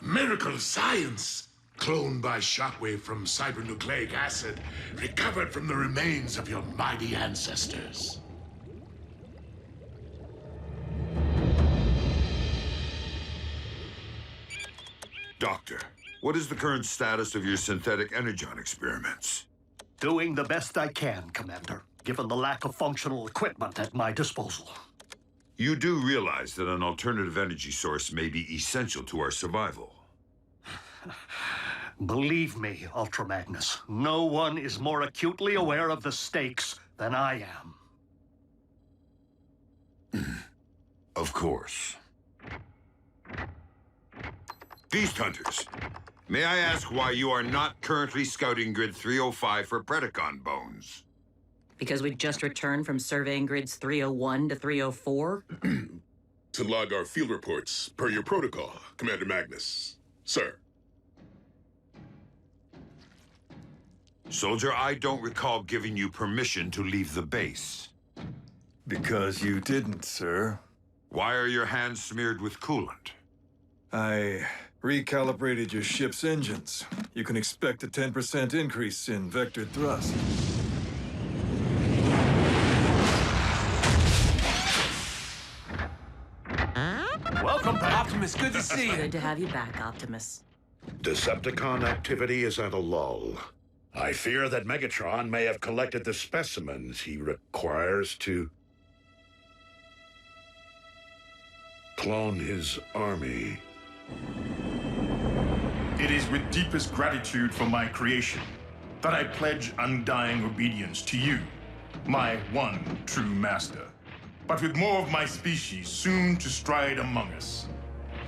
Miracle of science. Cloned by shockwave from cybernucleic acid, recovered from the remains of your mighty ancestors.
Doctor, what is the current status of your synthetic energon experiments?
Doing the best I can, Commander, given the lack of functional equipment at my disposal.
You do realize that an alternative energy source may be essential to our survival.
Believe me, Ultra Magnus, no one is more acutely aware of the stakes than I am.
Of course. Beast Hunters, may I ask why you are not currently scouting Grid 305 for Predacon bones?
Because we just returned from surveying grids 301 to 304?
To log our field reports, per your protocol, Commander Magnus. Sir.
Soldier, I don't recall giving you permission to leave the base.
Because you didn't, sir.
Why are your hands smeared with coolant?
I recalibrated your ship's engines. You can expect a 10% increase in vectored thrust.
Welcome back. Optimus, good to see you.
Good to have you back, Optimus.
Decepticon activity is at a lull. I fear that Megatron may have collected the specimens he requires to clone his army.
It is with deepest gratitude for my creation that I pledge undying obedience to you, my one true master. But with more of my species soon to stride among us,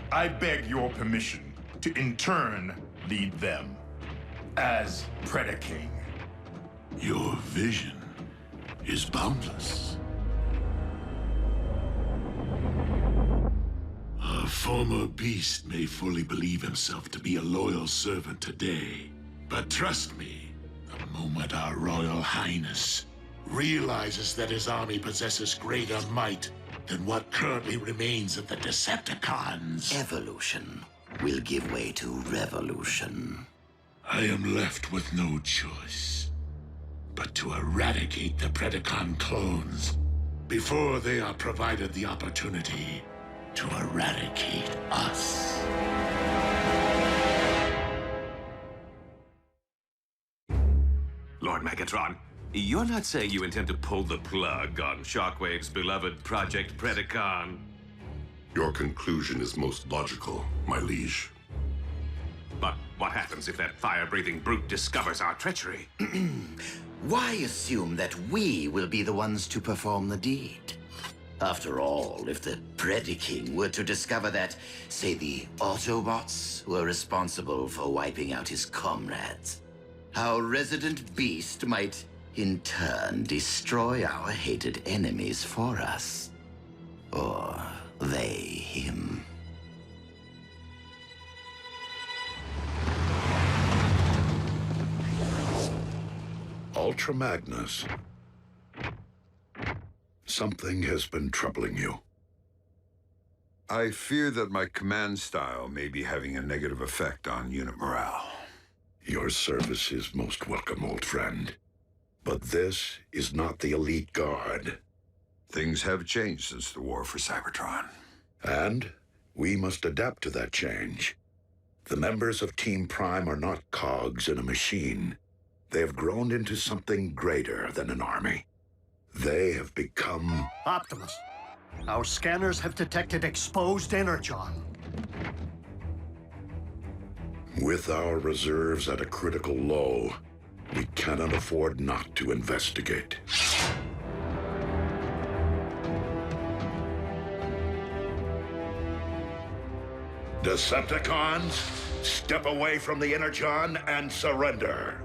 I beg your permission to in turn lead them as Predaking.
Your vision is boundless. A former beast may fully believe himself to be a loyal servant today, but trust me, the moment our Royal Highness realizes that his army possesses greater might than what currently remains of the Decepticons.
Evolution will give way to revolution.
I am left with no choice but to eradicate the Predacon clones before they are provided the opportunity to eradicate us.
Lord Megatron, you're not saying you intend to pull the plug on Shockwave's beloved Project Predacon?
Your conclusion is most logical, my liege.
But what happens if that fire-breathing brute discovers our treachery?
Why assume that we will be the ones to perform the deed? After all, if the Predaking were to discover that, say, the Autobots were responsible for wiping out his comrades, our resident beast might, in turn, destroy our hated enemies for us. Or they him.
Ultra Magnus. Something has been troubling you.
I fear that my command style may be having a negative effect on unit morale.
Your service is most welcome, old friend. But this is not the elite guard.
Things have changed since the war for Cybertron.
And we must adapt to that change. The members of Team Prime are not cogs in a machine. They have grown into something greater than an army. They have become...
Optimus, our scanners have detected exposed Energon.
With our reserves at a critical low, we cannot afford not to investigate. Decepticons, step away from the Energon and surrender.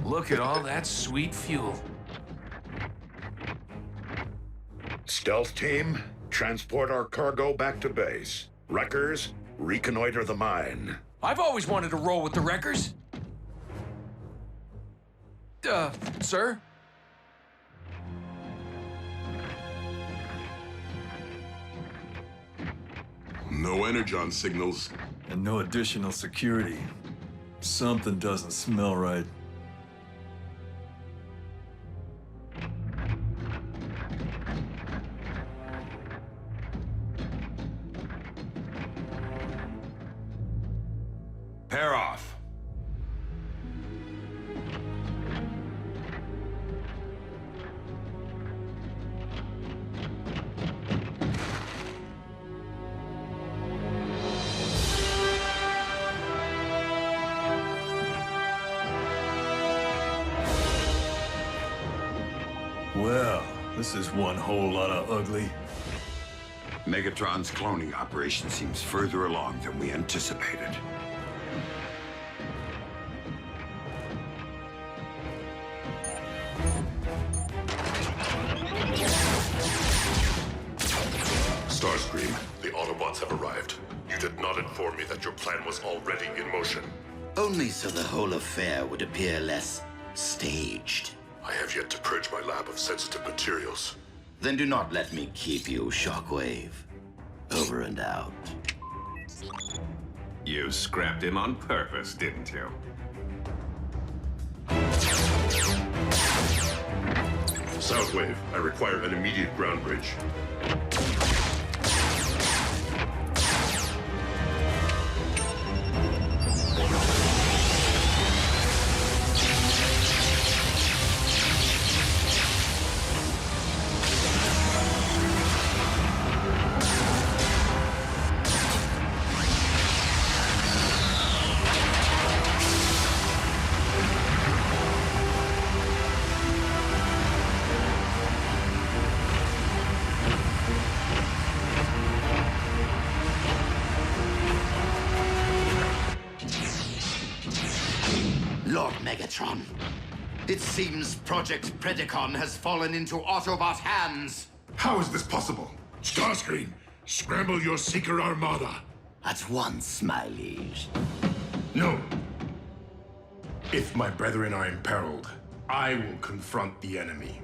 Look at all that sweet fuel.
Stealth team, transport our cargo back to base. Wreckers, reconnoiter the mine.
I've always wanted to roll with the wreckers. Sir?
No Energon signals.
And no additional security. Something doesn't smell right.
Pair off.
Well, this is one whole lot of ugly.
Megatron's cloning operation seems further along than we anticipated.
Starscream, the Autobots have arrived. You did not inform me that your plan was already in motion.
Only so the whole affair would appear less Staged.
I have yet to purge my lab of sensitive materials.
Then do not let me keep you, Shockwave. Over and out.
You scrapped him on purpose, didn't you?
Southwave, I require an immediate ground bridge.
Lord Megatron, it seems Project Predacon has fallen into Autobot hands.
How is this possible? Starscream, scramble your Seeker Armada.
At once, my liege.
No. If my brethren are imperiled, I will confront the enemy.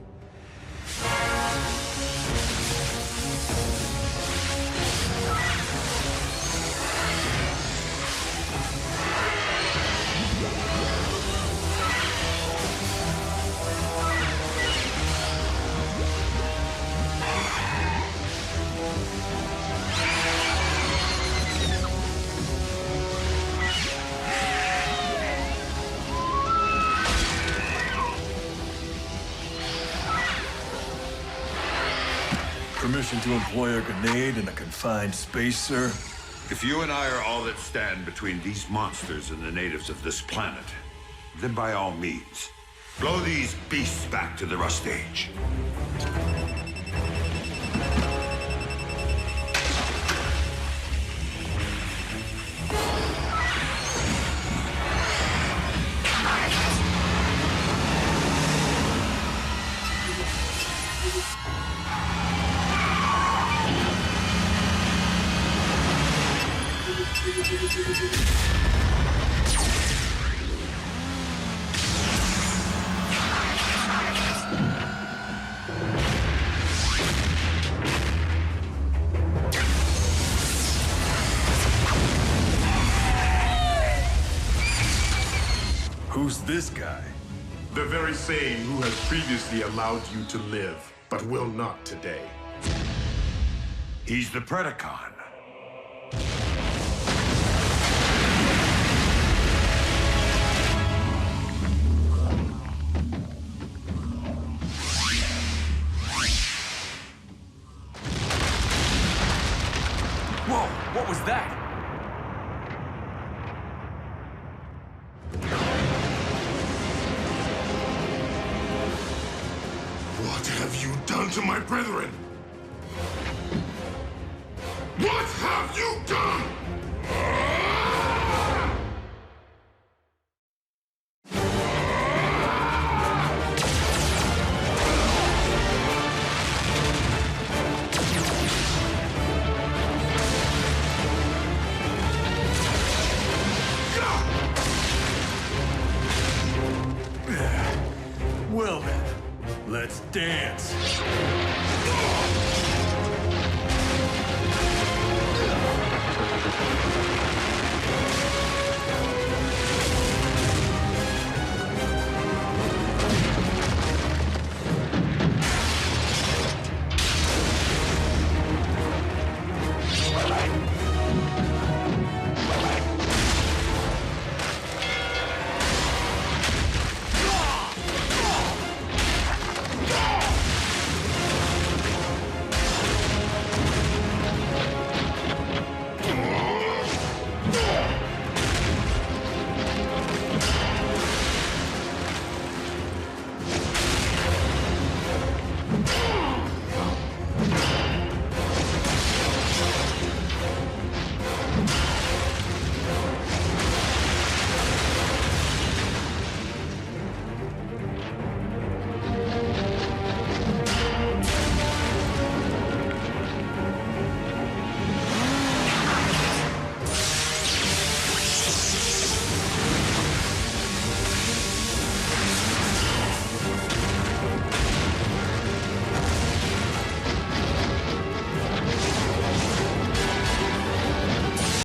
Permission to employ a grenade in a confined space, sir?
If you and I are all that stand between these monsters and the natives of this planet, then by all means, blow these beasts back to the rust age.
Who's this guy?
The very same who has previously allowed you to live, but will not today.
He's the Predacon.
Whoa, what was that?
What have you done to my brethren? What have you done?
Well then, let's dance.